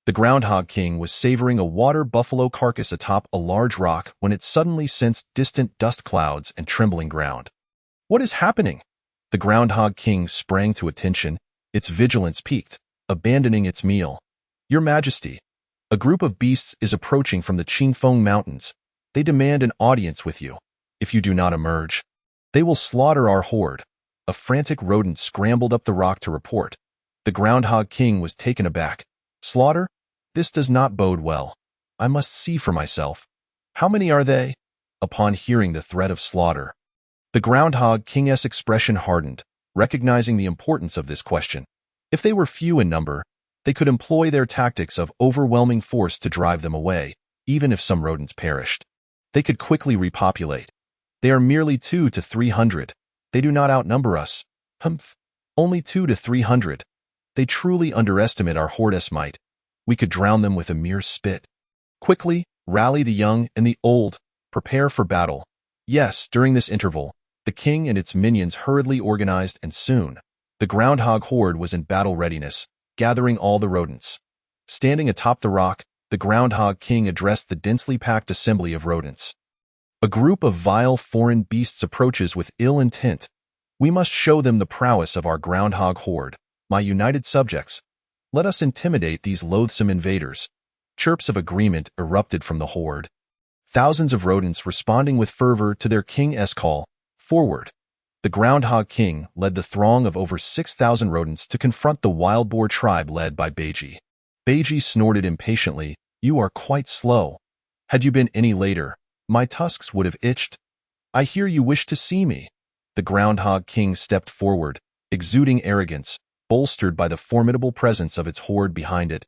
The Groundhog King was savoring a water buffalo carcass atop a large rock when it suddenly sensed distant dust clouds and trembling ground. What is happening? The Groundhog King sprang to attention, its vigilance peaked, abandoning its meal. Your Majesty, a group of beasts is approaching from the Qingfeng Mountains. They demand an audience with you. If you do not emerge, they will slaughter our horde. A frantic rodent scrambled up the rock to report. The Groundhog King was taken aback. Slaughter? This does not bode well. I must see for myself. How many are they? Upon hearing the threat of slaughter, the Groundhog King's expression hardened, recognizing the importance of this question. If they were few in number, they could employ their tactics of overwhelming force to drive them away, even if some rodents perished. They could quickly repopulate. They are merely 2 to 300. They do not outnumber us. Humph. Only 2 to 300. They truly underestimate our horde's might. We could drown them with a mere spit. Quickly, rally the young and the old. Prepare for battle. Yes, during this interval, the king and its minions hurriedly organized, and soon, the Groundhog Horde was in battle readiness, gathering all the rodents. Standing atop the rock, the Groundhog King addressed the densely packed assembly of rodents. A group of vile foreign beasts approaches with ill intent. We must show them the prowess of our Groundhog Horde. My united subjects, let us intimidate these loathsome invaders. Chirps of agreement erupted from the horde. Thousands of rodents responding with fervor to their king's call. Forward. The Groundhog King led the throng of over 6,000 rodents to confront the wild boar tribe led by Beiji. Beiji snorted impatiently. You are quite slow. Had you been any later, my tusks would have itched. I hear you wish to see me. The Groundhog King stepped forward, exuding arrogance, bolstered by the formidable presence of its horde behind it.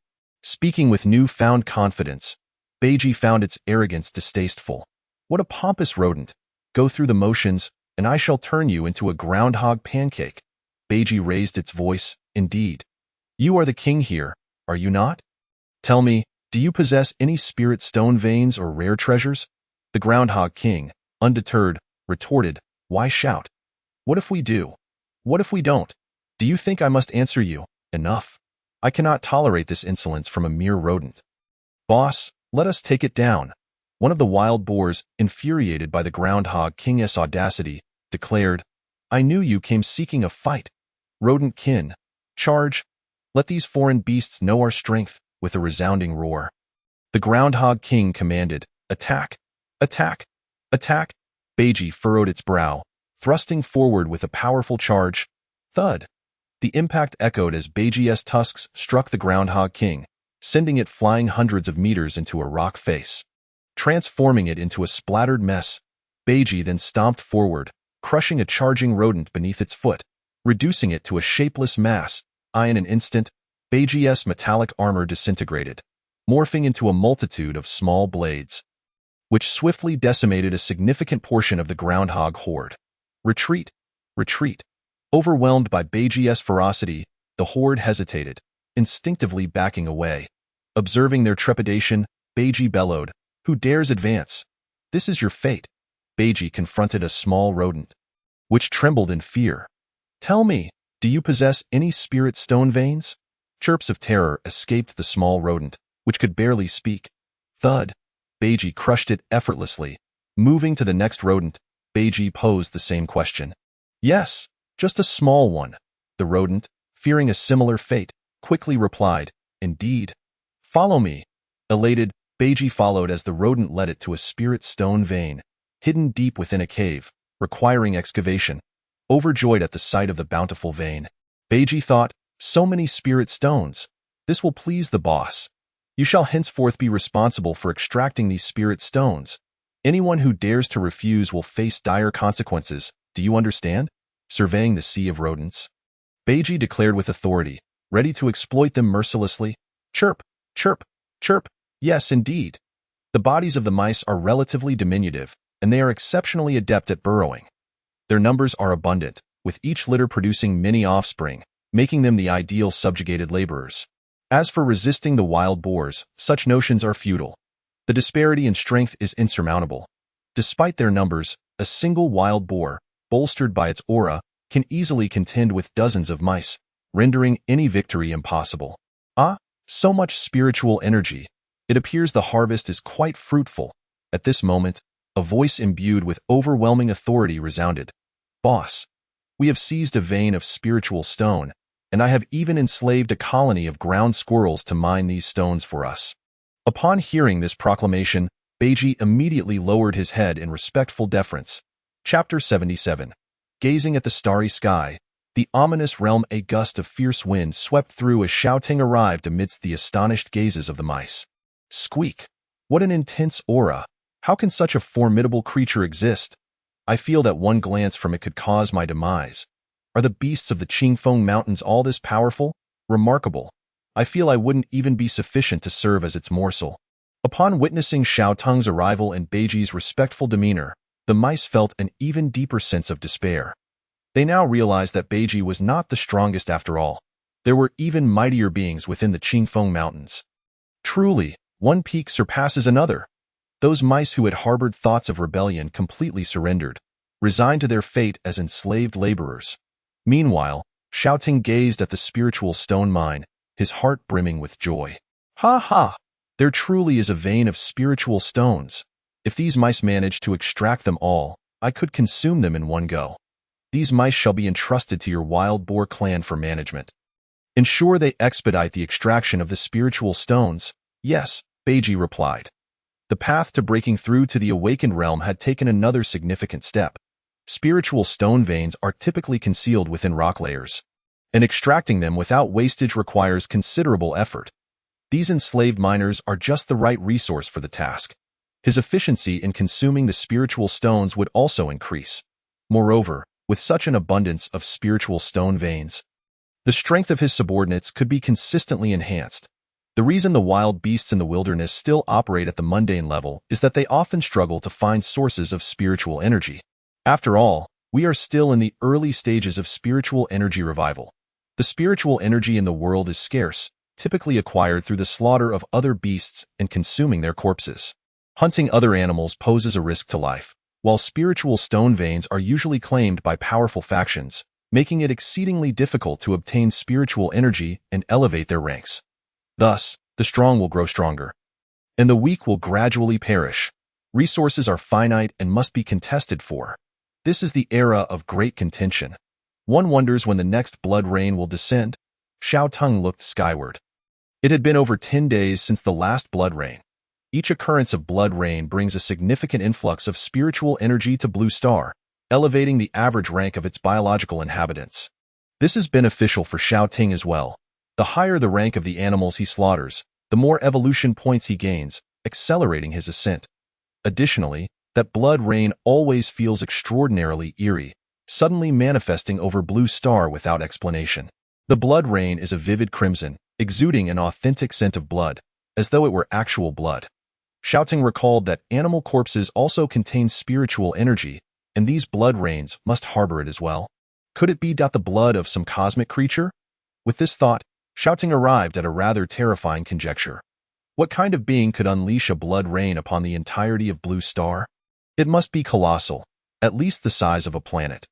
Speaking with newfound confidence, Beiji found its arrogance distasteful. What a pompous rodent! Go through the motions, and I shall turn you into a groundhog pancake. Beiji raised its voice. Indeed. You are the king here, are you not? Tell me, do you possess any spirit stone veins or rare treasures? The groundhog king, undeterred, retorted, why shout? What if we do? What if we don't? Do you think I must answer you? Enough. I cannot tolerate this insolence from a mere rodent. Boss, let us take it down. One of the wild boars, infuriated by the groundhog king's audacity, declared, I knew you came seeking a fight. Rodent kin, charge. Let these foreign beasts know our strength. With a resounding roar, the groundhog king commanded, attack, attack, attack. Beiji furrowed its brow, thrusting forward with a powerful charge. Thud. The impact echoed as Beiji's tusks struck the groundhog king, sending it flying hundreds of meters into a rock face. Transforming it into a splattered mess, Beiji then stomped forward, crushing a charging rodent beneath its foot, reducing it to a shapeless mass. In an instant, Beiji's metallic armor disintegrated, morphing into a multitude of small blades, which swiftly decimated a significant portion of the groundhog horde. Retreat! Retreat! Overwhelmed by Beiji's ferocity, the horde hesitated, instinctively backing away. Observing their trepidation, Beiji bellowed, Who dares advance? This is your fate. Beiji confronted a small rodent, which trembled in fear. Tell me, do you possess any spirit stone veins? Chirps of terror escaped the small rodent, which could barely speak. Thud. Beiji crushed it effortlessly. Moving to the next rodent, Beiji posed the same question. Yes, just a small one. The rodent, fearing a similar fate, quickly replied, Indeed. Follow me. Elated, Beiji followed as the rodent led it to a spirit stone vein, hidden deep within a cave, requiring excavation. Overjoyed at the sight of the bountiful vein, Beiji thought, So many spirit stones. This will please the boss. You shall henceforth be responsible for extracting these spirit stones. Anyone who dares to refuse will face dire consequences. Do you understand? Surveying the sea of rodents, Beiji declared with authority, ready to exploit them mercilessly. Chirp, chirp, chirp. Yes, indeed. The bodies of the mice are relatively diminutive, and they are exceptionally adept at burrowing. Their numbers are abundant, with each litter producing many offspring, making them the ideal subjugated laborers. As for resisting the wild boars, such notions are futile. The disparity in strength is insurmountable. Despite their numbers, a single wild boar, bolstered by its aura, can easily contend with dozens of mice, rendering any victory impossible. Ah, so much spiritual energy. It appears the harvest is quite fruitful. At this moment, a voice imbued with overwhelming authority resounded. Boss, we have seized a vein of spiritual stone, and I have even enslaved a colony of ground squirrels to mine these stones for us. Upon hearing this proclamation, Beiji immediately lowered his head in respectful deference. Chapter 77. Gazing at the starry sky, the ominous realm, a gust of fierce wind swept through as Xiao Ting arrived amidst the astonished gazes of the mice. Squeak! What an intense aura! How can such a formidable creature exist? I feel that one glance from it could cause my demise. Are the beasts of the Qingfeng Mountains all this powerful? Remarkable. I feel I wouldn't even be sufficient to serve as its morsel. Upon witnessing Xiao Tung's arrival and Beiji's respectful demeanor, the mice felt an even deeper sense of despair. They now realized that Beiji was not the strongest after all. There were even mightier beings within the Qingfeng Mountains. Truly, one peak surpasses another. Those mice who had harbored thoughts of rebellion completely surrendered, resigned to their fate as enslaved laborers. Meanwhile, Xiao Ting gazed at the spiritual stone mine, his heart brimming with joy. Ha ha! There truly is a vein of spiritual stones. If these mice manage to extract them all, I could consume them in one go. These mice shall be entrusted to your wild boar clan for management. Ensure they expedite the extraction of the spiritual stones. Yes, Beiji replied. The path to breaking through to the awakened realm had taken another significant step. Spiritual stone veins are typically concealed within rock layers, and extracting them without wastage requires considerable effort. These enslaved miners are just the right resource for the task. His efficiency in consuming the spiritual stones would also increase. Moreover, with such an abundance of spiritual stone veins, the strength of his subordinates could be consistently enhanced. The reason the wild beasts in the wilderness still operate at the mundane level is that they often struggle to find sources of spiritual energy. After all, we are still in the early stages of spiritual energy revival. The spiritual energy in the world is scarce, typically acquired through the slaughter of other beasts and consuming their corpses. Hunting other animals poses a risk to life, while spiritual stone veins are usually claimed by powerful factions, making it exceedingly difficult to obtain spiritual energy and elevate their ranks. Thus, the strong will grow stronger, and the weak will gradually perish. Resources are finite and must be contested for. This is the era of great contention. One wonders when the next blood rain will descend. Xiao Teng looked skyward. It had been over 10 days since the last blood rain. Each occurrence of blood rain brings a significant influx of spiritual energy to Blue Star, elevating the average rank of its biological inhabitants. This is beneficial for Xiao Teng as well. The higher the rank of the animals he slaughters, the more evolution points he gains, accelerating his ascent. Additionally, that blood rain always feels extraordinarily eerie, suddenly manifesting over Blue Star without explanation. The blood rain is a vivid crimson, exuding an authentic scent of blood, as though it were actual blood. Xiao Teng recalled that animal corpses also contain spiritual energy, and these blood rains must harbor it as well. Could it be the blood of some cosmic creature? With this thought, Xiao Teng arrived at a rather terrifying conjecture. What kind of being could unleash a blood rain upon the entirety of Blue Star? It must be colossal, at least the size of a planet.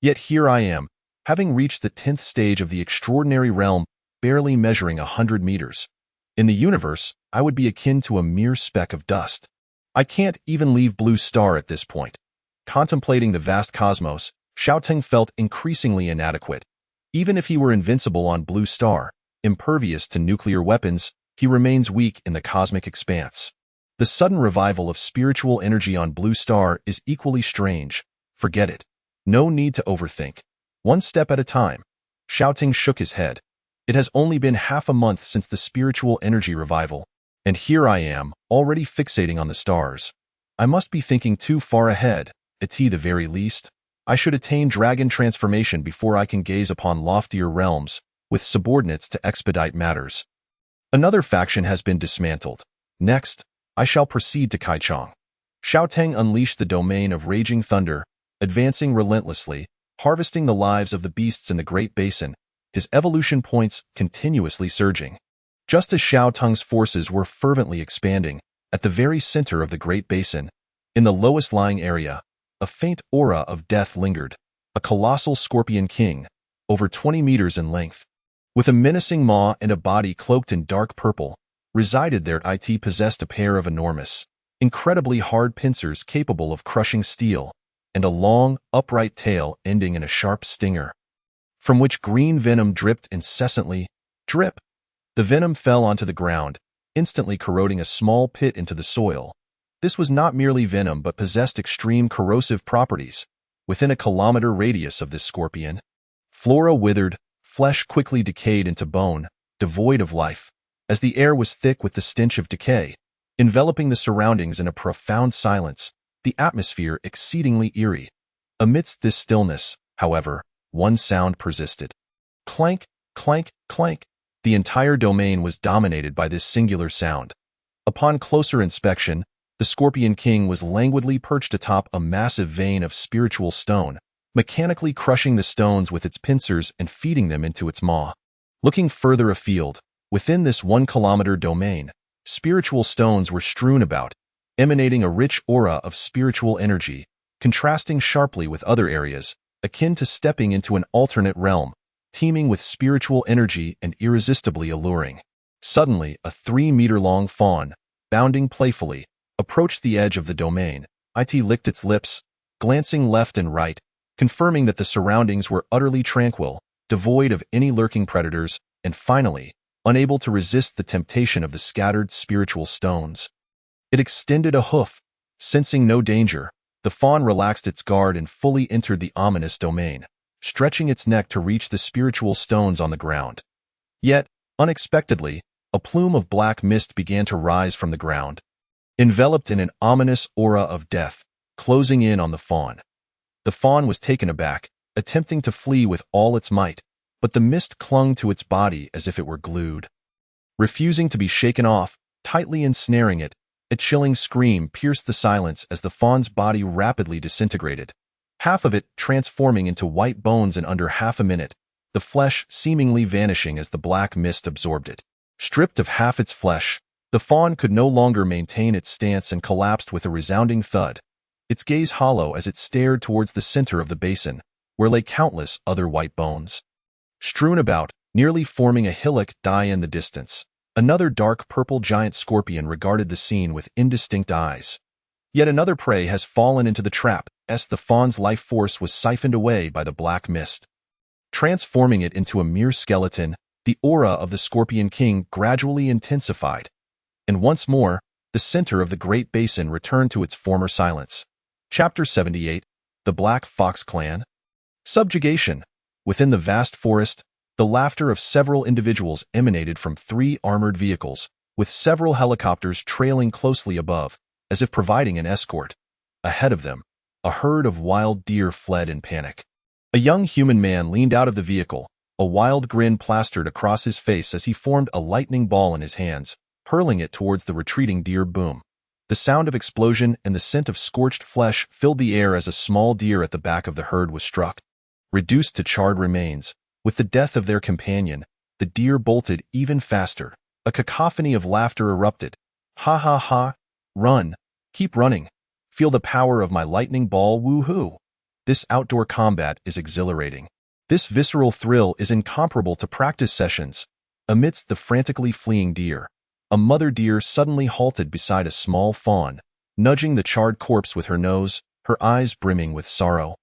Yet here I am, having reached the 10th stage of the extraordinary realm, barely measuring 100 meters. In the universe, I would be akin to a mere speck of dust. I can't even leave Blue Star at this point. Contemplating the vast cosmos, Xiao Teng felt increasingly inadequate. Even if he were invincible on Blue Star, impervious to nuclear weapons, he remains weak in the cosmic expanse. The sudden revival of spiritual energy on Blue Star is equally strange. Forget it. No need to overthink. One step at a time. Xiao Teng shook his head. It has only been half a month since the spiritual energy revival, and here I am, already fixating on the stars. I must be thinking too far ahead, at the very least. I should attain dragon transformation before I can gaze upon loftier realms, with subordinates to expedite matters. Another faction has been dismantled. Next, I shall proceed to Kaichong. Xiao Teng unleashed the domain of raging thunder, advancing relentlessly, harvesting the lives of the beasts in the Great Basin, his evolution points continuously surging. Just as Xiao Teng's forces were fervently expanding, at the very center of the Great Basin, in the lowest lying area, a faint aura of death lingered. A colossal scorpion king, over 20 meters in length, with a menacing maw and a body cloaked in dark purple, resided there. It possessed a pair of enormous, incredibly hard pincers capable of crushing steel, and a long, upright tail ending in a sharp stinger, from which green venom dripped incessantly. Drip! The venom fell onto the ground, instantly corroding a small pit into the soil. This was not merely venom but possessed extreme corrosive properties. Within a kilometer radius of this scorpion, flora withered, flesh quickly decayed into bone, devoid of life, as the air was thick with the stench of decay, enveloping the surroundings in a profound silence, the atmosphere exceedingly eerie. Amidst this stillness, however, one sound persisted. Clank, clank, clank. The entire domain was dominated by this singular sound. Upon closer inspection, the Scorpion King was languidly perched atop a massive vein of spiritual stone, mechanically crushing the stones with its pincers and feeding them into its maw. Looking further afield, within this 1-kilometer domain, spiritual stones were strewn about, emanating a rich aura of spiritual energy, contrasting sharply with other areas, akin to stepping into an alternate realm, teeming with spiritual energy and irresistibly alluring. Suddenly, a 3-meter-long fawn, bounding playfully, approached the edge of the domain. It licked its lips, glancing left and right, confirming that the surroundings were utterly tranquil, devoid of any lurking predators, and finally, unable to resist the temptation of the scattered spiritual stones. It extended a hoof. Sensing no danger, the fawn relaxed its guard and fully entered the ominous domain, stretching its neck to reach the spiritual stones on the ground. Yet, unexpectedly, a plume of black mist began to rise from the ground, enveloped in an ominous aura of death, closing in on the fawn. The fawn was taken aback, attempting to flee with all its might, but the mist clung to its body as if it were glued. Refusing to be shaken off, tightly ensnaring it, a chilling scream pierced the silence as the fawn's body rapidly disintegrated, half of it transforming into white bones in under half a minute, the flesh seemingly vanishing as the black mist absorbed it. Stripped of half its flesh, the fawn could no longer maintain its stance and collapsed with a resounding thud, its gaze hollow as it stared towards the center of the basin, where lay countless other white bones. Strewn about, nearly forming a hillock die in the distance, another dark purple giant scorpion regarded the scene with indistinct eyes. Yet another prey has fallen into the trap, as the fawn's life force was siphoned away by the black mist. Transforming it into a mere skeleton, the aura of the Scorpion King gradually intensified, and once more, the center of the Great Basin returned to its former silence. Chapter 78, The Black Fox Clan. Subjugation. Within the vast forest, the laughter of several individuals emanated from 3 armored vehicles, with several helicopters trailing closely above, as if providing an escort. Ahead of them, a herd of wild deer fled in panic. A young human man leaned out of the vehicle, a wild grin plastered across his face as he formed a lightning ball in his hands, hurling it towards the retreating deer. Boom. The sound of explosion and the scent of scorched flesh filled the air as a small deer at the back of the herd was struck. Reduced to charred remains, with the death of their companion, the deer bolted even faster. A cacophony of laughter erupted. Ha ha ha! Run! Keep running! Feel the power of my lightning ball, woo-hoo! This outdoor combat is exhilarating. This visceral thrill is incomparable to practice sessions. Amidst the frantically fleeing deer, a mother deer suddenly halted beside a small fawn, nudging the charred corpse with her nose, her eyes brimming with sorrow.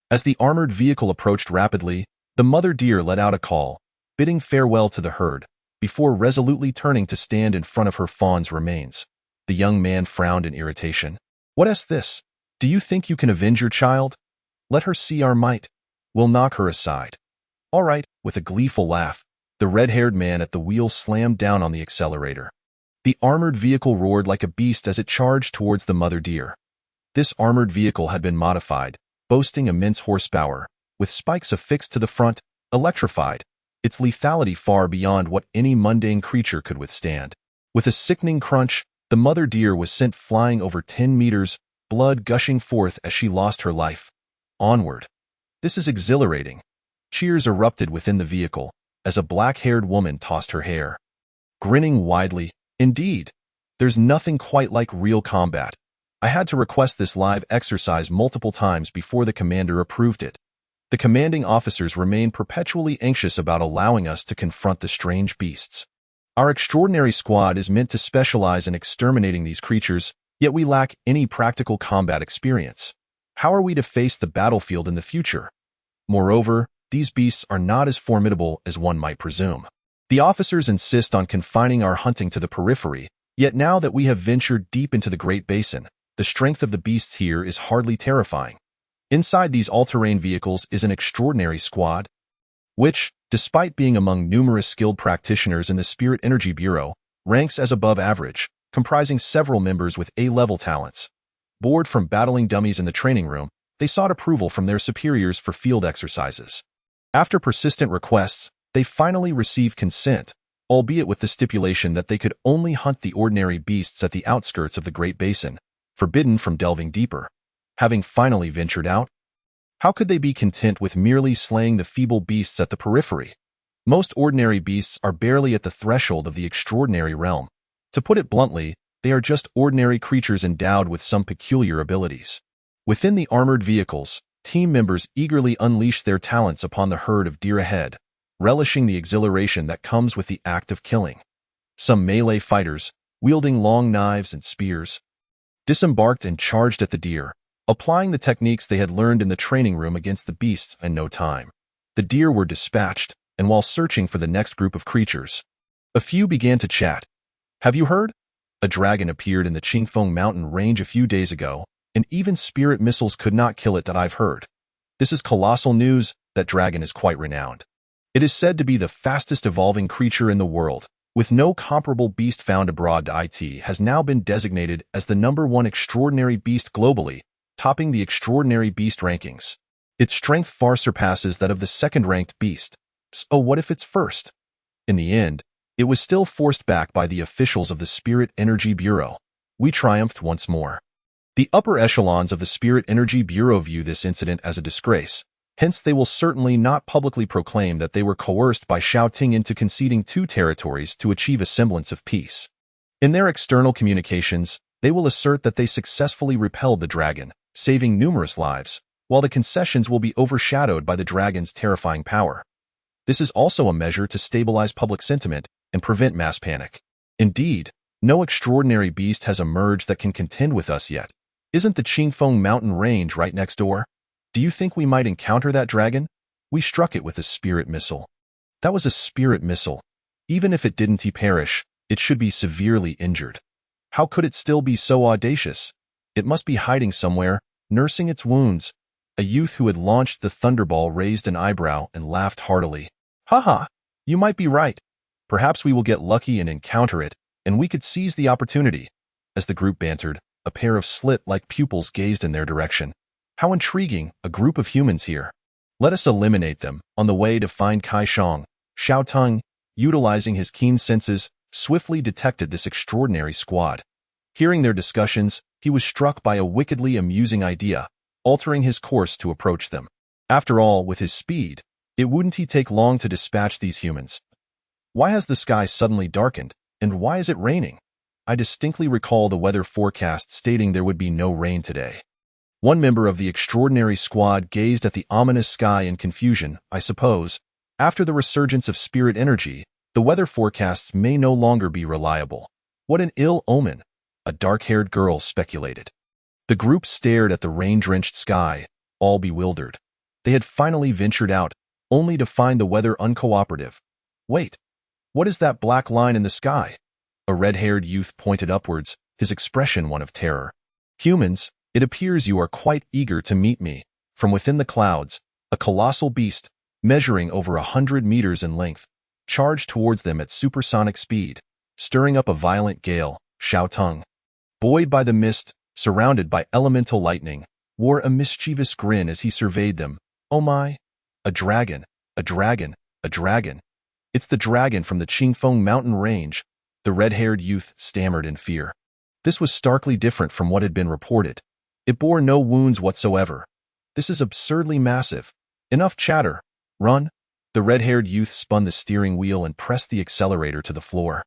As the armored vehicle approached rapidly, the mother deer let out a call, bidding farewell to the herd, before resolutely turning to stand in front of her fawn's remains. The young man frowned in irritation. What is this? Do you think you can avenge your child? Let her see our might. We'll knock her aside. All right, with a gleeful laugh, the red-haired man at the wheel slammed down on the accelerator. The armored vehicle roared like a beast as it charged towards the mother deer. This armored vehicle had been modified, boasting immense horsepower, with spikes affixed to the front, electrified, its lethality far beyond what any mundane creature could withstand. With a sickening crunch, the mother deer was sent flying over 10 meters, blood gushing forth as she lost her life. Onward. This is exhilarating. Cheers erupted within the vehicle, as a black-haired woman tossed her hair. Grinning widely, indeed, there's nothing quite like real combat. I had to request this live exercise multiple times before the commander approved it. The commanding officers remain perpetually anxious about allowing us to confront the strange beasts. Our extraordinary squad is meant to specialize in exterminating these creatures, yet we lack any practical combat experience. How are we to face the battlefield in the future? Moreover, these beasts are not as formidable as one might presume. The officers insist on confining our hunting to the periphery, yet now that we have ventured deep into the Great Basin, the strength of the beasts here is hardly terrifying. Inside these all-terrain vehicles is an extraordinary squad, which, despite being among numerous skilled practitioners in the Spirit Energy Bureau, ranks as above average, comprising several members with A-level talents. Bored from battling dummies in the training room, they sought approval from their superiors for field exercises. After persistent requests, they finally received consent, albeit with the stipulation that they could only hunt the ordinary beasts at the outskirts of the Great Basin, forbidden from delving deeper. Having finally ventured out, how could they be content with merely slaying the feeble beasts at the periphery? Most ordinary beasts are barely at the threshold of the extraordinary realm. To put it bluntly, they are just ordinary creatures endowed with some peculiar abilities. Within the armored vehicles, team members eagerly unleash their talents upon the herd of deer ahead, relishing the exhilaration that comes with the act of killing. Some melee fighters, wielding long knives and spears, disembarked and charged at the deer, applying the techniques they had learned in the training room against the beasts in no time. The deer were dispatched, and while searching for the next group of creatures, a few began to chat. Have you heard? A dragon appeared in the Qingfeng mountain range a few days ago, and even spirit missiles could not kill it that I've heard. This is colossal news. That dragon is quite renowned. It is said to be the fastest evolving creature in the world, with no comparable beast found abroad. It has now been designated as the #1 extraordinary beast globally, topping the extraordinary beast rankings. Its strength far surpasses that of the second-ranked beast. So what if it's first? In the end, It was still forced back by the officials of the Spirit Energy Bureau. We triumphed once more. The upper echelons of the Spirit Energy Bureau view this incident as a disgrace. Hence, they will certainly not publicly proclaim that they were coerced by Xiao Ting into conceding 2 territories to achieve a semblance of peace. In their external communications, they will assert that they successfully repelled the dragon, saving numerous lives, while the concessions will be overshadowed by the dragon's terrifying power. This is also a measure to stabilize public sentiment and prevent mass panic. Indeed, no extraordinary beast has emerged that can contend with us yet. Isn't the Qingfeng mountain range right next door? Do you think we might encounter that dragon? We struck it with a spirit missile. That was a spirit missile. Even if it didn't perish, it should be severely injured. How could it still be so audacious? It must be hiding somewhere, nursing its wounds. A youth who had launched the thunderball raised an eyebrow and laughed heartily. Haha, you might be right. Perhaps we will get lucky and encounter it, and we could seize the opportunity. As the group bantered, a pair of slit-like pupils gazed in their direction. How intriguing, a group of humans here. Let us eliminate them. On the way to find Kai Shang, Xiao Tung, utilizing his keen senses, swiftly detected this extraordinary squad. Hearing their discussions, he was struck by a wickedly amusing idea, altering his course to approach them. After all, with his speed, it wouldn't take long to dispatch these humans. Why has the sky suddenly darkened, and why is it raining? I distinctly recall the weather forecast stating there would be no rain today. One member of the extraordinary squad gazed at the ominous sky in confusion. I suppose, after the resurgence of spirit energy, the weather forecasts may no longer be reliable. What an ill omen, a dark-haired girl speculated. The group stared at the rain-drenched sky, all bewildered. They had finally ventured out, only to find the weather uncooperative. Wait, what is that black line in the sky? A red-haired youth pointed upwards, his expression one of terror. Humans, it appears you are quite eager to meet me. From within the clouds, a colossal beast, measuring over 100 meters in length, charged towards them at supersonic speed, stirring up a violent gale. Xiao Tung, buoyed by the mist, surrounded by elemental lightning, wore a mischievous grin as he surveyed them. Oh my! A dragon! A dragon! A dragon! It's the dragon from the Qingfeng mountain range, the red-haired youth stammered in fear. This was starkly different from what had been reported. It bore no wounds whatsoever. This is absurdly massive. Enough chatter. Run. The red-haired youth spun the steering wheel and pressed the accelerator to the floor.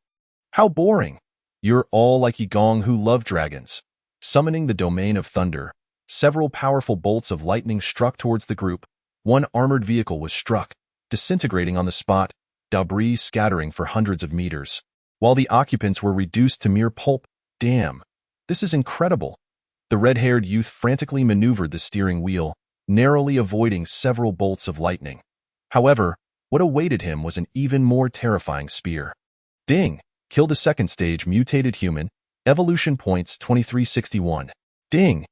How boring. You're all like Yigong who love dragons. Summoning the domain of thunder, several powerful bolts of lightning struck towards the group. One armored vehicle was struck, disintegrating on the spot, debris scattering for hundreds of meters, while the occupants were reduced to mere pulp. Damn. This is incredible. The red-haired youth frantically maneuvered the steering wheel, narrowly avoiding several bolts of lightning. However, what awaited him was an even more terrifying spear. Ding! Killed a second-stage mutated human. Evolution points 2361. Ding!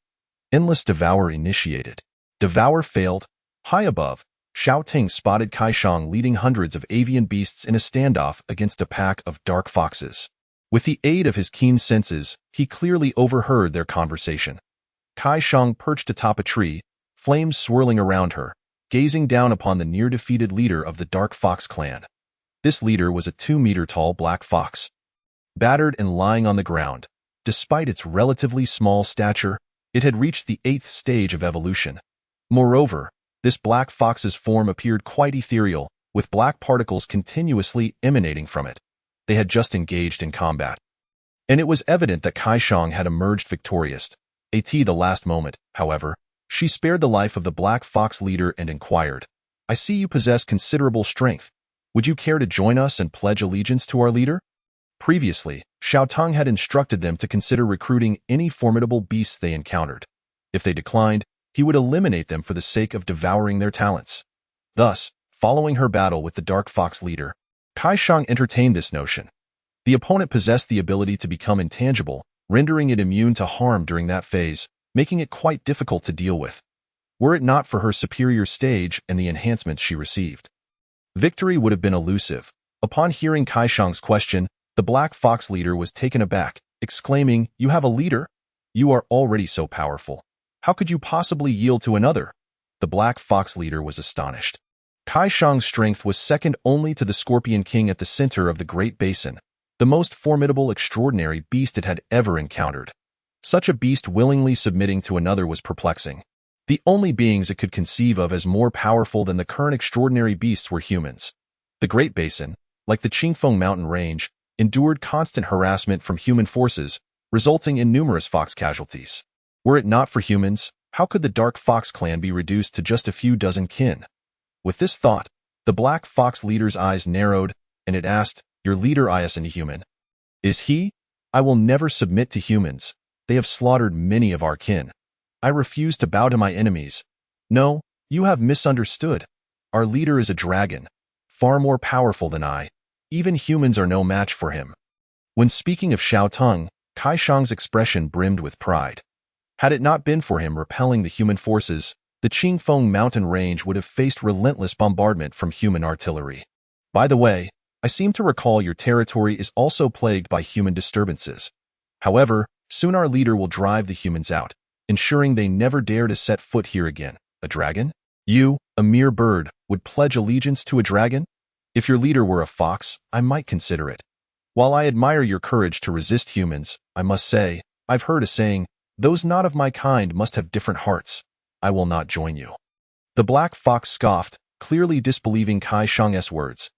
Endless Devour initiated. Devour failed. High above, Xiao Ting spotted Kai Shang leading hundreds of avian beasts in a standoff against a pack of dark foxes. With the aid of his keen senses, he clearly overheard their conversation. Kai Shang perched atop a tree, flames swirling around her, gazing down upon the near-defeated leader of the Dark Fox clan. This leader was a 2-meter-tall black fox. Battered and lying on the ground, despite its relatively small stature, it had reached the 8th stage of evolution. Moreover, this black fox's form appeared quite ethereal, with black particles continuously emanating from it. They had just engaged in combat. And it was evident that Kai Shang had emerged victorious. At the last moment, however, she spared the life of the black fox leader and inquired, I see you possess considerable strength. Would you care to join us and pledge allegiance to our leader? Previously, Xiao Tung had instructed them to consider recruiting any formidable beasts they encountered. If they declined, he would eliminate them for the sake of devouring their talents. Thus, following her battle with the Dark Fox leader, Kai Shang entertained this notion. The opponent possessed the ability to become intangible, rendering it immune to harm during that phase, making it quite difficult to deal with, were it not for her superior stage and the enhancements she received. Victory would have been elusive. Upon hearing Kai Shang's question, the Black Fox leader was taken aback, exclaiming, You have a leader? You are already so powerful. How could you possibly yield to another? The Black Fox leader was astonished. Kai Shang's strength was second only to the Scorpion King at the center of the Great Basin, the most formidable, extraordinary beast it had ever encountered. Such a beast willingly submitting to another was perplexing. The only beings it could conceive of as more powerful than the current extraordinary beasts were humans. The Great Basin, like the Qingfeng mountain range, endured constant harassment from human forces, resulting in numerous fox casualties. Were it not for humans, how could the Dark Fox clan be reduced to just a few dozen kin? With this thought, the Black Fox leader's eyes narrowed, and it asked, "Your leader is a human? Is he? I will never submit to humans. They have slaughtered many of our kin. I refuse to bow to my enemies. No, you have misunderstood. Our leader is a dragon, far more powerful than I. Even humans are no match for him." When speaking of Xiao Teng, Kai Shang's expression brimmed with pride. Had it not been for him repelling the human forces, the Qingfeng mountain range would have faced relentless bombardment from human artillery. By the way, I seem to recall your territory is also plagued by human disturbances. However, soon our leader will drive the humans out, ensuring they never dare to set foot here again. A dragon? You, a mere bird, would pledge allegiance to a dragon? If your leader were a fox, I might consider it. While I admire your courage to resist humans, I must say, I've heard a saying, "Those not of my kind must have different hearts." I will not join you. The Black Fox scoffed, clearly disbelieving Kai Shang's words.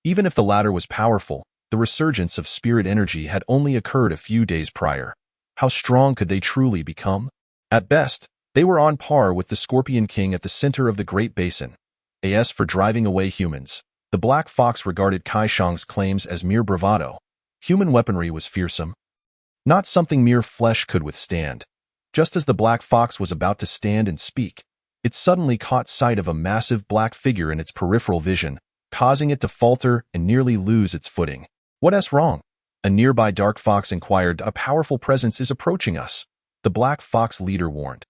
Even if the latter was powerful, the resurgence of spirit energy had only occurred a few days prior. How strong could they truly become? At best, they were on par with the Scorpion King at the center of the Great Basin. As for driving away humans, the Black Fox regarded Kai Shang's claims as mere bravado. Human weaponry was fearsome, not something mere flesh could withstand. Just as the Black Fox was about to stand and speak, it suddenly caught sight of a massive black figure in its peripheral vision, causing it to falter and nearly lose its footing. "What's wrong?" a nearby Dark Fox inquired. "A powerful presence is approaching us," the Black Fox leader warned.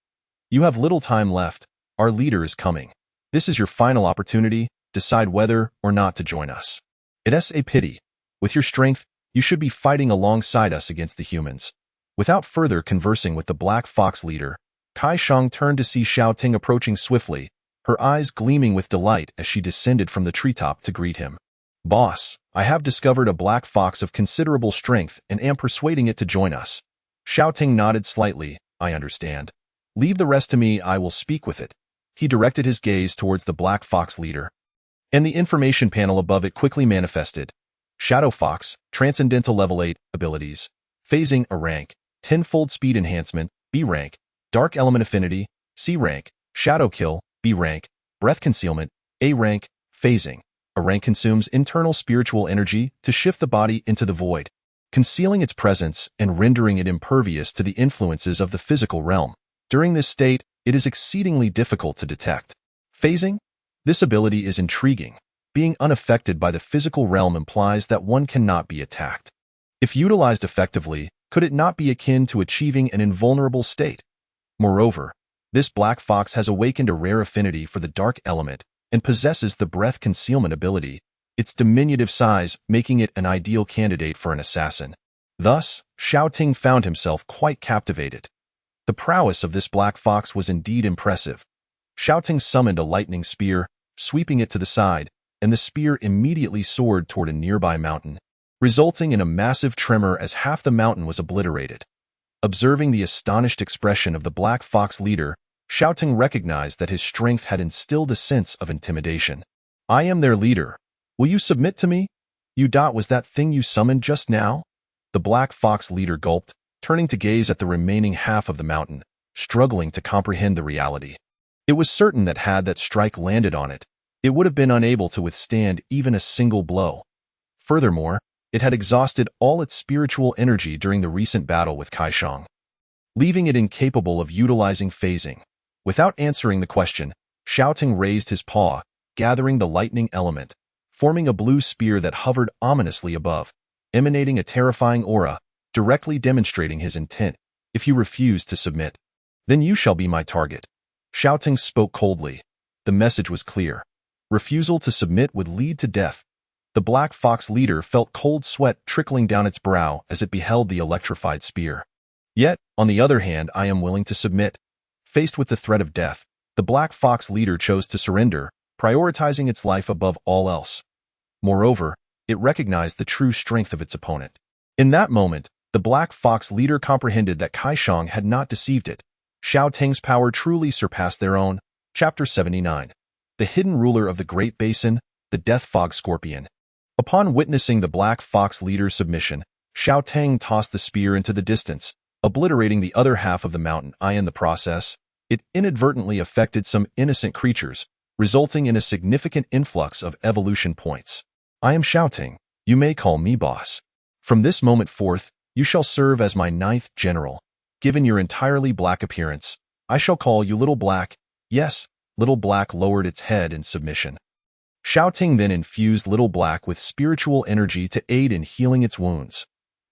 "You have little time left. Our leader is coming. This is your final opportunity. Decide whether or not to join us. It's a pity. With your strength, you should be fighting alongside us against the humans." Without further conversing with the Black Fox leader, Kai Shang turned to see Xiao Ting approaching swiftly, her eyes gleaming with delight as she descended from the treetop to greet him. "Boss, I have discovered a Black Fox of considerable strength and am persuading it to join us." Xiao Ting nodded slightly. "I understand. Leave the rest to me, I will speak with it." He directed his gaze towards the Black Fox leader, and the information panel above it quickly manifested. Shadow Fox, Transcendental Level 8, Abilities. Phasing, A rank. Tenfold Speed Enhancement, B rank. Dark Element Affinity, C rank. Shadow Kill, B rank. Breath Concealment, A rank. Phasing. A rank consumes internal spiritual energy to shift the body into the void, concealing its presence and rendering it impervious to the influences of the physical realm. During this state, it is exceedingly difficult to detect. Phasing? This ability is intriguing. Being unaffected by the physical realm implies that one cannot be attacked. If utilized effectively, could it not be akin to achieving an invulnerable state? Moreover, this Black Fox has awakened a rare affinity for the dark element and possesses the breath concealment ability, its diminutive size making it an ideal candidate for an assassin. Thus, Xiao Ting found himself quite captivated. The prowess of this Black Fox was indeed impressive. Xiao Ting summoned a lightning spear, sweeping it to the side, and the spear immediately soared toward a nearby mountain, resulting in a massive tremor as half the mountain was obliterated. Observing the astonished expression of the Black Fox leader, Xiao Ting recognized that his strength had instilled a sense of intimidation. "I am their leader. Will you submit to me? Was that thing you summoned just now?" The Black Fox leader gulped, turning to gaze at the remaining half of the mountain, struggling to comprehend the reality. It was certain that had that strike landed on it, it would have been unable to withstand even a single blow. Furthermore, it had exhausted all its spiritual energy during the recent battle with Kai Shang, leaving it incapable of utilizing phasing. Without answering the question, Xiao Ting raised his paw, gathering the lightning element, forming a blue spear that hovered ominously above, emanating a terrifying aura, directly demonstrating his intent. "If you refuse to submit, then you shall be my target." Xiao Ting spoke coldly. The message was clear. Refusal to submit would lead to death. The Black Fox leader felt cold sweat trickling down its brow as it beheld the electrified spear. "Yet, on the other hand, I am willing to submit." Faced with the threat of death, the Black Fox leader chose to surrender, prioritizing its life above all else. Moreover, it recognized the true strength of its opponent. In that moment, the Black Fox leader comprehended that Kaishang had not deceived it. Xiao Teng's power truly surpassed their own. Chapter 79. The hidden ruler of the Great Basin, the Death Fog Scorpion. Upon witnessing the Black Fox leader's submission, Xiao Teng tossed the spear into the distance, obliterating the other half of the mountain. In the process, it inadvertently affected some innocent creatures, resulting in a significant influx of evolution points. I am Xiao Teng. You may call me boss. From this moment forth, you shall serve as my 9th general. Given your entirely black appearance, I shall call you Little Black. Yes, Little Black lowered its head in submission. Xiao Teng then infused Little Black with spiritual energy to aid in healing its wounds.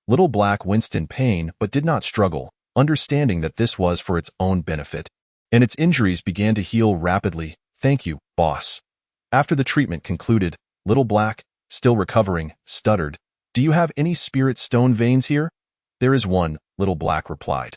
Little Black winced in pain but did not struggle, understanding that this was for its own benefit. And its injuries began to heal rapidly. Thank you, boss. After the treatment concluded, Little Black, still recovering, stuttered, Do you have any spirit stone veins here? There is one, Little Black replied.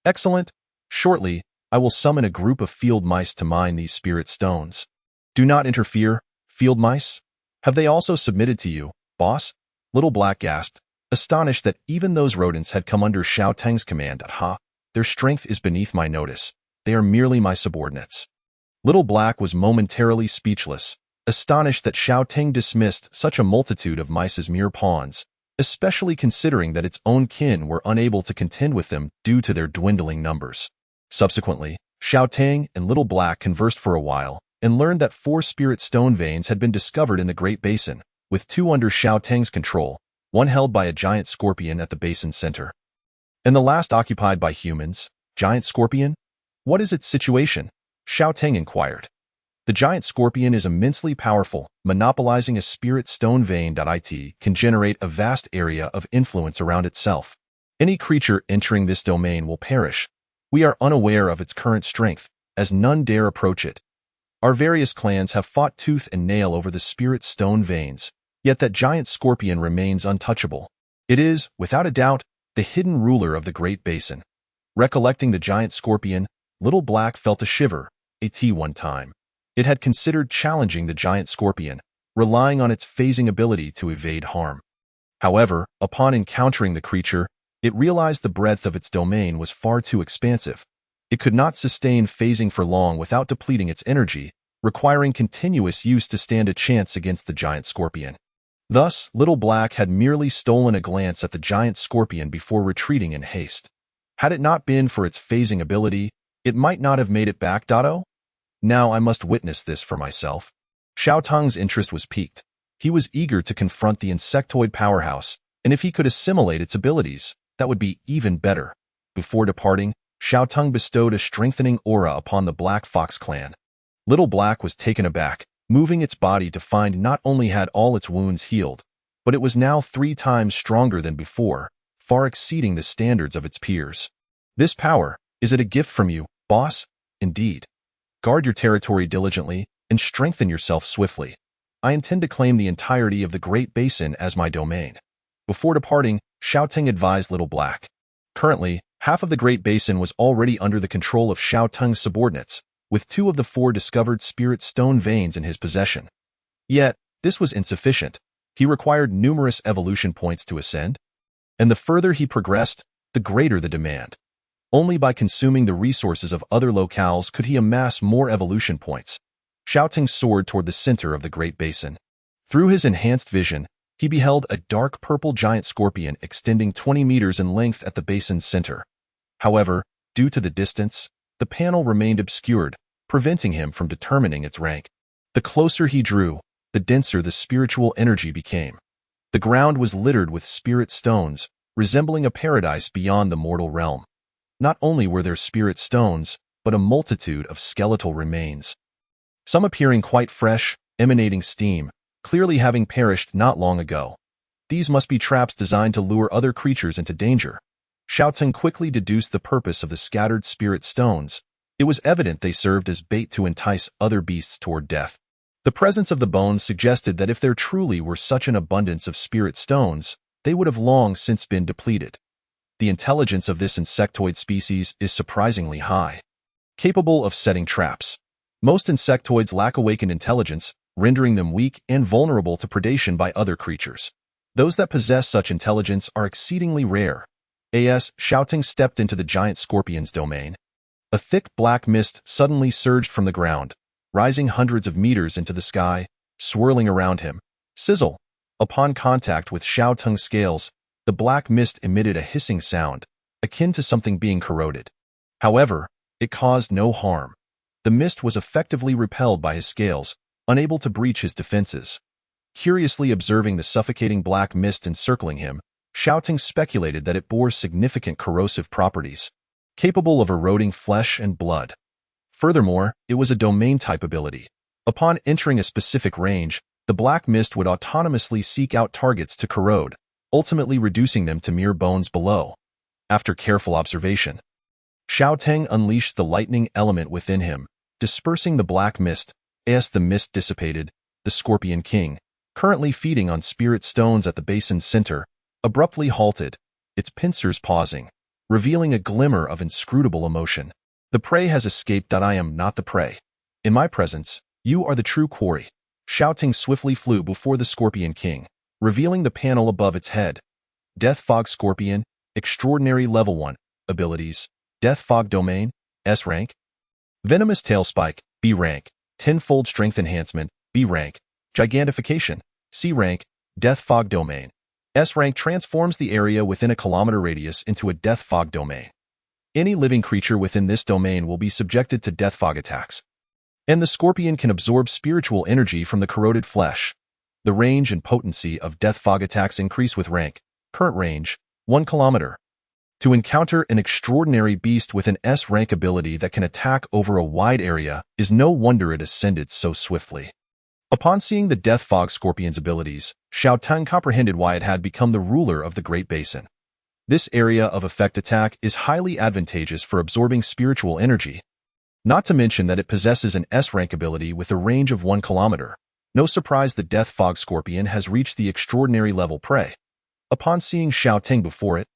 Excellent. Shortly, I will summon a group of field mice to mine these spirit stones. Do not interfere, field mice. Have they also submitted to you, boss? Little Black gasped, astonished that even those rodents had come under Xiao Teng's command. Their strength is beneath my notice. They are merely my subordinates. Little Black was momentarily speechless, astonished that Xiao Teng dismissed such a multitude of mice as mere pawns, especially considering that its own kin were unable to contend with them due to their dwindling numbers. Subsequently, Xiao Teng and Little Black conversed for a while and learned that 4 spirit stone veins had been discovered in the Great Basin, with 2 under Xiao Teng's control, one held by a giant scorpion at the basin center, and the last occupied by humans. Giant scorpion? What is its situation? Xiao Teng inquired. The giant scorpion is immensely powerful. Monopolizing a spirit stone vein. It can generate a vast area of influence around itself. Any creature entering this domain will perish. We are unaware of its current strength, as none dare approach it. Our various clans have fought tooth and nail over the spirit stone veins, yet that giant scorpion remains untouchable. It is, without a doubt, the hidden ruler of the Great Basin. Recollecting the giant scorpion, Little Black felt a shiver. One time, it had considered challenging the giant scorpion, relying on its phasing ability to evade harm. However, upon encountering the creature, it realized the breadth of its domain was far too expansive. It could not sustain phasing for long without depleting its energy, requiring continuous use to stand a chance against the giant scorpion. Thus, Little Black had merely stolen a glance at the giant scorpion before retreating in haste. Had it not been for its phasing ability, it might not have made it back. Now I must witness this for myself. Xiao Teng's interest was piqued. He was eager to confront the insectoid powerhouse, and if he could assimilate its abilities, that would be even better. Before departing, Xiao Teng bestowed a strengthening aura upon the Black Fox clan. Little Black was taken aback, moving its body to find not only had all its wounds healed, but it was now 3 times stronger than before, far exceeding the standards of its peers. This power, is it a gift from you, boss? Indeed. Guard your territory diligently and strengthen yourself swiftly. I intend to claim the entirety of the Great Basin as my domain. Before departing, Xiao Teng advised Little Black. Currently, half of the Great Basin was already under the control of Xiao Teng's subordinates, with 2 of the 4 discovered spirit stone veins in his possession. Yet, this was insufficient. He required numerous evolution points to ascend, and the further he progressed, the greater the demand. Only by consuming the resources of other locales could he amass more evolution points. Xiao Teng soared toward the center of the Great Basin. Through his enhanced vision, he beheld a dark purple giant scorpion extending 20 meters in length at the basin's center. However, due to the distance, the panel remained obscured, preventing him from determining its rank. The closer he drew, the denser the spiritual energy became. The ground was littered with spirit stones, resembling a paradise beyond the mortal realm. Not only were there spirit stones, but a multitude of skeletal remains. Some appearing quite fresh, emanating steam, clearly having perished not long ago. These must be traps designed to lure other creatures into danger. Xiao Teng quickly deduced the purpose of the scattered spirit stones. It was evident they served as bait to entice other beasts toward death. The presence of the bones suggested that if there truly were such an abundance of spirit stones, they would have long since been depleted. The intelligence of this insectoid species is surprisingly high, capable of setting traps. Most insectoids lack awakened intelligence, rendering them weak and vulnerable to predation by other creatures. Those that possess such intelligence are exceedingly rare. As Xiao Ting stepped into the giant scorpion's domain, a thick black mist suddenly surged from the ground, rising hundreds of meters into the sky, swirling around him. Sizzle! Upon contact with Xiao Tung's scales, the black mist emitted a hissing sound, akin to something being corroded. However, it caused no harm. The mist was effectively repelled by his scales, unable to breach his defenses. Curiously observing the suffocating black mist encircling him, Xiao Ting speculated that it bore significant corrosive properties, capable of eroding flesh and blood. Furthermore, it was a domain-type ability. Upon entering a specific range, the black mist would autonomously seek out targets to corrode, ultimately reducing them to mere bones below. After careful observation, Xiao Ting unleashed the lightning element within him, dispersing the black mist. As the mist dissipated, the Scorpion King, currently feeding on spirit stones at the basin's center, abruptly halted, its pincers pausing, revealing a glimmer of inscrutable emotion. The prey has escaped. I am not the prey. In my presence, you are the true quarry. Xiao Ting swiftly flew before the Scorpion King, revealing the panel above its head. Death Fog Scorpion, Extraordinary Level 1, Abilities, Death Fog Domain, S rank. Venomous Tail Spike, B rank. Tenfold Strength Enhancement, B rank. Gigantification, C rank. Death Fog Domain, S rank transforms the area within a kilometer radius into a Death Fog Domain. Any living creature within this domain will be subjected to Death Fog attacks. And the Scorpion can absorb spiritual energy from the corroded flesh. The range and potency of Death Fog attacks increase with rank. Current range, 1 kilometer. To encounter an extraordinary beast with an S rank ability that can attack over a wide area is no wonder it ascended so swiftly. Upon seeing the Death Fog Scorpion's abilities, Xiao Ting comprehended why it had become the ruler of the Great Basin. This area of effect attack is highly advantageous for absorbing spiritual energy, not to mention that it possesses an S rank ability with a range of 1 kilometer. No surprise the Death Fog Scorpion has reached the extraordinary level prey. Upon seeing Xiao Ting before it,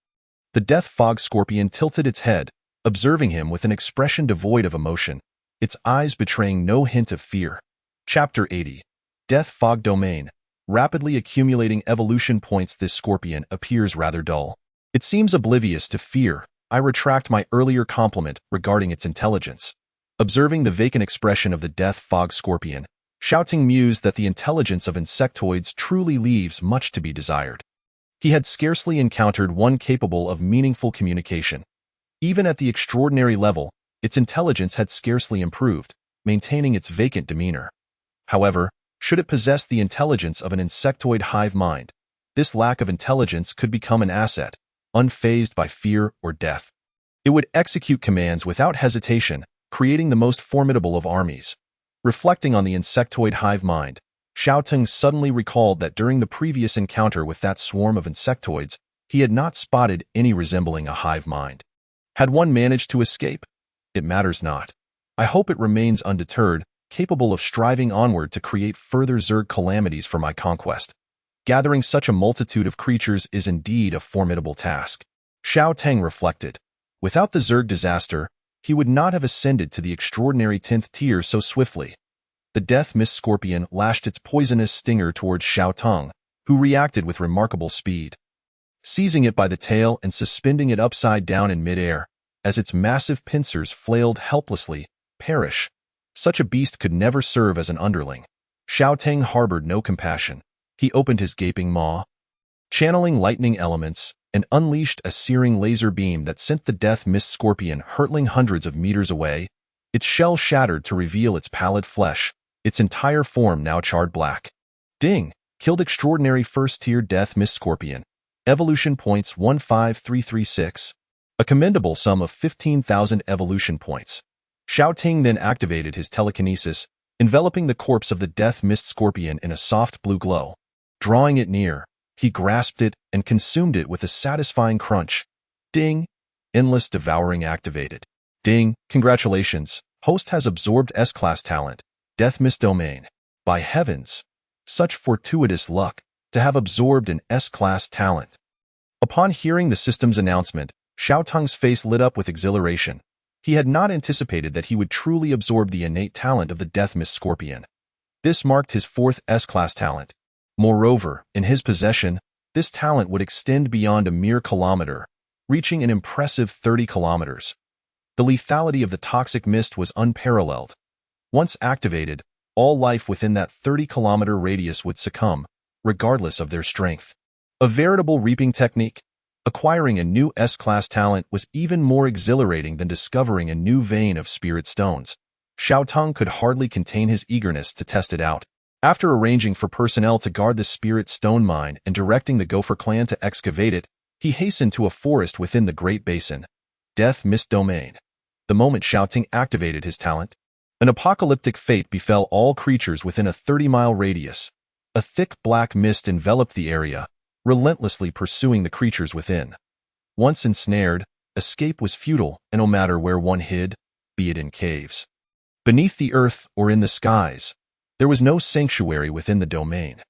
the Death Fog Scorpion tilted its head, observing him with an expression devoid of emotion, its eyes betraying no hint of fear. Chapter 80. Death Fog Domain. Rapidly accumulating evolution points. This scorpion appears rather dull. It seems oblivious to fear. I retract my earlier compliment regarding its intelligence. Observing the vacant expression of the Death Fog Scorpion, Xiao Ting mused that the intelligence of insectoids truly leaves much to be desired. He had scarcely encountered one capable of meaningful communication. Even at the extraordinary level, its intelligence had scarcely improved, maintaining its vacant demeanor. However, should it possess the intelligence of an insectoid hive mind, this lack of intelligence could become an asset, unfazed by fear or death. It would execute commands without hesitation, creating the most formidable of armies. Reflecting on the insectoid hive mind, Xiao Ting suddenly recalled that during the previous encounter with that swarm of insectoids, he had not spotted any resembling a hive mind. Had one managed to escape? It matters not. I hope it remains undeterred, capable of striving onward to create further Zerg calamities for my conquest. Gathering such a multitude of creatures is indeed a formidable task. Xiao Ting reflected. Without the Zerg disaster, he would not have ascended to the extraordinary 10th tier so swiftly. The Death Mist Scorpion lashed its poisonous stinger towards Xiao Ting, who reacted with remarkable speed. Seizing it by the tail and suspending it upside down in midair, as its massive pincers flailed helplessly, perish. Such a beast could never serve as an underling. Xiao Ting harbored no compassion. He opened his gaping maw, channeling lightning elements, and unleashed a searing laser beam that sent the Death Mist Scorpion hurtling hundreds of meters away. Its shell shattered to reveal its pallid flesh, its entire form now charred black. Ding! Killed extraordinary first-tier Death Mist Scorpion. Evolution points 15336. A commendable sum of 15,000 evolution points. Xiao Ting then activated his telekinesis, enveloping the corpse of the Death Mist Scorpion in a soft blue glow. Drawing it near, he grasped it and consumed it with a satisfying crunch. Ding! Endless devouring activated. Ding! Congratulations, host has absorbed S-class talent. Death Mist Domain. By heavens! Such fortuitous luck, to have absorbed an S-class talent. Upon hearing the system's announcement, Xiao Tung's face lit up with exhilaration. He had not anticipated that he would truly absorb the innate talent of the Death Mist Scorpion. This marked his fourth S-class talent. Moreover, in his possession, this talent would extend beyond a mere kilometer, reaching an impressive 30 kilometers. The lethality of the toxic mist was unparalleled. Once activated, all life within that 30-kilometer radius would succumb, regardless of their strength. A veritable reaping technique. Acquiring a new S-class talent was even more exhilarating than discovering a new vein of spirit stones. Xiao Teng could hardly contain his eagerness to test it out. After arranging for personnel to guard the spirit stone mine and directing the Gopher clan to excavate it, he hastened to a forest within the Great Basin, Death Mist Domain. The moment Xiao Teng activated his talent, an apocalyptic fate befell all creatures within a 30-mile radius. A thick black mist enveloped the area, relentlessly pursuing the creatures within. Once ensnared, escape was futile, and no matter where one hid, be it in caves, beneath the earth, or in the skies, there was no sanctuary within the domain.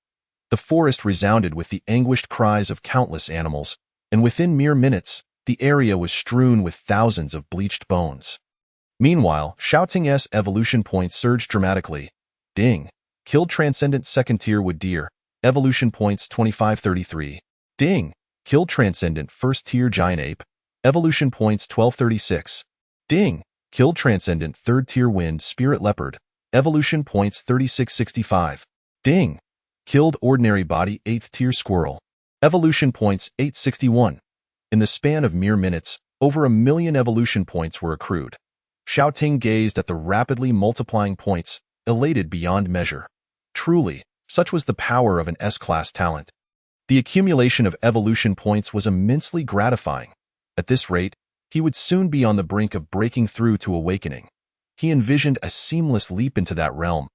The forest resounded with the anguished cries of countless animals, and within mere minutes, the area was strewn with thousands of bleached bones. Meanwhile, Xiao Teng's evolution points surged dramatically. Ding! Killed Transcendent Second Tier Wood Deer. Evolution points 2533. Ding! Killed Transcendent First Tier Giant Ape. Evolution points 1236. Ding! Killed Transcendent Third Tier Wind Spirit Leopard. Evolution points 3665. Ding! Killed Ordinary Body 8th Tier Squirrel. Evolution points 861. In the span of mere minutes, over 1 million evolution points were accrued. Xiao Teng gazed at the rapidly multiplying points, elated beyond measure. Truly, such was the power of an S-class talent. The accumulation of evolution points was immensely gratifying. At this rate, he would soon be on the brink of breaking through to awakening. He envisioned a seamless leap into that realm.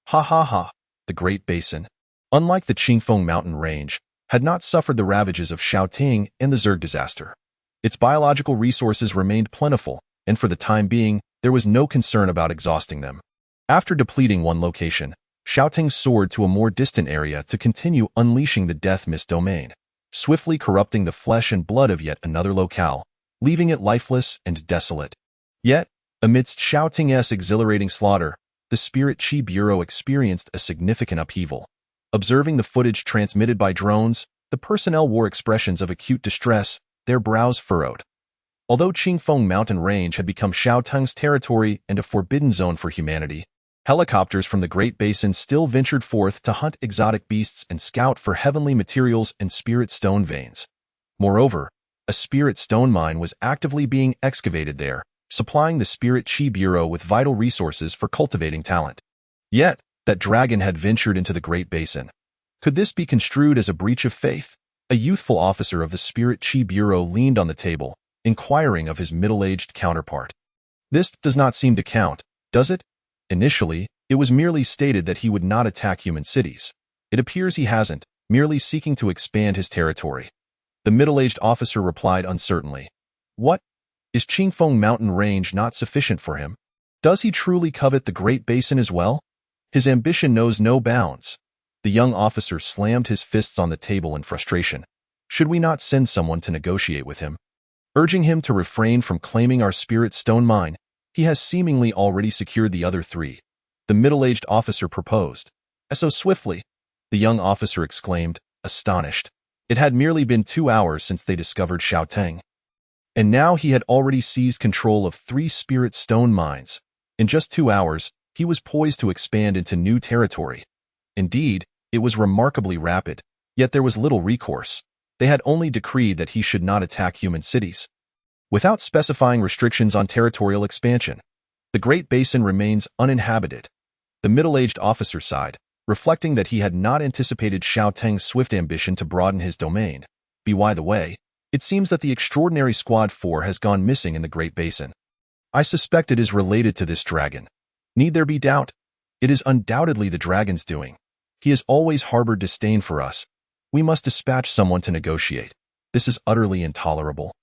Ha ha ha! The Great Basin, unlike the Qingfeng mountain range, had not suffered the ravages of Xiao Teng and the Zerg disaster. Its biological resources remained plentiful, and for the time being, there was no concern about exhausting them. After depleting one location, Xiao Teng soared to a more distant area to continue unleashing the Death Mist Domain, swiftly corrupting the flesh and blood of yet another locale, leaving it lifeless and desolate. Yet, amidst Xiao Teng's exhilarating slaughter, the Spirit Chi Bureau experienced a significant upheaval. Observing the footage transmitted by drones, the personnel wore expressions of acute distress, their brows furrowed. Although Qingfeng Mountain Range had become Xiao Teng's territory and a forbidden zone for humanity, helicopters from the Great Basin still ventured forth to hunt exotic beasts and scout for heavenly materials and spirit stone veins. Moreover, a spirit stone mine was actively being excavated there, supplying the Spirit Chi Bureau with vital resources for cultivating talent. Yet, that dragon had ventured into the Great Basin. Could this be construed as a breach of faith? A youthful officer of the Spirit Chi Bureau leaned on the table, inquiring of his middle-aged counterpart. This does not seem to count, does it? Initially, it was merely stated that he would not attack human cities. It appears he hasn't, merely seeking to expand his territory. The middle-aged officer replied uncertainly. What? Is Qingfeng Mountain Range not sufficient for him? Does he truly covet the Great Basin as well? His ambition knows no bounds. The young officer slammed his fists on the table in frustration. Should we not send someone to negotiate with him? Urging him to refrain from claiming our spirit stone mine, he has seemingly already secured the other 3. The middle-aged officer proposed. So swiftly, the young officer exclaimed, astonished. It had merely been 2 hours since they discovered Xiao Teng. And now he had already seized control of 3 spirit stone mines. In just 2 hours, he was poised to expand into new territory. Indeed, it was remarkably rapid, yet there was little recourse. They had only decreed that he should not attack human cities, without specifying restrictions on territorial expansion. The Great Basin remains uninhabited. The middle-aged officer sighed, reflecting that he had not anticipated Xiao Teng's swift ambition to broaden his domain. By the way, it seems that the Extraordinary Squad 4 has gone missing in the Great Basin. I suspect it is related to this dragon. Need there be doubt? It is undoubtedly the dragon's doing. He has always harbored disdain for us. We must dispatch someone to negotiate. This is utterly intolerable.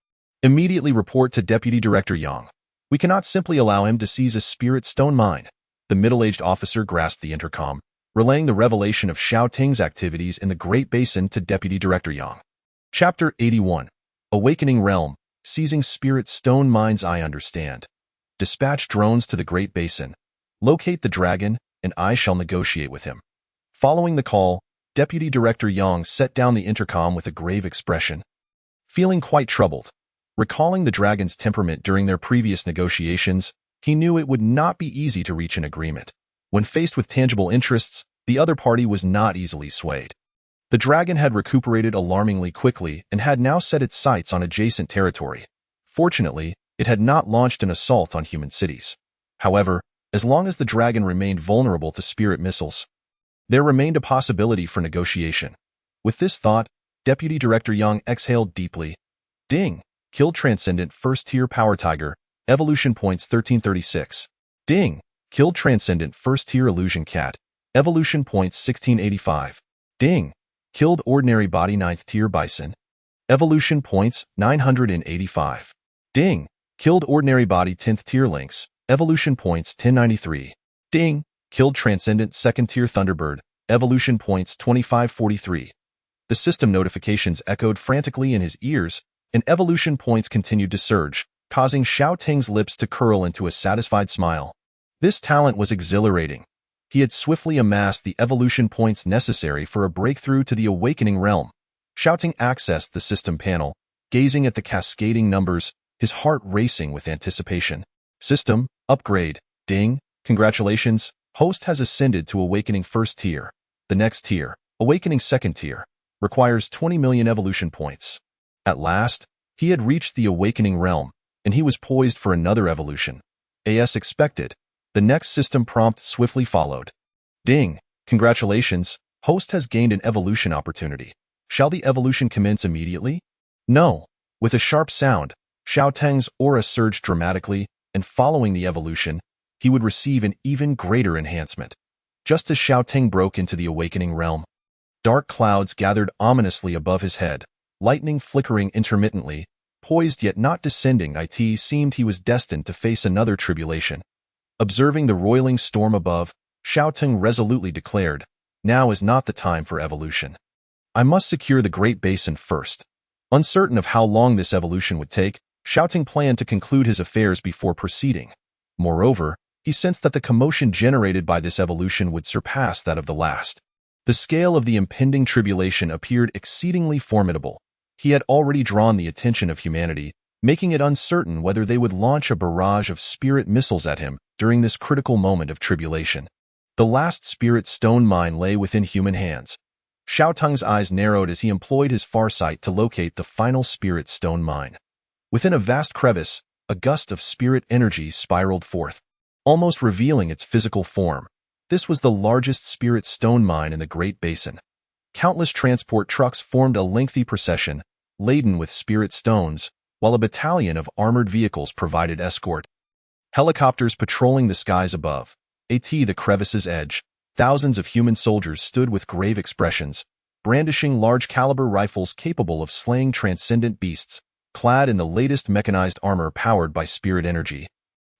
Immediately report to Deputy Director Yang. We cannot simply allow him to seize a spirit stone mine. The middle-aged officer grasped the intercom, relaying the revelation of Xiao Teng's activities in the Great Basin to Deputy Director Yang. Chapter 81. Awakening Realm. Seizing Spirit Stone Mines. I understand. Dispatch drones to the Great Basin. Locate the dragon, and I shall negotiate with him. Following the call, Deputy Director Yang set down the intercom with a grave expression. Feeling quite troubled, recalling the dragon's temperament during their previous negotiations, he knew it would not be easy to reach an agreement. When faced with tangible interests, the other party was not easily swayed. The dragon had recuperated alarmingly quickly and had now set its sights on adjacent territory. Fortunately, it had not launched an assault on human cities. However, as long as the dragon remained vulnerable to spirit missiles, there remained a possibility for negotiation. With this thought, Deputy Director Yang exhaled deeply. Ding! Killed Transcendent First Tier Power Tiger, Evolution Points 1336. Ding! Killed Transcendent First Tier Illusion Cat, Evolution Points 1685. Ding! Killed Ordinary Body 9th Tier Bison, Evolution Points 985. Ding! Killed Ordinary Body 10th Tier Lynx, Evolution Points 1093. Ding! Killed Transcendent 2nd Tier Thunderbird, Evolution Points 2543. The system notifications echoed frantically in his ears, and evolution points continued to surge, causing Xiao Ting's lips to curl into a satisfied smile. This talent was exhilarating. He had swiftly amassed the evolution points necessary for a breakthrough to the awakening realm. Xiao Ting accessed the system panel, gazing at the cascading numbers, his heart racing with anticipation. System, upgrade, ding, congratulations, host has ascended to awakening first tier. The next tier, awakening second tier, requires 20 million evolution points. At last, he had reached the awakening realm, and he was poised for another evolution. As expected, the next system prompt swiftly followed. Ding! Congratulations, host has gained an evolution opportunity. Shall the evolution commence immediately? No. With a sharp sound, Xiao Teng's aura surged dramatically, and following the evolution, he would receive an even greater enhancement. Just as Xiao Teng broke into the awakening realm, dark clouds gathered ominously above his head, lightning flickering intermittently, poised yet not descending. It seemed he was destined to face another tribulation. Observing the roiling storm above, Xiao Teng resolutely declared, "Now is not the time for evolution. I must secure the Great Basin first." Uncertain of how long this evolution would take, Xiao Teng planned to conclude his affairs before proceeding. Moreover, he sensed that the commotion generated by this evolution would surpass that of the last. The scale of the impending tribulation appeared exceedingly formidable. He had already drawn the attention of humanity, making it uncertain whether they would launch a barrage of spirit missiles at him during this critical moment of tribulation. The last spirit stone mine lay within human hands. Xiao Teng's eyes narrowed as he employed his farsight to locate the final spirit stone mine. Within a vast crevice, a gust of spirit energy spiraled forth, almost revealing its physical form. This was the largest spirit stone mine in the Great Basin. Countless transport trucks formed a lengthy procession, laden with spirit stones, while a battalion of armored vehicles provided escort. Helicopters patrolling the skies above. At the crevice's edge, thousands of human soldiers stood with grave expressions, brandishing large-caliber rifles capable of slaying transcendent beasts, clad in the latest mechanized armor powered by spirit energy.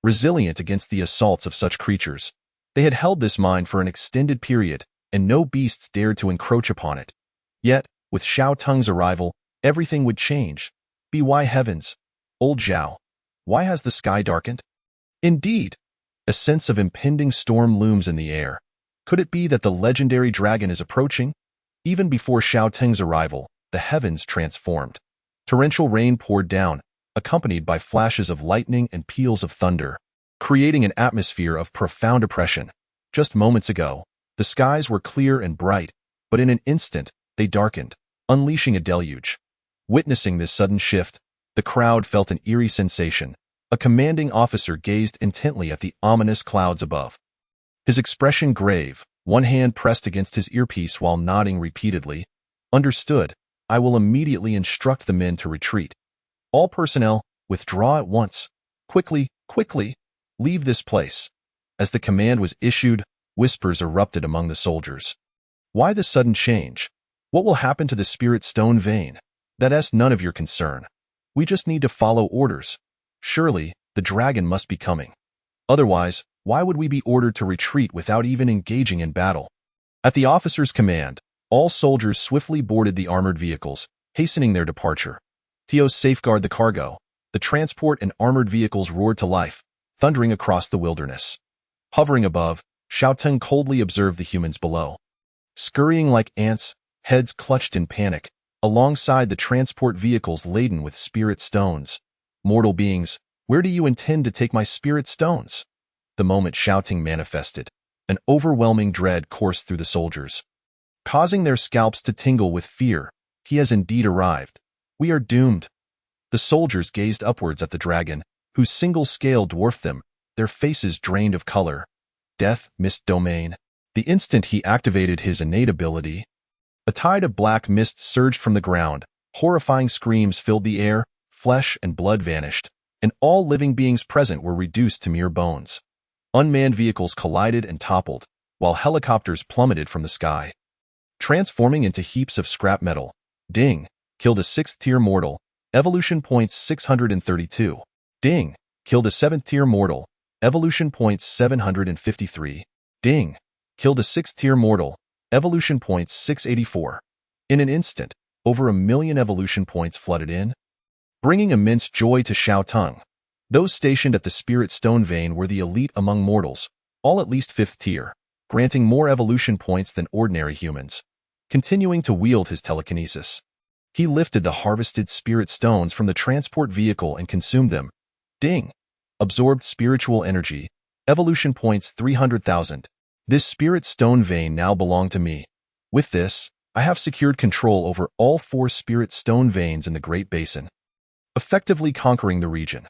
Resilient against the assaults of such creatures, they had held this mine for an extended period, and no beasts dared to encroach upon it. Yet, with Xiao Teng's arrival, everything would change. By heavens! Old Zhao, why has the sky darkened? Indeed, a sense of impending storm looms in the air. Could it be that the legendary dragon is approaching? Even before Xiao Teng's arrival, the heavens transformed. Torrential rain poured down, accompanied by flashes of lightning and peals of thunder, creating an atmosphere of profound oppression. Just moments ago, the skies were clear and bright, but in an instant, they darkened, unleashing a deluge. Witnessing this sudden shift, the crowd felt an eerie sensation. A commanding officer gazed intently at the ominous clouds above. His expression grave, one hand pressed against his earpiece while nodding repeatedly. Understood. I will immediately instruct the men to retreat. All personnel, withdraw at once. Quickly, quickly, leave this place. As the command was issued, whispers erupted among the soldiers. Why the sudden change? What will happen to the spirit stone vein? That's none of your concern. We just need to follow orders. Surely, the dragon must be coming. Otherwise, why would we be ordered to retreat without even engaging in battle? At the officer's command, all soldiers swiftly boarded the armored vehicles, hastening their departure. Tios safeguard the cargo. The transport and armored vehicles roared to life, thundering across the wilderness. Hovering above, Xiaoteng coldly observed the humans below. Scurrying like ants, heads clutched in panic, alongside the transport vehicles laden with spirit stones. Mortal beings, where do you intend to take my spirit stones? The moment Xiaoteng manifested, an overwhelming dread coursed through the soldiers, causing their scalps to tingle with fear. He has indeed arrived. We are doomed. The soldiers gazed upwards at the dragon, whose single scale dwarfed them, their faces drained of color. Death mist domain. The instant he activated his innate ability, a tide of black mist surged from the ground, horrifying screams filled the air, flesh and blood vanished, and all living beings present were reduced to mere bones. Unmanned vehicles collided and toppled, while helicopters plummeted from the sky, transforming into heaps of scrap metal. Ding, killed a 6th-tier mortal, evolution points 632. Ding, killed a 7th-tier mortal, evolution points 753. Ding, killed a 6th-tier mortal, evolution points 684. In an instant, over 1,000,000 evolution points flooded in, bringing immense joy to Xiaoteng. Those stationed at the Spirit Stone Vein were the elite among mortals, all at least 5th tier, granting more evolution points than ordinary humans. Continuing to wield his telekinesis, he lifted the harvested spirit stones from the transport vehicle and consumed them. Ding! Absorbed spiritual energy, evolution points 300,000. This spirit stone vein now belonged to me. With this, I have secured control over all 4 spirit stone veins in the Great Basin, effectively conquering the region.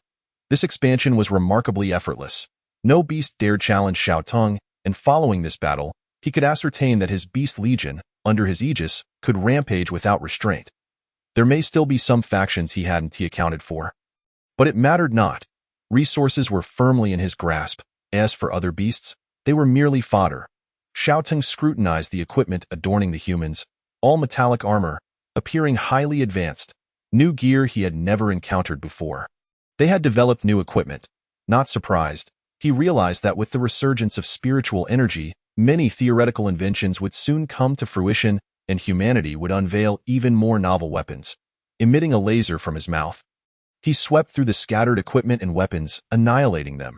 This expansion was remarkably effortless. No beast dared challenge Xiaoteng, and following this battle, he could ascertain that his beast legion, under his aegis, could rampage without restraint. There may still be some factions he hadn't accounted for, but it mattered not. Resources were firmly in his grasp. As for other beasts, they were merely fodder. Xiaoteng scrutinized the equipment adorning the humans, all metallic armor, appearing highly advanced, new gear he had never encountered before. They had developed new equipment. Not surprised, he realized that with the resurgence of spiritual energy, many theoretical inventions would soon come to fruition, and humanity would unveil even more novel weapons. Emitting a laser from his mouth, he swept through the scattered equipment and weapons, annihilating them.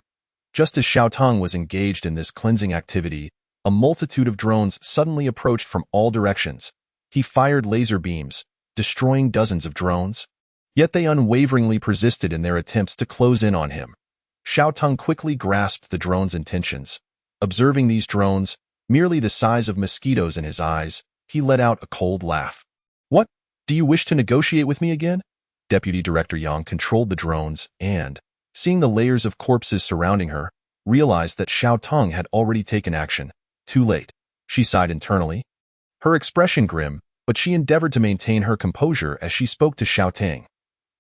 Just as Xiaoteng was engaged in this cleansing activity, a multitude of drones suddenly approached from all directions. He fired laser beams, destroying dozens of drones. Yet they unwaveringly persisted in their attempts to close in on him. Xiaoteng quickly grasped the drones' intentions. Observing these drones, merely the size of mosquitoes in his eyes, he let out a cold laugh. What? Do you wish to negotiate with me again? Deputy Director Yang controlled the drones and, seeing the layers of corpses surrounding her, realized that Xiaoteng had already taken action. Too late. She sighed internally. Her expression grim, but she endeavored to maintain her composure as she spoke to Xiaoteng.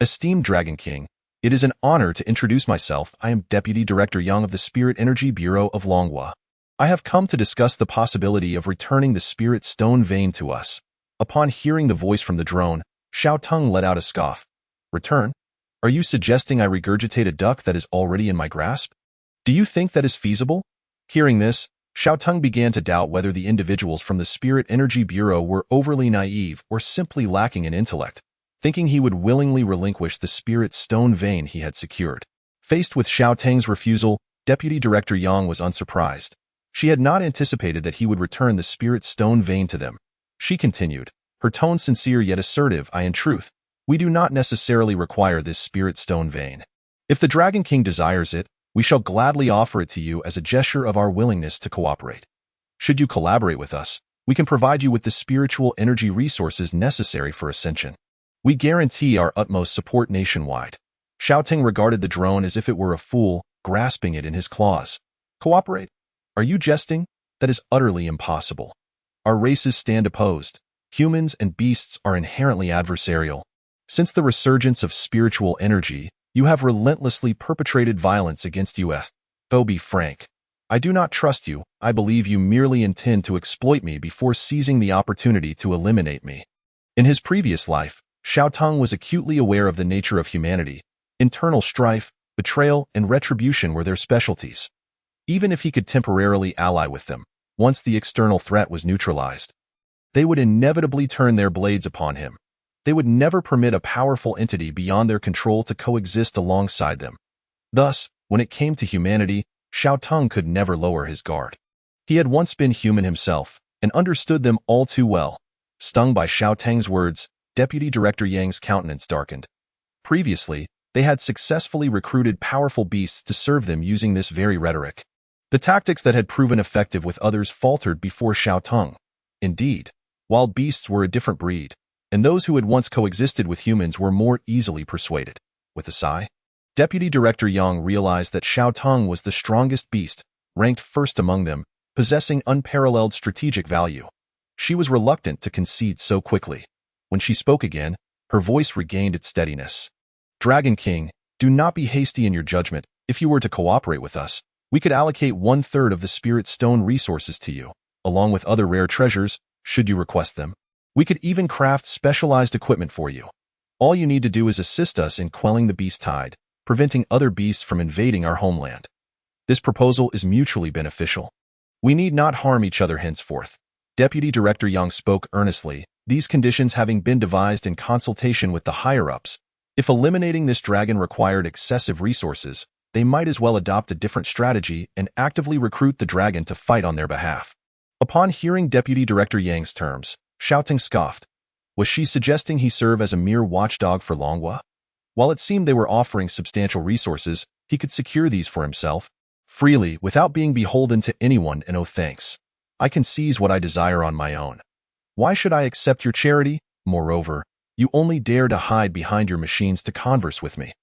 Esteemed Dragon King, it is an honor to introduce myself. I am Deputy Director Yang of the Spirit Energy Bureau of Longhua. I have come to discuss the possibility of returning the Spirit Stone Vein to us. Upon hearing the voice from the drone, Xiaoteng let out a scoff. Return? Are you suggesting I regurgitate a duck that is already in my grasp? Do you think that is feasible? Hearing this, Xiaoteng began to doubt whether the individuals from the Spirit Energy Bureau were overly naive or simply lacking in intellect, thinking he would willingly relinquish the Spirit Stone Vein he had secured. Faced with Xiaoteng's refusal, Deputy Director Yang was unsurprised. She had not anticipated that he would return the Spirit Stone Vein to them. She continued, her tone sincere yet assertive. In truth, we do not necessarily require this Spirit Stone Vein. If the Dragon King desires it, we shall gladly offer it to you as a gesture of our willingness to cooperate. Should you collaborate with us, we can provide you with the spiritual energy resources necessary for ascension. We guarantee our utmost support nationwide. Xiaoteng regarded the drone as if it were a fool, grasping it in his claws. Cooperate? Are you jesting? That is utterly impossible. Our races stand opposed. Humans and beasts are inherently adversarial. Since the resurgence of spiritual energy, you have relentlessly perpetrated violence against us. Though be frank, I do not trust you. I believe you merely intend to exploit me before seizing the opportunity to eliminate me. In his previous life, Xiaoteng was acutely aware of the nature of humanity. Internal strife, betrayal, and retribution were their specialties. Even if he could temporarily ally with them, once the external threat was neutralized, they would inevitably turn their blades upon him. They would never permit a powerful entity beyond their control to coexist alongside them. Thus, When it came to humanity, Xiao Teng could never lower his guard. He had once been human himself and understood them all too well. Stung by Xiao Teng's words, Deputy Director Yang's countenance darkened. Previously, they had successfully recruited powerful beasts to serve them using this very rhetoric. The tactics that had proven effective with others faltered before Xiao Teng. Indeed, wild beasts were a different breed, and those who had once coexisted with humans were more easily persuaded. With a sigh, Deputy Director Yang realized that Xiao Teng was the strongest beast, ranked first among them, possessing unparalleled strategic value. She was reluctant to concede so quickly. When she spoke again, her voice regained its steadiness. Dragon King, do not be hasty in your judgment. If you were to cooperate with us, we could allocate 1/3 of the Spirit Stone resources to you, along with other rare treasures, should you request them. We could even craft specialized equipment for you. All you need to do is assist us in quelling the beast tide, preventing other beasts from invading our homeland. This proposal is mutually beneficial. We need not harm each other henceforth. Deputy Director Yang spoke earnestly, these conditions having been devised in consultation with the higher-ups. If eliminating this dragon required excessive resources, they might as well adopt a different strategy and actively recruit the dragon to fight on their behalf. Upon hearing Deputy Director Yang's terms, Xiao Teng scoffed. Was she suggesting he serve as a mere watchdog for Longhua? While it seemed they were offering substantial resources, he could secure these for himself, freely, without being beholden to anyone, and oh thanks. I can seize what I desire on my own. Why should I accept your charity? Moreover, you only dare to hide behind your machines to converse with me.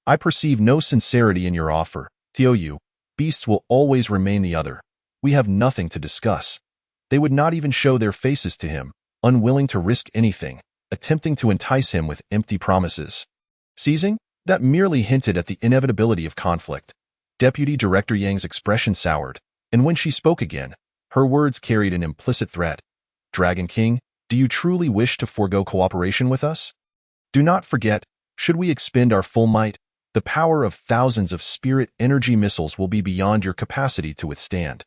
I perceive no sincerity in your offer. Tou, beasts will always remain the other. We have nothing to discuss. They would not even show their faces to him, unwilling to risk anything, attempting to entice him with empty promises. Seizing? That merely hinted at the inevitability of conflict. Deputy Director Yang's expression soured, and when she spoke again, her words carried an implicit threat. Dragon King, do you truly wish to forego cooperation with us? Do not forget, should we expend our full might, the power of thousands of spirit energy missiles will be beyond your capacity to withstand.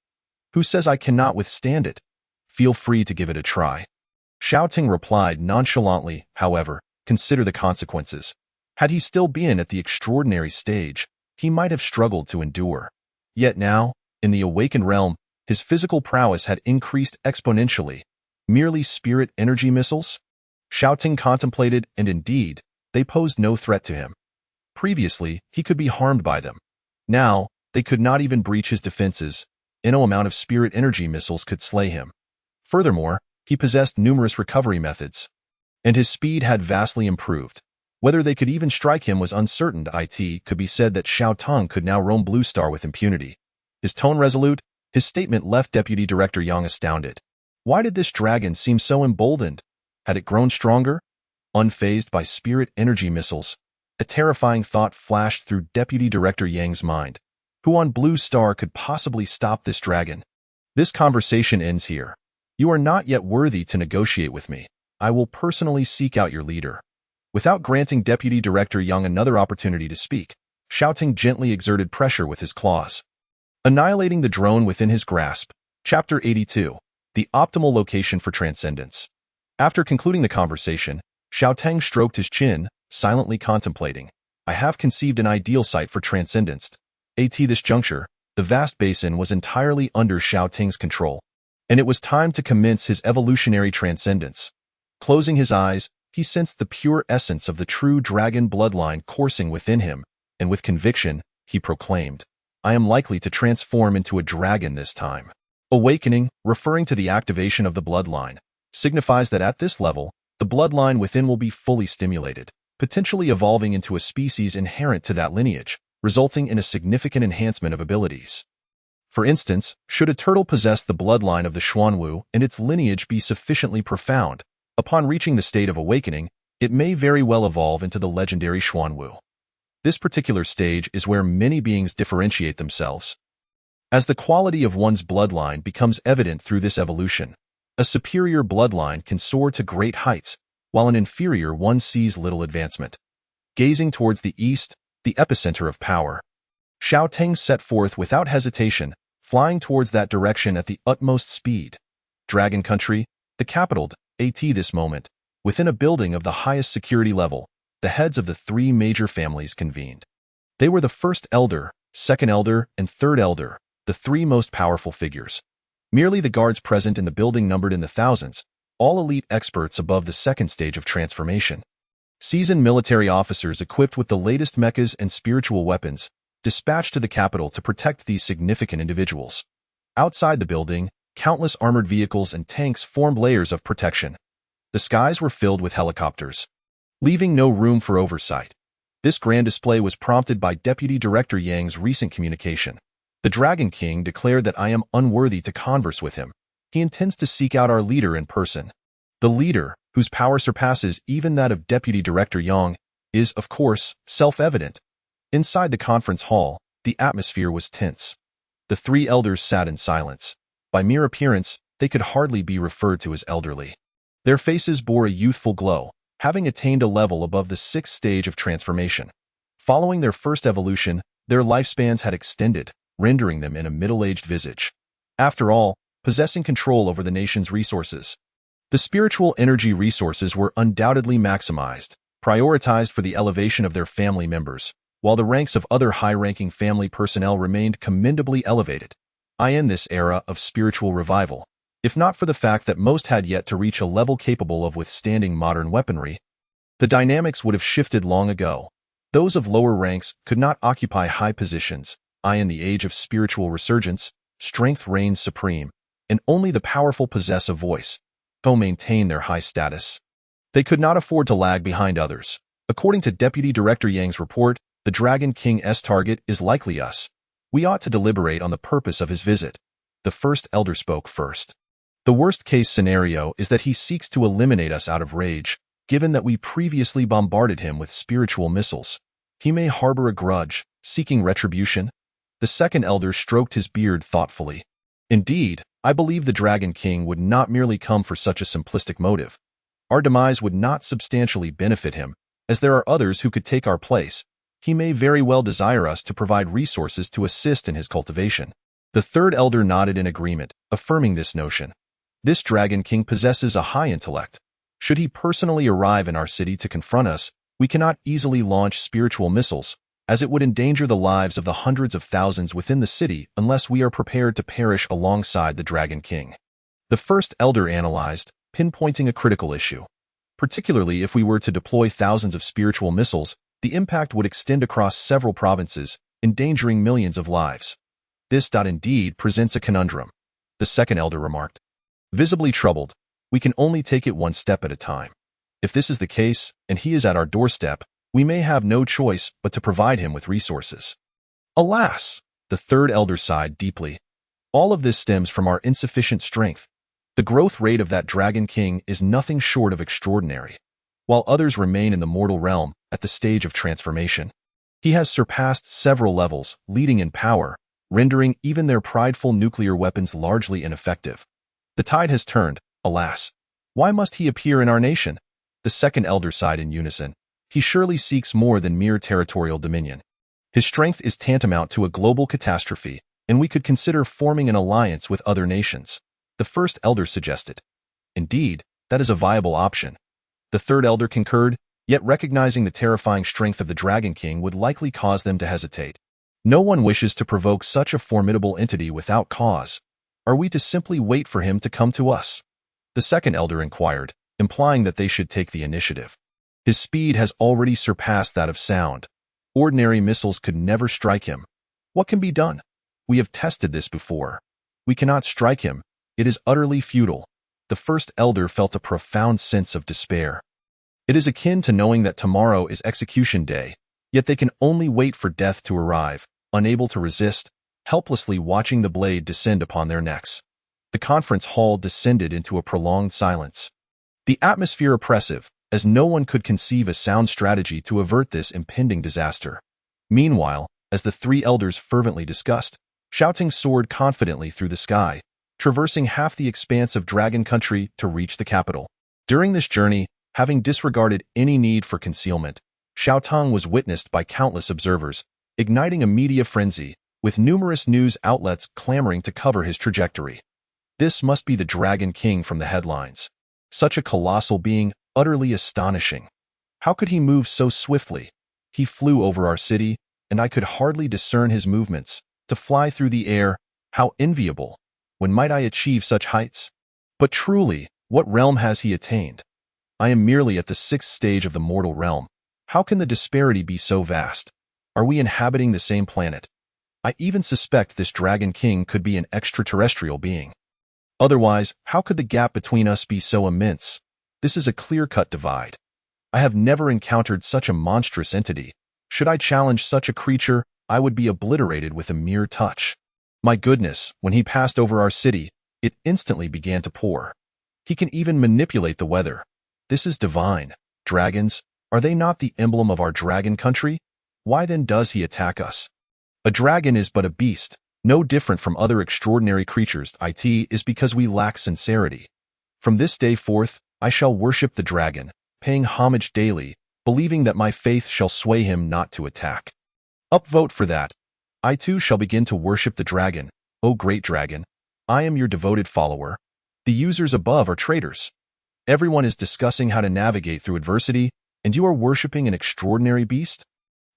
Who says I cannot withstand it? Feel free to give it a try. Xiao Teng replied nonchalantly, however, consider the consequences. Had he still been at the extraordinary stage, he might have struggled to endure. Yet now, in the awakened realm, his physical prowess had increased exponentially. Merely spirit energy missiles? Xiao Teng contemplated, and indeed, they posed no threat to him. Previously, he could be harmed by them. Now, they could not even breach his defenses. No amount of spirit energy missiles could slay him. Furthermore, he possessed numerous recovery methods, and his speed had vastly improved. Whether they could even strike him was uncertain. It could be said that Xiao Teng could now roam Blue Star with impunity. His tone resolute, his statement left Deputy Director Yang astounded. Why did this dragon seem so emboldened? Had it grown stronger? Unfazed by spirit energy missiles, a terrifying thought flashed through Deputy Director Yang's mind. Who on Blue Star could possibly stop this dragon? This conversation ends here. You are not yet worthy to negotiate with me. I will personally seek out your leader. Without granting Deputy Director Yang another opportunity to speak, Xiao Teng gently exerted pressure with his claws. Annihilating the drone within his grasp. Chapter 82. The optimal location for transcendence. After concluding the conversation, Xiao Teng stroked his chin, silently contemplating. I have conceived an ideal site for transcendence. At this juncture, the vast basin was entirely under Xiao Teng's control, and it was time to commence his evolutionary transcendence. Closing his eyes, he sensed the pure essence of the true dragon bloodline coursing within him, and with conviction, he proclaimed, I am likely to transform into a dragon this time. Awakening, referring to the activation of the bloodline, signifies that at this level, the bloodline within will be fully stimulated, potentially evolving into a species inherent to that lineage, resulting in a significant enhancement of abilities. For instance, should a turtle possess the bloodline of the Xuanwu and its lineage be sufficiently profound, upon reaching the state of awakening, it may very well evolve into the legendary Xuanwu. This particular stage is where many beings differentiate themselves. As the quality of one's bloodline becomes evident through this evolution, a superior bloodline can soar to great heights, while an inferior one sees little advancement. Gazing towards the east, the epicenter of power, Xiao Teng set forth without hesitation, flying towards that direction at the utmost speed. Dragon Country, the capital, at this moment, within a building of the highest security level, the heads of the three major families convened. They were the first elder, second elder, and third elder, the three most powerful figures. Merely the guards present in the building numbered in the thousands, all elite experts above the second stage of transformation. Seasoned military officers equipped with the latest mechas and spiritual weapons, dispatched to the capital to protect these significant individuals. Outside the building, countless armored vehicles and tanks formed layers of protection. The skies were filled with helicopters, leaving no room for oversight. This grand display was prompted by Deputy Director Yang's recent communication. The Dragon King declared that I am unworthy to converse with him. He intends to seek out our leader in person. The leader, whose power surpasses even that of Deputy Director Yang, is, of course, self-evident. Inside the conference hall, the atmosphere was tense. The three elders sat in silence. By mere appearance, they could hardly be referred to as elderly. Their faces bore a youthful glow, having attained a level above the sixth stage of transformation. Following their first evolution, their lifespans had extended, rendering them in a middle-aged visage. After all, possessing control over the nation's resources, the spiritual energy resources were undoubtedly maximized, prioritized for the elevation of their family members, while the ranks of other high-ranking family personnel remained commendably elevated. I end this era of spiritual revival, if not for the fact that most had yet to reach a level capable of withstanding modern weaponry. The dynamics would have shifted long ago. Those of lower ranks could not occupy high positions. In the age of spiritual resurgence, strength reigns supreme, and only the powerful possess a voice, to maintain their high status. They could not afford to lag behind others. According to Deputy Director Yang's report, the Dragon King's target is likely us. We ought to deliberate on the purpose of his visit. The first elder spoke first. The worst-case scenario is that he seeks to eliminate us out of rage, given that we previously bombarded him with spiritual missiles. He may harbor a grudge, seeking retribution. The second elder stroked his beard thoughtfully. Indeed, I believe the Dragon King would not merely come for such a simplistic motive. Our demise would not substantially benefit him, as there are others who could take our place. He may very well desire us to provide resources to assist in his cultivation. The third elder nodded in agreement, affirming this notion. This Dragon King possesses a high intellect. Should he personally arrive in our city to confront us, we cannot easily launch spiritual missiles, as it would endanger the lives of the hundreds of thousands within the city unless we are prepared to perish alongside the Dragon King. The first elder analyzed, pinpointing a critical issue. Particularly if we were to deploy thousands of spiritual missiles, the impact would extend across several provinces, endangering millions of lives. This indeed presents a conundrum, the second elder remarked. Visibly troubled, we can only take it one step at a time. If this is the case, and he is at our doorstep, we may have no choice but to provide him with resources. Alas, the third elder sighed deeply. All of this stems from our insufficient strength. The growth rate of that Dragon King is nothing short of extraordinary. While others remain in the mortal realm, at the stage of transformation, he has surpassed several levels, leading in power, rendering even their prideful nuclear weapons largely ineffective. The tide has turned, alas. Why must he appear in our nation? The second elder sighed in unison. He surely seeks more than mere territorial dominion. His strength is tantamount to a global catastrophe, and we could consider forming an alliance with other nations. The first elder suggested. Indeed, that is a viable option. The third elder concurred, yet recognizing the terrifying strength of the Dragon King would likely cause them to hesitate. No one wishes to provoke such a formidable entity without cause. Are we to simply wait for him to come to us? The second elder inquired, implying that they should take the initiative. His speed has already surpassed that of sound. Ordinary missiles could never strike him. What can be done? We have tested this before. We cannot strike him. It is utterly futile. The first elder felt a profound sense of despair. It is akin to knowing that tomorrow is execution day, yet they can only wait for death to arrive, unable to resist, helplessly watching the blade descend upon their necks. The conference hall descended into a prolonged silence. The atmosphere oppressive, as no one could conceive a sound strategy to avert this impending disaster. Meanwhile, as the three elders fervently discussed, shouting soared confidently through the sky, traversing half the expanse of Dragon Country to reach the capital. During this journey, having disregarded any need for concealment, Xiaotong was witnessed by countless observers, igniting a media frenzy, with numerous news outlets clamoring to cover his trajectory. This must be the Dragon King from the headlines. Such a colossal being, utterly astonishing. How could he move so swiftly? He flew over our city, and I could hardly discern his movements. To fly through the air, how enviable! When might I achieve such heights? But truly, what realm has he attained? I am merely at the 6th stage of the mortal realm. How can the disparity be so vast? Are we inhabiting the same planet? I even suspect this Dragon King could be an extraterrestrial being. Otherwise, how could the gap between us be so immense? This is a clear-cut divide. I have never encountered such a monstrous entity. Should I challenge such a creature, I would be obliterated with a mere touch. My goodness, when he passed over our city, it instantly began to pour. He can even manipulate the weather. This is divine. Dragons, are they not the emblem of our dragon country? Why then does he attack us? A dragon is but a beast, no different from other extraordinary creatures. It is because we lack sincerity. From this day forth, I shall worship the dragon, paying homage daily, believing that my faith shall sway him not to attack. Upvote for that. I too shall begin to worship the dragon. O great dragon, I am your devoted follower. The users above are traitors. Everyone is discussing how to navigate through adversity, and you are worshipping an extraordinary beast?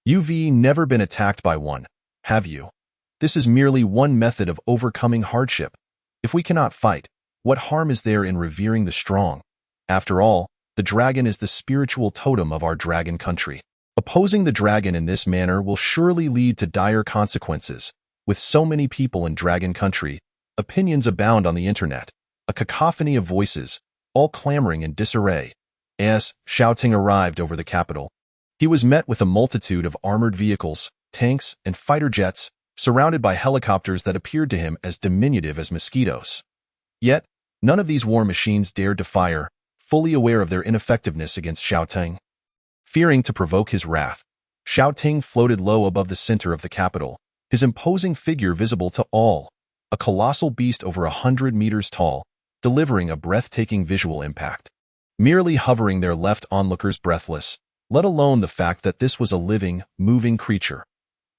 You've never been attacked by one, have you? This is merely one method of overcoming hardship. If we cannot fight, what harm is there in revering the strong? After all, the dragon is the spiritual totem of our dragon country. Opposing the dragon in this manner will surely lead to dire consequences. With so many people in dragon country, opinions abound on the internet, a cacophony of voices, all clamoring in disarray. As shouting arrived over the capital, he was met with a multitude of armored vehicles, tanks, and fighter jets, surrounded by helicopters that appeared to him as diminutive as mosquitoes. Yet, none of these war machines dared to fire, fully aware of their ineffectiveness against Xiaoting. Fearing to provoke his wrath, Xiaoting floated low above the center of the capital, his imposing figure visible to all, a colossal beast over 100 meters tall, delivering a breathtaking visual impact. Merely hovering there left onlookers breathless, let alone the fact that this was a living, moving creature.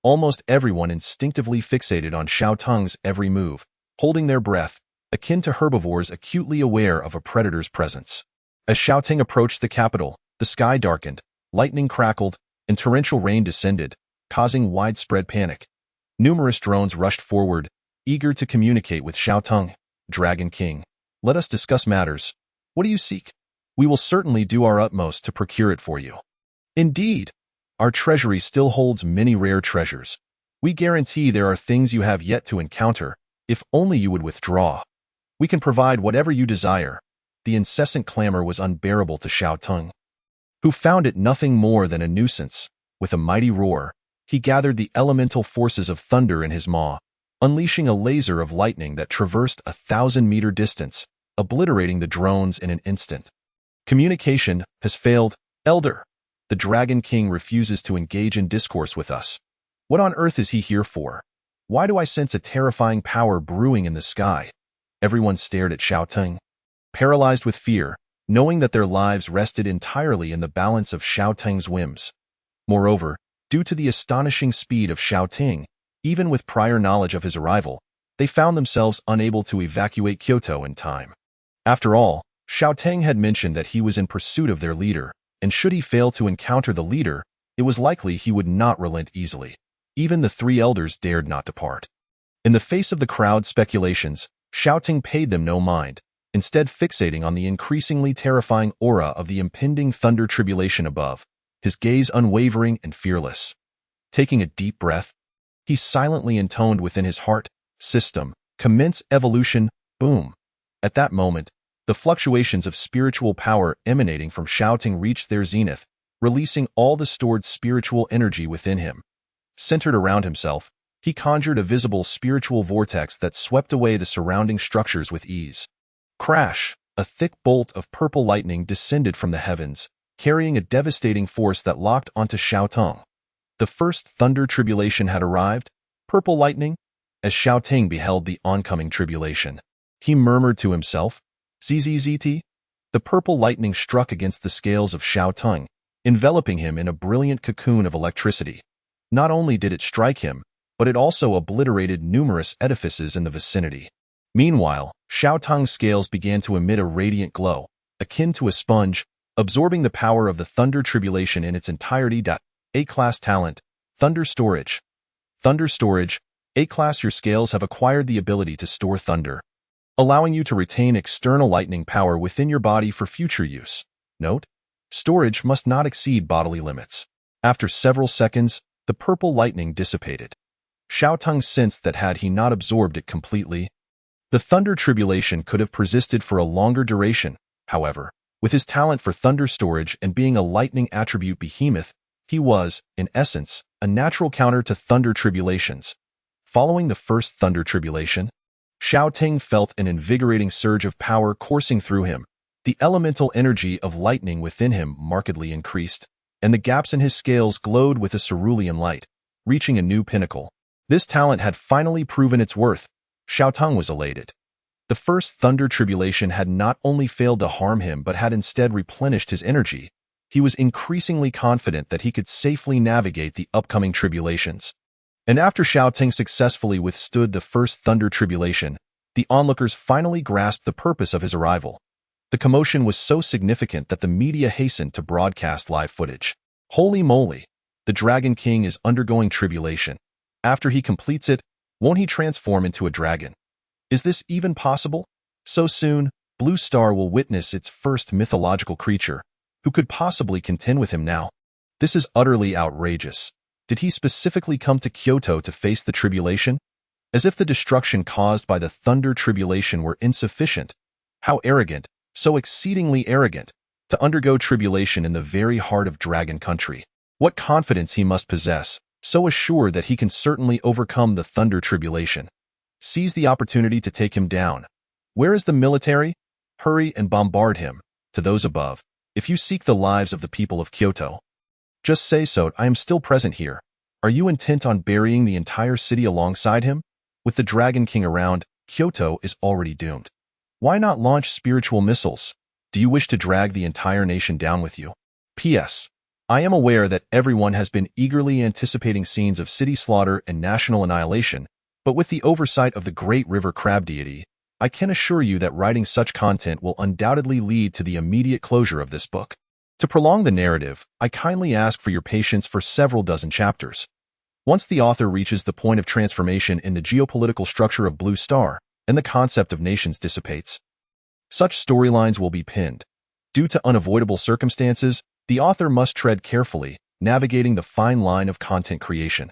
Almost everyone instinctively fixated on Xiaoting's every move, holding their breath, akin to herbivores acutely aware of a predator's presence. As Xiaoting approached the capital, the sky darkened, lightning crackled, and torrential rain descended, causing widespread panic. Numerous drones rushed forward, eager to communicate with Xiaoting. Dragon King, let us discuss matters. What do you seek? We will certainly do our utmost to procure it for you. Indeed, our treasury still holds many rare treasures. We guarantee there are things you have yet to encounter, if only you would withdraw. We can provide whatever you desire. The incessant clamor was unbearable to Xiaoting, who found it nothing more than a nuisance. With a mighty roar, he gathered the elemental forces of thunder in his maw, unleashing a laser of lightning that traversed 1,000-meter distance, obliterating the drones in an instant. Communication has failed, Elder. The Dragon King refuses to engage in discourse with us. What on earth is he here for? Why do I sense a terrifying power brewing in the sky? Everyone stared at Xiaoting, paralyzed with fear, knowing that their lives rested entirely in the balance of Xiaoting's whims. Moreover, due to the astonishing speed of Xiaoting, even with prior knowledge of his arrival, they found themselves unable to evacuate Kyoto in time. After all, Xiaoting had mentioned that he was in pursuit of their leader, and should he fail to encounter the leader, it was likely he would not relent easily. Even the three elders dared not depart. In the face of the crowd's speculations, Xiaoting paid them no mind, instead fixating on the increasingly terrifying aura of the impending thunder tribulation above, his gaze unwavering and fearless. Taking a deep breath, he silently intoned within his heart, "System, commence evolution, boom." At that moment, the fluctuations of spiritual power emanating from Xiaoting reached their zenith, releasing all the stored spiritual energy within him. Centered around himself, he conjured a visible spiritual vortex that swept away the surrounding structures with ease. Crash! A thick bolt of purple lightning descended from the heavens, carrying a devastating force that locked onto Xiaoting. The first thunder tribulation had arrived. Purple lightning? As Xiaoting beheld the oncoming tribulation, he murmured to himself, "ZZZT?" The purple lightning struck against the scales of Xiaoting, enveloping him in a brilliant cocoon of electricity. Not only did it strike him, but it also obliterated numerous edifices in the vicinity. Meanwhile, Xiaoting's scales began to emit a radiant glow, akin to a sponge, absorbing the power of the thunder tribulation in its entirety. A-class talent, Thunder storage. Thunder storage. A-class, your scales have acquired the ability to store thunder, allowing you to retain external lightning power within your body for future use. Note: storage must not exceed bodily limits. After several seconds, the purple lightning dissipated. Xiaotong sensed that had he not absorbed it completely, the thunder tribulation could have persisted for a longer duration. However, with his talent for thunder storage and being a lightning attribute behemoth, he was, in essence, a natural counter to thunder tribulations. Following the first thunder tribulation, Xiaotong felt an invigorating surge of power coursing through him. The elemental energy of lightning within him markedly increased, and the gaps in his scales glowed with a cerulean light, reaching a new pinnacle. This talent had finally proven its worth. Xiaotong was elated. The first thunder tribulation had not only failed to harm him but had instead replenished his energy. He was increasingly confident that he could safely navigate the upcoming tribulations. And after Xiaotong successfully withstood the first thunder tribulation, the onlookers finally grasped the purpose of his arrival. The commotion was so significant that the media hastened to broadcast live footage. Holy moly! The Dragon King is undergoing tribulation. After he completes it, won't he transform into a dragon? Is this even possible? So soon, Blue Star will witness its first mythological creature. Who could possibly contend with him now? This is utterly outrageous. Did he specifically come to Kyoto to face the tribulation? As if the destruction caused by the thunder tribulation were insufficient. How arrogant, so exceedingly arrogant, to undergo tribulation in the very heart of Dragon Country. What confidence he must possess, so assured that he can certainly overcome the thunder tribulation. Seize the opportunity to take him down. Where is the military? Hurry and bombard him. To those above, if you seek the lives of the people of Kyoto, just say so. I am still present here. Are you intent on burying the entire city alongside him? With the Dragon King around, Kyoto is already doomed. Why not launch spiritual missiles? Do you wish to drag the entire nation down with you? P.S. I am aware that everyone has been eagerly anticipating scenes of city slaughter and national annihilation, but with the oversight of the Great River Crab Deity, I can assure you that writing such content will undoubtedly lead to the immediate closure of this book. To prolong the narrative, I kindly ask for your patience for several dozen chapters. Once the author reaches the point of transformation in the geopolitical structure of Blue Star, and the concept of nations dissipates, such storylines will be pinned. Due to unavoidable circumstances, the author must tread carefully, navigating the fine line of content creation.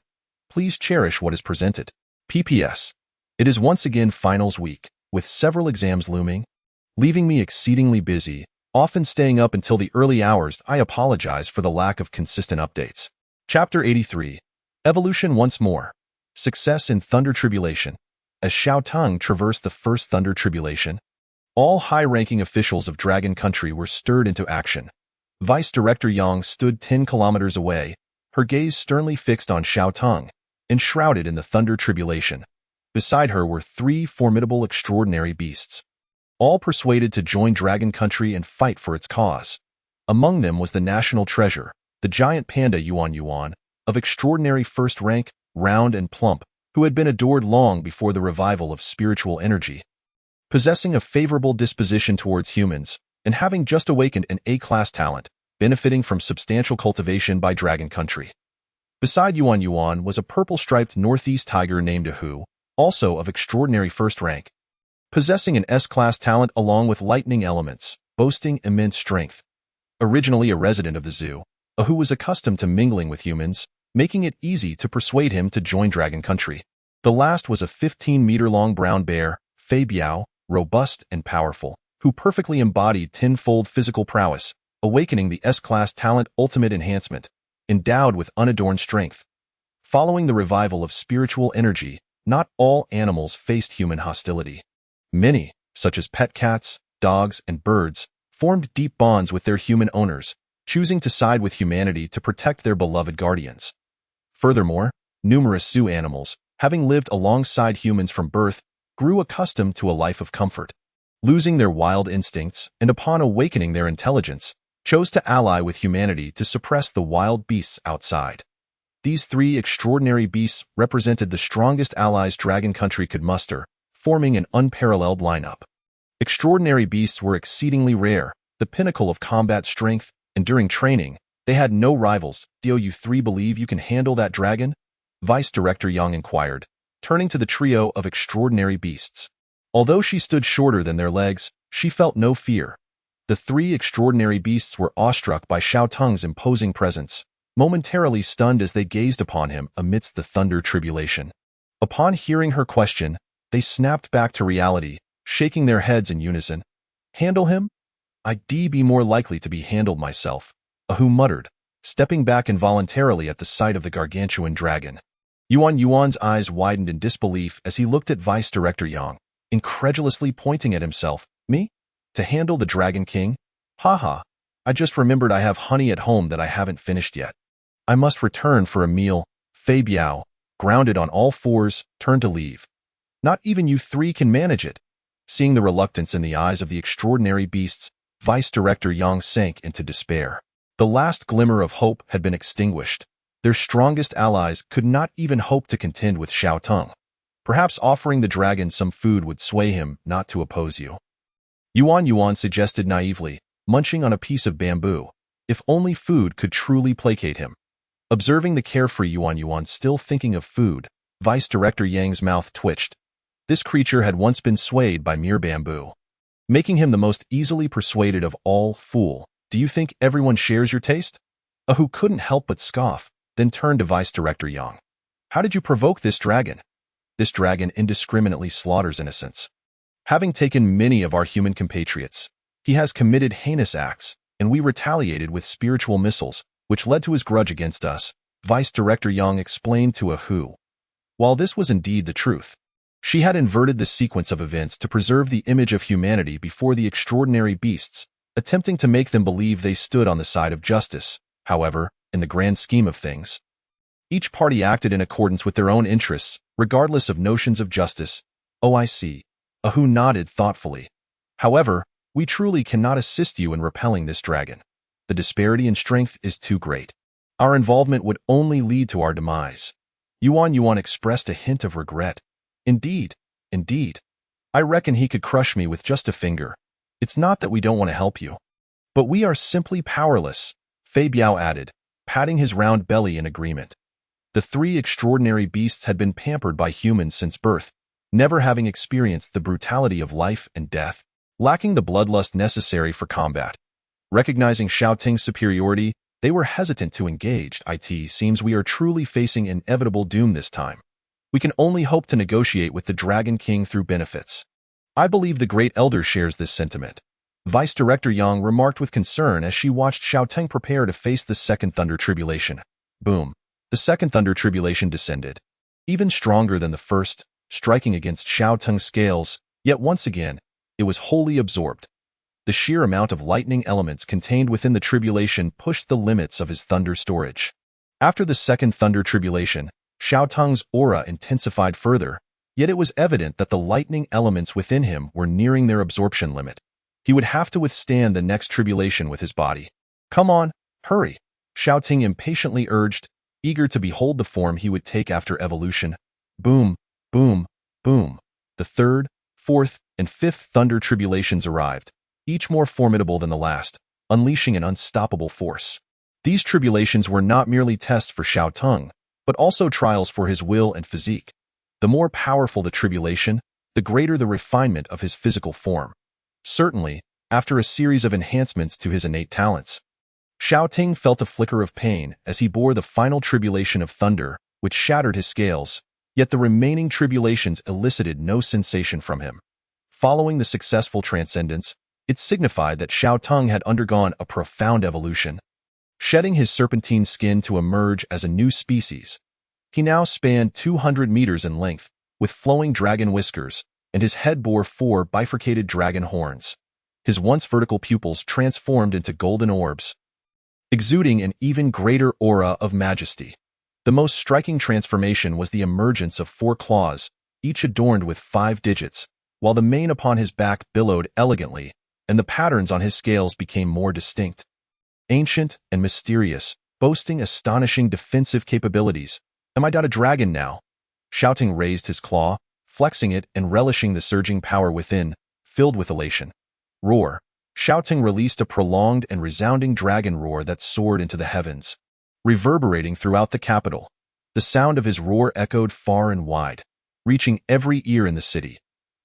Please cherish what is presented. PPS. It is once again finals week, with several exams looming, leaving me exceedingly busy, often staying up until the early hours. I apologize for the lack of consistent updates. Chapter 83. Evolution once more. Success in Thunder Tribulation. As Xiaotong traversed the first Thunder Tribulation, all high-ranking officials of Dragon Country were stirred into action. Vice Director Yang stood 10 kilometers away, her gaze sternly fixed on Xiaotong, enshrouded in the Thunder Tribulation. Beside her were 3 formidable extraordinary beasts, all persuaded to join Dragon Country and fight for its cause. Among them was the national treasure, the giant panda Yuan, of extraordinary first rank, round and plump, who had been adored long before the revival of spiritual energy. Possessing a favorable disposition towards humans, and having just awakened an A-class talent, benefiting from substantial cultivation by Dragon Country. Beside Yuan was a purple-striped northeast tiger named Hu, also of extraordinary first rank, possessing an S-class talent along with lightning elements, boasting immense strength. Originally a resident of the zoo, Hu was accustomed to mingling with humans, making it easy to persuade him to join Dragon Country. The last was a 15-meter-long brown bear, Fei Biao, robust and powerful, who perfectly embodied tenfold physical prowess, awakening the S-class talent ultimate enhancement, endowed with unadorned strength. Following the revival of spiritual energy, not all animals faced human hostility. Many, such as pet cats, dogs, and birds, formed deep bonds with their human owners, choosing to side with humanity to protect their beloved guardians. Furthermore, numerous zoo animals, having lived alongside humans from birth, grew accustomed to a life of comfort. Losing their wild instincts, and upon awakening their intelligence, chose to ally with humanity to suppress the wild beasts outside. These 3 extraordinary beasts represented the strongest allies Dragon Country could muster, forming an unparalleled lineup. Extraordinary beasts were exceedingly rare, the pinnacle of combat strength, and during training, They had no rivals. Do you three believe you can handle that dragon? Vice Director Yang inquired, turning to the trio of extraordinary beasts. Although she stood shorter than their legs, she felt no fear. The three extraordinary beasts were awestruck by Xiao Tung's imposing presence, momentarily stunned as they gazed upon him amidst the thunder tribulation. Upon hearing her question, they snapped back to reality, shaking their heads in unison. Handle him? I'd be more likely to be handled myself, Ahu muttered, stepping back involuntarily at the sight of the gargantuan dragon. Yuan's eyes widened in disbelief as he looked at Vice Director Yang, incredulously pointing at himself. Me? To handle the Dragon King? Haha, I just remembered I have honey at home that I haven't finished yet. I must return for a meal. Fei Biao, grounded on all fours, turned to leave. Not even you three can manage it. Seeing the reluctance in the eyes of the extraordinary beasts, Vice Director Yang sank into despair. The last glimmer of hope had been extinguished. Their strongest allies could not even hope to contend with Xiao Tung. Perhaps offering the dragon some food would sway him not to oppose you. Yuan suggested naively, munching on a piece of bamboo. If only food could truly placate him. Observing the carefree Yuan still thinking of food, Vice Director Yang's mouth twitched. This creature had once been swayed by mere bamboo, making him the most easily persuaded of all. Fool, do you think everyone shares your taste? Ahu couldn't help but scoff, then turned to Vice Director Yang. How did you provoke this dragon? This dragon indiscriminately slaughters innocents. Having taken many of our human compatriots, he has committed heinous acts, and we retaliated with spiritual missiles, which led to his grudge against us, Vice Director Yang explained to Ahu. While this was indeed the truth, she had inverted the sequence of events to preserve the image of humanity before the extraordinary beasts, attempting to make them believe they stood on the side of justice. However, in the grand scheme of things, each party acted in accordance with their own interests, regardless of notions of justice. Oh, I see. Ahu nodded thoughtfully. However, we truly cannot assist you in repelling this dragon. The disparity in strength is too great. Our involvement would only lead to our demise. Yuan expressed a hint of regret. Indeed. I reckon he could crush me with just a finger. It's not that we don't want to help you. But we are simply powerless, Fei Biao added, patting his round belly in agreement. The three extraordinary beasts had been pampered by humans since birth, never having experienced the brutality of life and death, lacking the bloodlust necessary for combat. Recognizing Xiao Ting's superiority, they were hesitant to engage. It seems we are truly facing inevitable doom this time. We can only hope to negotiate with the Dragon King through benefits. I believe the Great Elder shares this sentiment, Vice Director Yang remarked with concern as she watched Xiao Ting prepare to face the second thunder tribulation. Boom. The second thunder tribulation descended, even stronger than the first, striking against Xiao Tung's scales, yet once again, it was wholly absorbed. The sheer amount of lightning elements contained within the tribulation pushed the limits of his thunder storage. After the second thunder tribulation, Xiao Tung's aura intensified further, yet it was evident that the lightning elements within him were nearing their absorption limit. He would have to withstand the next tribulation with his body. Come on, hurry, Xiao Ting impatiently urged, eager to behold the form he would take after evolution. Boom, boom, boom. The third, fourth, and fifth thunder tribulations arrived, each more formidable than the last, unleashing an unstoppable force. These tribulations were not merely tests for Xiao Tung, but also trials for his will and physique. The more powerful the tribulation, the greater the refinement of his physical form. Certainly, after a series of enhancements to his innate talents, Xiao Ting felt a flicker of pain as he bore the final tribulation of thunder, which shattered his scales, yet the remaining tribulations elicited no sensation from him. Following the successful transcendence, it signified that Xiao Tung had undergone a profound evolution. Shedding his serpentine skin to emerge as a new species, he now spanned 200 meters in length, with flowing dragon whiskers, and his head bore 4 bifurcated dragon horns. His once vertical pupils transformed into golden orbs, exuding an even greater aura of majesty. The most striking transformation was the emergence of 4 claws, each adorned with 5 digits, while the mane upon his back billowed elegantly, and the patterns on his scales became more distinct. Ancient and mysterious, boasting astonishing defensive capabilities. Am I not a dragon now? Xiao Ting raised his claw, flexing it and relishing the surging power within, filled with elation. Roar. Shouting released a prolonged and resounding dragon roar that soared into the heavens, reverberating throughout the capital. The sound of his roar echoed far and wide, reaching every ear in the city.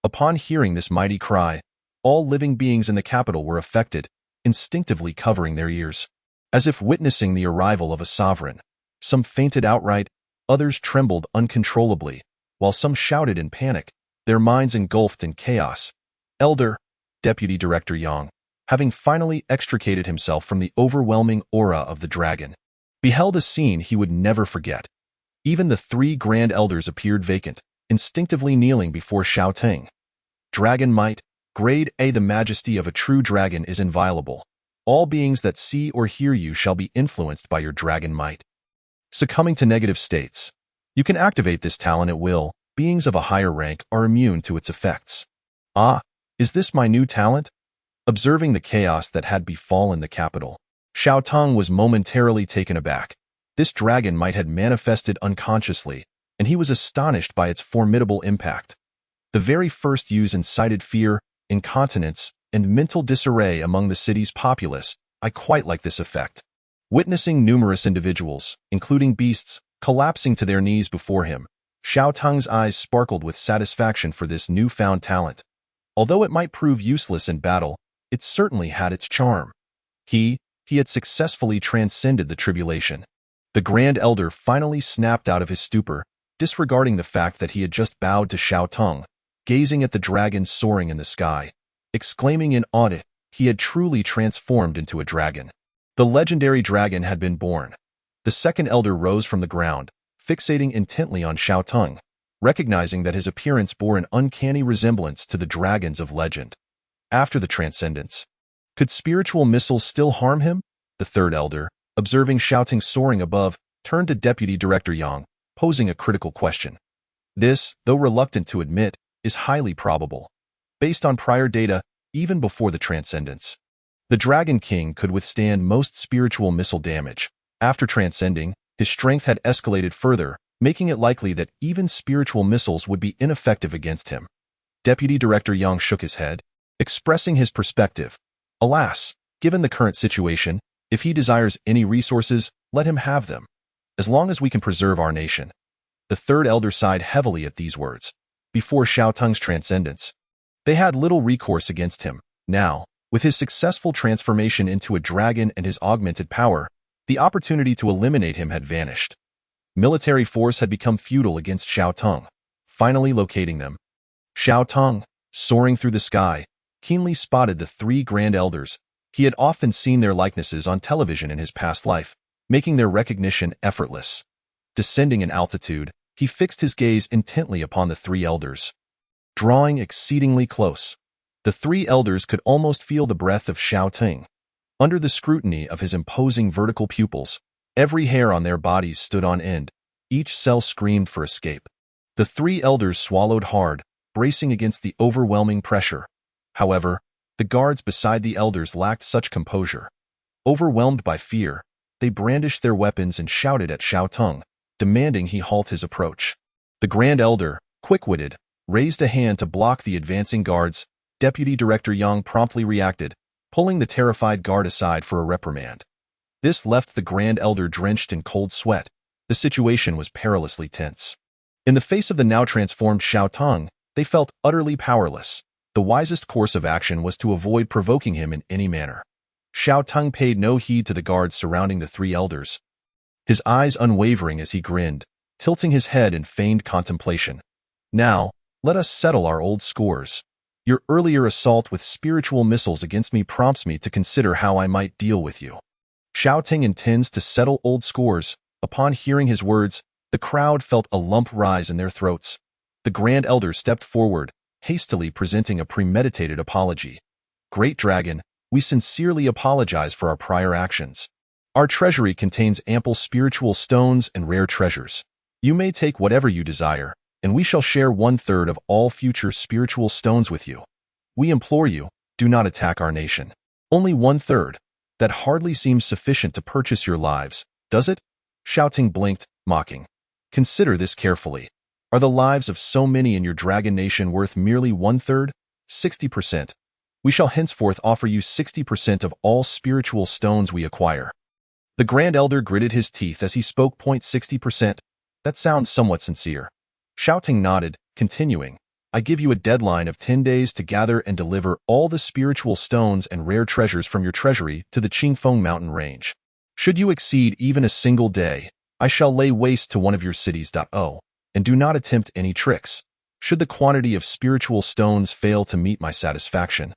Upon hearing this mighty cry, all living beings in the capital were affected, instinctively covering their ears, as if witnessing the arrival of a sovereign. Some fainted outright, others trembled uncontrollably, while some shouted in panic, their minds engulfed in chaos. Elder, Deputy Director Yang, having finally extricated himself from the overwhelming aura of the dragon, beheld a scene he would never forget. Even the three grand elders appeared vacant, instinctively kneeling before Xiao Teng. Dragon might, Grade A. The majesty of a true dragon is inviolable. All beings that see or hear you shall be influenced by your dragon might. Succumbing to negative states. You can activate this talent at will. Beings of a higher rank are immune to its effects. Ah, is this my new talent? Observing the chaos that had befallen the capital, Xiao Teng was momentarily taken aback. This dragon might had manifested unconsciously, and he was astonished by its formidable impact. The very first use incited fear, incontinence, and mental disarray among the city's populace. I quite like this effect. Witnessing numerous individuals, including beasts, collapsing to their knees before him, Xiao Teng's eyes sparkled with satisfaction for this newfound talent. Although it might prove useless in battle, it certainly had its charm. He had successfully transcended the tribulation. The Grand Elder finally snapped out of his stupor, disregarding the fact that he had just bowed to Xiao Teng, gazing at the dragon soaring in the sky, exclaiming in awe, he had truly transformed into a dragon. The legendary dragon had been born. The second elder rose from the ground, fixating intently on Xiao Teng, recognizing that his appearance bore an uncanny resemblance to the dragons of legend. After the transcendence, could spiritual missiles still harm him? The third elder, observing Xiao Teng soaring above, turned to Deputy Director Yang, posing a critical question. This, though reluctant to admit, is highly probable. Based on prior data, even before the transcendence, the Dragon King could withstand most spiritual missile damage. After transcending, his strength had escalated further, making it likely that even spiritual missiles would be ineffective against him. Deputy Director Yang shook his head, expressing his perspective. Alas, given the current situation, if he desires any resources, let him have them, as long as we can preserve our nation. The third elder sighed heavily at these words. Before Xiao Teng's transcendence, they had little recourse against him. Now, with his successful transformation into a dragon and his augmented power, the opportunity to eliminate him had vanished. Military force had become futile against Xiao Teng. Finally locating them, Xiao Teng, soaring through the sky, keenly spotted the three grand elders. He had often seen their likenesses on television in his past life, making their recognition effortless. Descending in altitude, he fixed his gaze intently upon the three elders. Drawing exceedingly close, the three elders could almost feel the breath of Xiao Teng. Under the scrutiny of his imposing vertical pupils, every hair on their bodies stood on end. Each cell screamed for escape. The three elders swallowed hard, bracing against the overwhelming pressure. However, the guards beside the elders lacked such composure. Overwhelmed by fear, they brandished their weapons and shouted at Xiao Teng, demanding he halt his approach. The Grand Elder, quick-witted, raised a hand to block the advancing guards. Deputy Director Yang promptly reacted, pulling the terrified guard aside for a reprimand. This left the Grand Elder drenched in cold sweat. The situation was perilously tense. In the face of the now transformed Xiao Teng, they felt utterly powerless. The wisest course of action was to avoid provoking him in any manner. Xiao Teng paid no heed to the guards surrounding the three elders, his eyes unwavering as he grinned, tilting his head in feigned contemplation. Now, let us settle our old scores. Your earlier assault with spiritual missiles against me prompts me to consider how I might deal with you. Xiao Teng intends to settle old scores. Upon hearing his words, the crowd felt a lump rise in their throats. The Grand Elder stepped forward, hastily presenting a premeditated apology. Great Dragon, we sincerely apologize for our prior actions. Our treasury contains ample spiritual stones and rare treasures. You may take whatever you desire, and we shall share 1/3 of all future spiritual stones with you. We implore you, do not attack our nation. Only 1/3. That hardly seems sufficient to purchase your lives, does it? Xiao Teng blinked, mocking. Consider this carefully. Are the lives of so many in your dragon nation worth merely 1/3? 60%. We shall henceforth offer you 60% of all spiritual stones we acquire." The Grand Elder gritted his teeth as he spoke. 60%. That sounds somewhat sincere. Xiao Ting nodded, continuing, "I give you a deadline of 10 days to gather and deliver all the spiritual stones and rare treasures from your treasury to the Qingfeng mountain range. Should you exceed even a single day, I shall lay waste to one of your cities. And do not attempt any tricks. Should the quantity of spiritual stones fail to meet my satisfaction,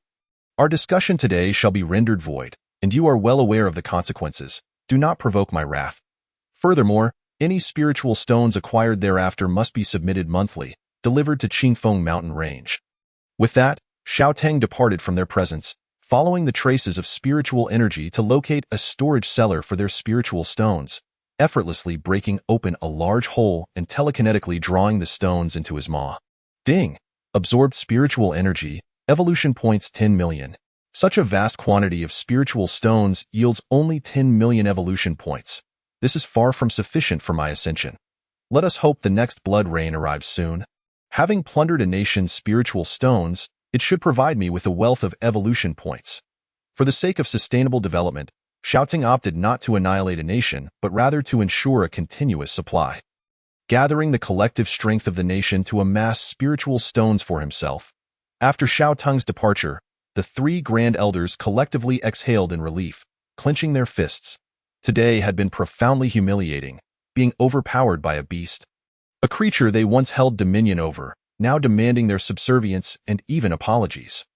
our discussion today shall be rendered void, and you are well aware of the consequences. Do not provoke my wrath. Furthermore, any spiritual stones acquired thereafter must be submitted monthly, delivered to Qingfeng mountain range." With that, Xiao Teng departed from their presence, following the traces of spiritual energy to locate a storage cellar for their spiritual stones, effortlessly breaking open a large hole and telekinetically drawing the stones into his maw. Ding! Absorbed spiritual energy, evolution points 10 million. Such a vast quantity of spiritual stones yields only 10 million evolution points. This is far from sufficient for my ascension. Let us hope the next blood rain arrives soon. Having plundered a nation's spiritual stones, it should provide me with a wealth of evolution points. For the sake of sustainable development, Xiao Ting opted not to annihilate a nation, but rather to ensure a continuous supply. Gathering the collective strength of the nation to amass spiritual stones for himself. After Xiao Teng's departure, the three Grand Elders collectively exhaled in relief, clenching their fists. Today had been profoundly humiliating, being overpowered by a beast. A creature they once held dominion over, now demanding their subservience and even apologies.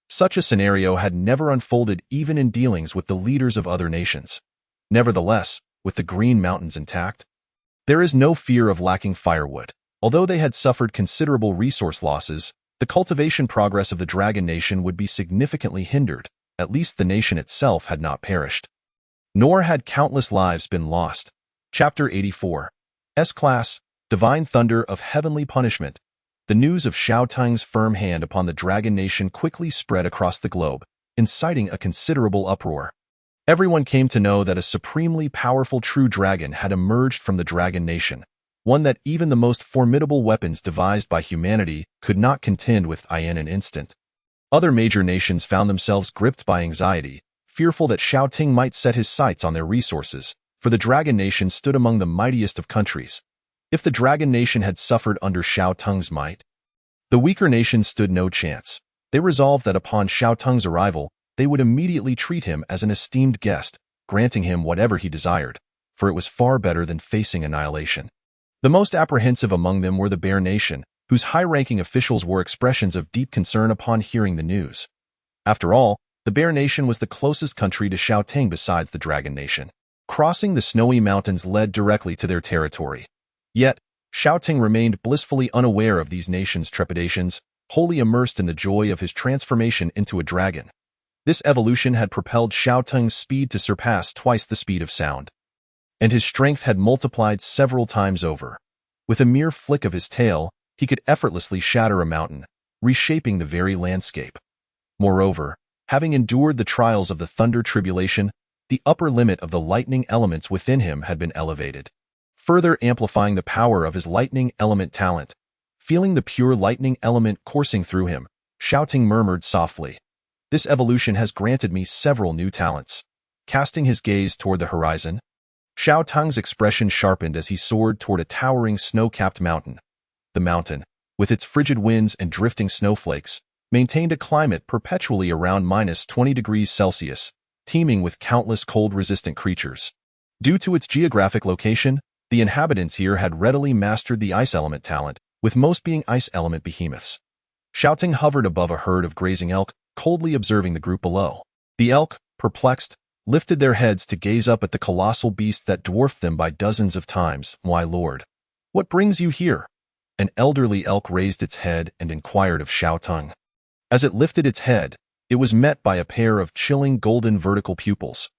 Such a scenario had never unfolded even in dealings with the leaders of other nations. Nevertheless, with the Green Mountains intact, there is no fear of lacking firewood. Although they had suffered considerable resource losses, the cultivation progress of the Dragon Nation would be significantly hindered. At least the nation itself had not perished. Nor had countless lives been lost. Chapter 84. S-Class, Divine Thunder of Heavenly Punishment. The news of Xiao Teng's firm hand upon the Dragon Nation quickly spread across the globe, inciting a considerable uproar. Everyone came to know that a supremely powerful true dragon had emerged from the Dragon Nation, one that even the most formidable weapons devised by humanity could not contend with in an instant. Other major nations found themselves gripped by anxiety, fearful that Xiao Teng might set his sights on their resources, for the Dragon Nation stood among the mightiest of countries. If the Dragon Nation had suffered under Xiao Teng's might, the weaker nations stood no chance. They resolved that upon Xiao Teng's arrival, they would immediately treat him as an esteemed guest, granting him whatever he desired, for it was far better than facing annihilation. The most apprehensive among them were the Bear Nation, whose high-ranking officials wore expressions of deep concern upon hearing the news. After all, the Bear Nation was the closest country to Xiao Teng besides the Dragon Nation. Crossing the snowy mountains led directly to their territory. Yet, Xiao Teng remained blissfully unaware of these nations' trepidations, wholly immersed in the joy of his transformation into a dragon. This evolution had propelled Xiao Teng's speed to surpass twice the speed of sound, and his strength had multiplied several times over. With a mere flick of his tail, he could effortlessly shatter a mountain, reshaping the very landscape. Moreover, having endured the trials of the thunder tribulation, the upper limit of the lightning elements within him had been elevated, further amplifying the power of his lightning element talent. Feeling the pure lightning element coursing through him, Xiao Teng murmured softly, "This evolution has granted me several new talents." Casting his gaze toward the horizon, Xiao Teng's expression sharpened as he soared toward a towering snow-capped mountain. The mountain, with its frigid winds and drifting snowflakes, maintained a climate perpetually around -20 degrees Celsius, teeming with countless cold-resistant creatures. Due to its geographic location, the inhabitants here had readily mastered the ice element talent, with most being ice element behemoths. Xiao Teng hovered above a herd of grazing elk, coldly observing the group below. The elk, perplexed, lifted their heads to gaze up at the colossal beast that dwarfed them by dozens of times. "Why, Lord, what brings you here?" An elderly elk raised its head and inquired of Xiao Teng. As it lifted its head, it was met by a pair of chilling golden vertical pupils.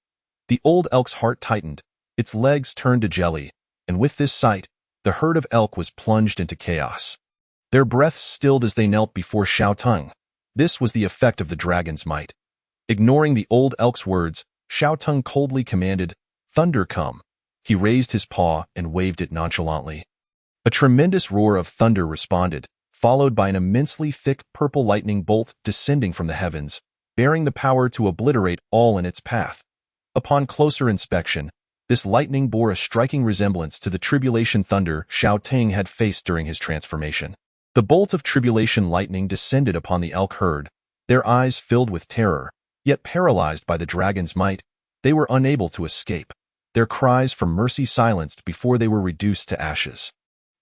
The old elk's heart tightened, its legs turned to jelly, and with this sight, the herd of elk was plunged into chaos. Their breaths stilled as they knelt before Xiao Teng. This was the effect of the dragon's might. Ignoring the old elk's words, Xiao Teng coldly commanded, "Thunder, come." He raised his paw and waved it nonchalantly. A tremendous roar of thunder responded, followed by an immensely thick purple lightning bolt descending from the heavens, bearing the power to obliterate all in its path. Upon closer inspection, this lightning bore a striking resemblance to the tribulation thunder Xiao Ting had faced during his transformation. The bolt of tribulation lightning descended upon the elk herd, their eyes filled with terror, yet paralyzed by the dragon's might, they were unable to escape, their cries for mercy silenced before they were reduced to ashes.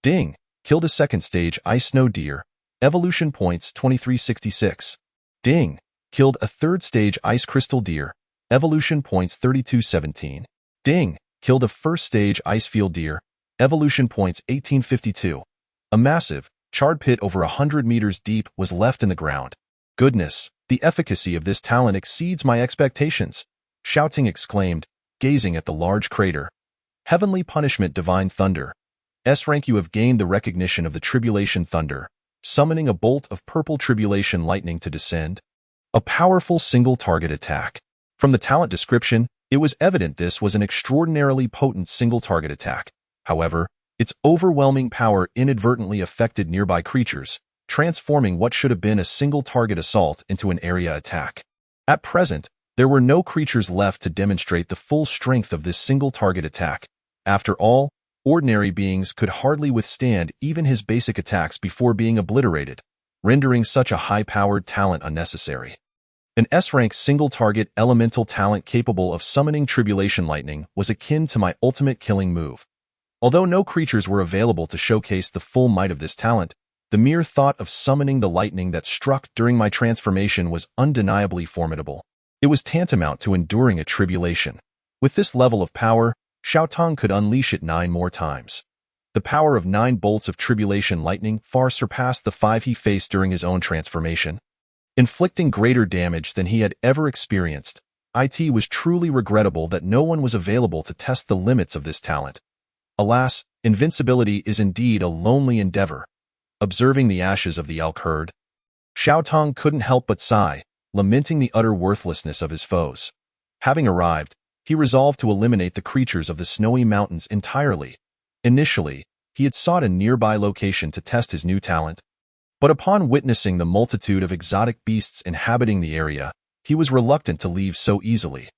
Ding! Killed a second stage ice snow deer, evolution points 2366. Ding! Killed a third stage ice crystal deer, evolution points 3217. Ding! Killed a first stage ice field deer, evolution points 1852. A massive, charred pit over 100 meters deep was left in the ground. Goodness, the efficacy of this talent exceeds my expectations, Xiao Ting exclaimed, gazing at the large crater. Heavenly punishment, divine thunder. S-rank, you have gained the recognition of the tribulation thunder, summoning a bolt of purple tribulation lightning to descend. A powerful single-target attack. From the talent description, it was evident this was an extraordinarily potent single-target attack. However, its overwhelming power inadvertently affected nearby creatures, transforming what should have been a single-target assault into an area attack. At present, there were no creatures left to demonstrate the full strength of this single-target attack. After all, ordinary beings could hardly withstand even his basic attacks before being obliterated, rendering such a high-powered talent unnecessary. An S-rank single-target elemental talent capable of summoning tribulation lightning was akin to my ultimate killing move. Although no creatures were available to showcase the full might of this talent, the mere thought of summoning the lightning that struck during my transformation was undeniably formidable. It was tantamount to enduring a tribulation. With this level of power, Xiao Ting could unleash it 9 more times. The power of 9 bolts of tribulation lightning far surpassed the 5 he faced during his own transformation. Inflicting greater damage than he had ever experienced, it was truly regrettable that no one was available to test the limits of this talent. Alas, invincibility is indeed a lonely endeavor. Observing the ashes of the elk herd, Xiao Ting couldn't help but sigh, lamenting the utter worthlessness of his foes. Having arrived, he resolved to eliminate the creatures of the snowy mountains entirely. Initially, he had sought a nearby location to test his new talent, but upon witnessing the multitude of exotic beasts inhabiting the area, he was reluctant to leave so easily.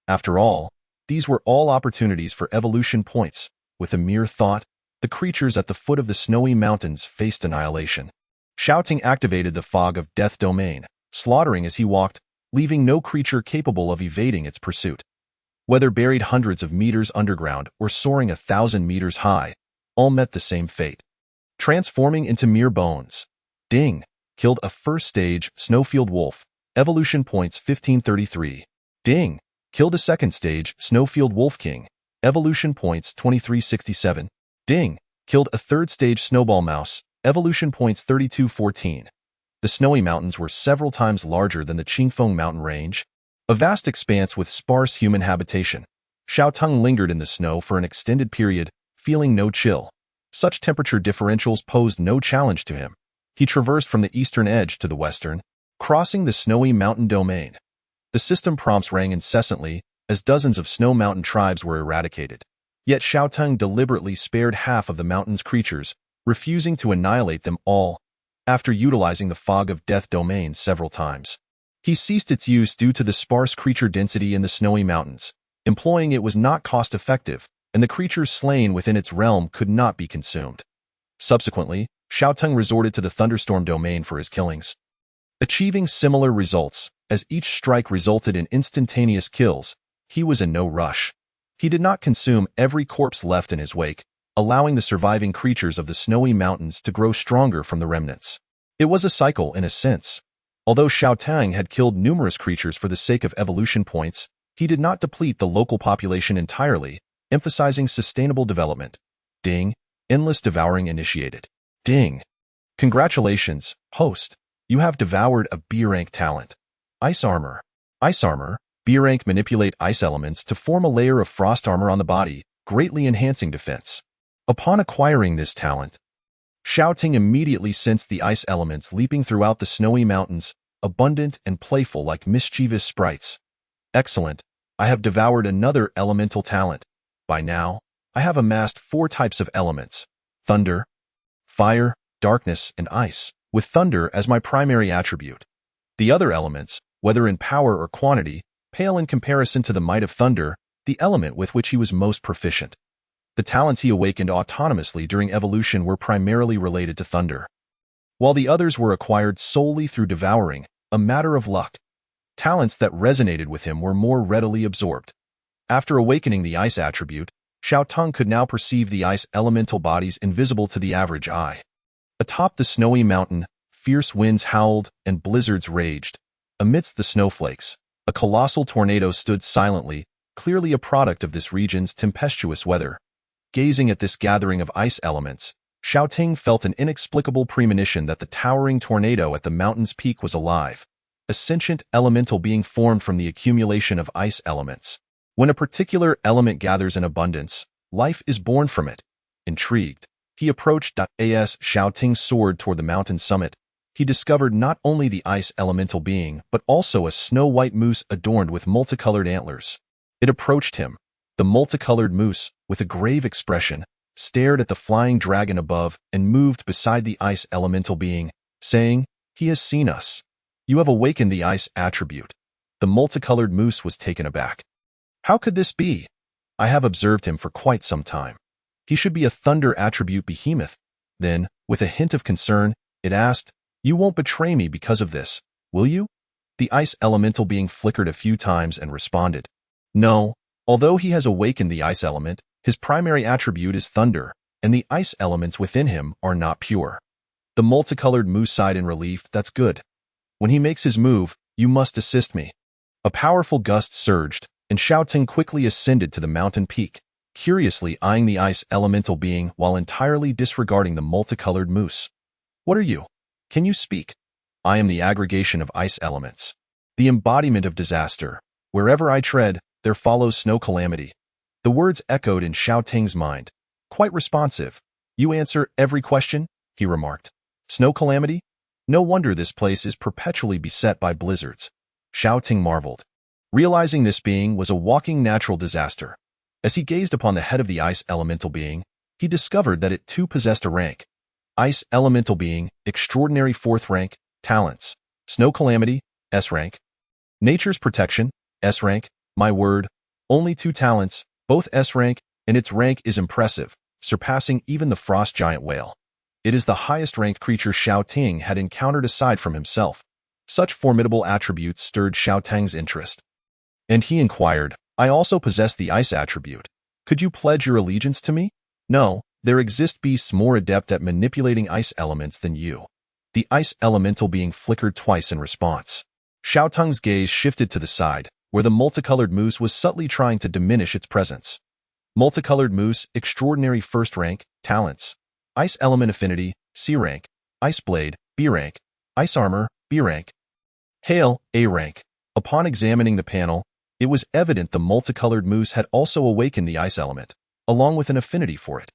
After all, these were all opportunities for evolution points. With a mere thought, the creatures at the foot of the snowy mountains faced annihilation. Xiao Ting activated the fog of death domain, slaughtering as he walked, leaving no creature capable of evading its pursuit. Whether buried hundreds of meters underground or soaring 1,000 meters high, all met the same fate. Transforming into mere bones. Ding! Killed a first stage snowfield wolf, evolution points 1533. Ding! Killed a second stage snowfield wolf king, evolution points 2367. Ding! Killed a third stage snowball mouse, evolution points 3214. The snowy mountains were several times larger than the Qingfeng mountain range, a vast expanse with sparse human habitation. Xiao Ting lingered in the snow for an extended period, feeling no chill. Such temperature differentials posed no challenge to him. He traversed from the eastern edge to the western, crossing the snowy mountain domain. The system prompts rang incessantly as dozens of snow mountain tribes were eradicated. Yet Xiao Ting deliberately spared half of the mountain's creatures, refusing to annihilate them all. After utilizing the fog of death domain several times, he ceased its use due to the sparse creature density in the snowy mountains. Employing it was not cost-effective, and the creatures slain within its realm could not be consumed. Subsequently, Xiao Ting resorted to the thunderstorm domain for his killings, achieving similar results. As each strike resulted in instantaneous kills, he was in no rush. He did not consume every corpse left in his wake, allowing the surviving creatures of the snowy mountains to grow stronger from the remnants. It was a cycle in a sense. Although Xiao Ting had killed numerous creatures for the sake of evolution points, he did not deplete the local population entirely, emphasizing sustainable development. Ding! Endless devouring initiated. Ding! Congratulations, host. You have devoured a B-rank talent. Ice armor. Ice armor. B-rank manipulate ice elements to form a layer of frost armor on the body, greatly enhancing defense. Upon acquiring this talent, Xiao Ting immediately sensed the ice elements leaping throughout the snowy mountains, abundant and playful like mischievous sprites. Excellent. I have devoured another elemental talent. By now, I have amassed 4 types of elements: thunder, fire, darkness, and ice, with thunder as my primary attribute. The other elements, whether in power or quantity, pale in comparison to the might of thunder, the element with which he was most proficient. The talents he awakened autonomously during evolution were primarily related to thunder, while the others were acquired solely through devouring, a matter of luck. Talents that resonated with him were more readily absorbed. After awakening the ice attribute, Xiaoteng could now perceive the ice elemental bodies invisible to the average eye. Atop the snowy mountain, fierce winds howled and blizzards raged. Amidst the snowflakes, a colossal tornado stood silently, clearly a product of this region's tempestuous weather. Gazing at this gathering of ice elements, Xiaoteng felt an inexplicable premonition that the towering tornado at the mountain's peak was alive, a sentient elemental being formed from the accumulation of ice elements. When a particular element gathers in abundance, life is born from it. Intrigued, he approached. As Xiaoteng soared toward the mountain summit, he discovered not only the ice elemental being, but also a snow-white moose adorned with multicolored antlers. It approached him. The multicolored moose, with a grave expression, stared at the flying dragon above and moved beside the ice elemental being, saying, "He has seen us. You have awakened the ice attribute." The multicolored moose was taken aback. "How could this be? I have observed him for quite some time. He should be a thunder attribute behemoth." Then, with a hint of concern, it asked, "You won't betray me because of this, will you?" The ice elemental being flickered a few times and responded, "No. Although he has awakened the ice element, his primary attribute is thunder, and the ice elements within him are not pure." The multicolored moose sighed in relief. "That's good. When he makes his move, you must assist me." A powerful gust surged, and Xiaoteng quickly ascended to the mountain peak, curiously eyeing the ice elemental being while entirely disregarding the multicolored moose. "What are you? Can you speak?" "I am the aggregation of ice elements, the embodiment of disaster. Wherever I tread, there follows snow calamity." The words echoed in Xiaoteng's mind. "Quite responsive. You answer every question?" he remarked. "Snow calamity? No wonder this place is perpetually beset by blizzards." Xiaoteng marveled, realizing this being was a walking natural disaster. As he gazed upon the head of the ice elemental being, he discovered that it too possessed a rank. Ice elemental being, extraordinary 4th rank, talents. Snow calamity, S rank. Nature's protection, S rank. My word, only 2 talents, both S rank, and its rank is impressive, surpassing even the frost giant whale. It is the highest ranked creature Xiaoteng had encountered aside from himself. Such formidable attributes stirred Xiaoteng's interest. And he inquired, "I also possess the ice attribute. Could you pledge your allegiance to me?" "No, there exist beasts more adept at manipulating ice elements than you." The ice elemental being flickered twice in response. Xiaoteng's gaze shifted to the side, where the multicolored moose was subtly trying to diminish its presence. Multicolored moose, extraordinary 1st rank, talents. Ice element affinity, C rank. Ice blade, B rank. Ice armor, B rank. Hail, A rank. Upon examining the panel, it was evident the multicolored moose had also awakened the ice element, along with an affinity for it.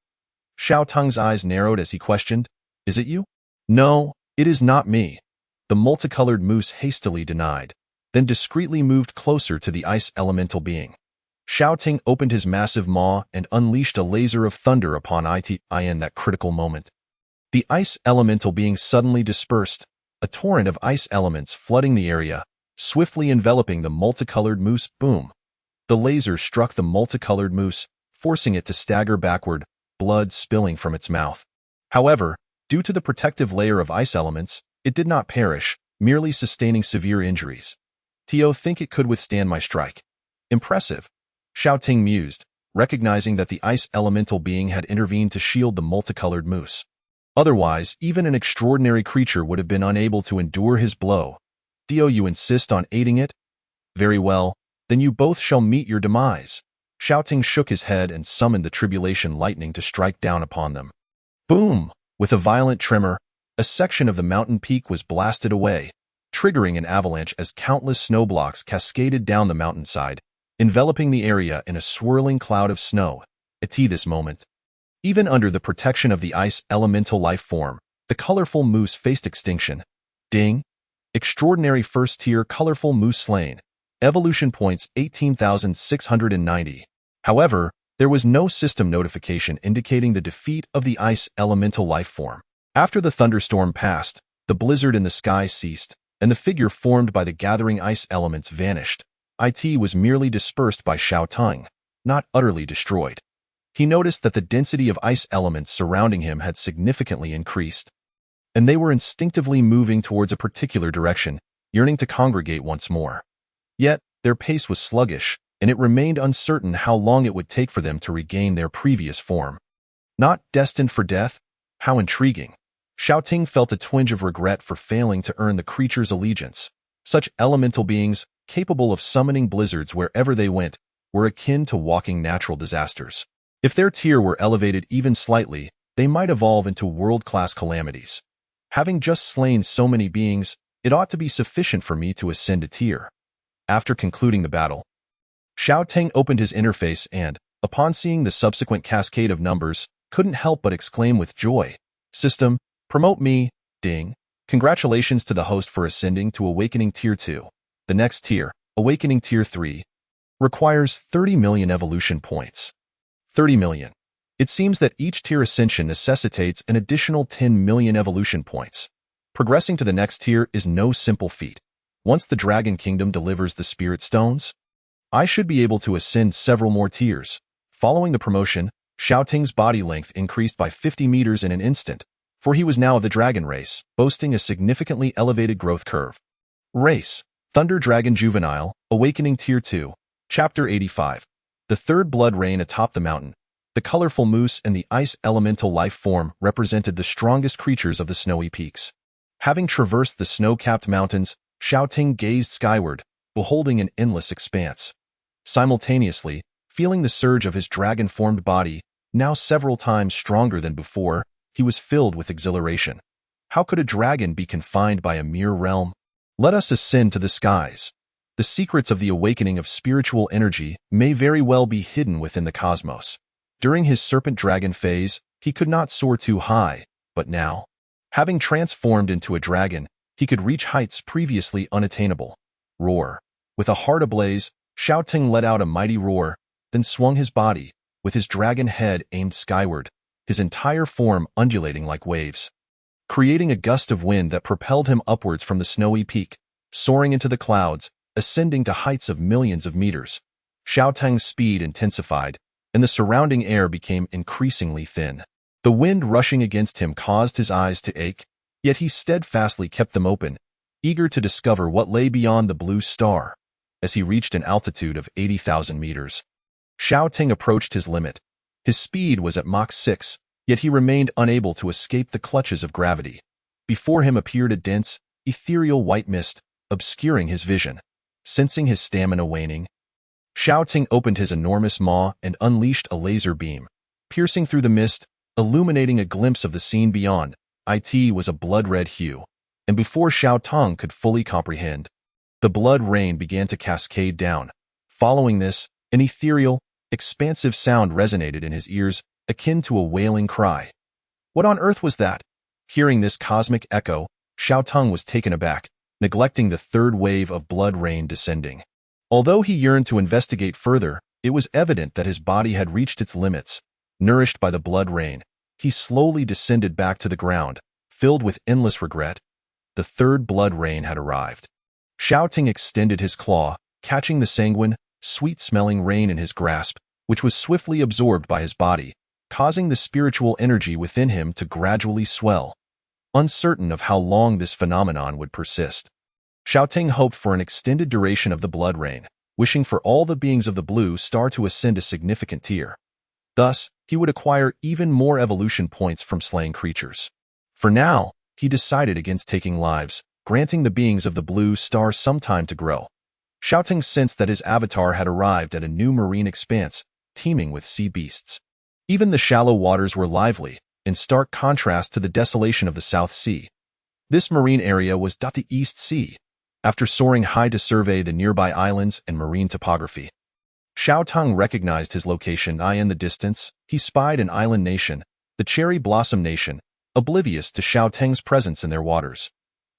Xiaoteng's eyes narrowed as he questioned, "Is it you?" "No, it is not me," the multicolored moose hastily denied, then discreetly moved closer to the ice elemental being. Xiaoteng opened his massive maw and unleashed a laser of thunder upon it in that critical moment. The ice elemental being suddenly dispersed, a torrent of ice elements flooding the area, swiftly enveloping the multicolored moose. Boom! The laser struck the multicolored moose, forcing it to stagger backward, blood spilling from its mouth. However, due to the protective layer of ice elements, it did not perish, merely sustaining severe injuries. "Tio think it could withstand my strike." "Impressive," Xiaoteng mused, recognizing that the ice elemental being had intervened to shield the multicolored moose. Otherwise, even an extraordinary creature would have been unable to endure his blow. "Dio, you insist on aiding it? Very well, then you both shall meet your demise." Xiaoteng shook his head and summoned the tribulation lightning to strike down upon them. Boom! With a violent tremor, a section of the mountain peak was blasted away, triggering an avalanche as countless snow blocks cascaded down the mountainside, enveloping the area in a swirling cloud of snow. At this moment, even under the protection of the ice elemental life form, the colorful moose faced extinction. Ding! Extraordinary 1st tier colorful moose slain. Evolution points 18,690. However, there was no system notification indicating the defeat of the ice elemental life form. After the thunderstorm passed, the blizzard in the sky ceased, and the figure formed by the gathering ice elements vanished. It was merely dispersed by Xiao Teng, not utterly destroyed. He noticed that the density of ice elements surrounding him had significantly increased, and they were instinctively moving towards a particular direction, yearning to congregate once more. Yet, their pace was sluggish, and it remained uncertain how long it would take for them to regain their previous form. Not destined for death? How intriguing. Xiao Ting felt a twinge of regret for failing to earn the creature's allegiance. Such elemental beings, capable of summoning blizzards wherever they went, were akin to walking natural disasters. If their tier were elevated even slightly, they might evolve into world-class calamities. Having just slain so many beings, it ought to be sufficient for me to ascend a tier. After concluding the battle, Xiao Teng opened his interface and, upon seeing the subsequent cascade of numbers, couldn't help but exclaim with joy, "System, promote me, ding. Congratulations to the host for ascending to Awakening Tier 2. The next tier, Awakening Tier 3, requires 30 million evolution points." 30 million. It seems that each tier ascension necessitates an additional 10 million evolution points. Progressing to the next tier is no simple feat. Once the Dragon Kingdom delivers the Spirit Stones, I should be able to ascend several more tiers. Following the promotion, Xiao Ting's body length increased by 50 meters in an instant, for he was now of the dragon race, boasting a significantly elevated growth curve. Race: Thunder Dragon Juvenile, Awakening Tier 2, Chapter 85. The third blood rain atop the mountain. The colorful moose and the ice elemental life form represented the strongest creatures of the snowy peaks. Having traversed the snow-capped mountains, Xiao Ting gazed skyward, beholding an endless expanse. Simultaneously, feeling the surge of his dragon-formed body, now several times stronger than before, he was filled with exhilaration. How could a dragon be confined by a mere realm? Let us ascend to the skies. The secrets of the awakening of spiritual energy may very well be hidden within the cosmos. During his serpent dragon phase, he could not soar too high, but now, having transformed into a dragon, he could reach heights previously unattainable. Roar. With a heart ablaze, Xiao Ting let out a mighty roar, then swung his body, with his dragon head aimed skyward, his entire form undulating like waves, creating a gust of wind that propelled him upwards from the snowy peak, soaring into the clouds, ascending to heights of millions of meters. Xiao Teng's speed intensified, and the surrounding air became increasingly thin. The wind rushing against him caused his eyes to ache, yet he steadfastly kept them open, eager to discover what lay beyond the blue star. As he reached an altitude of 80,000 meters, Xiao Teng approached his limit. His speed was at Mach 6, yet he remained unable to escape the clutches of gravity. Before him appeared a dense, ethereal white mist, obscuring his vision. Sensing his stamina waning, Xiao Teng opened his enormous maw and unleashed a laser beam, piercing through the mist, illuminating a glimpse of the scene beyond. It was a blood-red hue, and before Xiao Teng could fully comprehend, the blood rain began to cascade down. Following this, an ethereal, expansive sound resonated in his ears, akin to a wailing cry. What on earth was that? Hearing this cosmic echo, Xiao Teng was taken aback, neglecting the third wave of blood rain descending. Although he yearned to investigate further, it was evident that his body had reached its limits. Nourished by the blood rain, he slowly descended back to the ground, filled with endless regret. The third blood rain had arrived. Xiao Teng extended his claw, catching the sanguine, sweet-smelling rain in his grasp, which was swiftly absorbed by his body, causing the spiritual energy within him to gradually swell. Uncertain of how long this phenomenon would persist, Xiao Teng hoped for an extended duration of the blood rain, wishing for all the beings of the blue star to ascend a significant tier. Thus, he would acquire even more evolution points from slaying creatures. For now, he decided against taking lives, granting the beings of the blue star some time to grow. Xiao Teng sensed that his avatar had arrived at a new marine expanse, teeming with sea beasts. Even the shallow waters were lively, in stark contrast to the desolation of the South Sea. This marine area was the East Sea. After soaring high to survey the nearby islands and marine topography, Xiao Teng recognized his location. In the distance, he spied an island nation, the Cherry Blossom Nation, oblivious to Xiao Teng's presence in their waters.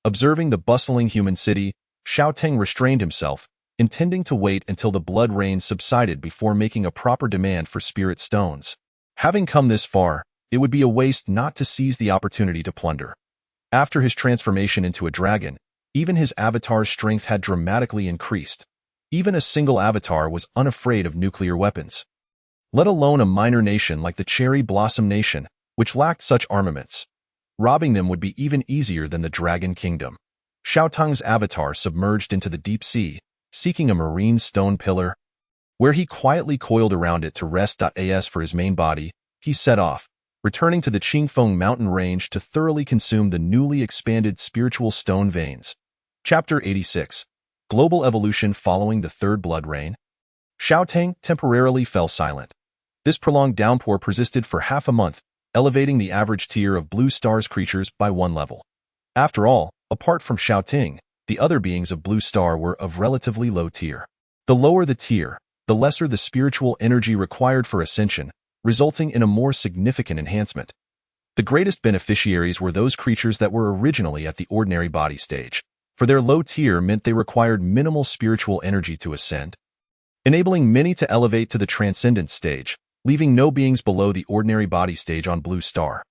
Observing the bustling human city, Xiao Teng restrained himself, intending to wait until the blood rain subsided before making a proper demand for spirit stones. Having come this far, it would be a waste not to seize the opportunity to plunder. After his transformation into a dragon, Even his avatar's strength had dramatically increased. Even a single avatar was unafraid of nuclear weapons. Let alone a minor nation like the Cherry Blossom Nation, which lacked such armaments. Robbing them would be even easier than the Dragon Kingdom. Xiao Tung's avatar submerged into the deep sea, seeking a marine stone pillar. Where he quietly coiled around it to rest. As for his main body, he set off, returning to the Qingfeng mountain range to thoroughly consume the newly expanded spiritual stone veins. Chapter 86. Global Evolution Following the Third Blood Rain. Xiao Tang temporarily fell silent. This prolonged downpour persisted for half a month, elevating the average tier of Blue Star's creatures by 1 level. After all, apart from Xiao Ting, the other beings of Blue Star were of relatively low tier. The lower the tier, the lesser the spiritual energy required for ascension, resulting in a more significant enhancement. The greatest beneficiaries were those creatures that were originally at the ordinary body stage, for their low tier meant they required minimal spiritual energy to ascend, enabling many to elevate to the transcendent stage, leaving no beings below the ordinary body stage on Blue Star.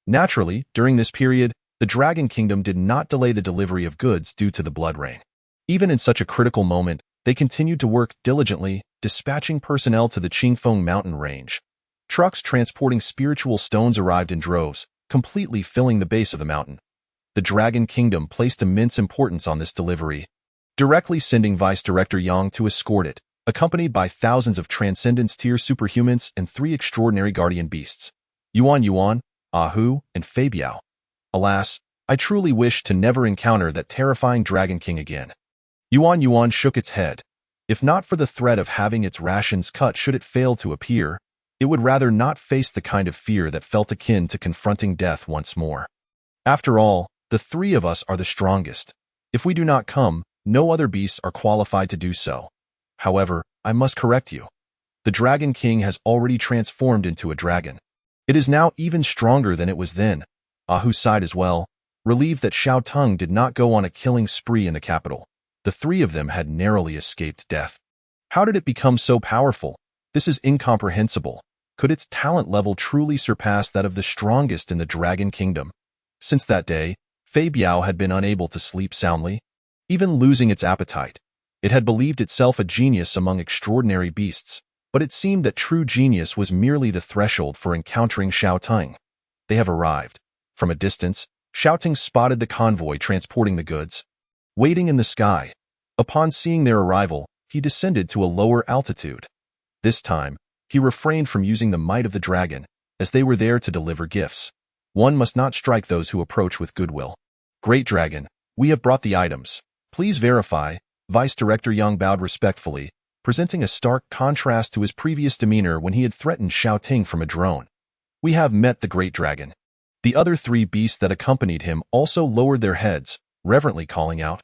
Naturally, during this period, the Dragon Kingdom did not delay the delivery of goods due to the blood rain. Even in such a critical moment, they continued to work diligently, dispatching personnel to the Qingfeng mountain range. Trucks transporting spiritual stones arrived in droves, completely filling the base of the mountain. The Dragon Kingdom placed immense importance on this delivery, directly sending Vice Director Yang to escort it, accompanied by thousands of Transcendence tier superhumans and 3 extraordinary guardian beasts, Yuan, Ahu, and Fabiao. Alas, I truly wish to never encounter that terrifying Dragon King again. Yuan shook its head. If not for the threat of having its rations cut should it fail to appear, it would rather not face the kind of fear that felt akin to confronting death once more. After all, the 3 of us are the strongest. If we do not come, no other beasts are qualified to do so. However, I must correct you. The Dragon King has already transformed into a dragon. It is now even stronger than it was then. Ahu sighed as well, relieved that Xiao Tung did not go on a killing spree in the capital. The 3 of them had narrowly escaped death. How did it become so powerful? This is incomprehensible. Could its talent level truly surpass that of the strongest in the Dragon Kingdom? Since that day, Fabiao had been unable to sleep soundly, even losing its appetite. It had believed itself a genius among extraordinary beasts, but it seemed that true genius was merely the threshold for encountering Xiao Tung. They have arrived. From a distance, Xiao Ting spotted the convoy transporting the goods, waiting in the sky. Upon seeing their arrival, he descended to a lower altitude. This time, he refrained from using the might of the dragon, as they were there to deliver gifts. One must not strike those who approach with goodwill. Great Dragon, we have brought the items. Please verify. Vice Director Yang bowed respectfully, presenting a stark contrast to his previous demeanor when he had threatened Xiao Ting from a drone. We have met the Great Dragon. The other 3 beasts that accompanied him also lowered their heads, reverently calling out.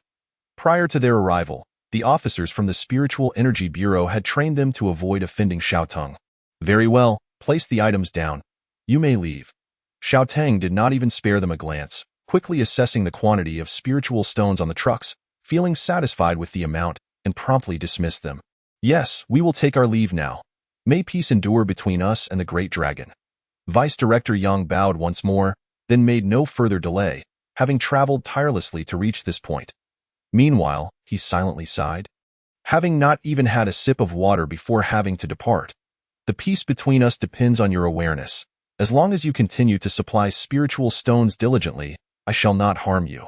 Prior to their arrival, the officers from the Spiritual Energy Bureau had trained them to avoid offending Xiao Tung. Very well, place the items down. You may leave. Xiao Tang did not even spare them a glance, quickly assessing the quantity of spiritual stones on the trucks, feeling satisfied with the amount, and promptly dismissed them. Yes, we will take our leave now. May peace endure between us and the Great Dragon. Vice Director Yang bowed once more, then made no further delay, having traveled tirelessly to reach this point. Meanwhile, he silently sighed, having not even had a sip of water before having to depart. The peace between us depends on your awareness. As long as you continue to supply spiritual stones diligently, I shall not harm you.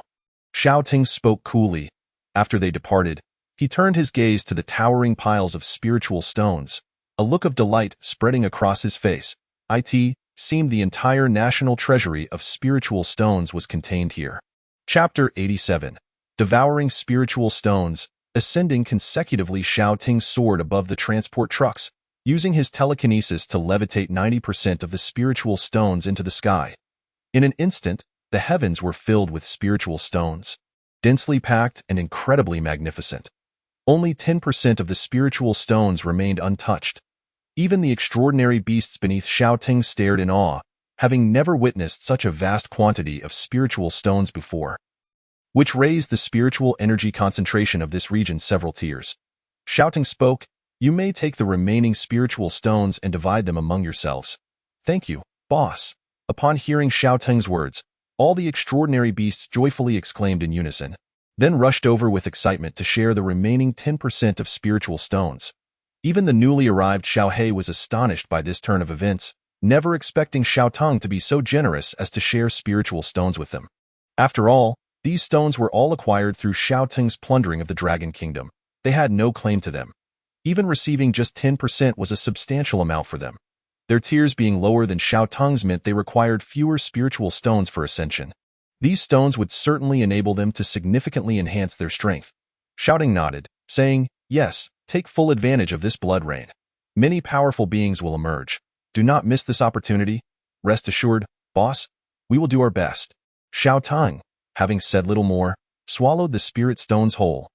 Xiao Ting spoke coolly. After they departed, he turned his gaze to the towering piles of spiritual stones, a look of delight spreading across his face. It seemed the entire national treasury of spiritual stones was contained here. Chapter 87. Devouring Spiritual Stones. Ascending consecutively, Xiao Ting soared above the transport trucks, using his telekinesis to levitate 90% of the spiritual stones into the sky. In an instant, the heavens were filled with spiritual stones, densely packed and incredibly magnificent. Only 10% of the spiritual stones remained untouched. Even the extraordinary beasts beneath Xiao Ting stared in awe, having never witnessed such a vast quantity of spiritual stones before, which raised the spiritual energy concentration of this region several tiers. Xiao Ting spoke, "You may take the remaining spiritual stones and divide them among yourselves." "Thank you, boss." Upon hearing Xiao Ting's words, all the extraordinary beasts joyfully exclaimed in unison. then rushed over with excitement to share the remaining 10% of spiritual stones. Even the newly arrived Xiaohei was astonished by this turn of events, never expecting Xiaotong to be so generous as to share spiritual stones with them. After all, these stones were all acquired through Xiaotong's plundering of the Dragon Kingdom. They had no claim to them. Even receiving just 10% was a substantial amount for them. Their tiers being lower than Xiaotong's meant they required fewer spiritual stones for ascension. These stones would certainly enable them to significantly enhance their strength. Xiaotong nodded, saying, "Yes, take full advantage of this blood rain. Many powerful beings will emerge. Do not miss this opportunity. Rest assured, boss, we will do our best." Xiaotong, having said little more, swallowed the spirit stones whole.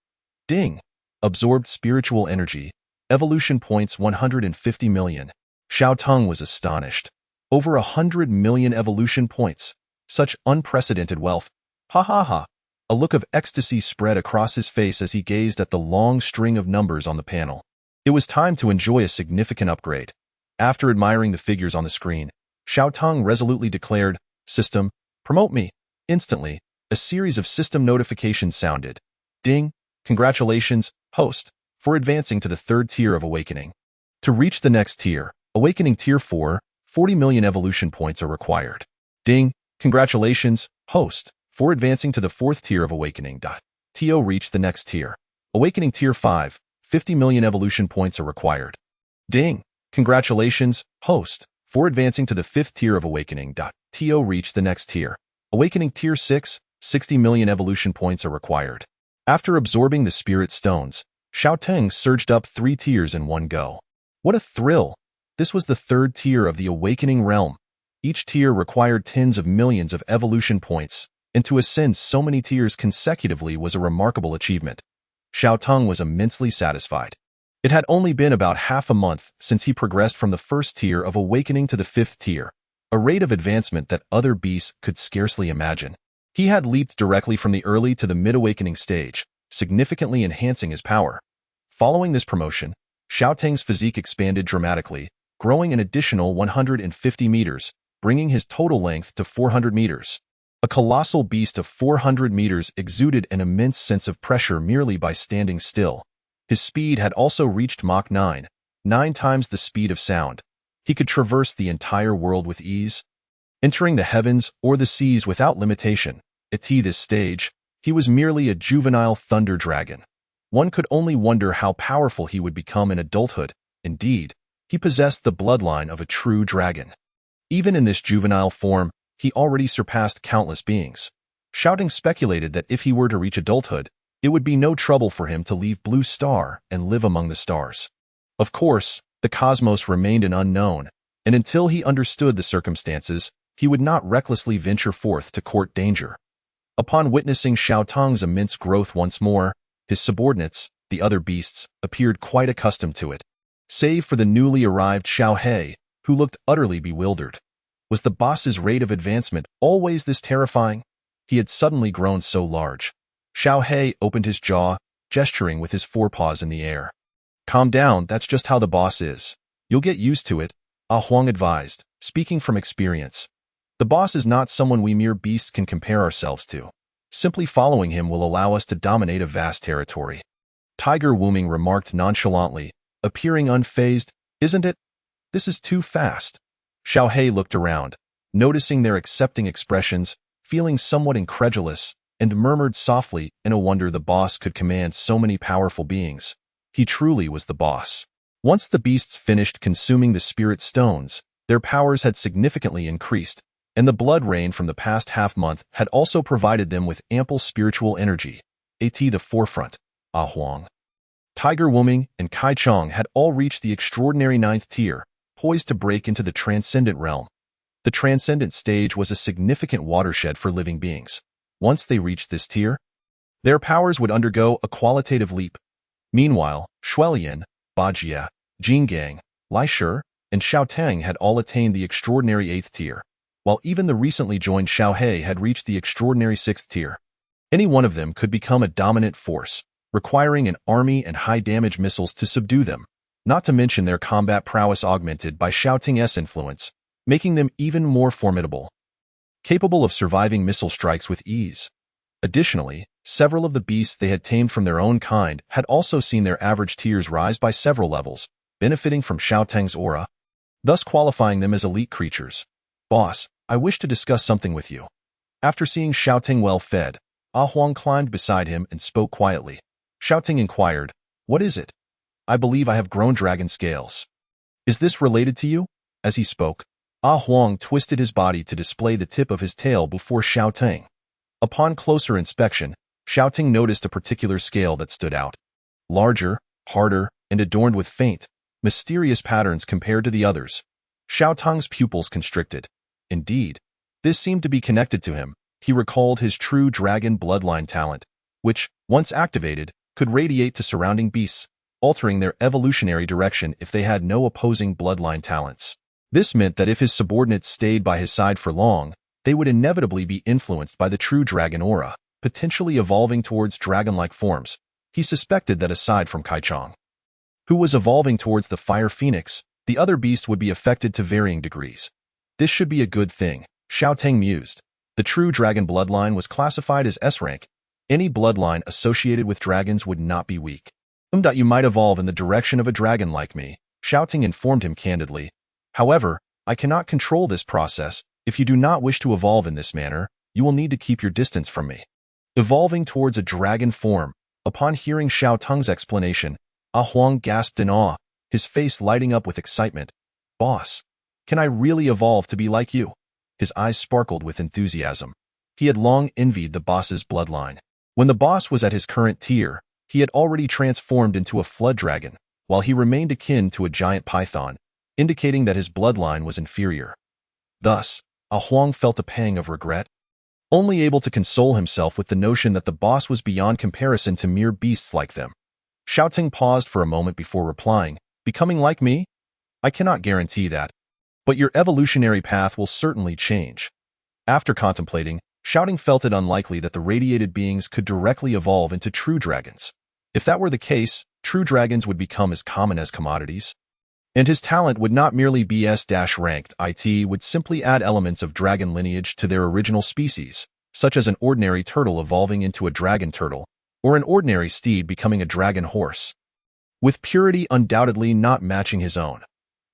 Ding! Absorbed spiritual energy. Evolution points 150 million. Xiaotong was astonished. Over 100 million evolution points. Such unprecedented wealth. Ha ha ha. A look of ecstasy spread across his face as he gazed at the long string of numbers on the panel. It was time to enjoy a significant upgrade. After admiring the figures on the screen, Xiaotong resolutely declared, "System, promote me." Instantly, a series of system notifications sounded. Ding! Congratulations, host, for advancing to the 3rd tier of Awakening. To reach the next tier, Awakening Tier 4, 40 million evolution points are required. Ding! Congratulations, host, for advancing to the 4th tier of Awakening. To reach the next tier, Awakening Tier 5, 50 million evolution points are required. Ding! Congratulations, host, for advancing to the 5th tier of Awakening. To reach the next tier, Awakening Tier 6, 60 million evolution points are required. After absorbing the spirit stones, Xiaotong surged up 3 tiers in one go. What a thrill! This was the 3rd tier of the Awakening realm. Each tier required tens of millions of evolution points, and to ascend so many tiers consecutively was a remarkable achievement. Xiaotong was immensely satisfied. It had only been about half a month since he progressed from the 1st tier of Awakening to the 5th tier, a rate of advancement that other beasts could scarcely imagine. He had leaped directly from the early to the mid-awakening stage, significantly enhancing his power. Following this promotion, Xiaotong's physique expanded dramatically, growing an additional 150 meters, bringing his total length to 400 meters. A colossal beast of 400 meters exuded an immense sense of pressure merely by standing still. His speed had also reached Mach 9, 9 times the speed of sound. He could traverse the entire world with ease, entering the heavens or the seas without limitation. At this stage, he was merely a juvenile thunder dragon. One could only wonder how powerful he would become in adulthood. Indeed, he possessed the bloodline of a true dragon. Even in this juvenile form, he already surpassed countless beings. Xiaotong speculated that if he were to reach adulthood, it would be no trouble for him to leave Blue Star and live among the stars. Of course, the cosmos remained an unknown, and until he understood the circumstances, he would not recklessly venture forth to court danger. Upon witnessing Xiaotong's immense growth once more, his subordinates, the other beasts, appeared quite accustomed to it. Save for the newly arrived Xiaohei, who looked utterly bewildered. Was the boss's rate of advancement always this terrifying? He had suddenly grown so large. Xiaohei opened his jaw, gesturing with his forepaws in the air. "Calm down, that's just how the boss is. You'll get used to it," Ah Huang advised, speaking from experience. "The boss is not someone we mere beasts can compare ourselves to. Simply following him will allow us to dominate a vast territory." Tiger Wuming remarked nonchalantly, appearing unfazed, "Isn't it? This is too fast." Xiaohei looked around, noticing their accepting expressions, feeling somewhat incredulous, and murmured softly in a wonder the boss could command so many powerful beings. He truly was the boss. Once the beasts finished consuming the spirit stones, their powers had significantly increased, and the blood rain from the past half-month had also provided them with ample spiritual energy. At the forefront, Ah Huang, Tiger Wuming, and Kai Chong had all reached the extraordinary 9th tier, poised to break into the transcendent realm. The transcendent stage was a significant watershed for living beings. Once they reached this tier, their powers would undergo a qualitative leap. Meanwhile, Shuelian, Bajie, Jingang, Lai Shi, and Xiaotong had all attained the extraordinary 8th tier, while even the recently joined Xiaohei had reached the extraordinary 6th tier. Any one of them could become a dominant force, requiring an army and high-damage missiles to subdue them, not to mention their combat prowess augmented by Xiaotong's influence, making them even more formidable, capable of surviving missile strikes with ease. Additionally, several of the beasts they had tamed from their own kind had also seen their average tiers rise by several levels, benefiting from Xiao Teng's aura, thus qualifying them as elite creatures. Boss, I wish to discuss something with you. After seeing Xiao Teng well fed, Ah Huang climbed beside him and spoke quietly. Xiao Teng inquired, "What is it?" "I believe I have grown dragon scales." "Is this related to you?" As he spoke, Ah Huang twisted his body to display the tip of his tail before Xiao Teng. Upon closer inspection, Xiao Teng noticed a particular scale that stood out. Larger, harder, and adorned with faint, mysterious patterns compared to the others. Xiao Teng's pupils constricted. Indeed, this seemed to be connected to him. He recalled his true dragon bloodline talent, which, once activated, could radiate to surrounding beasts, altering their evolutionary direction if they had no opposing bloodline talents. This meant that if his subordinates stayed by his side for long, they would inevitably be influenced by the true dragon aura, potentially evolving towards dragon-like forms. He suspected that aside from Kaichong, who was evolving towards the fire phoenix, the other beasts would be affected to varying degrees. This should be a good thing, Xiao Teng mused. The true dragon bloodline was classified as S rank. Any bloodline associated with dragons would not be weak. You might evolve in the direction of a dragon like me, Xiao Teng informed him candidly. However, I cannot control this process. If you do not wish to evolve in this manner, you will need to keep your distance from me. Evolving towards a dragon form. Upon hearing Xiao Teng's explanation, Ah Huang gasped in awe, his face lighting up with excitement. "Boss, can I really evolve to be like you?" His eyes sparkled with enthusiasm. He had long envied the boss's bloodline. When the boss was at his current tier, he had already transformed into a flood dragon, while he remained akin to a giant python, indicating that his bloodline was inferior. Thus, Ah Huang felt a pang of regret, only able to console himself with the notion that the boss was beyond comparison to mere beasts like them. Xiao Teng paused for a moment before replying, "Becoming like me? I cannot guarantee that. But your evolutionary path will certainly change." After contemplating, Xiao Teng felt it unlikely that the radiated beings could directly evolve into true dragons. If that were the case, true dragons would become as common as commodities. And his talent would not merely be S-ranked, it would simply add elements of dragon lineage to their original species, such as an ordinary turtle evolving into a dragon turtle, or an ordinary steed becoming a dragon horse, with purity undoubtedly not matching his own.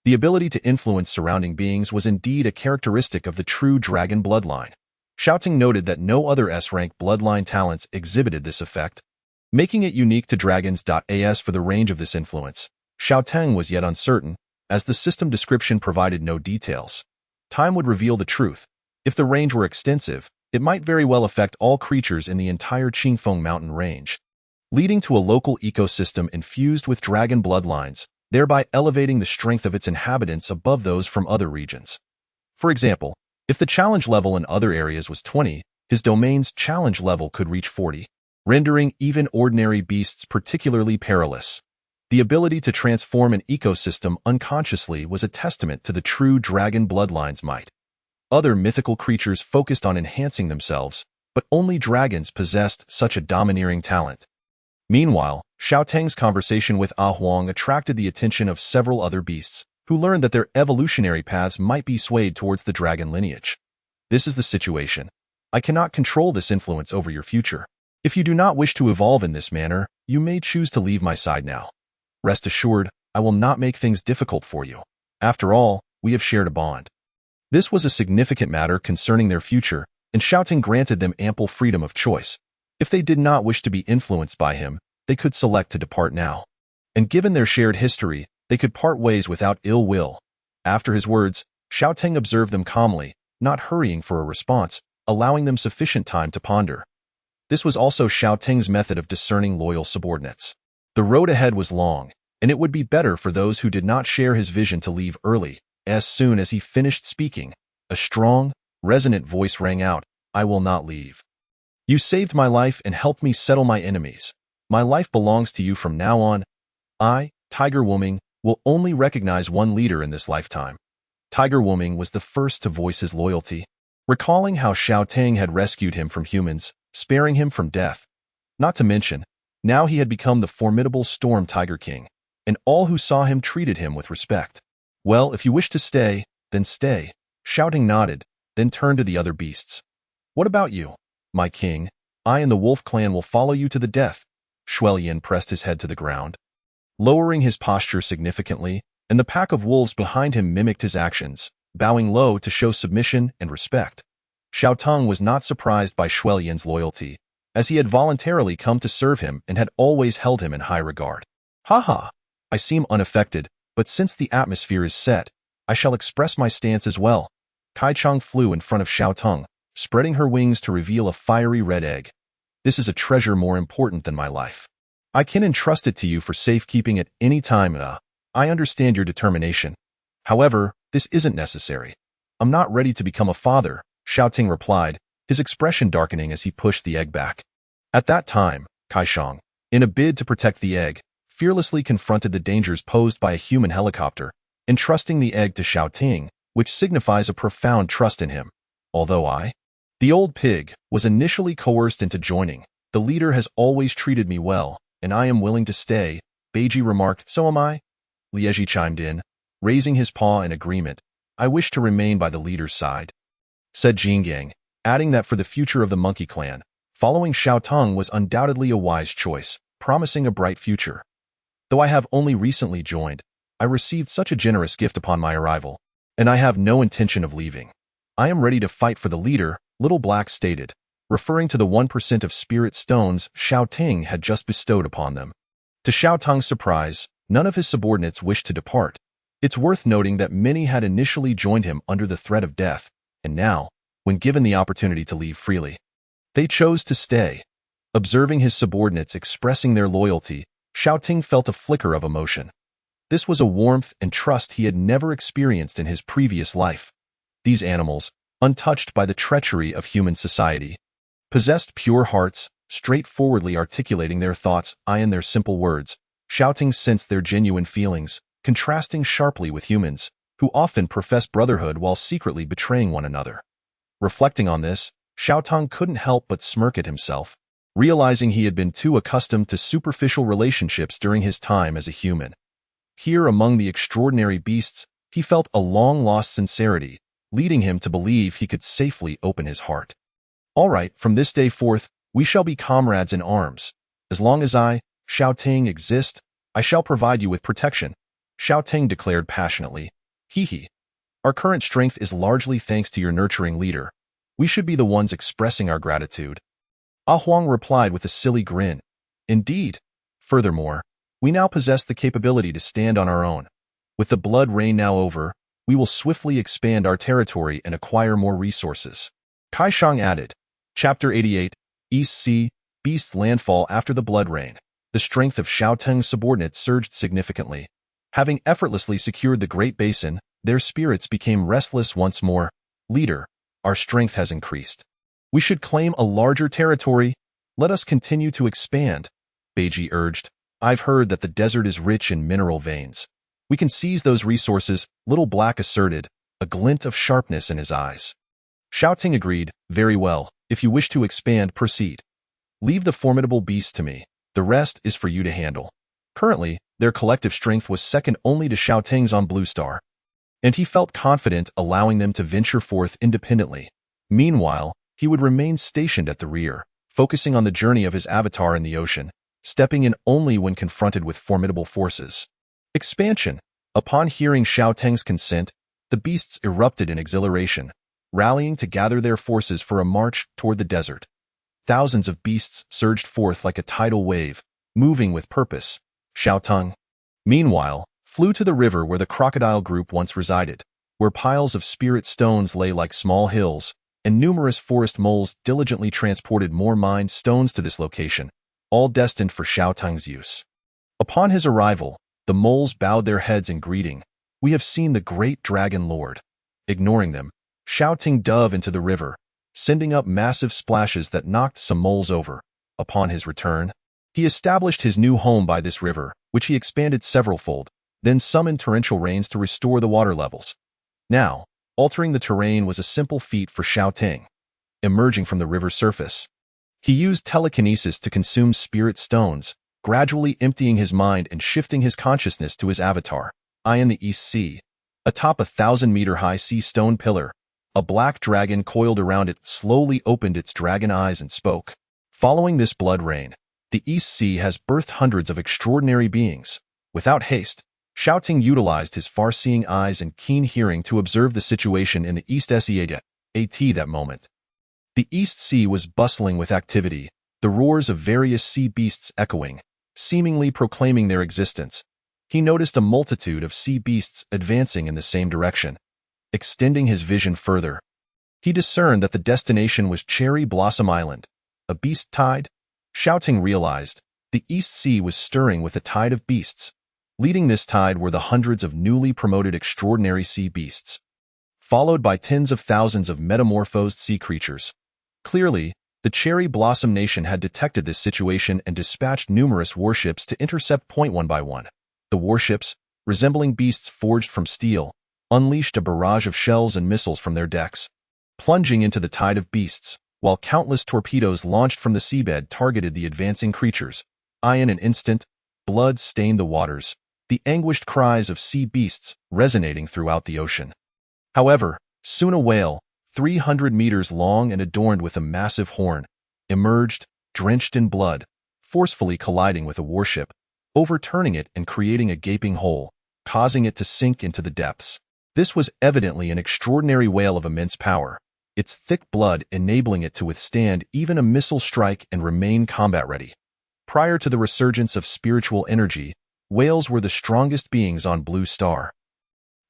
The ability to influence surrounding beings was indeed a characteristic of the true dragon bloodline. Xiao Teng noted that no other S-rank bloodline talents exhibited this effect, making it unique to dragons. For the range of this influence, Xiao Teng was yet uncertain, as the system description provided no details. Time would reveal the truth. If the range were extensive, it might very well affect all creatures in the entire Qingfeng mountain range, leading to a local ecosystem infused with dragon bloodlines, thereby elevating the strength of its inhabitants above those from other regions. For example, if the challenge level in other areas was 20, his domain's challenge level could reach 40, rendering even ordinary beasts particularly perilous. The ability to transform an ecosystem unconsciously was a testament to the true dragon bloodline's might. Other mythical creatures focused on enhancing themselves, but only dragons possessed such a domineering talent. Meanwhile, Xiao Teng's conversation with Ah Huang attracted the attention of several other beasts, who learned that their evolutionary paths might be swayed towards the dragon lineage. "This is the situation. I cannot control this influence over your future. If you do not wish to evolve in this manner, you may choose to leave my side now. Rest assured, I will not make things difficult for you. After all, we have shared a bond." This was a significant matter concerning their future, and Xiao Teng granted them ample freedom of choice. If they did not wish to be influenced by him, they could select to depart now. And given their shared history, they could part ways without ill will. After his words, Xiao Teng observed them calmly, not hurrying for a response, allowing them sufficient time to ponder. This was also Xiao Teng's method of discerning loyal subordinates. The road ahead was long, and it would be better for those who did not share his vision to leave early. As soon as he finished speaking, a strong, resonant voice rang out, "I will not leave. You saved my life and helped me settle my enemies. My life belongs to you from now on. I, Tiger Wuming, will only recognize one leader in this lifetime." Tiger Wuming was the first to voice his loyalty, recalling how Xiao Teng had rescued him from humans, sparing him from death. Not to mention, now he had become the formidable Storm Tiger King, and all who saw him treated him with respect. "Well, if you wish to stay, then stay," Xiao Teng nodded, then turned to the other beasts. "What about you, my king? I and the wolf clan will follow you to the death. Shuelian pressed his head to the ground, lowering his posture significantly, and the pack of wolves behind him mimicked his actions, bowing low to show submission and respect. Xiaotong was not surprised by Shuelian's loyalty, as he had voluntarily come to serve him and had always held him in high regard. Haha, I seem unaffected, but since the atmosphere is set, I shall express my stance as well. Kaichang flew in front of Xiaotong, spreading her wings to reveal a fiery red egg. This is a treasure more important than my life. I can entrust it to you for safekeeping at any time. I understand your determination. However, this isn't necessary. I'm not ready to become a father, Xiaoting replied, his expression darkening as he pushed the egg back. At that time, Kaichang, in a bid to protect the egg, fearlessly confronted the dangers posed by a human helicopter, entrusting the egg to Xiaoting, which signifies a profound trust in him. Although the old pig, was initially coerced into joining, the leader has always treated me well, and I am willing to stay, Beiji remarked. So am I? Lieji chimed in, raising his paw in agreement. I wish to remain by the leader's side, said Jingang, adding that for the future of the monkey clan, following Xiaotong was undoubtedly a wise choice, promising a bright future. Though I have only recently joined, I received such a generous gift upon my arrival, and I have no intention of leaving. I am ready to fight for the leader, Little Black stated, referring to the 1% of spirit stones Xiaoting had just bestowed upon them. To Xiaotong's surprise, none of his subordinates wished to depart. It's worth noting that many had initially joined him under the threat of death, and now, when given the opportunity to leave freely, they chose to stay. Observing his subordinates expressing their loyalty, Xiaoting felt a flicker of emotion. This was a warmth and trust he had never experienced in his previous life. These animals, untouched by the treachery of human society, possessed pure hearts, straightforwardly articulating their thoughts in their simple words. Xiaoting sensed their genuine feelings, contrasting sharply with humans, who often profess brotherhood while secretly betraying one another. Reflecting on this, Xiaotong couldn't help but smirk at himself, realizing he had been too accustomed to superficial relationships during his time as a human. Here among the extraordinary beasts, he felt a long-lost sincerity, leading him to believe he could safely open his heart. All right, from this day forth, we shall be comrades in arms. As long as I, Xiaoting, exist, I shall provide you with protection, Xiaoting declared passionately. Hee. Our current strength is largely thanks to your nurturing leader. We should be the ones expressing our gratitude. Ah Huang replied with a silly grin. Indeed. Furthermore, we now possess the capability to stand on our own. With the blood rain now over, we will swiftly expand our territory and acquire more resources. Kaichang added. Chapter 88, East Sea, Beasts Landfall. After the blood rain, the strength of Xiaoteng's subordinates surged significantly. Having effortlessly secured the Great Basin, their spirits became restless once more. Leader, our strength has increased. We should claim a larger territory. Let us continue to expand, Beiji urged. I've heard that the desert is rich in mineral veins. We can seize those resources, Little Black asserted, a glint of sharpness in his eyes. Xiaoting agreed. Very well. If you wish to expand, proceed. Leave the formidable beasts to me. The rest is for you to handle. Currently, their collective strength was second only to Xiaoting's on Blue Star, and he felt confident allowing them to venture forth independently. Meanwhile, he would remain stationed at the rear, focusing on the journey of his avatar in the ocean, stepping in only when confronted with formidable forces. Expansion. Upon hearing Xiaoting's consent, the beasts erupted in exhilaration, rallying to gather their forces for a march toward the desert. Thousands of beasts surged forth like a tidal wave, moving with purpose. Xiaotong, meanwhile, flew to the river where the crocodile group once resided, where piles of spirit stones lay like small hills, and numerous forest moles diligently transported more mined stones to this location, all destined for Xiaotong's use. Upon his arrival, the moles bowed their heads in greeting. We have seen the great dragon lord. Ignoring them, Xiaoting dove into the river, sending up massive splashes that knocked some moles over. Upon his return, he established his new home by this river, which he expanded several-fold, then summoned torrential rains to restore the water levels. Now, altering the terrain was a simple feat for Xiaoting. Emerging from the river's surface, he used telekinesis to consume spirit stones, gradually emptying his mind and shifting his consciousness to his avatar. In the East Sea, atop a 1,000-meter-high sea stone pillar, a black dragon coiled around it slowly opened its dragon eyes and spoke. Following this blood rain, the East Sea has birthed hundreds of extraordinary beings. Without haste, Xiao Ting utilized his far-seeing eyes and keen hearing to observe the situation in the East Sea at that moment. The East Sea was bustling with activity, the roars of various sea beasts echoing, seemingly proclaiming their existence. He noticed a multitude of sea beasts advancing in the same direction. Extending his vision further, he discerned that the destination was Cherry Blossom Island, a beast tide. Xiao Ting realized the East Sea was stirring with a tide of beasts. Leading this tide were the hundreds of newly promoted extraordinary sea beasts, followed by tens of thousands of metamorphosed sea creatures. Clearly, the Cherry Blossom Nation had detected this situation and dispatched numerous warships to intercept point one by one. The warships, resembling beasts forged from steel, unleashed a barrage of shells and missiles from their decks, plunging into the tide of beasts, while countless torpedoes launched from the seabed targeted the advancing creatures. In an instant, blood stained the waters, the anguished cries of sea beasts resonating throughout the ocean. However, soon a whale, 300 meters long and adorned with a massive horn, emerged, drenched in blood, forcefully colliding with a warship, overturning it and creating a gaping hole, causing it to sink into the depths. This was evidently an extraordinary whale of immense power, its thick blood enabling it to withstand even a missile strike and remain combat-ready. Prior to the resurgence of spiritual energy, whales were the strongest beings on Blue Star.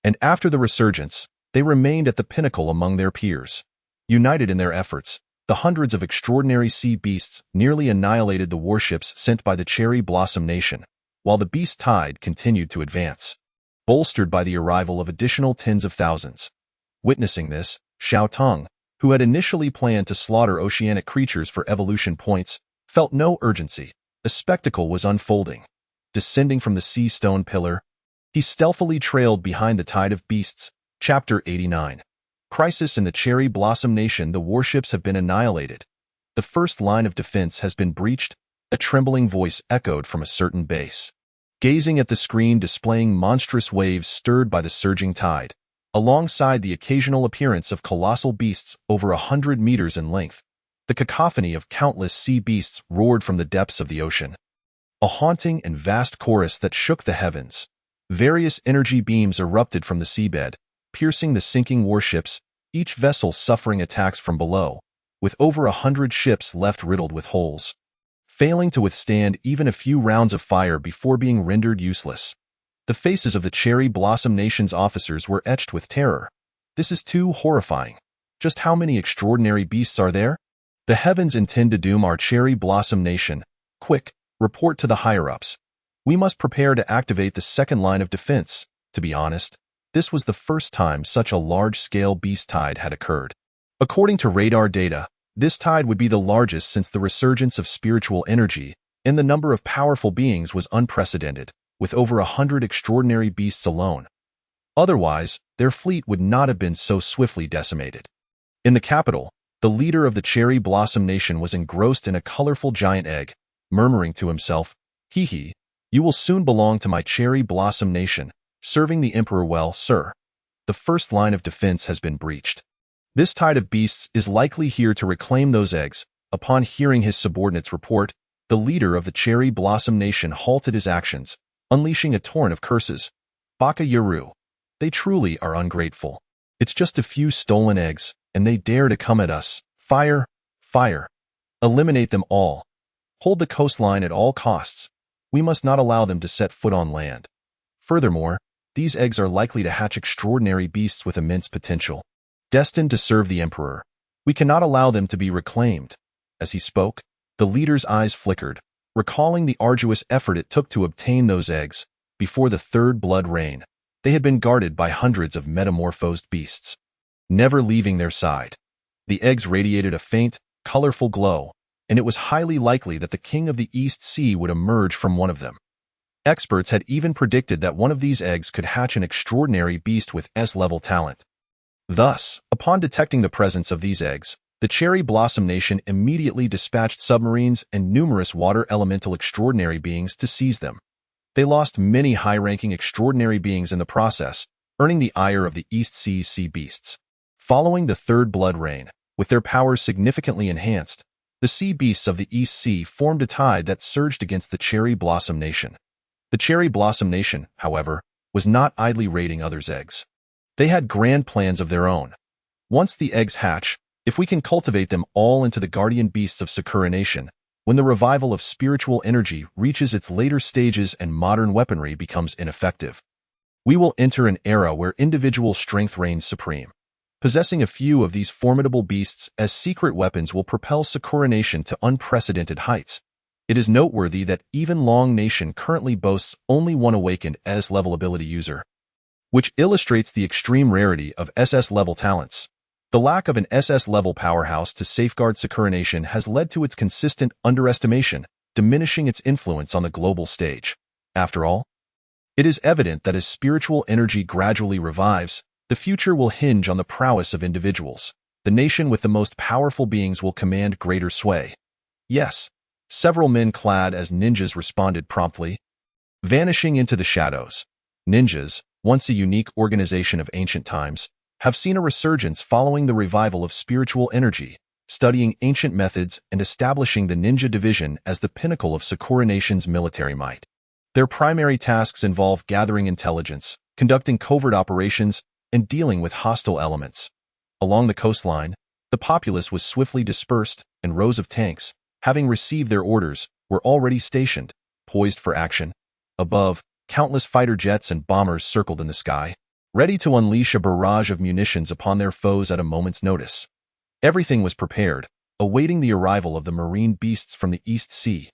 And after the resurgence, they remained at the pinnacle among their peers. United in their efforts, the hundreds of extraordinary sea beasts nearly annihilated the warships sent by the Cherry Blossom Nation, while the beast tide continued to advance, bolstered by the arrival of additional tens of thousands. Witnessing this, Xiao Tung, who had initially planned to slaughter oceanic creatures for evolution points, felt no urgency. The spectacle was unfolding. Descending from the sea stone pillar, he stealthily trailed behind the tide of beasts. Chapter 89. Crisis in the Cherry Blossom Nation. The warships have been annihilated. The first line of defense has been breached, a trembling voice echoed from a certain base. Gazing at the screen displaying monstrous waves stirred by the surging tide, alongside the occasional appearance of colossal beasts over 100 meters in length, the cacophony of countless sea beasts roared from the depths of the ocean. A haunting and vast chorus that shook the heavens. Various energy beams erupted from the seabed, piercing the sinking warships, each vessel suffering attacks from below, with over 100 ships left riddled with holes, failing to withstand even a few rounds of fire before being rendered useless. The faces of the Cherry Blossom Nation's officers were etched with terror. This is too horrifying. Just how many extraordinary beasts are there? The heavens intend to doom our Cherry Blossom Nation. Quick, report to the higher-ups. We must prepare to activate the second line of defense. To be honest, this was the first time such a large-scale beast tide had occurred. According to radar data, this tide would be the largest since the resurgence of spiritual energy, and the number of powerful beings was unprecedented, with over 100 extraordinary beasts alone. Otherwise, their fleet would not have been so swiftly decimated. In the capital, the leader of the Cherry Blossom Nation was engrossed in a colorful giant egg, murmuring to himself, "Hee hee, you will soon belong to my Cherry Blossom Nation. Serving the Emperor well, sir. The first line of defense has been breached. This tide of beasts is likely here to reclaim those eggs." Upon hearing his subordinates report, the leader of the Cherry Blossom Nation halted his actions, unleashing a torrent of curses. Baka Yaru. They truly are ungrateful. It's just a few stolen eggs, and they dare to come at us. Fire! Fire! Eliminate them all. Hold the coastline at all costs. We must not allow them to set foot on land. Furthermore, these eggs are likely to hatch extraordinary beasts with immense potential, destined to serve the Emperor. We cannot allow them to be reclaimed. As he spoke, the leader's eyes flickered, recalling the arduous effort it took to obtain those eggs. Before the third blood rain, they had been guarded by hundreds of metamorphosed beasts, never leaving their side. The eggs radiated a faint, colorful glow, and it was highly likely that the King of the East Sea would emerge from one of them. Experts had even predicted that one of these eggs could hatch an extraordinary beast with S-level talent. Thus, upon detecting the presence of these eggs, the Cherry Blossom Nation immediately dispatched submarines and numerous water elemental extraordinary beings to seize them. They lost many high-ranking extraordinary beings in the process, earning the ire of the East Sea's sea beasts. Following the third blood rain, with their powers significantly enhanced, The sea beasts of the East Sea formed a tide that surged against the Cherry Blossom Nation. The Cherry Blossom Nation, however, was not idly raiding others' eggs. They had grand plans of their own. Once the eggs hatch, if we can cultivate them all into the guardian beasts of Sakura Nation, when the revival of spiritual energy reaches its later stages and modern weaponry becomes ineffective, we will enter an era where individual strength reigns supreme. Possessing a few of these formidable beasts as secret weapons will propel Sakura Nation to unprecedented heights. It is noteworthy that even Long Nation currently boasts only one awakened S-level ability user, which illustrates the extreme rarity of SS-level talents. The lack of an SS-level powerhouse to safeguard Sakura Nation has led to its consistent underestimation, diminishing its influence on the global stage. After all, it is evident that as spiritual energy gradually revives, the future will hinge on the prowess of individuals. The nation with the most powerful beings will command greater sway. Yes, several men clad as ninjas responded promptly, vanishing into the shadows. Ninjas, once a unique organization of ancient times, have seen a resurgence following the revival of spiritual energy, studying ancient methods and establishing the ninja division as the pinnacle of Sakura Nation's military might. Their primary tasks involve gathering intelligence, conducting covert operations, and dealing with hostile elements. Along the coastline, the populace was swiftly dispersed, and rows of tanks, having received their orders, were already stationed, poised for action. Above, countless fighter jets and bombers circled in the sky, ready to unleash a barrage of munitions upon their foes at a moment's notice. Everything was prepared, awaiting the arrival of the marine beasts from the East Sea.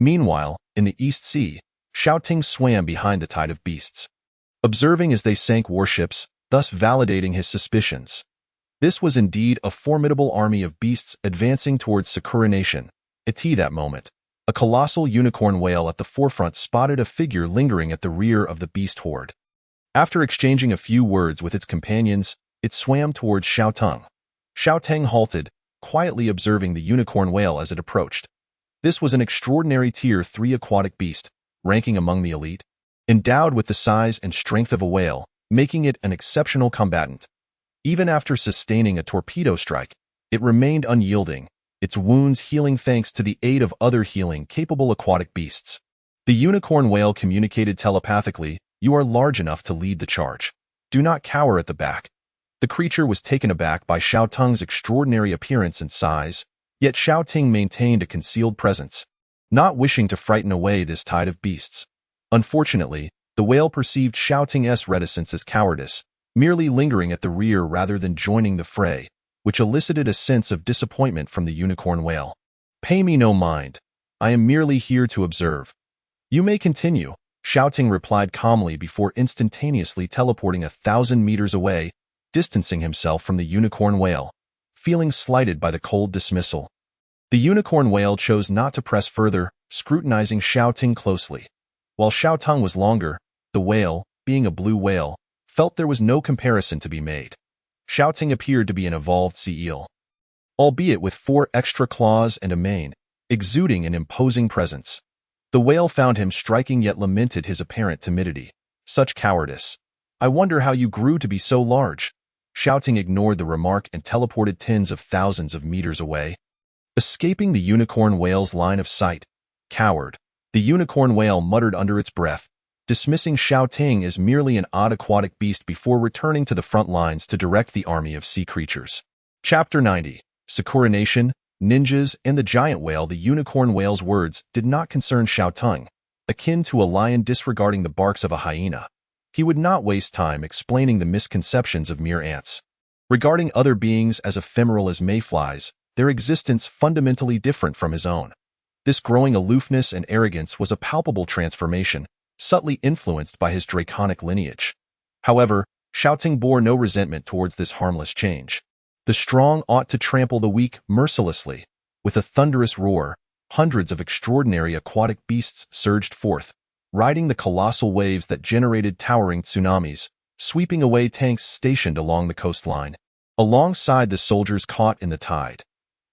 Meanwhile, in the East Sea, Xiaoting swam behind the tide of beasts, observing as they sank warships, thus validating his suspicions. This was indeed a formidable army of beasts advancing towards Sakura Nation. At that moment, a colossal unicorn whale at the forefront spotted a figure lingering at the rear of the beast horde. After exchanging a few words with its companions, it swam towards Xiaotung. Xiaotung halted, quietly observing the unicorn whale as it approached. This was an extraordinary Tier 3 aquatic beast, ranking among the elite, endowed with the size and strength of a whale, making it an exceptional combatant. Even after sustaining a torpedo strike, it remained unyielding, its wounds healing thanks to the aid of other healing-capable aquatic beasts. The unicorn whale communicated telepathically, "You are large enough to lead the charge. Do not cower at the back." The creature was taken aback by Xiaotung's extraordinary appearance and size, yet Xiaoting maintained a concealed presence, not wishing to frighten away this tide of beasts. Unfortunately, the whale perceived Xiaoting's reticence as cowardice, merely lingering at the rear rather than joining the fray, which elicited a sense of disappointment from the unicorn whale. "Pay me no mind. I am merely here to observe." "You may continue," Xiaoting replied calmly before instantaneously teleporting 1,000 meters away, distancing himself from the unicorn whale, feeling slighted by the cold dismissal. The unicorn whale chose not to press further, scrutinizing Xiaoting closely. While Xiaotung was longer, the whale, being a blue whale, felt there was no comparison to be made. Xiaoting appeared to be an evolved sea eel, albeit with 4 extra claws and a mane, exuding an imposing presence. The whale found him striking yet lamented his apparent timidity. "Such cowardice. I wonder how you grew to be so large." Xiaoting ignored the remark and teleported tens of thousands of meters away, escaping the unicorn whale's line of sight. "Coward," the unicorn whale muttered under its breath, dismissing Xiaoting as merely an odd aquatic beast before returning to the front lines to direct the army of sea creatures. Chapter 90. Sakura Nation, Ninjas, and the Giant Whale. The unicorn whale's words did not concern Xiaotung, akin to a lion disregarding the barks of a hyena. He would not waste time explaining the misconceptions of mere ants. Regarding other beings as ephemeral as mayflies, their existence fundamentally different from his own. This growing aloofness and arrogance was a palpable transformation, subtly influenced by his draconic lineage. However, Xiaoting bore no resentment towards this harmless change. The strong ought to trample the weak mercilessly. With a thunderous roar, hundreds of extraordinary aquatic beasts surged forth, riding the colossal waves that generated towering tsunamis, sweeping away tanks stationed along the coastline, alongside the soldiers caught in the tide.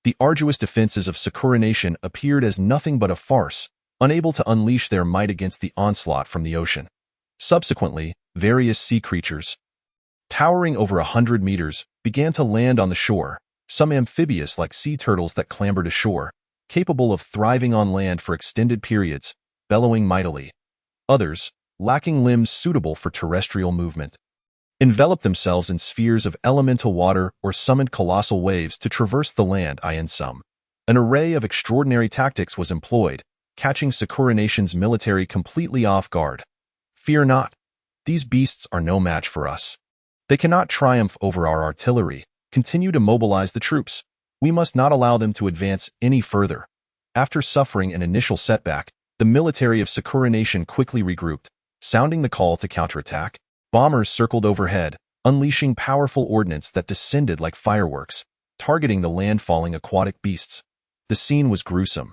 The arduous defenses of Sakura Nation appeared as nothing but a farce, unable to unleash their might against the onslaught from the ocean. Subsequently, various sea creatures, towering over 100 meters, began to land on the shore, some amphibious like sea turtles that clambered ashore, capable of thriving on land for extended periods, bellowing mightily. Others, lacking limbs suitable for terrestrial movement, enveloped themselves in spheres of elemental water or summoned colossal waves to traverse the land. In some, an array of extraordinary tactics was employed, catching Sakura Nation's military completely off guard. Fear not. These beasts are no match for us. They cannot triumph over our artillery. Continue to mobilize the troops. We must not allow them to advance any further. After suffering an initial setback, the military of Sakura Nation quickly regrouped, sounding the call to counterattack. Bombers circled overhead, unleashing powerful ordnance that descended like fireworks, targeting the landfalling aquatic beasts. The scene was gruesome.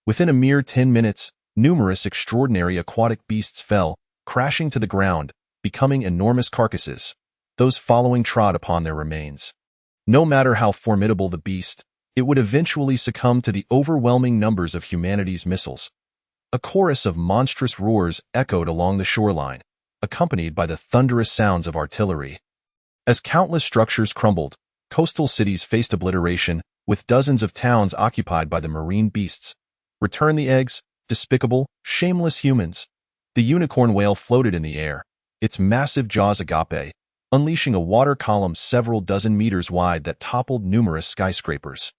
Within a mere 10 minutes, numerous extraordinary aquatic beasts fell, crashing to the ground, becoming enormous carcasses. Those following trod upon their remains. No matter how formidable the beast, it would eventually succumb to the overwhelming numbers of humanity's missiles. A chorus of monstrous roars echoed along the shoreline, accompanied by the thunderous sounds of artillery. As countless structures crumbled, coastal cities faced obliteration, with dozens of towns occupied by the marine beasts. Return the eggs, despicable, shameless humans. The unicorn whale floated in the air, its massive jaws agape, unleashing a water column several dozen meters wide that toppled numerous skyscrapers.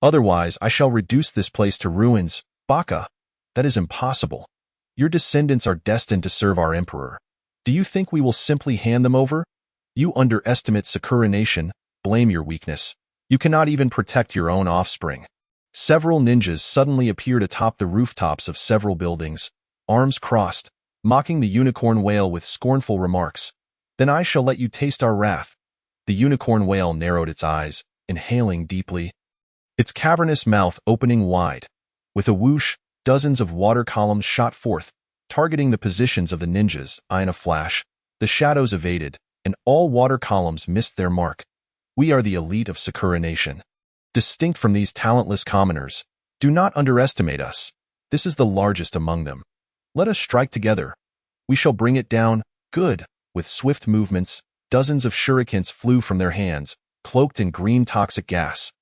Otherwise, I shall reduce this place to ruins, Baka. That is impossible. Your descendants are destined to serve our emperor. Do you think we will simply hand them over? You underestimate Sakura Nation, blame your weakness. You cannot even protect your own offspring. Several ninjas suddenly appeared atop the rooftops of several buildings, arms crossed, mocking the unicorn whale with scornful remarks. Then I shall let you taste our wrath. The unicorn whale narrowed its eyes, inhaling deeply, its cavernous mouth opening wide. With a whoosh, dozens of water columns shot forth, targeting the positions of the ninjas. In a flash, the shadows evaded, and all water columns missed their mark. We are the elite of Sakura Nation. Distinct from these talentless commoners, do not underestimate us. This is the largest among them. Let us strike together. We shall bring it down. Good. With swift movements, dozens of shurikens flew from their hands, cloaked in green toxic gas.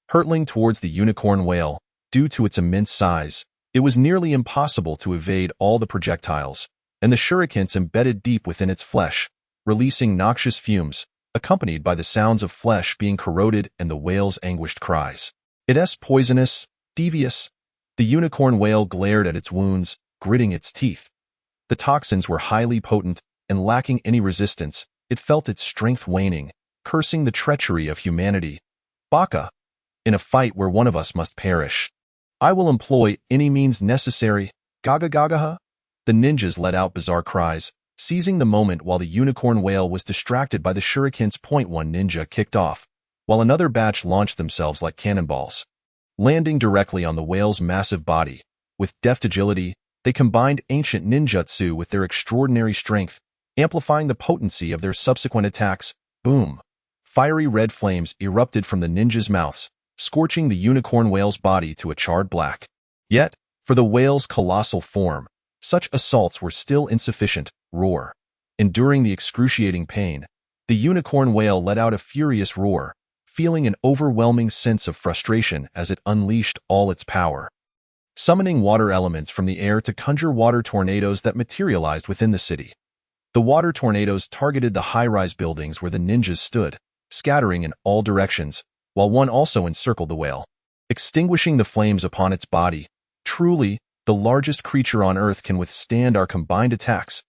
Hurtling towards the unicorn whale, due to its immense size, it was nearly impossible to evade all the projectiles, and the shurikens embedded deep within its flesh, releasing noxious fumes, accompanied by the sounds of flesh being corroded and the whale's anguished cries. It is poisonous, devious. The unicorn whale glared at its wounds, gritting its teeth. The toxins were highly potent, and lacking any resistance, it felt its strength waning, cursing the treachery of humanity. Baka, in a fight where one of us must perish, I will employ any means necessary. Gaga gagaha. The ninjas let out bizarre cries, seizing the moment while the unicorn whale was distracted by the shurikens. One ninja kicked off, while another batch launched themselves like cannonballs, landing directly on the whale's massive body. With deft agility, they combined ancient ninjutsu with their extraordinary strength, amplifying the potency of their subsequent attacks. Boom! Fiery red flames erupted from the ninjas' mouths, scorching the unicorn whale's body to a charred black. Yet, for the whale's colossal form, such assaults were still insufficient. Roar. Enduring the excruciating pain, the unicorn whale let out a furious roar, feeling an overwhelming sense of frustration as it unleashed all its power, summoning water elements from the air to conjure water tornadoes that materialized within the city. The water tornadoes targeted the high-rise buildings where the ninjas stood, scattering in all directions, while one also encircled the whale, extinguishing the flames upon its body. Truly, the largest creature on Earth can withstand our combined attacks.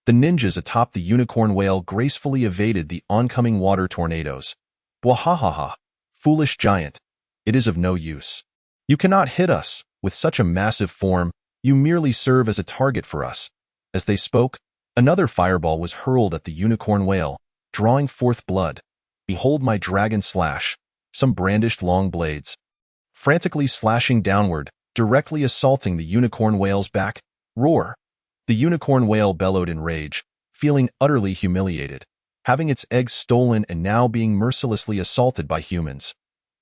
The ninjas atop the unicorn whale gracefully evaded the oncoming water tornadoes. Bwahahaha, foolish giant, it is of no use. You cannot hit us. With such a massive form, you merely serve as a target for us. As they spoke, another fireball was hurled at the unicorn whale, drawing forth blood. Behold my dragon slash. Some brandished long blades, frantically slashing downward, directly assaulting the unicorn whale's back. Roar! The unicorn whale bellowed in rage, feeling utterly humiliated, having its eggs stolen and now being mercilessly assaulted by humans.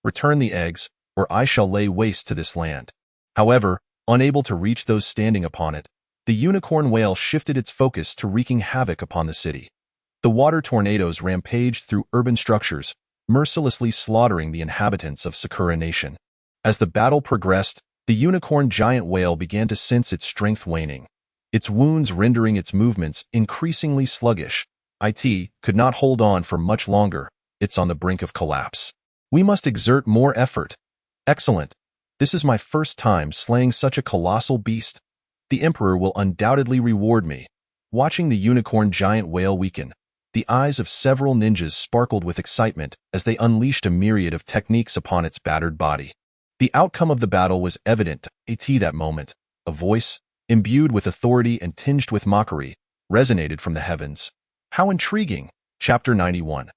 Return the eggs, or I shall lay waste to this land. However, unable to reach those standing upon it, the unicorn whale shifted its focus to wreaking havoc upon the city. The water tornadoes rampaged through urban structures, mercilessly slaughtering the inhabitants of Sakura Nation. As the battle progressed, the unicorn giant whale began to sense its strength waning, its wounds rendering its movements increasingly sluggish. It could not hold on for much longer. It's on the brink of collapse. We must exert more effort. Excellent. This is my first time slaying such a colossal beast. The Emperor will undoubtedly reward me. Watching the unicorn giant whale weaken, the eyes of several ninjas sparkled with excitement as they unleashed a myriad of techniques upon its battered body. The outcome of the battle was evident to that moment. A voice, imbued with authority and tinged with mockery, resonated from the heavens. How intriguing! Chapter 91.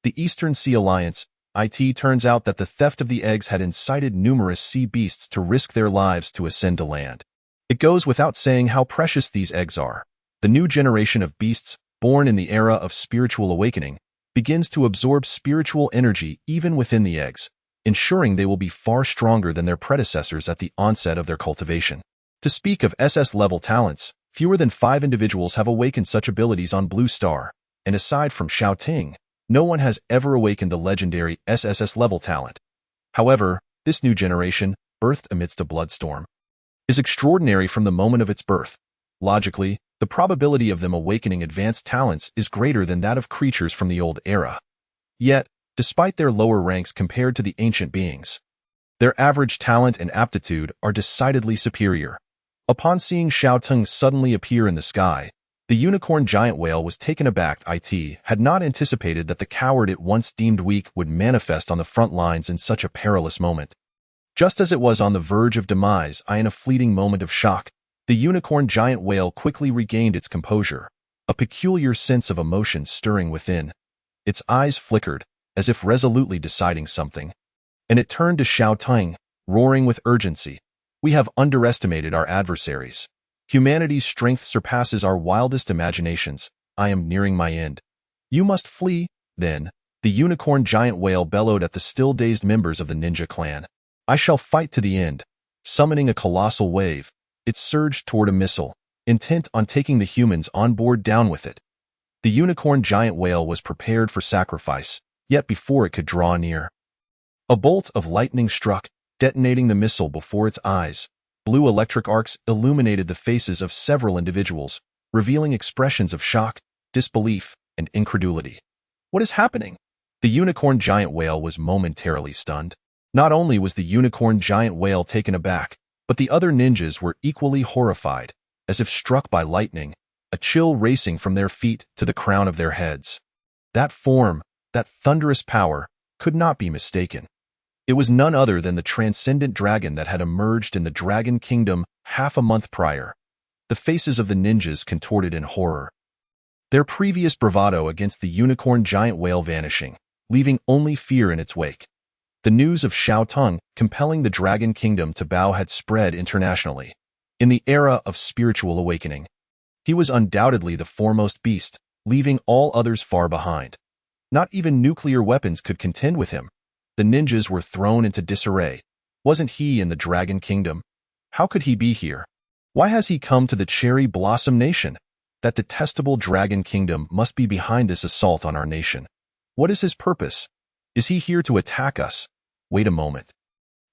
The Eastern Sea Alliance. It turns out that the theft of the eggs had incited numerous sea beasts to risk their lives to ascend to land. It goes without saying how precious these eggs are. The new generation of beasts, born in the era of spiritual awakening, begins to absorb spiritual energy even within the eggs, ensuring they will be far stronger than their predecessors at the onset of their cultivation. To speak of SS-level talents, fewer than 5 individuals have awakened such abilities on Blue Star, and aside from Xiao Ting, no one has ever awakened the legendary SSS-level talent. However, this new generation, birthed amidst a bloodstorm, is extraordinary from the moment of its birth. Logically, the probability of them awakening advanced talents is greater than that of creatures from the old era. Yet, despite their lower ranks compared to the ancient beings, their average talent and aptitude are decidedly superior. Upon seeing Xiao Tung suddenly appear in the sky, the unicorn giant whale was taken aback. It had not anticipated that the coward it once deemed weak would manifest on the front lines in such a perilous moment. Just as it was on the verge of demise, in a fleeting moment of shock, the unicorn giant whale quickly regained its composure, a peculiar sense of emotion stirring within. Its eyes flickered, as if resolutely deciding something, and it turned to Xiao Tung, roaring with urgency. We have underestimated our adversaries. Humanity's strength surpasses our wildest imaginations. I am nearing my end. You must flee, then. The unicorn giant whale bellowed at the still-dazed members of the ninja clan. I shall fight to the end. Summoning a colossal wave, it surged toward a missile, intent on taking the humans on board down with it. The unicorn giant whale was prepared for sacrifice, yet before it could draw near, a bolt of lightning struck, detonating the missile before its eyes. Blue electric arcs illuminated the faces of several individuals, revealing expressions of shock, disbelief, and incredulity. What is happening? The unicorn giant whale was momentarily stunned. Not only was the unicorn giant whale taken aback, but the other ninjas were equally horrified, as if struck by lightning, a chill racing from their feet to the crown of their heads. That form, that thunderous power, could not be mistaken. It was none other than the transcendent dragon that had emerged in the Dragon Kingdom half a month prior. The faces of the ninjas contorted in horror, their previous bravado against the unicorn giant whale vanishing, leaving only fear in its wake. The news of Xiao Tung compelling the Dragon Kingdom to bow had spread internationally. In the era of spiritual awakening, he was undoubtedly the foremost beast, leaving all others far behind. Not even nuclear weapons could contend with him. The ninjas were thrown into disarray. Wasn't he in the Dragon Kingdom? How could he be here? Why has he come to the Cherry Blossom Nation? That detestable Dragon Kingdom must be behind this assault on our nation. What is his purpose? Is he here to attack us? Wait a moment.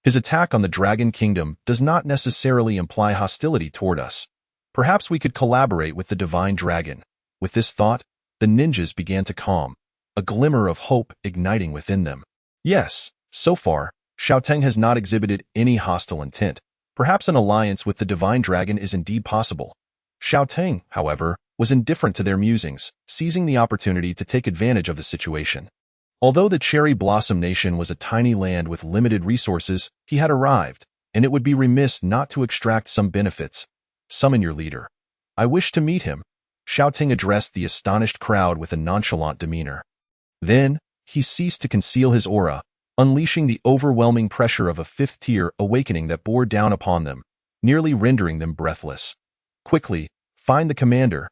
His attack on the Dragon Kingdom does not necessarily imply hostility toward us. Perhaps we could collaborate with the Divine Dragon. With this thought, the ninjas began to calm, a glimmer of hope igniting within them. Yes, so far, Xiao Teng has not exhibited any hostile intent. Perhaps an alliance with the Divine Dragon is indeed possible. Xiao Teng, however, was indifferent to their musings, seizing the opportunity to take advantage of the situation. Although the Cherry Blossom Nation was a tiny land with limited resources, he had arrived, and it would be remiss not to extract some benefits. Summon your leader. I wish to meet him. Xiao Teng addressed the astonished crowd with a nonchalant demeanor. Then, he ceased to conceal his aura, unleashing the overwhelming pressure of a fifth-tier awakening that bore down upon them, nearly rendering them breathless. Quickly, find the commander.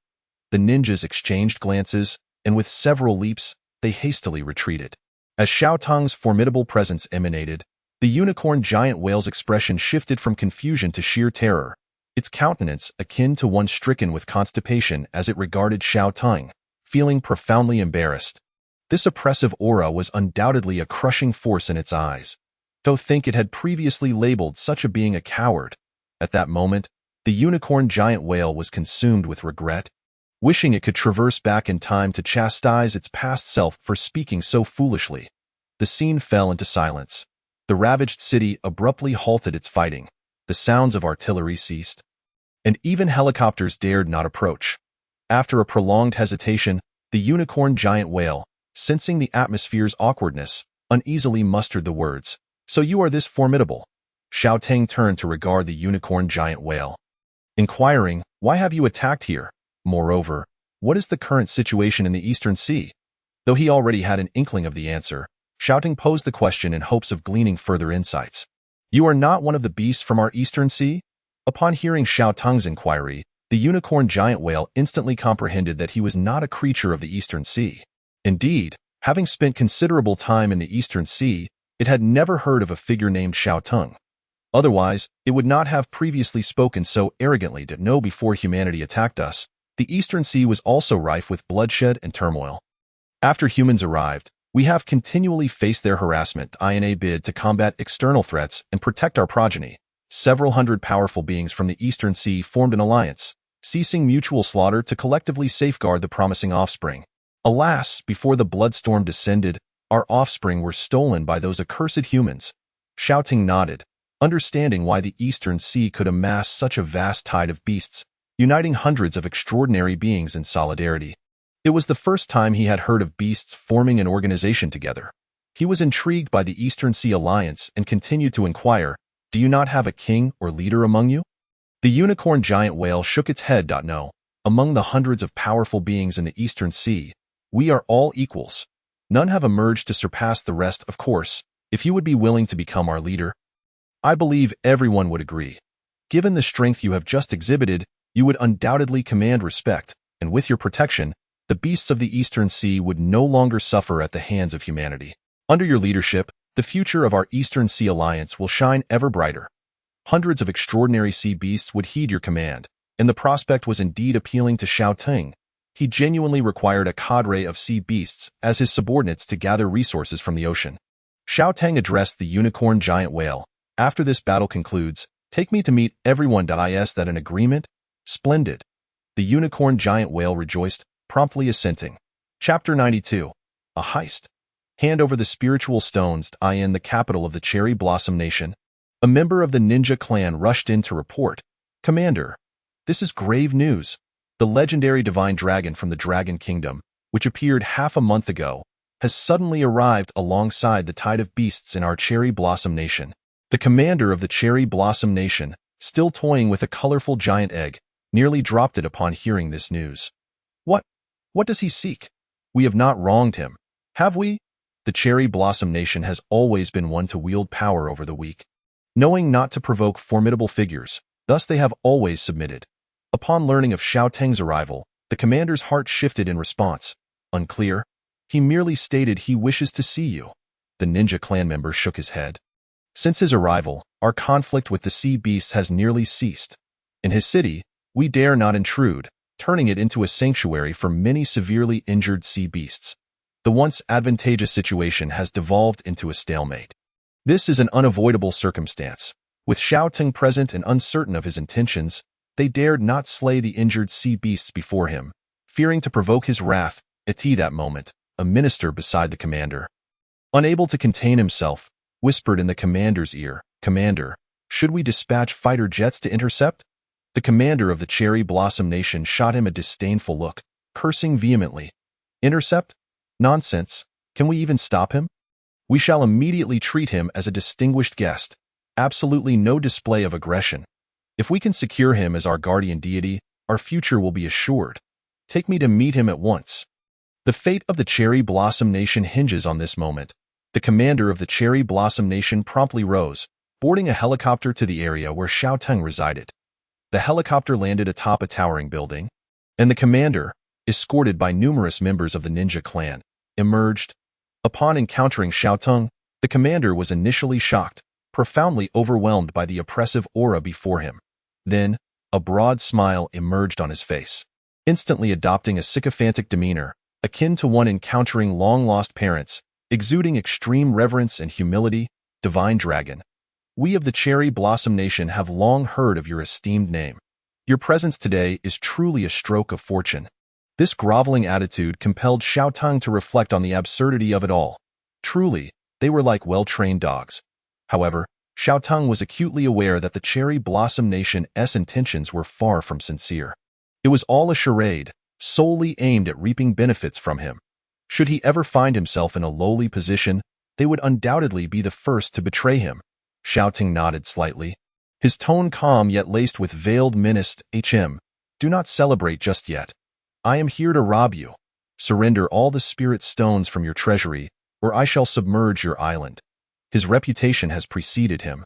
The ninjas exchanged glances, and with several leaps, they hastily retreated. As Xiao Tong's formidable presence emanated, the unicorn giant whale's expression shifted from confusion to sheer terror, its countenance akin to one stricken with constipation as it regarded Xiao Tong, feeling profoundly embarrassed. This oppressive aura was undoubtedly a crushing force in its eyes. To think it had previously labeled such a being a coward. At that moment, the unicorn giant whale was consumed with regret, wishing it could traverse back in time to chastise its past self for speaking so foolishly. The scene fell into silence. The ravaged city abruptly halted its fighting. The sounds of artillery ceased, and even helicopters dared not approach. After a prolonged hesitation, the unicorn giant whale, sensing the atmosphere's awkwardness, uneasily mustered the words, "So you are this formidable." Xiao Teng turned to regard the unicorn giant whale, inquiring, "Why have you attacked here? Moreover, what is the current situation in the Eastern Sea?" Though he already had an inkling of the answer, Xiao Teng posed the question in hopes of gleaning further insights. "You are not one of the beasts from our Eastern Sea?" Upon hearing Xiao Teng's inquiry, the unicorn giant whale instantly comprehended that he was not a creature of the Eastern Sea. Indeed, having spent considerable time in the Eastern Sea, it had never heard of a figure named Xiao Teng. Otherwise, it would not have previously spoken so arrogantly to know before humanity attacked us. The Eastern Sea was also rife with bloodshed and turmoil. After humans arrived, we have continually faced their harassment in a bid to combat external threats and protect our progeny. Several hundred powerful beings from the Eastern Sea formed an alliance, ceasing mutual slaughter to collectively safeguard the promising offspring. Alas, before the bloodstorm descended, our offspring were stolen by those accursed humans. Xiao Teng nodded, understanding why the Eastern Sea could amass such a vast tide of beasts, uniting hundreds of extraordinary beings in solidarity. It was the first time he had heard of beasts forming an organization together. He was intrigued by the Eastern Sea Alliance and continued to inquire, "Do you not have a king or leader among you?" The unicorn giant whale shook its head. "No. Among the hundreds of powerful beings in the Eastern Sea, we are all equals. None have emerged to surpass the rest, of course, if you would be willing to become our leader. I believe everyone would agree. Given the strength you have just exhibited, you would undoubtedly command respect, and with your protection, the beasts of the Eastern Sea would no longer suffer at the hands of humanity. Under your leadership, the future of our Eastern Sea Alliance will shine ever brighter. Hundreds of extraordinary sea beasts would heed your command, and the prospect was indeed appealing to Xiao Teng. He genuinely required a cadre of sea beasts as his subordinates to gather resources from the ocean. Xiao Teng addressed the unicorn giant whale. "After this battle concludes, take me to meet everyone. Is that an agreement?" "Splendid." The unicorn giant whale rejoiced, promptly assenting. Chapter 92. A Heist. Hand over the spiritual stones in the capital of the Cherry Blossom Nation. A member of the ninja clan rushed in to report, "Commander, this is grave news. The legendary divine dragon from the Dragon Kingdom, which appeared half a month ago, has suddenly arrived alongside the tide of beasts in our Cherry Blossom Nation." The commander of the Cherry Blossom Nation, still toying with a colorful giant egg, nearly dropped it upon hearing this news. What does he seek? We have not wronged him, have we?" The Cherry Blossom Nation has always been one to wield power over the weak, knowing not to provoke formidable figures, thus they have always submitted. Upon learning of Xiao Teng's arrival, the commander's heart shifted in response. "Unclear. He merely stated he wishes to see you." The ninja clan member shook his head. "Since his arrival, our conflict with the sea beasts has nearly ceased. In his city, we dare not intrude, turning it into a sanctuary for many severely injured sea beasts. The once advantageous situation has devolved into a stalemate. This is an unavoidable circumstance. With Xiao Teng present and uncertain of his intentions, they dared not slay the injured sea beasts before him, fearing to provoke his wrath. At that moment, a minister beside the commander, unable to contain himself, whispered in the commander's ear, "Commander, should we dispatch fighter jets to intercept?" The commander of the Cherry Blossom Nation shot him a disdainful look, cursing vehemently. "Intercept? Nonsense. Can we even stop him? We shall immediately treat him as a distinguished guest. Absolutely no display of aggression. If we can secure him as our guardian deity, our future will be assured. Take me to meet him at once." The fate of the Cherry Blossom Nation hinges on this moment. The commander of the Cherry Blossom Nation promptly rose, boarding a helicopter to the area where Xiao Teng resided. The helicopter landed atop a towering building, and the commander, escorted by numerous members of the ninja clan, emerged. Upon encountering Xiao Teng, the commander was initially shocked, profoundly overwhelmed by the oppressive aura before him. Then, a broad smile emerged on his face. Instantly adopting a sycophantic demeanor, akin to one encountering long-lost parents, exuding extreme reverence and humility. Divine Dragon, we of the Cherry Blossom Nation have long heard of your esteemed name. Your presence today is truly a stroke of fortune. This groveling attitude compelled Xiaotang to reflect on the absurdity of it all. Truly, they were like well-trained dogs. However, Xiaotang was acutely aware that the Cherry Blossom Nation's intentions were far from sincere. It was all a charade, solely aimed at reaping benefits from him. Should he ever find himself in a lowly position, they would undoubtedly be the first to betray him. Xiaotang nodded slightly, his tone calm yet laced with veiled menace. Do not celebrate just yet. I am here to rob you. Surrender all the spirit stones from your treasury, or I shall submerge your island. His reputation has preceded him.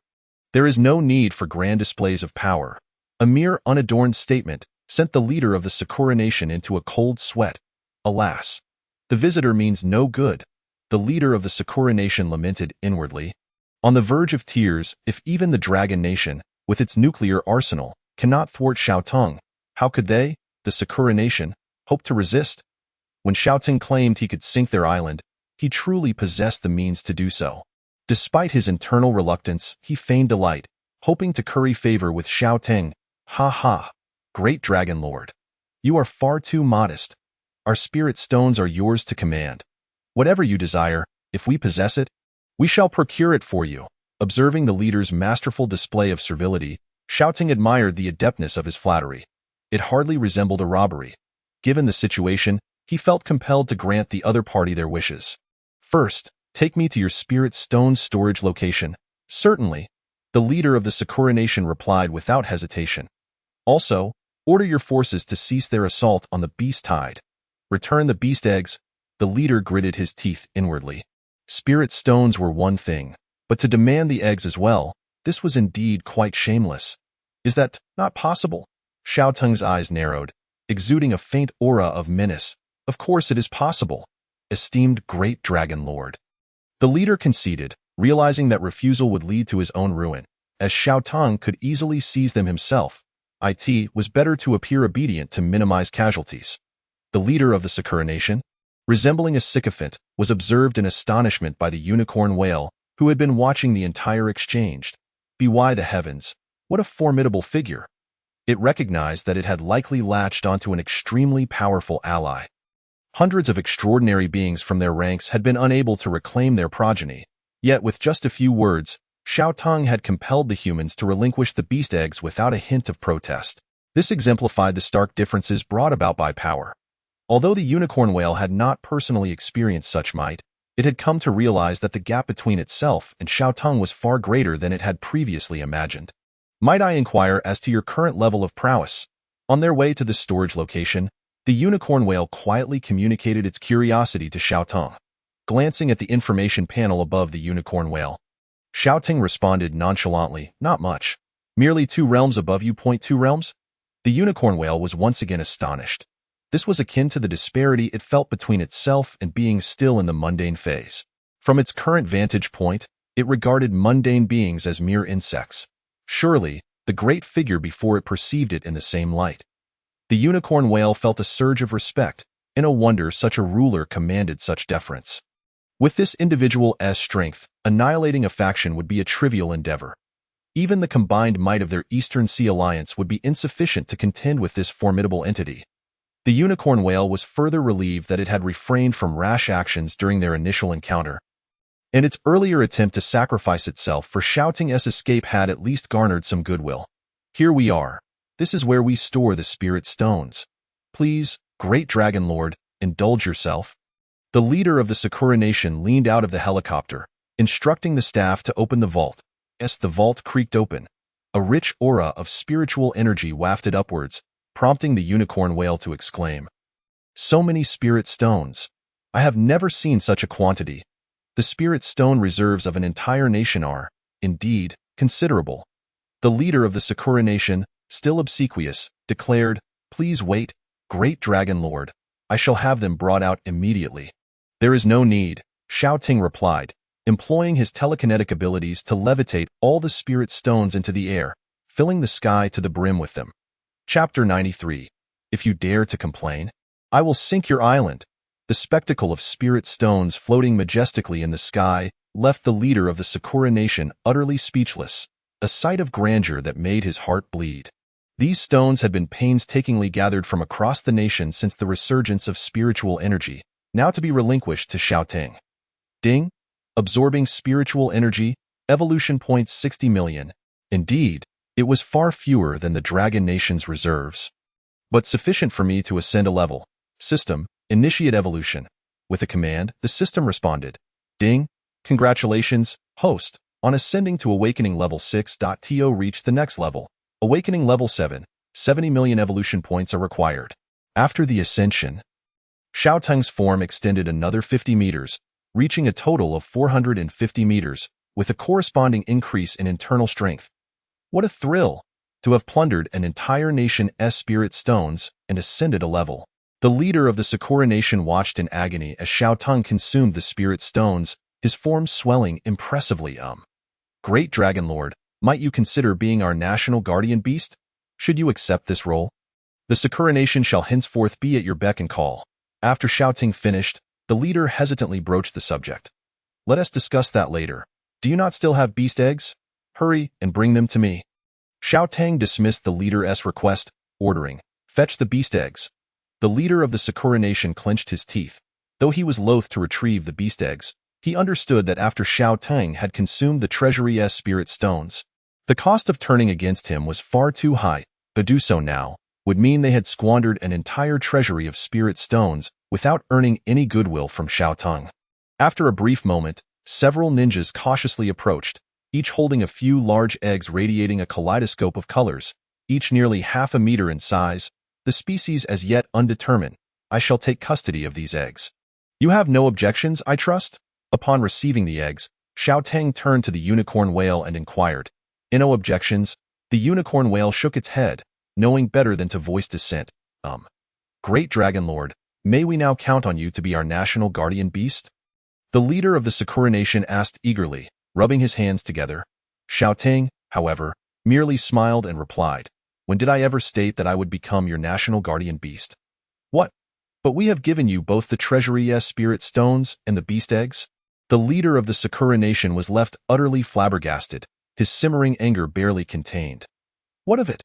There is no need for grand displays of power. A mere unadorned statement sent the leader of the Sakura Nation into a cold sweat. Alas, the visitor means no good. The leader of the Sakura Nation lamented inwardly. On the verge of tears, if even the Dragon Nation, with its nuclear arsenal, cannot thwart Xiaotang, how could they, the Sakura Nation, hope to resist? When Xiaotang claimed he could sink their island, he truly possessed the means to do so. Despite his internal reluctance, he feigned delight, hoping to curry favor with Xiaotang. Ha ha, great Dragon Lord. You are far too modest. Our spirit stones are yours to command. Whatever you desire, if we possess it, we shall procure it for you. Observing the leader's masterful display of servility, Xiaotang admired the adeptness of his flattery. It hardly resembled a robbery. Given the situation, he felt compelled to grant the other party their wishes. First, take me to your spirit stone storage location. Certainly, the leader of the Sakura Nation replied without hesitation. Also, order your forces to cease their assault on the beast tide. Return the beast eggs. The leader gritted his teeth inwardly. Spirit stones were one thing, but to demand the eggs as well, this was indeed quite shameless. Is that not possible? Xiaotang's eyes narrowed, exuding a faint aura of menace. Of course it is possible, esteemed great Dragon Lord. The leader conceded, realizing that refusal would lead to his own ruin, as Xiaotang could easily seize them himself. It was better to appear obedient to minimize casualties. The leader of the Sakura Nation, resembling a sycophant, was observed in astonishment by the unicorn whale, who had been watching the entire exchange. By the heavens, what a formidable figure! It recognized that it had likely latched onto an extremely powerful ally. Hundreds of extraordinary beings from their ranks had been unable to reclaim their progeny, yet with just a few words, Xiaotang had compelled the humans to relinquish the beast eggs without a hint of protest. This exemplified the stark differences brought about by power. Although the unicorn whale had not personally experienced such might, it had come to realize that the gap between itself and Xiaotang was far greater than it had previously imagined. Might I inquire as to your current level of prowess? On their way to the storage location, the unicorn whale quietly communicated its curiosity to Xiaotang. Glancing at the information panel above the unicorn whale, Xiaotang responded nonchalantly, not much. Merely 2 realms above you. 2 realms? The unicorn whale was once again astonished. This was akin to the disparity it felt between itself and being still in the mundane phase. From its current vantage point, it regarded mundane beings as mere insects. Surely, the great figure before it perceived it in the same light. The unicorn whale felt a surge of respect, and a wonder such a ruler commanded such deference. With this individual's strength, annihilating a faction would be a trivial endeavor. Even the combined might of their Eastern Sea alliance would be insufficient to contend with this formidable entity. The unicorn whale was further relieved that it had refrained from rash actions during their initial encounter, and its earlier attempt to sacrifice itself for Xiaotang's escape had at least garnered some goodwill. Here we are. This is where we store the spirit stones. Please, great Dragon Lord, indulge yourself. The leader of the Sakura Nation leaned out of the helicopter, instructing the staff to open the vault. The vault creaked open. A rich aura of spiritual energy wafted upwards, prompting the unicorn whale to exclaim, "So many spirit stones! I have never seen such a quantity. The spirit stone reserves of an entire nation are, indeed, considerable." The leader of the Sakura Nation, still obsequious, declared, "Please wait, great Dragon Lord. I shall have them brought out immediately." "There is no need," Xiaotang replied, employing his telekinetic abilities to levitate all the spirit stones into the air, filling the sky to the brim with them. Chapter 93. If you dare to complain, I will sink your island. The spectacle of spirit stones floating majestically in the sky left the leader of the Sakura nation utterly speechless, a sight of grandeur that made his heart bleed. These stones had been painstakingly gathered from across the nation since the resurgence of spiritual energy, now to be relinquished to Xiaoting. Ding! Absorbing spiritual energy, evolution points 60 million. Indeed, it was far fewer than the Dragon Nation's reserves, but sufficient for me to ascend a level. System, initiate evolution. With a command, the system responded. Ding! Congratulations, host. On ascending to Awakening Level 6.to reach the next level. Awakening Level 7, 70 million evolution points are required. After the ascension, Xiaoteng's form extended another 50 meters, reaching a total of 450 meters, with a corresponding increase in internal strength. What a thrill to have plundered an entire nation's spirit stones and ascended a level. The leader of the Sakura nation watched in agony as Xiaoteng consumed the spirit stones, his form swelling impressively. Great Dragon Lord, might you consider being our national guardian beast? Should you accept this role? The Sakura nation shall henceforth be at your beck and call. After Xiaoting finished, the leader hesitantly broached the subject. Let us discuss that later. Do you not still have beast eggs? Hurry and bring them to me. Xiaotang dismissed the leader's request, ordering, fetch the beast eggs. The leader of the Sakura nation clenched his teeth. Though he was loath to retrieve the beast eggs, he understood that after Xiaotang had consumed the treasury's spirit stones, the cost of turning against him was far too high. To do so now would mean they had squandered an entire treasury of spirit stones without earning any goodwill from Xiaotang. After a brief moment, several ninjas cautiously approached, each holding a few large eggs radiating a kaleidoscope of colors, each nearly half a meter in size, the species as yet undetermined. I shall take custody of these eggs. You have no objections, I trust? Upon receiving the eggs, Xiaotang turned to the unicorn whale and inquired. No objections. The unicorn whale shook its head, knowing better than to voice dissent. Great Dragon Lord, may we now count on you to be our national guardian beast? The leader of the Sakura nation asked eagerly, rubbing his hands together. Xiaoting, however, merely smiled and replied, when did I ever state that I would become your national guardian beast? What? But we have given you both the treasury's spirit stones and the beast eggs? The leader of the Sakura nation was left utterly flabbergasted, his simmering anger barely contained. What of it?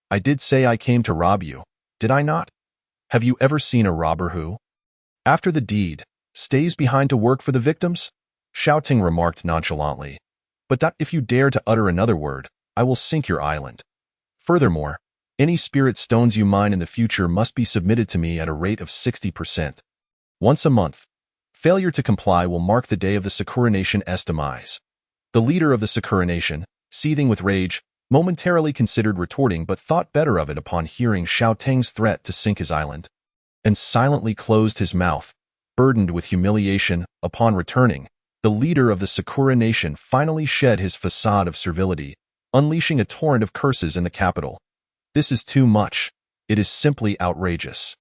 I did say I came to rob you, did I not? Have you ever seen a robber who, after the deed, stays behind to work for the victims? Xiaoting remarked nonchalantly. But if you dare to utter another word, I will sink your island. Furthermore, any spirit stones you mine in the future must be submitted to me at a rate of 60%. Once a month. Failure to comply will mark the day of the Sakura nation's demise. The leader of the Sakura nation, seething with rage, momentarily considered retorting but thought better of it upon hearing Xiaotang's threat to sink his island, and silently closed his mouth. Burdened with humiliation, upon returning, the leader of the Sakura nation finally shed his facade of servility, unleashing a torrent of curses in the capital. This is too much. It is simply outrageous.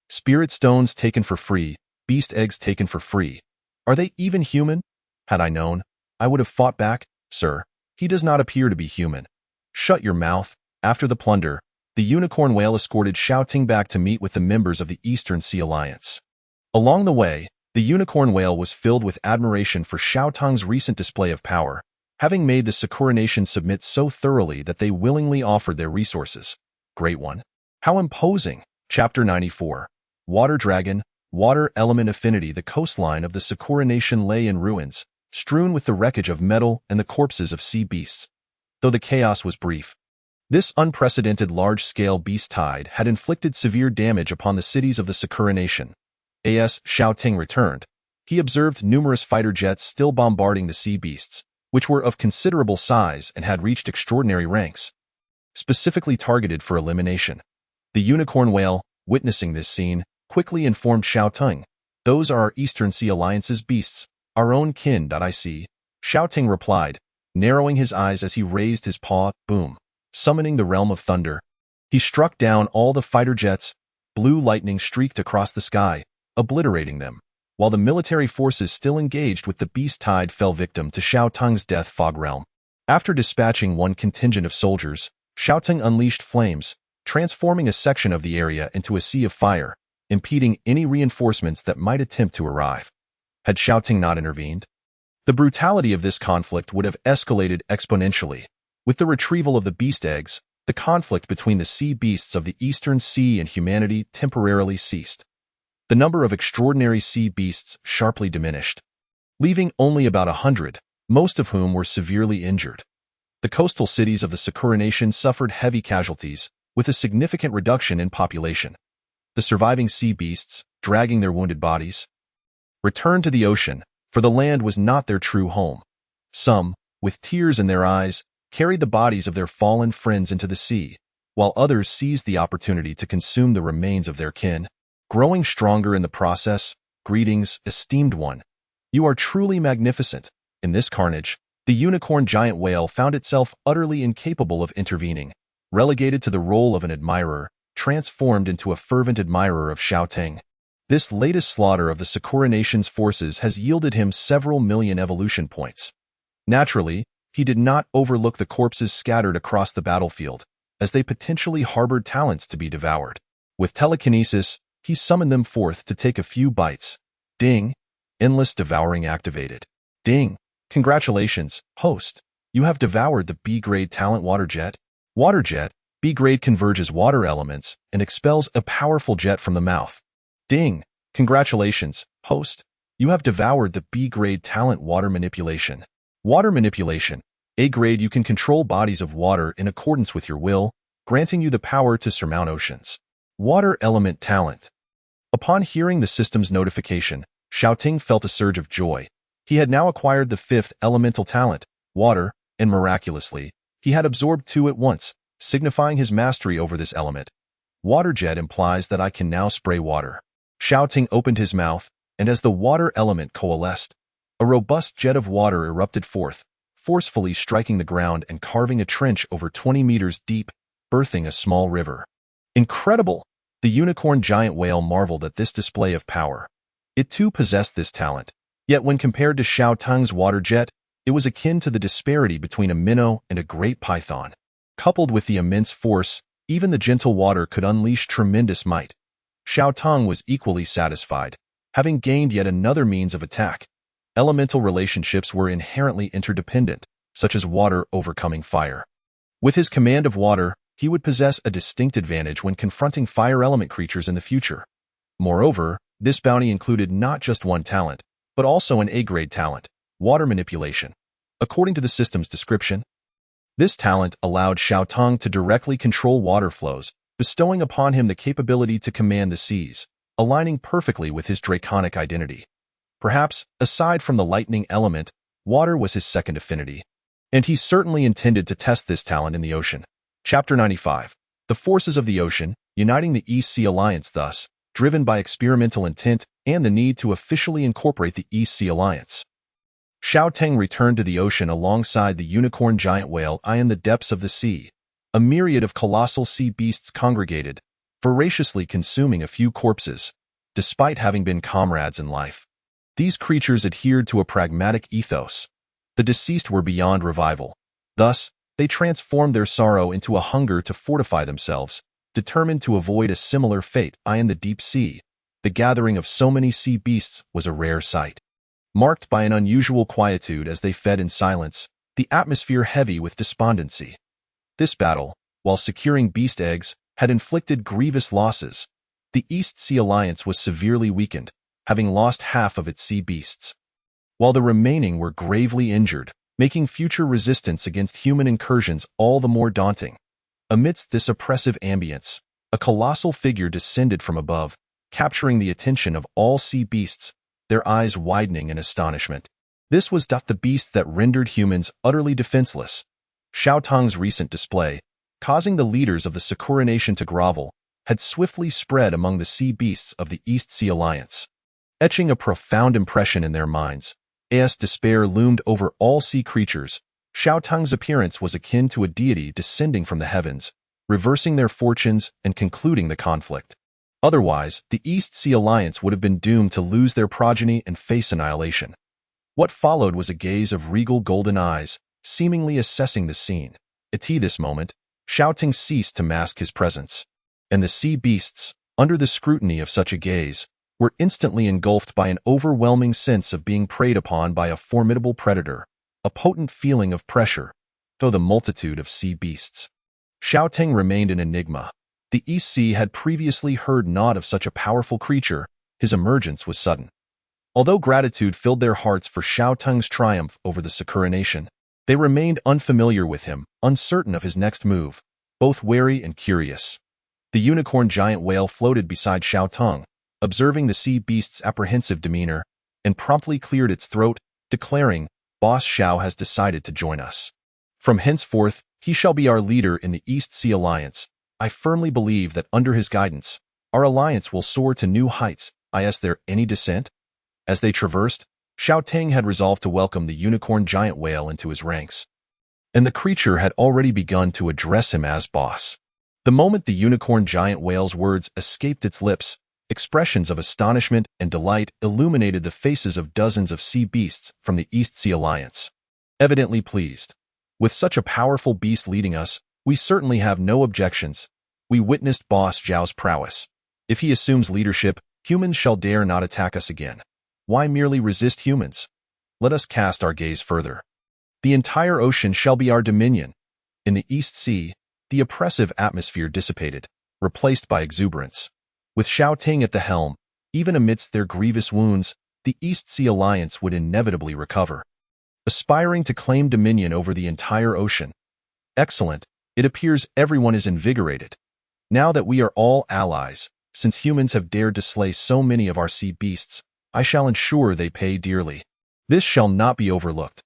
Spirit stones taken for free, beast eggs taken for free. Are they even human? Had I known, I would have fought back. Sir, he does not appear to be human. Shut your mouth. After the plunder, the unicorn whale escorted Xiaoting back to meet with the members of the Eastern Sea Alliance. Along the way, the unicorn whale was filled with admiration for Xiaotang's recent display of power, having made the Sakura nation submit so thoroughly that they willingly offered their resources. Great one. How imposing! Chapter 94. Water Dragon, Water Element Affinity. The coastline of the Sakura nation lay in ruins, strewn with the wreckage of metal and the corpses of sea beasts. Though the chaos was brief, this unprecedented large-scale beast tide had inflicted severe damage upon the cities of the Sakura nation. As Xiaoting returned, he observed numerous fighter jets still bombarding the sea beasts, which were of considerable size and had reached extraordinary ranks, specifically targeted for elimination. The unicorn whale, witnessing this scene, quickly informed Xiaoting, "Those are our Eastern Sea Alliance's beasts, our own kin. I see." Xiaoting replied, narrowing his eyes as he raised his paw. Boom! Summoning the realm of thunder, he struck down all the fighter jets. Blue lightning streaked across the sky, obliterating them, while the military forces still engaged with the beast tide fell victim to Xiaotang's death fog realm. After dispatching one contingent of soldiers, Xiaoting unleashed flames, transforming a section of the area into a sea of fire, impeding any reinforcements that might attempt to arrive. Had Xiaoting not intervened, the brutality of this conflict would have escalated exponentially. With the retrieval of the beast eggs, the conflict between the sea beasts of the Eastern Sea and humanity temporarily ceased. The number of extraordinary sea beasts sharply diminished, leaving only about 100, most of whom were severely injured. The coastal cities of the Sakura nation suffered heavy casualties, with a significant reduction in population. The surviving sea beasts, dragging their wounded bodies, returned to the ocean, for the land was not their true home. Some, with tears in their eyes, carried the bodies of their fallen friends into the sea, while others seized the opportunity to consume the remains of their kin. Growing stronger in the process, greetings, esteemed one. You are truly magnificent. In this carnage, the unicorn giant whale found itself utterly incapable of intervening, relegated to the role of an admirer, transformed into a fervent admirer of Xiaoting. This latest slaughter of the Sakura nation's forces has yielded him several million evolution points. Naturally, he did not overlook the corpses scattered across the battlefield, as they potentially harbored talents to be devoured. With telekinesis, he summoned them forth to take a few bites. Ding! Endless devouring activated. Ding! Congratulations, host. You have devoured the B-grade talent water jet. Water jet, B-grade converges water elements and expels a powerful jet from the mouth. Ding! Congratulations, host. You have devoured the B-grade talent water manipulation. Water manipulation. A-grade, you can control bodies of water in accordance with your will, granting you the power to surmount oceans. Water element talent. Upon hearing the system's notification, Xiaoting felt a surge of joy. He had now acquired the 5th elemental talent, water, and miraculously, he had absorbed 2 at once, signifying his mastery over this element. Water jet implies that I can now spray water. Xiaoting opened his mouth, and as the water element coalesced, a robust jet of water erupted forth, forcefully striking the ground and carving a trench over 20 meters deep, birthing a small river. Incredible! The unicorn giant whale marveled at this display of power. It too possessed this talent, yet when compared to Xiaoting's water jet, it was akin to the disparity between a minnow and a great python. Coupled with the immense force, even the gentle water could unleash tremendous might. Xiaoting was equally satisfied, having gained yet another means of attack. Elemental relationships were inherently interdependent, such as water overcoming fire. With his command of water, he would possess a distinct advantage when confronting fire element creatures in the future. Moreover, this bounty included not just one talent, but also an A-grade talent, water manipulation. According to the system's description, this talent allowed Xiaoting to directly control water flows, bestowing upon him the capability to command the seas, aligning perfectly with his draconic identity. Perhaps, aside from the lightning element, water was his second affinity, and he certainly intended to test this talent in the ocean. Chapter 95. The forces of the ocean, uniting the East Sea Alliance thus, driven by experimental intent and the need to officially incorporate the East Sea Alliance. Xiaoting returned to the ocean alongside the unicorn giant whale in the depths of the sea. A myriad of colossal sea beasts congregated, voraciously consuming a few corpses, despite having been comrades in life. These creatures adhered to a pragmatic ethos. The deceased were beyond revival. Thus, they transformed their sorrow into a hunger to fortify themselves, determined to avoid a similar fate in the deep sea. The gathering of so many sea beasts was a rare sight. Marked by an unusual quietude as they fed in silence, the atmosphere heavy with despondency. This battle, while securing beast eggs, had inflicted grievous losses. The East Sea Alliance was severely weakened, having lost half of its sea beasts, while the remaining were gravely injured, making future resistance against human incursions all the more daunting. Amidst this oppressive ambience, a colossal figure descended from above, capturing the attention of all sea beasts, their eyes widening in astonishment. This was the beast that rendered humans utterly defenseless. Xiaoting's recent display, causing the leaders of the Sakura nation to grovel, had swiftly spread among the sea beasts of the East Sea Alliance, etching a profound impression in their minds. As despair loomed over all sea creatures, Xiaoting's appearance was akin to a deity descending from the heavens, reversing their fortunes and concluding the conflict. Otherwise, the East Sea Alliance would have been doomed to lose their progeny and face annihilation. What followed was a gaze of regal golden eyes, seemingly assessing the scene. At this moment, Xiaoting ceased to mask his presence, and the sea beasts, under the scrutiny of such a gaze, were instantly engulfed by an overwhelming sense of being preyed upon by a formidable predator, a potent feeling of pressure, though the multitude of sea beasts. Xiaoteng remained an enigma. The East Sea had previously heard naught of such a powerful creature. His emergence was sudden. Although gratitude filled their hearts for Xiaoteng's triumph over the Sakura nation, they remained unfamiliar with him, uncertain of his next move, both wary and curious. The unicorn giant whale floated beside Xiaoteng, observing the sea beast's apprehensive demeanor, and promptly cleared its throat, declaring, "Boss Xiao has decided to join us. From henceforth, he shall be our leader in the East Sea Alliance. I firmly believe that under his guidance, our alliance will soar to new heights. Is there any dissent?" As they traversed, Xiaoteng had resolved to welcome the unicorn giant whale into his ranks, and the creature had already begun to address him as boss. The moment the unicorn giant whale's words escaped its lips, expressions of astonishment and delight illuminated the faces of dozens of sea beasts from the East Sea Alliance. Evidently pleased. With such a powerful beast leading us, we certainly have no objections. We witnessed Boss Zhao's prowess. If he assumes leadership, humans shall dare not attack us again. Why merely resist humans? Let us cast our gaze further. The entire ocean shall be our dominion. In the East Sea, the oppressive atmosphere dissipated, replaced by exuberance. With Xiaoteng at the helm, even amidst their grievous wounds, the East Sea Alliance would inevitably recover, aspiring to claim dominion over the entire ocean. Excellent, it appears everyone is invigorated. Now that we are all allies, since humans have dared to slay so many of our sea beasts, I shall ensure they pay dearly. This shall not be overlooked.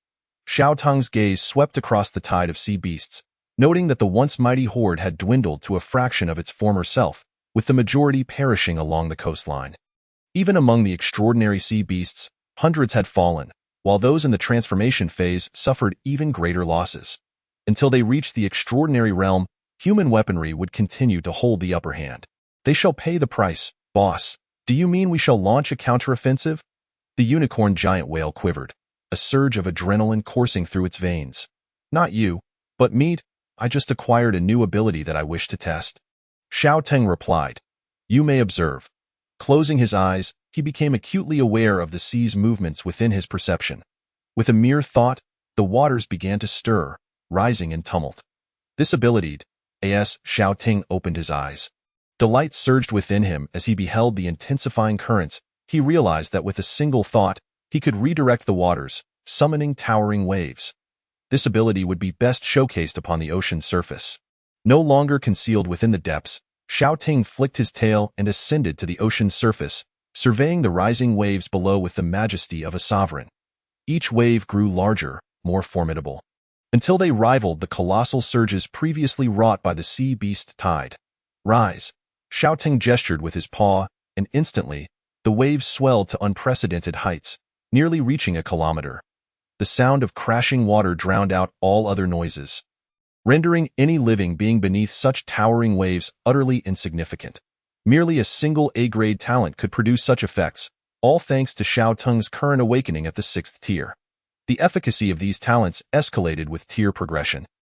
Xiaoteng's gaze swept across the tide of sea beasts, noting that the once mighty horde had dwindled to a fraction of its former self, with the majority perishing along the coastline. Even among the extraordinary sea beasts, hundreds had fallen, while those in the transformation phase suffered even greater losses. Until they reached the extraordinary realm, human weaponry would continue to hold the upper hand. They shall pay the price, boss. Do you mean we shall launch a counteroffensive? The unicorn giant whale quivered, a surge of adrenaline coursing through its veins. Not you, but me. I just acquired a new ability that I wish to test. Xiaoteng replied. You may observe. Closing his eyes, he became acutely aware of the sea's movements within his perception. With a mere thought, the waters began to stir, rising in tumult. This ability, Xiaoteng opened his eyes. Delight surged within him as he beheld the intensifying currents. He realized that with a single thought, he could redirect the waters, summoning towering waves. This ability would be best showcased upon the ocean's surface. No longer concealed within the depths, Xiaoteng flicked his tail and ascended to the ocean's surface, surveying the rising waves below with the majesty of a sovereign. Each wave grew larger, more formidable, until they rivaled the colossal surges previously wrought by the sea beast tide. Rise! Xiaoteng gestured with his paw, and instantly, the waves swelled to unprecedented heights, nearly reaching a kilometer. The sound of crashing water drowned out all other noises, rendering any living being beneath such towering waves utterly insignificant. Merely a single A-grade talent could produce such effects, all thanks to Xiaoteng's current awakening at the 6th tier. The efficacy of these talents escalated with tier progression.